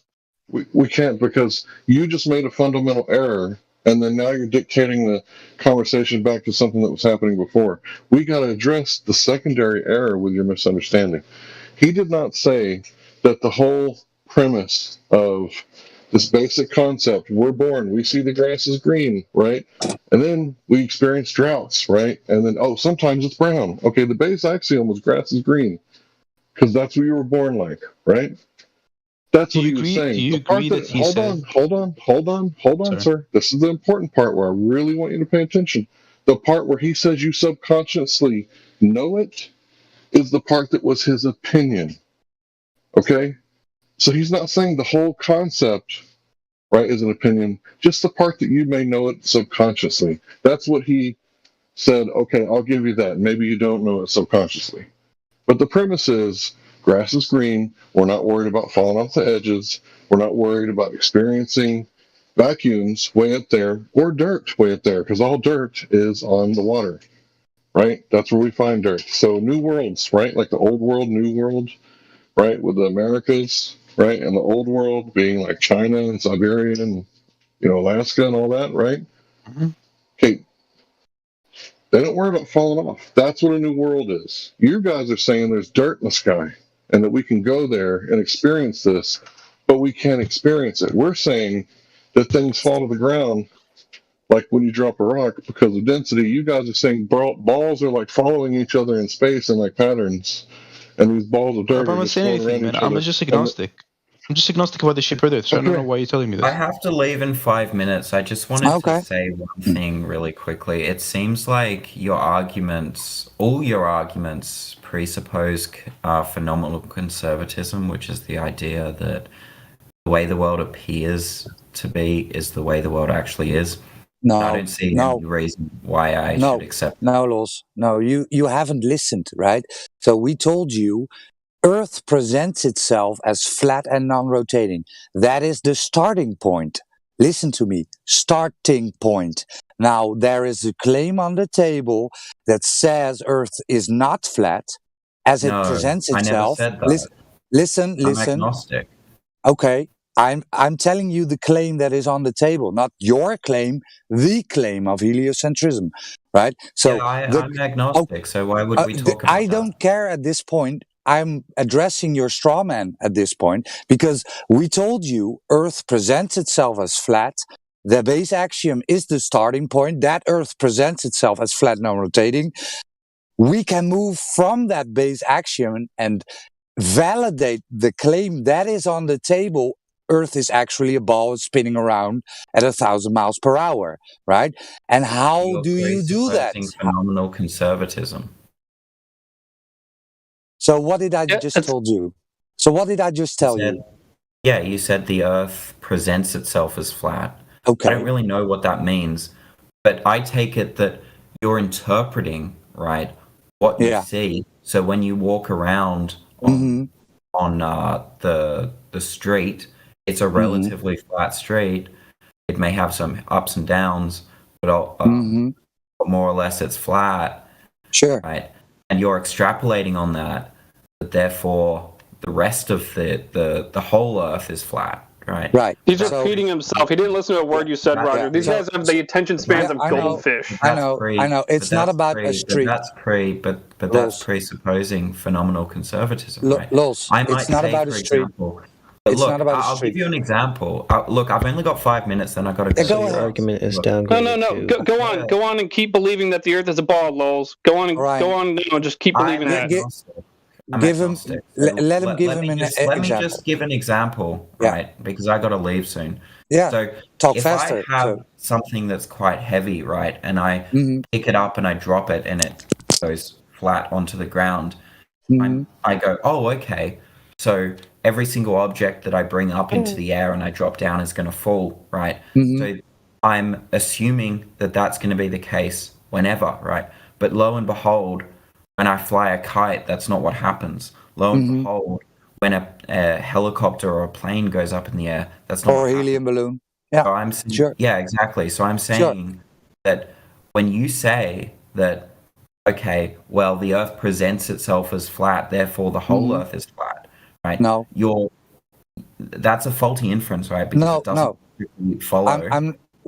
We can't, because you just made a fundamental error, and then now you're dictating the conversation back to something that was happening before. We got to address the secondary error with your misunderstanding. He did not say that the whole premise of this basic concept, we're born, we see the grass is green, right? And then we experience droughts, right? And then, sometimes it's brown. Okay, the base axiom was grass is green, because that's what you were born like, right? That's what he was saying. Do you agree that he said... Hold on, sir. This is the important part where I really want you to pay attention. The part where he says you subconsciously know it is the part that was his opinion. Okay? So he's not saying the whole concept, right, is an opinion, just the part that you may know it subconsciously. That's what he said, okay, I'll give you that. Maybe you don't know it subconsciously. But the premise is, grass is green, we're not worried about falling off the edges, we're not worried about experiencing vacuums way up there, or dirt way up there, because all dirt is on the water, right? That's where we find dirt. So new worlds, right, like the old world, new world, right, with the Americas, right, and the old world being like China and Siberia and, Alaska and all that, right? Mm-hmm. Okay, they don't worry about falling off. That's what a new world is. You guys are saying there's dirt in the sky and that we can go there and experience this, but we can't experience it. We're saying that things fall to the ground like when you drop a rock because of density. You guys are saying balls are like following each other in space and like patterns. And these balls of dirt. I'm not saying anything, man. I'm just agnostic. I'm just agnostic about the shape of Earth. So I don't know why you're telling me this. I have to leave in 5 minutes. I just wanted to say one thing really quickly. It seems like all your arguments presuppose phenomenal conservatism, which is the idea that the way the world appears to be is the way the world actually is. No, I don't see any reason why I should accept. No, Lulz. No, you haven't listened, right? So we told you Earth presents itself as flat and non-rotating. That is the starting point. Listen to me. Starting point. Now, there is a claim on the table that says Earth is not flat as it presents itself. I never said that. Listen. I'm agnostic. Okay. I'm telling you the claim that is on the table, not your claim, the claim of heliocentrism, right? So I'm agnostic, so why would we talk about I don't care at this point. I'm addressing your straw man at this point because we told you Earth presents itself as flat. The base axiom is the starting point. That Earth presents itself as flat, non-rotating. We can move from that base axiom and validate the claim that is on the table. Earth is actually a ball spinning around at 1,000 miles per hour, right? And how do you do that? Phenomenal conservatism. So what did I just told you? So what did I just tell you? Yeah, you said the Earth presents itself as flat. Okay. I don't really know what that means, but I take it that you're interpreting, right, what you see. So when you walk around on the street, it's a relatively flat street. It may have some ups and downs, but more or less it's flat. Sure. Right? And you're extrapolating on that, but therefore the rest of the whole Earth is flat, right? Right. He's repeating himself. He didn't listen to a word you said, Roger. These guys have the attention spans of goldfish. I know. It's not about a street. But that's presupposing phenomenal conservatism, right? Lulz, it's not about a street. But look, I'll give you an example. Look, I've only got 5 minutes, then I've got to go. So your argument is downgraded. No. Go on and keep believing that the Earth is a ball, Lulz. Go on and just keep believing that. Let me just give an example, right? Because I got to leave soon. Yeah. So Talk if faster. I have something that's quite heavy, right, and I pick it up and I drop it and it goes flat onto the ground, I go, oh, okay. So every single object that I bring up into the air and I drop down is going to fall, right? So I'm assuming that that's going to be the case whenever, right? But lo and behold, when I fly a kite, that's not what happens. Lo and behold, when a helicopter or a plane goes up in the air, that's not or what a helium balloon. Yeah, so I'm saying, sure. yeah, exactly. So I'm saying that when you say that, okay, well, the Earth presents itself as flat, therefore the whole Earth is flat, right? No. That's a faulty inference, right? Because it doesn't really follow.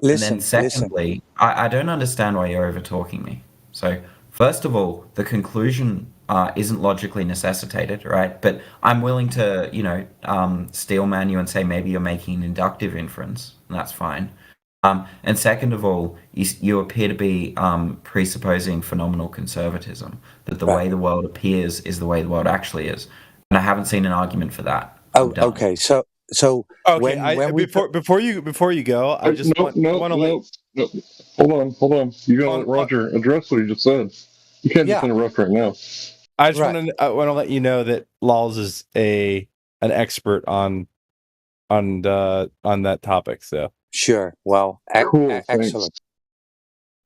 Listen, and then secondly, I don't understand why you're over talking me. So first of all, the conclusion isn't logically necessitated, right? But I'm willing to, steelman you and say maybe you're making an inductive inference, and that's fine. And second of all, you appear to be presupposing phenomenal conservatism, that the way the world appears is the way the world actually is. And I haven't seen an argument for that. Oh, okay. So okay. Before you go, I just want to No. Hold on. You gotta let Roger address what he just said. You can't just interrupt right now. I just want to let you know that Laws is an expert on that topic. So sure. Well, cool. Excellent.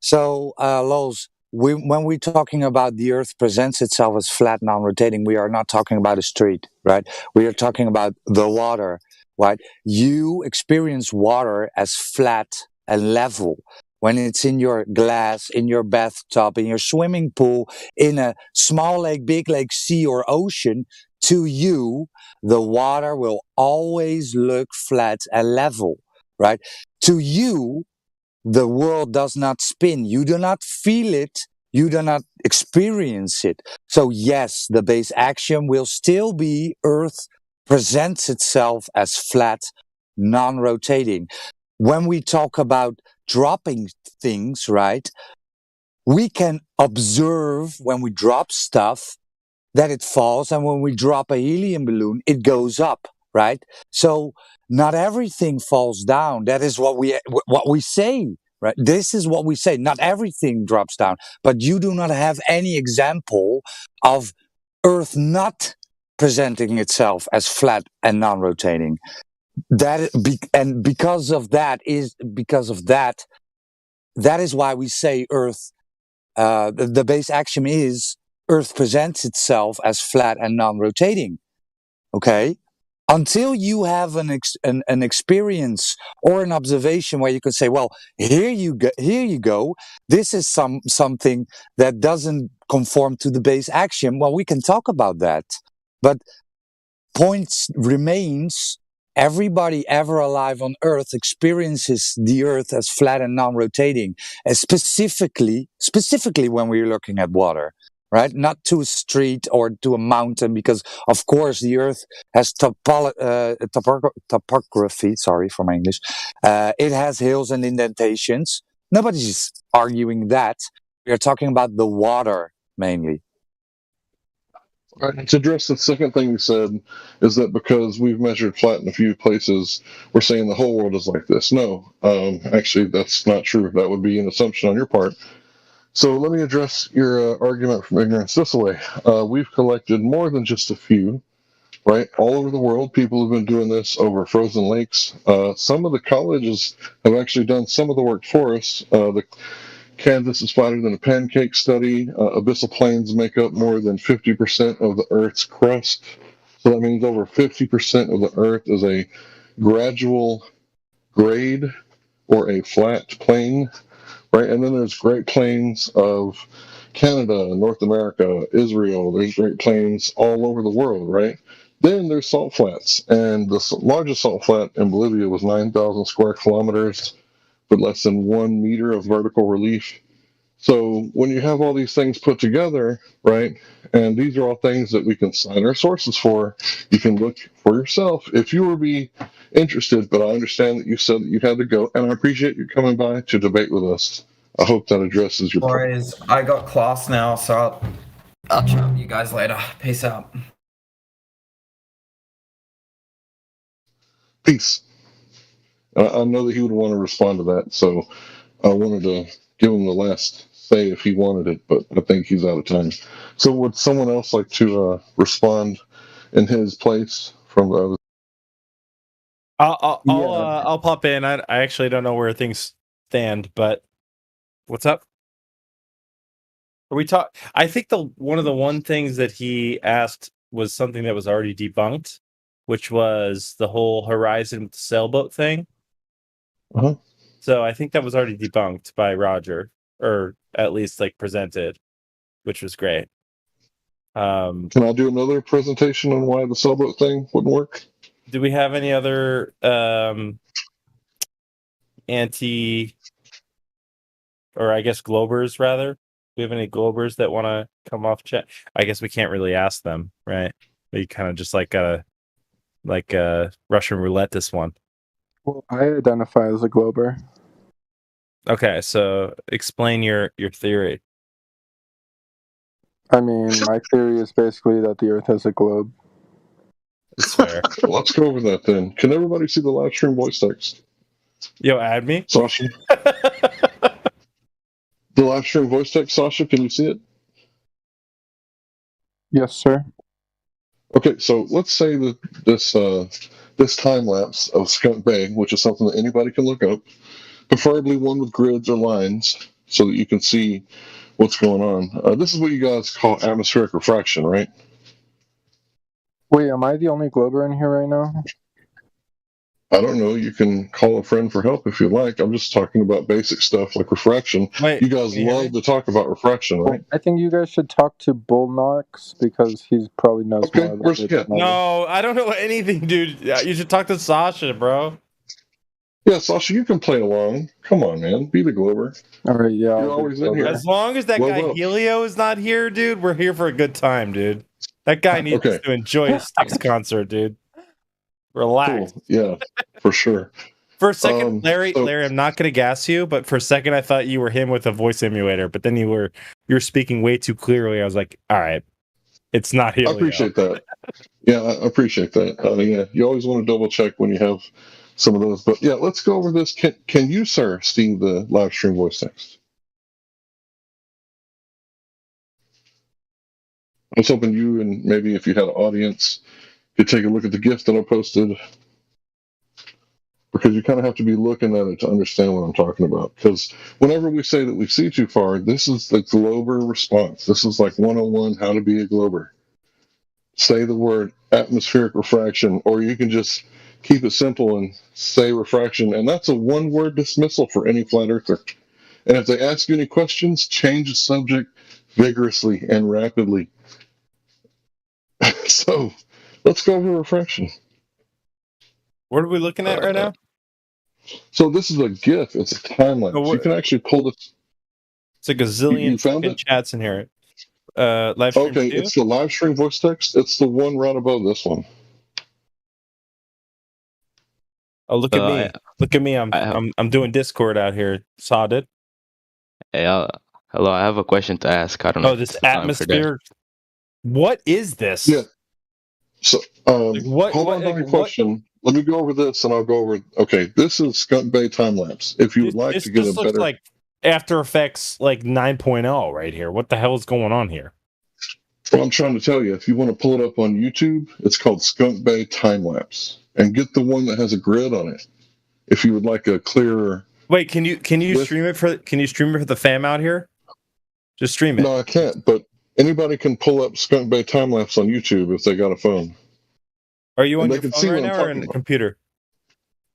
So, Lols, when we're talking about the Earth presents itself as flat, non-rotating, we are not talking about a street, right? We are talking about the water, right? You experience water as flat and level when it's in your glass, in your bathtub, in your swimming pool, in a small lake, big lake, sea, or ocean. To you, the water will always look flat and level, right? To you, the world does not spin. You do not feel it. You do not experience it. So yes, the base axiom will still be Earth presents itself as flat, non-rotating. When we talk about dropping things, right, we can observe when we drop stuff that it falls, and when we drop a helium balloon, it goes up, right? So not everything falls down. That is what we say, right? This is what we say. Not everything drops down, but you do not have any example of Earth not presenting itself as flat and non-rotating. Because of that, that is why we say Earth. The base axiom is Earth presents itself as flat and non-rotating. Okay, until you have an experience or an observation where you can say, "Well, here you go. This is something that doesn't conform to the base axiom." Well, we can talk about that, but point remains. Everybody ever alive on Earth experiences the Earth as flat and non-rotating, specifically when we're looking at water, right? Not to a street or to a mountain, because of course the Earth has topography. Sorry for my English. It has hills and indentations. Nobody's arguing that. We are talking about the water mainly. All right, to address the second thing you said, is that because we've measured flat in a few places, we're saying the whole world is like this. No, actually, that's not true. That would be an assumption on your part. So let me address your argument from ignorance this way. We've collected more than just a few, right? All over the world, people have been doing this over frozen lakes. Some of the colleges have actually done some of the work for us. The Kansas is flatter than a pancake study. Abyssal plains make up more than 50% of the Earth's crust. So that means over 50% of the Earth is a gradual grade or a flat plain, right? And then there's Great Plains of Canada, North America, Israel. There's Great Plains all over the world, right? Then there's salt flats, and the largest salt flat in Bolivia was 9,000 square kilometers, with less than 1 meter of vertical relief. So when you have all these things put together, right, and these are all things that we can sign our sources for, you can look for yourself if you would be interested. But I understand that you said that you had to go, and I appreciate you coming by to debate with us. I hope that addresses your point. I got class now, so I'll chat with you guys later. Peace out. Peace. I know that he would want to respond to that, so I wanted to give him the last say if he wanted it, but I think he's out of time. So would someone else like to respond in his place from the other? I'll pop in. I actually don't know where things stand, but what's up? Are we talk? I think one of the things that he asked was something that was already debunked, which was the whole Horizon sailboat thing. Uh-huh. So I think that was already debunked by Roger, or at least like presented, which was great. Can I do another presentation on why the sailboat thing wouldn't work? Do we have any other anti, or I guess Globers rather? Do we have any Globers that want to come off chat? I guess we can't really ask them, right? But you kind of just gotta Russian roulette this one. Well, I identify as a Glober. Okay, so explain your theory. I mean, my theory is basically that the Earth has a globe. It's fair. Let's go over that then. Can everybody see the live stream voice text? Yo, add me. Sasha? The live stream voice text, Sasha, can you see it? Yes, sir. Okay, so let's say that this time lapse of Skunk Bay, which is something that anybody can look up, preferably one with grids or lines, so that you can see what's going on. This is what you guys call atmospheric refraction, right? Wait, am I the only Glober in here right now? I don't know. You can call a friend for help if you like. I'm just talking about basic stuff like refraction. Wait, you guys love to talk about refraction, right? I think you guys should talk to Bullnox because he probably knows more about it. No, I don't know anything, dude. You should talk to Sasha, bro. Yeah, Sasha, you can play along. Come on, man. Be the Glober. All right, yeah. You're always in here. As long as that guy Helio is not here, dude, we're here for a good time, dude. That guy needs to enjoy his Styx concert, dude. Relax. Cool. Yeah, for sure. For a second, Larry, I'm not going to gas you, but for a second I thought you were him with a voice emulator, but then you're speaking way too clearly. I was like, all right, it's not Helio. I appreciate that. Yeah, I appreciate that. Yeah, you always want to double check when you have some of those. But yeah, let's go over this. Can you, sir, see the live stream voice text? I was hoping you and maybe if you had an audience could take a look at the GIF that I posted, because you kind of have to be looking at it to understand what I'm talking about. Because whenever we say that we see too far, this is the Glober response. This is like 101 how to be a Glober. Say the word atmospheric refraction, or you can just keep it simple and say refraction, and that's a one-word dismissal for any flat earther. And if they ask you any questions, change the subject vigorously and rapidly. So let's go over refraction. What are we looking at right now? So this is a GIF. It's a time lapse. You can actually pull this. It's a gazillion fucking chats in here. Live stream okay, too? it's the live stream voice text. It's the one right above this one. Oh, look at me! Look at me! I'm doing Discord out here. Saw it. Hey, hello. I have a question to ask. I don't know. Oh, this atmosphere. What is this? Yeah. So, hold on to your question. Let me go over this, and I'll go over. Okay, this is Skunk Bay time lapse. If you would like to get a better, looks like After Effects like 9.0 right here. What the hell is going on here? Well, I'm trying to tell you. If you want to pull it up on YouTube, it's called Skunk Bay time lapse, and get the one that has a grid on it. If you would like a clearer. Wait, can you stream it for? Can you stream it for the fam out here? Just stream it. No, I can't. But anybody can pull up Skunk Bay time lapse on YouTube if they got a phone. Are you on your phone right now or on the computer?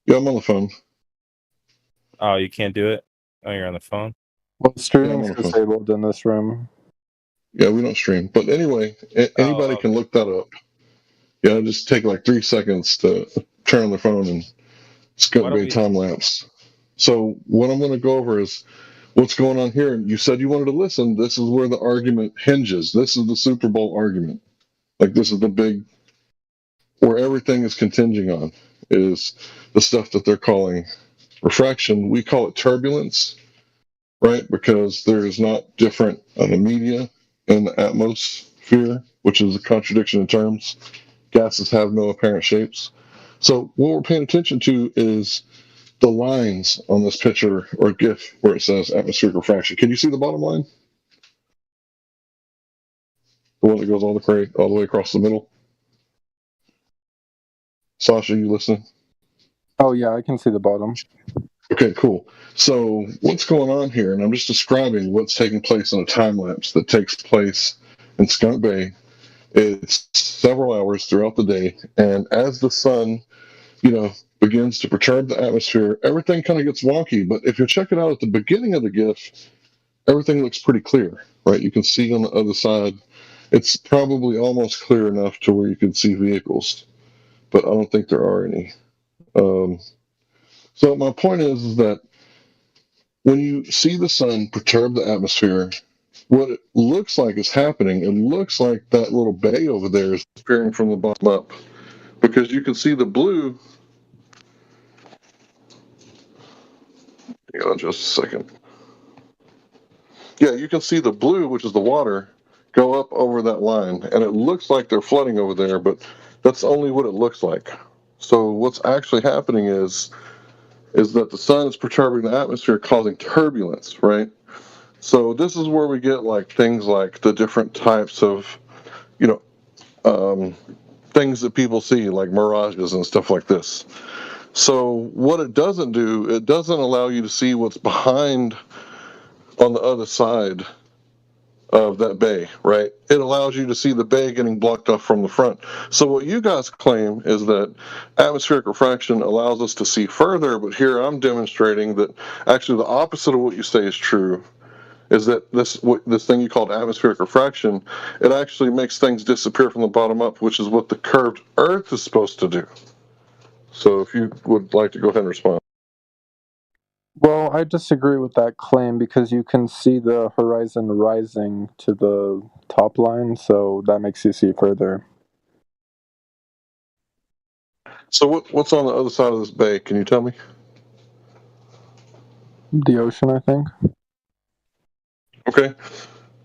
Yeah, I'm on the phone. Oh, you can't do it? Oh, you're on the phone? Well, streaming's disabled in this room. Yeah, we don't stream. But anyway, anybody can look that up. Yeah, just take like 3 seconds to turn on the phone and Skunk Bay time lapse. So what I'm going to go over is what's going on here. And you said you wanted to listen. This is where the argument hinges. This is the Super Bowl argument. Like this is the big, where everything is continging on, is the stuff that they're calling refraction. We call it turbulence, right? Because there is not different media in the atmosphere, which is a contradiction in terms. Gases have no apparent shapes. So what we're paying attention to is the lines on this picture or GIF where it says atmospheric refraction. Can you see the bottom line? The one that goes all the way across the middle? Sasha, you listening? Oh, yeah, I can see the bottom. Okay, cool. So what's going on here, and I'm just describing what's taking place in a time lapse that takes place in Skunk Bay. It's several hours throughout the day, and as the sun, begins to perturb the atmosphere, everything kind of gets wonky. But if you check it out at the beginning of the GIF, everything looks pretty clear, right? You can see on the other side, it's probably almost clear enough to where you can see vehicles, but I don't think there are any. So my point is that when you see the sun perturb the atmosphere, what it looks like is happening, it looks like that little bay over there is appearing from the bottom up, because you can see the blue. Hang on just a second. Yeah, you can see the blue, which is the water, go up over that line, and it looks like they're flooding over there, but that's only what it looks like. So what's actually happening is that the sun is perturbing the atmosphere, causing turbulence, right? So this is where we get like things like the different types of, things that people see, like mirages and stuff like this. So what it doesn't do, it doesn't allow you to see what's behind on the other side of that bay, right? It allows you to see the bay getting blocked off from the front. So what you guys claim is that atmospheric refraction allows us to see further, but here I'm demonstrating that actually the opposite of what you say is true, is that this thing you called atmospheric refraction, it actually makes things disappear from the bottom up, which is what the curved Earth is supposed to do. So if you would like to go ahead and respond. Well, I disagree with that claim because you can see the horizon rising to the top line, so that makes you see further. So what's on the other side of this bay? Can you tell me? The ocean, I think. Okay.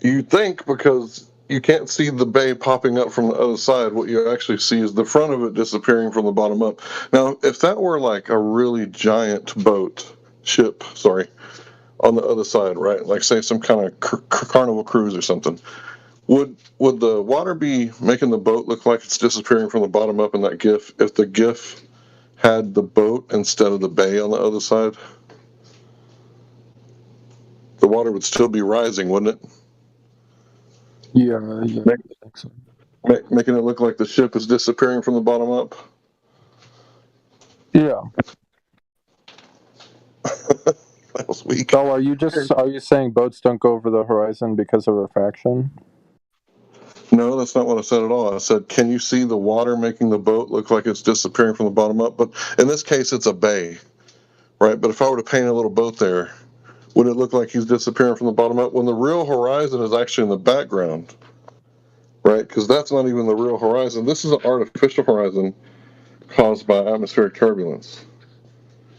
You think because you can't see the bay popping up from the other side, what you actually see is the front of it disappearing from the bottom up. Now, if that were like a really giant ship, on the other side, right? Like say some kind of Carnival cruise or something. Would the water be making the boat look like it's disappearing from the bottom up in that GIF if the GIF had the boat instead of the bay on the other side? The water would still be rising, wouldn't it? Yeah, I think so. Making it look like the ship is disappearing from the bottom up? Yeah. That was weak. So are you saying boats don't go over the horizon because of refraction? No, that's not what I said at all. I said, can you see the water making the boat look like it's disappearing from the bottom up? But in this case, it's a bay, right? But if I were to paint a little boat there, would it look like he's disappearing from the bottom up when the real horizon is actually in the background, right? Because that's not even the real horizon. This is an artificial horizon caused by atmospheric turbulence.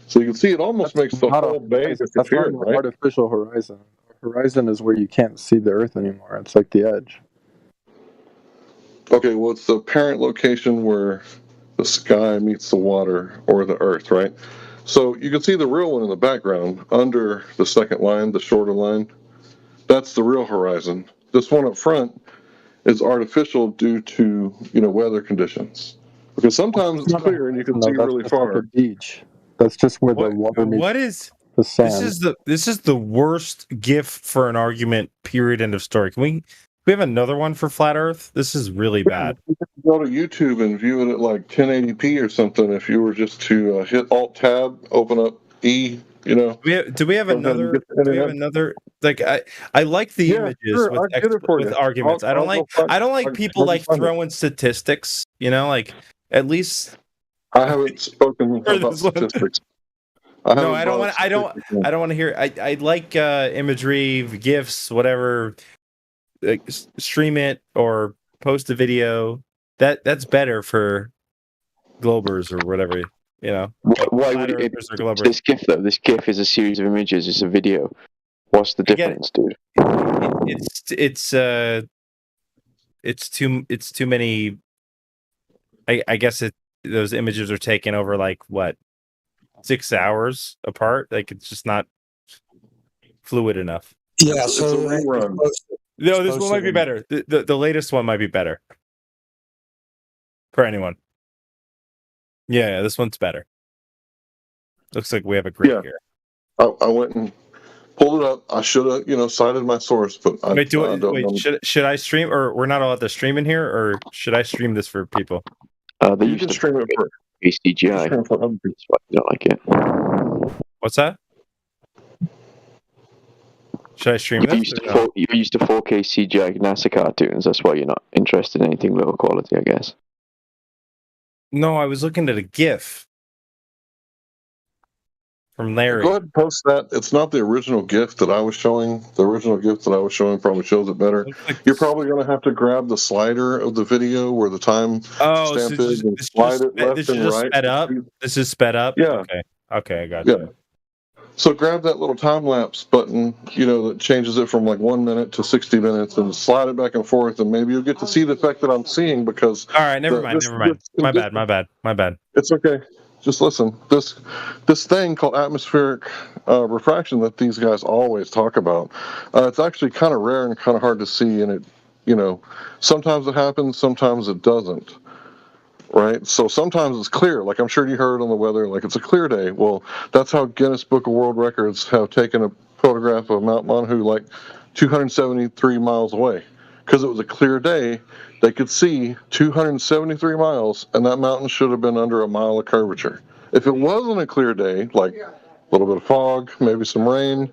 So you can see it almost makes the whole bay disappear, that's not an artificial horizon. A horizon is where you can't see the Earth anymore. It's like the edge. Okay, well, it's the apparent location where the sky meets the water or the Earth, right? So you can see the real one in the background under the second line, the shorter line. That's the real horizon. This one up front is artificial due to weather conditions. Because sometimes it's clear and you can see really far. Like a beach. That's just where the water meets the sand. This is the worst GIF for an argument. Period. End of story. Can we have another one for flat Earth? This is really bad. You can go to YouTube and view it at like 1080p or something. If you were just to hit Alt Tab, open up E. Do we have another? Like I like the images with arguments. I don't like people like throwing statistics. Like at least. I haven't spoken about statistics. I don't want to hear. I like imagery, GIFs, whatever. Like, stream it or post a video. That's better for Globers or whatever. Why would it this GIF though? This GIF is a series of images. It's a video. What's the difference, dude? It's too many. I guess those images are taken over like what 6 hours apart. Like it's just not fluid enough. Yeah, it's a rerun. No, this one might be better. The latest one might be better for anyone. Yeah, this one's better. Looks like we have a great here. I went and pulled it up. I should have, cited my source, but I don't know. Should I stream, or we're not allowed to stream in here, or should I stream this for people? You can stream it for ACGI. That's why you don't like it. What's that? Should I stream this? You're used to 4K CGI NASA cartoons. That's why you're not interested in anything lower quality, I guess. No, I was looking at a GIF from Larry. Go ahead and post that. It's not the original GIF that I was showing. The original GIF that I was showing probably shows it better. You're probably going to have to grab the slider of the video where the time stamp is and slide it left and right. Sped up? This is sped up? Yeah. Okay, I got you. So grab that little time-lapse button, that changes it from like 1 minute to 60 minutes and slide it back and forth, and maybe you'll get to see the effect that I'm seeing because... All right, never mind. My bad. It's okay. Just listen. This thing called atmospheric refraction that these guys always talk about, it's actually kind of rare and kind of hard to see, and it, sometimes it happens, sometimes it doesn't. Right? So sometimes it's clear, like I'm sure you heard on the weather, like it's a clear day. Well, that's how Guinness Book of World Records have taken a photograph of Mount Monahou like 273 miles away. Because it was a clear day, they could see 273 miles, and that mountain should have been under a mile of curvature. If it wasn't a clear day, like a little bit of fog, maybe some rain,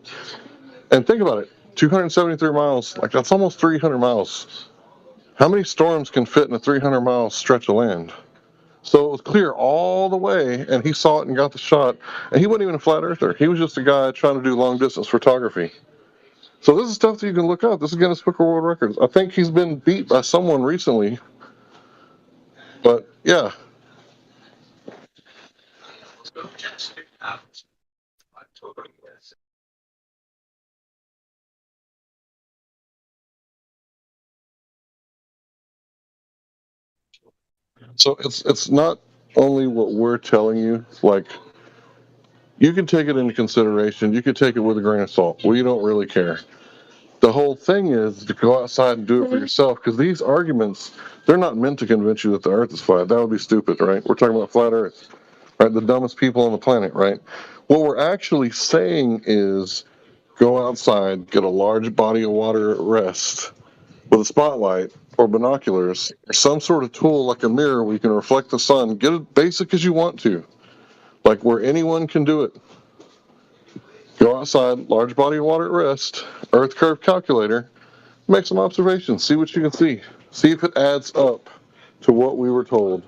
and think about it, 273 miles, like that's almost 300 miles. How many storms can fit in a 300-mile stretch of land? So it was clear all the way, and he saw it and got the shot. And he wasn't even a flat earther. He was just a guy trying to do long-distance photography. So this is stuff that you can look up. This is Guinness Book of World Records. I think he's been beat by someone recently. But, yeah. So it's not only what we're telling you, like, you can take it into consideration, you can take it with a grain of salt. We don't really care. The whole thing is to go outside and do it for yourself, because these arguments, they're not meant to convince you that the earth is flat. That would be stupid, right? We're talking about flat earth, right? The dumbest people on the planet, right? What we're actually saying is go outside, get a large body of water at rest with a spotlight or binoculars or some sort of tool like a mirror where you can reflect the sun. Get it basic as you want to, like where anyone can do it. Go outside, large body of water at rest, earth curve calculator, make some observations, see what you can see. See if it adds up to what we were told.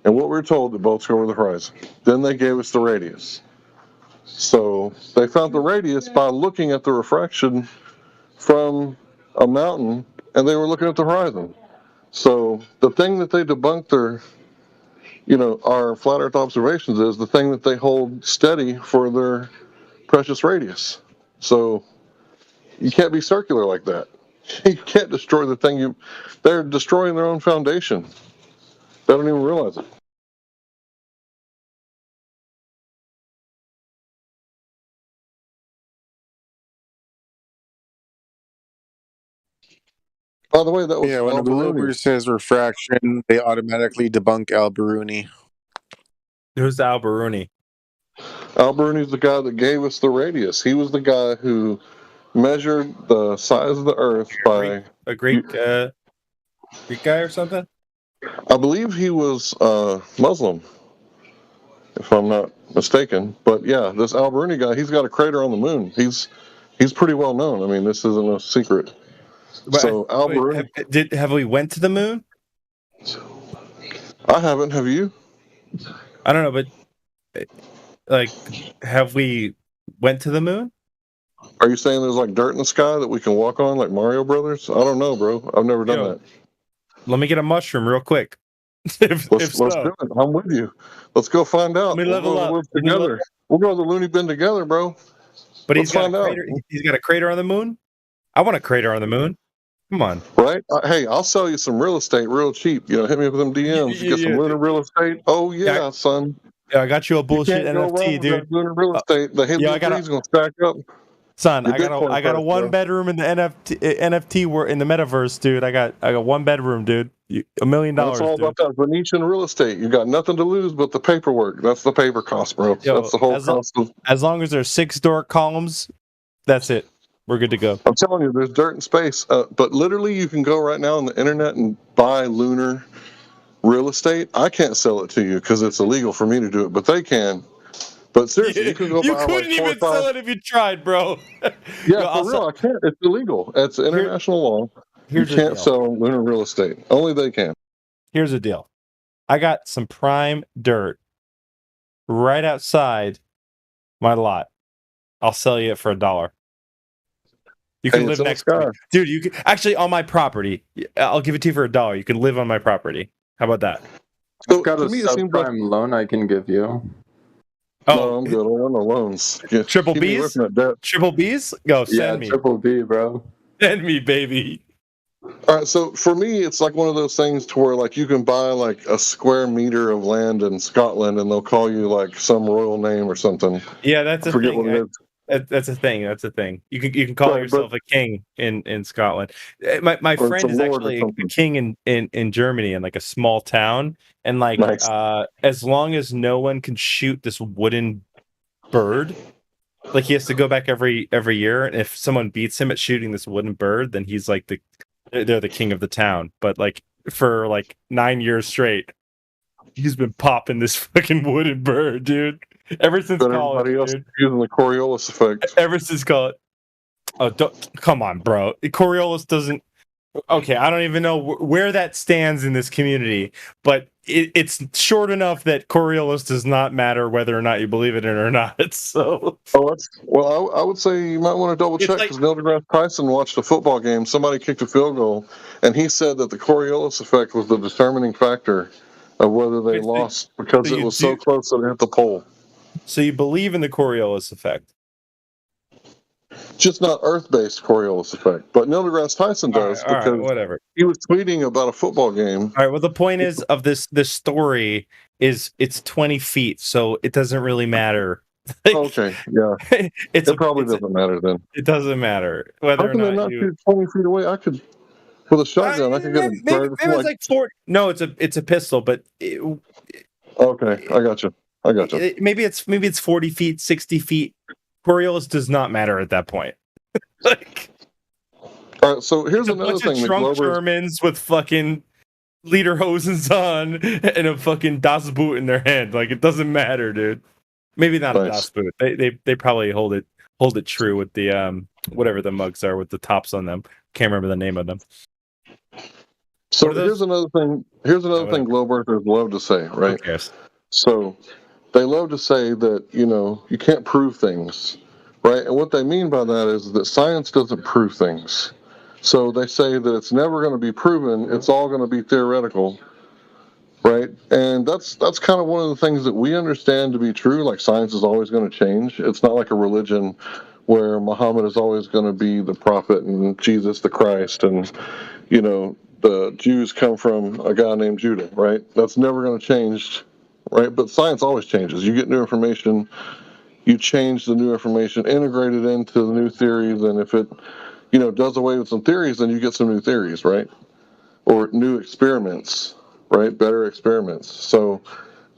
And what we were told, the boats go over the horizon. Then they gave us the radius. So they found the radius by looking at the refraction from a mountain, and they were looking at the horizon. So the thing that they debunked our flat earth observations is the thing that they hold steady for their precious radius. So you can't be circular like that. You can't destroy the thing they're destroying their own foundation. They don't even realize it. By the way, that was when a glober says refraction, they automatically debunk Al-Biruni. Who's Al-Biruni? Al-Biruni's the guy that gave us the radius. He was the guy who measured the size of the Earth by a Greek guy or something. I believe he was Muslim, if I'm not mistaken. But yeah, this Al-Biruni guy, he's got a crater on the moon. He's pretty well known. I mean, this isn't a secret. But so Al-Biruni, have we went to the moon? I haven't. Have you? I don't know, but like, have we went to the moon? Are you saying there's like dirt in the sky that we can walk on, like Mario Brothers? I don't know, bro. I've never done that. Let me get a mushroom real quick. Let's do it. I'm with you. Let's go find out. We'll go together. We'll go to the loony bin together, bro. But he's got a crater on the moon. I want a crater on the moon. Come on. Right? Hey, I'll sell you some real estate real cheap. Hit me up with them DMs. Get some lunar real estate. Oh, yeah, son. I got you a bullshit NFT, dude. Lunar real estate. The Halo 3 is going to stack up. Son, I got a one bedroom in the NFT in the metaverse, dude. I got 1 bedroom, dude. $1 million. That's all about that Venetian real estate. You got nothing to lose but the paperwork. That's the paper cost, bro. That's the whole cost. As long as there's 6 door columns, that's it. We're good to go. I'm telling you, there's dirt and space. But literally, you can go right now on the internet and buy lunar real estate. I can't sell it to you because it's illegal for me to do it, but they can. But seriously, you can go buy You couldn't even sell it if you tried, bro. Yeah, for real, I can't. It's illegal. It's international law. You can't sell lunar real estate. Only they can. Here's the deal. I got some prime dirt right outside my lot. I'll sell you it for $1. You can live next to me. Dude, you can actually on my property. I'll give it to you for $1. You can live on my property. How about that? I've got a subprime loan I can give you. Oh, no, I'm good. I want no loans. Triple B's? Triple B's? Go, send me. Triple B, bro. Send me, baby. All right, so for me, it's like one of those things to where like you can buy like a square meter of land in Scotland, and they'll call you like some royal name or something. Yeah, that's a forget thing. what it is. That's a thing. That's a thing. You can call yourself a king in Scotland. My friend is actually a king in Germany in like a small town, and like as long as no one can shoot this wooden bird, like he has to go back every year, and if someone beats him at shooting this wooden bird, then he's like they're the king of the town. But like for like 9 years straight, he's been popping this fucking wooden bird, dude. Ever since college, everybody else using the Coriolis effect. Ever since college. Oh, come on, bro. Coriolis doesn't. Okay, I don't even know where that stands in this community, but it's short enough that Coriolis does not matter whether or not you believe it or not. So, well, I would say you might want to double check because Neil deGrasse Tyson watched a football game. Somebody kicked a field goal, and he said that the Coriolis effect was the determining factor of whether they lost because it was so close that it hit the pole. So you believe in the Coriolis effect? Just not Earth-based Coriolis effect, but Neil deGrasse Tyson does because whatever. He was tweeting about a football game. All right. Well, the point is of this story is it's 20 feet, so it doesn't really matter. Okay, yeah, it probably doesn't matter then. It doesn't matter whether How can or not they not shoot 20 feet away? I could with a shotgun. I could get maybe it's like 40. No, it's a pistol, but okay, I got you. Maybe it's 40 feet, 60 feet. Coriolis does not matter at that point. All right, so here's another bunch thing. Of drunk Germans with fucking lederhosens on and a fucking Das Boot in their hand. Like it doesn't matter, dude. Maybe not a Das Boot. They probably hold it true with the whatever the mugs are with the tops on them. Can't remember the name of them. So here's another thing. Globe Earthers love to say, right? Yes. So they love to say that, you can't prove things, right? And what they mean by that is that science doesn't prove things. So they say that it's never going to be proven. It's all going to be theoretical, right? And that's kind of one of the things that we understand to be true. Like science is always going to change. It's not like a religion where Muhammad is always going to be the prophet and Jesus the Christ and, the Jews come from a guy named Judah, right? That's never going to change. Right, but science always changes. You get new information, you change the new information, integrate it into the new theories, and if it, does away with some theories, then you get some new theories, right? Or new experiments, right? Better experiments. So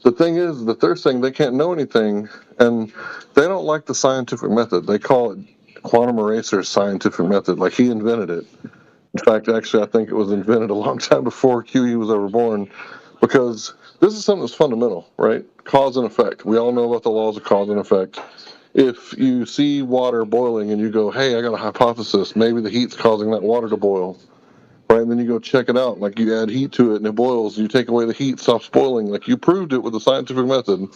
the thing is that they're saying they can't know anything, and they don't like the scientific method. They call it quantum eraser's scientific method, like he invented it. In fact, actually, I think it was invented a long time before QE was ever born, because this is something that's fundamental, right? Cause and effect. We all know about the laws of cause and effect. If you see water boiling and you go, hey, I got a hypothesis, maybe the heat's causing that water to boil, right? And then you go check it out, like you add heat to it and it boils, you take away the heat, stops boiling, like you proved it with the scientific method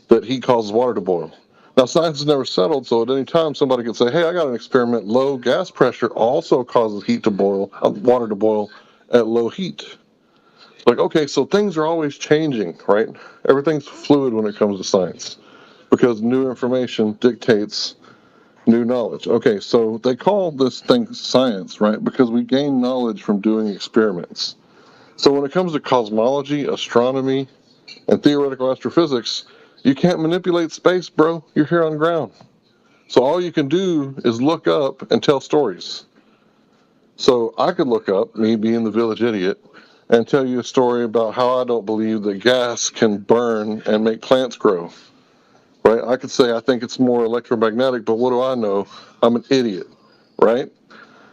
that heat causes water to boil. Now, science has never settled, so at any time somebody can say, hey, I got an experiment, low gas pressure also causes water to boil at low heat. Like, okay, so things are always changing, right? Everything's fluid when it comes to science because new information dictates new knowledge. Okay, so they call this thing science, right? Because we gain knowledge from doing experiments. So when it comes to cosmology, astronomy, and theoretical astrophysics, you can't manipulate space, bro. You're here on ground. So all you can do is look up and tell stories. So I could look up, me being the village idiot, and tell you a story about how I don't believe that gas can burn and make plants grow. Right? I could say I think it's more electromagnetic, but what do I know? I'm an idiot. Right?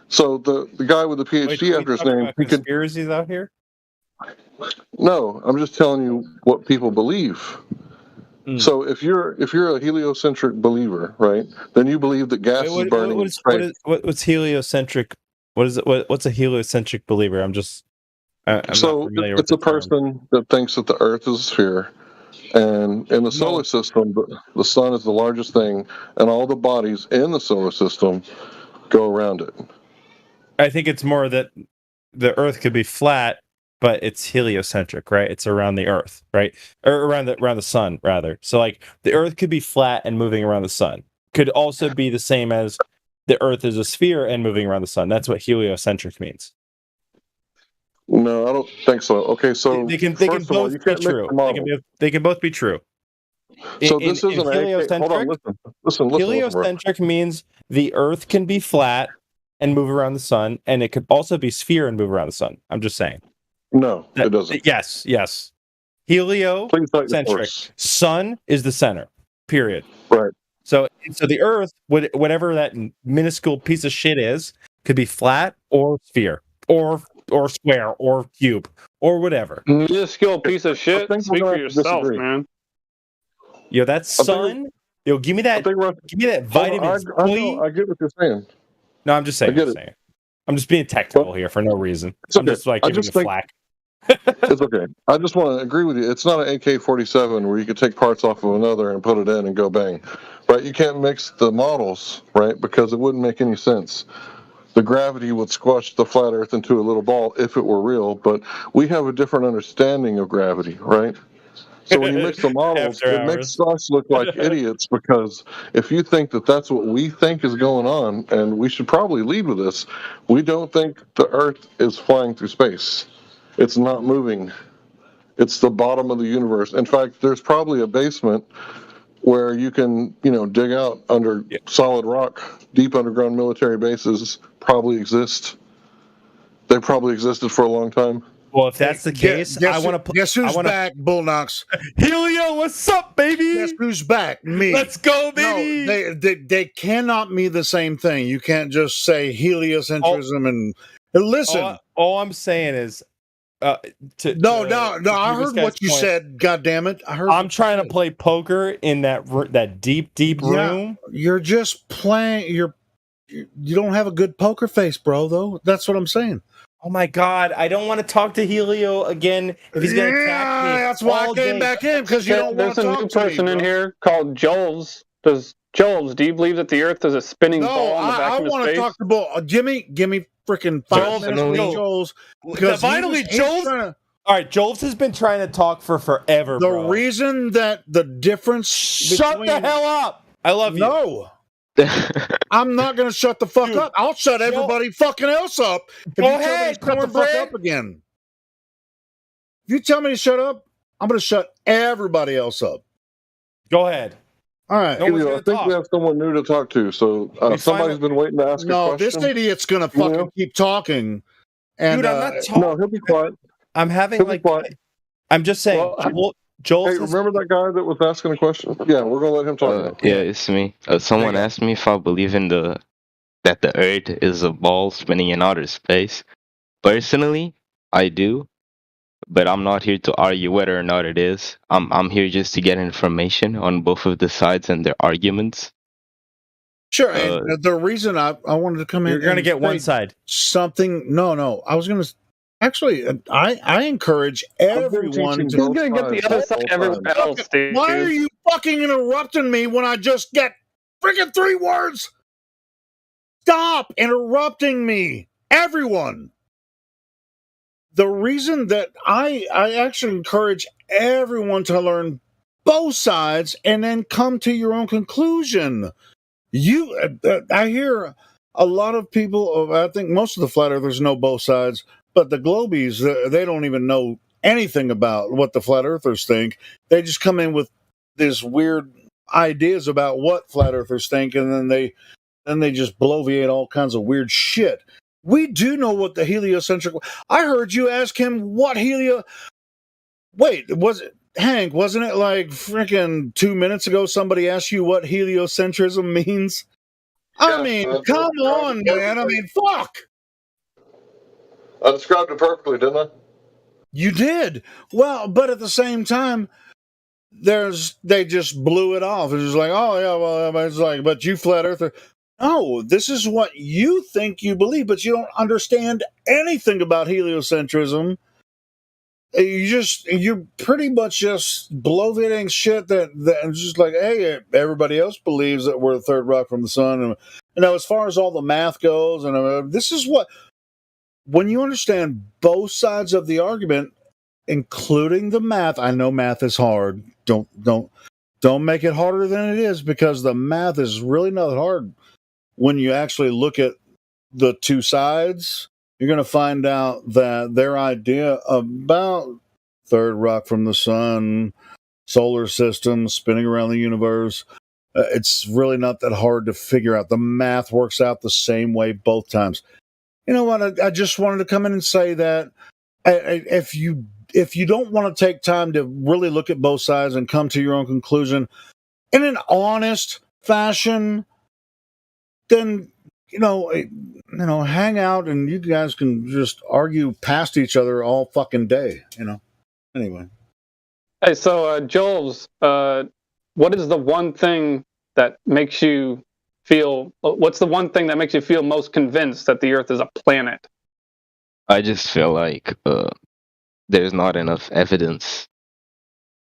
So the guy with the PhD after his name, he could. Conspiracies out here? No, I'm just telling you what people believe. So if you're a heliocentric believer, right, then you believe that gas is burning in space. What's heliocentric? What is it? What's a heliocentric believer? I'm not familiar with it's a person that thinks that the Earth is a sphere, and in the solar system, the sun is the largest thing, and all the bodies in the solar system go around it. I think it's more that the Earth could be flat, but it's heliocentric, right? It's around the Earth, right? Or around the sun, rather. So like the Earth could be flat and moving around the sun. Could also be the same as the Earth is a sphere and moving around the sun. That's what heliocentric means. No, I don't think so. Okay, so they can both be true. They can both be true. So this isn't heliocentric. Hold on, listen. Heliocentric means the Earth can be flat and move around the sun, and it could also be sphere and move around the sun. I'm just saying. No, it doesn't. Yes. Heliocentric. Sun is the center. Period. Right. So the Earth, whatever that minuscule piece of shit is, could be flat or sphere or square or cube or whatever. Minuscule piece of shit. Speak for yourself, man. Yo, that sun. Yo, give me that. Give me that vitamin C. I get what you're saying. No, I'm just saying. I'm just being technical here for no reason. I'm just like giving you flack. It's okay. I just want to agree with you. It's not an AK-47 where you could take parts off of another and put it in and go bang. Right? You can't mix the models, right? Because it wouldn't make any sense. The gravity would squash the flat Earth into a little ball if it were real, but we have a different understanding of gravity, right? So when you mix the models, it makes us look like idiots, because if you think that that's what we think is going on, and we should probably lead with this, we don't think the Earth is flying through space. It's not moving. It's the bottom of the universe. In fact, there's probably a basement where you can, dig out under solid rock. Deep underground military bases probably exist. They probably existed for a long time. Well, if that's the case, I want to. Guess who's back, Bullnox? Helio, what's up, baby? Guess who's back? Me. Let's go, baby. No, they cannot mean the same thing. You can't just say heliocentrism and listen. All I'm saying is, no. I heard what you said. God damn it! I heard. I'm trying to play poker in that deep room. You're just playing. You don't have a good poker face, bro. Though that's what I'm saying. Oh my God! I don't want to talk to Helio again if he's going to attack me. That's why I came back in, because you don't want to talk to me. There's a new person in here called Joels. Joels, do you believe that the Earth is a spinning ball in the vacuum of space? I want to talk to Jimmy freaking 5 minutes with Joels. Because finally, Joels. All right, Joels has been trying to talk for forever. The reason that the difference. Shut the hell up! I love you. No. I'm not going to shut the fuck up. I'll shut everybody fucking else up if you tell me to shut the fuck up again. If you tell me to shut up, I'm going to shut everybody else up. Go ahead. All right. I think we have someone new to talk to, so somebody's been waiting to ask a question. No, this idiot's going to fucking keep talking. And, dude, I'm not talking. No, he'll be quiet. I'm having I'm just saying. Joel, hey, remember that guy that was asking a question? Yeah, we're gonna let him talk. Yeah, it's me. Someone asked me if I believe in that the Earth is a ball spinning in outer space. Personally, I do, but I'm not here to argue whether or not it is. I'm here just to get information on both of the sides and their arguments. Sure. And the reason I wanted to come in, you're gonna get one side. Something. No. I was gonna. Actually, I encourage everyone to. He's going to get the other side everyone else, Steve. Why are you fucking interrupting me when I just get freaking 3 words? Stop interrupting me, everyone. The reason that I actually encourage everyone to learn both sides and then come to your own conclusion. I hear a lot of people, I think most of the flat earthers know both sides. But the Globies, they don't even know anything about what the flat earthers think. They just come in with these weird ideas about what flat earthers think, and then they just bloviate all kinds of weird shit. We do know what the heliocentric. I heard you ask him what Wait, was it Hank? Wasn't it like freaking 2 minutes ago? Somebody asked you what heliocentrism means. I mean, come on, man. I mean, fuck. I described it perfectly, didn't I? You did. Well, but at the same time, they just blew it off. It's just like, oh yeah, well, it's like, but you flat earther. No, this is what you think you believe, but you don't understand anything about heliocentrism. You're pretty much just bloviating shit that just like, hey, everybody else believes that we're the third rock from the sun. And as far as all the math goes, and this is what, when you understand both sides of the argument, including the math. I know math is hard. Don't make it harder than it is, because the math is really not hard. When you actually look at the two sides, you're going to find out that their idea about third rock from the sun, solar system, spinning around the universe, it's really not that hard to figure out. The math works out the same way both times. You know what? I just wanted to come in and say that if you don't want to take time to really look at both sides and come to your own conclusion in an honest fashion, then hang out and you guys can just argue past each other all fucking day. Anyway. Hey, so Jules, what is the one thing that makes you feel? What's the one thing that makes you feel most convinced that the Earth is a planet? I just feel like there's not enough evidence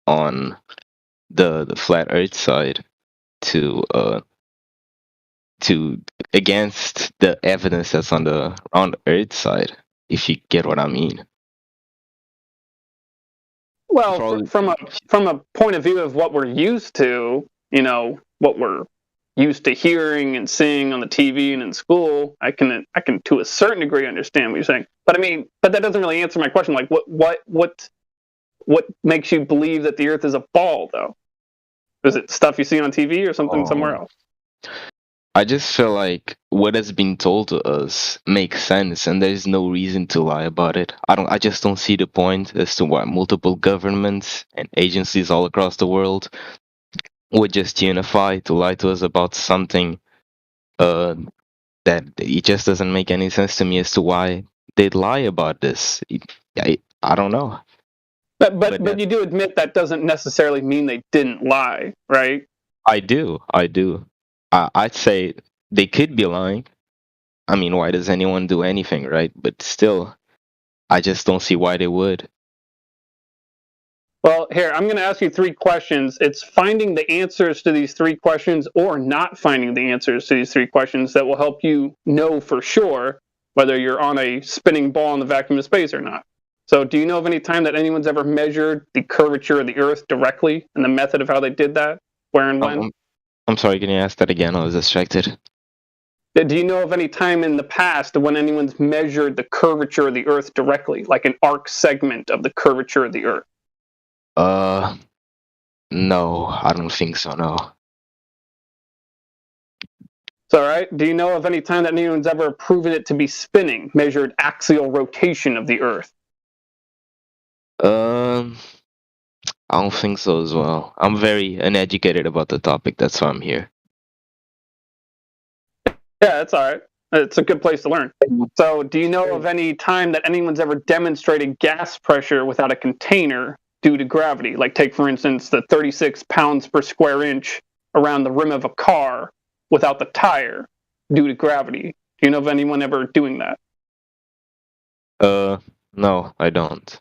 on the flat Earth side to against the evidence that's on the Earth side, if you get what I mean. Well, from a point of view of what we're used to, what we're used to hearing and seeing on the TV and in school, I can to a certain degree understand what you're saying. But but that doesn't really answer my question. Like, what makes you believe that the Earth is a ball, though? Is it stuff you see on TV or something somewhere else? I just feel like what has been told to us makes sense, and there's no reason to lie about it. I just don't see the point as to why multiple governments and agencies all across the world would just unify to lie to us about something that it just doesn't make any sense to me as to why they'd lie about this. I don't know. But you do admit that doesn't necessarily mean they didn't lie, right? I do. I'd say they could be lying. I mean, why does anyone do anything, right? But still, I just don't see why they would. Well, here, I'm going to ask you 3 questions. It's finding the answers to these 3 questions or not finding the answers to these 3 questions that will help you know for sure whether you're on a spinning ball in the vacuum of space or not. So do you know of any time that anyone's ever measured the curvature of the Earth directly and the method of how they did that? Where and when? I'm sorry, can you ask that again? I was distracted. Do you know of any time in the past when anyone's measured the curvature of the Earth directly, like an arc segment of the curvature of the Earth? No, I don't think so, no. It's all right. Do you know of any time that anyone's ever proven it to be spinning, measured axial rotation of the Earth? I don't think so as well. I'm very uneducated about the topic. That's why I'm here. Yeah, that's all right. It's a good place to learn. So, do you know of any time that anyone's ever demonstrated gas pressure without a container due to gravity? Like, take, for instance, the 36 pounds per square inch around the rim of a car without the tire due to gravity. Do you know of anyone ever doing that? No, I don't.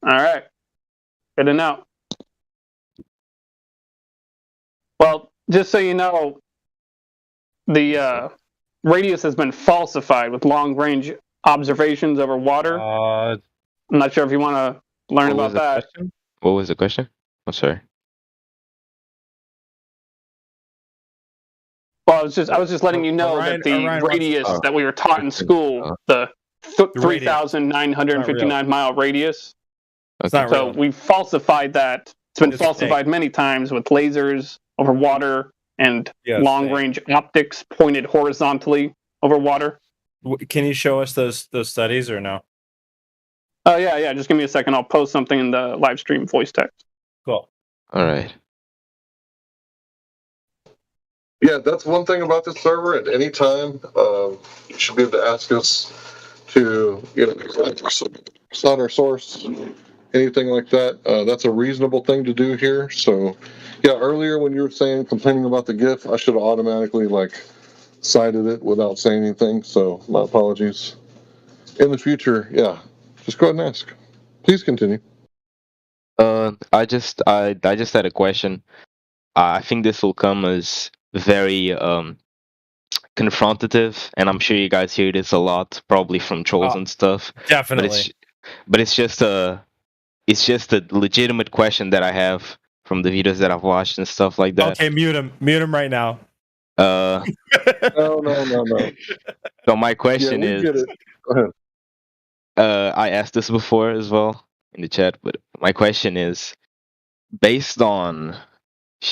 All right. Good to know. Well, just so you know, the radius has been falsified with long-range observations over water. I'm not sure if you want to learn about that. What was the question? I'm sorry. Well, I was just letting you know that the radius that we were taught in school, the 3,959 mile radius. It's not so real. we've falsified that. It's been falsified many times with lasers over water and long-range optics pointed horizontally over water. Can you show us those studies or no? Oh yeah. Just give me a second. I'll post something in the live stream voice text. Cool. All right. Yeah, that's one thing about this server. At any time, you should be able to ask us to, cite our source, anything like that. That's a reasonable thing to do here. So, yeah, earlier when you were complaining about the GIF, I should have automatically cited it without saying anything. So my apologies. In the future, just go ahead and ask. Please continue. I just had a question. I think this will come as very confrontative, and I'm sure you guys hear this a lot, probably from trolls and stuff. Definitely. But it's just a legitimate question that I have from the videos that I've watched and stuff like that. Okay, mute him right now. No. So my question is, get it. Go ahead. I asked this before as well in the chat, but my question is, based on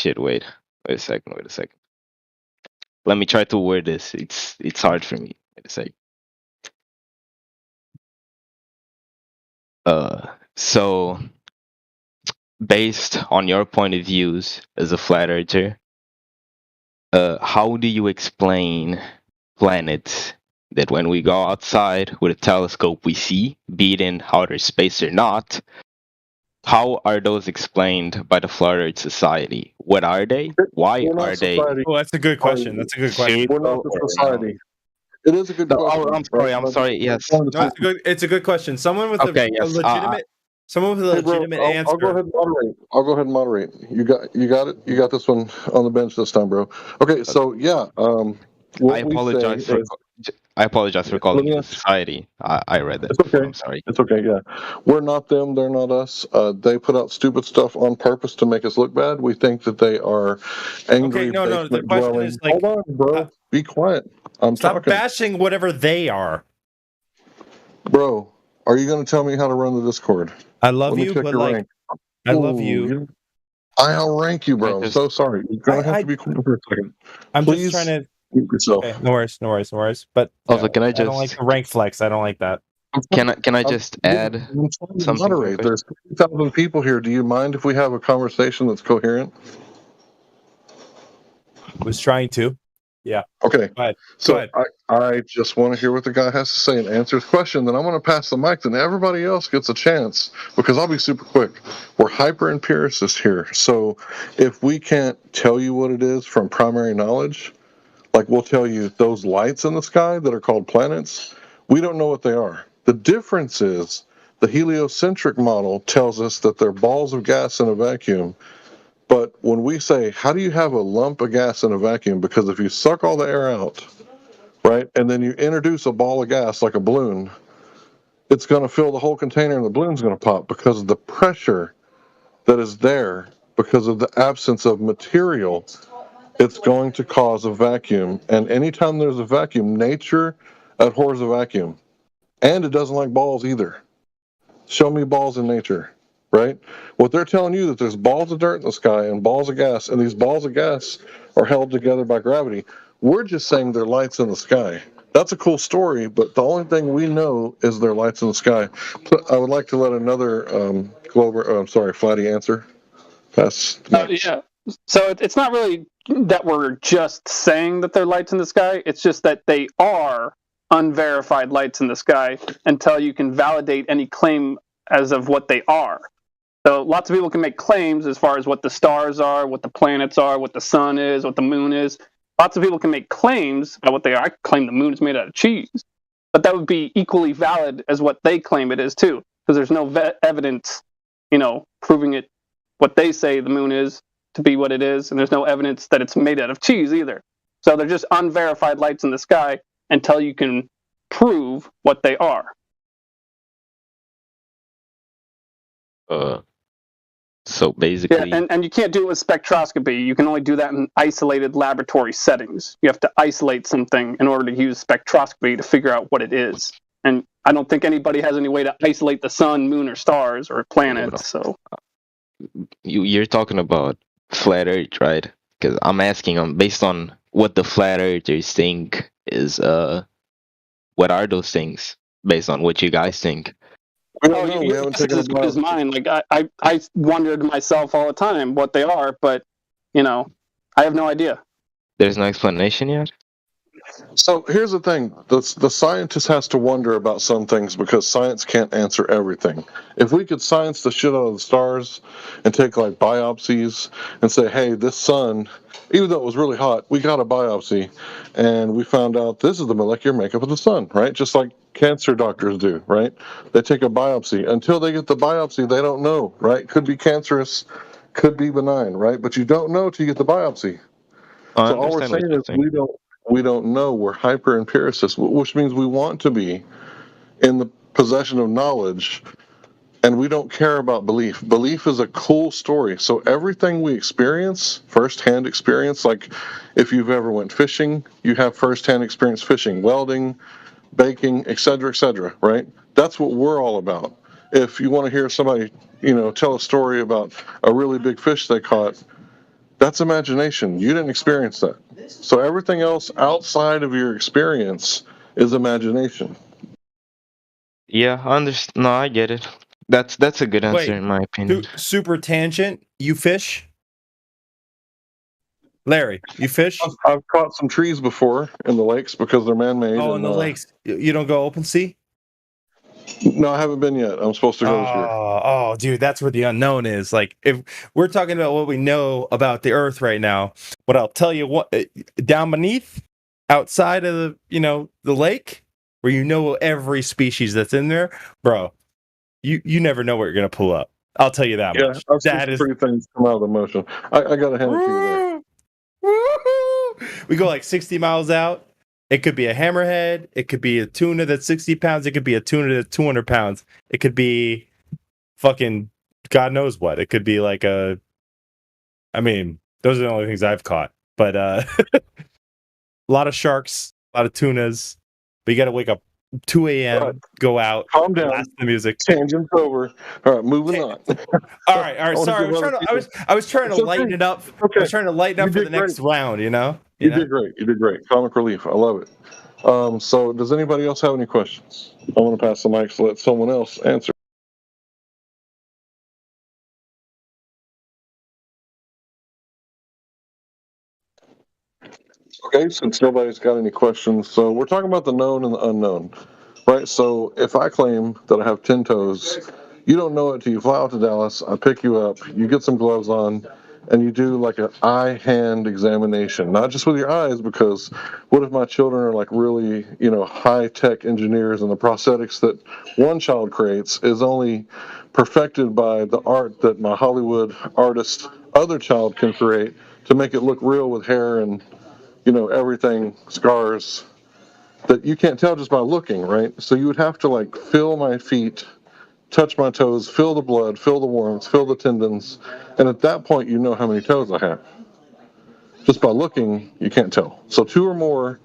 wait a second. Let me try to word this. It's hard for me. Wait a second. So based on your point of views as a flat earther, how do you explain planets that when we go outside with a telescope we see, be it in outer space or not? How are those explained by the Flat Earth Society? What are they? Why are they? Oh, that's a good question. We're not the society. It is a good question. Oh, I'm sorry. Yes. No, it's a good question. Someone with a legitimate answer. I'll go ahead and moderate. You got it. You got this one on the bench this time, bro. Okay, so I apologize for calling it society. I read that. It's okay. I'm sorry. It's okay. Yeah, we're not them. They're not us. They put out stupid stuff on purpose to make us look bad. We think that they are angry. Okay, no. The question is hold on, bro. Be quiet. I'm stop talking. bashing whatever they are, bro. Are you going to tell me how to run the Discord? I love you, but I love you. I'll rank you, bro. I'm so sorry. You're going to have to be quiet for a second. I'm just trying to. Yourself. Okay, no worries. But can I don't like the rank flex. I don't like that. Can I just add something? Moderate. There's 2,000 people here. Do you mind if we have a conversation that's coherent? Was trying to. Yeah. Okay. Go ahead. So I just want to hear what the guy has to say and answer his question. Then I'm going to pass the mic. Then everybody else gets a chance because I'll be super quick. We're hyper empiricists here. So if we can't tell you what it is from primary knowledge, we'll tell you those lights in the sky that are called planets, we don't know what they are. The difference is the heliocentric model tells us that they're balls of gas in a vacuum. But when we say, how do you have a lump of gas in a vacuum? Because if you suck all the air out, right, and then you introduce a ball of gas like a balloon, it's going to fill the whole container and the balloon's going to pop because of the pressure that is there because of the absence of material. It's going to cause a vacuum. And anytime there's a vacuum, nature abhors a vacuum. And it doesn't like balls either. Show me balls in nature, right? What they're telling you that there's balls of dirt in the sky and balls of gas, and these balls of gas are held together by gravity. We're just saying they're lights in the sky. That's a cool story, but the only thing we know is they're lights in the sky. I would like to let another Flatty answer. Pass. Yeah. So it's not really that we're just saying that they're lights in the sky. It's just that they are unverified lights in the sky until you can validate any claim as of what they are. So lots of people can make claims as far as what the stars are, what the planets are, what the sun is, what the moon is. Lots of people can make claims about what they are. I claim the moon is made out of cheese. But that would be equally valid as what they claim it is too, because there's no evidence, proving it what they say the moon is to be what it is, and there's no evidence that it's made out of cheese either. So they're just unverified lights in the sky until you can prove what they are. So basically, and you can't do it with spectroscopy. You can only do that in isolated laboratory settings. You have to isolate something in order to use spectroscopy to figure out what it is. And I don't think anybody has any way to isolate the sun, moon, or stars or planets. So you're talking about flat Earth, right? Because I'm asking them based on what the flat earthers think is what are those things based on what you guys think? You guess is as good as mine. Like I wondered myself all the time what they are, but I have no idea. There's no explanation yet. So here's the thing: the scientist has to wonder about some things because science can't answer everything. If we could science the shit out of the stars and take like biopsies and say, hey, this sun, even though it was really hot, we got a biopsy and we found out this is the molecular makeup of the sun, right? Just like cancer doctors do, right? They take a biopsy. Until they get the biopsy, they don't know, right? Could be cancerous, could be benign, right? But you don't know till you get the biopsy. So all we're saying is we don't know. We're hyper empiricists, which means we want to be in the possession of knowledge, and we don't care about belief. Belief is a cool story. So everything we experience, firsthand experience, like if you've ever went fishing, you have firsthand experience fishing, welding, baking, etc., right? That's what we're all about. If you want to hear somebody, tell a story about a really big fish they caught, that's imagination. You didn't experience that. So everything else outside of your experience is imagination. Yeah, I understand. No, I get it. That's a good answer in my opinion. Super tangent. You fish? Larry, you fish? I've caught some trees before in the lakes because they're man-made. Oh, in the lakes. You don't go open sea? No, I haven't been yet. I'm supposed to go this year. Oh, dude, that's where the unknown is. Like, if we're talking about what we know about the Earth right now, what I'll tell you, what down beneath, outside of the lake, where every species that's in there, bro, you never know what you're gonna pull up. I'll tell you that much. I've seen pretty things come out of the motion. I gotta hand it to you there. We go like 60 miles out. It could be a hammerhead. It could be a tuna that's 60 pounds. It could be a tuna that's 200 pounds. It could be fucking God knows what. It could be like those are the only things I've caught. But a lot of sharks, a lot of tunas. But you got to wake up 2 a.m., go out, calm down, blast the music. Tangent's over. All right, moving on. All right. Sorry, I was trying to lighten it up. Okay. I was trying to lighten up for the next round. You did great. You did great. Comic relief. I love it. So, does anybody else have any questions? I want to pass the mic to let someone else answer. Okay, since nobody's got any questions, so we're talking about the known and the unknown, right? So if I claim that I have 10 toes, you don't know it till you fly out to Dallas, I pick you up, you get some gloves on, and you do like an eye-hand examination, not just with your eyes, because what if my children are like really, high-tech engineers and the prosthetics that one child creates is only perfected by the art that my Hollywood artist other child can create to make it look real with hair and everything, scars that you can't tell just by looking, right? So you would have to like feel my feet, touch my toes, feel the blood, feel the warmth, feel the tendons, and at that point you know how many toes I have. Just by looking, you can't tell. So 2 or more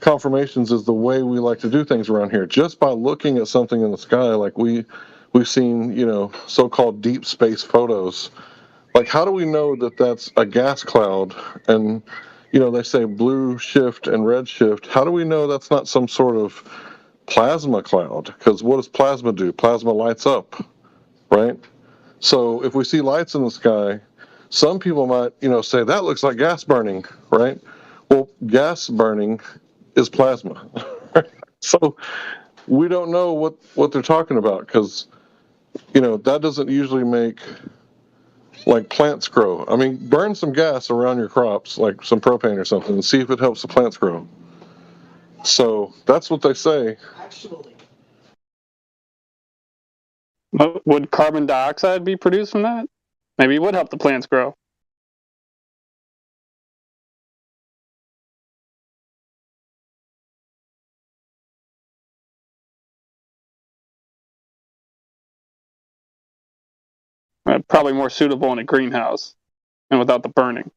confirmations is the way we like to do things around here. Just by looking at something in the sky, like we've seen, so-called deep space photos. Like, how do we know that that's a gas cloud? And they say blue shift and red shift. How do we know that's not some sort of plasma cloud? Because what does plasma do? Plasma lights up, right? So if we see lights in the sky, some people might, say that looks like gas burning, right? Well, gas burning is plasma. So we don't know what they're talking about because, that doesn't usually make like plants grow. Burn some gas around your crops, like some propane or something, and see if it helps the plants grow. So that's what they say. Would carbon dioxide be produced from that? Maybe it would help the plants grow. Probably more suitable in a greenhouse and without the burning.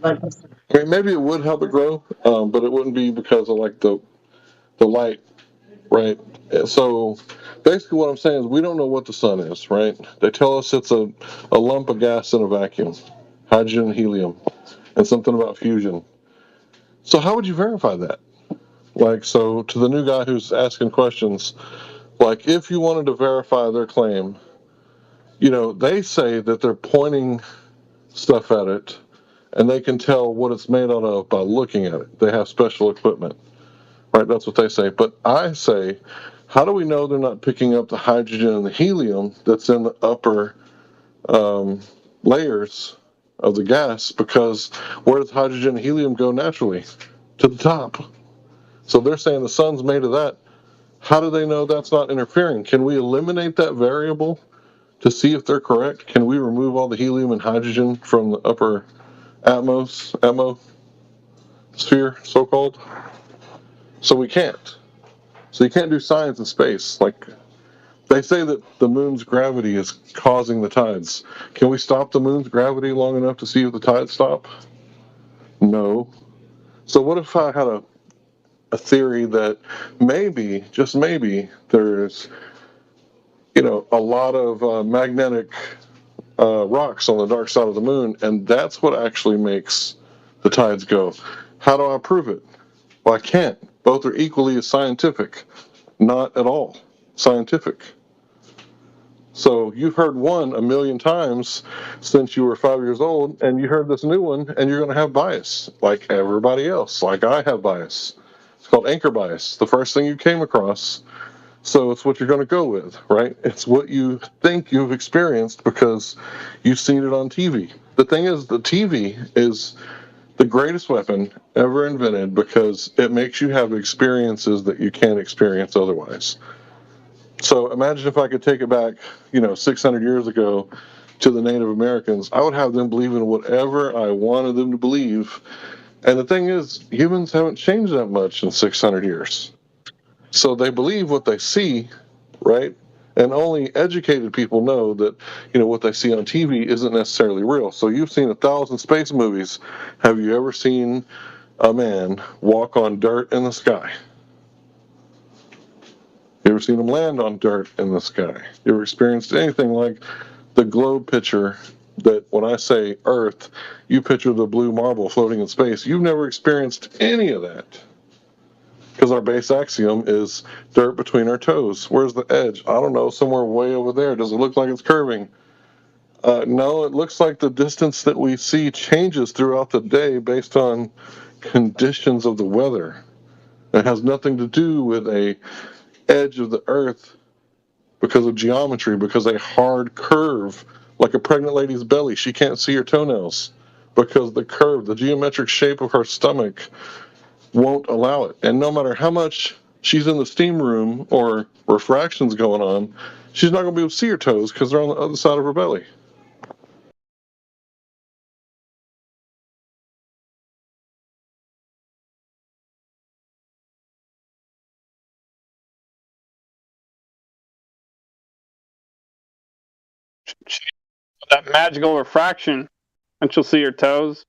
I mean, maybe it would help it grow, but it wouldn't be because of like the light, right? So basically, what I'm saying is we don't know what the sun is, right? They tell us it's a lump of gas in a vacuum, hydrogen and helium, and something about fusion. So how would you verify that? Like, so to the new guy who's asking questions, like if you wanted to verify their claim, they say that they're pointing stuff at it and they can tell what it's made out of by looking at it. They have special equipment, right? That's what they say. But I say, how do we know they're not picking up the hydrogen and the helium that's in the upper layers of the gas? Because where does hydrogen and helium go naturally? To the top. So they're saying the sun's made of that. How do they know that's not interfering? Can we eliminate that variable to see if they're correct? Can we remove all the helium and hydrogen from the upper atmosphere, so-called? So we can't. So you can't do science in space. Like, they say that the moon's gravity is causing the tides. Can we stop the moon's gravity long enough to see if the tides stop? No. So what if I had a theory that maybe, just maybe, there's a lot of magnetic rocks on the dark side of the moon, and that's what actually makes the tides go. How do I prove it? Well, I can't. Both are equally as scientific. Not at all scientific. So you've heard one a million times since you were 5 years old, and you heard this new one, and you're going to have bias, like everybody else, like I have bias. It's called anchor bias. The first thing you came across, so it's what you're going to go with, right? It's what you think you've experienced because you've seen it on TV. The thing is, the TV is the greatest weapon ever invented because it makes you have experiences that you can't experience otherwise. So imagine if I could take it back, 600 years ago to the Native Americans. I would have them believe in whatever I wanted them to believe. And the thing is, humans haven't changed that much in 600 years. So they believe what they see, right? And only educated people know that, what they see on TV isn't necessarily real. So you've seen 1,000 space movies. Have you ever seen a man walk on dirt in the sky? You ever seen him land on dirt in the sky? You ever experienced anything like the globe picture that when I say Earth, you picture the blue marble floating in space? You've never experienced any of that. Because our base axiom is dirt between our toes. Where's the edge? I don't know, somewhere way over there. Does it look like it's curving? No, it looks like the distance that we see changes throughout the day based on conditions of the weather. It has nothing to do with a edge of the earth because of geometry, because a hard curve, like a pregnant lady's belly, she can't see her toenails because the curve, the geometric shape of her stomach won't allow it. And no matter how much she's in the steam room or refraction's going on, she's not going to be able to see her toes because they're on the other side of her belly. That magical refraction, and she'll see her toes.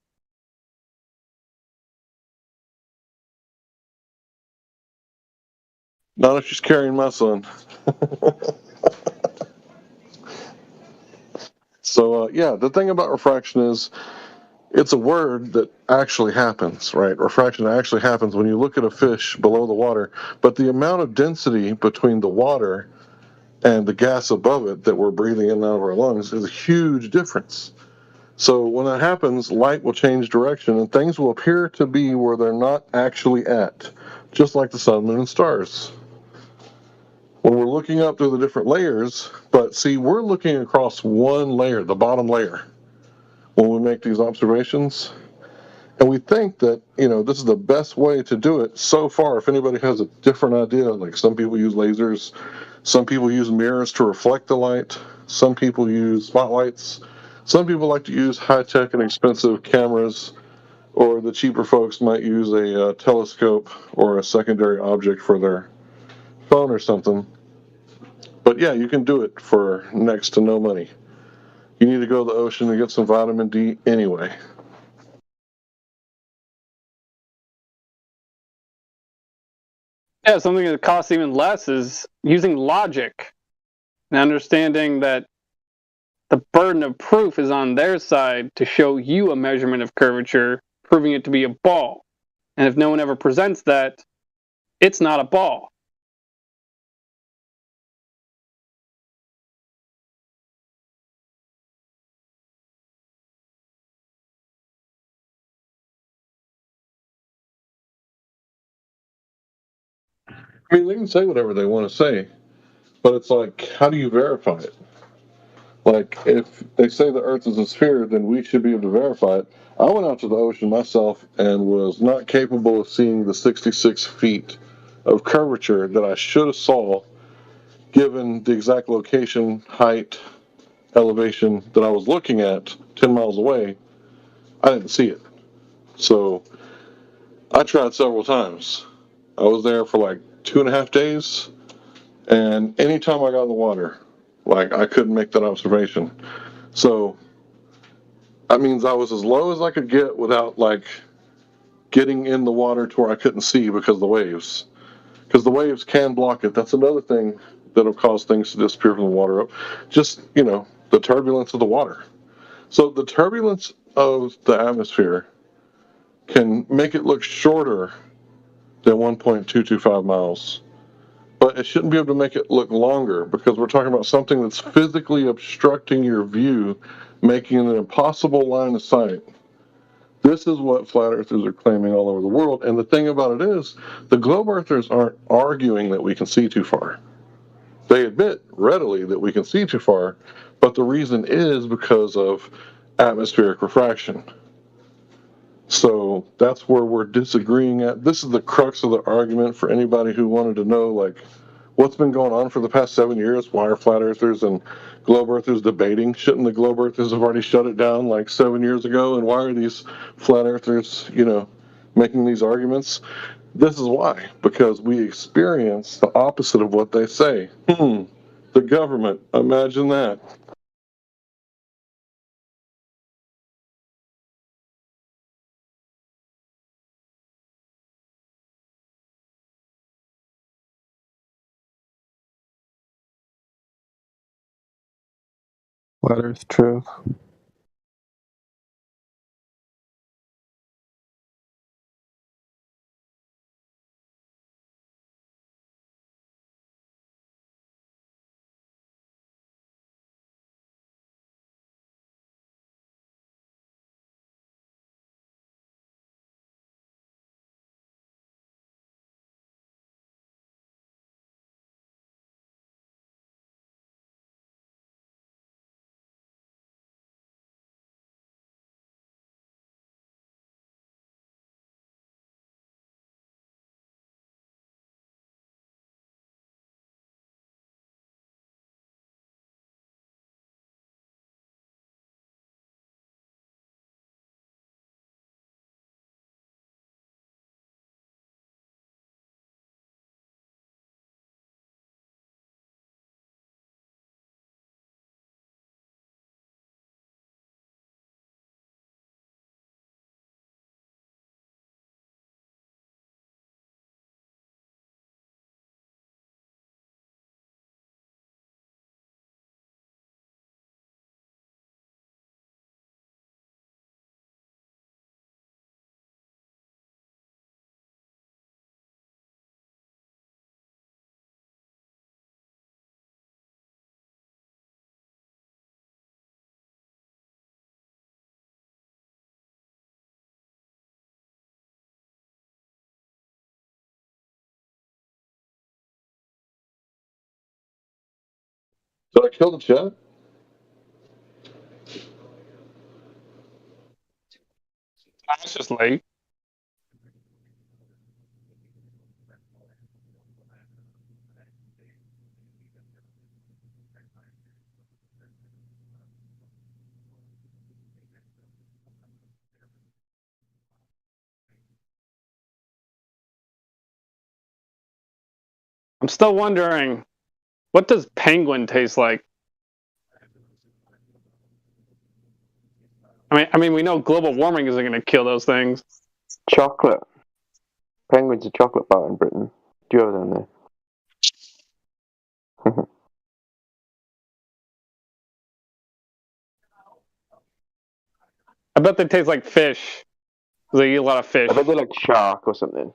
Not if she's carrying my son. So, the thing about refraction is it's a word that actually happens, right? Refraction actually happens when you look at a fish below the water, but the amount of density between the water and the gas above it that we're breathing in and out of our lungs is a huge difference. So when that happens, light will change direction and things will appear to be where they're not actually at, just like the sun, moon, and stars. When we're looking up through the different layers, but see, we're looking across one layer, the bottom layer, when we make these observations. And we think that, this is the best way to do it so far. If anybody has a different idea, like some people use lasers, some people use mirrors to reflect the light, some people use spotlights, some people like to use high-tech and expensive cameras, or the cheaper folks might use a telescope or a secondary object for their phone or something. But yeah, you can do it for next to no money. You need to go to the ocean and get some vitamin D anyway. Yeah, something that costs even less is using logic and understanding that the burden of proof is on their side to show you a measurement of curvature, proving it to be a ball. And if no one ever presents that, it's not a ball. I mean, they can say whatever they want to say, but it's like, how do you verify it? Like, if they say the Earth is a sphere, then we should be able to verify it. I went out to the ocean myself and was not capable of seeing the 66 feet of curvature that I should have saw, given the exact location, height, elevation that I was looking at 10 miles away. I didn't see it. So I tried several times. I was there for like 2.5 days, and anytime I got in the water, like, I couldn't make that observation. So that means I was as low as I could get without, like, getting in the water to where I couldn't see because of the waves. Because the waves can block it. That's another thing that'll cause things to disappear from the water. Just, the turbulence of the water. So the turbulence of the atmosphere can make it look shorter than 1.225 miles. But it shouldn't be able to make it look longer, because we're talking about something that's physically obstructing your view, making it an impossible line of sight. This is what flat earthers are claiming all over the world. And the thing about it is, the globe earthers aren't arguing that we can see too far. They admit readily that we can see too far, but the reason is because of atmospheric refraction. So that's where we're disagreeing at. This is the crux of the argument for anybody who wanted to know, like, what's been going on for the past 7 years. Why are flat earthers and globe earthers debating? Shouldn't the globe earthers have already shut it down like 7 years ago? And why are these flat earthers, making these arguments? This is why, because we experience the opposite of what they say. The government, imagine that. Flat Earth truth. Did I kill the chat? It's just late. I'm still wondering, what does penguin taste like? I mean, we know global warming isn't going to kill those things. Chocolate. Penguin's a chocolate bar in Britain. Do you have them there? I bet they taste like fish. They eat a lot of fish. I bet they're like shark or something.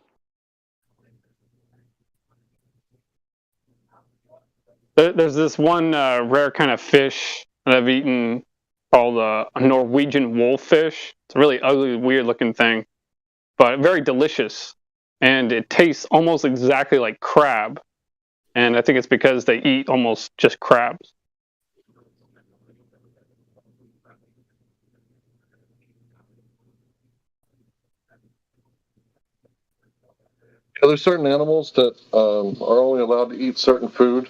There's this one rare kind of fish that I've eaten called a Norwegian wolffish. It's a really ugly, weird-looking thing, but very delicious. And it tastes almost exactly like crab. And I think it's because they eat almost just crabs. Yeah, there's certain animals that are only allowed to eat certain food.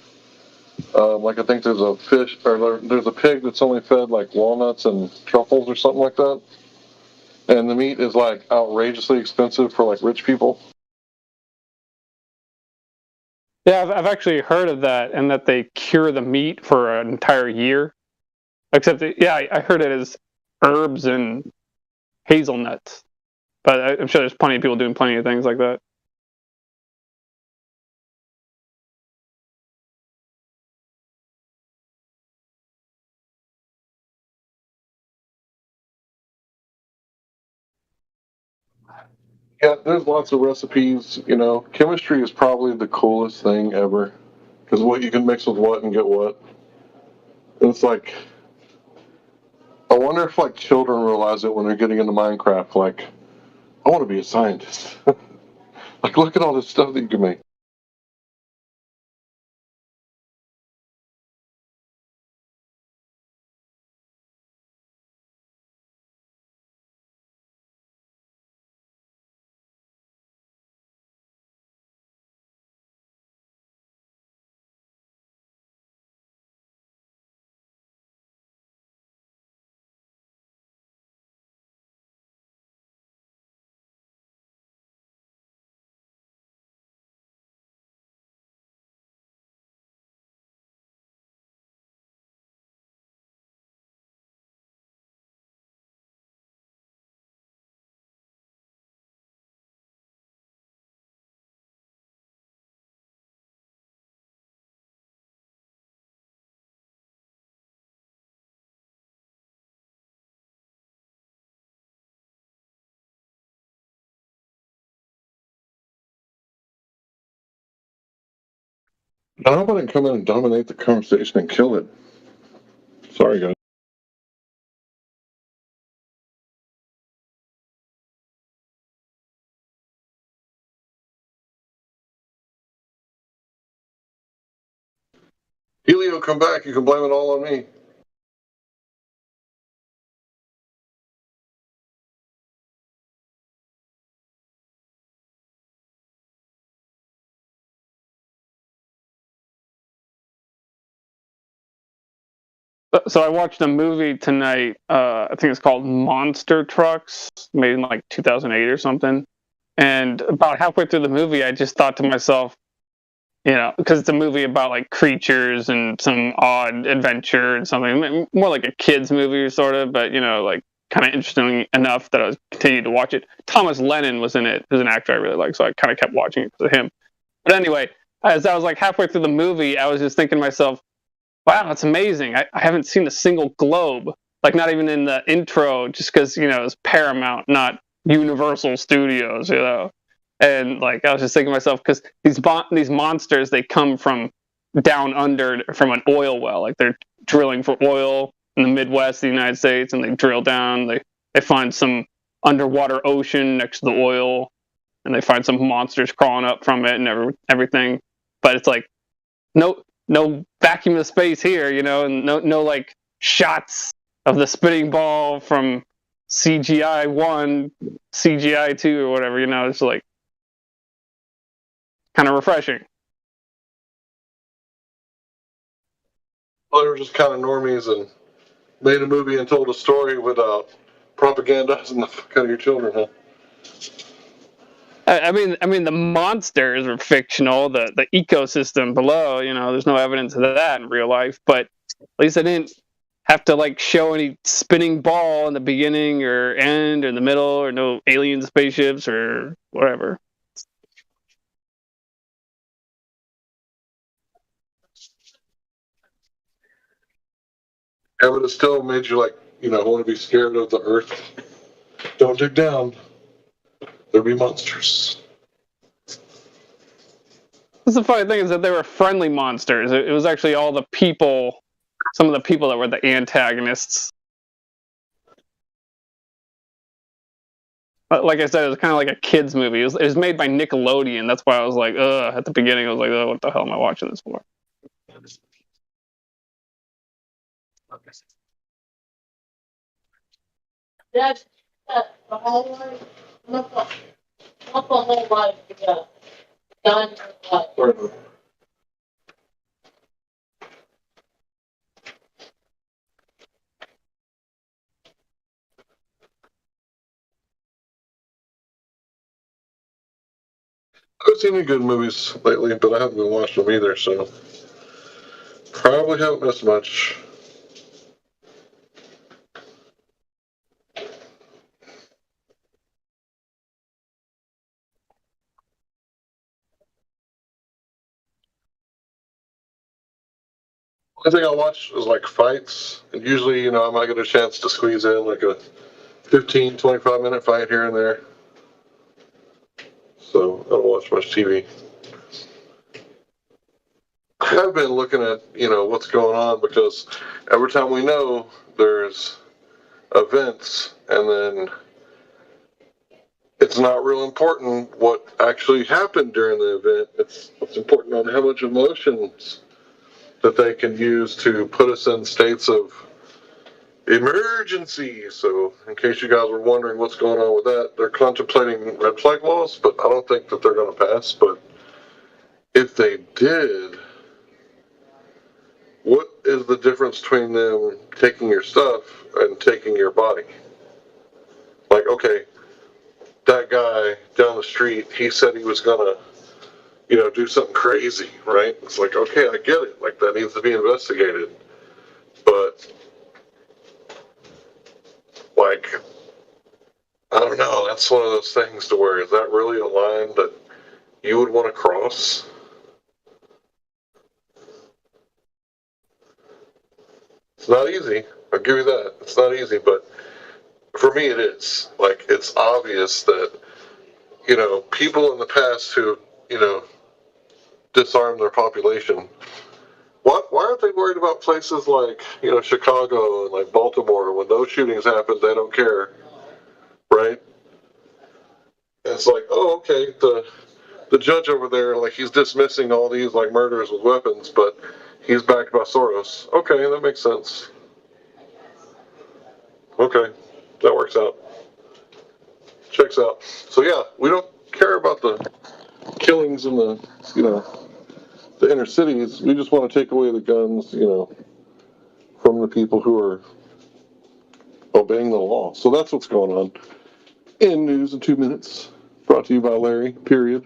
Like I think there's a fish, or there's a pig that's only fed like walnuts and truffles or something like that. And the meat is like outrageously expensive for like rich people. Yeah, I've actually heard of that, and that they cure the meat for an entire year. Except, I heard it as herbs and hazelnuts. But I'm sure there's plenty of people doing plenty of things like that. Yeah, there's lots of recipes. You know, chemistry is probably the coolest thing ever, because what you can mix with what and get what. And it's like, I wonder if like children realize it when they're getting into Minecraft. Like, I want to be a scientist. Like, look at all this stuff that you can make. I hope I didn't come in and dominate the conversation and kill it. Sorry, guys. Helio, come back. You can blame it all on me. So I watched a movie tonight. I think it's called Monster Trucks, made in like 2008 or something. And about halfway through the movie, I just thought to myself, because it's a movie about like creatures and some odd adventure and something more like a kids movie sort of, but like kind of interesting enough that I was continued to watch it. Thomas Lennon was in it, who's an actor I really like, so I kind of kept watching it because of him. But anyway, as I was like halfway through the movie, I was just thinking to myself, wow, that's amazing. I haven't seen a single globe, like not even in the intro, just because, it's Paramount, not Universal Studios, And like I was just thinking to myself, because these monsters, they come from down under from an oil well. Like they're drilling for oil in the Midwest of the United States, and they drill down. They find some underwater ocean next to the oil, and they find some monsters crawling up from it and everything. But it's like no vacuum of space here, and no like shots of the spinning ball from CGI 1, CGI 2, or whatever, it's like kind of refreshing. Well, they were just kind of normies and made a movie and told a story without propagandizing the fuck out of your children, huh? I mean, the monsters are fictional. The ecosystem below, there's no evidence of that in real life. But at least I didn't have to like show any spinning ball in the beginning or end or in the middle, or no alien spaceships or whatever. Yeah, but it still made you want to be scared of the Earth. Don't dig down. There'll be monsters. That's the funny thing is that they were friendly monsters. It was actually all the people, some of the people that were the antagonists. Like I said, it was kind of like a kids movie. It was made by Nickelodeon. That's why I was like, ugh. At the beginning, I was like, oh, what the hell am I watching this for? That's the whole life. Not the whole life together. Done life. I've seen any good movies lately, but I haven't been watching them either, so probably haven't missed much. The thing I watch is like fights, and usually, I might get a chance to squeeze in like a 15, 25-minute fight here and there. So I don't watch much TV. I have been looking at, what's going on because every time we know there's events and then it's not real important what actually happened during the event. It's important on how much emotions that they can use to put us in states of emergency. So, in case you guys were wondering what's going on with that, they're contemplating red flag laws, but I don't think that they're going to pass. But if they did, what is the difference between them taking your stuff and taking your body? Like, okay, that guy down the street, he said he was going to do something crazy, right? It's like, okay, I get it. Like, that needs to be investigated. But, like, I don't know. That's one of those things to where, is that really a line that you would want to cross? It's not easy. I'll give you that. It's not easy, but for me it is. Like, it's obvious that, people in the past who, disarmed their population, why aren't they worried about places like, Chicago and like Baltimore? When those shootings happen, they don't care, right? And it's like, oh, okay, the judge over there, like, he's dismissing all these like murders with weapons, but he's backed by Soros. Okay, that makes sense. Okay, that works out. Checks out. So yeah, we don't care about the killings in the, the inner cities. We just want to take away the guns, from the people who are obeying the law. So that's what's going on. In News in 2 Minutes, brought to you by Larry, period.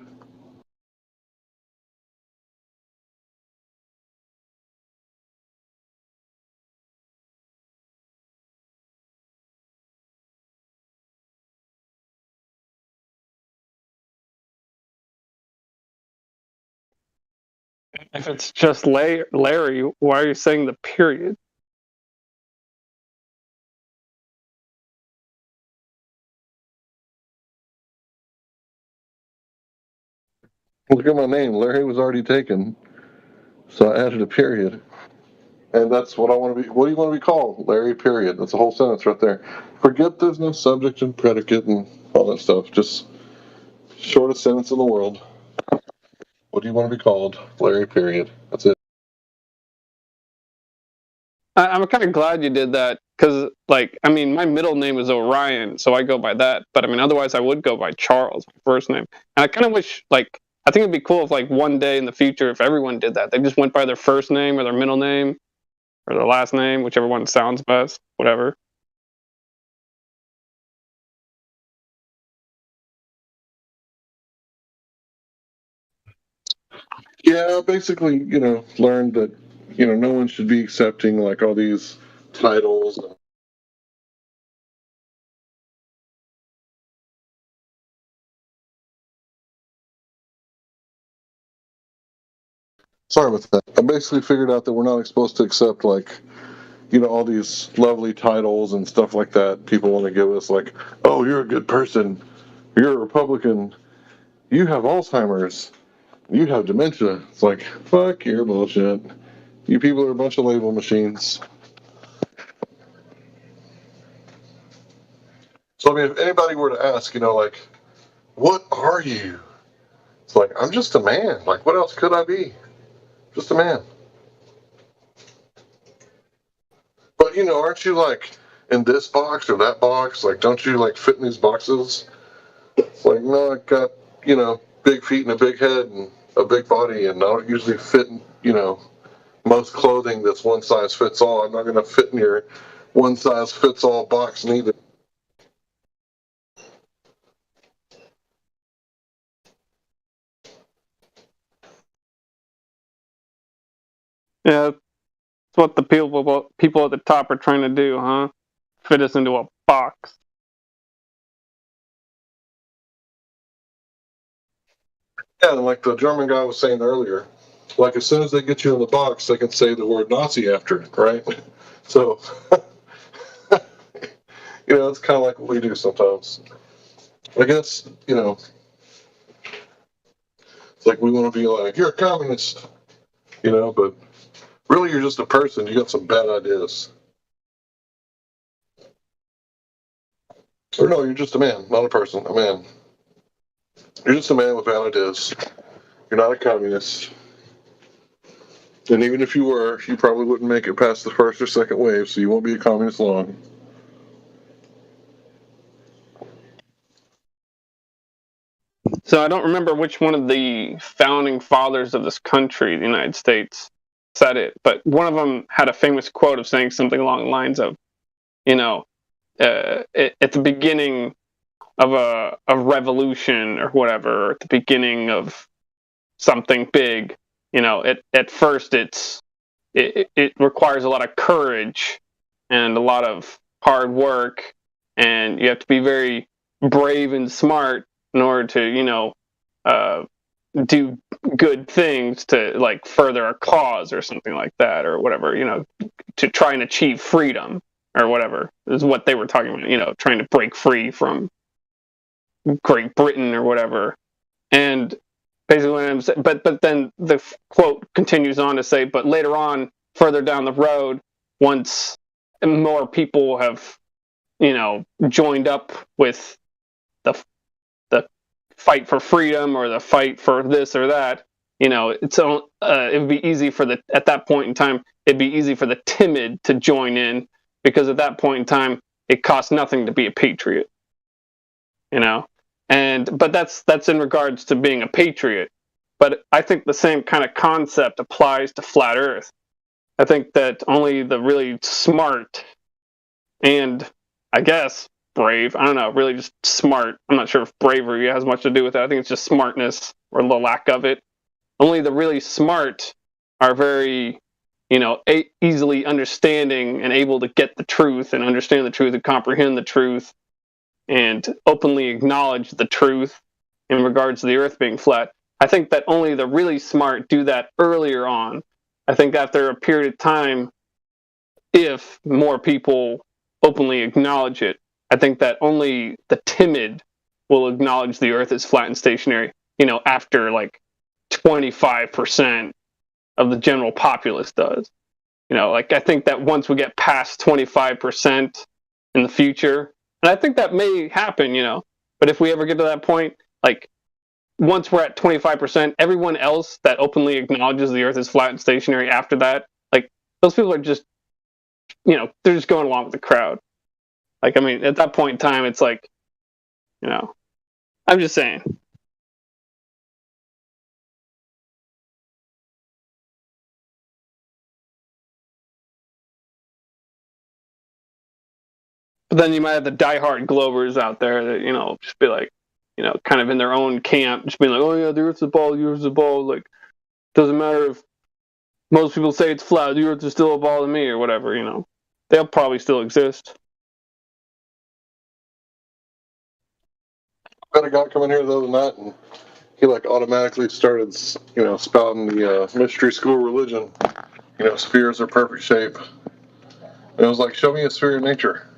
If it's just Larry, why are you saying the period? Look at my name. Larry was already taken, so I added a period. And that's what I want to be. What do you want to be called? Larry, period. That's a whole sentence right there. Forget there's no subject and predicate and all that stuff. Just shortest sentence in the world. What do you want to be called? Larry, period. That's it. I'm kind of glad you did that because, like, I mean, my middle name is Orion, so I go by that. But I mean, otherwise, I would go by Charles, my first name. And I kind of wish, like, I think it'd be cool if, like, one day in the future, if everyone did that, they just went by their first name or their middle name or their last name, whichever one sounds best, whatever. Yeah, basically, learned that, no one should be accepting like all these titles. Sorry about that. I basically figured out that we're not supposed to accept, like, all these lovely titles and stuff like that people want to give us, like, oh, you're a good person, you're a Republican, you have Alzheimer's, you have dementia. It's like, fuck your bullshit. You people are a bunch of label machines. So, I mean, if anybody were to ask, like, what are you? It's like, I'm just a man. Like, what else could I be? Just a man. But, aren't you, like, in this box or that box? Like, don't you, like, fit in these boxes? It's like, no, I got, big feet and a big head and a big body, and I don't usually fit in, most clothing that's one size fits all. I'm not going to fit in your one size fits all box neither. Yeah, that's what the people at the top are trying to do, huh? Fit us into a box. Yeah, and like the German guy was saying earlier, like as soon as they get you in the box, they can say the word Nazi after it, right? So, it's kind of like what we do sometimes. I guess, it's like we want to be like, you're a communist, but really you're just a person. You got some bad ideas. Or no, you're just a man, not a person, a man. You're just a man with bad ideas. You're not a communist. And even if you were, you probably wouldn't make it past the first or second wave, so you won't be a communist long. So I don't remember which one of the founding fathers of this country, the United States, said it, but one of them had a famous quote of saying something along the lines of, at the beginning of a revolution or whatever, or at the beginning of something big, at first it requires a lot of courage and a lot of hard work, and you have to be very brave and smart in order to do good things to like further a cause or something like that, or whatever, to try and achieve freedom or whatever is what they were talking about, trying to break free from Great Britain or whatever. And basically what I'm saying, but then the quote continues on to say, but later on, further down the road, once more people have joined up with the fight for freedom or the fight for this or that, it would be easy at that point in time, it'd be easy for the timid to join in, because at that point in time, it costs nothing to be a patriot, but that's in regards to being a patriot. But I think the same kind of concept applies to flat Earth. I think that only the really smart and, I guess, brave, I don't know, really just smart. I'm not sure if bravery has much to do with it. I think it's just smartness or the lack of it. Only the really smart are very, easily understanding and able to get the truth and understand the truth and comprehend the truth and openly acknowledge the truth in regards to the Earth being flat. I think that only the really smart do that earlier on. I think after a period of time, if more people openly acknowledge it, I think that only the timid will acknowledge the Earth is flat and stationary, after like 25% of the general populace does. I think that once we get past 25% in the future, and I think that may happen, but if we ever get to that point, like once we're at 25%, everyone else that openly acknowledges the Earth is flat and stationary after that, like those people are just, they're just going along with the crowd. Like, I mean, at that point in time, it's like, I'm just saying. But then you might have the diehard Globers out there that, just be like, kind of in their own camp, just being like, oh yeah, the Earth's a ball, the Earth's a ball. Like, doesn't matter if most people say it's flat, the Earth is still a ball to me or whatever, They'll probably still exist. Got a guy coming here the other night, and he like automatically started, spouting the mystery school religion. Spheres are perfect shape. And it was like, show me a sphere in nature.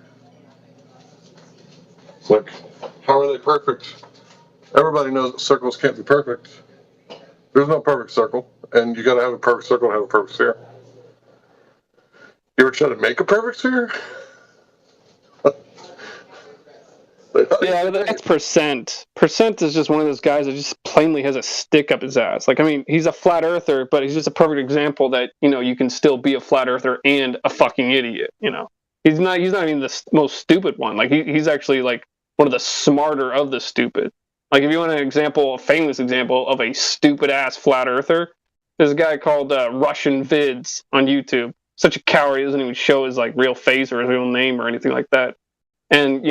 It's like, how are they perfect? Everybody knows that circles can't be perfect. There's no perfect circle, and you got to have a perfect circle to have a perfect sphere. You ever try to make a perfect sphere? Yeah, that's Percent. Percent is just one of those guys that just plainly has a stick up his ass. Like, I mean, he's a flat earther, but he's just a perfect example that, you can still be a flat earther and a fucking idiot, He's not even the most stupid one. Like, he's actually, like, one of the smarter of the stupid. Like, if you want a famous example of a stupid-ass flat earther, there's a guy called Russian Vids on YouTube. Such a coward, he doesn't even show his, like, real face or his real name or anything like that. And,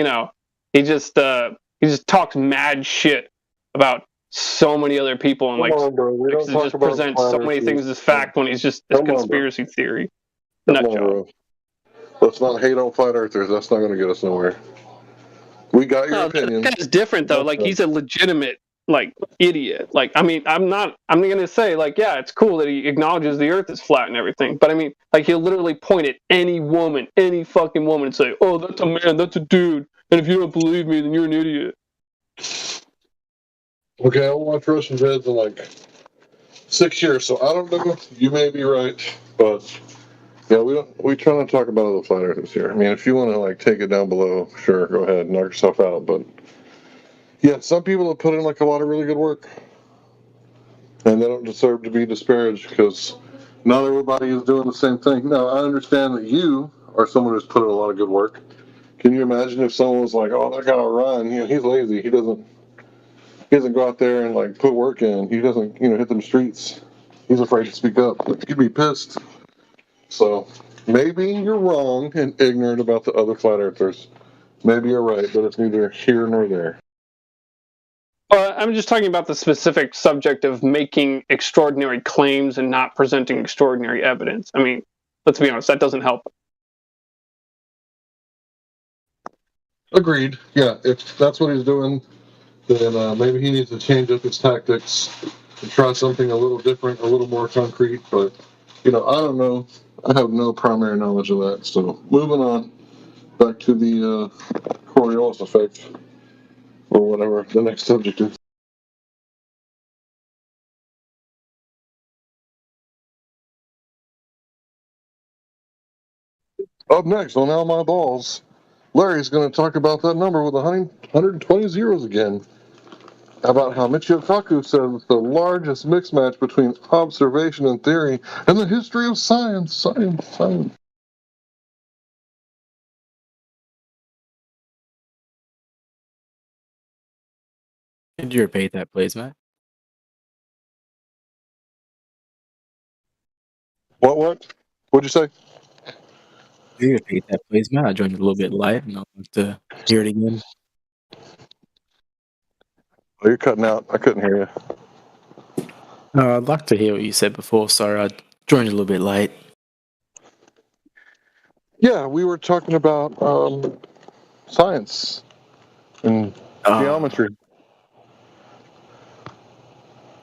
he just talks mad shit about so many other people and presents so many things as fact when he's just a conspiracy theory. Nut job. Let's not hate on flat earthers. That's not going to get us nowhere. We got your opinion. That guy's different though. Like, he's a legitimate idiot. Like, I mean, I'm going to say, yeah, it's cool that he acknowledges the earth is flat and everything, but I mean, he'll literally point at any fucking woman and say, oh, that's a man, that's a dude, and if you don't believe me, then you're an idiot. Okay, I watched Russian vids in 6 years, so I don't know. You may be right, but yeah, we try not to talk about other flat earthers here. I mean, if you want to take it down below, sure, go ahead, knock yourself out, but yeah, some people have put in a lot of really good work, and they don't deserve to be disparaged because not everybody is doing the same thing. Now, I understand that you are someone who's put in a lot of good work. Can you imagine if someone was like, "Oh, that guy will run. He's lazy. He doesn't go out there and put work in. He doesn't, hit them streets. He's afraid to speak up." You'd be pissed. So maybe you're wrong and ignorant about the other flat earthers. Maybe you're right, but it's neither here nor there. I'm just talking about the specific subject of making extraordinary claims and not presenting extraordinary evidence. I mean, let's be honest, that doesn't help. Agreed. Yeah, if that's what he's doing, then maybe he needs to change up his tactics and try something a little different, a little more concrete. But, I don't know. I have no primary knowledge of that. So moving on back to the Coriolis effect, or whatever the next subject is. Up next on All My Balls, Larry's going to talk about that number with 120 zeros again. About how Michio Kaku says it's the largest mixed match between observation and theory in the history of science. Science. Could you repeat that, please, Matt? What? What'd you say? Could you repeat that, please, Matt? I joined a little bit late, and I'll have to hear it again. Oh, you're cutting out. I couldn't hear you. I'd like to hear what you said before. Sorry, I joined a little bit late. Yeah, we were talking about science and geometry.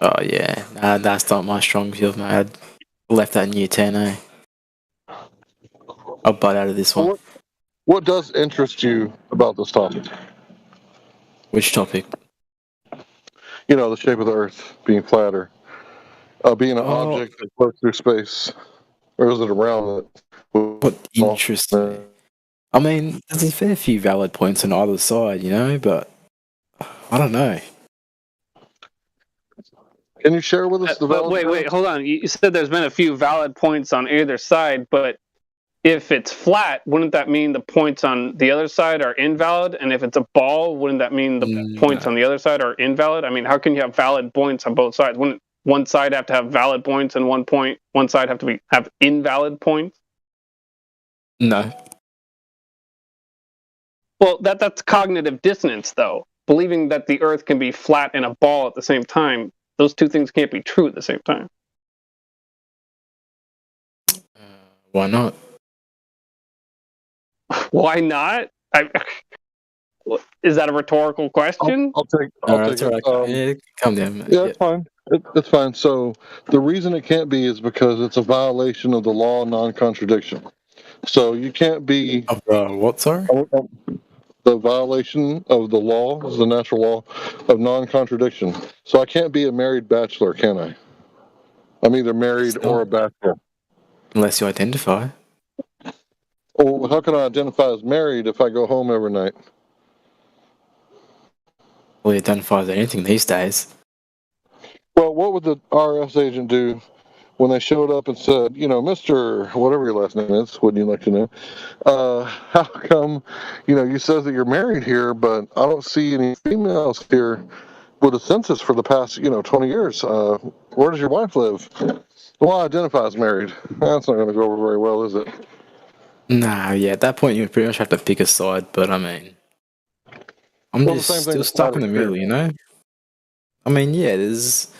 Oh, yeah. That's not my strong field, mate. I left that in year 10, eh? I'll butt out of this one. What does interest you about this topic? Which topic? The shape of the Earth being flatter, being an object that floats through space, or is it around it? What interests me? I mean, there's a fair few valid points on either side, but I don't know. Can you share with us the valid points? Wait, hold on. You said there's been a few valid points on either side, but if it's flat, wouldn't that mean the points on the other side are invalid? And if it's a ball, wouldn't that mean the points on the other side are invalid? I mean, how can you have valid points on both sides? Wouldn't one side have to have valid points and one side have to have invalid points? No. Well, that's cognitive dissonance, though. Believing that the Earth can be flat and a ball at the same time, those two things can't be true at the same time. Why not? Why not? Is that a rhetorical question? I'll take it. Yeah, calm down. Yeah, it's fine. It's fine. So the reason it can't be is because it's a violation of the law of non-contradiction. So you can't be of what? Sorry. The violation of the law is the natural law of non-contradiction. So I can't be a married bachelor, can I? I'm either married or a bachelor. Unless you identify. Well, how can I identify as married if I go home every night? Well, you identify as anything these days. Well, what would the RS agent do when they showed up and said, Mr. whatever your last name is, wouldn't you like to know? How come, you said that you're married here, but I don't see any females here with a census for the past, 20 years. Where does your wife live? Well, I identify as married. That's not going to go over very well, is it? Nah, yeah, at that point you pretty much have to pick a side, but I mean, I'm just still stuck in the middle, you know? I mean, yeah, there's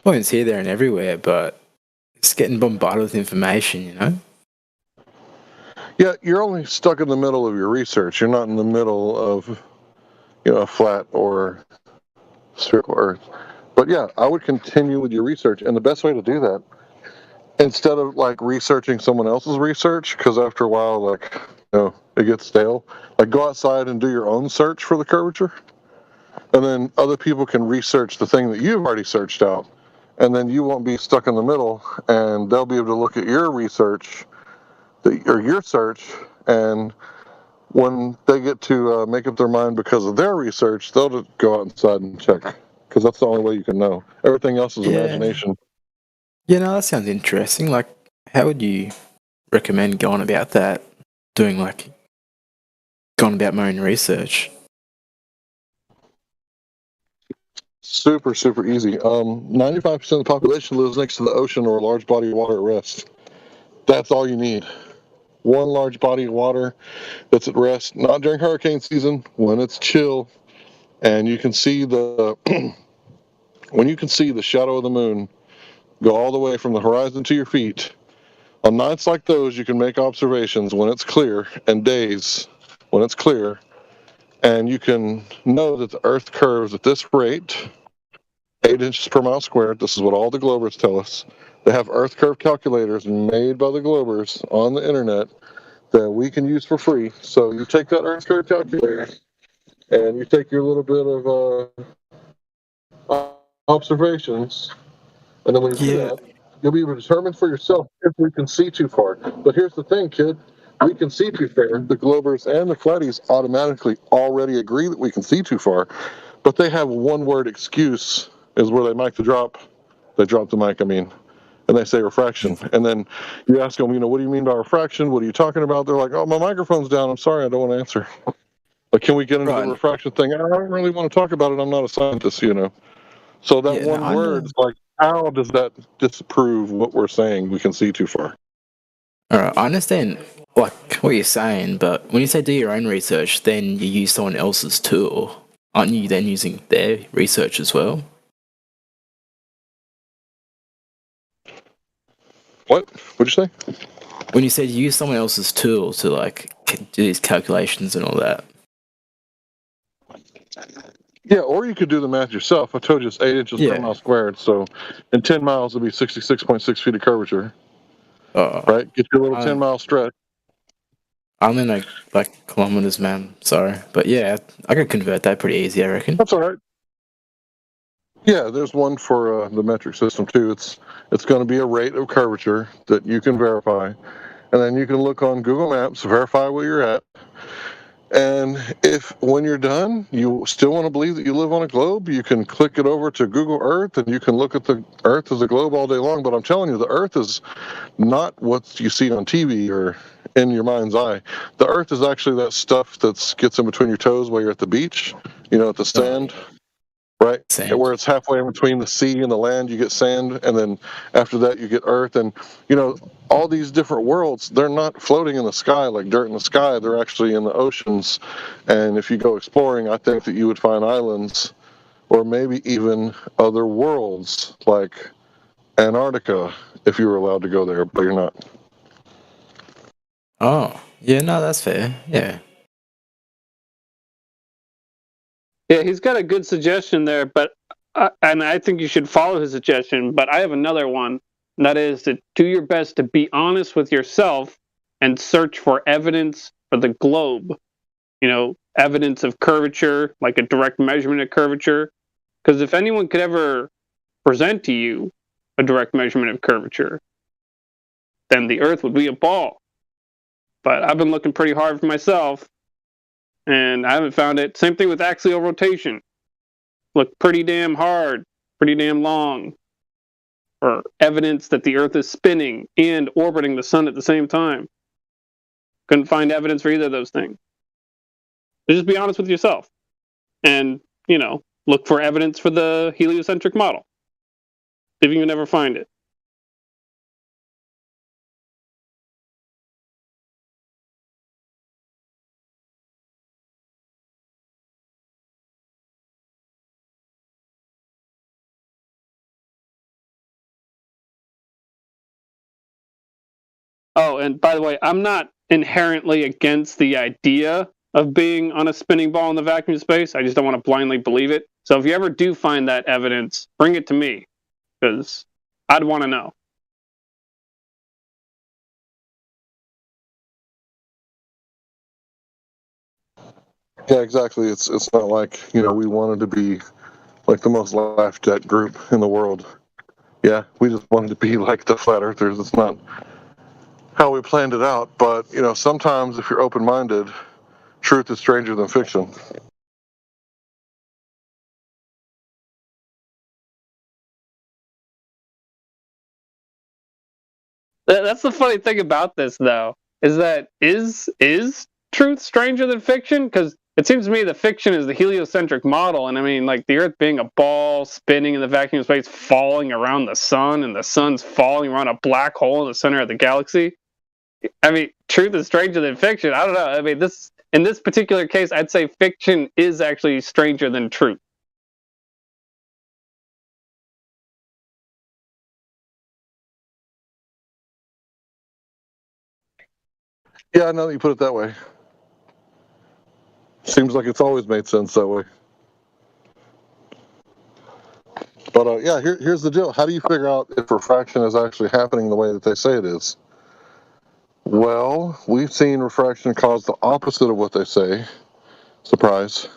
points here, there, and everywhere, but it's getting bombarded with information, you know? Yeah, you're only stuck in the middle of your research. You're not in the middle of, a flat or spherical Earth. But yeah, I would continue with your research, and the best way to do that, instead of researching someone else's research, because after a while, it gets stale. Go outside and do your own search for the curvature, and then other people can research the thing that you've already searched out, and then you won't be stuck in the middle, and they'll be able to look at your research, or your search, and when they get to make up their mind because of their research, they'll just go outside and check, because that's the only way you can know. Everything else is imagination. Yeah, no, that sounds interesting. How would you recommend going about that? Going about my own research? Super, super easy. 95% of the population lives next to the ocean or a large body of water at rest. That's all you need. One large body of water that's at rest, not during hurricane season, when it's chill, and you can see when you can see the shadow of the moon go all the way from the horizon to your feet. On nights like those, you can make observations when it's clear, and days when it's clear, and you can know that the Earth curves at this rate, 8 inches per mile squared. This is what all the Globers tell us. They have Earth curve calculators made by the Globers on the internet that we can use for free. So you take that Earth curve calculator, and you take your little bit of observations, and then when you do that, you'll be able to determine for yourself if we can see too far. But here's the thing, kid. We can see too far. The Globers and the Flatties automatically already agree that we can see too far, but they have one-word excuse is where they mic the drop. They drop the mic, and they say refraction. And then you ask them, what do you mean by refraction? What are you talking about? They're like, oh, my microphone's down. I'm sorry, I don't want to answer. But can we get into the refraction thing? I don't really want to talk about it. I'm not a scientist, So that word is how does that disprove what we're saying we can see too far? All right, I understand what you're saying, but when you say do your own research, then you use someone else's tool. Aren't you then using their research as well? What? What'd you say? When you said you use someone else's tool to do these calculations and all that. Yeah, or you could do the math yourself. I told you it's 8 inches per mile squared, so in 10 miles it'll be 66.6 feet of curvature. Right? Get your little 10-mile stretch. I'm in kilometers, man. Sorry. But yeah, I could convert that pretty easy, I reckon. That's all right. Yeah, there's one for the metric system too. It's going to be a rate of curvature that you can verify. And then you can look on Google Maps, verify where you're at. And if when you're done, you still want to believe that you live on a globe, you can click it over to Google Earth and you can look at the Earth as a globe all day long. But I'm telling you, the Earth is not what you see on TV or in your mind's eye. The Earth is actually that stuff that gets in between your toes while you're at the beach, at the sand. Right? Sand. Where it's halfway in between the sea and the land, you get sand, and then after that you get earth. And, all these different worlds, they're not floating in the sky like dirt in the sky. They're actually in the oceans. And if you go exploring, I think that you would find islands or maybe even other worlds like Antarctica if you were allowed to go there, but you're not. Oh, yeah, no, that's fair. Yeah. Yeah, he's got a good suggestion there, but and I think you should follow his suggestion. But I have another one, and that is to do your best to be honest with yourself and search for evidence for the globe. You know, evidence of curvature, like a direct measurement of curvature. Because if anyone could ever present to you a direct measurement of curvature, then the Earth would be a ball. But I've been looking pretty hard for myself, and I haven't found it. Same thing with axial rotation. Look pretty damn hard, pretty damn long, for evidence that the Earth is spinning and orbiting the sun at the same time. Couldn't find evidence for either of those things. So just be honest with yourself, and look for evidence for the heliocentric model. See if you can ever find it. Oh, and by the way, I'm not inherently against the idea of being on a spinning ball in the vacuum of space. I just don't want to blindly believe it. So if you ever do find that evidence, bring it to me, because I'd want to know. Yeah, exactly. It's not like we wanted to be like the most laughed at group in the world. Yeah, we just wanted to be like the flat earthers. It's not how we planned it out, but sometimes if you're open-minded, truth is stranger than fiction. That's the funny thing about this, though, is that is truth stranger than fiction? Because it seems to me the fiction is the heliocentric model, and I mean, like the Earth being a ball spinning in the vacuum of space, falling around the sun, and the sun's falling around a black hole in the center of the galaxy. I mean, truth is stranger than fiction. I don't know. I mean, in this particular case, I'd say fiction is actually stranger than truth. Yeah, now that you put it that way. Seems like it's always made sense that way. But yeah, here's the deal. How do you figure out if refraction is actually happening the way that they say it is? Well, we've seen refraction cause the opposite of what they say. Surprise.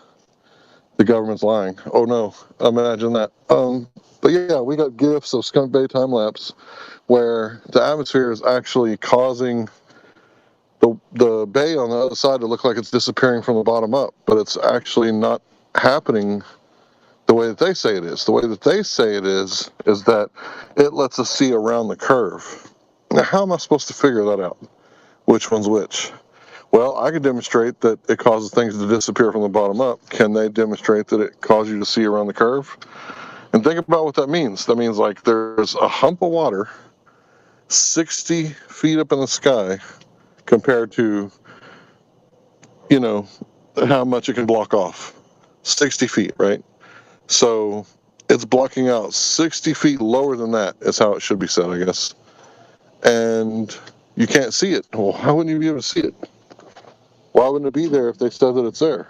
The government's lying. Oh no, imagine that. But yeah, we got GIFs of Skunk Bay time lapse where the atmosphere is actually causing the bay on the other side to look like it's disappearing from the bottom up, but it's actually not happening the way that they say it is. The way that they say it is that it lets us see around the curve. Now, how am I supposed to figure that out? Which one's which? Well, I can demonstrate that it causes things to disappear from the bottom up. Can they demonstrate that it causes you to see around the curve? And think about what that means. That means like there's a hump of water 60 feet up in the sky compared to, how much it can block off. 60 feet, right? So it's blocking out 60 feet lower than that is how it should be said, I guess. And you can't see it. Well, how wouldn't you be able to see it? Why wouldn't it be there if they said that it's there?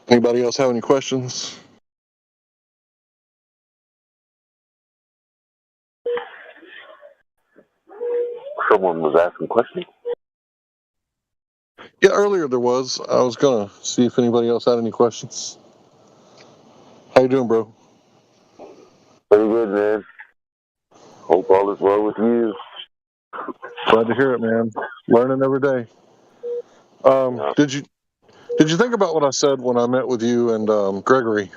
Anybody else have any questions? Someone was asking questions? Yeah, earlier there was. I was going to see if anybody else had any questions. How you doing, bro? Pretty good, man. Hope all is well with you. Glad to hear it, man. Learning every day. Did you think about what I said when I met with you and Gregory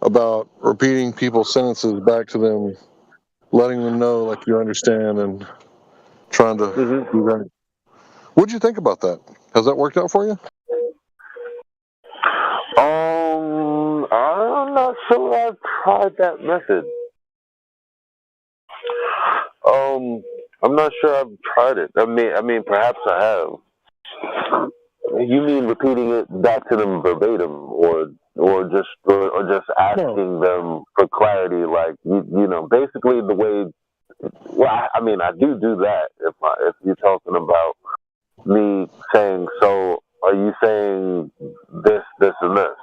about repeating people's sentences back to them, letting them know like you understand and trying to do that? What'd you think about that? Has that worked out for you? I'm not sure I've tried that method. I'm not sure I've tried it. I mean, perhaps I have. You mean repeating it back to them verbatim, or just asking them for clarity, like you know, basically the way. Well, I mean, I do that if you're talking about me saying, so are you saying this, and this?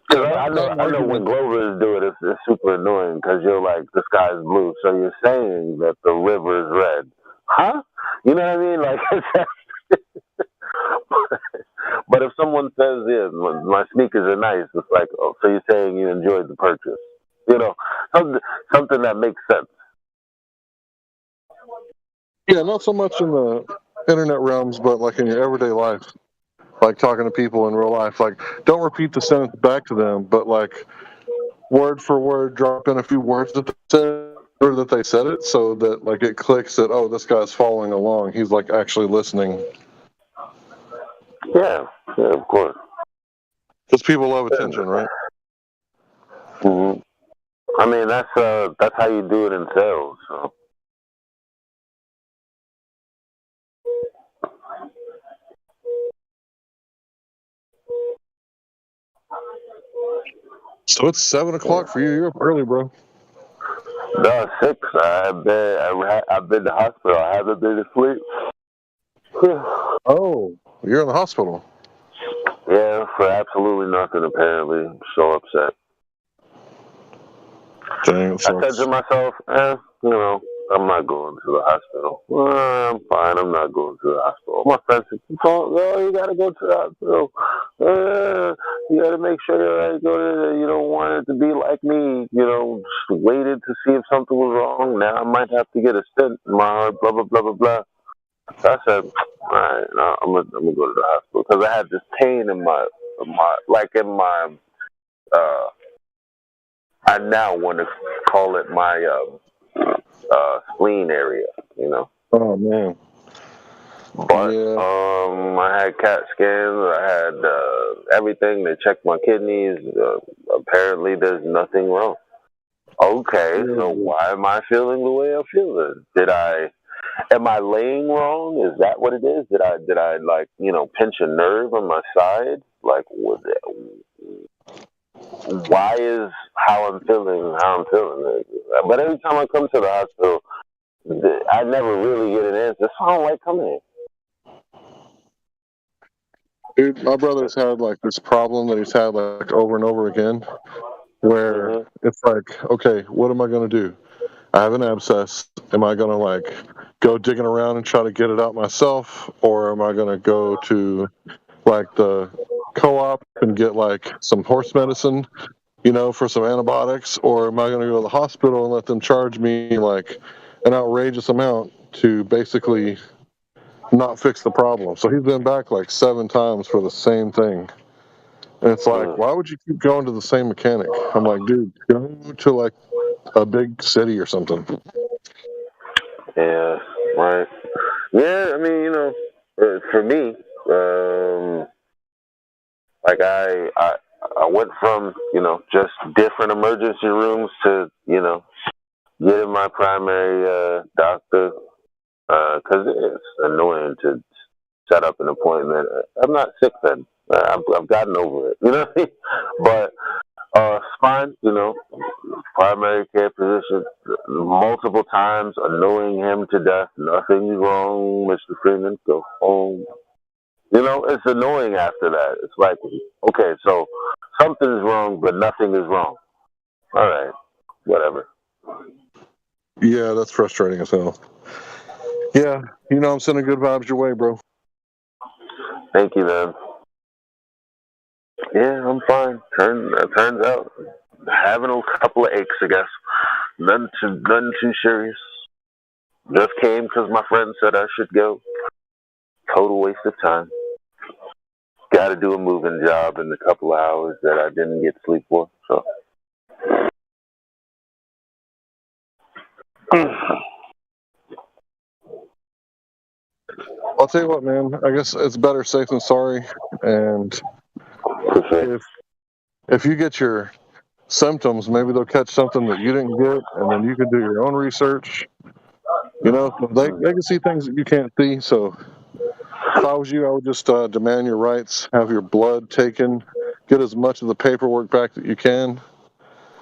Because I know when Glovers do it, it's super annoying because you're like, the sky's blue, so you're saying that the river is red. Huh? You know what I mean? Like, but if someone says, yeah, my sneakers are nice, it's like, oh, so you're saying you enjoyed the purchase. You know, something that makes sense. Yeah, not so much in the internet realms, but like in your everyday life, like talking to people in real life. Like, don't repeat the sentence back to them, but like word for word, drop in a few words that they said or that they said it, so that like it clicks that, oh, this guy's following along. He's like actually listening. Yeah, of course. Because people love attention, right? I mean, that's how you do it in sales. So. So it's 7 o'clock for you. You're up early, bro. No, 6. I've been to hospital. I haven't been to sleep. Oh, you're in the hospital. Yeah, for absolutely nothing. Apparently, I'm so upset. Dang, I said to myself, you know, I'm not going to the hospital. I'm fine. I'm not going to the hospital. My friend said, you gotta go to the hospital. You gotta make sure you're right. Go to. You don't want it to be like me. You know, just waited to see if something was wrong. Now I might have to get a stent in my heart. Blah blah blah blah blah. So I said, all right, no, I'm gonna go to the hospital because I had this pain in my I now want to call it my spleen area, you know. Oh man. But I had CAT scans. I had everything. They checked my kidneys. Apparently, there's nothing wrong. Okay, so why am I feeling the way I'm feeling? Am I laying wrong? Is that what it is? Did I like, you know, pinch a nerve on my side? Like, why is how I'm feeling? But every time I come to the hospital, I never really get an answer. So I don't like coming here. Dude, my brother's had like this problem that he's had like over and over again, where it's like, okay, what am I going to do? I have an abscess. Am I going to like go digging around and try to get it out myself, or am I going to go to like the co-op and get like some horse medicine, you know, for some antibiotics, or am I going to go to the hospital and let them charge me like an outrageous amount to basically not fix the problem? So he's been back like 7 times for the same thing. And it's like, why would you keep going to the same mechanic? I'm like, dude, go to like a big city or something. Yeah, right. Yeah, I mean, you know, for me, like I went from, you know, just different emergency rooms to, you know, getting my primary doctor, because it's annoying to set up an appointment. I'm not sick then. I've gotten over it, you know what I mean? But it's fine, you know, primary care physician, multiple times, annoying him to death. Nothing's wrong, Mr. Freeman. Go home. You know, it's annoying after that. It's like, okay, so something's wrong, but nothing is wrong. All right, whatever. Yeah, that's frustrating as hell. Yeah, I'm sending good vibes your way, bro. Thank you, man. Yeah, I'm fine. Turns out having a couple of aches, I guess. Nothing too serious. Just came because my friend said I should go. Total waste of time. Got to do a moving job in the couple of hours that I didn't get sleep for. So. I'll tell you what, man. I guess it's better safe than sorry. And if you get your symptoms, maybe they'll catch something that you didn't get, and then you can do your own research. They can see things that you can't see. So if I was you, I would just demand your rights, have your blood taken, get as much of the paperwork back that you can,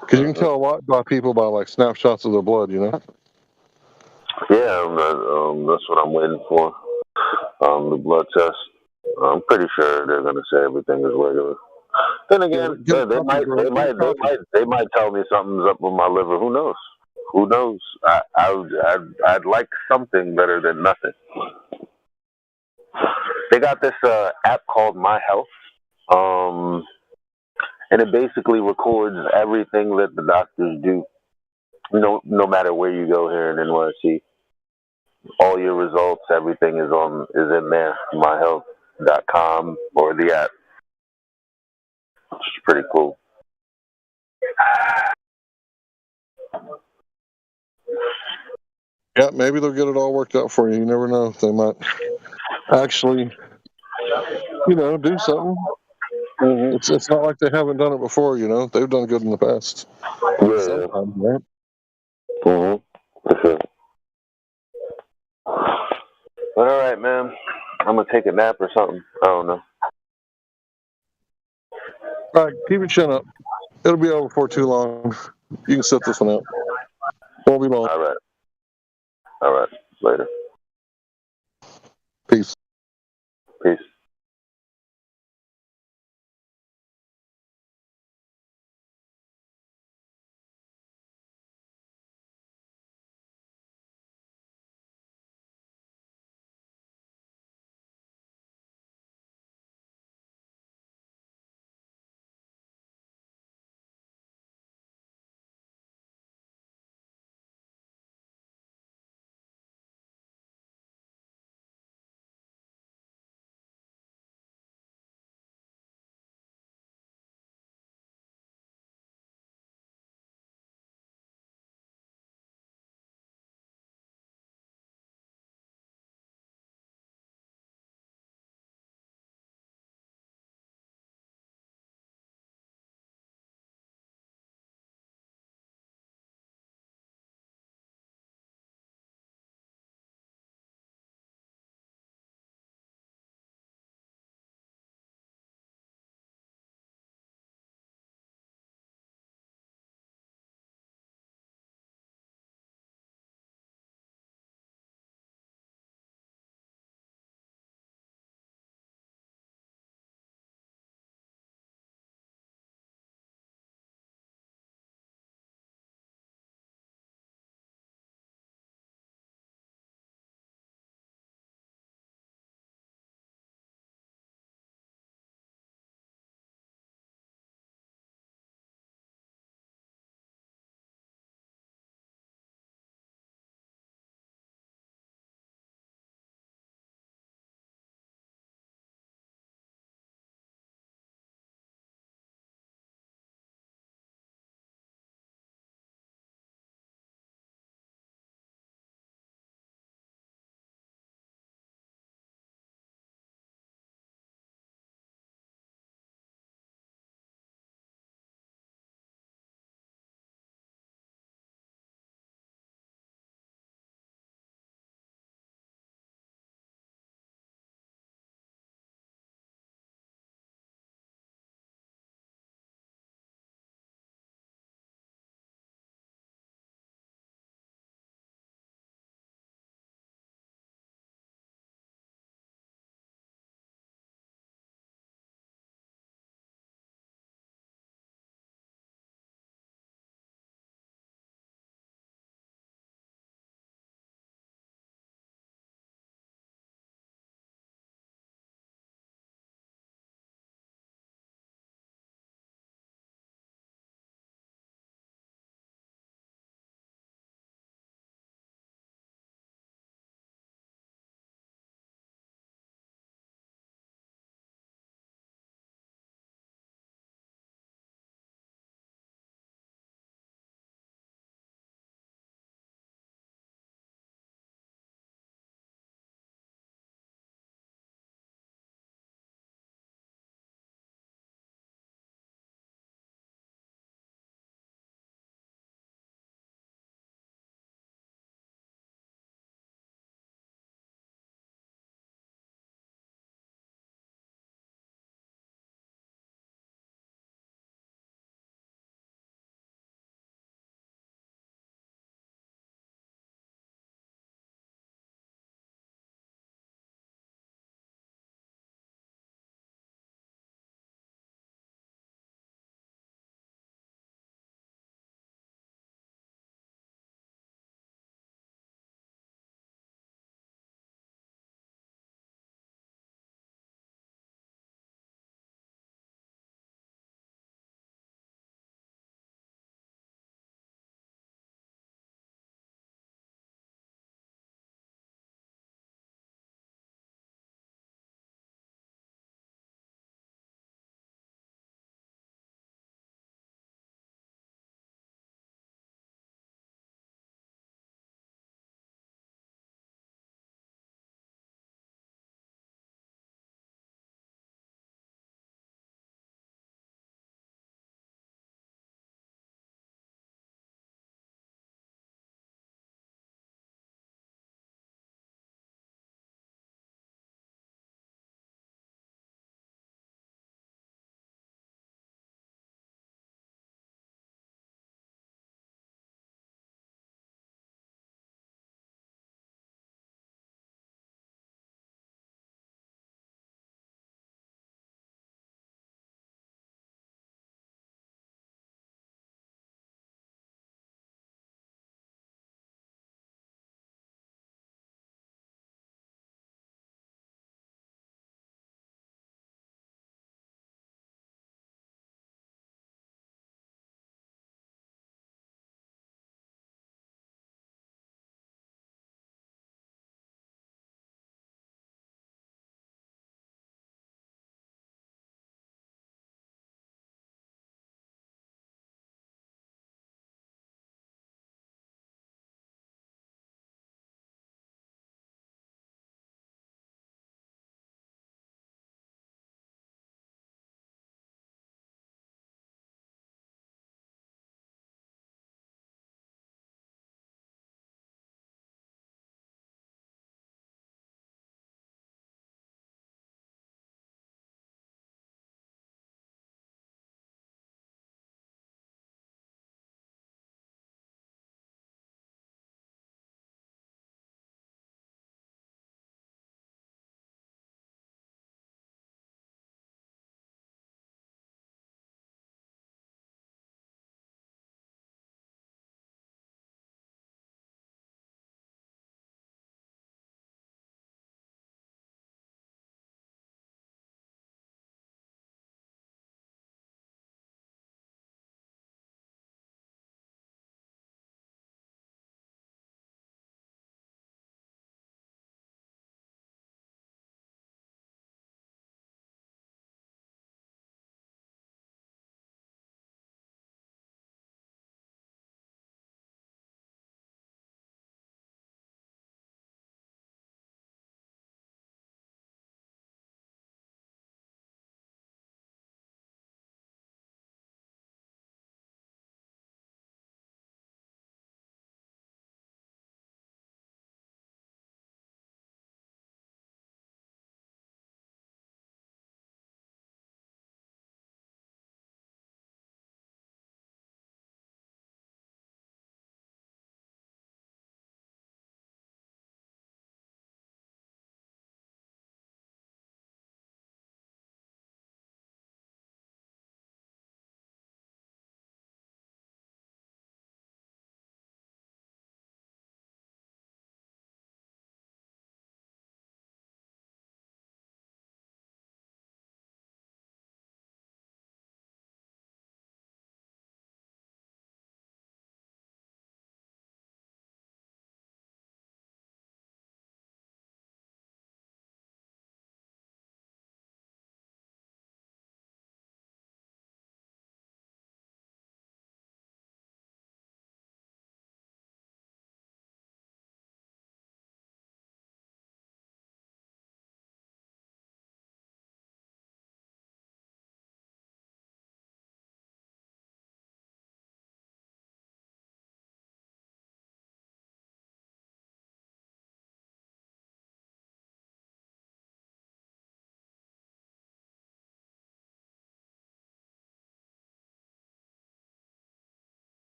because you can tell a lot by people by like snapshots of their blood. Yeah, that's what I'm waiting for. The blood test. I'm pretty sure they're gonna say everything is regular. Then again, they might tell me something's up with my liver. Who knows? Who knows? I'd like something better than nothing. They got this app called My Health, and it basically records everything that the doctors do. No matter where you go here in NYC, all your results, everything is in there. MyHealth.com or the app. It's pretty cool. Yeah, maybe they'll get it all worked out for you. You never know. They might actually, do something. Mm-hmm. It's not like they haven't done it before. They've done good in the past. Yeah. Sometimes, right? Mm-hmm. But all right, man. I'm gonna take a nap or something. I don't know. All right, keep your chin up. It'll be over before too long. You can sit this one out. Won't be long. All right. Later. Peace. Peace.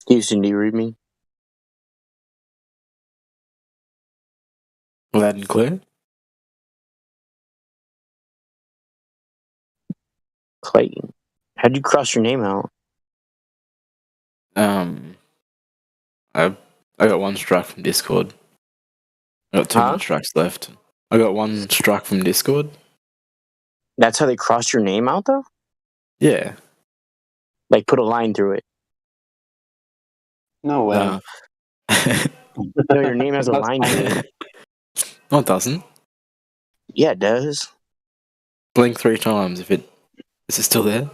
Houston, do you read me? Loud and clear. Clayton, how'd you cross your name out? I got one strike from Discord. I got two more strikes left. I got one strike from Discord. That's how they crossed your name out, though? Yeah. Like, put a line through it. No way. No, your name has a line through it. No, it doesn't. Yeah, it does. Blink 3 times if it... Is it still there?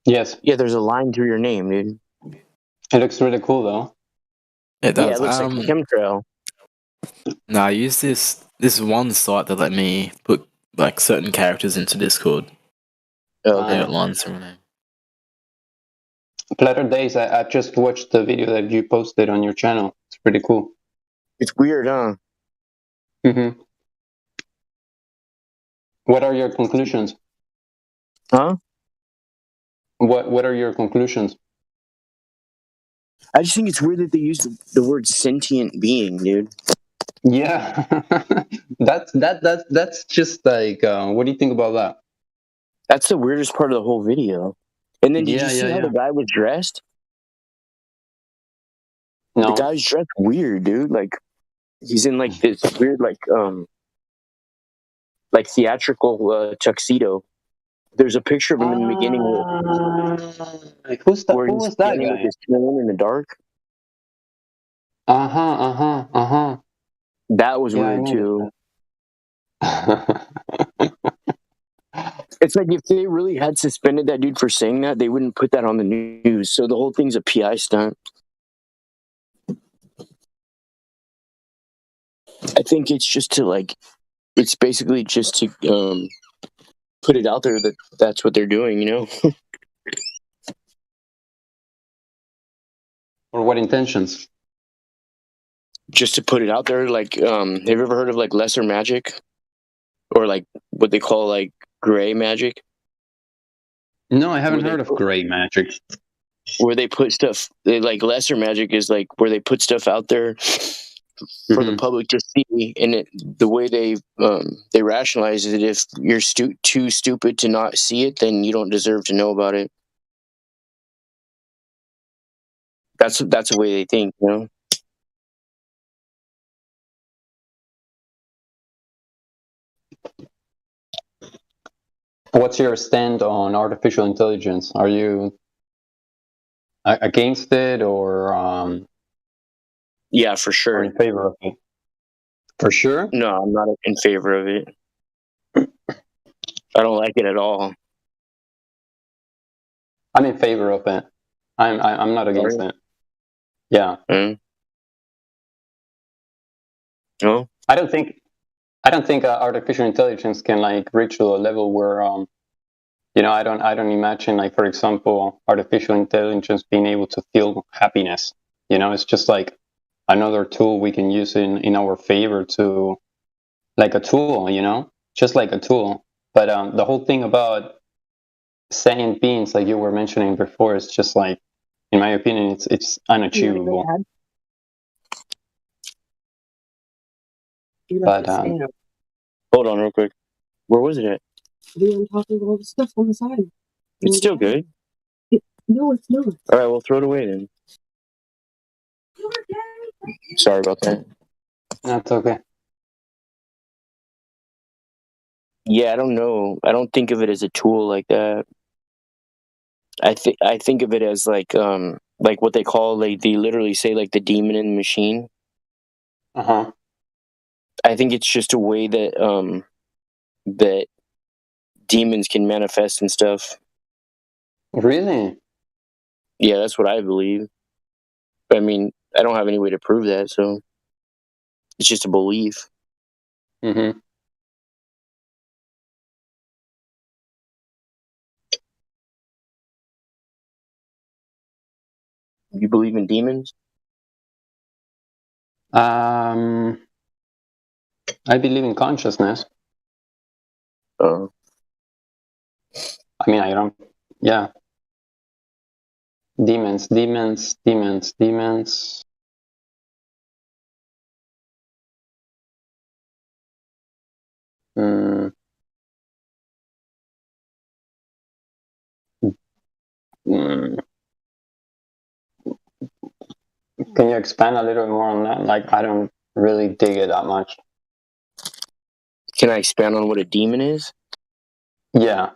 Yes. Yeah, there's a line through your name, dude. It looks really cool, though. It does. Yeah, it looks like a chemtrail. No, I use this one site that let me put like certain characters into Discord. Oh, they got lines through my name. Platter Days, I just watched the video that you posted on your channel. It's pretty cool. It's weird, huh? Mm-hmm. What are your conclusions? Huh? What are your conclusions? I just think it's weird that they use the word sentient being, dude. Yeah, that's just like, what do you think about that? That's the weirdest part of the whole video. And then did you see how yeah. the guy was dressed? No. The guy's dressed weird, dude. Like he's in like this weird like theatrical tuxedo. There's a picture of him in the beginning who was that guy? With his twin in the dark. That was weird too. It's like if they really had suspended that dude for saying that, they wouldn't put that on the news. So the whole thing's a PI stunt. I think it's just to like, it's basically just to put it out there that that's what they're doing, you know? For what intentions? Just to put it out there. Like, have you ever heard of like lesser magic? Or like what they call like gray magic? No, I haven't heard of gray magic. Where they put stuff, like lesser magic is like where they put stuff out there for the public to see, and the way they rationalize it, if you're too stupid to not see it, then you don't deserve to know about it. That's the way they think, you know. What's your stand on artificial intelligence? Are you against it, or yeah, for sure, in favor of it? For sure? No, I'm not in favor of it. I don't like it at all. I'm in favor of it. I'm not against it. Yeah. No. I don't think artificial intelligence can like reach to a level where you know, I don't imagine, like, for example, artificial intelligence being able to feel happiness. You know, it's just like another tool we can use in our favor, to like a tool, you know, just like a tool. But the whole thing about sentient beings, like you were mentioning before, is just like, in my opinion, it's unachievable. But hold on real quick. Where was it at? We were talking about all the stuff on the side. It's still good. No, it's not. All right, well, throw it away then. Sorry about that. That's okay. Yeah, I don't know. I don't think of it as a tool like that. I think of it as like what they call, like, they literally say like the demon in the machine. I think it's just a way that that demons can manifest and stuff. Really? Yeah, that's what I believe. I mean, I don't have any way to prove that, so it's just a belief. Mm-hmm. You believe in demons? I believe in consciousness. Oh. I mean, I don't. Yeah. Demons. Mm. Mm. Can you expand a little more on that? Like, I don't really dig it that much. Can I expand on what a demon is? Yeah.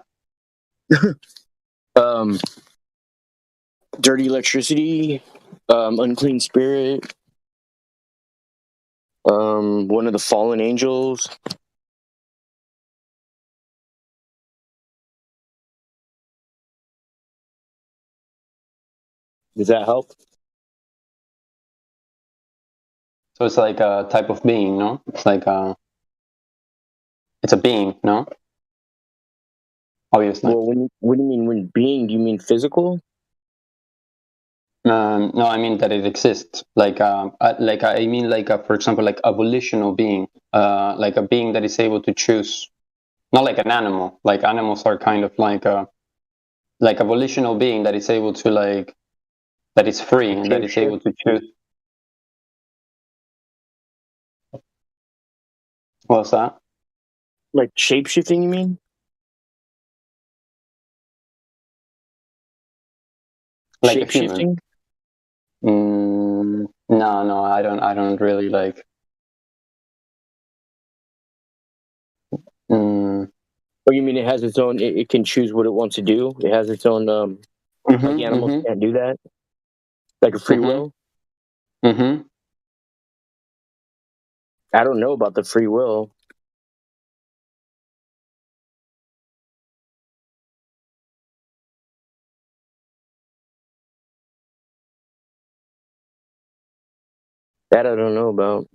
Dirty electricity, unclean spirit, one of the fallen angels. Does that help? So it's like a type of being, no? It's like it's a being, no? Obviously. Well, what do you mean when being? Do you mean physical? No, I mean that it exists. Like I mean, like for example, like a volitional being, like a being that is able to choose, not like an animal. Like animals are kind of like a volitional being that is able to like, that is free and that is able to choose. What's that? Like shape-shifting, you mean? Like shape-shifting? No, I don't really like. Oh, you mean it has its own? It can choose what it wants to do. It has its own. Like animals can't do that. Like a free will. Mm-hmm. I don't know about the free will. That I don't know about.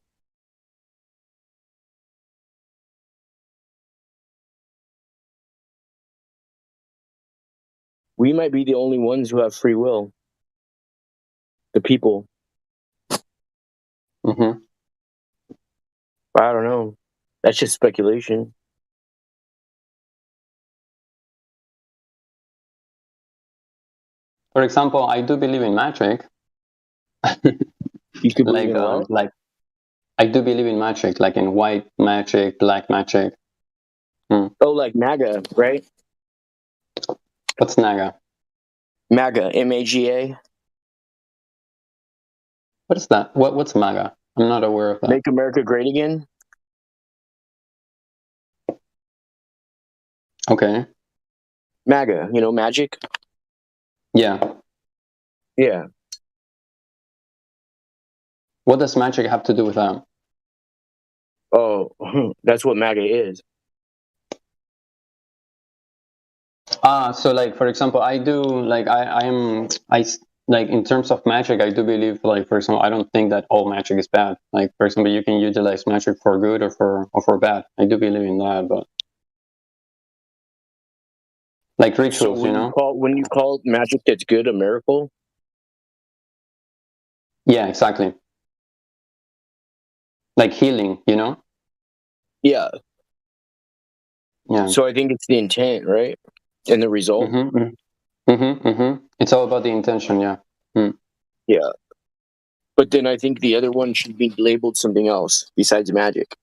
We might be the only ones who have free will. The people. Mm-hmm. I don't know. That's just speculation. For example, I do believe in magic. You could believe in what? Like, I do believe in magic, like in white magic, black magic. Oh, like MAGA, right? What's MAGA? MAGA, MAGA. What is that? What's MAGA? I'm not aware of that. Make America Great Again. Okay. MAGA, you know, magic. Yeah. Yeah. What does magic have to do with that? Oh, that's what MAGA is. So like, for example, I do like I like in terms of magic, I do believe, like, for example, I don't think that all magic is bad. Like, for example, you can utilize magic for good or for bad. I do believe in that, but like rituals, so when you call magic that's good a miracle? Yeah, exactly. Like healing, you know? Yeah. Yeah. So I think it's the intent, right? And the result. It's all about the intention, yeah. Yeah. But then I think the other one should be labeled something else besides magic.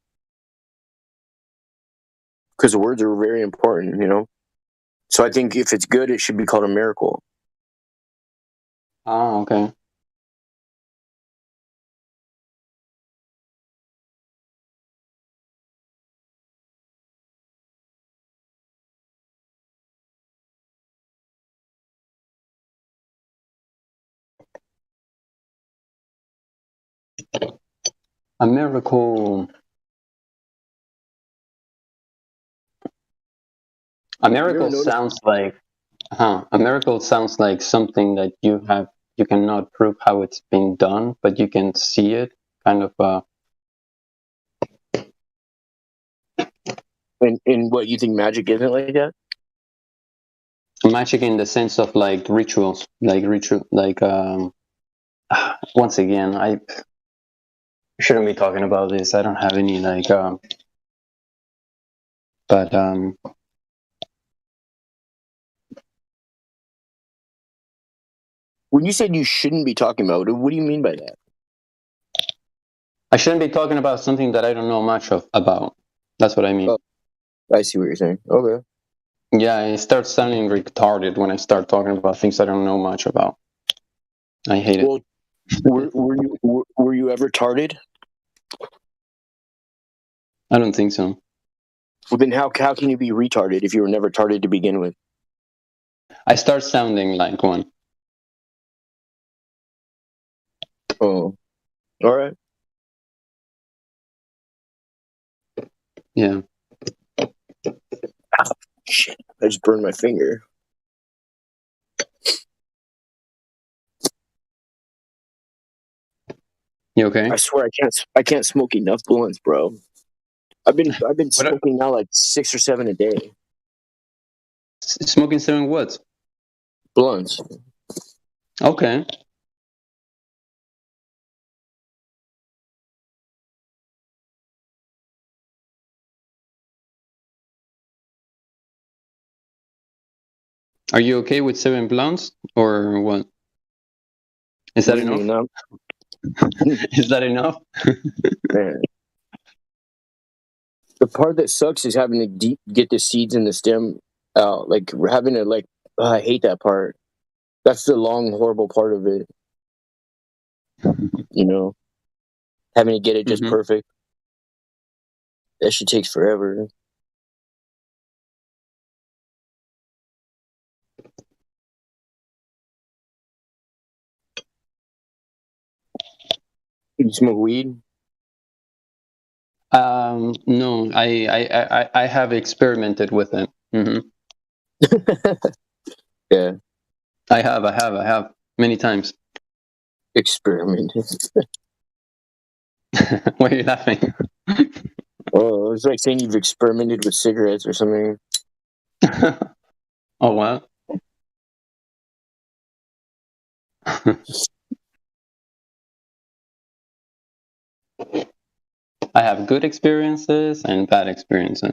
Because the words are very important, you know? So I think if it's good, it should be called a miracle. Oh, okay. A miracle. A miracle sounds like, a miracle sounds like something that you cannot prove how it's been done, but you can see it, kind of. And what, you think magic isn't like that? Magic in the sense of like rituals, like once again, I shouldn't be talking about this. I don't have any but When you said you shouldn't be talking about it, what do you mean by that? I shouldn't be talking about something that I don't know much about. That's what I mean. Oh, I see what you're saying. Okay. Yeah, I start sounding retarded when I start talking about things I don't know much about. I hate it. Were you ever tarded? I don't think so. Well, then how can you be retarded if you were never tarded to begin with? I start sounding like one. Oh, all right. Yeah. Shit! I just burned my finger. You okay? I swear I can't smoke enough blunts, bro. I've been smoking now like 6 or 7 a day. Smoking 7 what? Blunts. Okay. Are you okay with 7 blunts or what? Is that enough? Is that enough? Man. The part that sucks is having to get the seeds in the stem out. Like having to I hate that part. That's the long, horrible part of it. You know, having to get it just perfect. That shit takes forever. You smoke weed? No, I have experimented with it. Yeah. I have many times. Experimented. Why are you laughing? Oh, it's like saying you've experimented with cigarettes or something. Oh, wow. I have good experiences and bad experiences.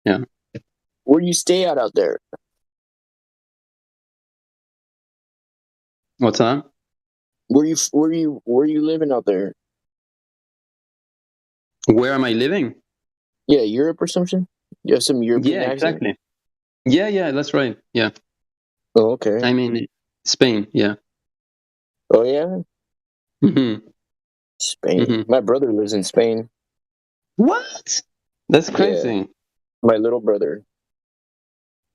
Yeah. Where do you stay out there? What's that? Where you living out there? Where am I living? Yeah, Europe or something? You have some European accent? Exactly. Yeah, that's right. Yeah. Oh, okay. I'm in Spain, yeah. Oh, yeah? Mm-hmm. Spain. Mm-hmm. My brother lives in Spain. What? That's crazy. Yeah. My little brother.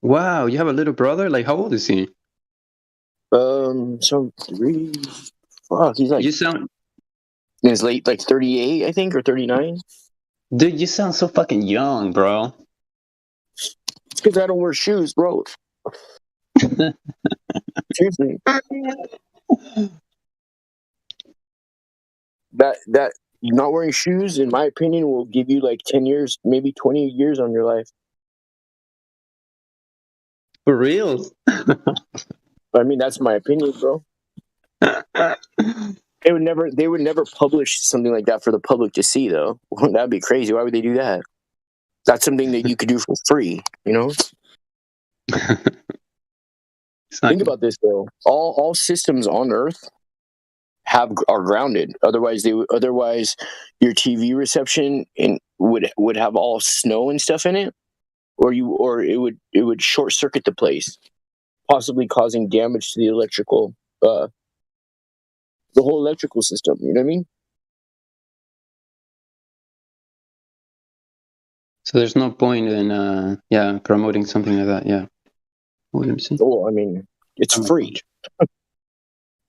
Wow, you have a little brother? Like, how old is he? So 3. Fuck, he's like. You sound. In his late, 38, I think, or 39. Dude, you sound so fucking young, bro. It's because I don't wear shoes, bro. Seriously. That not wearing shoes, in my opinion, will give you 10 years, maybe 20 years on your life. For real? I mean, that's my opinion, bro. They would never publish something like that for the public to see, though. That'd be crazy. Why would they do that? That's something that you could do for free, you know? Think about this, though. All systems on Earth are grounded. Otherwise, your TV reception would have all snow and stuff in it, or it would short circuit the place, possibly causing damage to the whole electrical system. You know what I mean? So there's no point in promoting something like that. Yeah. Oh, I mean, it's free.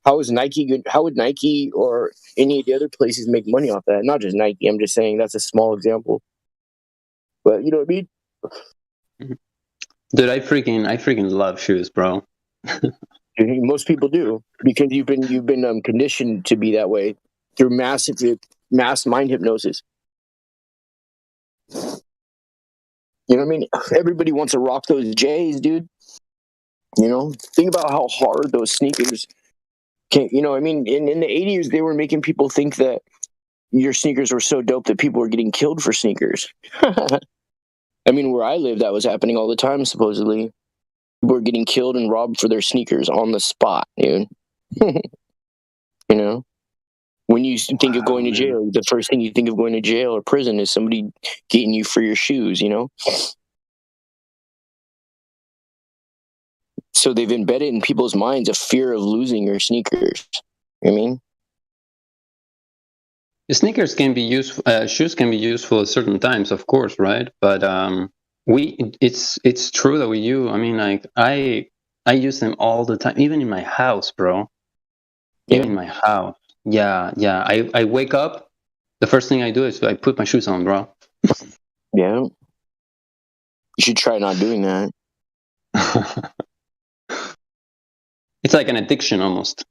How is Nike good? How would Nike or any of the other places make money off that? Not just Nike. I'm just saying that's a small example. But you know what I mean? Dude, I freaking love shoes, bro. Most people do, because you've been conditioned to be that way through mass mind hypnosis. You know what I mean? Everybody wants to rock those J's, dude. You know, think about how hard those sneakers can. You know, I mean, in the 80s, they were making people think that your sneakers were so dope that people were getting killed for sneakers. I mean, where I live, that was happening all the time, supposedly. People were getting killed and robbed for their sneakers on the spot, dude. You know, when you think of going to jail, the first thing you think of going to jail or prison is somebody getting you for your shoes, you know? So they've embedded in people's minds a fear of losing your sneakers. You know what I mean? The sneakers can be useful, shoes can be useful at certain times, of course, right? But it's true that I mean, like I use them all the time, even in my house, bro. Yeah. Even in my house. Yeah. I wake up, the first thing I do is I put my shoes on, bro. Yeah. You should try not doing that. It's like an addiction almost.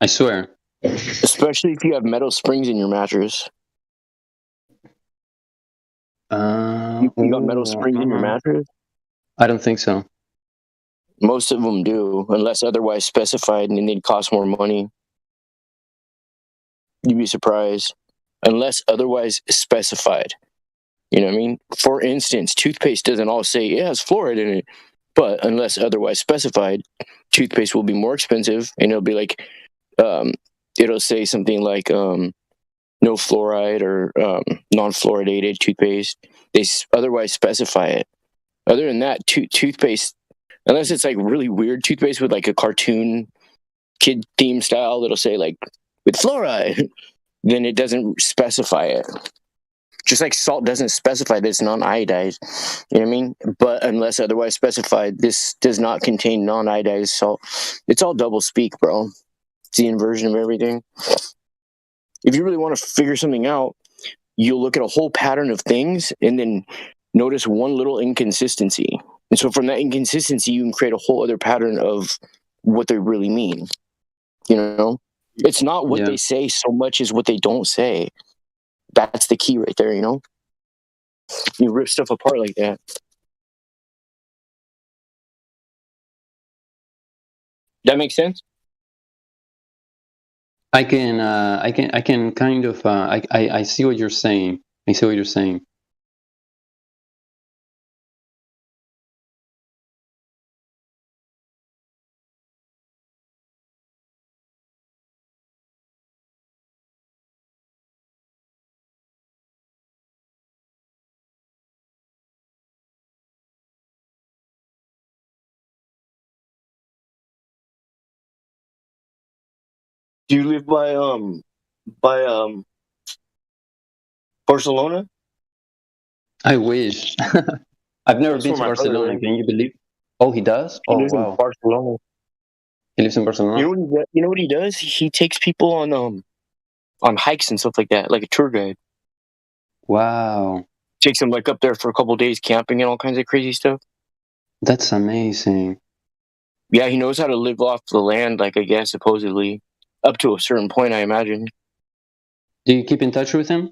I swear. Especially if you have metal springs in your mattress. You got metal springs in your mattress? I don't think so. Most of them do, unless otherwise specified, and they'd cost more money. You'd be surprised. Unless otherwise specified. You know what I mean? For instance, toothpaste doesn't all say it has fluoride in it, but unless otherwise specified, toothpaste will be more expensive, and it'll be like, it'll say something like no fluoride or non-fluoridated toothpaste. They otherwise specify it. Other than that, toothpaste, unless it's like really weird toothpaste with like a cartoon kid theme style that'll say like with fluoride, then it doesn't specify it. Just like salt doesn't specify that it's non-iodized. You know what I mean? But unless otherwise specified, this does not contain non-iodized salt. It's all double speak, bro. It's the inversion of everything. If you really want to figure something out, you'll look at a whole pattern of things and then notice one little inconsistency. And so from that inconsistency, you can create a whole other pattern of what they really mean. You know? It's not what they say so much as what they don't say. That's the key right there, you know? You rip stuff apart like that. That makes sense? I can kind of I see what you're saying. I see what you're saying. Do you live by Barcelona? I wish. I've never been to Barcelona. Can you believe? Oh, he does? He lives in Barcelona. He lives in Barcelona. You know what he does? He takes people on hikes and stuff like that, like a tour guide. Wow. Takes them like up there for a couple of days camping and all kinds of crazy stuff. That's amazing. Yeah, he knows how to live off the land, like I guess supposedly, up to a certain point, I imagine. Do you keep in touch with him?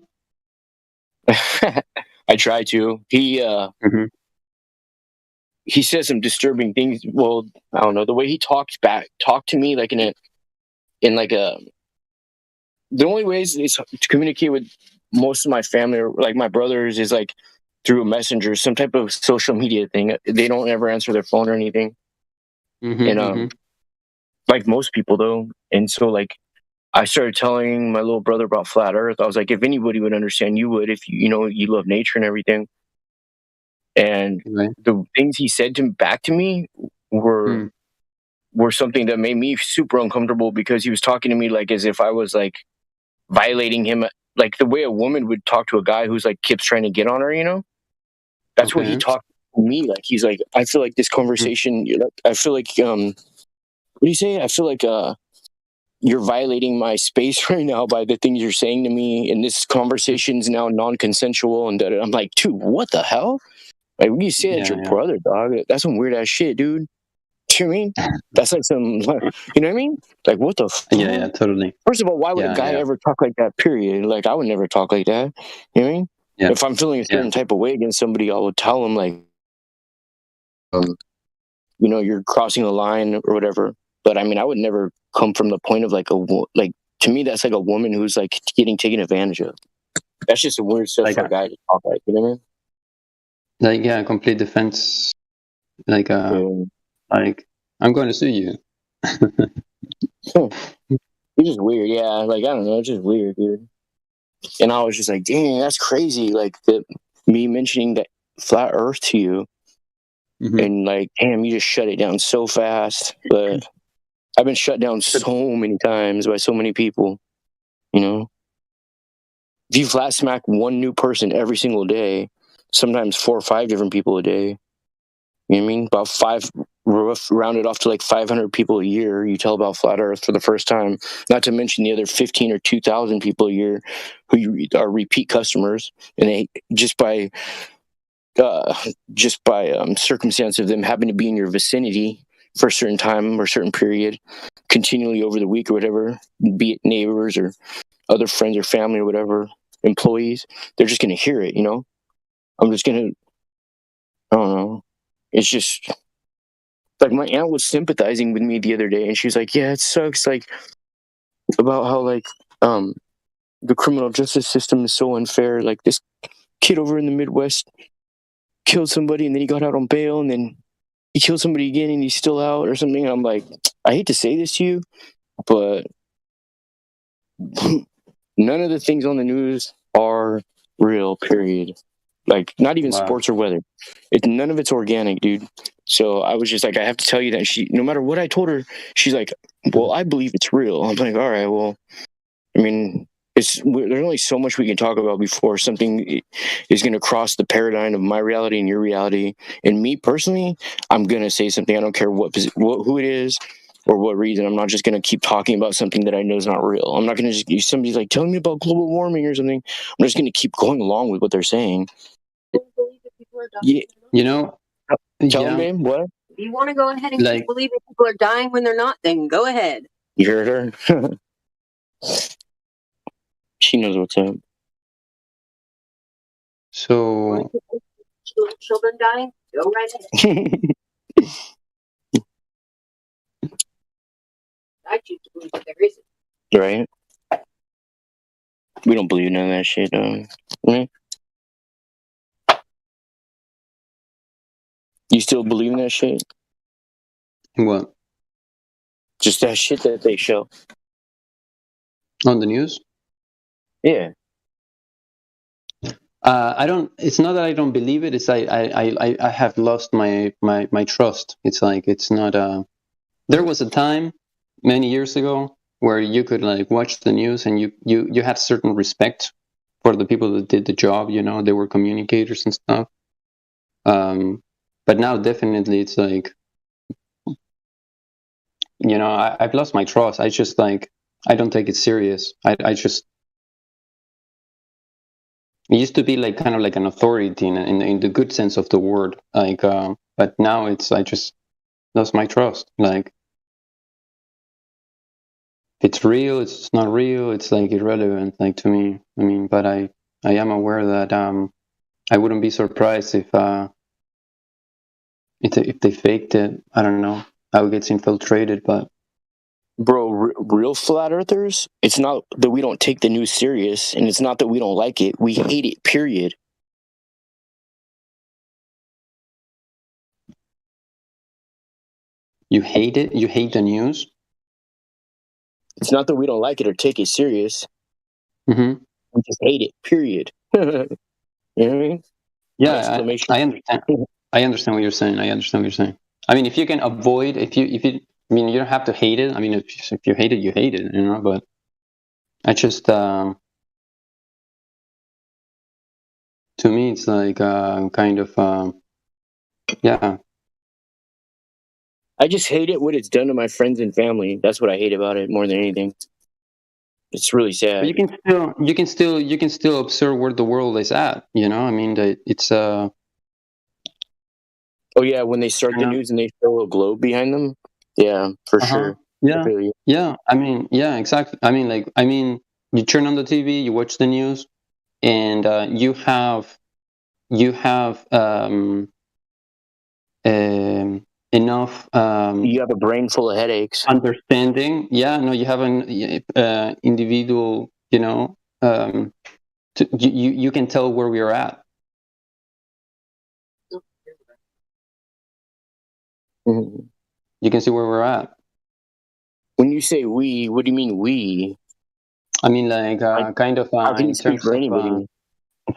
I try to. He says some disturbing things. Well, I don't know, the way he talked to me like the only ways is to communicate with most of my family or like my brothers is like through a messenger, some type of social media thing. They don't ever answer their phone or anything. Like most people though. And so like I started telling my little brother about flat earth. I was like, if anybody would understand, you would, if you know you love nature and everything. And the things he said back to me were something that made me super uncomfortable because he was talking to me like as if I was like violating him, like the way a woman would talk to a guy who's like keeps trying to get on her, you know? That's what he talked to me like. He's like, I feel like this conversation, I feel like, what do you say? I feel like you're violating my space right now by the things you're saying to me, and this conversation's now non-consensual. And I'm like, dude, what the hell? Like, when you say that your brother, dog, that's some weird ass shit, dude. Do you know what I mean? That's like some, you know what I mean? Like, what the fuck? Yeah, totally. First of all, why would a guy ever talk like that, period? Like, I would never talk like that. You know what I mean? Yeah. If I'm feeling a certain type of way against somebody, I would tell them, like, you know, you're crossing a line or whatever. But, I mean, I would never come from the point of, like, to me, that's like a woman who's, like, getting taken advantage of. That's just a weird stuff for a guy to talk like, you know what I mean? Like, yeah, complete defense. Like, like, I'm going to sue you. It's just weird, yeah. Like, I don't know, it's just weird, dude. And I was just like, dang, that's crazy. Like, me mentioning that flat Earth to you, and like, damn, you just shut it down so fast. But I've been shut down so many times by so many people, you know? If you flat smack one new person every single day, sometimes 4 or 5 different people a day, you know what I mean? About 5, rounded off to like 500 people a year, you tell about flat Earth for the first time. Not to mention the other 15 or 2,000 people a year who are repeat customers, and they just by circumstance of them having to be in your vicinity for a certain time or certain period, continually over the week or whatever, be it neighbors or other friends or family or whatever, employees, they're just gonna hear it, you know? I don't know. It's just like my aunt was sympathizing with me the other day, and she was like, yeah, it sucks, like, about how like the criminal justice system is so unfair. Like, this kid over in the Midwest killed somebody and then he got out on bail, and then he killed somebody again and he's still out or something. And I'm like, I hate to say this to you, but none of the things on the news are real, period. Like, not even sports or weather. None of it's organic, dude. So I was just like, I have to tell you that. She, no matter what I told her, she's like, well, I believe it's real. I'm like, all right, well, I mean, there's only so much we can talk about before something is going to cross the paradigm of my reality and your reality. And me personally, I'm going to say something. I don't care who it is or what reason. I'm not just going to keep talking about something that I know is not real. I'm not going to just, somebody's like, tell me about global warming or something, I'm just going to keep going along with what they're saying. Yeah. You know, Tell them, babe, what? If you want to go ahead and keep believing people are dying when they're not, then go ahead. You heard her? She knows what's up. So, Children dying, go right ahead. I choose to believe that there isn't. Right? We don't believe none of that shit, right? You still believe in that shit? What? Just that shit that they show on the news? Yeah. I don't. It's not that I don't believe it. It's I have lost my trust. It's like it's not. There was a time many years ago where you could like watch the news and you had certain respect for the people that did the job. You know, they were communicators and stuff. But now definitely it's like, you know, I've lost my trust. I just like I don't take it serious. I just. It used to be like kind of like an authority in the good sense of the word, like. But now it's I just lost my trust. Like, it's real, it's not real. It's like irrelevant, like to me. I mean, but I am aware that I wouldn't be surprised if they faked it. I don't know how it gets infiltrated, but. Bro, real flat earthers, it's not that we don't take the news serious, and it's not that we don't like it. We hate it, period. You hate it? You hate the news? It's not that we don't like it or take it serious. Mm-hmm. We just hate it, period. You know what I mean? Yeah, I understand. I understand what you're saying. I mean, if you can avoid, if you I mean, you don't have to hate it. I mean, if you hate it, you hate it, you know. But I just, to me, it's like kind of, yeah. I just hate it what it's done to my friends and family. That's what I hate about it more than anything. It's really sad. But you can still observe where the world is at. You know, I mean, it's. Oh yeah, when they start the news and they show a globe behind them. Yeah, for sure. Yeah, yeah. I mean, yeah, exactly. I mean, you turn on the TV, you watch the news, and you have enough. You have a brain full of headaches. Understanding, yeah. No, you have an individual. You know, you can tell where we are at. Mm-hmm. You can see where we're at. When you say we, what do you mean we? I mean, like, kind of how can you in speak terms for of anybody?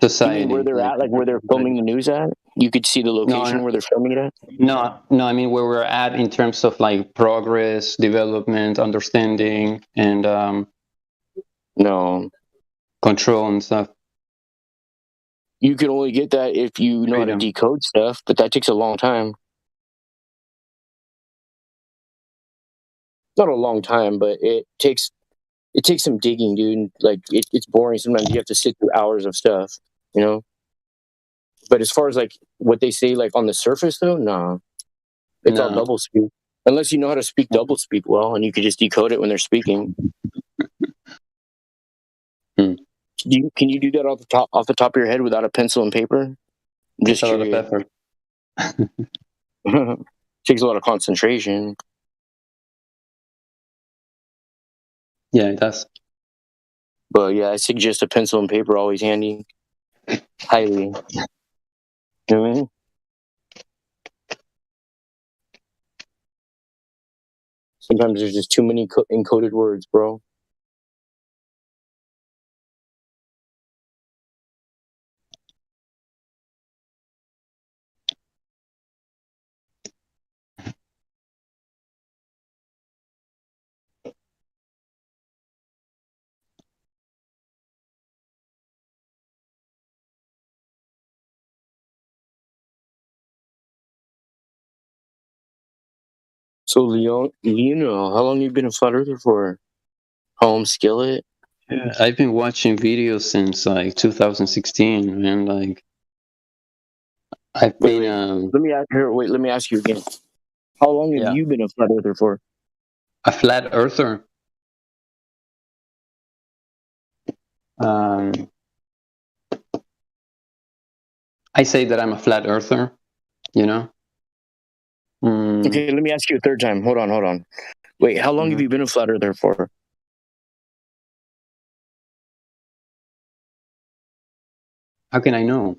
society. You mean where they're at, like where they're filming the news at? You could see the location where they're filming it at? No, I mean where we're at in terms of like progress, development, understanding, and no control and stuff. You can only get that if you know how to decode stuff, but that takes a long time. Not a long time, but it takes some digging, dude. Like it's boring. Sometimes you have to sit through hours of stuff, you know. But as far as like what they say, like on the surface, though, nah, it's all double speak. Unless you know how to speak double speak well, and you can just decode it when they're speaking. Can you do that off the top of your head without a pencil and paper? I'm just curious. Takes a lot of concentration. Yeah, it does. But yeah, I suggest a pencil and paper, always handy. Highly. You know what I mean? Sometimes there's just too many encoded words, bro. So, Leon, how long you been a flat earther for? Home Skillet? Yeah, I've been watching videos since like 2016, man. Like, I've been. Let me ask you again. How long have you been a flat earther for? A flat earther. I say that I'm a flat earther. You know. Okay, let me ask you a third time. Hold on. Wait, how long have you been a flat earther for? How can I know?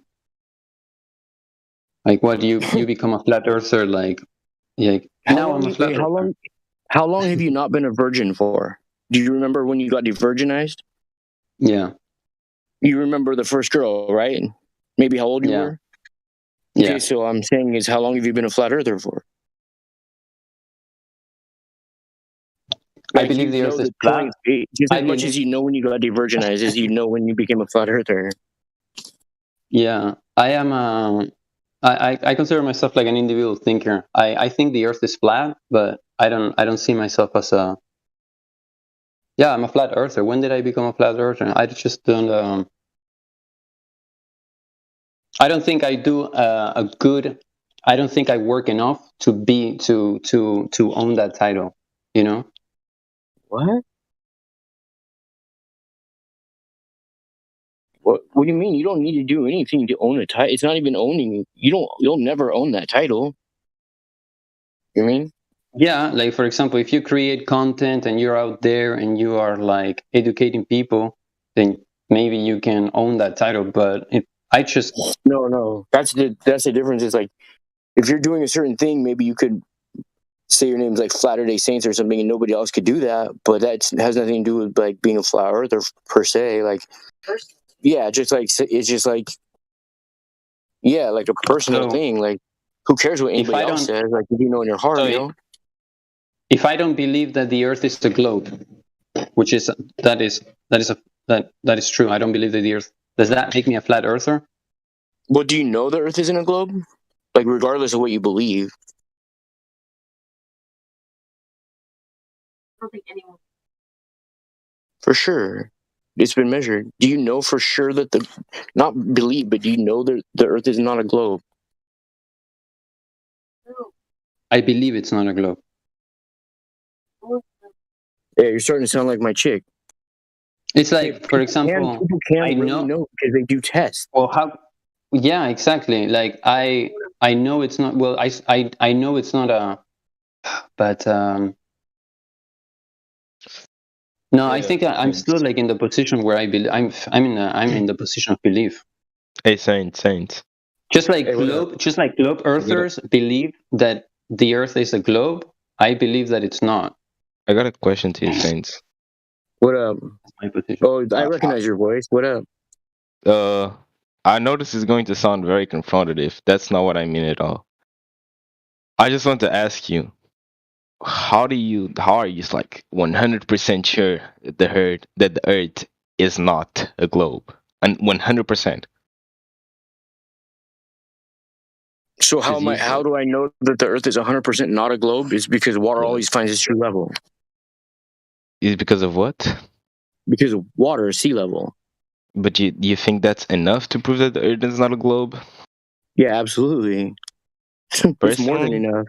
Like, what you become a flat earther? Like now I'm a flat earther. How long have you not been a virgin for? Do you remember when you got de-virginized? Yeah. You remember the first girl, right? Maybe how old you were? Okay, so I'm saying is how long have you been a flat earther for? I believe the earth is flat. Just as much as you know when you got de-virginized as you know when you became a flat earther. Yeah, I am I consider myself like an individual thinker. I think the earth is flat, but I don't see myself as a. Yeah, I'm a flat earther. When did I become a flat earther? I just don't. I don't think I do a good. I don't think I work enough to own that title. You know. What? What do you mean? You don't need to do anything to own a title. It's not even owning. You'll never own that title. You mean? Yeah, like for example, if you create content and you're out there and you are like educating people, then maybe you can own that title. But I just no. That's the difference. Is like if you're doing a certain thing, maybe you could say your name's like Flat Earth Saints or something, and nobody else could do that. But that has nothing to do with like being a flat earther per se. Like, yeah, just like it's just like, yeah, like a personal thing. Like, who cares what anybody else says? Like, if you know in your heart, you know. If I don't believe that the Earth is a globe, which is that is true. I don't believe that the Earth. Does that make me a flat earther? Well, do you know the Earth isn't a globe? Like, regardless of what you believe. I don't think anyone. For sure. It's been measured. Do you know for sure that not believe, but do you know that the Earth is not a globe? I believe it's not a globe. Yeah, you're starting to sound like my chick. It's like, for example, people can't really know because they do tests. Well, how? Yeah, exactly. Like I know it's not. Well, I know it's not a. But no, I think I'm still like in the position where I believe. I'm in the position of belief. Hey, Saints. Just like globe earthers believe that the Earth is a globe, I believe that it's not. I got a question to you, Saints. What up? Oh, I recognize your voice. What up? I know this is going to sound very confrontative. That's not what I mean at all. I just want to ask you, how are you like 100% sure that the Earth is not a globe, and 100%? So how do I know that the Earth is 100% not a globe? It's because water always finds its true level. Is because of what? Because of water, sea level. But you think that's enough to prove that the Earth is not a globe? Yeah, absolutely. It's more than enough.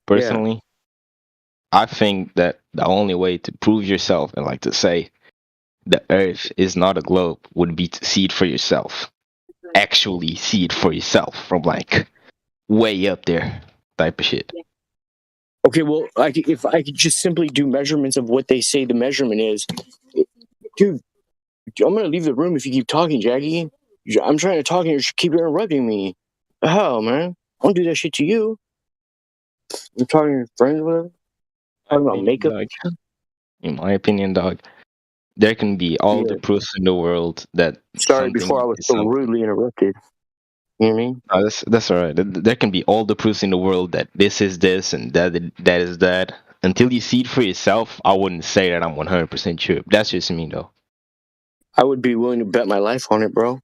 Personally, I think that the only way to prove yourself and like to say the Earth is not a globe would be to see it for yourself. Actually see it for yourself from like way up there type of shit. Okay, well, if I could just simply do measurements of what they say the measurement is, dude, I'm gonna leave the room if you keep talking, Jackie. I'm trying to talk and you keep interrupting me. The hell, man! I don't do that shit to you. I'm talking to your friends, or whatever. Talking about makeup. Dog. In my opinion, dog, there can be all the proofs in the world that. Sorry, before I was so rudely interrupted. You know what I mean? No, that's all right. There can be all the proofs in the world that this is this and that is that. Until you see it for yourself, I wouldn't say that I'm 100% sure. That's just me, though. I would be willing to bet my life on it, bro.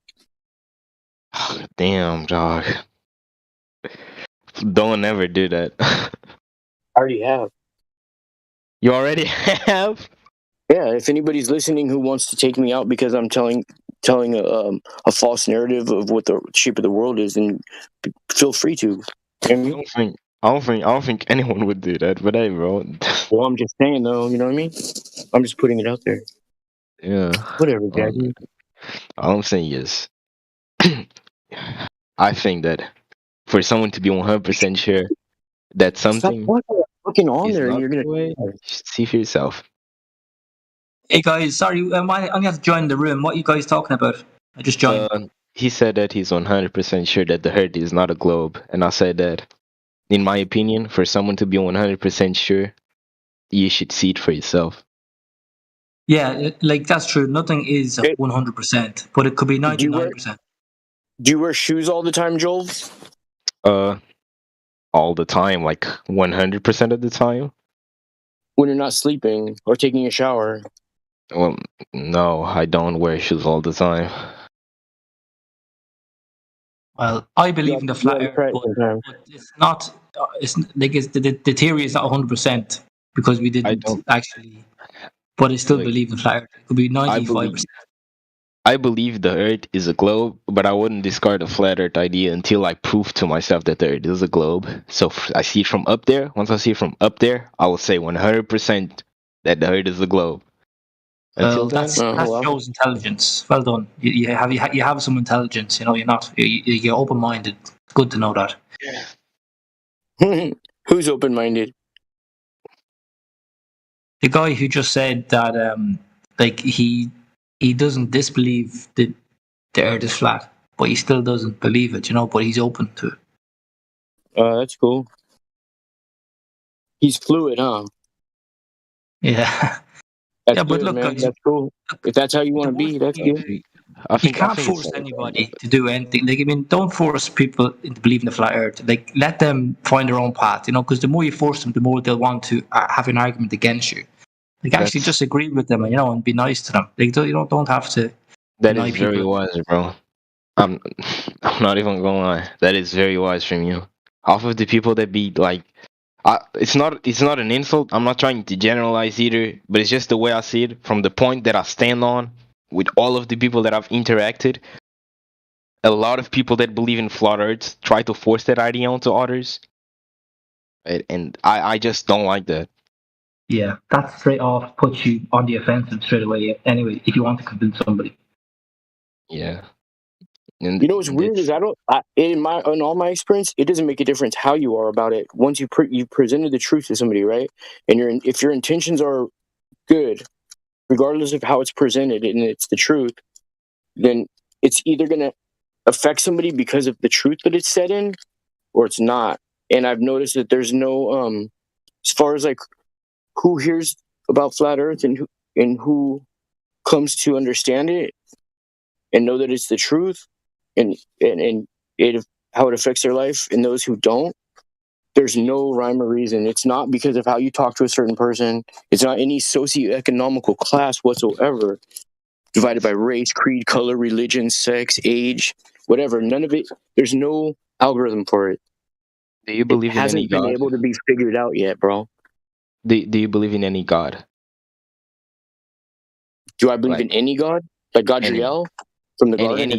Damn, dog. Don't ever do that. I already have. You already have? Yeah, if anybody's listening who wants to take me out because I'm telling a false narrative of what the shape of the world is, then feel free to. I don't think anyone would do that, but hey, bro. Well, I'm just saying, though. You know what I mean? I'm just putting it out there. Yeah. Whatever, Jackie. All I'm saying is, I think that for someone to be 100% sure that something looking on is there, not and you're gonna the way, see for yourself. Hey guys, sorry, I only have to join the room. What are you guys talking about? I just joined. He said that he's 100% sure that the Earth is not a globe, and I said that, in my opinion, for someone to be 100% sure, you should see it for yourself. Yeah, like that's true. Nothing is 100%, but it could be 99%. Do you wear shoes all the time, Joel? All the time, like 100% of the time. When you're not sleeping or taking a shower. Well, no, I don't wear shoes all the time. Well, I believe in the flat Earth, but it's not. It's like the theory is not 100% because we didn't actually. But I still believe in flat Earth. It could be 95%. I believe the Earth is a globe, but I wouldn't discard the flat Earth idea until I prove to myself that the Earth is a globe. So I see it from up there. Once I see it from up there, I will say 100% that the Earth is a globe. Well, that shows intelligence. Well done. You have some intelligence. You know, you're open-minded. It's good to know that. Who's open-minded? The guy who just said that, like he doesn't disbelieve that the Earth is flat, but he still doesn't believe it. You know, but he's open to it. That's cool. He's fluid, huh? Yeah. That's good, look, man. That's cool. If that's how you want to be, that's good. You can't force anybody to do anything. Like, I mean, don't force people into believing the flat Earth. Like, let them find their own path. You know, because the more you force them, the more they'll want to have an argument against you. Like, actually, just agree with them, and be nice to them. Like, don't have to. That is very wise, bro. I'm not even gonna lie. That is very wise from you. Half of the people that be like. It's not an insult. I'm not trying to generalize either, but it's just the way I see it from the point that I stand on with all of the people that I've interacted. A lot of people that believe in flat Earth try to force that idea onto others, and I just don't like that. Yeah, that straight off puts you on the offensive straight away. Anyway, if you want to convince somebody. Yeah. And you know what's weird is in all my experience, it doesn't make a difference how you are about it. Once you presented the truth to somebody, right? And if your intentions are good, regardless of how it's presented, and it's the truth, then it's either gonna affect somebody because of the truth that it's said in, or it's not. And I've noticed that there's no as far as like who hears about flat Earth and who comes to understand it and know that it's the truth and how it affects their life, and those who don't, there's no rhyme or reason. It's not because of how you talk to a certain person. It's not any socioeconomical class whatsoever, divided by race, creed, color, religion, sex, age, whatever. None of it. There's no algorithm for it. Do you believe in any hasn't been God? able to be figured out yet, bro. Do you believe in any God? Do I believe in any God? Like Gadriel from the garden?